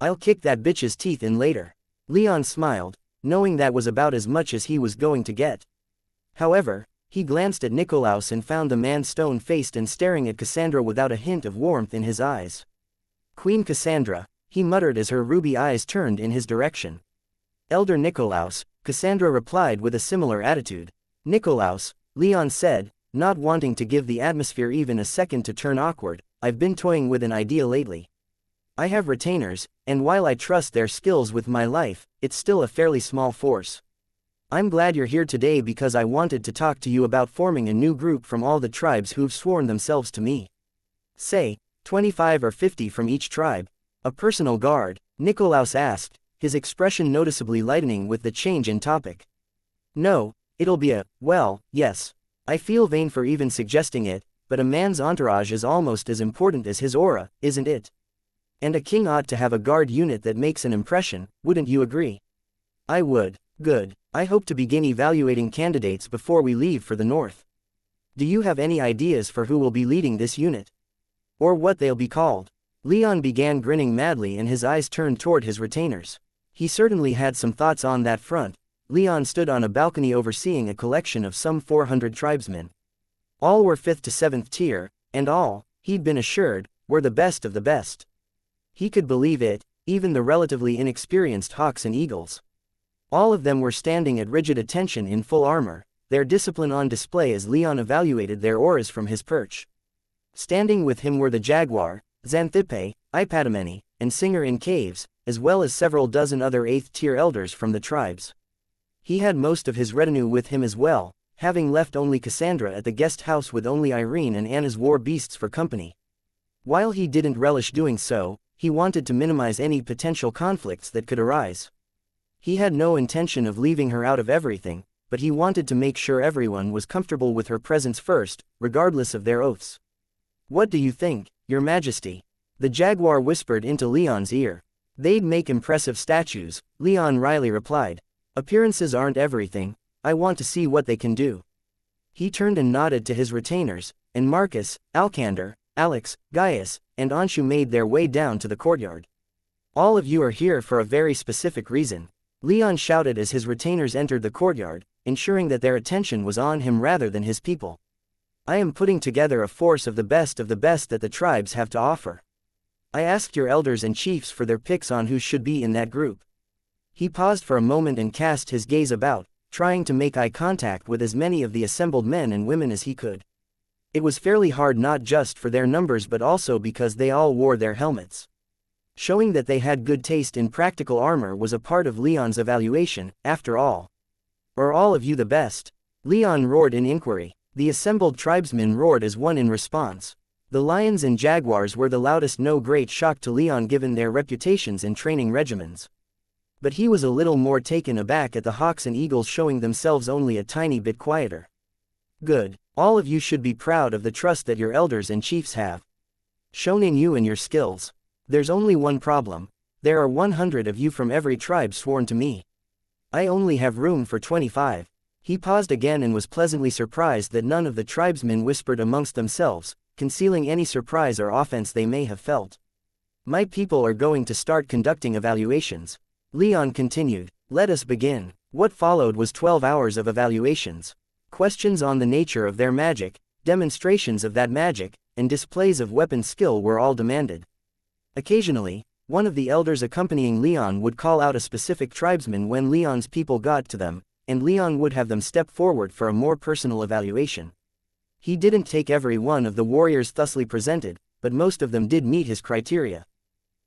I'll kick that bitch's teeth in later." Leon smiled, knowing that was about as much as he was going to get. However, he glanced at Nikolaus and found the man stone-faced and staring at Cassandra without a hint of warmth in his eyes. "Queen Cassandra," he muttered as her ruby eyes turned in his direction. "Elder Nikolaus," Cassandra replied with a similar attitude. "Nikolaus," Leon said, not wanting to give the atmosphere even a second to turn awkward, "I've been toying with an idea lately. I have retainers, and while I trust their skills with my life, it's still a fairly small force. I'm glad you're here today because I wanted to talk to you about forming a new group from all the tribes who've sworn themselves to me. Say, 25 or 50 from each tribe. A personal guard?" Nikolaus asked, his expression noticeably lightening with the change in topic. "No, it'll be well, yes. I feel vain for even suggesting it, but a man's entourage is almost as important as his aura, isn't it? And a king ought to have a guard unit that makes an impression, wouldn't you agree?" "I would." "Good. I hope to begin evaluating candidates before we leave for the north. Do you have any ideas for who will be leading this unit? Or what they'll be called?" Leon began grinning madly and his eyes turned toward his retainers. He certainly had some thoughts on that front. Leon stood on a balcony overseeing a collection of some 400 tribesmen. All were 5th to 7th tier, and all, he'd been assured, were the best of the best. He could believe it, even the relatively inexperienced hawks and eagles. All of them were standing at rigid attention in full armor, their discipline on display as Leon evaluated their auras from his perch. Standing with him were the jaguar, Xanthippe, Ipadameni, and Singer in Caves, as well as several dozen other 8th-tier elders from the tribes. He had most of his retinue with him as well, having left only Cassandra at the guest house with only Irene and Anna's war beasts for company. While he didn't relish doing so, he wanted to minimize any potential conflicts that could arise. He had no intention of leaving her out of everything, but he wanted to make sure everyone was comfortable with her presence first, regardless of their oaths. "What do you think, Your Majesty?" the jaguar whispered into Leon's ear. "They'd make impressive statues," Leon wryly replied. "Appearances aren't everything, I want to see what they can do." He turned and nodded to his retainers, and Marcus, Alcander, Alex, Gaius, and Anshu made their way down to the courtyard. "All of you are here for a very specific reason," Leon shouted as his retainers entered the courtyard, ensuring that their attention was on him rather than his people. "I am putting together a force of the best that the tribes have to offer. I asked your elders and chiefs for their picks on who should be in that group." He paused for a moment and cast his gaze about, trying to make eye contact with as many of the assembled men and women as he could. It was fairly hard not just for their numbers but also because they all wore their helmets. Showing that they had good taste in practical armor was a part of Leon's evaluation, after all. "Are all of you the best?" Leon roared in inquiry. The assembled tribesmen roared as one in response. The lions and jaguars were the loudest, no great shock to Leon given their reputations and training regimens. But he was a little more taken aback at the hawks and eagles showing themselves only a tiny bit quieter. "Good. All of you should be proud of the trust that your elders and chiefs have shown in you and your skills. There's only one problem. There are 100 of you from every tribe sworn to me. I only have room for 25. He paused again and was pleasantly surprised that none of the tribesmen whispered amongst themselves, concealing any surprise or offense they may have felt. My people are going to start conducting evaluations. Leon continued. Let us begin. What followed was 12 hours of evaluations. Questions on the nature of their magic, demonstrations of that magic, and displays of weapon skill were all demanded. Occasionally, one of the elders accompanying Leon would call out a specific tribesman when Leon's people got to them, and Leon would have them step forward for a more personal evaluation. He didn't take every one of the warriors thusly presented, but most of them did meet his criteria.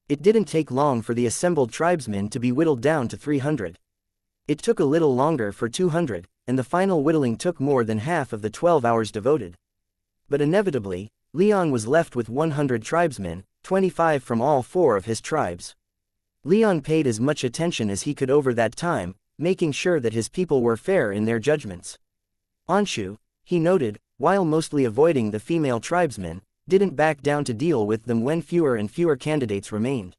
It didn't take long for the assembled tribesmen to be whittled down to 300. It took a little longer for 200, and the final whittling took more than half of the 12 hours devoted. But inevitably, Leon was left with 100 tribesmen, 25 from all 4 of his tribes. Leon paid as much attention as he could over that time, making sure that his people were fair in their judgments. Anshu, he noted, while mostly avoiding the female tribesmen, didn't back down to deal with them when fewer and fewer candidates remained.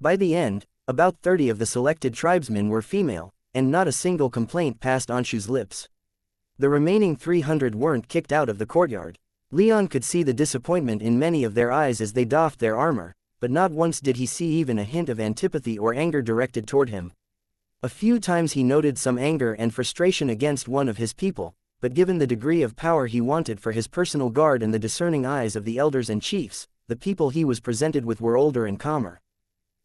By the end, about 30 of the selected tribesmen were female, and not a single complaint passed Anshu's lips. The remaining 300 weren't kicked out of the courtyard. Leon could see the disappointment in many of their eyes as they doffed their armor, but not once did he see even a hint of antipathy or anger directed toward him. A few times he noted some anger and frustration against one of his people, but given the degree of power he wanted for his personal guard and the discerning eyes of the elders and chiefs, the people he was presented with were older and calmer.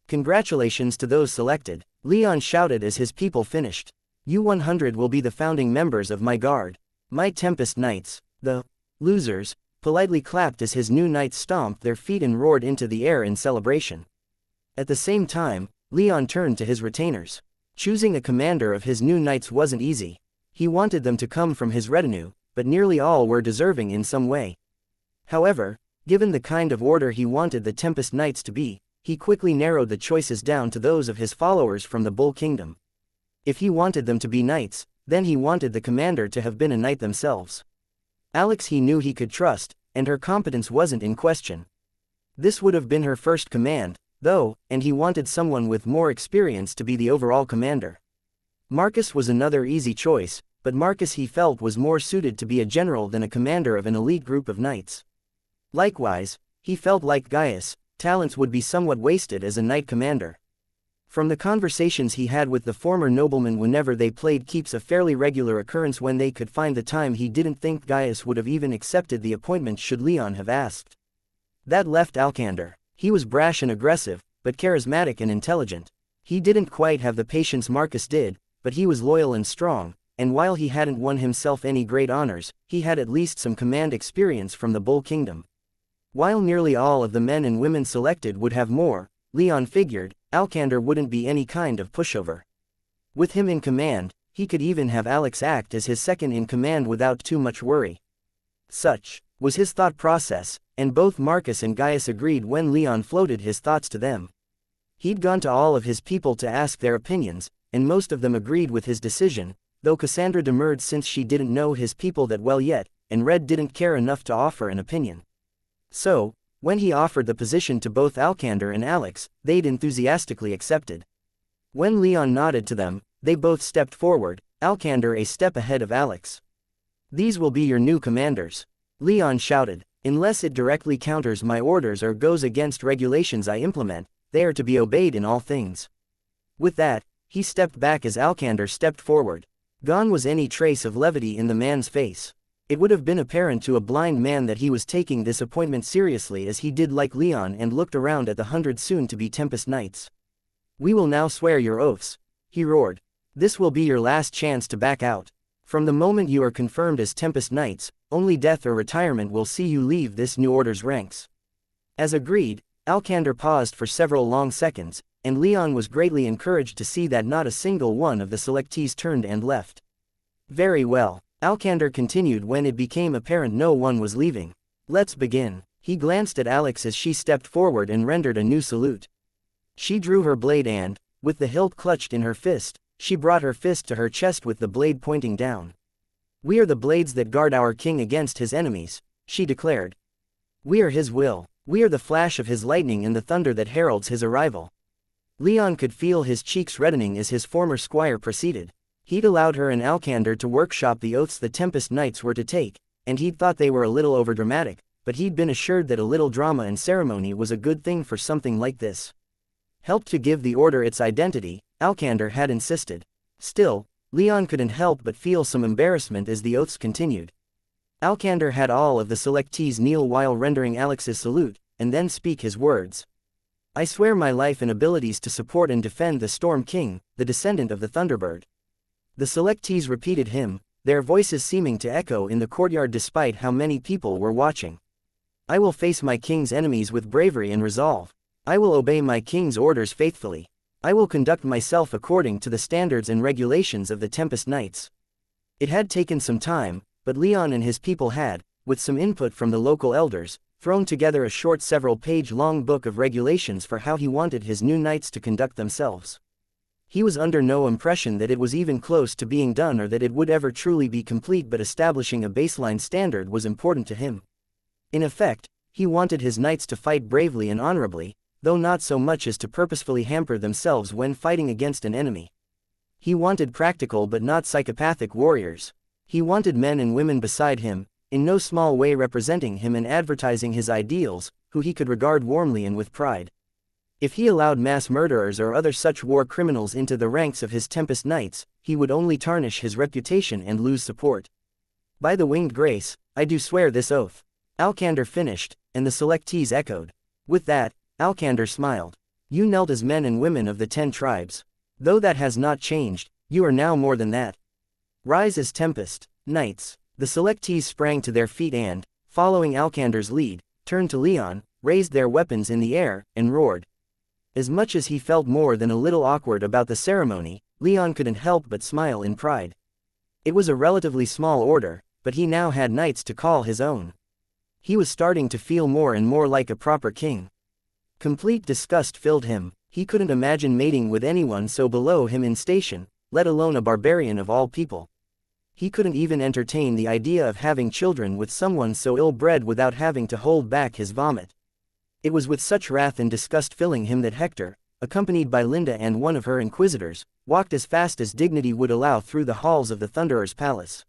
Congratulations to those selected, Leon shouted as his people finished. You 100 will be the founding members of my guard. My Tempest Knights. The losers politely clapped as his new knights stomped their feet and roared into the air in celebration. At the same time, Leon turned to his retainers. Choosing a commander of his new knights wasn't easy. He wanted them to come from his retinue, but nearly all were deserving in some way. However, given the kind of order he wanted the Tempest Knights to be, he quickly narrowed the choices down to those of his followers from the Bull Kingdom. If he wanted them to be knights, then he wanted the commander to have been a knight themselves. Alex he knew he could trust, and her competence wasn't in question. This would have been her first command, though, and he wanted someone with more experience to be the overall commander. Marcus was another easy choice, but Marcus he felt was more suited to be a general than a commander of an elite group of knights. Likewise, he felt like Gaius, talents would be somewhat wasted as a knight commander. From the conversations he had with the former nobleman whenever they played keeps a fairly regular occurrence when they could find the time he didn't think Gaius would have even accepted the appointment should Leon have asked. That left Alcander. He was brash and aggressive, but charismatic and intelligent. He didn't quite have the patience Marcus did, but he was loyal and strong, and while he hadn't won himself any great honors, he had at least some command experience from the Bull Kingdom. While nearly all of the men and women selected would have more, Leon figured, Alcander wouldn't be any kind of pushover. With him in command, he could even have Alex act as his second in command without too much worry. Such was his thought process, and both Marcus and Gaius agreed when Leon floated his thoughts to them. He'd gone to all of his people to ask their opinions, and most of them agreed with his decision, though Cassandra demurred since she didn't know his people that well yet, and Red didn't care enough to offer an opinion. So, when he offered the position to both Alcander and Alex, they'd enthusiastically accepted. When Leon nodded to them, they both stepped forward, Alcander a step ahead of Alex. These will be your new commanders. Leon shouted. Unless it directly counters my orders or goes against regulations I implement, they are to be obeyed in all things. With that, he stepped back as Alcander stepped forward. Gone was any trace of levity in the man's face. It would have been apparent to a blind man that he was taking this appointment seriously as he did like Leon and looked around at the 100 soon-to-be Tempest Knights. We will now swear your oaths, he roared. This will be your last chance to back out. From the moment you are confirmed as Tempest Knights, only death or retirement will see you leave this new order's ranks. As agreed, Alcander paused for several long seconds, and Leon was greatly encouraged to see that not a single one of the selectees turned and left. Very well, Alcander continued when it became apparent no one was leaving. Let's begin. He glanced at Alex as she stepped forward and rendered a new salute. She drew her blade and, with the hilt clutched in her fist, she brought her fist to her chest with the blade pointing down. We are the blades that guard our king against his enemies, she declared. We are his will. We are the flash of his lightning and the thunder that heralds his arrival. Leon could feel his cheeks reddening as his former squire proceeded. He'd allowed her and Alcander to workshop the oaths the Tempest Knights were to take, and he'd thought they were a little overdramatic, but he'd been assured that a little drama and ceremony was a good thing for something like this. Helped to give the order its identity, Alcander had insisted. Still, Leon couldn't help but feel some embarrassment as the oaths continued. Alcander had all of the selectees kneel while rendering Alex's salute, and then speak his words. I swear my life and abilities to support and defend the Storm King, the descendant of the Thunderbird. The selectees repeated him, their voices seeming to echo in the courtyard despite how many people were watching. I will face my king's enemies with bravery and resolve. I will obey my king's orders faithfully. I will conduct myself according to the standards and regulations of the Tempest Knights. It had taken some time, but Leon and his people had, with some input from the local elders, thrown together a short several-page-long book of regulations for how he wanted his new knights to conduct themselves. He was under no impression that it was even close to being done or that it would ever truly be complete, but establishing a baseline standard was important to him. In effect, he wanted his knights to fight bravely and honorably, though not so much as to purposefully hamper themselves when fighting against an enemy. He wanted practical but not psychopathic warriors. He wanted men and women beside him, in no small way representing him and advertising his ideals, who he could regard warmly and with pride. If he allowed mass murderers or other such war criminals into the ranks of his Tempest Knights, he would only tarnish his reputation and lose support. By the winged grace, I do swear this oath. Alcander finished, and the selectees echoed. With that, Alcander smiled. You knelt as men and women of the 10 tribes. Though that has not changed, you are now more than that. Rise as Tempest Knights. The selectees sprang to their feet and, following Alcander's lead, turned to Leon, raised their weapons in the air, and roared. As much as he felt more than a little awkward about the ceremony, Leon couldn't help but smile in pride. It was a relatively small order, but he now had knights to call his own. He was starting to feel more and more like a proper king. Complete disgust filled him. He couldn't imagine mating with anyone so below him in station, let alone a barbarian of all people. He couldn't even entertain the idea of having children with someone so ill-bred without having to hold back his vomit. It was with such wrath and disgust filling him that Hector, accompanied by Linda and one of her inquisitors, walked as fast as dignity would allow through the halls of the Thunderer's palace.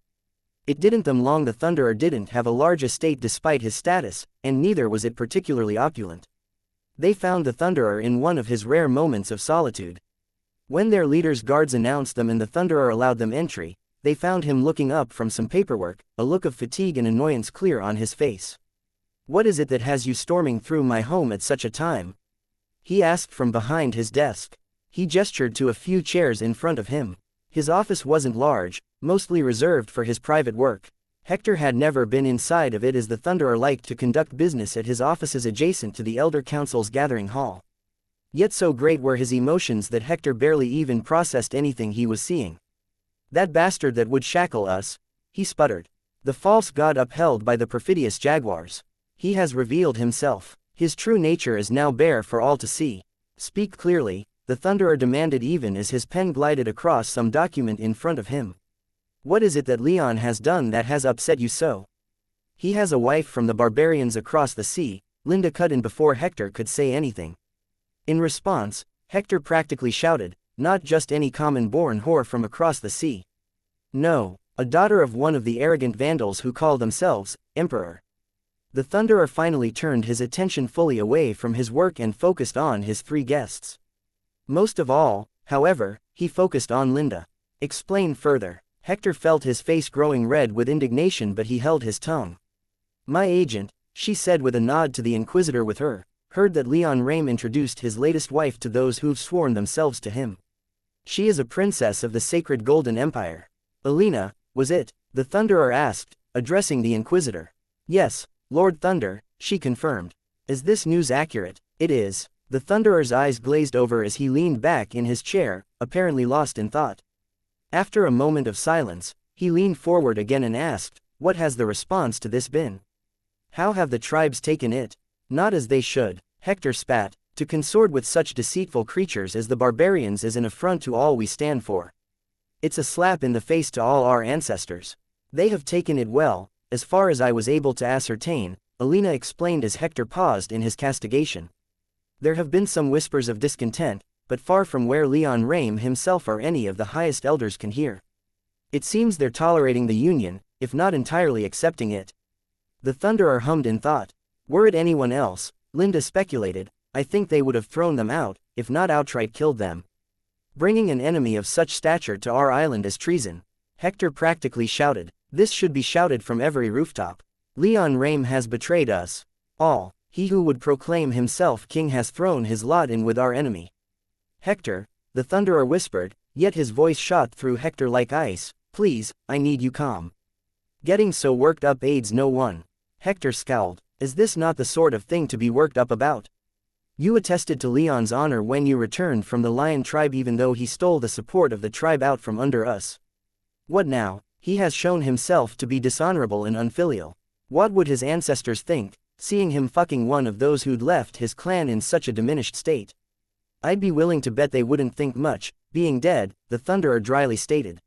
It didn't them long the Thunderer didn't have a large estate despite his status, and neither was it particularly opulent. They found the Thunderer in one of his rare moments of solitude. When their leader's guards announced them and the Thunderer allowed them entry, they found him looking up from some paperwork, a look of fatigue and annoyance clear on his face. What is it that has you storming through my home at such a time? He asked from behind his desk. He gestured to a few chairs in front of him. His office wasn't large, mostly reserved for his private work. Hector had never been inside of it as the Thunderer liked to conduct business at his offices adjacent to the Elder Council's gathering hall. Yet so great were his emotions that Hector barely even processed anything he was seeing. That bastard that would shackle us, he sputtered. The false god upheld by the perfidious jaguars. He has revealed himself. His true nature is now bare for all to see. Speak clearly, the Thunderer demanded even as his pen glided across some document in front of him. What is it that Leon has done that has upset you so? He has a wife from the barbarians across the sea, Linda cut in before Hector could say anything. In response, Hector practically shouted, not just any common-born whore from across the sea. No, a daughter of one of the arrogant vandals who call themselves Emperor. The Thunderer finally turned his attention fully away from his work and focused on his 3 guests. Most of all, however, he focused on Linda. Explain further. Hector felt his face growing red with indignation, but he held his tongue. My agent, she said with a nod to the Inquisitor with her, heard that Leon Rame introduced his latest wife to those who've sworn themselves to him. She is a princess of the sacred Golden Empire. Alina, was it? The Thunderer asked, addressing the Inquisitor. Yes, Lord Thunder, she confirmed. Is this news accurate? It is. The Thunderer's eyes glazed over as he leaned back in his chair, apparently lost in thought. After a moment of silence, he leaned forward again and asked, what has the response to this been? How have the tribes taken it? Not as they should, Hector spat. To consort with such deceitful creatures as the barbarians is an affront to all we stand for. It's a slap in the face to all our ancestors. They have taken it well, as far as I was able to ascertain, Alina explained as Hector paused in his castigation. There have been some whispers of discontent, but far from where Leon Rame himself or any of the highest elders can hear. It seems they're tolerating the union, if not entirely accepting it. The Thunderer hummed in thought. Were it anyone else, Linda speculated, I think they would have thrown them out, if not outright killed them. Bringing an enemy of such stature to our island is treason. Hector practically shouted. This should be shouted from every rooftop. Leon Rame has betrayed us all. He who would proclaim himself king has thrown his lot in with our enemy. Hector, the Thunderer whispered, yet his voice shot through Hector like ice. Please, I need you calm. Getting so worked up aids no one. Hector scowled. Is this not the sort of thing to be worked up about? You attested to Leon's honor when you returned from the Lion tribe even though he stole the support of the tribe out from under us. What now? He has shown himself to be dishonorable and unfilial. What would his ancestors think, seeing him fucking one of those who'd left his clan in such a diminished state? I'd be willing to bet they wouldn't think much, being dead, the Thunderer dryly stated.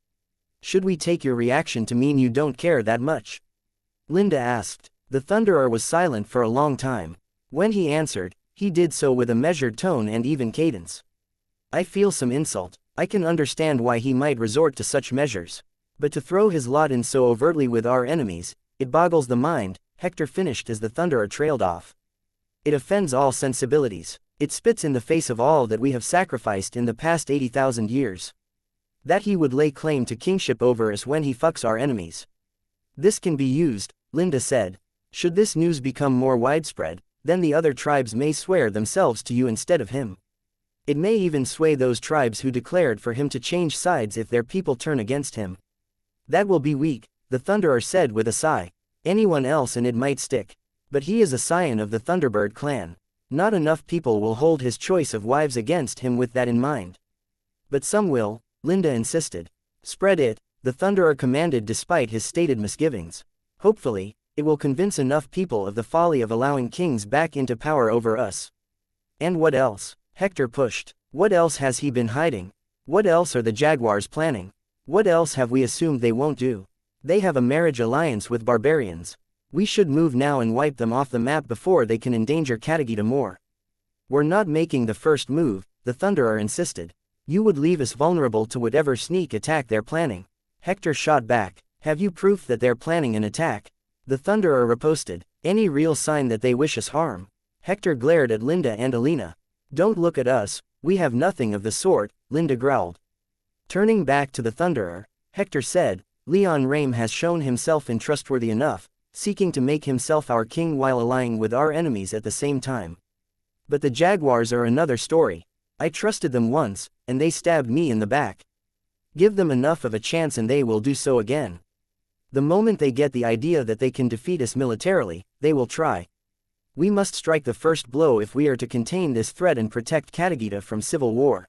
Should we take your reaction to mean you don't care that much? Linda asked. The Thunderer was silent for a long time. When he answered, he did so with a measured tone and even cadence. I feel some insult. I can understand why he might resort to such measures. But to throw his lot in so overtly with our enemies, it boggles the mind, Hector finished as the Thunderer trailed off. It offends all sensibilities. It spits in the face of all that we have sacrificed in the past 80,000 years. That he would lay claim to kingship over us when he fucks our enemies. This can be used, Linda said. Should this news become more widespread, then the other tribes may swear themselves to you instead of him. It may even sway those tribes who declared for him to change sides if their people turn against him. That will be weak, the Thunderer said with a sigh. Anyone else and it might stick. But he is a scion of the Thunderbird clan. Not enough people will hold his choice of wives against him with that in mind. But some will, Linda insisted. Spread it, the Thunderer commanded despite his stated misgivings. Hopefully, it will convince enough people of the folly of allowing kings back into power over us. And what else? Hector pushed. What else has he been hiding? What else are the Jaguars planning? What else have we assumed they won't do? They have a marriage alliance with barbarians. We should move now and wipe them off the map before they can endanger Katagita more. We're not making the first move, the Thunderer insisted. You would leave us vulnerable to whatever sneak attack they're planning. Hector shot back. Have you proof that they're planning an attack? The Thunderer riposted. Any real sign that they wish us harm? Hector glared at Linda and Alina. Don't look at us, we have nothing of the sort, Linda growled. Turning back to the Thunderer, Hector said, Leon Rame has shown himself untrustworthy enough, seeking to make himself our king while allying with our enemies at the same time. But the Jaguars are another story. I trusted them once, and they stabbed me in the back. Give them enough of a chance and they will do so again. The moment they get the idea that they can defeat us militarily, they will try. We must strike the first blow if we are to contain this threat and protect Katagita from civil war.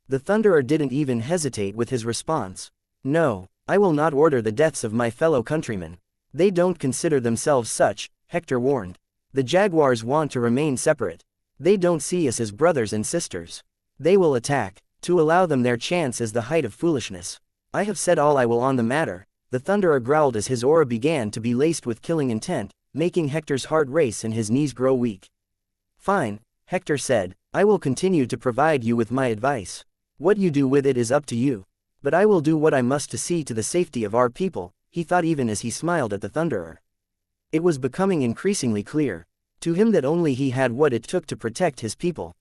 The Thunderer didn't even hesitate with his response. No, I will not order the deaths of my fellow countrymen. They don't consider themselves such, Hector warned. The Jaguars want to remain separate. They don't see us as brothers and sisters. They will attack. To allow them their chance is the height of foolishness. I have said all I will on the matter, the Thunderer growled as his aura began to be laced with killing intent, making Hector's heart race and his knees grow weak. Fine, Hector said, I will continue to provide you with my advice. What you do with it is up to you. But I will do what I must to see to the safety of our people, he thought even as he smiled at the Thunderer. It was becoming increasingly clear to him that only he had what it took to protect his people.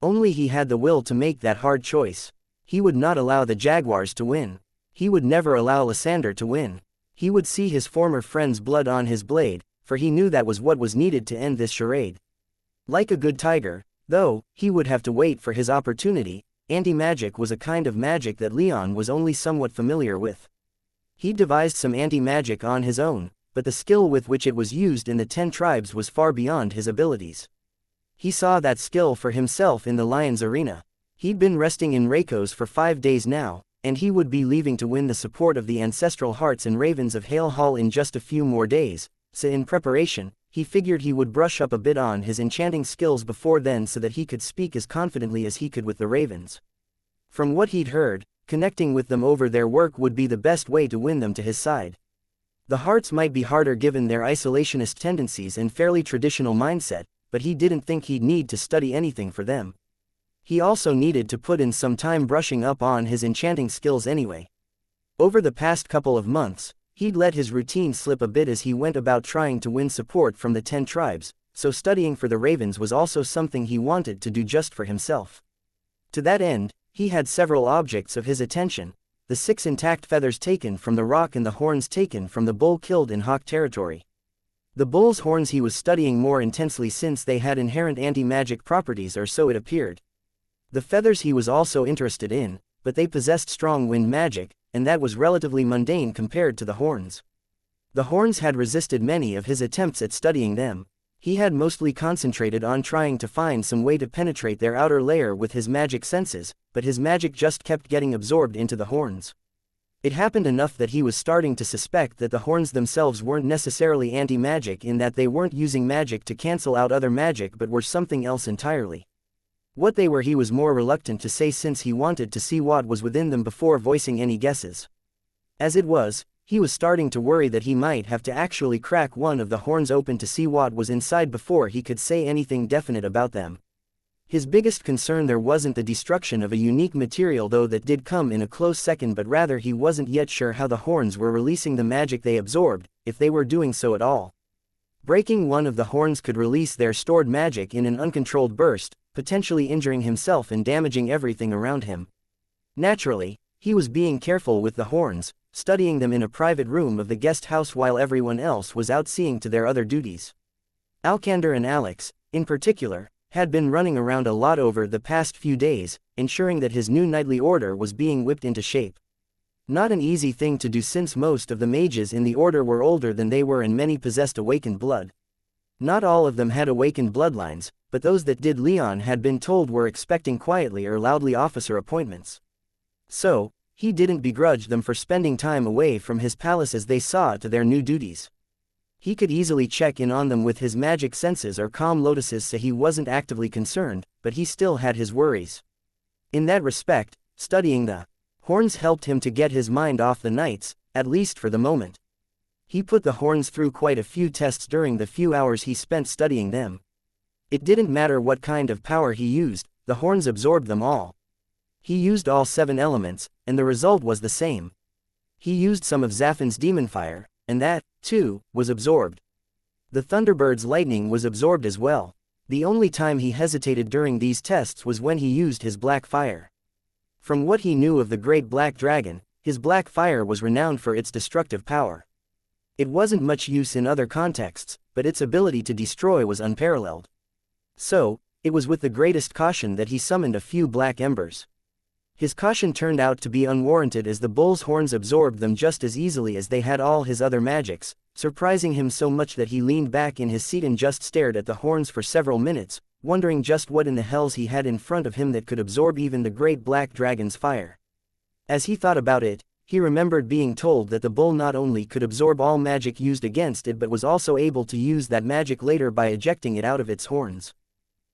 Only he had the will to make that hard choice. He would not allow the Jaguars to win. He would never allow Lysander to win. He would see his former friend's blood on his blade, for he knew that was what was needed to end this charade. Like a good tiger, though, he would have to wait for his opportunity. Anti-magic was a kind of magic that Leon was only somewhat familiar with. He devised some anti-magic on his own, but the skill with which it was used in the 10 tribes was far beyond his abilities. He saw that skill for himself in the Lion's arena. He'd been resting in Reikos for 5 days now, and he would be leaving to win the support of the ancestral hearts and ravens of Hale Hall in just a few more days, so in preparation, he figured he would brush up a bit on his enchanting skills before then so that he could speak as confidently as he could with the ravens. From what he'd heard, connecting with them over their work would be the best way to win them to his side. The hearts might be harder given their isolationist tendencies and fairly traditional mindset, but he didn't think he'd need to study anything for them. He also needed to put in some time brushing up on his enchanting skills anyway. Over the past couple of months, he'd let his routine slip a bit as he went about trying to win support from the 10 tribes, so studying for the ravens was also something he wanted to do just for himself. To that end, he had several objects of his attention: the 6 intact feathers taken from the rock and the horns taken from the bull killed in hawk territory. The bull's horns he was studying more intensely since they had inherent anti-magic properties, or so it appeared. The feathers he was also interested in, but they possessed strong wind magic, and that was relatively mundane compared to the horns. The horns had resisted many of his attempts at studying them. He had mostly concentrated on trying to find some way to penetrate their outer layer with his magic senses, but his magic just kept getting absorbed into the horns. It happened enough that he was starting to suspect that the horns themselves weren't necessarily anti-magic, in that they weren't using magic to cancel out other magic but were something else entirely. What they were he was more reluctant to say, since he wanted to see what was within them before voicing any guesses. As it was, he was starting to worry that he might have to actually crack one of the horns open to see what was inside before he could say anything definite about them. His biggest concern there wasn't the destruction of a unique material, though that did come in a close second, but rather he wasn't yet sure how the horns were releasing the magic they absorbed, if they were doing so at all. Breaking one of the horns could release their stored magic in an uncontrolled burst, potentially injuring himself and damaging everything around him. Naturally, he was being careful with the horns, studying them in a private room of the guest house while everyone else was out seeing to their other duties. Alkander and Alex, in particular, had been running around a lot over the past few days, ensuring that his new knightly order was being whipped into shape. Not an easy thing to do, since most of the mages in the order were older than they were and many possessed awakened blood. Not all of them had awakened bloodlines, but those that did, Leon had been told, were expecting quietly or loudly officer appointments. So, he didn't begrudge them for spending time away from his palace as they saw to their new duties. He could easily check in on them with his magic senses or calm lotuses, so he wasn't actively concerned, but he still had his worries. In that respect, studying the horns helped him to get his mind off the knights, at least for the moment. He put the horns through quite a few tests during the few hours he spent studying them. It didn't matter what kind of power he used, the horns absorbed them all. He used all 7 elements, and the result was the same. He used some of Zaffin's demon fire, and that, too, was absorbed. The Thunderbird's lightning was absorbed as well. The only time he hesitated during these tests was when he used his black fire. From what he knew of the Great Black Dragon, his black fire was renowned for its destructive power. It wasn't much use in other contexts, but its ability to destroy was unparalleled. So, it was with the greatest caution that he summoned a few black embers. His caution turned out to be unwarranted, as the bull's horns absorbed them just as easily as they had all his other magics, surprising him so much that he leaned back in his seat and just stared at the horns for several minutes, wondering just what in the hells he had in front of him that could absorb even the Great Black Dragon's fire. As he thought about it, he remembered being told that the bull not only could absorb all magic used against it but was also able to use that magic later by ejecting it out of its horns.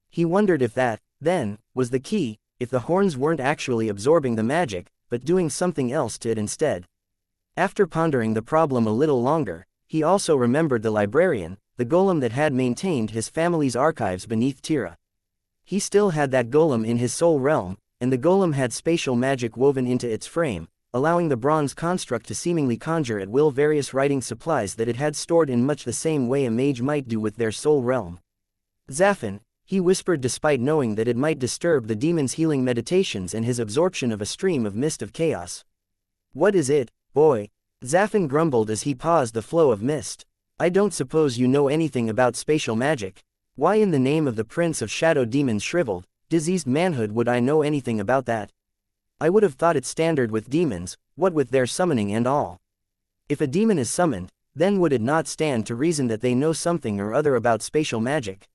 He wondered if that, then, was the key, if the horns weren't actually absorbing the magic, but doing something else to it instead. After pondering the problem a little longer, he also remembered the librarian, the golem that had maintained his family's archives beneath Tira. He still had that golem in his soul realm, and the golem had spatial magic woven into its frame, allowing the bronze construct to seemingly conjure at will various writing supplies that it had stored in much the same way a mage might do with their soul realm. Zaffin, he whispered, despite knowing that it might disturb the demon's healing meditations and his absorption of a stream of mist of chaos. What is it, boy? Zaffin grumbled as he paused the flow of mist. I don't suppose you know anything about spatial magic. Why in the name of the Prince of Shadow Demons' shriveled, diseased manhood would I know anything about that? I would have thought it standard with demons, what with their summoning and all. If a demon is summoned, then would it not stand to reason that they know something or other about spatial magic?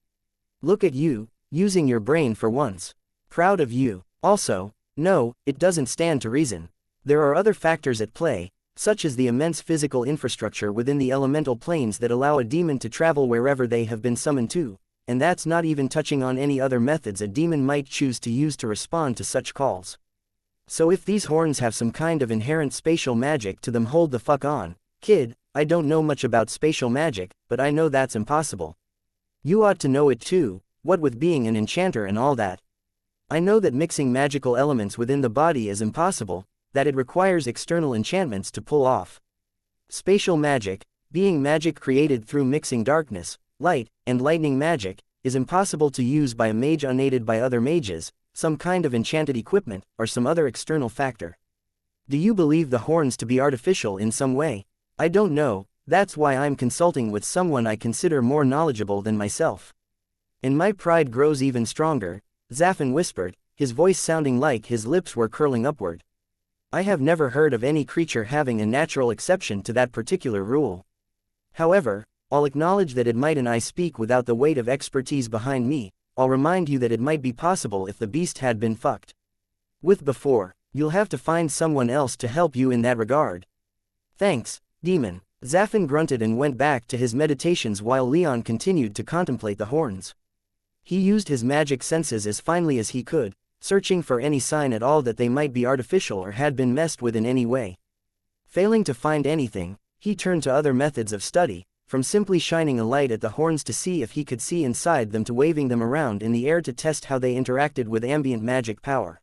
Look at you, using your brain for once. Proud of you. Also, no, it doesn't stand to reason. There are other factors at play, such as the immense physical infrastructure within the elemental planes that allow a demon to travel wherever they have been summoned to, and that's not even touching on any other methods a demon might choose to use to respond to such calls. So if these horns have some kind of inherent spatial magic to them, hold the fuck on, kid. I don't know much about spatial magic, but I know that's impossible. You ought to know it too, what with being an enchanter and all that. I know that mixing magical elements within the body is impossible, that it requires external enchantments to pull off. Spatial magic, being magic created through mixing darkness, light, and lightning magic, is impossible to use by a mage unaided by other mages, some kind of enchanted equipment, or some other external factor. Do you believe the horns to be artificial in some way? I don't know, that's why I'm consulting with someone I consider more knowledgeable than myself. And my pride grows even stronger, Zaffin whispered, his voice sounding like his lips were curling upward. I have never heard of any creature having a natural exception to that particular rule. However, I'll acknowledge that it might, and I speak without the weight of expertise behind me. I'll remind you that it might be possible if the beast had been fucked with before. You'll have to find someone else to help you in that regard. Thanks, demon. Zaffin grunted and went back to his meditations while Leon continued to contemplate the horns. He used his magic senses as finely as he could, searching for any sign at all that they might be artificial or had been messed with in any way. Failing to find anything, he turned to other methods of study, from simply shining a light at the horns to see if he could see inside them to waving them around in the air to test how they interacted with ambient magic power.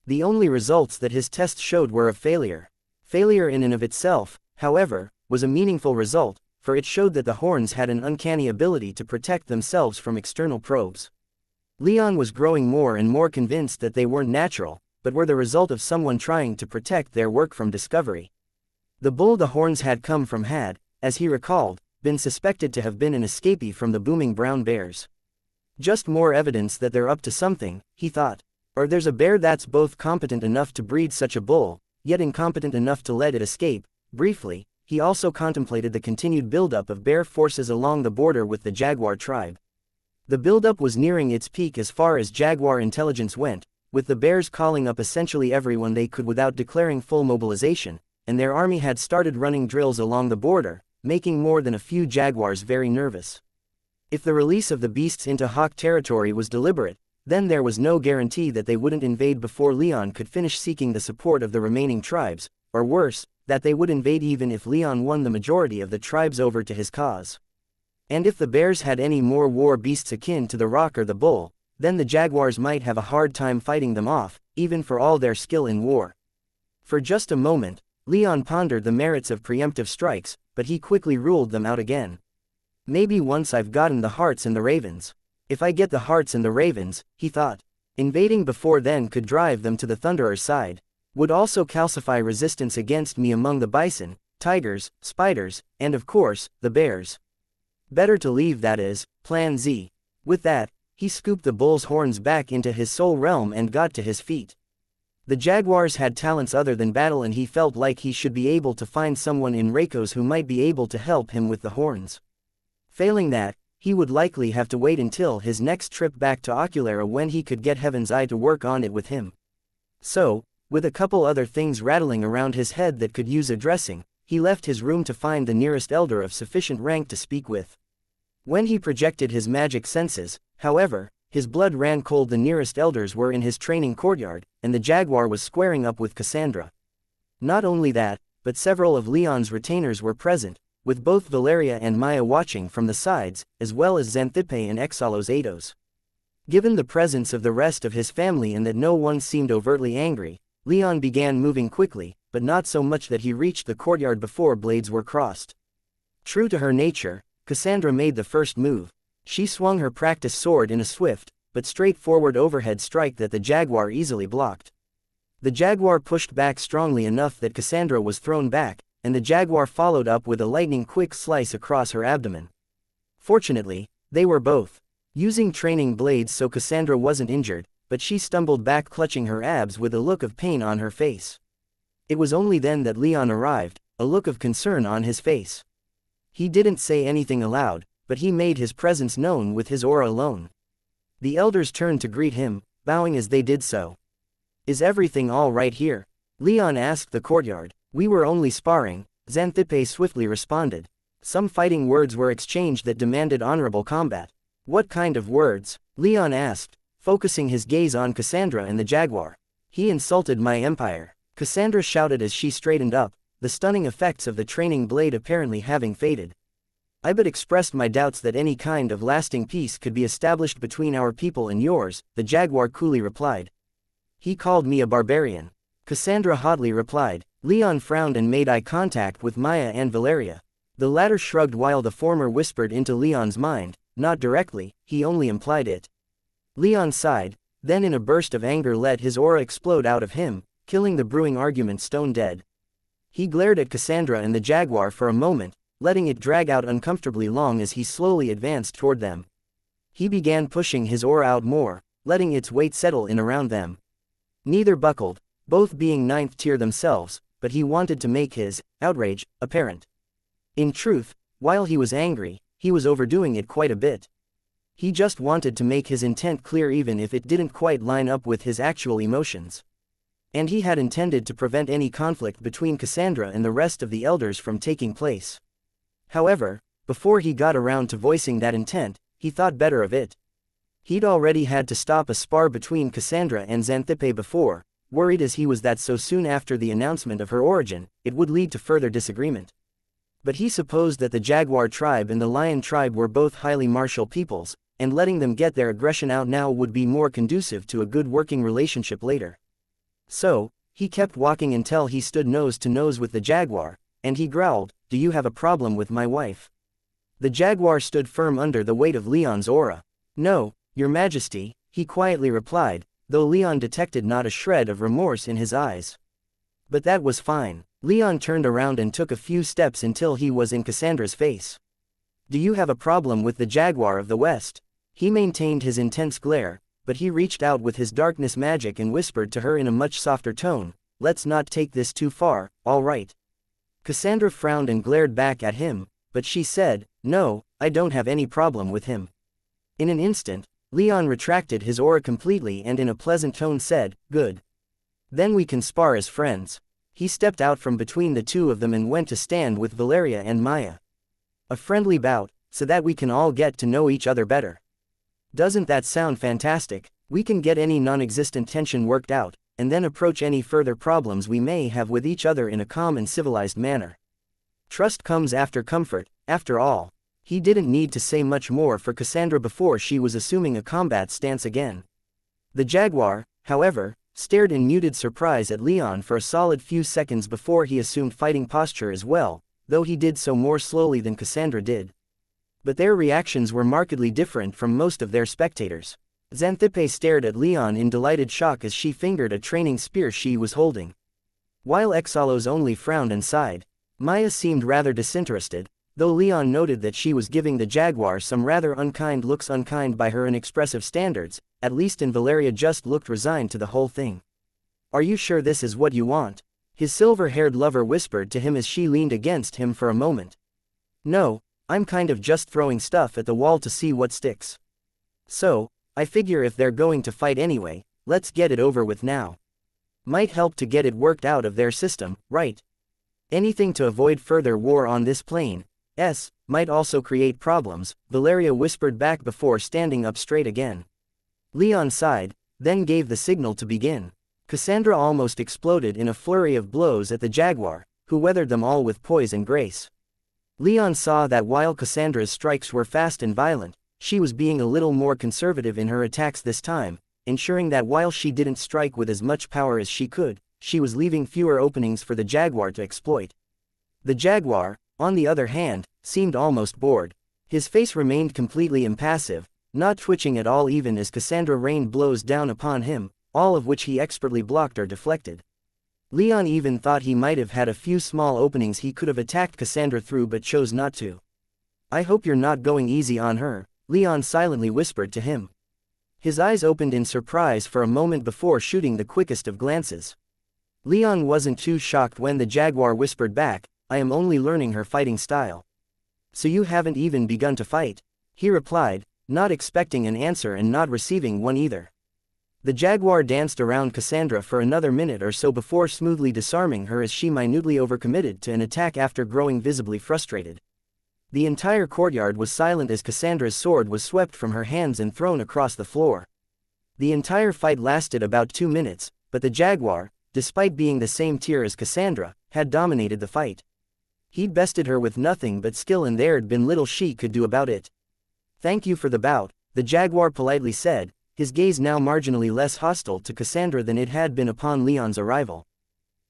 The only results that his tests showed were of failure. Failure in and of itself, however, was a meaningful result, for it showed that the horns had an uncanny ability to protect themselves from external probes. Leon was growing more and more convinced that they weren't natural, but were the result of someone trying to protect their work from discovery. The bull the horns had come from had, as he recalled, been suspected to have been an escapee from the booming brown bears. Just more evidence that they're up to something, he thought. Or there's a bear that's both competent enough to breed such a bull, yet incompetent enough to let it escape. Briefly, he also contemplated the continued buildup of bear forces along the border with the jaguar tribe. The buildup was nearing its peak as far as jaguar intelligence went, with the bears calling up essentially everyone they could without declaring full mobilization, and their army had started running drills along the border, making more than a few jaguars very nervous. If the release of the beasts into hawk territory was deliberate, then there was no guarantee that they wouldn't invade before Leon could finish seeking the support of the remaining tribes, or worse, that they would invade even if Leon won the majority of the tribes over to his cause. And if the bears had any more war beasts akin to the rock or the bull, then the jaguars might have a hard time fighting them off, even for all their skill in war. For just a moment, Leon pondered the merits of preemptive strikes, but he quickly ruled them out again. Maybe once I've gotten the hearts and the ravens. If I get the hearts and the ravens, he thought, invading before then could drive them to the Thunderer's side, would also calcify resistance against me among the bison, tigers, spiders, and of course, the bears. Better to leave, that is, Plan Z. With that, he scooped the bull's horns back into his soul realm and got to his feet. The jaguars had talents other than battle, and he felt like he should be able to find someone in Reikos who might be able to help him with the horns. Failing that, he would likely have to wait until his next trip back to Oculera when he could get Heaven's Eye to work on it with him. So, with a couple other things rattling around his head that could use addressing, he left his room to find the nearest elder of sufficient rank to speak with. When he projected his magic senses, however, his blood ran cold. The nearest elders were in his training courtyard, and the jaguar was squaring up with Cassandra. Not only that, but several of Leon's retainers were present, with both Valeria and Maya watching from the sides, as well as Xanthippe and Exalos Ados. Given the presence of the rest of his family and that no one seemed overtly angry, Leon began moving quickly, but not so much that he reached the courtyard before blades were crossed. True to her nature, Cassandra made the first move. She swung her practiced sword in a swift, but straightforward overhead strike that the jaguar easily blocked. The jaguar pushed back strongly enough that Cassandra was thrown back, and the jaguar followed up with a lightning-quick slice across her abdomen. Fortunately, they were both using training blades, so Cassandra wasn't injured, but she stumbled back clutching her abs with a look of pain on her face. It was only then that Leon arrived, a look of concern on his face. He didn't say anything aloud, but he made his presence known with his aura alone. The elders turned to greet him, bowing as they did so. "Is everything all right here?" Leon asked the courtyard. "We were only sparring," Xanthippe swiftly responded. Some fighting words were exchanged that demanded honorable combat. "What kind of words?" Leon asked, focusing his gaze on Cassandra and the jaguar. "He insulted my empire," Cassandra shouted as she straightened up, the stunning effects of the training blade apparently having faded. I but expressed my doubts that any kind of lasting peace could be established between our people and yours, the jaguar coolly replied. He called me a barbarian. Cassandra hotly replied. Leon frowned and made eye contact with Maya and Valeria. The latter shrugged while the former whispered into Leon's mind, not directly, he only implied it. Leon sighed, then in a burst of anger let his aura explode out of him, killing the brewing argument stone dead. He glared at Cassandra and the jaguar for a moment, letting it drag out uncomfortably long as he slowly advanced toward them. He began pushing his aura out more, letting its weight settle in around them. Neither buckled, both being 9th tier themselves, but he wanted to make his outrage apparent. In truth, while he was angry, he was overdoing it quite a bit. He just wanted to make his intent clear even if it didn't quite line up with his actual emotions. And he had intended to prevent any conflict between Cassandra and the rest of the elders from taking place. However, before he got around to voicing that intent, he thought better of it. He'd already had to stop a spar between Cassandra and Xanthippe before, worried as he was that so soon after the announcement of her origin, it would lead to further disagreement. But he supposed that the Jaguar tribe and the Lion tribe were both highly martial peoples, and letting them get their aggression out now would be more conducive to a good working relationship later. So, he kept walking until he stood nose to nose with the Jaguar, and he growled, "Do you have a problem with my wife?" The Jaguar stood firm under the weight of Leon's aura. "No, Your Majesty," he quietly replied, though Leon detected not a shred of remorse in his eyes. But that was fine. Leon turned around and took a few steps until he was in Cassandra's face. "Do you have a problem with the Jaguar of the West?" He maintained his intense glare, but he reached out with his darkness magic and whispered to her in a much softer tone, "Let's not take this too far, all right?" Cassandra frowned and glared back at him, but she said, "No, I don't have any problem with him." In an instant, Leon retracted his aura completely and in a pleasant tone said, "Good. Then we can spar as friends." He stepped out from between the two of them and went to stand with Valeria and Maya. "A friendly bout, so that we can all get to know each other better. Doesn't that sound fantastic? We can get any non-existent tension worked out, and then approach any further problems we may have with each other in a calm and civilized manner. Trust comes after comfort, after all." He didn't need to say much more for Cassandra before she was assuming a combat stance again. The Jaguar, however, stared in muted surprise at Leon for a solid few seconds before he assumed fighting posture as well, though he did so more slowly than Cassandra did. But their reactions were markedly different from most of their spectators. Xanthippe stared at Leon in delighted shock as she fingered a training spear she was holding, while Exalos only frowned and sighed. Maya seemed rather disinterested, though Leon noted that she was giving the Jaguar some rather unkind looks, unkind by her inexpressive standards, at least, and Valeria just looked resigned to the whole thing. "Are you sure this is what you want?" his silver-haired lover whispered to him as she leaned against him for a moment. "No, I'm kind of just throwing stuff at the wall to see what sticks. So, I figure if they're going to fight anyway, let's get it over with now. Might help to get it worked out of their system, right? Anything to avoid further war on this plane. Might also create problems," Valeria whispered back before standing up straight again. Leon sighed, then gave the signal to begin. Cassandra almost exploded in a flurry of blows at the Jaguar, who weathered them all with poise and grace. Leon saw that while Cassandra's strikes were fast and violent, she was being a little more conservative in her attacks this time, ensuring that while she didn't strike with as much power as she could, she was leaving fewer openings for the Jaguar to exploit. The Jaguar, on the other hand, seemed almost bored. His face remained completely impassive, not twitching at all even as Cassandra rained blows down upon him, all of which he expertly blocked or deflected. Leon even thought he might have had a few small openings he could have attacked Cassandra through but chose not to. "I hope you're not going easy on her," Leon silently whispered to him. His eyes opened in surprise for a moment before shooting the quickest of glances. Leon wasn't too shocked when the Jaguar whispered back, "I am only learning her fighting style." "So you haven't even begun to fight?" he replied, not expecting an answer and not receiving one either. The Jaguar danced around Cassandra for another minute or so before smoothly disarming her as she minutely overcommitted to an attack after growing visibly frustrated. The entire courtyard was silent as Cassandra's sword was swept from her hands and thrown across the floor. The entire fight lasted about 2 minutes, but the Jaguar, despite being the same tier as Cassandra, had dominated the fight. He'd bested her with nothing but skill and there'd been little she could do about it. "Thank you for the bout," the jaguar politely said, his gaze now marginally less hostile to Cassandra than it had been upon Leon's arrival.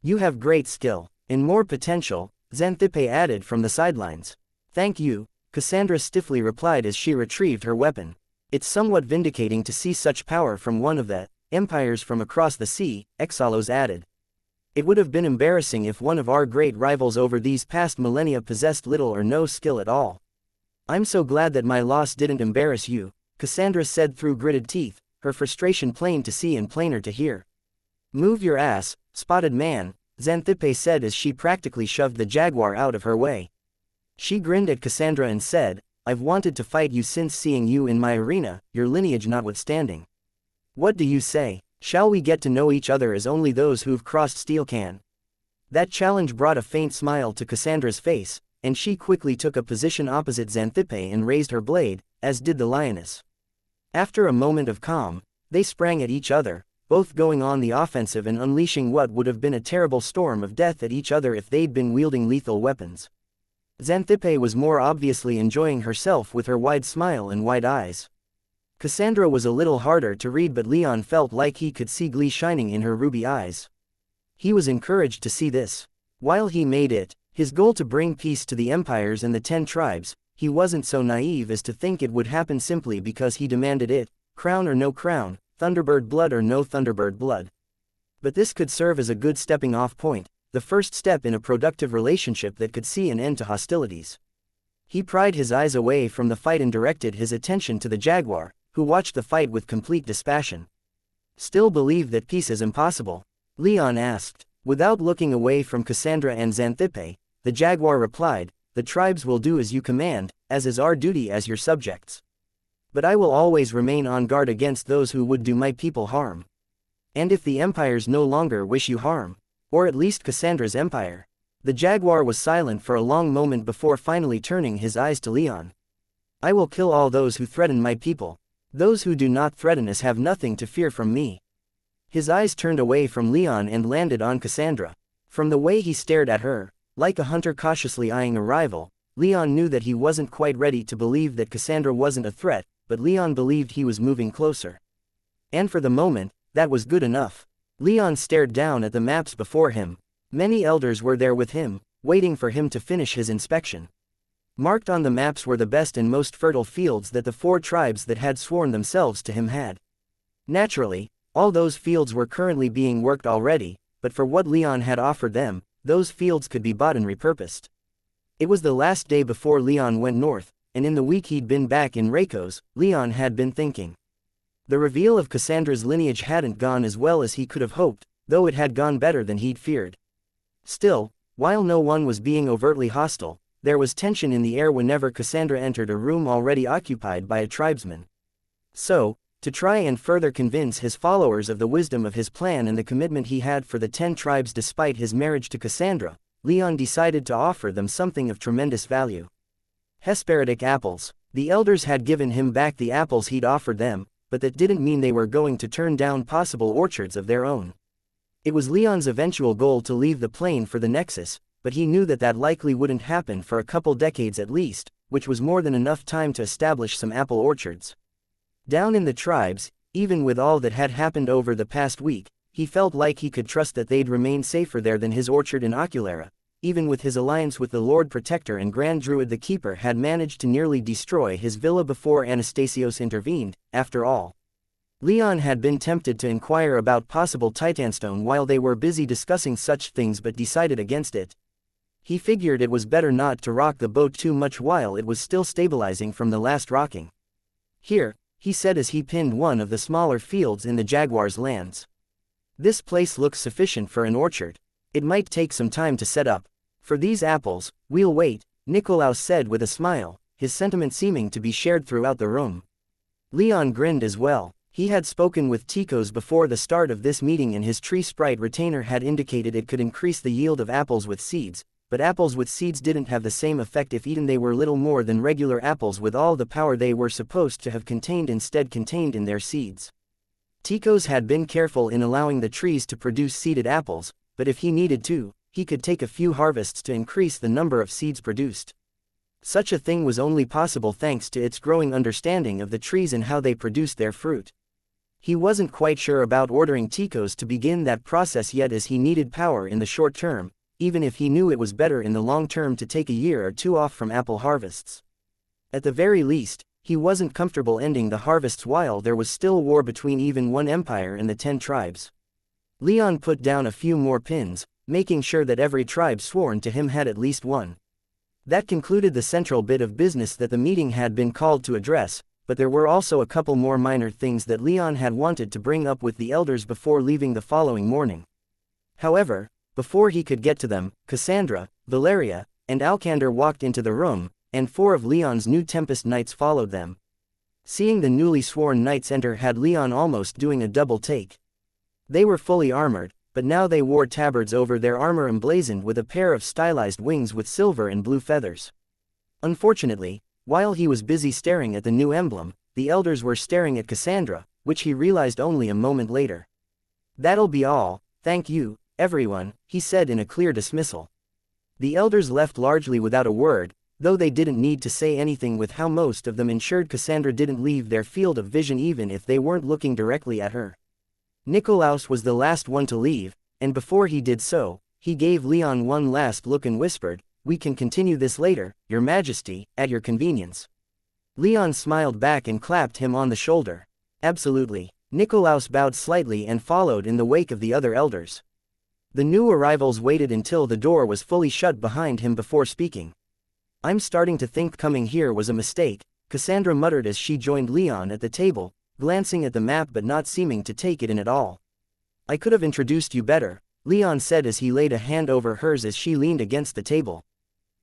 "You have great skill, and more potential," Xanthippe added from the sidelines. "Thank you," Cassandra stiffly replied as she retrieved her weapon. "It's somewhat vindicating to see such power from one of the empires from across the sea," Exalos added. "It would have been embarrassing if one of our great rivals over these past millennia possessed little or no skill at all." "I'm so glad that my loss didn't embarrass you," Cassandra said through gritted teeth, her frustration plain to see and plainer to hear. "Move your ass, spotted man," Xanthippe said as she practically shoved the jaguar out of her way. She grinned at Cassandra and said, "I've wanted to fight you since seeing you in my arena, your lineage notwithstanding. What do you say? Shall we get to know each other as only those who've crossed steel can?" That challenge brought a faint smile to Cassandra's face, and she quickly took a position opposite Xanthippe and raised her blade, as did the lioness. After a moment of calm, they sprang at each other, both going on the offensive and unleashing what would have been a terrible storm of death at each other if they'd been wielding lethal weapons. Xanthippe was more obviously enjoying herself with her wide smile and wide eyes. Cassandra was a little harder to read, but Leon felt like he could see glee shining in her ruby eyes. He was encouraged to see this. While he made it his goal to bring peace to the empires and the 10 tribes, he wasn't so naive as to think it would happen simply because he demanded it, crown or no crown, Thunderbird blood or no Thunderbird blood. But this could serve as a good stepping-off point, the first step in a productive relationship that could see an end to hostilities. He pried his eyes away from the fight and directed his attention to the jaguar, who watched the fight with complete dispassion. "Still believe that peace is impossible?" Leon asked. Without looking away from Cassandra and Xanthippe, the jaguar replied, "The tribes will do as you command, as is our duty as your subjects. But I will always remain on guard against those who would do my people harm. And if the empires no longer wish you harm, or at least Cassandra's empire." The jaguar was silent for a long moment before finally turning his eyes to Leon. "I will kill all those who threaten my people. Those who do not threaten us have nothing to fear from me." His eyes turned away from Leon and landed on Cassandra. From the way he stared at her, like a hunter cautiously eyeing a rival, Leon knew that he wasn't quite ready to believe that Cassandra wasn't a threat, but Leon believed he was moving closer. And for the moment, that was good enough. Leon stared down at the maps before him. Many elders were there with him, waiting for him to finish his inspection. Marked on the maps were the best and most fertile fields that the 4 tribes that had sworn themselves to him had. Naturally, all those fields were currently being worked already, but for what Leon had offered them, those fields could be bought and repurposed. It was the last day before Leon went north, and in the week he'd been back in Reikos, Leon had been thinking. The reveal of Cassandra's lineage hadn't gone as well as he could have hoped, though it had gone better than he'd feared. Still, while no one was being overtly hostile, there was tension in the air whenever Cassandra entered a room already occupied by a tribesman. So, to try and further convince his followers of the wisdom of his plan and the commitment he had for the 10 tribes despite his marriage to Cassandra, Leon decided to offer them something of tremendous value. Hesperidic apples. The elders had given him back the apples he'd offered them, but that didn't mean they were going to turn down possible orchards of their own. It was Leon's eventual goal to leave the plane for the Nexus, but he knew that that likely wouldn't happen for a couple decades at least, which was more than enough time to establish some apple orchards. Down in the tribes, even with all that had happened over the past week, he felt like he could trust that they'd remain safer there than his orchard in Oculara, even with his alliance with the Lord Protector and Grand Druid the Keeper had managed to nearly destroy his villa before Anastasios intervened. After all, Leon had been tempted to inquire about possible Titanstone while they were busy discussing such things but decided against it. He figured it was better not to rock the boat too much while it was still stabilizing from the last rocking. "Here," he said as he pinned one of the smaller fields in the jaguar's lands. "This place looks sufficient for an orchard. It might take some time to set up. For these apples, we'll wait," Nikolaus said with a smile, his sentiment seeming to be shared throughout the room. Leon grinned as well. He had spoken with Tikos before the start of this meeting and his tree sprite retainer had indicated it could increase the yield of apples with seeds, but apples with seeds didn't have the same effect if eaten. They were little more than regular apples with all the power they were supposed to have contained instead contained in their seeds. Tikos had been careful in allowing the trees to produce seeded apples, but if he needed to, he could take a few harvests to increase the number of seeds produced. Such a thing was only possible thanks to its growing understanding of the trees and how they produced their fruit. He wasn't quite sure about ordering Ticos to begin that process yet, as he needed power in the short term, even if he knew it was better in the long term to take a year or two off from apple harvests. At the very least, he wasn't comfortable ending the harvests while there was still war between even one empire and the 10 tribes. Leon put down a few more pins, making sure that every tribe sworn to him had at least one. That concluded the central bit of business that the meeting had been called to address, but there were also a couple more minor things that Leon had wanted to bring up with the elders before leaving the following morning. However, before he could get to them, Cassandra, Valeria, and Alcander walked into the room, and 4 of Leon's new Tempest Knights followed them. Seeing the newly sworn knights enter had Leon almost doing a double take. They were fully armored, but now they wore tabards over their armor emblazoned with a pair of stylized wings with silver and blue feathers. Unfortunately, while he was busy staring at the new emblem, the elders were staring at Cassandra, which he realized only a moment later. "That'll be all, thank you, everyone," he said in a clear dismissal. The elders left largely without a word, though they didn't need to say anything with how most of them ensured Cassandra didn't leave their field of vision even if they weren't looking directly at her. Nikolaus was the last one to leave, and before he did so, he gave Leon one last look and whispered, "We can continue this later, Your Majesty, at your convenience." Leon smiled back and clapped him on the shoulder. "Absolutely." Nikolaus bowed slightly and followed in the wake of the other elders. The new arrivals waited until the door was fully shut behind him before speaking. "I'm starting to think coming here was a mistake," Cassandra muttered as she joined Leon at the table, glancing at the map but not seeming to take it in at all. "I could have introduced you better," Leon said as he laid a hand over hers as she leaned against the table.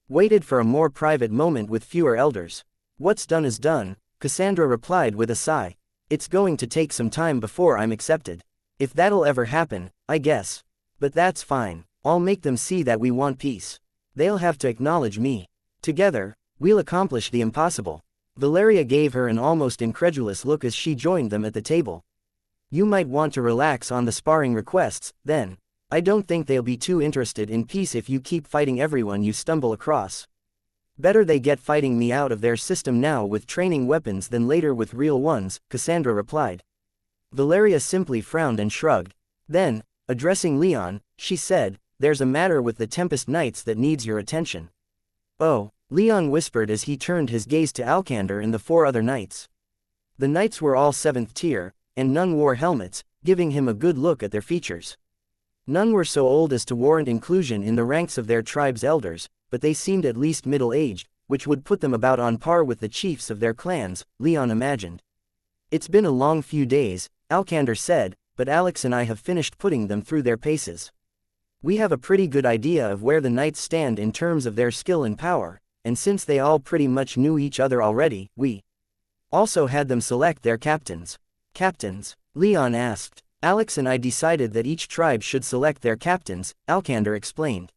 Waited for a more private moment with fewer elders. "What's done is done," Cassandra replied with a sigh. "It's going to take some time before I'm accepted. If that'll ever happen, I guess. But that's fine, I'll make them see that we want peace. They'll have to acknowledge me. Together, we'll accomplish the impossible." Valeria gave her an almost incredulous look as she joined them at the table. "You might want to relax on the sparring requests, then. I don't think they'll be too interested in peace if you keep fighting everyone you stumble across. Better they get fighting me out of their system now with training weapons than later with real ones," Cassandra replied. Valeria simply frowned and shrugged. Then, addressing Leon, she said, "There's a matter with the Tempest Knights that needs your attention." "Oh," Leon whispered as he turned his gaze to Alcander and the 4 other knights. The knights were all 7th tier, and none wore helmets, giving him a good look at their features. None were so old as to warrant inclusion in the ranks of their tribe's elders, but they seemed at least middle-aged, which would put them about on par with the chiefs of their clans, Leon imagined. "It's been a long few days," Alcander said, "but Alex and I have finished putting them through their paces. We have a pretty good idea of where the knights stand in terms of their skill and power, and since they all pretty much knew each other already, we also had them select their captains." "Captains?" Leon asked. "Alex and I decided that each tribe should select their captains," Alcander explained.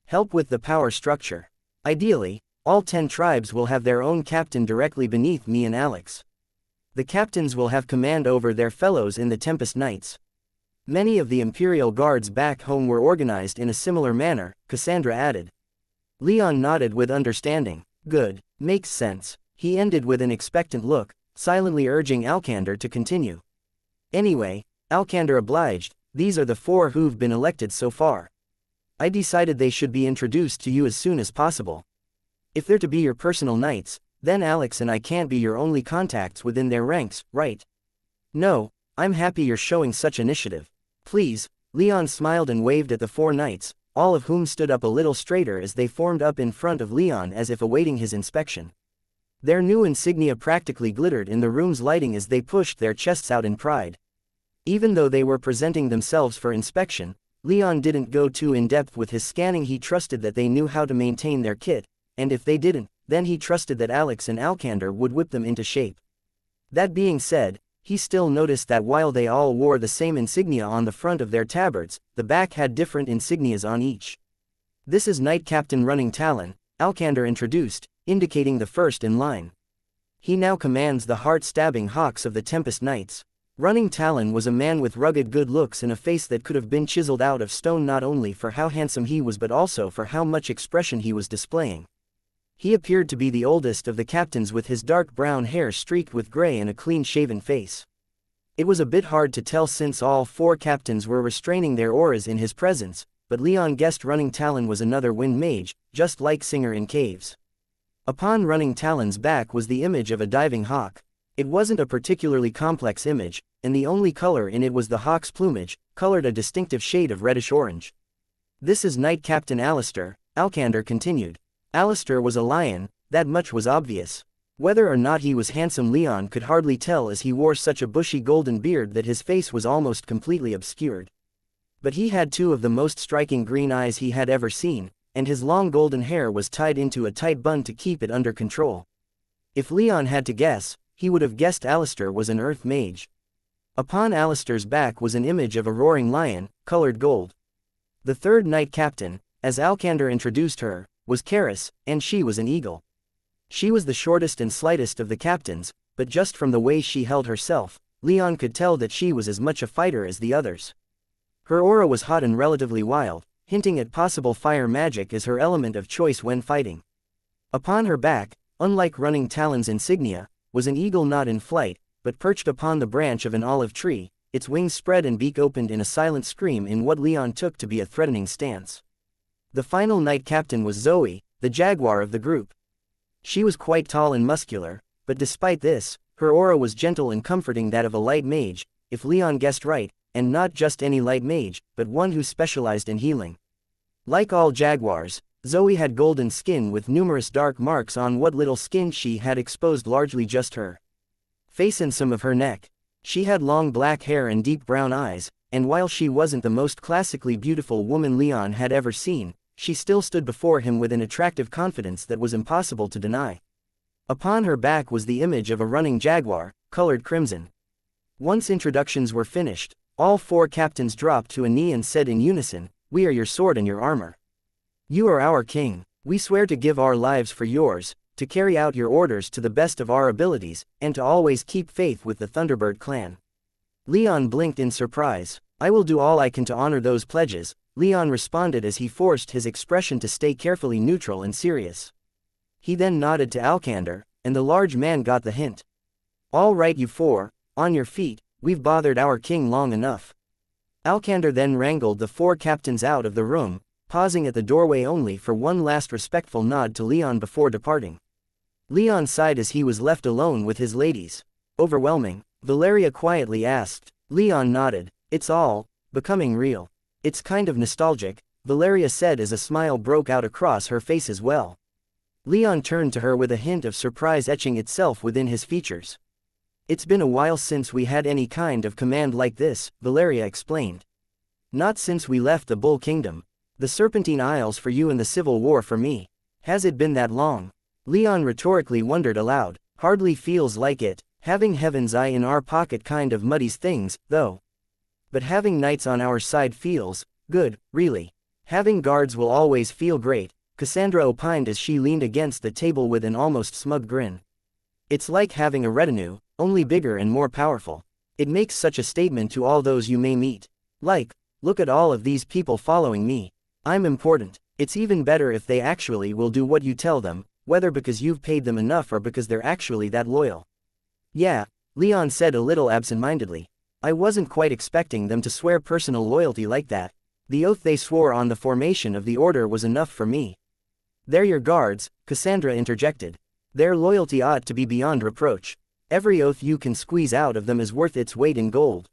"Help with the power structure. Ideally, all 10 tribes will have their own captain directly beneath me and Alex. The captains will have command over their fellows in the Tempest Knights. Many of the Imperial Guards back home were organized in a similar manner," Cassandra added. Leon nodded with understanding. "Good, makes sense." He ended with an expectant look, silently urging Alcander to continue. "Anyway," Alcander obliged, "these are the 4 who've been elected so far. I decided they should be introduced to you as soon as possible. If they're to be your personal knights, then Alex and I can't be your only contacts within their ranks, right?" "No, I'm happy you're showing such initiative. Please." Leon smiled and waved at the 4 knights, all of whom stood up a little straighter as they formed up in front of Leon as if awaiting his inspection. Their new insignia practically glittered in the room's lighting as they pushed their chests out in pride. Even though they were presenting themselves for inspection, Leon didn't go too in-depth with his scanning. He trusted that they knew how to maintain their kit, and if they didn't, then he trusted that Alex and Alcander would whip them into shape. That being said, he still noticed that while they all wore the same insignia on the front of their tabards, the back had different insignias on each. "This is Knight Captain Running Talon," Alcander introduced, indicating the first in line. "He now commands the heart-stabbing hawks of the Tempest Knights." Running Talon was a man with rugged good looks and a face that could have been chiseled out of stone, not only for how handsome he was but also for how much expression he was displaying. He appeared to be the oldest of the captains, with his dark brown hair streaked with gray and a clean-shaven face. It was a bit hard to tell since all 4 captains were restraining their auras in his presence, but Leon guessed Running Talon was another wind mage, just like Singer in Caves. Upon Running Talon's back was the image of a diving hawk. It wasn't a particularly complex image, and the only color in it was the hawk's plumage, colored a distinctive shade of reddish-orange. "This is Knight Captain Alistair," Alcander continued. Alistair was a lion, that much was obvious. Whether or not he was handsome Leon could hardly tell, as he wore such a bushy golden beard that his face was almost completely obscured. But he had 2 of the most striking green eyes he had ever seen, and his long golden hair was tied into a tight bun to keep it under control. If Leon had to guess, he would have guessed Alistair was an earth mage. Upon Alistair's back was an image of a roaring lion, colored gold. The 3rd Knight Captain, as Alcander introduced her, was Karis, and she was an eagle. She was the shortest and slightest of the captains, but just from the way she held herself, Leon could tell that she was as much a fighter as the others. Her aura was hot and relatively wild, hinting at possible fire magic as her element of choice when fighting. Upon her back, unlike Running Talon's insignia, was an eagle not in flight, but perched upon the branch of an olive tree, its wings spread and beak opened in a silent scream in what Leon took to be a threatening stance. The final Knight Captain was Zoe, the jaguar of the group. She was quite tall and muscular, but despite this, her aura was gentle and comforting, that of a light mage, if Leon guessed right, and not just any light mage, but one who specialized in healing. Like all jaguars, Zoe had golden skin with numerous dark marks on what little skin she had exposed, largely just her face and some of her neck. She had long black hair and deep brown eyes, and while she wasn't the most classically beautiful woman Leon had ever seen, she still stood before him with an attractive confidence that was impossible to deny. Upon her back was the image of a running jaguar, colored crimson. Once introductions were finished, all 4 captains dropped to a knee and said in unison, "We are your sword and your armor. You are our king. We swear to give our lives for yours, to carry out your orders to the best of our abilities, and to always keep faith with the Thunderbird clan." Leon blinked in surprise. "I will do all I can to honor those pledges," Leon responded as he forced his expression to stay carefully neutral and serious. He then nodded to Alcander, and the large man got the hint. "All right, you 4, on your feet, we've bothered our king long enough." Alcander then wrangled the 4 captains out of the room, pausing at the doorway only for one last respectful nod to Leon before departing. Leon sighed as he was left alone with his ladies. "Overwhelming?" Valeria quietly asked. Leon nodded. "It's all becoming real. It's kind of nostalgic," Valeria said as a smile broke out across her face as well. Leon turned to her with a hint of surprise etching itself within his features. "It's been a while since we had any kind of command like this," Valeria explained. "Not since we left the Bull Kingdom. The Serpentine Isles for you and the Civil War for me. Has it been that long?" Leon rhetorically wondered aloud. "Hardly feels like it. Having Heaven's Eye in our pocket kind of muddies things, though. But having knights on our side feels good, really. Having guards will always feel great," Cassandra opined as she leaned against the table with an almost smug grin. "It's like having a retinue, only bigger and more powerful. It makes such a statement to all those you may meet. Like, look at all of these people following me. I'm important. It's even better if they actually will do what you tell them, whether because you've paid them enough or because they're actually that loyal." "Yeah," Leon said a little absent-mindedly. "I wasn't quite expecting them to swear personal loyalty like that. The oath they swore on the formation of the order was enough for me." "They're your guards," Cassandra interjected. "Their loyalty ought to be beyond reproach. Every oath you can squeeze out of them is worth its weight in gold.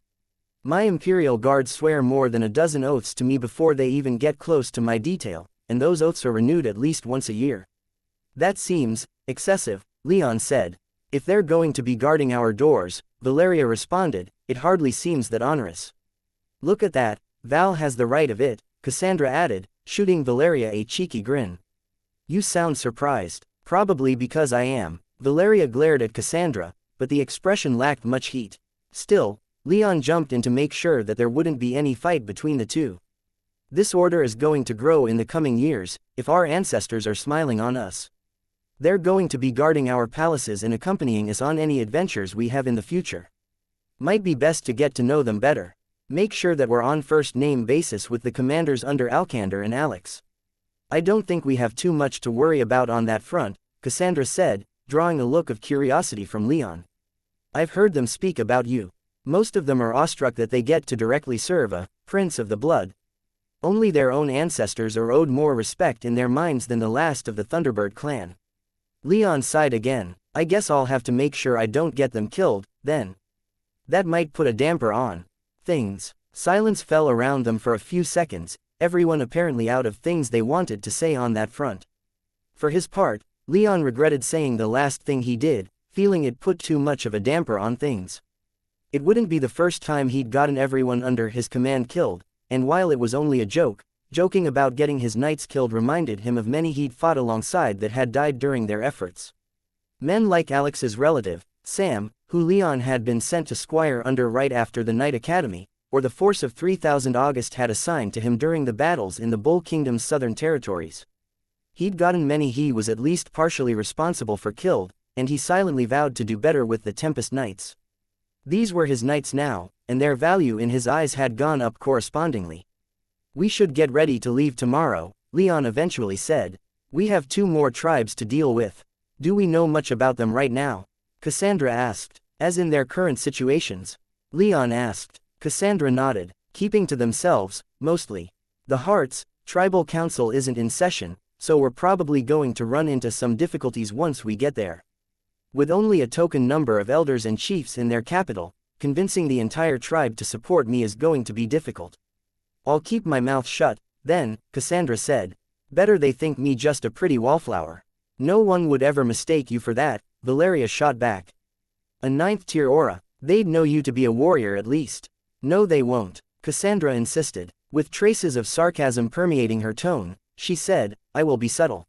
My Imperial Guards swear more than a dozen oaths to me before they even get close to my detail, and those oaths are renewed at least once a year." "That seems excessive," Leon said. "If they're going to be guarding our doors," Valeria responded, "it hardly seems that onerous." "Look at that, Val has the right of it," Cassandra added, shooting Valeria a cheeky grin. "You sound surprised." "Probably because I am." Valeria glared at Cassandra, but the expression lacked much heat. Still, Leon jumped in to make sure that there wouldn't be any fight between the two. "This order is going to grow in the coming years, if our ancestors are smiling on us. They're going to be guarding our palaces and accompanying us on any adventures we have in the future. Might be best to get to know them better. Make sure that we're on first-name basis with the commanders under Alcander and Alex. I don't think we have too much to worry about on that front, Cassandra said, drawing a look of curiosity from Leon. I've heard them speak about you. Most of them are awestruck that they get to directly serve a prince of the blood. Only their own ancestors are owed more respect in their minds than the last of the Thunderbird clan. Leon sighed again. I guess I'll have to make sure I don't get them killed, then. That might put a damper on things. Silence fell around them for a few seconds, everyone apparently out of things they wanted to say on that front. For his part, Leon regretted saying the last thing he did, feeling it put too much of a damper on things. It wouldn't be the first time he'd gotten everyone under his command killed, and while it was only a joke, joking about getting his knights killed reminded him of many he'd fought alongside that had died during their efforts. Men like Alex's relative, Sam, who Leon had been sent to squire under right after the Knight Academy, or the force of 3,000 August had assigned to him during the battles in the Bull Kingdom's southern territories. He'd gotten many he was at least partially responsible for killed, and he silently vowed to do better with the Tempest Knights. These were his knights now, and their value in his eyes had gone up correspondingly. We should get ready to leave tomorrow, Leon eventually said. We have 2 more tribes to deal with. Do we know much about them right now? Cassandra asked. As in their current situations? Leon asked. Cassandra nodded. Keeping to themselves, mostly. The Hearts, tribal council isn't in session, so we're probably going to run into some difficulties once we get there. With only a token number of elders and chiefs in their capital, convincing the entire tribe to support me is going to be difficult. I'll keep my mouth shut, then, Cassandra said. Better they think me just a pretty wallflower. No one would ever mistake you for that, Valeria shot back. A 9th tier aura, they'd know you to be a warrior at least. No they won't, Cassandra insisted. With traces of sarcasm permeating her tone, she said, I will be subtle.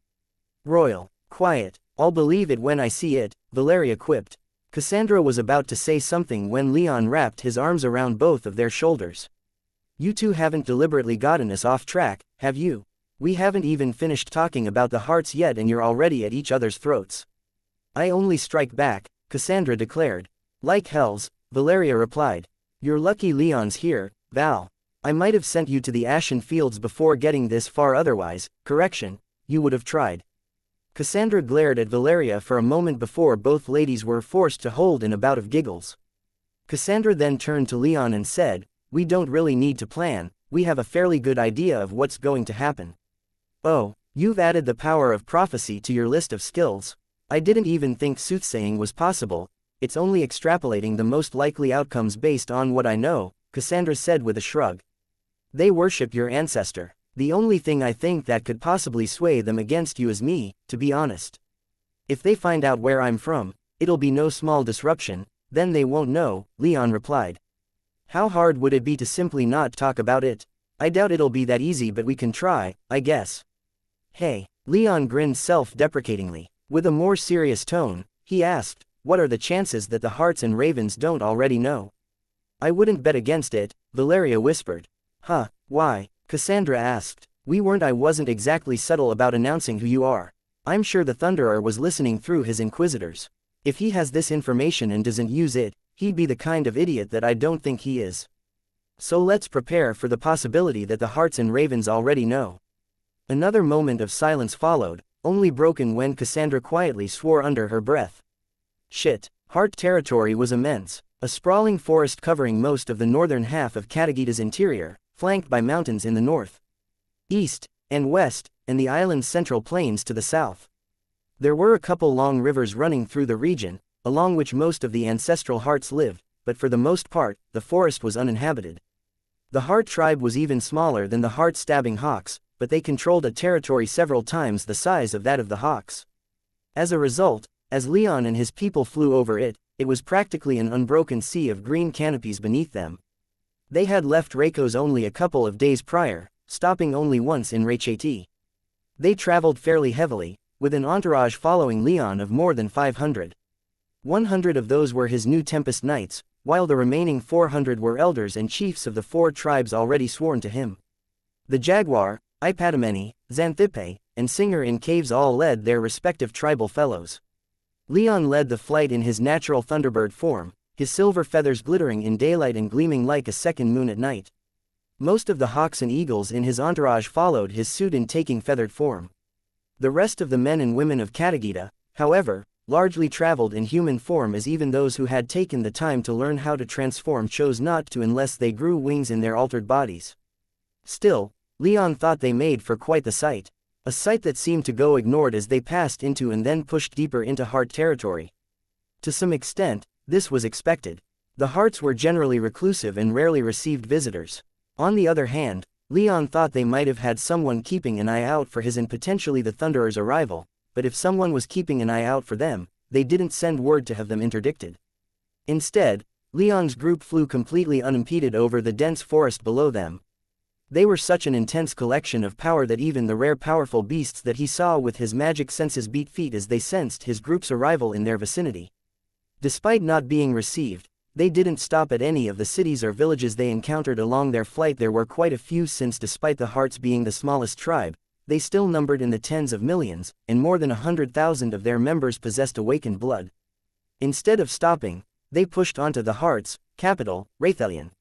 Royal, quiet, I'll believe it when I see it, Valeria quipped. Cassandra was about to say something when Leon wrapped his arms around both of their shoulders. You two haven't deliberately gotten us off track, have you? We haven't even finished talking about the Hearts yet and you're already at each other's throats. I only strike back, Cassandra declared. Like hells, Valeria replied. You're lucky Leon's here, Val. I might have sent you to the Ashen Fields before getting this far otherwise, correction, you would have tried. Cassandra glared at Valeria for a moment before both ladies were forced to hold in a bout of giggles. Cassandra then turned to Leon and said, we don't really need to plan, we have a fairly good idea of what's going to happen. Oh, you've added the power of prophecy to your list of skills. I didn't even think soothsaying was possible, it's only extrapolating the most likely outcomes based on what I know, Cassandra said with a shrug. They worship your ancestor. The only thing I think that could possibly sway them against you is me, to be honest. If they find out where I'm from, it'll be no small disruption, then they won't know, Leon replied. How hard would it be to simply not talk about it? I doubt it'll be that easy but we can try, I guess. Hey, Leon grinned self-deprecatingly. With a more serious tone, he asked, what are the chances that the Hearts and Ravens don't already know? I wouldn't bet against it, Valeria whispered. Huh, why? Cassandra asked. I wasn't exactly subtle about announcing who you are. I'm sure the Thunderer was listening through his inquisitors. If he has this information and doesn't use it, he'd be the kind of idiot that I don't think he is. So let's prepare for the possibility that the Hearts and Ravens already know. Another moment of silence followed, only broken when Cassandra quietly swore under her breath. Shit. Heart territory was immense, a sprawling forest covering most of the northern half of Katagita's interior, flanked by mountains in the north, east, and west, and the island's central plains to the south. There were a couple long rivers running through the region, along which most of the ancestral Hearts lived, but for the most part, the forest was uninhabited. The Heart tribe was even smaller than the Heart-stabbing Hawks, but they controlled a territory several times the size of that of the Hawks. As a result, as Leon and his people flew over it, it was practically an unbroken sea of green canopies beneath them. They had left Reikos only a couple of days prior, stopping only once in Reicheti. They traveled fairly heavily, with an entourage following Leon of more than 500. 100 of those were his new Tempest Knights, while the remaining 400 were elders and chiefs of the 4 tribes already sworn to him. The Jaguar, Ipatameni, Xanthippe, and Singer in Caves all led their respective tribal fellows. Leon led the flight in his natural Thunderbird form, his silver feathers glittering in daylight and gleaming like a second moon at night. Most of the hawks and eagles in his entourage followed his suit in taking feathered form. The rest of the men and women of Katagita, however, largely traveled in human form, as even those who had taken the time to learn how to transform chose not to unless they grew wings in their altered bodies. Still, Leon thought they made for quite the sight. A sight that seemed to go ignored as they passed into and then pushed deeper into heart territory. To some extent, this was expected. The hearts were generally reclusive and rarely received visitors. On the other hand, Leon thought they might have had someone keeping an eye out for his and potentially the Thunderer's arrival, but if someone was keeping an eye out for them, they didn't send word to have them interdicted. Instead, Leon's group flew completely unimpeded over the dense forest below them. They were such an intense collection of power that even the rare powerful beasts that he saw with his magic senses beat feet as they sensed his group's arrival in their vicinity. Despite not being received, they didn't stop at any of the cities or villages they encountered along their flight. There were quite a few, since despite the Hearts being the smallest tribe, they still numbered in the tens of millions, and more than 100,000 of their members possessed awakened blood. Instead of stopping, they pushed onto the Hearts' capital, Raythelion.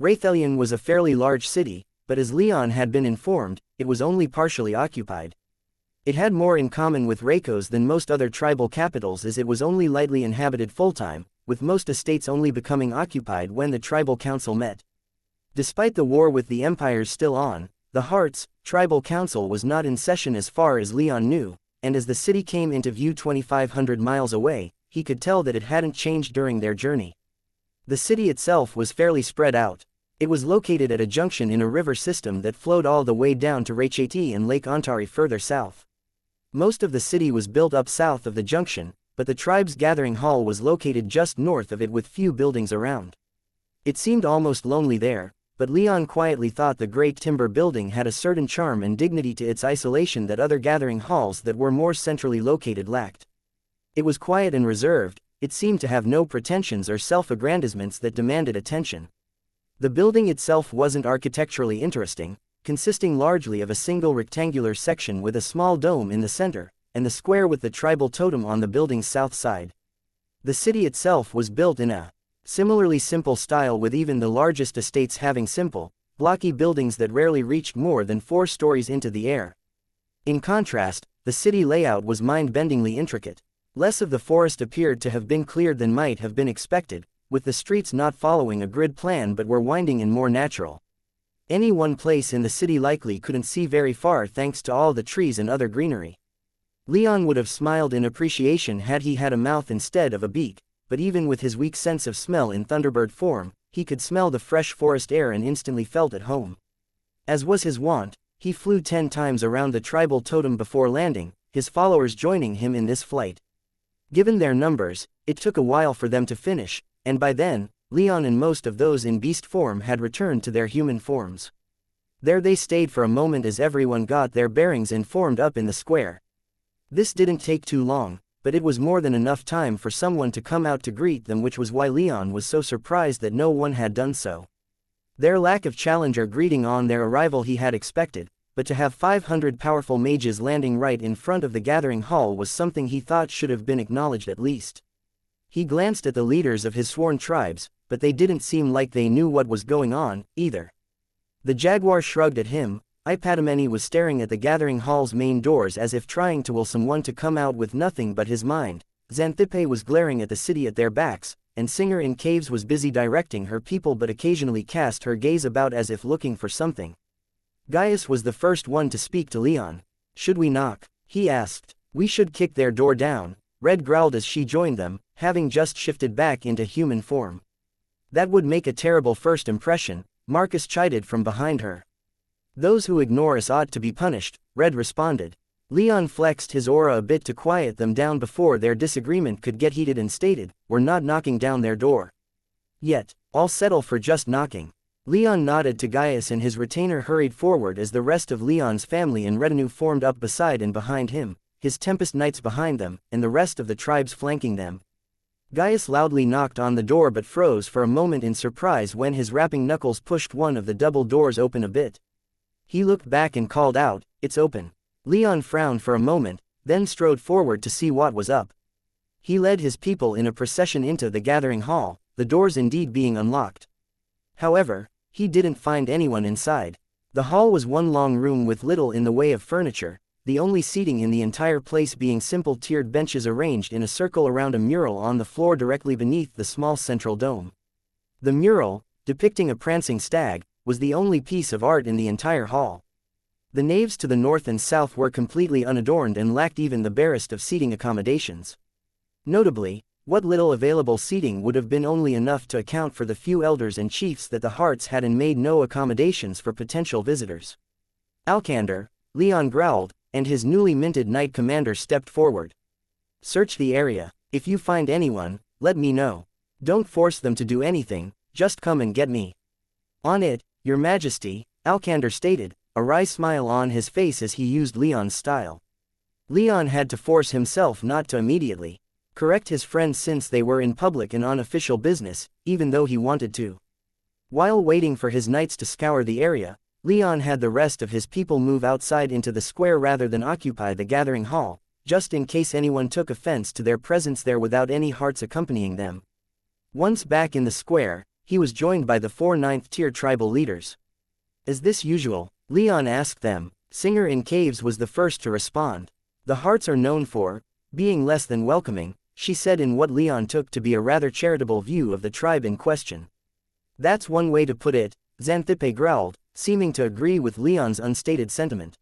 Raythelion was a fairly large city, but as Leon had been informed, it was only partially occupied. It had more in common with Raycos than most other tribal capitals, as it was only lightly inhabited full-time, with most estates only becoming occupied when the tribal council met. Despite the war with the empires still on, the Hearts' tribal council was not in session as far as Leon knew, and as the city came into view 2,500 miles away, he could tell that it hadn't changed during their journey. The city itself was fairly spread out. It was located at a junction in a river system that flowed all the way down to Raychati and Lake Ontari further south. Most of the city was built up south of the junction, but the tribe's gathering hall was located just north of it with few buildings around. It seemed almost lonely there, but Leon quietly thought the great timber building had a certain charm and dignity to its isolation that other gathering halls that were more centrally located lacked. It was quiet and reserved, it seemed to have no pretensions or self-aggrandizements that demanded attention. The building itself wasn't architecturally interesting, consisting largely of a single rectangular section with a small dome in the center, and the square with the tribal totem on the building's south side. The city itself was built in a similarly simple style, with even the largest estates having simple, blocky buildings that rarely reached more than 4 stories into the air. In contrast, the city layout was mind-bendingly intricate. Less of the forest appeared to have been cleared than might have been expected, with the streets not following a grid plan but were winding and more natural. Any one place in the city likely couldn't see very far thanks to all the trees and other greenery. Leon would have smiled in appreciation had he had a mouth instead of a beak, but even with his weak sense of smell in Thunderbird form, he could smell the fresh forest air and instantly felt at home. As was his wont, he flew 10 times around the tribal totem before landing, his followers joining him in this flight. Given their numbers, it took a while for them to finish, and by then, Leon and most of those in beast form had returned to their human forms. There they stayed for a moment as everyone got their bearings and formed up in the square. This didn't take too long, but it was more than enough time for someone to come out to greet them, which was why Leon was so surprised that no one had done so. Their lack of challenger greeting on their arrival he had expected, but to have 500 powerful mages landing right in front of the gathering hall was something he thought should have been acknowledged at least. He glanced at the leaders of his sworn tribes, but they didn't seem like they knew what was going on, either. The jaguar shrugged at him. Ipadameni was staring at the gathering hall's main doors as if trying to will someone to come out with nothing but his mind. Xanthippe was glaring at the city at their backs, and Singer in Caves was busy directing her people but occasionally cast her gaze about as if looking for something. Gaius was the first one to speak to Leon. "Should we knock?" he asked. "We should kick their door down," Red growled as she joined them, having just shifted back into human form. "That would make a terrible first impression," Marcus chided from behind her. "Those who ignore us ought to be punished," Red responded. Leon flexed his aura a bit to quiet them down before their disagreement could get heated and stated, "We're not knocking down their door yet. I'll settle for just knocking." Leon nodded to Gaius and his retainer hurried forward as the rest of Leon's family and retinue formed up beside and behind him, his Tempest Knights behind them, and the rest of the tribes flanking them. Gaius loudly knocked on the door but froze for a moment in surprise when his rapping knuckles pushed one of the double doors open a bit. He looked back and called out, "It's open." Leon frowned for a moment, then strode forward to see what was up. He led his people in a procession into the gathering hall, the doors indeed being unlocked. However, he didn't find anyone inside. The hall was one long room with little in the way of furniture, the only seating in the entire place being simple tiered benches arranged in a circle around a mural on the floor directly beneath the small central dome. The mural, depicting a prancing stag, was the only piece of art in the entire hall. The naves to the north and south were completely unadorned and lacked even the barest of seating accommodations. Notably, what little available seating would have been only enough to account for the few elders and chiefs that the hearts had and made no accommodations for potential visitors. Alcander, Leon growled, and his newly minted knight commander stepped forward. Search the area. If you find anyone, let me know. Don't force them to do anything, just come and get me. On it, Your Majesty, Alcander stated, a wry smile on his face as he used Leon's style. Leon had to force himself not to immediately correct his friends since they were in public and on official business, even though he wanted to. While waiting for his knights to scour the area, Leon had the rest of his people move outside into the square rather than occupy the gathering hall, just in case anyone took offense to their presence there without any hearts accompanying them. Once back in the square, he was joined by the 4 9th-tier tribal leaders. Is this usual? Leon asked them. Singer in Caves was the first to respond. The hearts are known for being less than welcoming, she said in what Leon took to be a rather charitable view of the tribe in question. That's one way to put it, Xanthippe growled, seeming to agree with Leon's unstated sentiment.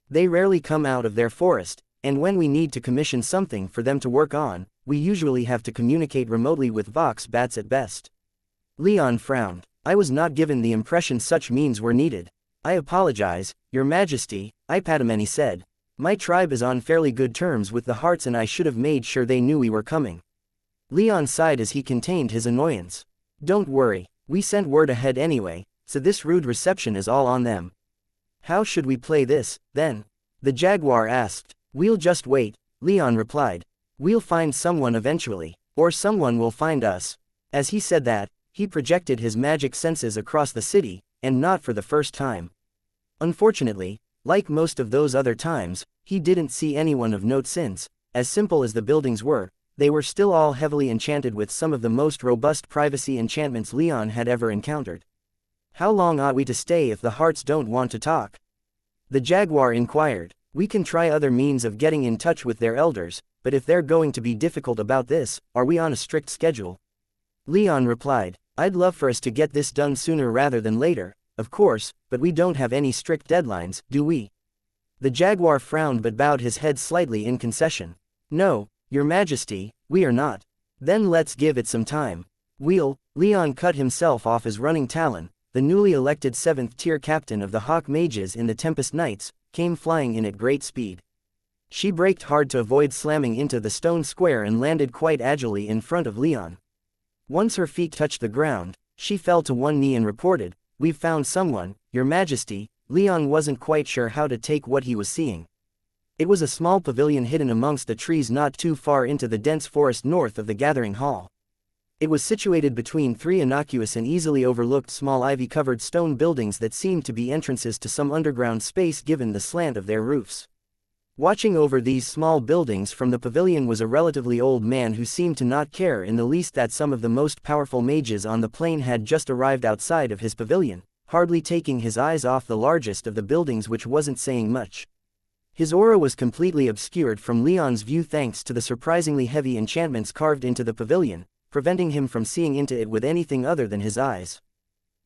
They rarely come out of their forest, and when we need to commission something for them to work on, we usually have to communicate remotely with vox bats at best. Leon frowned. I was not given the impression such means were needed. I apologize, Your Majesty, Ipadamene said. My tribe is on fairly good terms with the hearts and I should have made sure they knew we were coming. Leon sighed as he contained his annoyance. Don't worry, we sent word ahead anyway, so this rude reception is all on them. How should we play this, then? The jaguar asked. We'll just wait, Leon replied. We'll find someone eventually, or someone will find us. As he said that, he projected his magic senses across the city, and not for the first time. Unfortunately, like most of those other times, he didn't see anyone of note since, as simple as the buildings were, they were still all heavily enchanted with some of the most robust privacy enchantments Leon had ever encountered. How long ought we to stay if the hearts don't want to talk? The jaguar inquired. We can try other means of getting in touch with their elders, but if they're going to be difficult about this, are we on a strict schedule? Leon replied. I'd love for us to get this done sooner rather than later, of course, but we don't have any strict deadlines, do we? The jaguar frowned but bowed his head slightly in concession. No, Your Majesty, we are not. Then let's give it some time. Leon cut himself off as running Talon, the newly elected 7th-tier captain of the Hawk Mages in the Tempest Knights, came flying in at great speed. She braked hard to avoid slamming into the stone square and landed quite agilely in front of Leon. Once her feet touched the ground, she fell to one knee and reported, We've found someone, Your Majesty. Leon wasn't quite sure how to take what he was seeing. It was a small pavilion hidden amongst the trees not too far into the dense forest north of the gathering hall. It was situated between 3 innocuous and easily overlooked small ivy-covered stone buildings that seemed to be entrances to some underground space given the slant of their roofs. Watching over these small buildings from the pavilion was a relatively old man who seemed to not care in the least that some of the most powerful mages on the plain had just arrived outside of his pavilion, hardly taking his eyes off the largest of the buildings, which wasn't saying much. His aura was completely obscured from Leon's view thanks to the surprisingly heavy enchantments carved into the pavilion, preventing him from seeing into it with anything other than his eyes.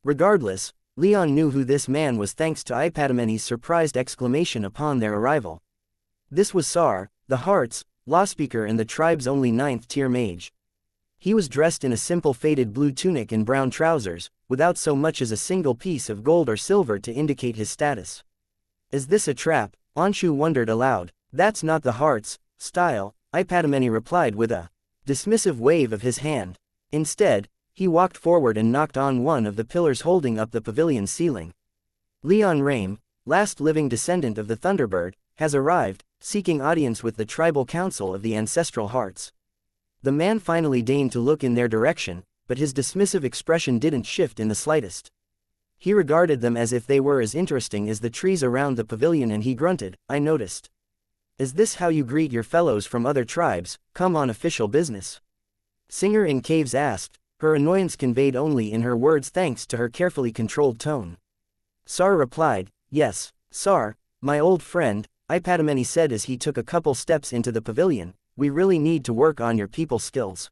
Regardless, Leon knew who this man was thanks to Ipadamene's surprised exclamation upon their arrival. This was Sar, the Heart's Lawspeaker and the tribe's only 9th-tier mage. He was dressed in a simple faded blue tunic and brown trousers, without so much as a single piece of gold or silver to indicate his status. Is this a trap? Anshu wondered aloud. That's not the Heart's style, Ipadamene replied with a dismissive wave of his hand. Instead, he walked forward and knocked on one of the pillars holding up the pavilion's ceiling. Leon Rame, last living descendant of the Thunderbird, has arrived, seeking audience with the tribal council of the ancestral hearts. The man finally deigned to look in their direction, but his dismissive expression didn't shift in the slightest. He regarded them as if they were as interesting as the trees around the pavilion and he grunted, I noticed. Is this how you greet your fellows from other tribes, come on official business? Singer in Caves asked. her annoyance conveyed only in her words thanks to her carefully controlled tone. Sar replied, "Yes, Sar, my old friend," Ipatameni said as he took a couple steps into the pavilion, "we really need to work on your people skills."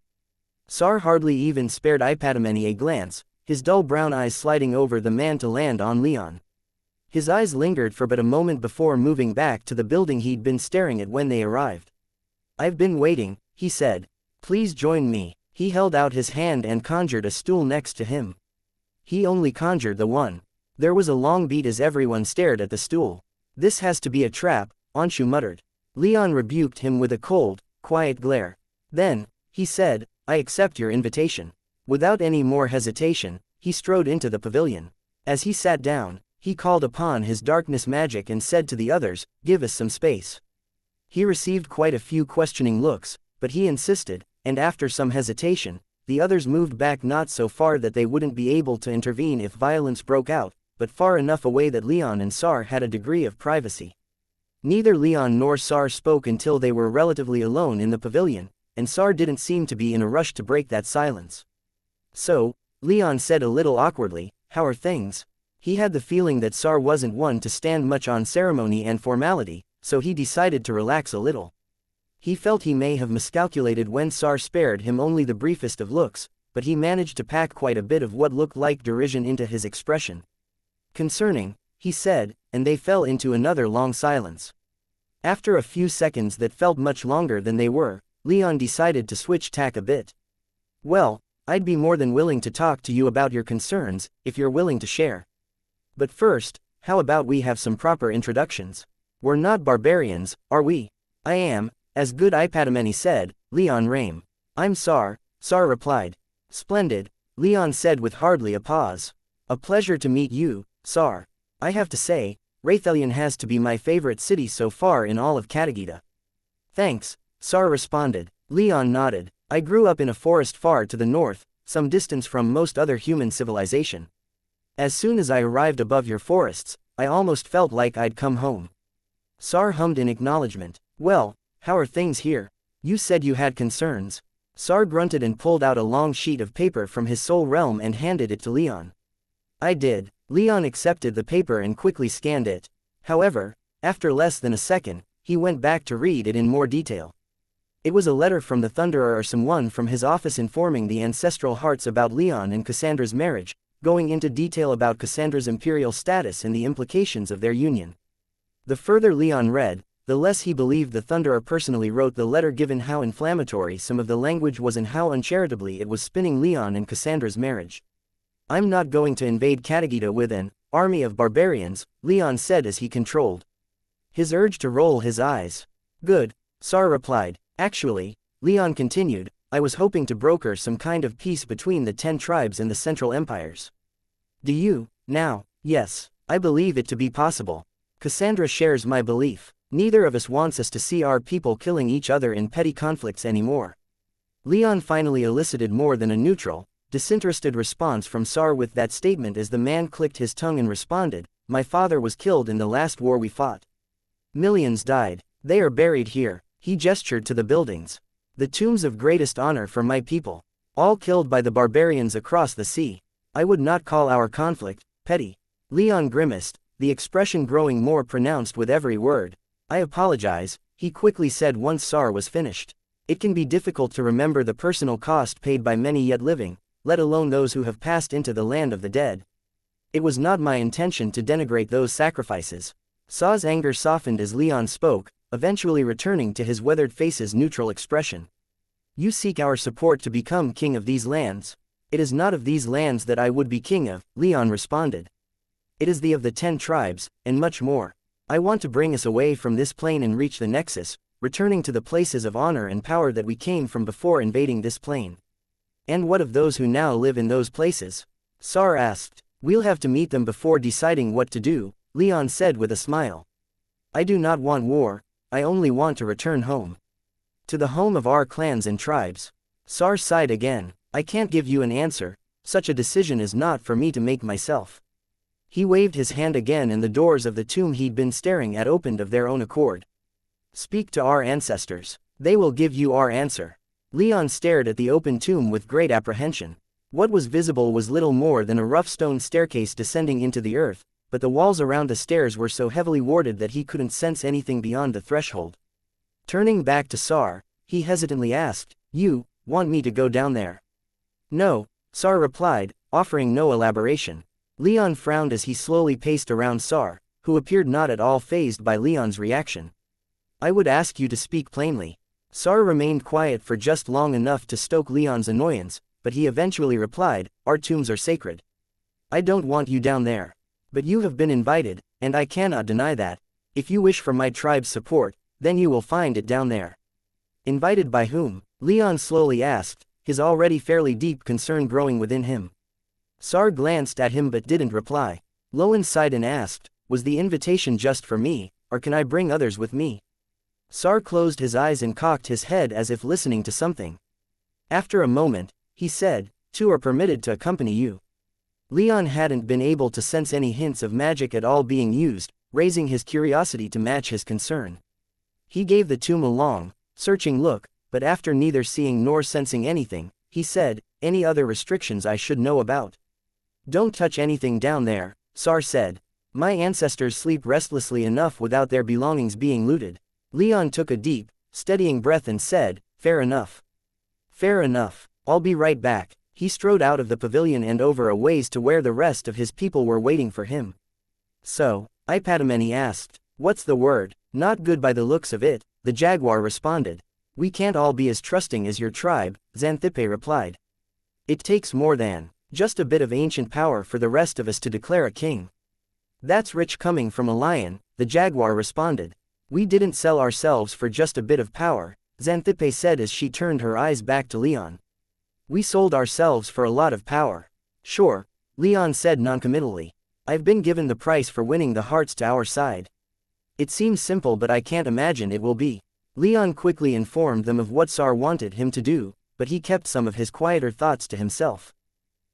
Sar hardly even spared Ipatameni a glance, his dull brown eyes sliding over the man to land on Leon. His eyes lingered for but a moment before moving back to the building he'd been staring at when they arrived. "I've been waiting," he said. "Please join me." He held out his hand and conjured a stool next to him. He only conjured the one. There was a long beat as everyone stared at the stool. "This has to be a trap," Anshu muttered. Leon rebuked him with a cold, quiet glare. "Then," he said, "I accept your invitation." Without any more hesitation, he strode into the pavilion. As he sat down, he called upon his darkness magic and said to the others, "Give us some space." He received quite a few questioning looks, but he insisted, and after some hesitation, the others moved back not so far that they wouldn't be able to intervene if violence broke out, but far enough away that Leon and Sar had a degree of privacy. Neither Leon nor Sar spoke until they were relatively alone in the pavilion, and Sar didn't seem to be in a rush to break that silence. "So," Leon said a little awkwardly, "how are things?" He had the feeling that Sar wasn't one to stand much on ceremony and formality, so he decided to relax a little. He felt he may have miscalculated when Sar spared him only the briefest of looks, but he managed to pack quite a bit of what looked like derision into his expression. "Concerning," he said, and they fell into another long silence. After a few seconds that felt much longer than they were, Leon decided to switch tack a bit. "Well, I'd be more than willing to talk to you about your concerns, if you're willing to share. But first, how about we have some proper introductions? We're not barbarians, are we?" "I am, as good Ipatameni said, Leon Rame." "I'm Sar," Sar replied. "Splendid," Leon said with hardly a pause. "A pleasure to meet you, Sar. I have to say, Raythelion has to be my favorite city so far in all of Katagita." "Thanks," Sar responded. Leon nodded. "I grew up in a forest far to the north, some distance from most other human civilization. As soon as I arrived above your forests, I almost felt like I'd come home." Sar hummed in acknowledgement. "Well, how are things here? You said you had concerns." Sar grunted and pulled out a long sheet of paper from his soul realm and handed it to Leon. "I did." Leon accepted the paper and quickly scanned it. However, after less than a second, he went back to read it in more detail. It was a letter from the Thunderer or someone from his office informing the Ancestral Hearts about Leon and Cassandra's marriage, going into detail about Cassandra's imperial status and the implications of their union. The further Leon read, the less he believed the Thunderer personally wrote the letter given how inflammatory some of the language was and how uncharitably it was spinning Leon and Cassandra's marriage. "I'm not going to invade Katagita with an army of barbarians," Leon said as he controlled his urge to roll his eyes. "Good," Sar replied. "Actually," Leon continued, "I was hoping to broker some kind of peace between the 10 tribes and the Central Empires." "Do you, now?" "Yes, I believe it to be possible. Cassandra shares my belief. Neither of us wants us to see our people killing each other in petty conflicts anymore." Leon finally elicited more than a neutral, disinterested response from Sar with that statement as the man clicked his tongue and responded, "My father was killed in the last war we fought. Millions died. They are buried here." He gestured to the buildings. "The tombs of greatest honor for my people. All killed by the barbarians across the sea. I would not call our conflict petty." Leon grimaced, the expression growing more pronounced with every word. "I apologize," he quickly said once Sar was finished. "It can be difficult to remember the personal cost paid by many yet living, let alone those who have passed into the land of the dead. It was not my intention to denigrate those sacrifices." Sar's anger softened as Leon spoke, eventually returning to his weathered face's neutral expression. "You seek our support to become king of these lands." "It is not of these lands that I would be king of," Leon responded. "It is the of the 10 tribes, and much more. I want to bring us away from this plane and reach the nexus, returning to the places of honor and power that we came from before invading this plane." "And what of those who now live in those places?" Sar asked. "We'll have to meet them before deciding what to do," Leon said with a smile. "I do not want war, I only want to return home. To the home of our clans and tribes." Sar sighed again. "I can't give you an answer, such a decision is not for me to make myself." He waved his hand again and the doors of the tomb he'd been staring at opened of their own accord. "Speak to our ancestors. They will give you our answer." Leon stared at the open tomb with great apprehension. What was visible was little more than a rough stone staircase descending into the earth, but the walls around the stairs were so heavily warded that he couldn't sense anything beyond the threshold. Turning back to Sar, he hesitantly asked, "You want me to go down there?" "No," Sar replied, offering no elaboration. Leon frowned as he slowly paced around Sar, who appeared not at all fazed by Leon's reaction. "I would ask you to speak plainly." Sar remained quiet for just long enough to stoke Leon's annoyance, but he eventually replied, "Our tombs are sacred. I don't want you down there. But you have been invited, and I cannot deny that. If you wish for my tribe's support, then you will find it down there." "Invited by whom?" Leon slowly asked, his already fairly deep concern growing within him. Sar glanced at him but didn't reply. Lowen sighed and asked, "Was the invitation just for me, or can I bring others with me?" Sar closed his eyes and cocked his head as if listening to something. After a moment, he said, "Two are permitted to accompany you." Leon hadn't been able to sense any hints of magic at all being used, raising his curiosity to match his concern. He gave the tomb a long, searching look, but after neither seeing nor sensing anything, he said, "Any other restrictions I should know about?" "Don't touch anything down there," Sar said. "My ancestors sleep restlessly enough without their belongings being looted." Leon took a deep, steadying breath and said, "Fair enough. Fair enough. I'll be right back." He strode out of the pavilion and over a ways to where the rest of his people were waiting for him. "So," Ipadameni asked, "what's the word?" "Not good by the looks of it," the jaguar responded. "We can't all be as trusting as your tribe," Xanthippe replied. "It takes more than just a bit of ancient power for the rest of us to declare a king." "That's rich coming from a lion," the jaguar responded. "We didn't sell ourselves for just a bit of power," Xanthippe said as she turned her eyes back to Leon. "We sold ourselves for a lot of power." "Sure," Leon said noncommittally. "I've been given the price for winning the hearts to our side." "It seems simple but I can't imagine it will be." Leon quickly informed them of what Sar wanted him to do, but he kept some of his quieter thoughts to himself.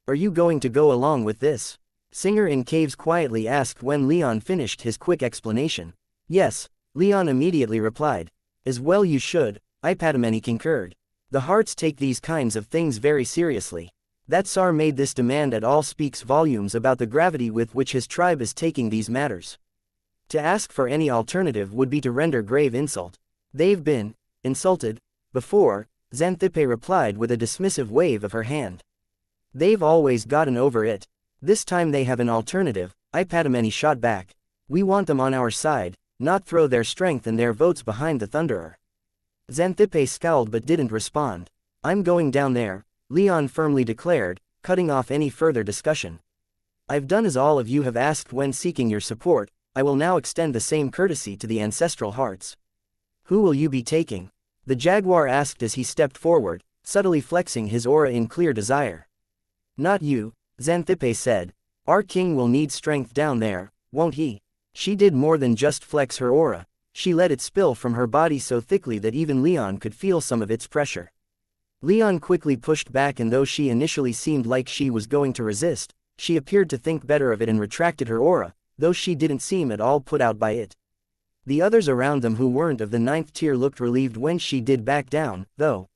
"Are you going to go along with this?" Singer in Caves quietly asked when Leon finished his quick explanation. "Yes," Leon immediately replied. "As well you should," Ipadameni concurred. "The hearts take these kinds of things very seriously. That Sar made this demand at all speaks volumes about the gravity with which his tribe is taking these matters. To ask for any alternative would be to render grave insult." "They've been insulted before," Xanthippe replied with a dismissive wave of her hand. "They've always gotten over it. This time they have an alternative," Ipadameni shot back. "We want them on our side, not throw their strength and their votes behind the Thunderer." Xanthippe scowled but didn't respond. "I'm going down there," Leon firmly declared, cutting off any further discussion. "I've done as all of you have asked when seeking your support. I will now extend the same courtesy to the ancestral hearts." "Who will you be taking?" the jaguar asked as he stepped forward, subtly flexing his aura in clear desire. "Not you," Xanthippe said. "Our king will need strength down there, won't he?" She did more than just flex her aura. She let it spill from her body so thickly that even Leon could feel some of its pressure. Leon quickly pushed back, and though she initially seemed like she was going to resist, she appeared to think better of it and retracted her aura, though she didn't seem at all put out by it. The others around them who weren't of the 9th tier looked relieved when she did back down, though.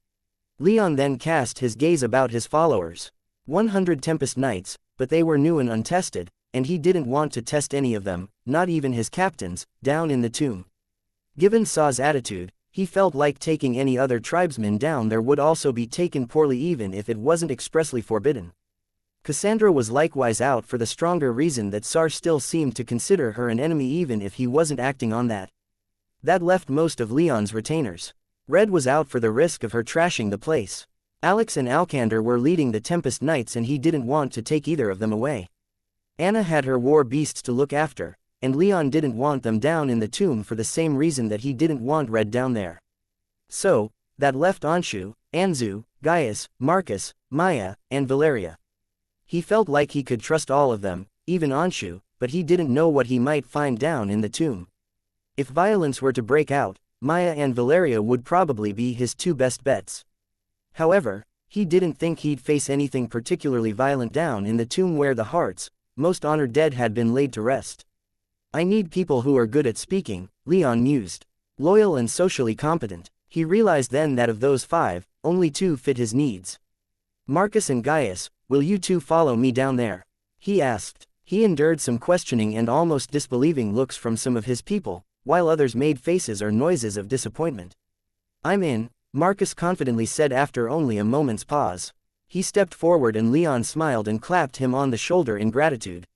Leon then cast his gaze about his followers. 100 Tempest Knights, but they were new and untested, and he didn't want to test any of them, not even his captains, down in the tomb. Given Saw's attitude, he felt like taking any other tribesman down there would also be taken poorly even if it wasn't expressly forbidden. Cassandra was likewise out for the stronger reason that Sar still seemed to consider her an enemy even if he wasn't acting on that. That left most of Leon's retainers. Red was out for the risk of her trashing the place. Alex and Alcander were leading the Tempest Knights and he didn't want to take either of them away. Anna had her war beasts to look after, and Leon didn't want them down in the tomb for the same reason that he didn't want Red down there. So, that left Anshu, Anzu, Gaius, Marcus, Maya, and Valeria. He felt like he could trust all of them, even Anshu, but he didn't know what he might find down in the tomb. If violence were to break out, Maya and Valeria would probably be his two best bets. However, he didn't think he'd face anything particularly violent down in the tomb where the hearts, most honored dead, had been laid to rest. "I need people who are good at speaking," Leon mused. "Loyal and socially competent." He realized then that of those 5, only 2 fit his needs. Marcus and Gaius, will you two follow me down there? He asked. He endured some questioning and almost disbelieving looks from some of his people, while others made faces or noises of disappointment. I'm in, Marcus confidently said after only a moment's pause. He stepped forward and Leon smiled and clapped him on the shoulder in gratitude.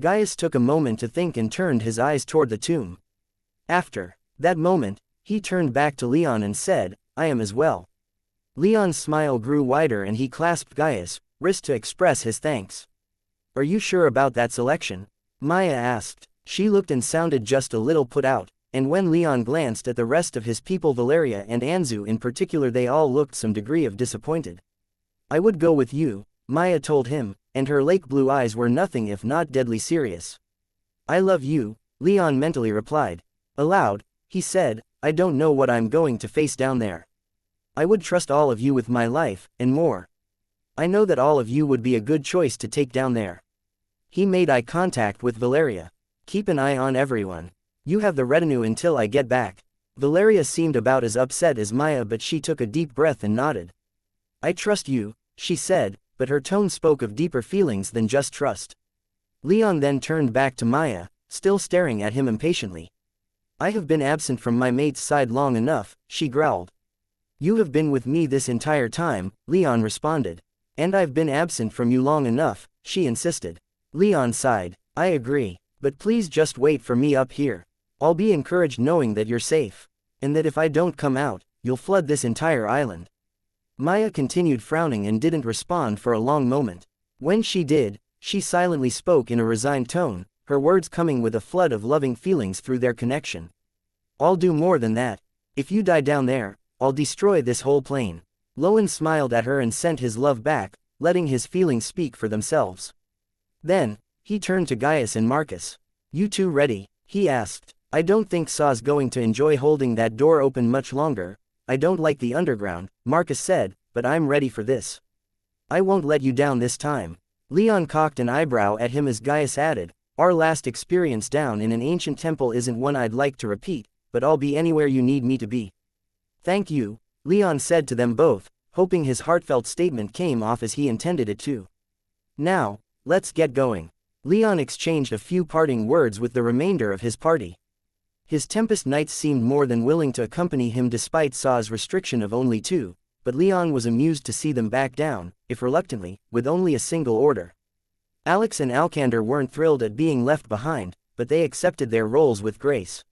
Gaius took a moment to think and turned his eyes toward the tomb. After that moment, he turned back to Leon and said, I am as well. Leon's smile grew wider and he clasped Gaius' wrist to express his thanks. Are you sure about that selection? Maya asked. She looked and sounded just a little put out, and when Leon glanced at the rest of his people, Valeria and Anzu in particular, they all looked some degree of disappointed. I would go with you, Maya told him, and her lake blue eyes were nothing if not deadly serious. I love you, Leon mentally replied. Aloud, he said, I don't know what I'm going to face down there. I would trust all of you with my life, and more. I know that all of you would be a good choice to take down there. He made eye contact with Valeria. Keep an eye on everyone. You have the retinue until I get back. Valeria seemed about as upset as Maya, but she took a deep breath and nodded. I trust you, she said, but her tone spoke of deeper feelings than just trust. Leon then turned back to Maya, still staring at him impatiently. I have been absent from my mate's side long enough, she growled. You have been with me this entire time, Leon responded. And I've been absent from you long enough, she insisted. Leon sighed. I agree, but please just wait for me up here. I'll be encouraged knowing that you're safe, and that if I don't come out, you'll flood this entire island. Maya continued frowning and didn't respond for a long moment. When she did, she silently spoke in a resigned tone, her words coming with a flood of loving feelings through their connection. I'll do more than that. If you die down there, I'll destroy this whole plane. Lowen smiled at her and sent his love back, letting his feelings speak for themselves. Then, he turned to Gaius and Marcus. You two ready? He asked. I don't think Saw's going to enjoy holding that door open much longer. I don't like the underground, Marcus said, but I'm ready for this. I won't let you down this time. Leon cocked an eyebrow at him as Gaius added, our last experience down in an ancient temple isn't one I'd like to repeat, but I'll be anywhere you need me to be. Thank you, Leon said to them both, hoping his heartfelt statement came off as he intended it to. Now, let's get going. Leon exchanged a few parting words with the remainder of his party. His Tempest Knights seemed more than willing to accompany him despite Saw's restriction of only 2, but Leon was amused to see them back down, if reluctantly, with only a single order. Alex and Alcander weren't thrilled at being left behind, but they accepted their roles with grace.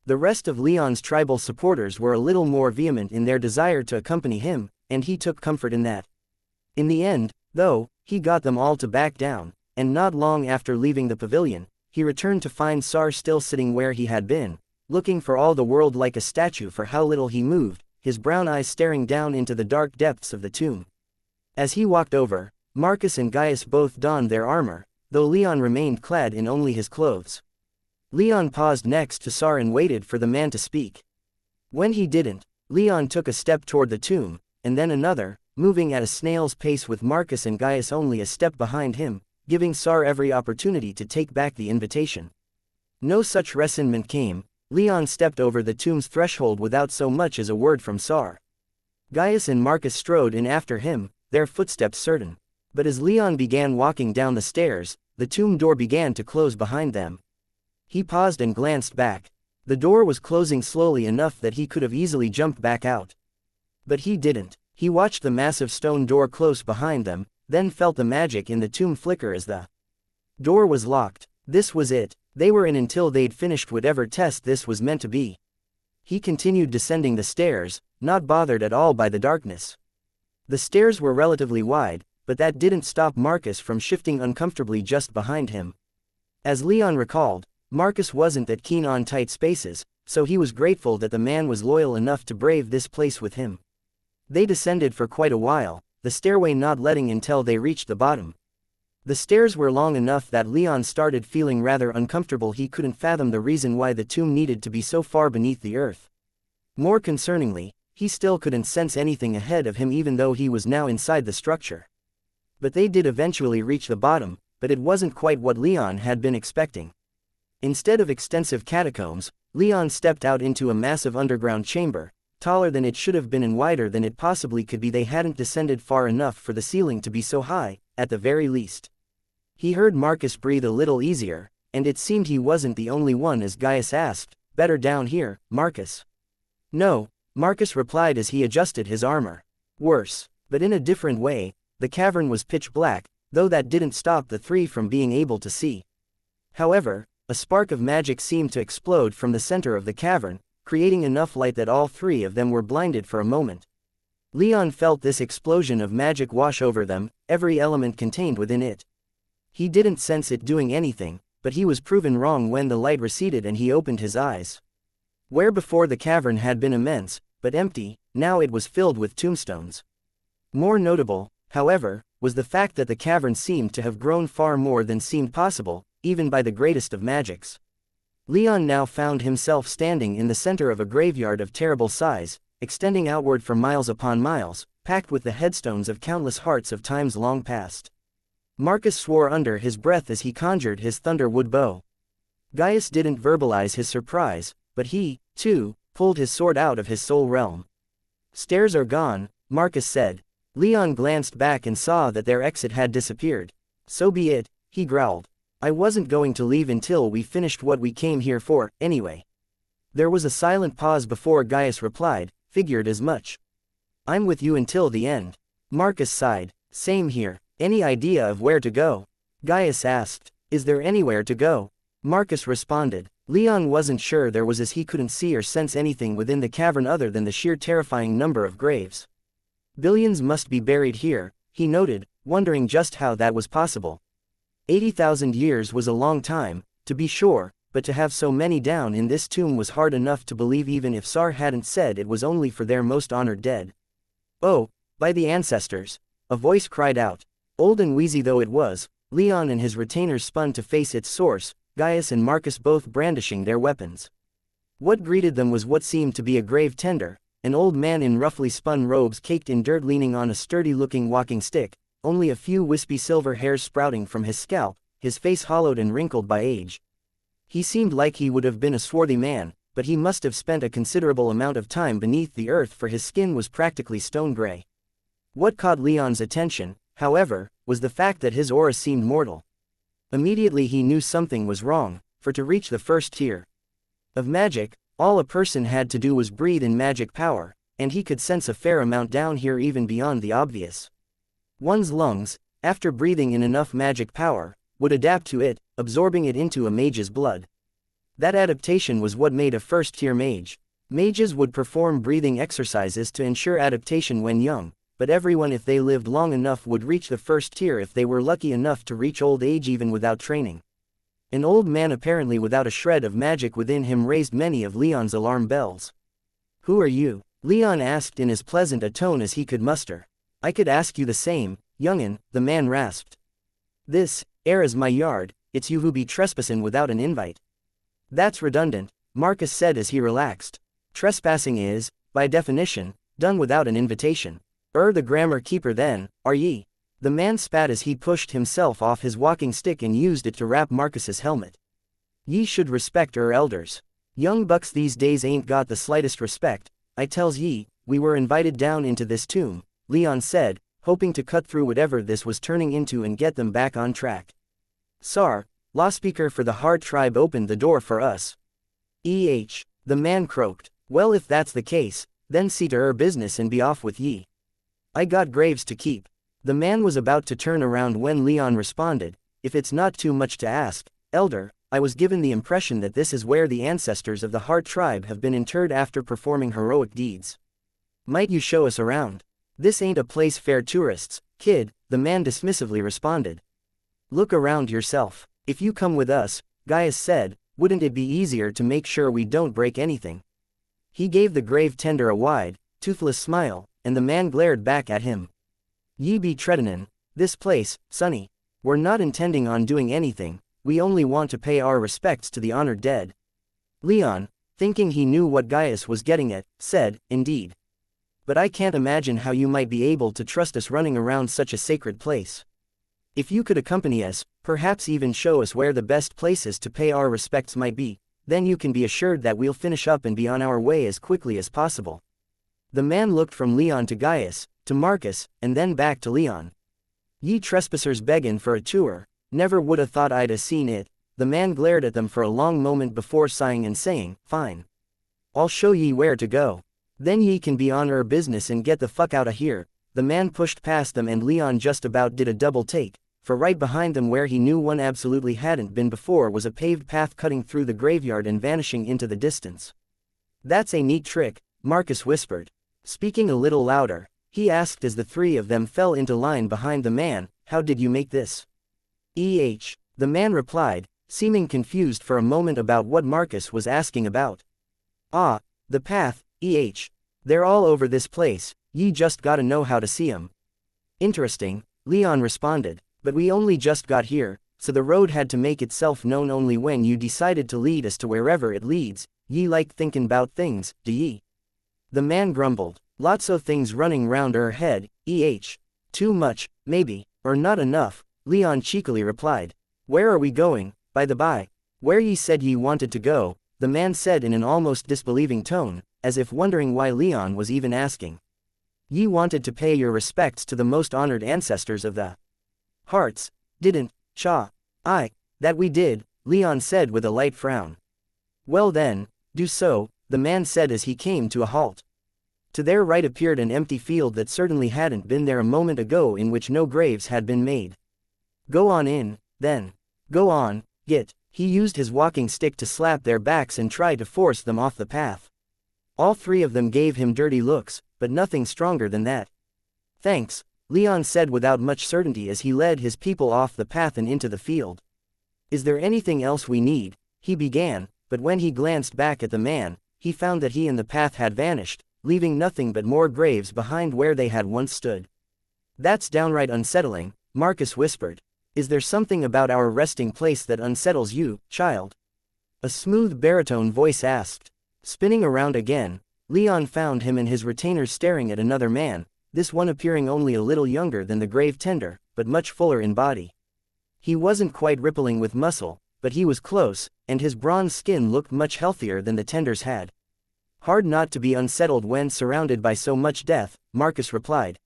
The rest of Leon's tribal supporters were a little more vehement in their desire to accompany him, and he took comfort in that. In the end, though, he got them all to back down, and not long after leaving the pavilion, he returned to find Sar still sitting where he had been, looking for all the world like a statue for how little he moved, his brown eyes staring down into the dark depths of the tomb. As he walked over, Marcus and Gaius both donned their armor, though Leon remained clad in only his clothes. Leon paused next to Sar and waited for the man to speak. When he didn't, Leon took a step toward the tomb, and then another, moving at a snail's pace with Marcus and Gaius only a step behind him, giving Sar every opportunity to take back the invitation. No such resentment came. Leon stepped over the tomb's threshold without so much as a word from Sar. Gaius and Marcus strode in after him, their footsteps certain. But as Leon began walking down the stairs, the tomb door began to close behind them. He paused and glanced back. The door was closing slowly enough that he could have easily jumped back out. But he didn't. He watched the massive stone door close behind them, then felt the magic in the tomb flicker as the door was locked. This was it. They were in until they'd finished whatever test this was meant to be. He continued descending the stairs, not bothered at all by the darkness. The stairs were relatively wide, but that didn't stop Marcus from shifting uncomfortably just behind him. As Leon recalled, Marcus wasn't that keen on tight spaces, so he was grateful that the man was loyal enough to brave this place with him. They descended for quite a while, the stairway not letting until they reached the bottom. The stairs were long enough that Leon started feeling rather uncomfortable. He couldn't fathom the reason why the tomb needed to be so far beneath the earth. More concerningly, he still couldn't sense anything ahead of him even though he was now inside the structure. But they did eventually reach the bottom, but it wasn't quite what Leon had been expecting. Instead of extensive catacombs, Leon stepped out into a massive underground chamber, taller than it should have been and wider than it possibly could be. They hadn't descended far enough for the ceiling to be so high, at the very least. He heard Marcus breathe a little easier, and it seemed he wasn't the only one as Gaius asked, "Better down here, Marcus?" "No," Marcus replied as he adjusted his armor. "Worse, but in a different way." The cavern was pitch black, though that didn't stop the three from being able to see. However, a spark of magic seemed to explode from the center of the cavern, creating enough light that all three of them were blinded for a moment. Leon felt this explosion of magic wash over them, every element contained within it. He didn't sense it doing anything, but he was proven wrong when the light receded and he opened his eyes. Where before the cavern had been immense, but empty, now it was filled with tombstones. More notable, however, was the fact that the cavern seemed to have grown far more than seemed possible, even by the greatest of magics. Leon now found himself standing in the center of a graveyard of terrible size, extending outward for miles upon miles, packed with the headstones of countless hearts of times long past. Marcus swore under his breath as he conjured his thunderwood bow. Gaius didn't verbalize his surprise, but he, too, pulled his sword out of his soul realm. "Stairs are gone," Marcus said. Leon glanced back and saw that their exit had disappeared. "So be it," he growled. "I wasn't going to leave until we finished what we came here for, anyway." There was a silent pause before Gaius replied, "Figured as much." "I'm with you until the end." Marcus sighed. "Same here. Any idea of where to go?" Gaius asked. "Is there anywhere to go?" Marcus responded. Leon wasn't sure there was, as he couldn't see or sense anything within the cavern other than the sheer terrifying number of graves. Billions must be buried here, he noted, wondering just how that was possible. 80,000 years was a long time, to be sure, but to have so many down in this tomb was hard enough to believe even if Sar hadn't said it was only for their most honored dead. "Oh, by the ancestors!" a voice cried out. Old and wheezy though it was, Leon and his retainers spun to face its source, Gaius and Marcus both brandishing their weapons. What greeted them was what seemed to be a grave tender, an old man in roughly spun robes caked in dirt leaning on a sturdy-looking walking stick, only a few wispy silver hairs sprouting from his scalp, his face hollowed and wrinkled by age. He seemed like he would have been a swarthy man, but he must have spent a considerable amount of time beneath the earth, for his skin was practically stone gray. What caught Leon's attention, however, was the fact that his aura seemed mortal. Immediately he knew something was wrong, for to reach the first tier of magic, all a person had to do was breathe in magic power, and he could sense a fair amount down here even beyond the obvious. One's lungs, after breathing in enough magic power, would adapt to it, absorbing it into a mage's blood. That adaptation was what made a first-tier mage. Mages would perform breathing exercises to ensure adaptation when young, but everyone, if they lived long enough, would reach the first tier if they were lucky enough to reach old age even without training. An old man apparently without a shred of magic within him raised many of Leon's alarm bells. "Who are you?" Leon asked in as pleasant a tone as he could muster. "I could ask you the same, young'un," the man rasped. "This air is my yard, it's you who be trespassing without an invite." "That's redundant," Marcus said as he relaxed. "Trespassing is, by definition, done without an invitation." The grammar keeper then, are ye?" The man spat as he pushed himself off his walking stick and used it to wrap Marcus's helmet. "Ye should respect elders. Young bucks these days ain't got the slightest respect. I tells ye, we were invited down into this tomb," Leon said, hoping to cut through whatever this was turning into and get them back on track. "Sar, lawspeaker for the Hard Tribe opened the door for us." The man croaked. "Well, if that's the case, then see to business and be off with ye. I got graves to keep." The man was about to turn around when Leon responded, "If it's not too much to ask, elder, I was given the impression that this is where the ancestors of the Hard Tribe have been interred after performing heroic deeds. Might you show us around?" "This ain't a place for tourists, kid," the man dismissively responded. "Look around yourself. If you come with us," Gaius said, "wouldn't it be easier to make sure we don't break anything?" He gave the grave tender a wide, toothless smile, and the man glared back at him. "Ye be treadin' in this place, sonny. We're not intending on doing anything, we only want to pay our respects to the honored dead." Leon, thinking he knew what Gaius was getting at, said, "Indeed. But I can't imagine how you might be able to trust us running around such a sacred place. If you could accompany us, perhaps even show us where the best places to pay our respects might be, then you can be assured that we'll finish up and be on our way as quickly as possible." The man looked from Leon to Gaius, to Marcus, and then back to Leon. "Ye trespassers beggin' for a tour, never woulda thought I'd a seen it." The man glared at them for a long moment before sighing and saying, "Fine. I'll show ye where to go. Then ye can be on business and get the fuck outta here." The man pushed past them and Leon just about did a double take, for right behind them where he knew one absolutely hadn't been before was a paved path cutting through the graveyard and vanishing into the distance. "That's a neat trick," Marcus whispered. Speaking a little louder, he asked as the three of them fell into line behind the man, "How did you make this?" The man replied, seeming confused for a moment about what Marcus was asking about. "Ah, the path, they're all over this place, ye just gotta know how to see 'em." "Interesting," Leon responded, "but we only just got here, so the road had to make itself known only when you decided to lead us to wherever it leads. Ye like thinkin' 'bout things, do ye?" The man grumbled, "Lots o' things running round head, Too much, maybe, or not enough," Leon cheekily replied. "Where are we going, by the by?" "Where ye said ye wanted to go," the man said in an almost disbelieving tone, as if wondering why Leon was even asking. "Ye wanted to pay your respects to the most honored ancestors of the Hearts, didn't cha?" "Aye, that we did," Leon said with a light frown. "Well then, do so," the man said as he came to a halt. To their right appeared an empty field that certainly hadn't been there a moment ago, in which no graves had been made. "Go on in, then. Go on, git." He used his walking stick to slap their backs and try to force them off the path. All three of them gave him dirty looks, but nothing stronger than that. "Thanks," Leon said without much certainty as he led his people off the path and into the field. "Is there anything else we need?" he began, but when he glanced back at the man, he found that he and the path had vanished, leaving nothing but more graves behind where they had once stood. "That's downright unsettling," Marcus whispered. "Is there something about our resting place that unsettles you, child?" A smooth baritone voice asked. Spinning around again, Leon found him and his retainers staring at another man, this one appearing only a little younger than the grave tender, but much fuller in body. He wasn't quite rippling with muscle, but he was close, and his bronze skin looked much healthier than the tender's had. "Hard not to be unsettled when surrounded by so much death," Marcus replied.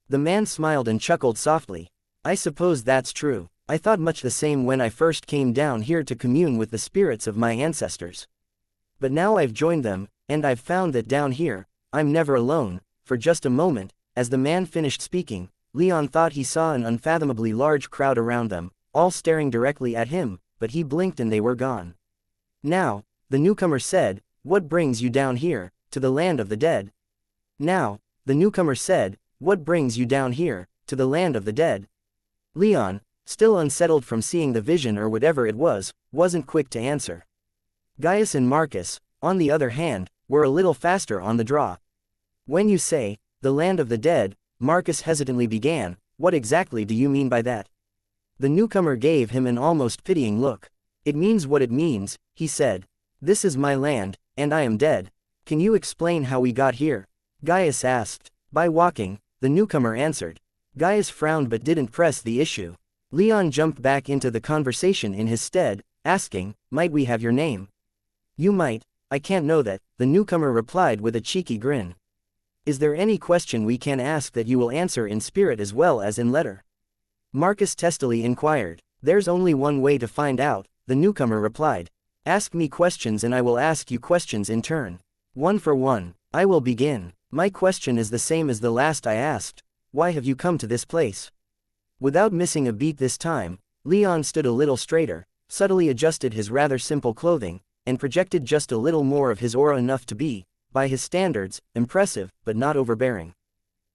The man smiled and chuckled softly. "I suppose that's true. I thought much the same when I first came down here to commune with the spirits of my ancestors. But now I've joined them, and I've found that down here, I'm never alone." For just a moment, as the man finished speaking, Leon thought he saw an unfathomably large crowd around them, all staring directly at him, but he blinked and they were gone. "Now," the newcomer said, "what brings you down here, to the land of the dead?" "Now," the newcomer said, "what brings you down here, to the land of the dead?" Leon, still unsettled from seeing the vision or whatever it was, wasn't quick to answer. Gaius and Marcus, on the other hand, were a little faster on the draw. "When you say, the land of the dead," Marcus hesitantly began, "what exactly do you mean by that?" The newcomer gave him an almost pitying look. "It means what it means," he said. "This is my land, and I am dead. Can you explain how we got here?" Gaius asked. "By walking," the newcomer answered. Gaius frowned but didn't press the issue. Leon jumped back into the conversation in his stead, asking, "Might we have your name?" "You might, I can't know that," the newcomer replied with a cheeky grin. "Is there any question we can ask that you will answer in spirit as well as in letter?" Marcus testily inquired. "There's only one way to find out," the newcomer replied. "Ask me questions and I will ask you questions in turn. One for one. I will begin. My question is the same as the last I asked. Why have you come to this place?" Without missing a beat this time, Leon stood a little straighter, subtly adjusted his rather simple clothing, and projected just a little more of his aura, enough to be, by his standards, impressive, but not overbearing.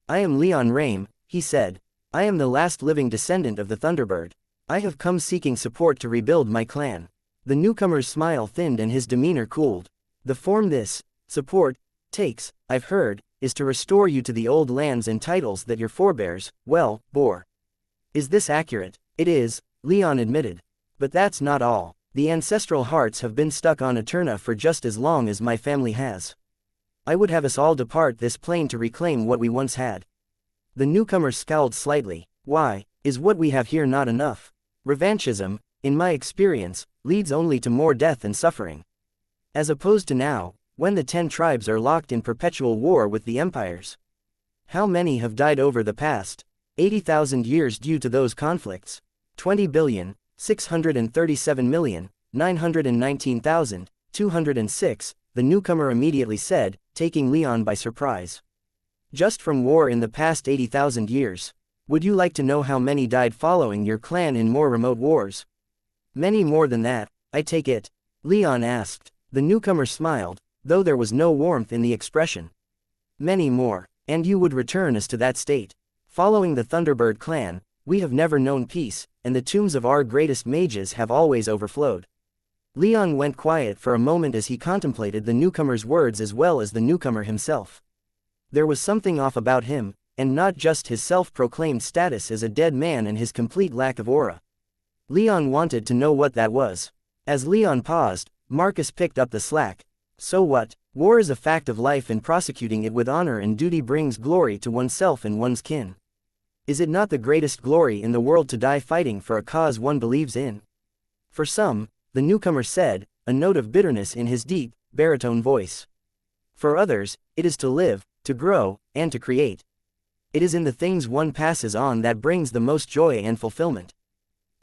"I am Leon Rame," he said. "I am the last living descendant of the Thunderbird. I have come seeking support to rebuild my clan." The newcomer's smile thinned and his demeanor cooled. "The form this support takes, I've heard, is to restore you to the old lands and titles that your forebears, well, bore." "Is this accurate?" "It is," Leon admitted. "But that's not all. The ancestral hearts have been stuck on Eterna for just as long as my family has. I would have us all depart this plane to reclaim what we once had." The newcomer scowled slightly. "Why, is what we have here not enough? Revanchism, in my experience, leads only to more death and suffering. As opposed to now, when the 10 tribes are locked in perpetual war with the empires? How many have died over the past 80,000 years due to those conflicts? 20,637,919,206, the newcomer immediately said, taking Leon by surprise. Just from war in the past 80,000 years. Would you like to know how many died following your clan in more remote wars? Many more than that, I take it? Leon asked. The newcomer smiled, though there was no warmth in the expression. Many more, and you would return us to that state. Following the Thunderbird clan, we have never known peace, and the tombs of our greatest mages have always overflowed. Leon went quiet for a moment as he contemplated the newcomer's words as well as the newcomer himself. There was something off about him, and not just his self-proclaimed status as a dead man and his complete lack of aura. Leon wanted to know what that was. As Leon paused, Marcus picked up the slack. So what? War is a fact of life, and prosecuting it with honor and duty brings glory to oneself and one's kin. Is it not the greatest glory in the world to die fighting for a cause one believes in? For some, the newcomer said, a note of bitterness in his deep, baritone voice. For others, it is to live, to grow, and to create. It is in the things one passes on that brings the most joy and fulfillment.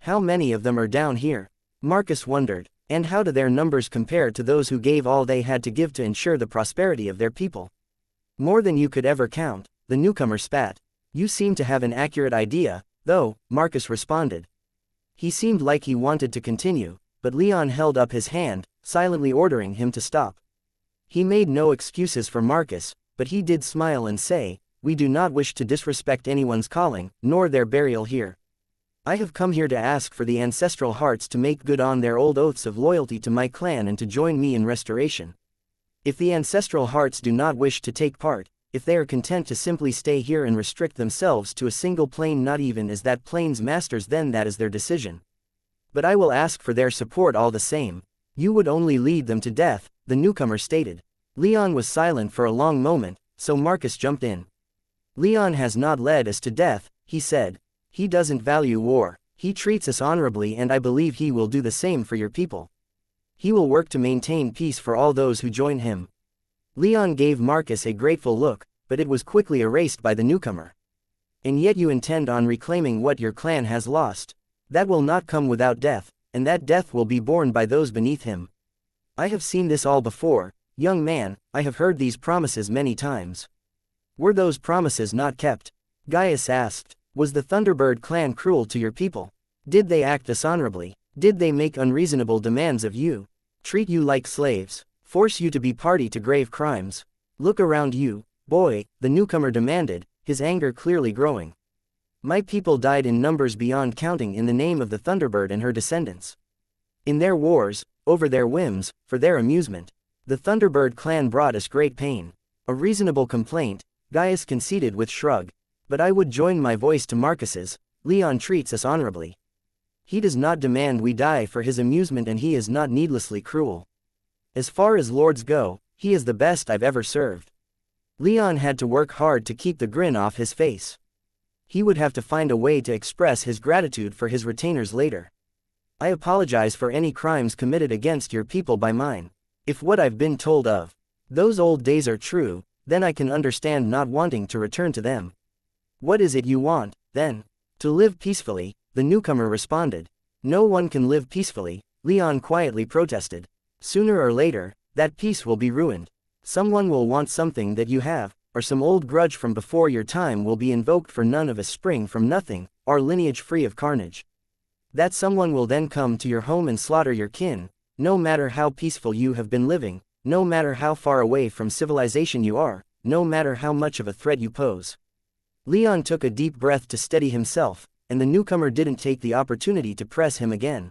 How many of them are down here? Marcus wondered. And how do their numbers compare to those who gave all they had to give to ensure the prosperity of their people? More than you could ever count, the newcomer spat. You seem to have an accurate idea, though, Marcus responded. He seemed like he wanted to continue, but Leon held up his hand, silently ordering him to stop. He made no excuses for Marcus, but he did smile and say, we do not wish to disrespect anyone's calling, nor their burial here. I have come here to ask for the ancestral hearts to make good on their old oaths of loyalty to my clan and to join me in restoration. If the ancestral hearts do not wish to take part, if they are content to simply stay here and restrict themselves to a single plane, not even as that plane's masters, then that is their decision. But I will ask for their support all the same. You would only lead them to death, the newcomer stated. Leon was silent for a long moment, so Marcus jumped in. Leon has not led us to death, he said. He doesn't value war, he treats us honorably, and I believe he will do the same for your people. He will work to maintain peace for all those who join him. Leon gave Marcus a grateful look, but it was quickly erased by the newcomer. And yet you intend on reclaiming what your clan has lost. That will not come without death, and that death will be borne by those beneath him. I have seen this all before, young man, I have heard these promises many times. Were those promises not kept? Gaius asked. Was the Thunderbird clan cruel to your people? Did they act dishonorably? Did they make unreasonable demands of you? Treat you like slaves? Force you to be party to grave crimes? Look around you, boy, the newcomer demanded, his anger clearly growing. My people died in numbers beyond counting in the name of the Thunderbird and her descendants. In their wars, over their whims, for their amusement. The Thunderbird clan brought us great pain. A reasonable complaint, Gaius conceded with shrug. But I would join my voice to Marcus's. Leon treats us honorably. He does not demand we die for his amusement, and he is not needlessly cruel. As far as lords go, he is the best I've ever served. Leon had to work hard to keep the grin off his face. He would have to find a way to express his gratitude for his retainers later. I apologize for any crimes committed against your people by mine. If what I've been told of those old days are true, then I can understand not wanting to return to them. What is it you want, then? To live peacefully, the newcomer responded. No one can live peacefully, Leon quietly protested. Sooner or later, that peace will be ruined. Someone will want something that you have, or some old grudge from before your time will be invoked, for none of us spring from nothing, our lineage free of carnage. That someone will then come to your home and slaughter your kin, no matter how peaceful you have been living, no matter how far away from civilization you are, no matter how much of a threat you pose. Leon took a deep breath to steady himself, and the newcomer didn't take the opportunity to press him again.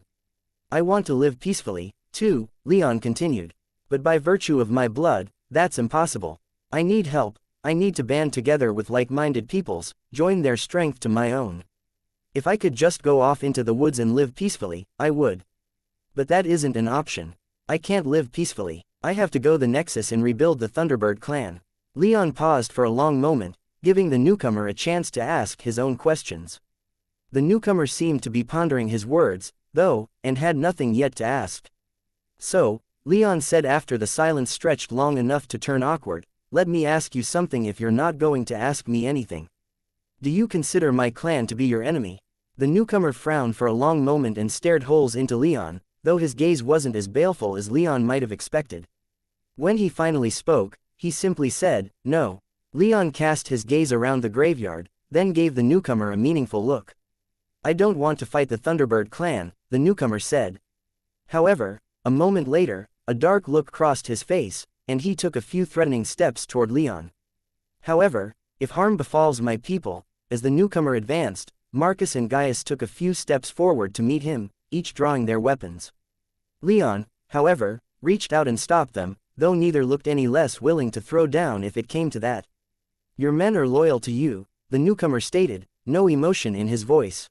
I want to live peacefully, too, Leon continued. But by virtue of my blood, that's impossible. I need help, I need to band together with like-minded peoples, join their strength to my own. If I could just go off into the woods and live peacefully, I would. But that isn't an option. I can't live peacefully. I have to go the Nexus and rebuild the Thunderbird clan. Leon paused for a long moment, giving the newcomer a chance to ask his own questions. The newcomer seemed to be pondering his words, though, and had nothing yet to ask. So, Leon said after the silence stretched long enough to turn awkward. Let me ask you something if you're not going to ask me anything. Do you consider my clan to be your enemy? The newcomer frowned for a long moment and stared holes into Leon, though his gaze wasn't as baleful as Leon might have expected. When he finally spoke, he simply said, no. Leon cast his gaze around the graveyard, then gave the newcomer a meaningful look. I don't want to fight the Thunderbird clan, the newcomer said. However, a moment later, a dark look crossed his face, and he took a few threatening steps toward Leon. However, if harm befalls my people, as the newcomer advanced, Marcus and Gaius took a few steps forward to meet him, each drawing their weapons. Leon, however, reached out and stopped them, though neither looked any less willing to throw down if it came to that. Your men are loyal to you, the newcomer stated, no emotion in his voice.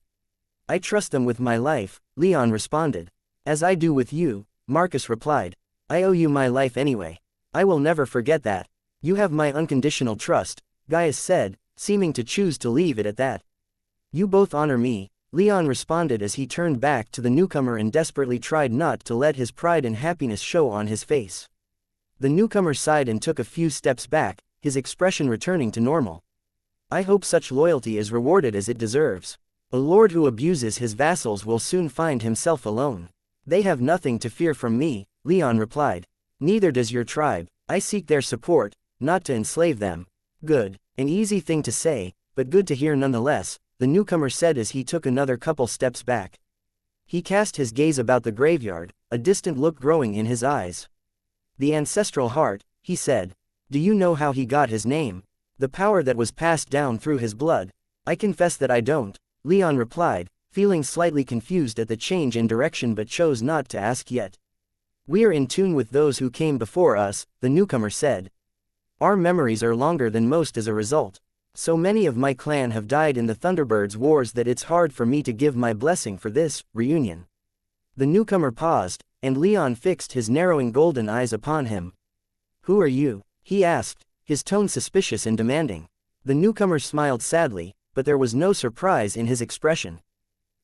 I trust them with my life, Leon responded. As I do with you, Marcus replied. I owe you my life anyway. I will never forget that. You have my unconditional trust, Gaius said, seeming to choose to leave it at that. You both honor me, Leon responded as he turned back to the newcomer and desperately tried not to let his pride and happiness show on his face. The newcomer sighed and took a few steps back, his expression returning to normal. I hope such loyalty is rewarded as it deserves. A lord who abuses his vassals will soon find himself alone. They have nothing to fear from me, Leon replied. Neither does your tribe. I seek their support, not to enslave them. Good. An easy thing to say, but good to hear nonetheless, the newcomer said as he took another couple steps back. He cast his gaze about the graveyard, a distant look growing in his eyes. The ancestral heart, he said. Do you know how he got his name? The power that was passed down through his blood? I confess that I don't, Leon replied, feeling slightly confused at the change in direction but chose not to ask yet. We're in tune with those who came before us, the newcomer said. Our memories are longer than most as a result. So many of my clan have died in the Thunderbird's wars that it's hard for me to give my blessing for this reunion. The newcomer paused, and Leon fixed his narrowing golden eyes upon him. Who are you? He asked, his tone suspicious and demanding. The newcomer smiled sadly, but there was no surprise in his expression.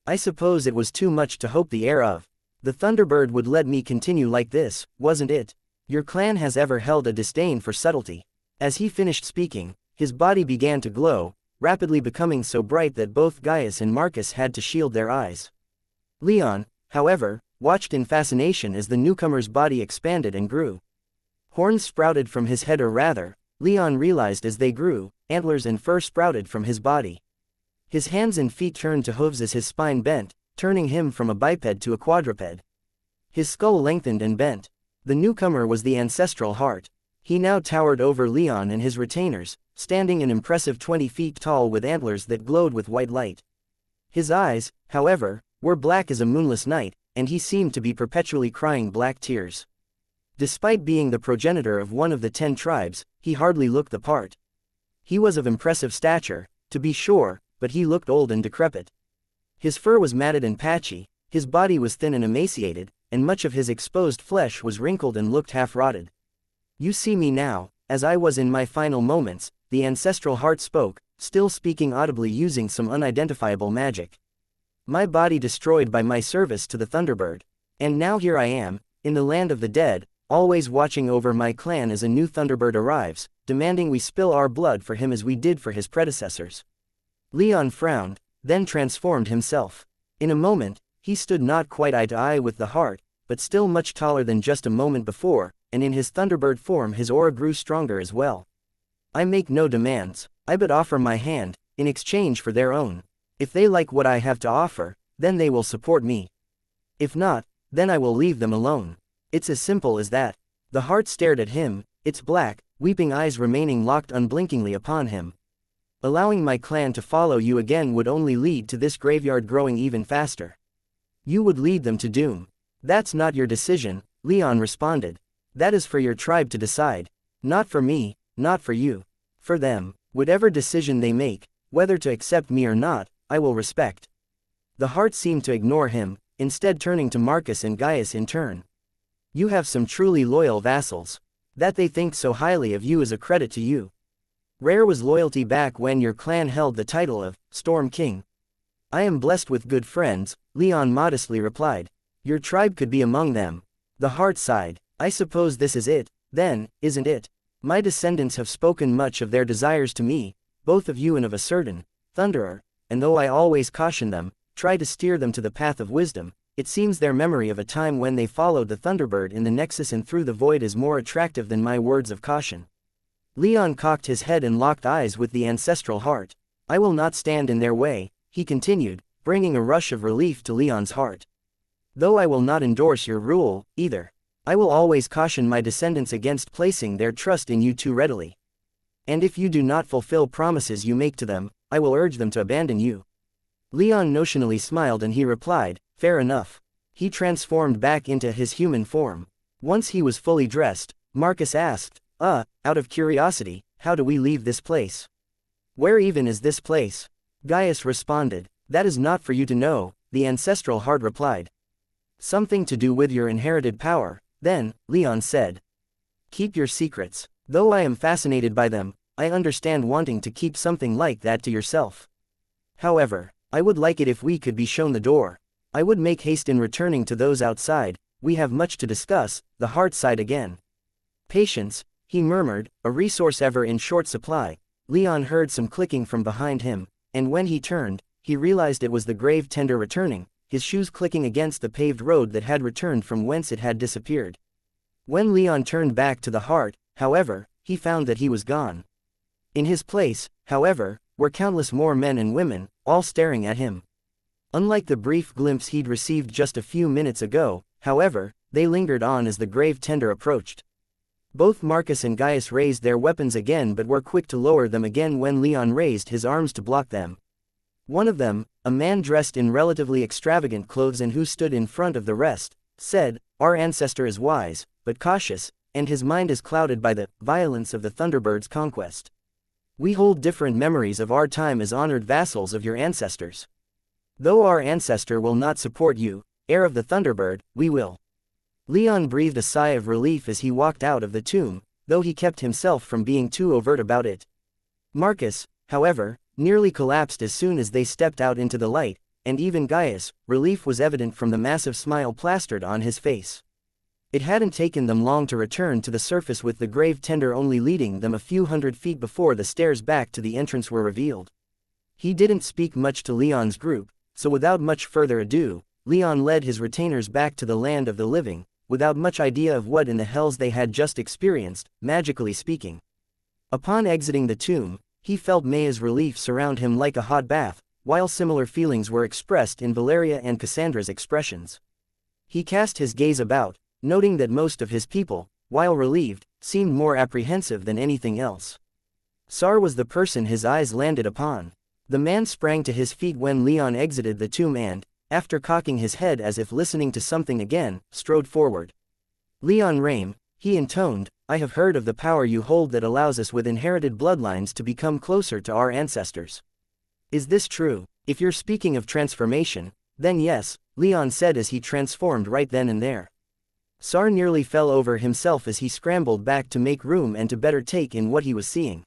I suppose it was too much to hope the heir of the Thunderbird would let me continue like this, wasn't it? Your clan has ever held a disdain for subtlety. As he finished speaking, his body began to glow, rapidly becoming so bright that both Gaius and Marcus had to shield their eyes. Leon, however, watched in fascination as the newcomer's body expanded and grew. Horns sprouted from his head, or rather, Leon realized as they grew, antlers and fur sprouted from his body. His hands and feet turned to hooves as his spine bent, turning him from a biped to a quadruped. His skull lengthened and bent. The newcomer was the ancestral heart. He now towered over Leon and his retainers, standing an impressive 20 feet tall with antlers that glowed with white light. His eyes, however, were black as a moonless night, and he seemed to be perpetually crying black tears. Despite being the progenitor of one of the 10 tribes, he hardly looked the part. He was of impressive stature, to be sure, but he looked old and decrepit. His fur was matted and patchy, his body was thin and emaciated, and much of his exposed flesh was wrinkled and looked half-rotted. You see me now, as I was in my final moments, the ancestral heart spoke, still speaking audibly using some unidentifiable magic. My body destroyed by my service to the Thunderbird. And now here I am, in the land of the dead, always watching over my clan as a new Thunderbird arrives, demanding we spill our blood for him as we did for his predecessors. Leon frowned, then transformed himself. In a moment, he stood not quite eye to eye with the heart, but still much taller than just a moment before, and in his Thunderbird form his aura grew stronger as well. I make no demands, I but offer my hand, in exchange for their own. If they like what I have to offer, then they will support me. If not, then I will leave them alone. It's as simple as that. The heart stared at him, its black, weeping eyes remaining locked unblinkingly upon him. Allowing my clan to follow you again would only lead to this graveyard growing even faster. You would lead them to doom. That's not your decision, Leon responded. That is for your tribe to decide. Not for me, not for you. For them, whatever decision they make, whether to accept me or not, I will respect. The heart seemed to ignore him, instead turning to Marcus and Gaius in turn. You have some truly loyal vassals. That they think so highly of you is a credit to you. Rare was loyalty back when your clan held the title of Storm King. I am blessed with good friends, Leon modestly replied. Your tribe could be among them. The heart sighed. I suppose this is it, then, isn't it? My descendants have spoken much of their desires to me, both of you and of a certain Thunderer, and though I always caution them, try to steer them to the path of wisdom, it seems their memory of a time when they followed the Thunderbird in the Nexus and through the void is more attractive than my words of caution. Leon cocked his head and locked eyes with the ancestral heart. I will not stand in their way, he continued, bringing a rush of relief to Leon's heart. Though I will not endorse your rule, either. I will always caution my descendants against placing their trust in you too readily. And if you do not fulfill promises you make to them, I will urge them to abandon you. Leon notionally smiled and he replied, fair enough. He transformed back into his human form. Once he was fully dressed, Marcus asked, out of curiosity, how do we leave this place? Where even is this place? Gaius responded, that is not for you to know, the ancestral heart replied. Something to do with your inherited power, then, Leon said. Keep your secrets. Though I am fascinated by them, I understand wanting to keep something like that to yourself. However, I would like it if we could be shown the door. I would make haste in returning to those outside, we have much to discuss, the heart sighed again. Patience, he murmured, a resource ever in short supply. Leon heard some clicking from behind him, and when he turned, he realized it was the grave tender returning, his shoes clicking against the paved road that had returned from whence it had disappeared. When Leon turned back to the heart, however, he found that he was gone. In his place, however, were countless more men and women, all staring at him. Unlike the brief glimpse he'd received just a few minutes ago, however, they lingered on as the grave tender approached. Both Marcus and Gaius raised their weapons again but were quick to lower them again when Leon raised his arms to block them. One of them, a man dressed in relatively extravagant clothes and who stood in front of the rest, said, our ancestor is wise, but cautious, and his mind is clouded by the violence of the Thunderbird's conquest. We hold different memories of our time as honored vassals of your ancestors. Though our ancestor will not support you, heir of the Thunderbird, we will. Leon breathed a sigh of relief as he walked out of the tomb, though he kept himself from being too overt about it. Marcus, however, nearly collapsed as soon as they stepped out into the light, and even Gaius, relief was evident from the massive smile plastered on his face. It hadn't taken them long to return to the surface with the grave tender only leading them a few hundred feet before the stairs back to the entrance were revealed. He didn't speak much to Leon's group, so without much further ado, Leon led his retainers back to the land of the living, without much idea of what in the hells they had just experienced, magically speaking. Upon exiting the tomb, he felt Maya's relief surround him like a hot bath, while similar feelings were expressed in Valeria and Cassandra's expressions. He cast his gaze about, noting that most of his people, while relieved, seemed more apprehensive than anything else. Sar was the person his eyes landed upon. The man sprang to his feet when Leon exited the tomb and, after cocking his head as if listening to something again, strode forward. Leon Rame, he intoned, I have heard of the power you hold that allows us with inherited bloodlines to become closer to our ancestors. Is this true? If you're speaking of transformation, then yes, Leon said as he transformed right then and there. Sar nearly fell over himself as he scrambled back to make room and to better take in what he was seeing.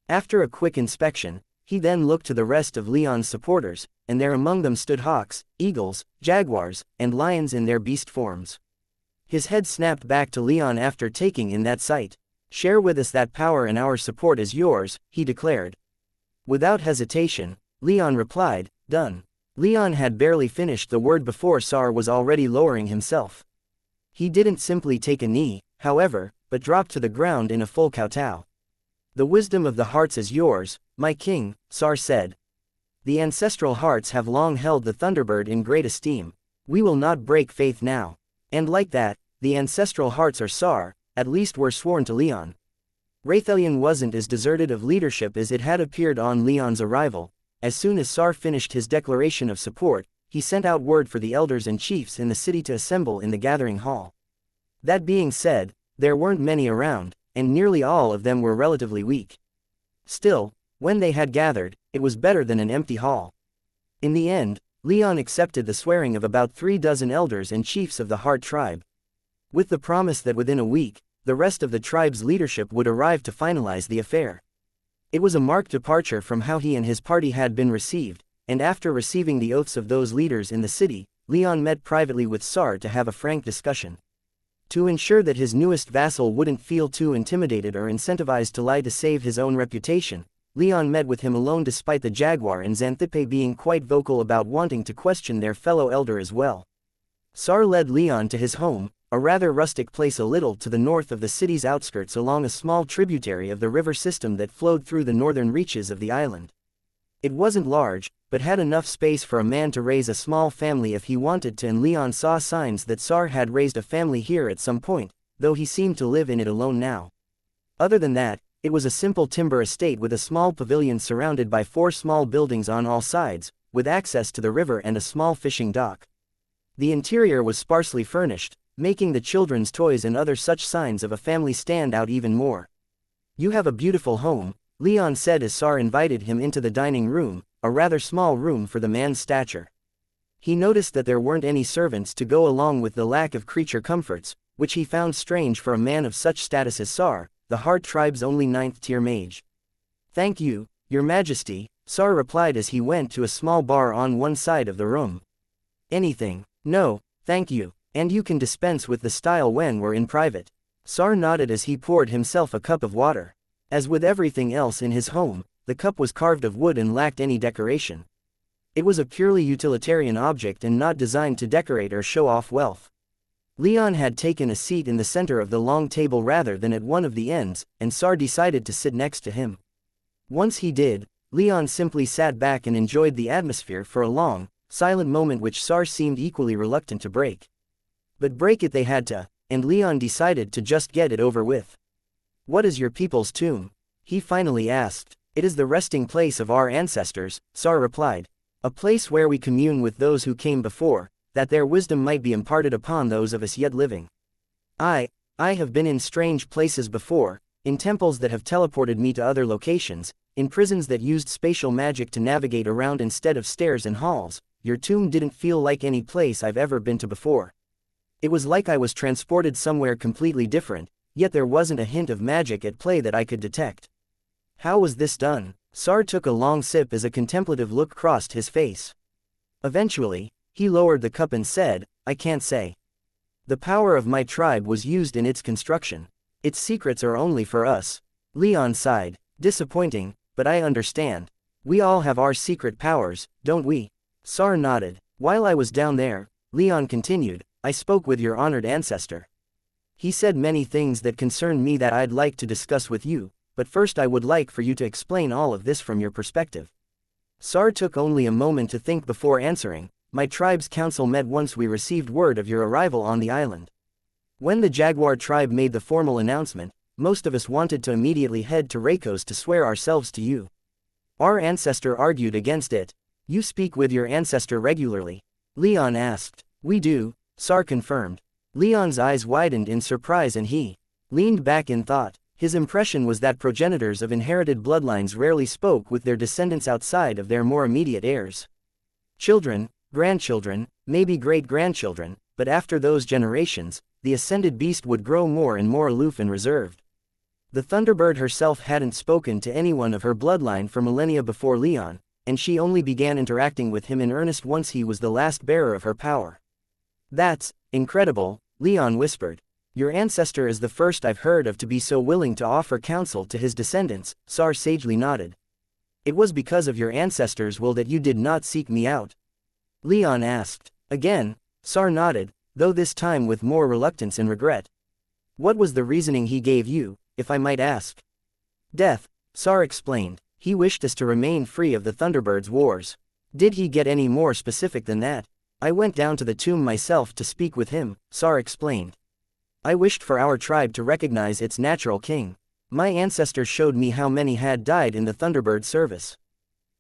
After a quick inspection, he then looked to the rest of Leon's supporters, and there among them stood hawks, eagles, jaguars, and lions in their beast forms. His head snapped back to Leon after taking in that sight. Share with us that power and our support is yours, he declared. Without hesitation, Leon replied, done. Leon had barely finished the word before Sar was already lowering himself. He didn't simply take a knee, however, but dropped to the ground in a full kowtow. The wisdom of the hearts is yours, my king, Sar said. The ancestral hearts have long held the Thunderbird in great esteem. We will not break faith now. And like that, the ancestral hearts are Sar, at least were sworn to Leon. Rathelion wasn't as deserted of leadership as it had appeared on Leon's arrival. As soon as Sar finished his declaration of support, he sent out word for the elders and chiefs in the city to assemble in the gathering hall. That being said, there weren't many around, and nearly all of them were relatively weak. Still, when they had gathered, it was better than an empty hall. In the end, Leon accepted the swearing of about 36 elders and chiefs of the Heart tribe. With the promise that within a week, the rest of the tribe's leadership would arrive to finalize the affair. It was a marked departure from how he and his party had been received, and after receiving the oaths of those leaders in the city, Leon met privately with Sar to have a frank discussion. To ensure that his newest vassal wouldn't feel too intimidated or incentivized to lie to save his own reputation, Leon met with him alone despite the jaguar and Xanthippe being quite vocal about wanting to question their fellow elder as well. Sar led Leon to his home, a rather rustic place a little to the north of the city's outskirts along a small tributary of the river system that flowed through the northern reaches of the island. It wasn't large, but had enough space for a man to raise a small family if he wanted to, and Leon saw signs that Sar had raised a family here at some point, though he seemed to live in it alone now. Other than that, it was a simple timber estate with a small pavilion surrounded by 4 small buildings on all sides, with access to the river and a small fishing dock. The interior was sparsely furnished, making the children's toys and other such signs of a family stand out even more. "You have a beautiful home," Leon said as Sar invited him into the dining room, a rather small room for the man's stature. He noticed that there weren't any servants to go along with the lack of creature comforts, which he found strange for a man of such status as Sar, the Heart tribe's only 9th-tier mage. "Thank you, Your Majesty," Sar replied as he went to a small bar on one side of the room. "Anything?" "No, thank you, and you can dispense with the style when we're in private." Sar nodded as he poured himself a cup of water. As with everything else in his home, the cup was carved of wood and lacked any decoration. It was a purely utilitarian object and not designed to decorate or show off wealth. Leon had taken a seat in the center of the long table rather than at one of the ends, and Sar decided to sit next to him. Once he did, Leon simply sat back and enjoyed the atmosphere for a long, silent moment which Sar seemed equally reluctant to break. But break it they had to, and Leon decided to just get it over with. "What is your people's tomb?" he finally asked. "It is the resting place of our ancestors," Sar replied. "A place where we commune with those who came before, that their wisdom might be imparted upon those of us yet living. I have been in strange places before, in temples that have teleported me to other locations, in prisons that used spatial magic to navigate around instead of stairs and halls. Your tomb didn't feel like any place I've ever been to before. It was like I was transported somewhere completely different, yet there wasn't a hint of magic at play that I could detect." "How was this done?" Sar took a long sip as a contemplative look crossed his face. Eventually, he lowered the cup and said, "I can't say. The power of my tribe was used in its construction. Its secrets are only for us." Leon sighed. "Disappointing, but I understand. We all have our secret powers, don't we?" Sar nodded. "While I was down there," Leon continued, "I spoke with your honored ancestor. He said many things that concerned me that I'd like to discuss with you, but first I would like for you to explain all of this from your perspective." Sar took only a moment to think before answering. "My tribe's council met once we received word of your arrival on the island. When the Jaguar tribe made the formal announcement, most of us wanted to immediately head to Reikos to swear ourselves to you. Our ancestor argued against it." "You speak with your ancestor regularly?" Leon asked. "We do," Sar confirmed. Leon's eyes widened in surprise and he leaned back in thought. His impression was that progenitors of inherited bloodlines rarely spoke with their descendants outside of their more immediate heirs. Children, grandchildren, maybe great-grandchildren, but after those generations, the ascended beast would grow more and more aloof and reserved. The Thunderbird herself hadn't spoken to anyone of her bloodline for millennia before Leon, and she only began interacting with him in earnest once he was the last bearer of her power. "That's incredible," Leon whispered. "Your ancestor is the first I've heard of to be so willing to offer counsel to his descendants," Sar sagely nodded. "It was because of your ancestors' will that you did not seek me out?" Leon asked. Again, Sar nodded, though this time with more reluctance and regret. "What was the reasoning he gave you, if I might ask?" "Death," Sar explained. "He wished us to remain free of the Thunderbird's wars." "Did he get any more specific than that?" "I went down to the tomb myself to speak with him," Sar explained. "I wished for our tribe to recognize its natural king. My ancestors showed me how many had died in the Thunderbird service.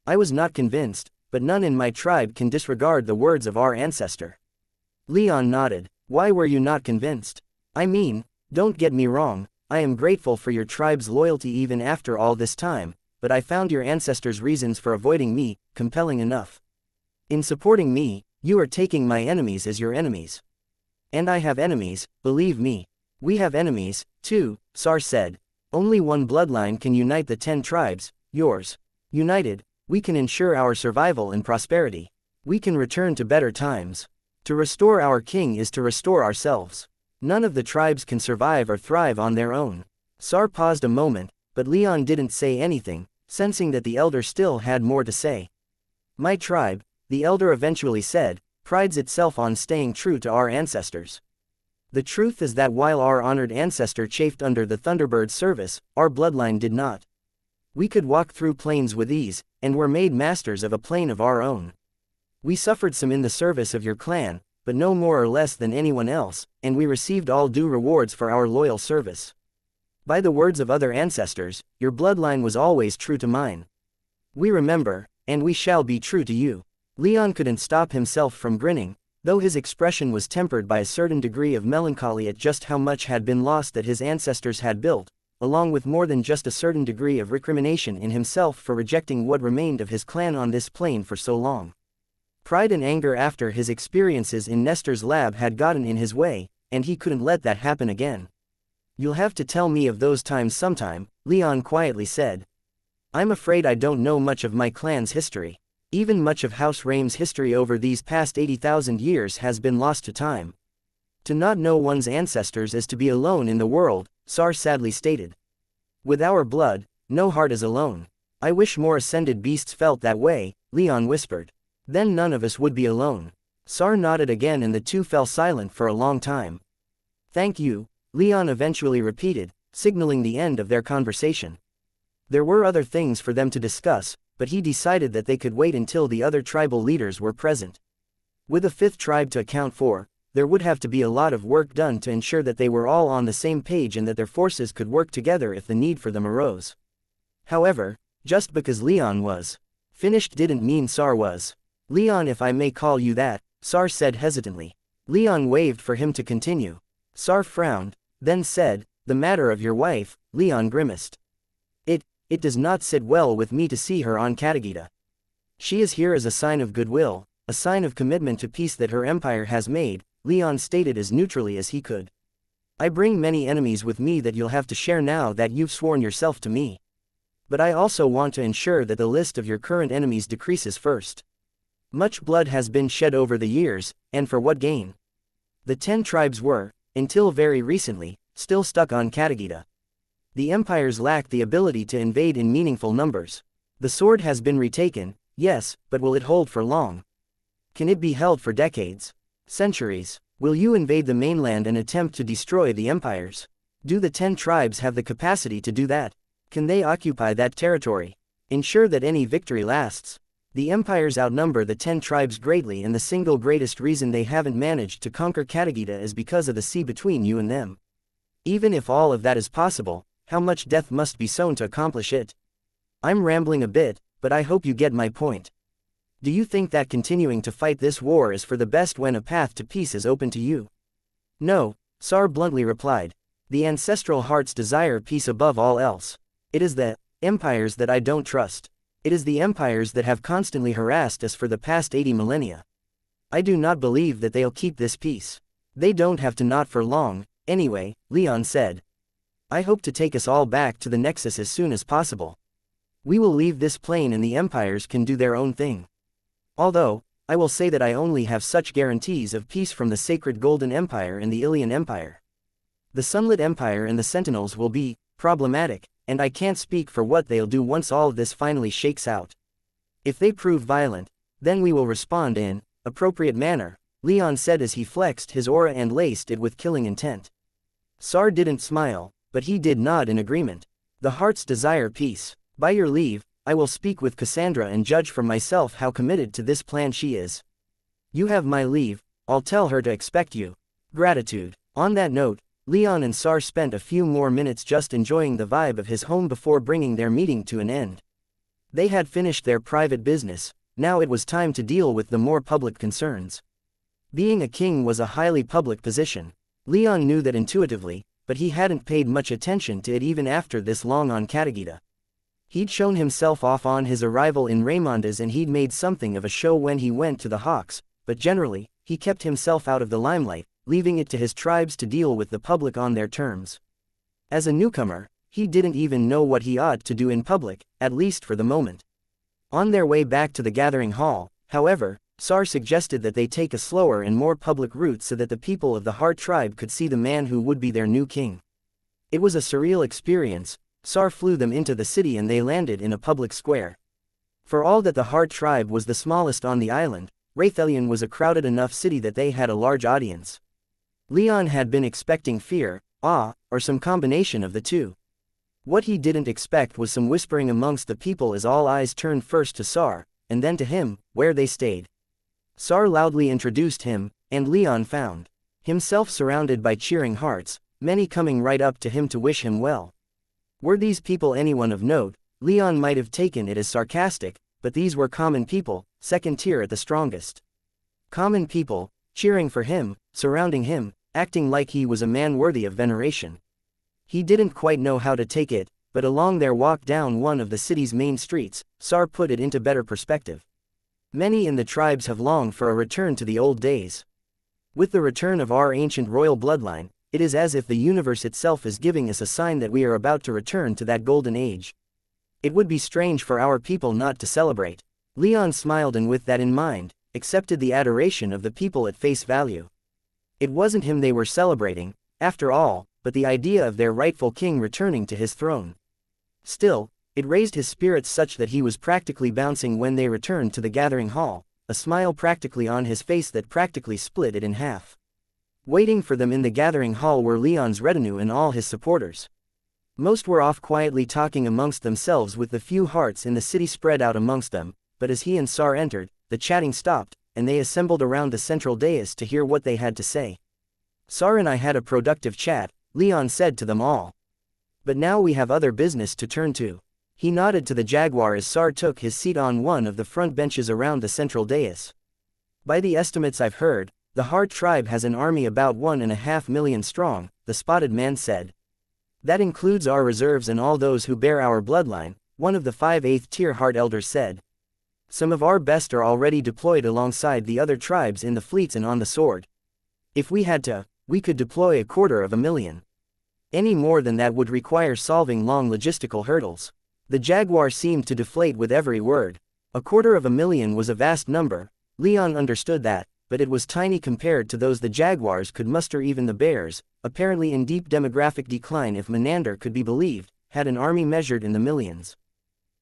I was not convinced, but none in my tribe can disregard the words of our ancestor." Leon nodded. "Why were you not convinced?" "I mean, don't get me wrong, I am grateful for your tribe's loyalty even after all this time, but I found your ancestors' reasons for avoiding me compelling enough. In supporting me, you are taking my enemies as your enemies. And I have enemies, believe me." "We have enemies, too," Sar said. "Only one bloodline can unite the 10 tribes, yours. United, we can ensure our survival and prosperity. We can return to better times. To restore our king is to restore ourselves." None of the tribes can survive or thrive on their own. Sar paused a moment, but Leon didn't say anything, sensing that the elder still had more to say. My tribe, the elder eventually said, prides itself on staying true to our ancestors. The truth is that while our honored ancestor chafed under the Thunderbird's service, our bloodline did not. We could walk through plains with ease, and were made masters of a plane of our own. We suffered some in the service of your clan, but no more or less than anyone else, and we received all due rewards for our loyal service. By the words of other ancestors, your bloodline was always true to mine. We remember, and we shall be true to you. Leon couldn't stop himself from grinning, though his expression was tempered by a certain degree of melancholy at just how much had been lost that his ancestors had built, along with more than just a certain degree of recrimination in himself for rejecting what remained of his clan on this plane for so long. Pride and anger after his experiences in Nestor's lab had gotten in his way, and he couldn't let that happen again. You'll have to tell me of those times sometime, Leon quietly said. I'm afraid I don't know much of my clan's history. Even much of House Raim's history over these past 80,000 years has been lost to time. To not know one's ancestors is to be alone in the world, Sar sadly stated. With our blood, no heart is alone. I wish more ascended beasts felt that way, Leon whispered. Then none of us would be alone. Sar nodded again and the two fell silent for a long time. Thank you, Leon eventually repeated, signaling the end of their conversation. There were other things for them to discuss, but he decided that they could wait until the other tribal leaders were present. With a fifth tribe to account for, there would have to be a lot of work done to ensure that they were all on the same page and that their forces could work together if the need for them arose. However, just because Leon was finished didn't mean Sar was. Leon, if I may call you that, Sar said hesitantly. Leon waved for him to continue. Sar frowned, then said, the matter of your wife, Leon grimaced. It does not sit well with me to see her on Katagita. She is here as a sign of goodwill, a sign of commitment to peace that her empire has made, Leon stated as neutrally as he could. I bring many enemies with me that you'll have to share now that you've sworn yourself to me. But I also want to ensure that the list of your current enemies decreases first. Much blood has been shed over the years, and for what gain? The 10 tribes were, until very recently, still stuck on Katagita. The empires lacked the ability to invade in meaningful numbers. The sword has been retaken, yes, but will it hold for long? Can it be held for decades? Centuries? Will you invade the mainland and attempt to destroy the empires? Do the 10 tribes have the capacity to do that? Can they occupy that territory? Ensure that any victory lasts? The empires outnumber the 10 tribes greatly, and the single greatest reason they haven't managed to conquer Katagita is because of the sea between you and them. Even if all of that is possible, how much death must be sown to accomplish it? I'm rambling a bit, but I hope you get my point. Do you think that continuing to fight this war is for the best when a path to peace is open to you? No, Sar bluntly replied. The ancestral hearts desire peace above all else. It is the empires that I don't trust. It is the empires that have constantly harassed us for the past 80 millennia. I do not believe that they'll keep this peace. They don't have to, not for long, anyway, Leon said. I hope to take us all back to the Nexus as soon as possible. We will leave this plane and the empires can do their own thing. Although, I will say that I only have such guarantees of peace from the Sacred Golden Empire and the Ilian Empire. The Sunlit Empire and the Sentinels will be problematic, and I can't speak for what they'll do once all of this finally shakes out. If they prove violent, then we will respond in appropriate manner, Leon said as he flexed his aura and laced it with killing intent. Sar didn't smile, but he did nod in agreement. The hearts desire peace. By your leave, I will speak with Cassandra and judge for myself how committed to this plan she is. You have my leave, I'll tell her to expect you. Gratitude. On that note, Leon and Sar spent a few more minutes just enjoying the vibe of his home before bringing their meeting to an end. They had finished their private business, now it was time to deal with the more public concerns. Being a king was a highly public position. Leon knew that intuitively, but he hadn't paid much attention to it even after this long on Katagita. He'd shown himself off on his arrival in Raymonda's and he'd made something of a show when he went to the Hawks, but generally, he kept himself out of the limelight, leaving it to his tribes to deal with the public on their terms. As a newcomer, he didn't even know what he ought to do in public, at least for the moment. On their way back to the gathering hall, however, Sar suggested that they take a slower and more public route so that the people of the Heart tribe could see the man who would be their new king. It was a surreal experience. Sar flew them into the city and they landed in a public square. For all that the Heart tribe was the smallest on the island, Raythelion was a crowded enough city that they had a large audience. Leon had been expecting fear, awe, or some combination of the two. What he didn't expect was some whispering amongst the people as all eyes turned first to Sar, and then to him, where they stayed. Sar loudly introduced him, and Leon found himself surrounded by cheering hearts, many coming right up to him to wish him well. Were these people anyone of note, Leon might have taken it as sarcastic, but these were common people, second tier at the strongest. Common people, cheering for him, surrounding him, acting like he was a man worthy of veneration. He didn't quite know how to take it, but along their walk down one of the city's main streets, Sar put it into better perspective. Many in the tribes have longed for a return to the old days. With the return of our ancient royal bloodline, it is as if the universe itself is giving us a sign that we are about to return to that golden age. It would be strange for our people not to celebrate. Leon smiled and with that in mind, accepted the adoration of the people at face value. It wasn't him they were celebrating, after all, but the idea of their rightful king returning to his throne. Still, it raised his spirits such that he was practically bouncing when they returned to the gathering hall, a smile practically on his face that practically split it in half. Waiting for them in the gathering hall were Leon's retinue and all his supporters. Most were off quietly talking amongst themselves with the few hearts in the city spread out amongst them, but as he and Sar entered, the chatting stopped, and they assembled around the central dais to hear what they had to say. Sar and I had a productive chat, Leon said to them all. But now we have other business to turn to. He nodded to the jaguar as Sar took his seat on one of the front benches around the central dais. By the estimates I've heard, the Heart tribe has an army about 1.5 million strong, the spotted man said. That includes our reserves and all those who bear our bloodline, one of the 5 8th tier Heart elders said. Some of our best are already deployed alongside the other tribes in the fleets and on the sword. If we had to, we could deploy 250,000. Any more than that would require solving long logistical hurdles. The jaguar seemed to deflate with every word. 250,000 was a vast number. Leon understood that, but it was tiny compared to those the jaguars could muster. Even the bears, apparently in deep demographic decline if Menander could be believed, had an army measured in the millions.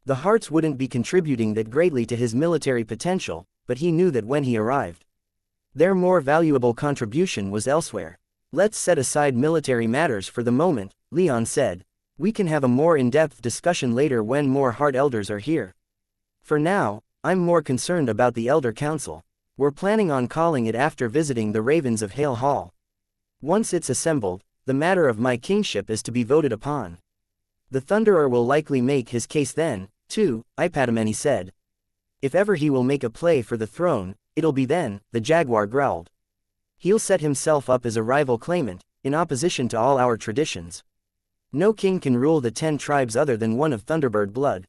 The Hearts wouldn't be contributing that greatly to his military potential, but he knew that when he arrived, their more valuable contribution was elsewhere. Let's set aside military matters for the moment, Leon said. We can have a more in-depth discussion later when more Heart elders are here. For now, I'm more concerned about the Elder Council. We're planning on calling it after visiting the Ravens of Hale Hall. Once it's assembled, the matter of my kingship is to be voted upon. The Thunderer will likely make his case then, too, Ipadameni said. If ever he will make a play for the throne, it'll be then, the jaguar growled. He'll set himself up as a rival claimant, in opposition to all our traditions. No king can rule the 10 tribes other than one of Thunderbird blood.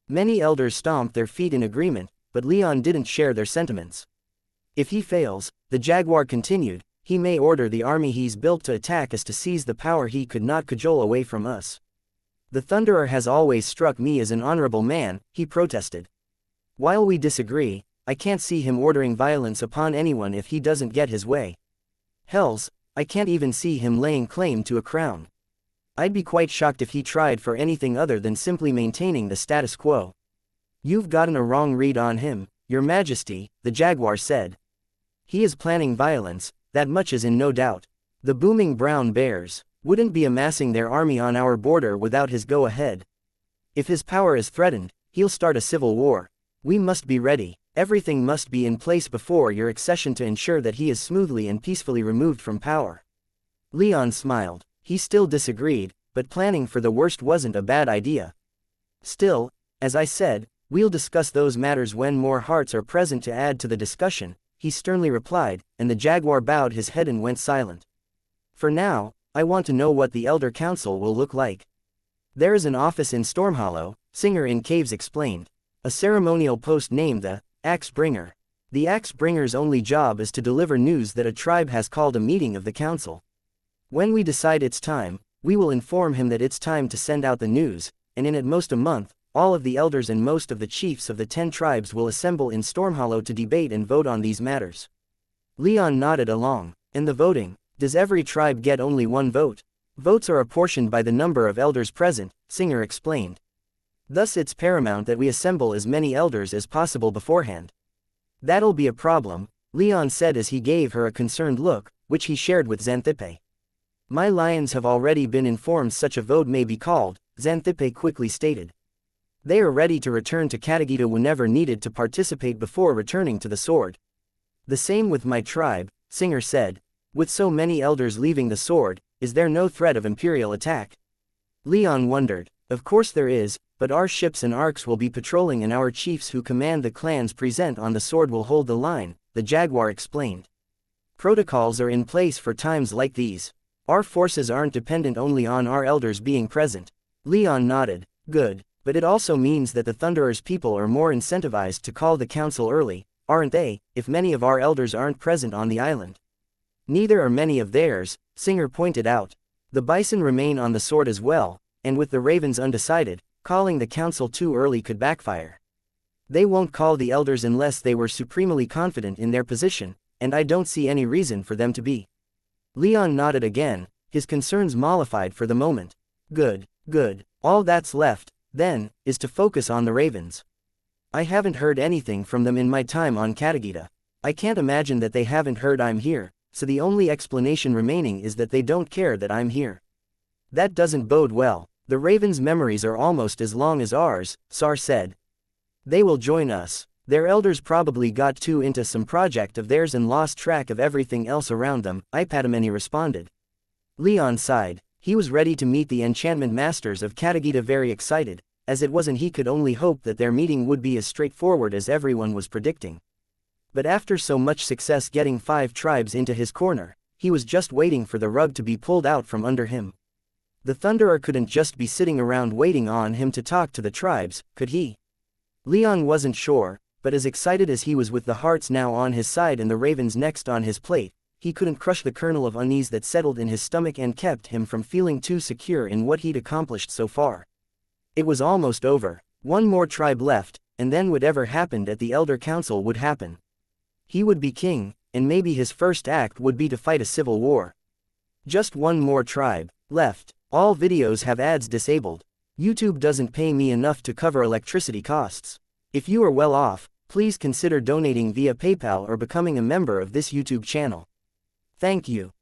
Many elders stomped their feet in agreement, but Leon didn't share their sentiments. If he fails, the jaguar continued, he may order the army he's built to attack us to seize the power he could not cajole away from us. The Thunderer has always struck me as an honorable man, he protested. While we disagree, I can't see him ordering violence upon anyone if he doesn't get his way. Hells, I can't even see him laying claim to a crown. I'd be quite shocked if he tried for anything other than simply maintaining the status quo. You've gotten a wrong read on him, Your Majesty, the jaguar said. He is planning violence, that much is in no doubt. The booming brown bears wouldn't be amassing their army on our border without his go-ahead. If his power is threatened, he'll start a civil war. We must be ready. Everything must be in place before your accession to ensure that he is smoothly and peacefully removed from power. Leon smiled. He still disagreed, but planning for the worst wasn't a bad idea. Still, as I said, we'll discuss those matters when more hearts are present to add to the discussion, he sternly replied, and the jaguar bowed his head and went silent. For now, I want to know what the Elder Council will look like. There is an office in Stormhollow, Singer in Caves explained. A ceremonial post named the Axe Bringer. The Axe Bringer's only job is to deliver news that a tribe has called a meeting of the council. When we decide it's time, we will inform him that it's time to send out the news, and in at most a month, all of the elders and most of the chiefs of the 10 tribes will assemble in Stormhollow to debate and vote on these matters. Leon nodded along. And the voting, does every tribe get only one vote? Votes are apportioned by the number of elders present, Singer explained. Thus it's paramount that we assemble as many elders as possible beforehand. That'll be a problem, Leon said as he gave her a concerned look, which he shared with Xanthippe. My lions have already been informed such a vote may be called, Xanthippe quickly stated. They are ready to return to Katagita whenever needed to participate before returning to the sword. The same with my tribe, Singer said. With so many elders leaving the sword, is there no threat of imperial attack? Leon wondered. Of course there is, but our ships and arcs will be patrolling and our chiefs who command the clans present on the sword will hold the line, the Jaguar explained. Protocols are in place for times like these. Our forces aren't dependent only on our elders being present. Leon nodded. Good, but it also means that the Thunderer's people are more incentivized to call the council early, aren't they, if many of our elders aren't present on the island? Neither are many of theirs, Singer pointed out. The bison remain on the sword as well, and with the ravens undecided, calling the council too early could backfire. They won't call the elders unless they were supremely confident in their position, and I don't see any reason for them to be. Leon nodded again, his concerns mollified for the moment. Good, good. All that's left, then, is to focus on the ravens. I haven't heard anything from them in my time on Katagita. I can't imagine that they haven't heard I'm here, so the only explanation remaining is that they don't care that I'm here. That doesn't bode well. The ravens' memories are almost as long as ours, Sar said. They will join us. Their elders probably got too into some project of theirs and lost track of everything else around them, Ipadameni responded. Leon sighed. He was ready to meet the enchantment masters of Katagita, very excited, as it was, and he could only hope that their meeting would be as straightforward as everyone was predicting. But after so much success getting 5 tribes into his corner, he was just waiting for the rug to be pulled out from under him. The Thunderer couldn't just be sitting around waiting on him to talk to the tribes, could he? Leon wasn't sure, but as excited as he was with the hearts now on his side and the ravens next on his plate, he couldn't crush the kernel of unease that settled in his stomach and kept him from feeling too secure in what he'd accomplished so far. It was almost over. One more tribe left, and then whatever happened at the Elder Council would happen. He would be king, and maybe his first act would be to fight a civil war. Just one more tribe left. All videos have ads disabled. YouTube doesn't pay me enough to cover electricity costs. If you are well off, please consider donating via PayPal or becoming a member of this YouTube channel. Thank you.